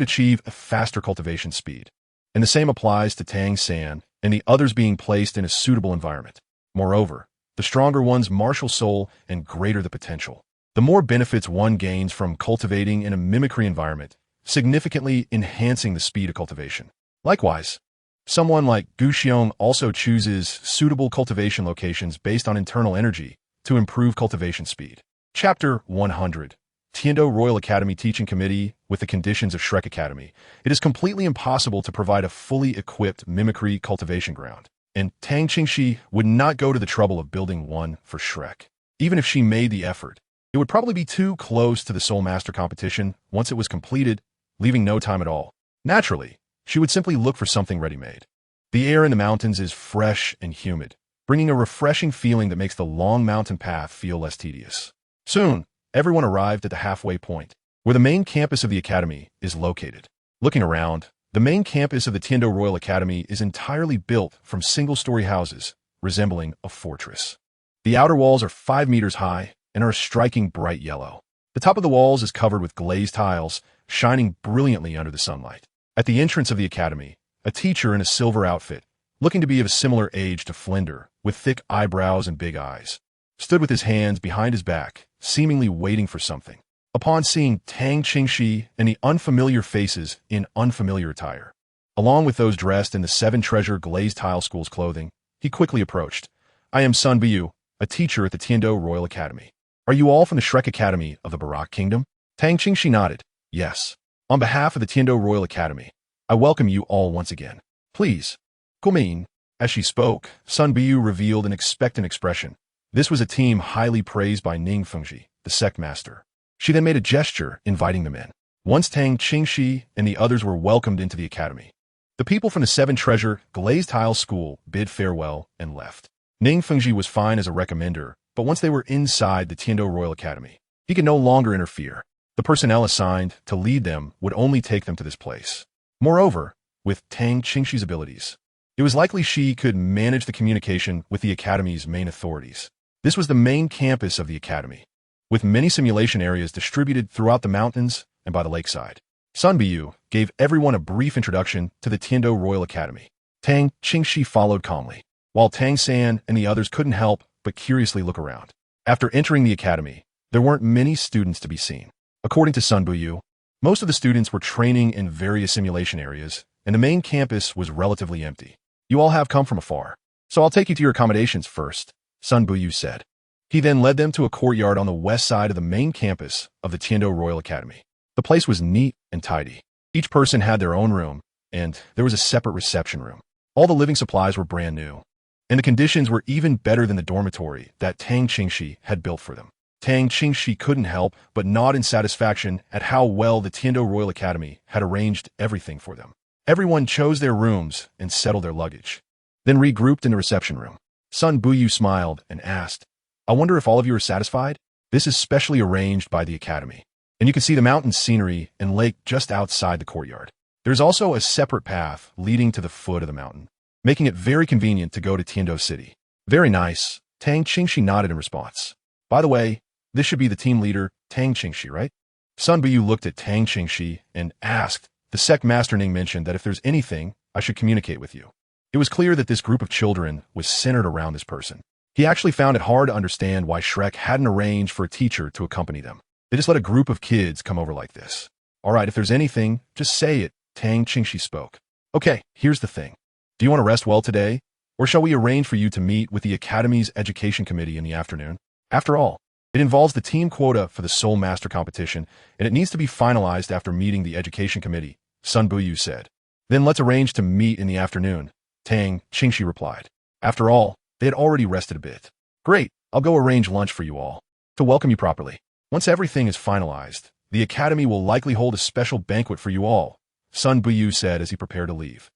achieve a faster cultivation speed. And the same applies to Tang San and the others being placed in a suitable environment. Moreover, the stronger one's martial soul and greater the potential, the more benefits one gains from cultivating in a mimicry environment, significantly enhancing the speed of cultivation. Likewise, someone like Gu Xiong also chooses suitable cultivation locations based on internal energy to improve cultivation speed. Chapter 100. Tiando Royal Academy Teaching Committee with the conditions of Shrek Academy. It is completely impossible to provide a fully equipped mimicry cultivation ground, and Tang Qingxi would not go to the trouble of building one for Shrek. Even if she made the effort, it would probably be too close to the Soul Master competition once it was completed, leaving no time at all. Naturally, she would simply look for something ready-made. The air in the mountains is fresh and humid, bringing a refreshing feeling that makes the long mountain path feel less tedious. Soon, everyone arrived at the halfway point, where the main campus of the academy is located. Looking around, the main campus of the Tiando Royal Academy is entirely built from single-story houses, resembling a fortress. The outer walls are 5 meters high and are a striking bright yellow. The top of the walls is covered with glazed tiles, shining brilliantly under the sunlight. At the entrance of the academy, a teacher in a silver outfit, looking to be of a similar age to Flinder, with thick eyebrows and big eyes, stood with his hands behind his back, seemingly waiting for something. Upon seeing Tang Qingxi and the unfamiliar faces in unfamiliar attire, along with those dressed in the 7 Treasure glazed tile school's clothing, he quickly approached. I am Sun Biyu, a teacher at the Tiando Royal Academy. Are you all from the Shrek Academy of the Barak Kingdom? Tang Qingxi nodded. Yes. On behalf of the Tiando Royal Academy, I welcome you all once again. Please. Kumin. As she spoke, Sun Biyu revealed an expectant expression. This was a team highly praised by Ning Fengji, the sect master. She then made a gesture, inviting them in. Once Tang Qingxi and the others were welcomed into the academy, the people from the 7 Treasure glazed tile school bid farewell and left. Ning Fengji was fine as a recommender, but once they were inside the Tiando Royal Academy, he could no longer interfere. The personnel assigned to lead them would only take them to this place. Moreover, with Tang Qingxi's abilities, it was likely she could manage the communication with the academy's main authorities. This was the main campus of the academy, with many simulation areas distributed throughout the mountains and by the lakeside. Sun Biyu gave everyone a brief introduction to the Tiando Royal Academy. Tang Qingxi followed calmly, while Tang San and the others couldn't help but curiously look around. After entering the academy, there weren't many students to be seen. According to Sun Biyu, most of the students were training in various simulation areas, and the main campus was relatively empty. You all have come from afar, so I'll take you to your accommodations first, Sun Biyu said. He then led them to a courtyard on the west side of the main campus of the Tiando Royal Academy. The place was neat and tidy. Each person had their own room, and there was a separate reception room. All the living supplies were brand new, and the conditions were even better than the dormitory that Tang Qingxi had built for them. Tang Qingxi couldn't help but nod in satisfaction at how well the Tiando Royal Academy had arranged everything for them. Everyone chose their rooms and settled their luggage, then regrouped in the reception room. Sun Biyu smiled and asked, I wonder if all of you are satisfied? This is specially arranged by the academy. And you can see the mountain scenery and lake just outside the courtyard. There's also a separate path leading to the foot of the mountain, making it very convenient to go to Tiando City. Very nice. Tang Qingxi nodded in response. By the way, this should be the team leader, Tang Qingxi, right? Sun Buyu looked at Tang Qingxi and asked, the sect master Ning mentioned that if there's anything, I should communicate with you. It was clear that this group of children was centered around this person. He actually found it hard to understand why Shrek hadn't arranged for a teacher to accompany them. They just let a group of kids come over like this. All right, if there's anything, just say it, Tang Qingxi spoke. Okay, here's the thing. Do you want to rest well today? Or shall we arrange for you to meet with the Academy's Education Committee in the afternoon? After all, it involves the team quota for the Soul Master competition, and it needs to be finalized after meeting the Education Committee, Sun Buyu said. Then let's arrange to meet in the afternoon, Tang Qingxi replied. After all, they had already rested a bit. Great, I'll go arrange lunch for you all, to welcome you properly. Once everything is finalized, the Academy will likely hold a special banquet for you all, Sun Buyu said as he prepared to leave.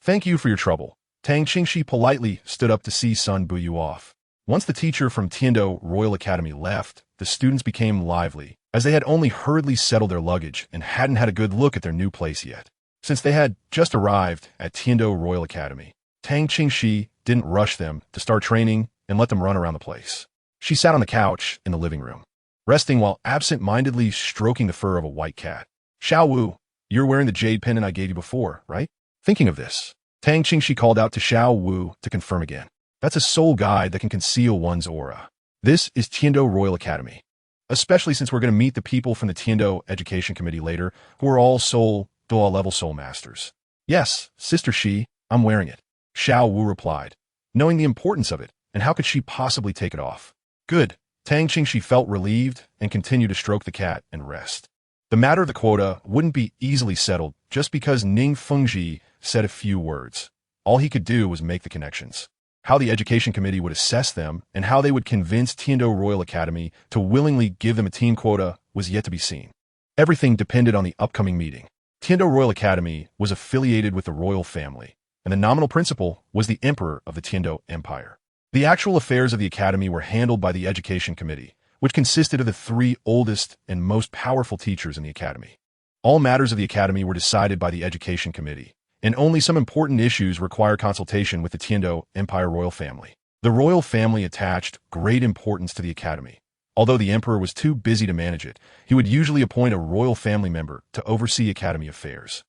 Thank you for your trouble. Tang Qingxi politely stood up to see Sun Buyu off. Once the teacher from Tiando Royal Academy left, the students became lively, as they had only hurriedly settled their luggage and hadn't had a good look at their new place yet. Since they had just arrived at Tiando Royal Academy, Tang Qingxi didn't rush them to start training and let them run around the place. She sat on the couch in the living room, resting while absent-mindedly stroking the fur of a white cat. Xiao Wu, you're wearing the jade pendant I gave you before, right? Thinking of this, Tang Qingxi called out to Xiao Wu to confirm again. That's a soul guide that can conceal one's aura. This is Tiando Royal Academy. Especially since we're going to meet the people from the Tiando Education Committee later, who are all all.Level soul masters. Yes, Sister Shi, I'm wearing it, Xiao Wu replied, knowing the importance of it, and how could she possibly take it off? Good. Tang Qingxi felt relieved and continued to stroke the cat and rest. The matter of the quota wouldn't be easily settled just because Ning Fengji said a few words. All he could do was make the connections. How the Education Committee would assess them and how they would convince Tiando Royal Academy to willingly give them a team quota was yet to be seen. Everything depended on the upcoming meeting. Tiando Royal Academy was affiliated with the royal family, and the nominal principal was the emperor of the Tiando Empire. The actual affairs of the academy were handled by the Education Committee, which consisted of the 3 oldest and most powerful teachers in the academy. All matters of the academy were decided by the Education Committee, and only some important issues require consultation with the Tiando Empire royal family. The royal family attached great importance to the academy. Although the emperor was too busy to manage it, he would usually appoint a royal family member to oversee academy affairs.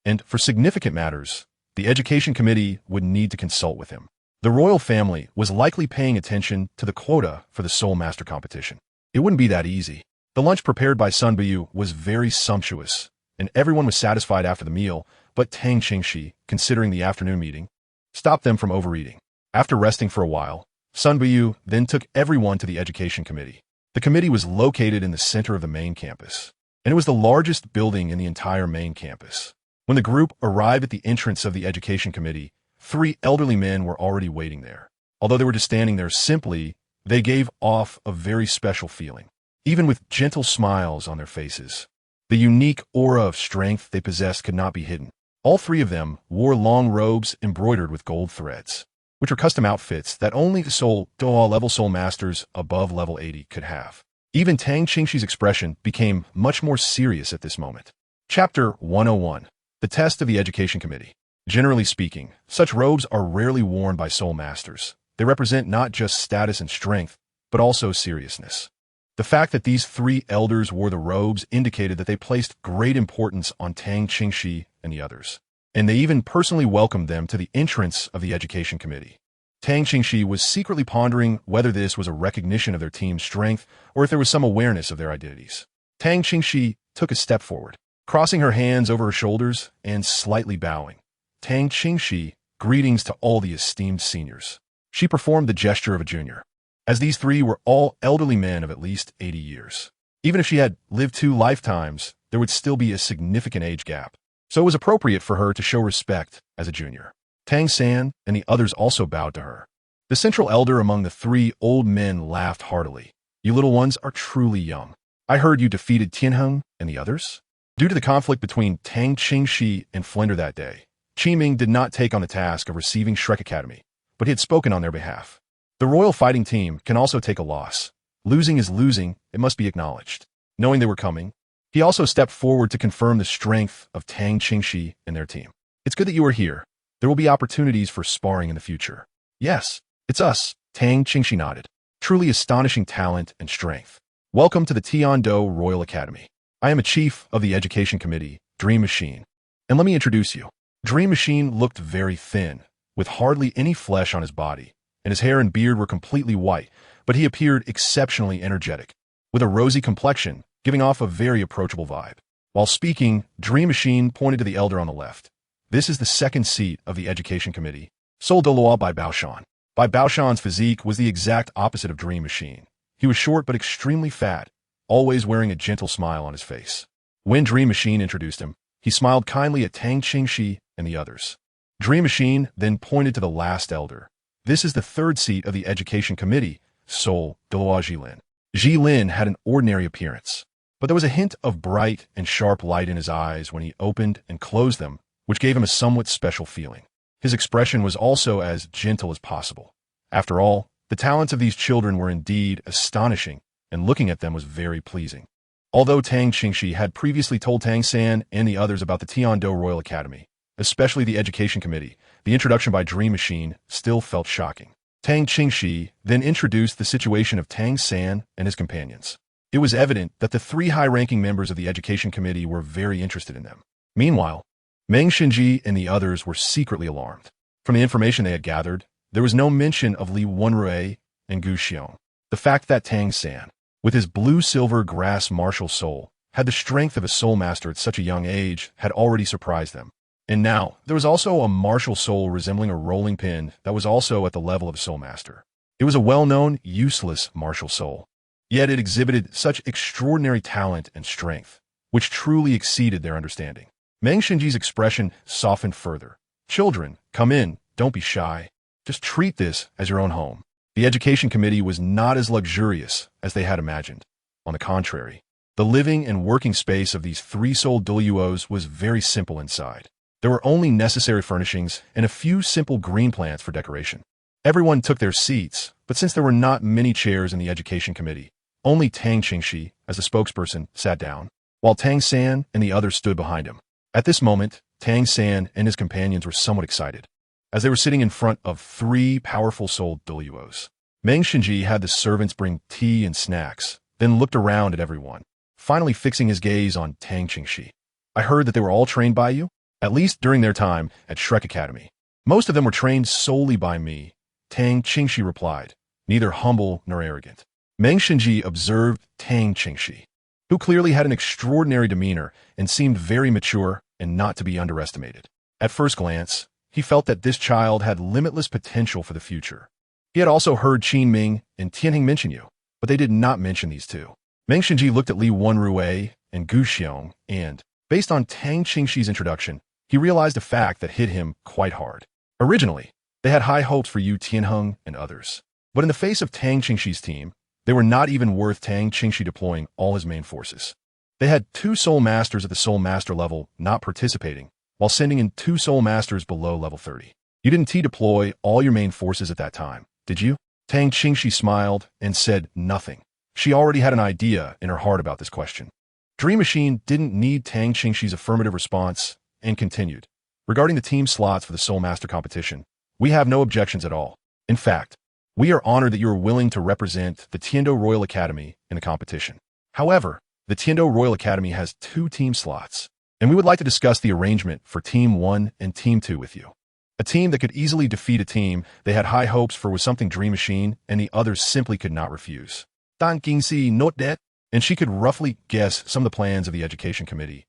And for significant matters, the Education Committee would need to consult with him. The royal family was likely paying attention to the quota for the Soul Master competition. It wouldn't be that easy. The lunch prepared by Sun Buyu was very sumptuous, and everyone was satisfied after the meal, but Tang Qingxi, considering the afternoon meeting, stopped them from overeating. After resting for a while, Sun Buyu then took everyone to the Education Committee. The committee was located in the center of the main campus, and it was the largest building in the entire main campus. When the group arrived at the entrance of the Education Committee, 3 elderly men were already waiting there. Although they were just standing there simply, they gave off a very special feeling, even with gentle smiles on their faces. The unique aura of strength they possessed could not be hidden. All 3 of them wore long robes embroidered with gold threads, which were custom outfits that only the all.Level soul masters above level 80 could have. Even Tang Qingxi's expression became much more serious at this moment. Chapter 101. The Test of the Education Committee. Generally speaking, such robes are rarely worn by soul masters. They represent not just status and strength, but also seriousness. The fact that these 3 elders wore the robes indicated that they placed great importance on Tang Qingxi and the others, and they even personally welcomed them to the entrance of the Education Committee. Tang Qingxi was secretly pondering whether this was a recognition of their team's strength or if there was some awareness of their identities. Tang Qingxi took a step forward, crossing her hands over her shoulders and slightly bowing. Tang Qingxi, greetings to all the esteemed seniors. She performed the gesture of a junior, as these 3 were all elderly men of at least 80 years. Even if she had lived 2 lifetimes, there would still be a significant age gap, so it was appropriate for her to show respect as a junior. Tang San and the others also bowed to her. The central elder among the 3 old men laughed heartily. You little ones are truly young. I heard you defeated Tianheng and the others? Due to the conflict between Tang Qingxi and Flender that day, Qiming did not take on the task of receiving Shrek Academy, but he had spoken on their behalf. The royal fighting team can also take a loss, Losing is losing, it must be acknowledged. Knowing they were coming, he also stepped forward to confirm the strength of Tang Qingxi and their team. It's good that you are here. There will be opportunities for sparring in the future. Yes, it's us, Tang Qingxi nodded. Truly astonishing talent and strength. Welcome to the Tiando Royal Academy. I am a chief of the education committee, Dream Machine. And let me introduce you. Dream Machine looked very thin, with hardly any flesh on his body, and his hair and beard were completely white, but he appeared exceptionally energetic, with a rosy complexion, giving off a very approachable vibe. While speaking, Dream Machine pointed to the elder on the left. This is the second seat of the education committee, Sol Douluo by Baoshan. By Baoshan's physique was the exact opposite of Dream Machine. He was short but extremely fat, always wearing a gentle smile on his face. When Dream Machine introduced him, he smiled kindly at Tang Qingxi and the others. Dream Machine then pointed to the last elder. This is the third seat of the education committee, Sol Douluo Jilin. Jilin had an ordinary appearance, but there was a hint of bright and sharp light in his eyes when he opened and closed them, which gave him a somewhat special feeling. His expression was also as gentle as possible. After all, the talents of these children were indeed astonishing, and looking at them was very pleasing. Although Tang Qingxi had previously told Tang San and the others about the Tiando Royal Academy, especially the education committee, the introduction by Dream Machine still felt shocking. Tang Qingxi then introduced the situation of Tang San and his companions. It was evident that the three high-ranking members of the education committee were very interested in them. Meanwhile, Meng Xinji and the others were secretly alarmed. From the information they had gathered, there was no mention of Li Wenrui and Gu Xiong. The fact that Tang San, with his blue-silver grass martial soul, had the strength of a soul master at such a young age had already surprised them. And now, there was also a martial soul resembling a rolling pin that was also at the level of a soul master. It was a well-known, useless martial soul. Yet it exhibited such extraordinary talent and strength, which truly exceeded their understanding. Meng Xinji's expression softened further. Children, come in, don't be shy. Just treat this as your own home. The education committee was not as luxurious as they had imagined. On the contrary, the living and working space of these three-souled Douluos was very simple inside. There were only necessary furnishings and a few simple green plants for decoration. Everyone took their seats, but since there were not many chairs in the education committee, only Tang Qingxi, as the spokesperson, sat down, while Tang San and the others stood behind him. At this moment, Tang San and his companions were somewhat excited, as they were sitting in front of three powerful-souled Douluos. Meng Xinji had the servants bring tea and snacks, then looked around at everyone, finally fixing his gaze on Tang Qingxi. I heard that they were all trained by you, at least during their time at Shrek Academy. Most of them were trained solely by me, Tang Qingxi replied, neither humble nor arrogant. Meng Xinji observed Tang Qingxi, who clearly had an extraordinary demeanor and seemed very mature and not to be underestimated. At first glance, he felt that this child had limitless potential for the future. He had also heard Qin Ming and Tianheng mention you, but they did not mention these two. Meng Xinji looked at Li Wenrui and Gu Xiong and, based on Tang Qingxi's introduction, he realized a fact that hit him quite hard. Originally, they had high hopes for you Tianheng and others, but in the face of Tang Qingxi's team, they were not even worth Tang Qingxi deploying all his main forces. They had two soul masters at the soul master level not participating, while sending in two soul masters below level 30. You didn't T-deploy all your main forces at that time, did you? Tang Qingxi smiled and said nothing. She already had an idea in her heart about this question. Dream Machine didn't need Tang Qingxi's affirmative response and continued. Regarding the team slots for the Soul Master competition, we have no objections at all. In fact, we are honored that you are willing to represent the Tiando Royal Academy in the competition. However, the Tiando Royal Academy has 2 team slots, and we would like to discuss the arrangement for Team 1 and Team 2 with you. A team that could easily defeat a team they had high hopes for was something Dream Machine and the others simply could not refuse. Tang Qingxi note that, and she could roughly guess some of the plans of the education committee.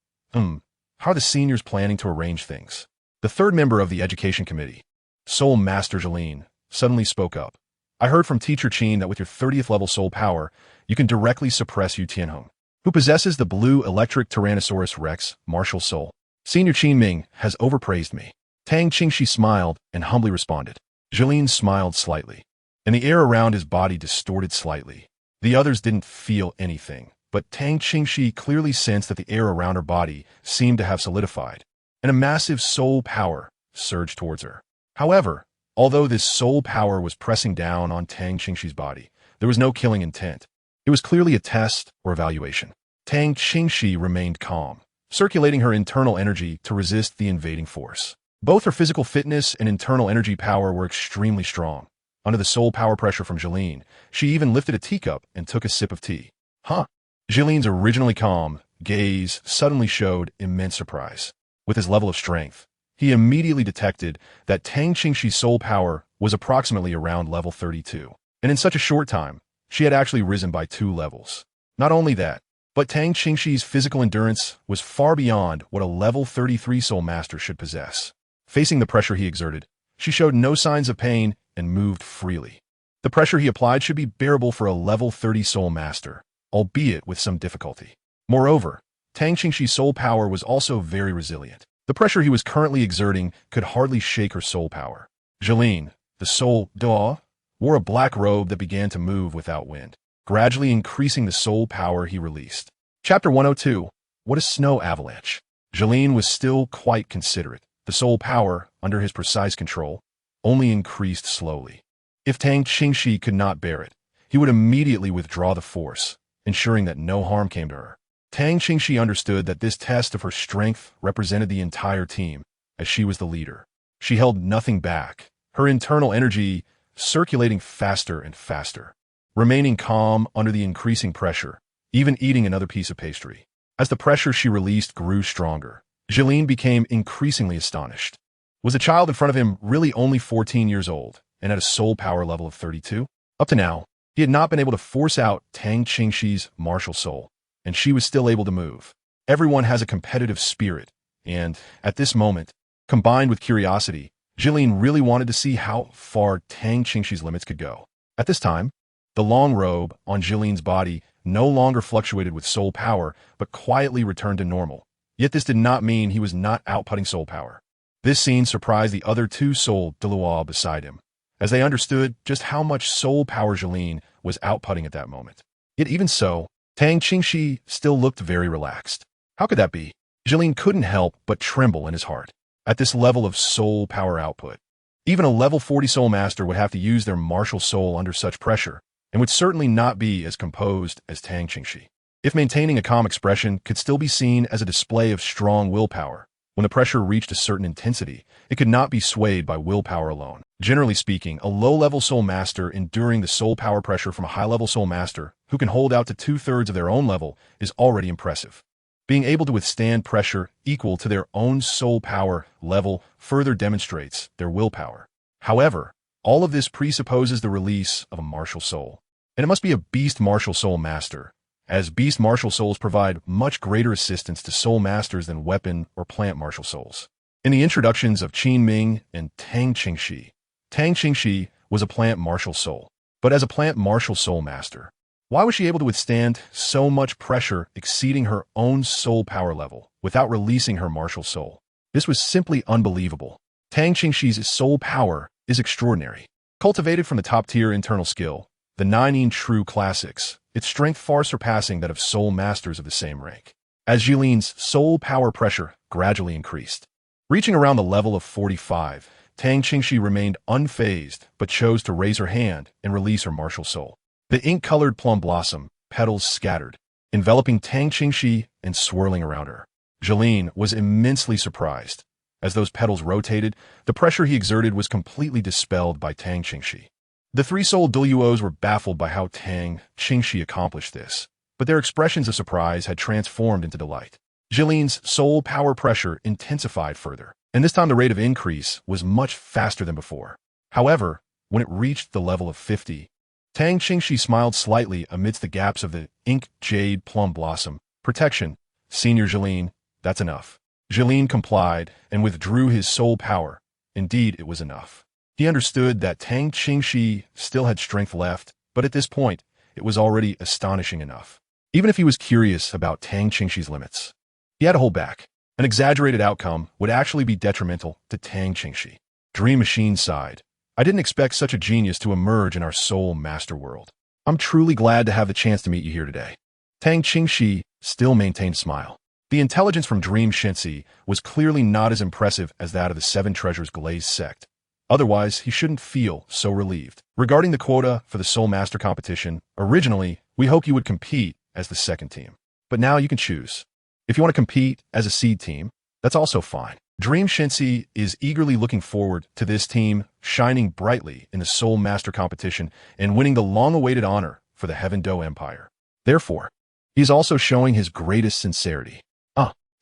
How are the seniors planning to arrange things? The third member of the education committee, Soul Master Jeline, suddenly spoke up. I heard from Teacher Qin that with your 30th level soul power, you can directly suppress Yu Tianheng, who possesses the blue electric Tyrannosaurus Rex martial soul. Senior Qin Ming has overpraised me. Tang Qingxi smiled and humbly responded. Jeline smiled slightly, and the air around his body distorted slightly. The others didn't feel anything, but Tang Qingxi clearly sensed that the air around her body seemed to have solidified, and a massive soul power surged towards her. However, although this soul power was pressing down on Tang Qingxi's body, there was no killing intent. It was clearly a test or evaluation. Tang Qingxi remained calm, circulating her internal energy to resist the invading force. Both her physical fitness and internal energy power were extremely strong. Under the soul power pressure from Jeline, she even lifted a teacup and took a sip of tea. Huh? Jeline's originally calm gaze suddenly showed immense surprise. With his level of strength, he immediately detected that Tang Qingxi's soul power was approximately around level 32. And in such a short time, she had actually risen by 2 levels. Not only that, but Tang Qingxi's physical endurance was far beyond what a level 33 soul master should possess. Facing the pressure he exerted, she showed no signs of pain and moved freely. The pressure he applied should be bearable for a level 30 soul master, albeit with some difficulty. Moreover, Tang Qingxi's soul power was also very resilient. The pressure he was currently exerting could hardly shake her soul power. Jeline, the soul Duo, wore a black robe that began to move without wind, gradually increasing the soul power he released. Chapter 102. What a snow avalanche. Jeline was still quite considerate. The soul power, under his precise control, only increased slowly. If Tang Qingxi could not bear it, he would immediately withdraw the force, ensuring that no harm came to her. Tang Qingxi understood that this test of her strength represented the entire team, as she was the leader. She held nothing back, her internal energy circulating faster and faster, remaining calm under the increasing pressure, even eating another piece of pastry. As the pressure she released grew stronger, Jeline became increasingly astonished. Was the child in front of him really only 14 years old and at a soul power level of 32? Up to now, he had not been able to force out Tang Qingxi's martial soul, and she was still able to move. Everyone has a competitive spirit, and, at this moment, combined with curiosity, Jeline really wanted to see how far Tang Qingxi's limits could go. At this time, the long robe on Jeline's body no longer fluctuated with soul power, but quietly returned to normal. Yet this did not mean he was not outputting soul power. This scene surprised the other 2 soul Douluo beside him, as they understood just how much soul power Jeline was outputting at that moment. Yet even so, Tang Qingxi still looked very relaxed. How could that be? Jeline couldn't help but tremble in his heart. At this level of soul power output, even a level 40 soul master would have to use their martial soul under such pressure, and would certainly not be as composed as Tang Qingxi. If maintaining a calm expression could still be seen as a display of strong willpower, when the pressure reached a certain intensity, it could not be swayed by willpower alone. Generally speaking, a low-level soul master enduring the soul power pressure from a high-level soul master who can hold out to 2/3 of their own level is already impressive. Being able to withstand pressure equal to their own soul power level further demonstrates their willpower. However, all of this presupposes the release of a martial soul. And it must be a beast martial soul master, as beast martial souls provide much greater assistance to soul masters than weapon or plant martial souls. In the introductions of Qin Ming and Tang Qingxi was a plant martial soul. But as a plant martial soul master, why was she able to withstand so much pressure exceeding her own soul power level without releasing her martial soul? This was simply unbelievable. Tang Qingxi's soul power is extraordinary. Cultivated from the top-tier internal skill, the 9 true classics, its strength far surpassing that of soul masters of the same rank. As Jeline's soul power pressure gradually increased, reaching around the level of 45, Tang Qingxi remained unfazed but chose to raise her hand and release her martial soul. The ink-colored plum blossom petals scattered, enveloping Tang Qingxi and swirling around her. Jeline was immensely surprised. As those petals rotated, the pressure he exerted was completely dispelled by Tang Qingxi. The 3 soul Douluos were baffled by how Tang Qingxi accomplished this, but their expressions of surprise had transformed into delight. Jeline's soul power pressure intensified further, and this time the rate of increase was much faster than before. However, when it reached the level of 50, Tang Qingxi smiled slightly amidst the gaps of the ink jade plum blossom. Protection, Senior Jeline, that's enough. Jeline complied and withdrew his soul power. Indeed, it was enough. He understood that Tang Qingxi still had strength left, but at this point, it was already astonishing enough. Even if he was curious about Tang Qingxi's limits, he had to hold back. An exaggerated outcome would actually be detrimental to Tang Qingxi. Dream Machine sighed. I didn't expect such a genius to emerge in our soul master world. I'm truly glad to have the chance to meet you here today. Tang Qingxi still maintained a smile. The intelligence from Dream Qingxi was clearly not as impressive as that of the 7 Treasures Glazed sect, Otherwise, he shouldn't feel so relieved. Regarding the quota for the Soul Master competition, originally, we hoped you would compete as the second team. But now you can choose. If you want to compete as a seed team, that's also fine. Dream Qingxi is eagerly looking forward to this team shining brightly in the Soul Master competition and winning the long-awaited honor for the Heaven Do Empire. Therefore, he is also showing his greatest sincerity.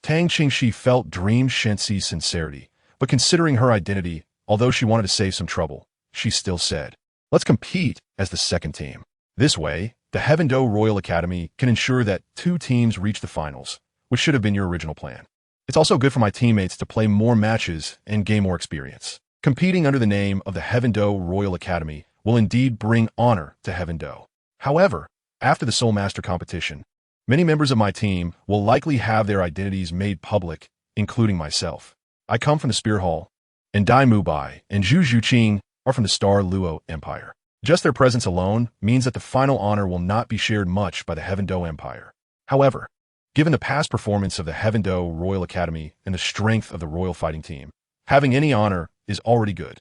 Tang Qingxi felt Dream Qingxi's sincerity, but considering her identity, although she wanted to save some trouble, she still said, "Let's compete as the second team." This way, the Heaven Do Royal Academy can ensure that 2 teams reach the finals, which should have been your original plan. It's also good for my teammates to play more matches and gain more experience. Competing under the name of the Heaven Do Royal Academy will indeed bring honor to Heaven Do. However, after the Soul Master competition, many members of my team will likely have their identities made public, including myself. I come from the Spear Hall, and Dai Mubai and Zhu Zhuqing are from the Star Luo Empire. Just their presence alone means that the final honor will not be shared much by the Heaven Do Empire. However, given the past performance of the Heaven Do Royal Academy and the strength of the Royal Fighting Team, having any honor is already good.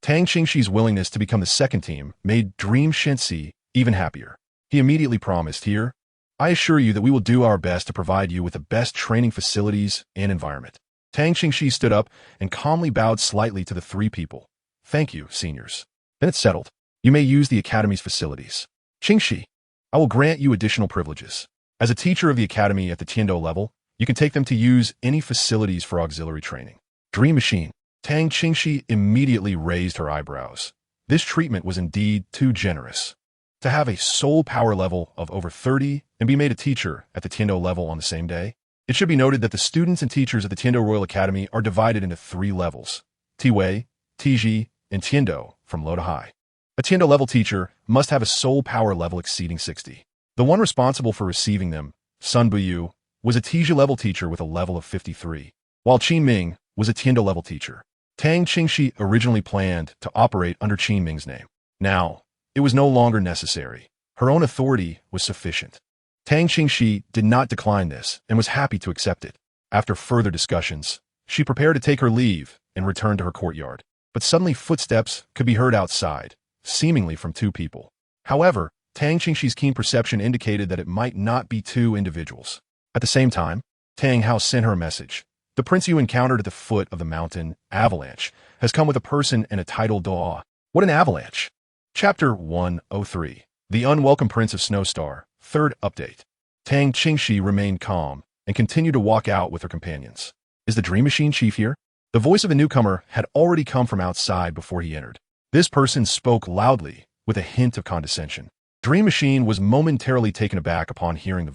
Tang Qingxi's willingness to become the second team made Dream Qingxi even happier. He immediately promised, "Here, I assure you that we will do our best to provide you with the best training facilities and environment." Tang Qingxi stood up and calmly bowed slightly to the 3 people. "Thank you, seniors. Then it's settled. You may use the Academy's facilities. Qingxi, I will grant you additional privileges. As a teacher of the Academy at the Tiando level, you can take them to use any facilities for auxiliary training." Dream Machine. Tang Qingxi immediately raised her eyebrows. This treatment was indeed too generous. To have a soul power level of over 30 and be made a teacher at the Tiando level on the same day? It should be noted that the students and teachers at the Tiando Royal Academy are divided into 3 levels: Tiwei, Tiji, and Tiando from low to high. A Tiando level teacher must have a soul power level exceeding 60. The one responsible for receiving them, Sun Buyu, was a Tiji level teacher with a level of 53, while Qin Ming was a Tiando level teacher. Tang Qingxi originally planned to operate under Qin Ming's name. Now, it was no longer necessary. Her own authority was sufficient. Tang Qingxi did not decline this and was happy to accept it. After further discussions, she prepared to take her leave and return to her courtyard. But suddenly footsteps could be heard outside, seemingly from 2 people. However, Tang Qingxi's keen perception indicated that it might not be 2 individuals. At the same time, Tang Hao sent her a message. "The prince you encountered at the foot of the mountain, Avalanche, has come with a person and a title Doa." What an avalanche! Chapter 103. The Unwelcome Prince of Snowstar, 3rd update. Tang Qingxi remained calm and continued to walk out with her companions. "Is the Dream Machine Chief here?" The voice of the newcomer had already come from outside before he entered. This person spoke loudly with a hint of condescension. Dream Machine was momentarily taken aback upon hearing the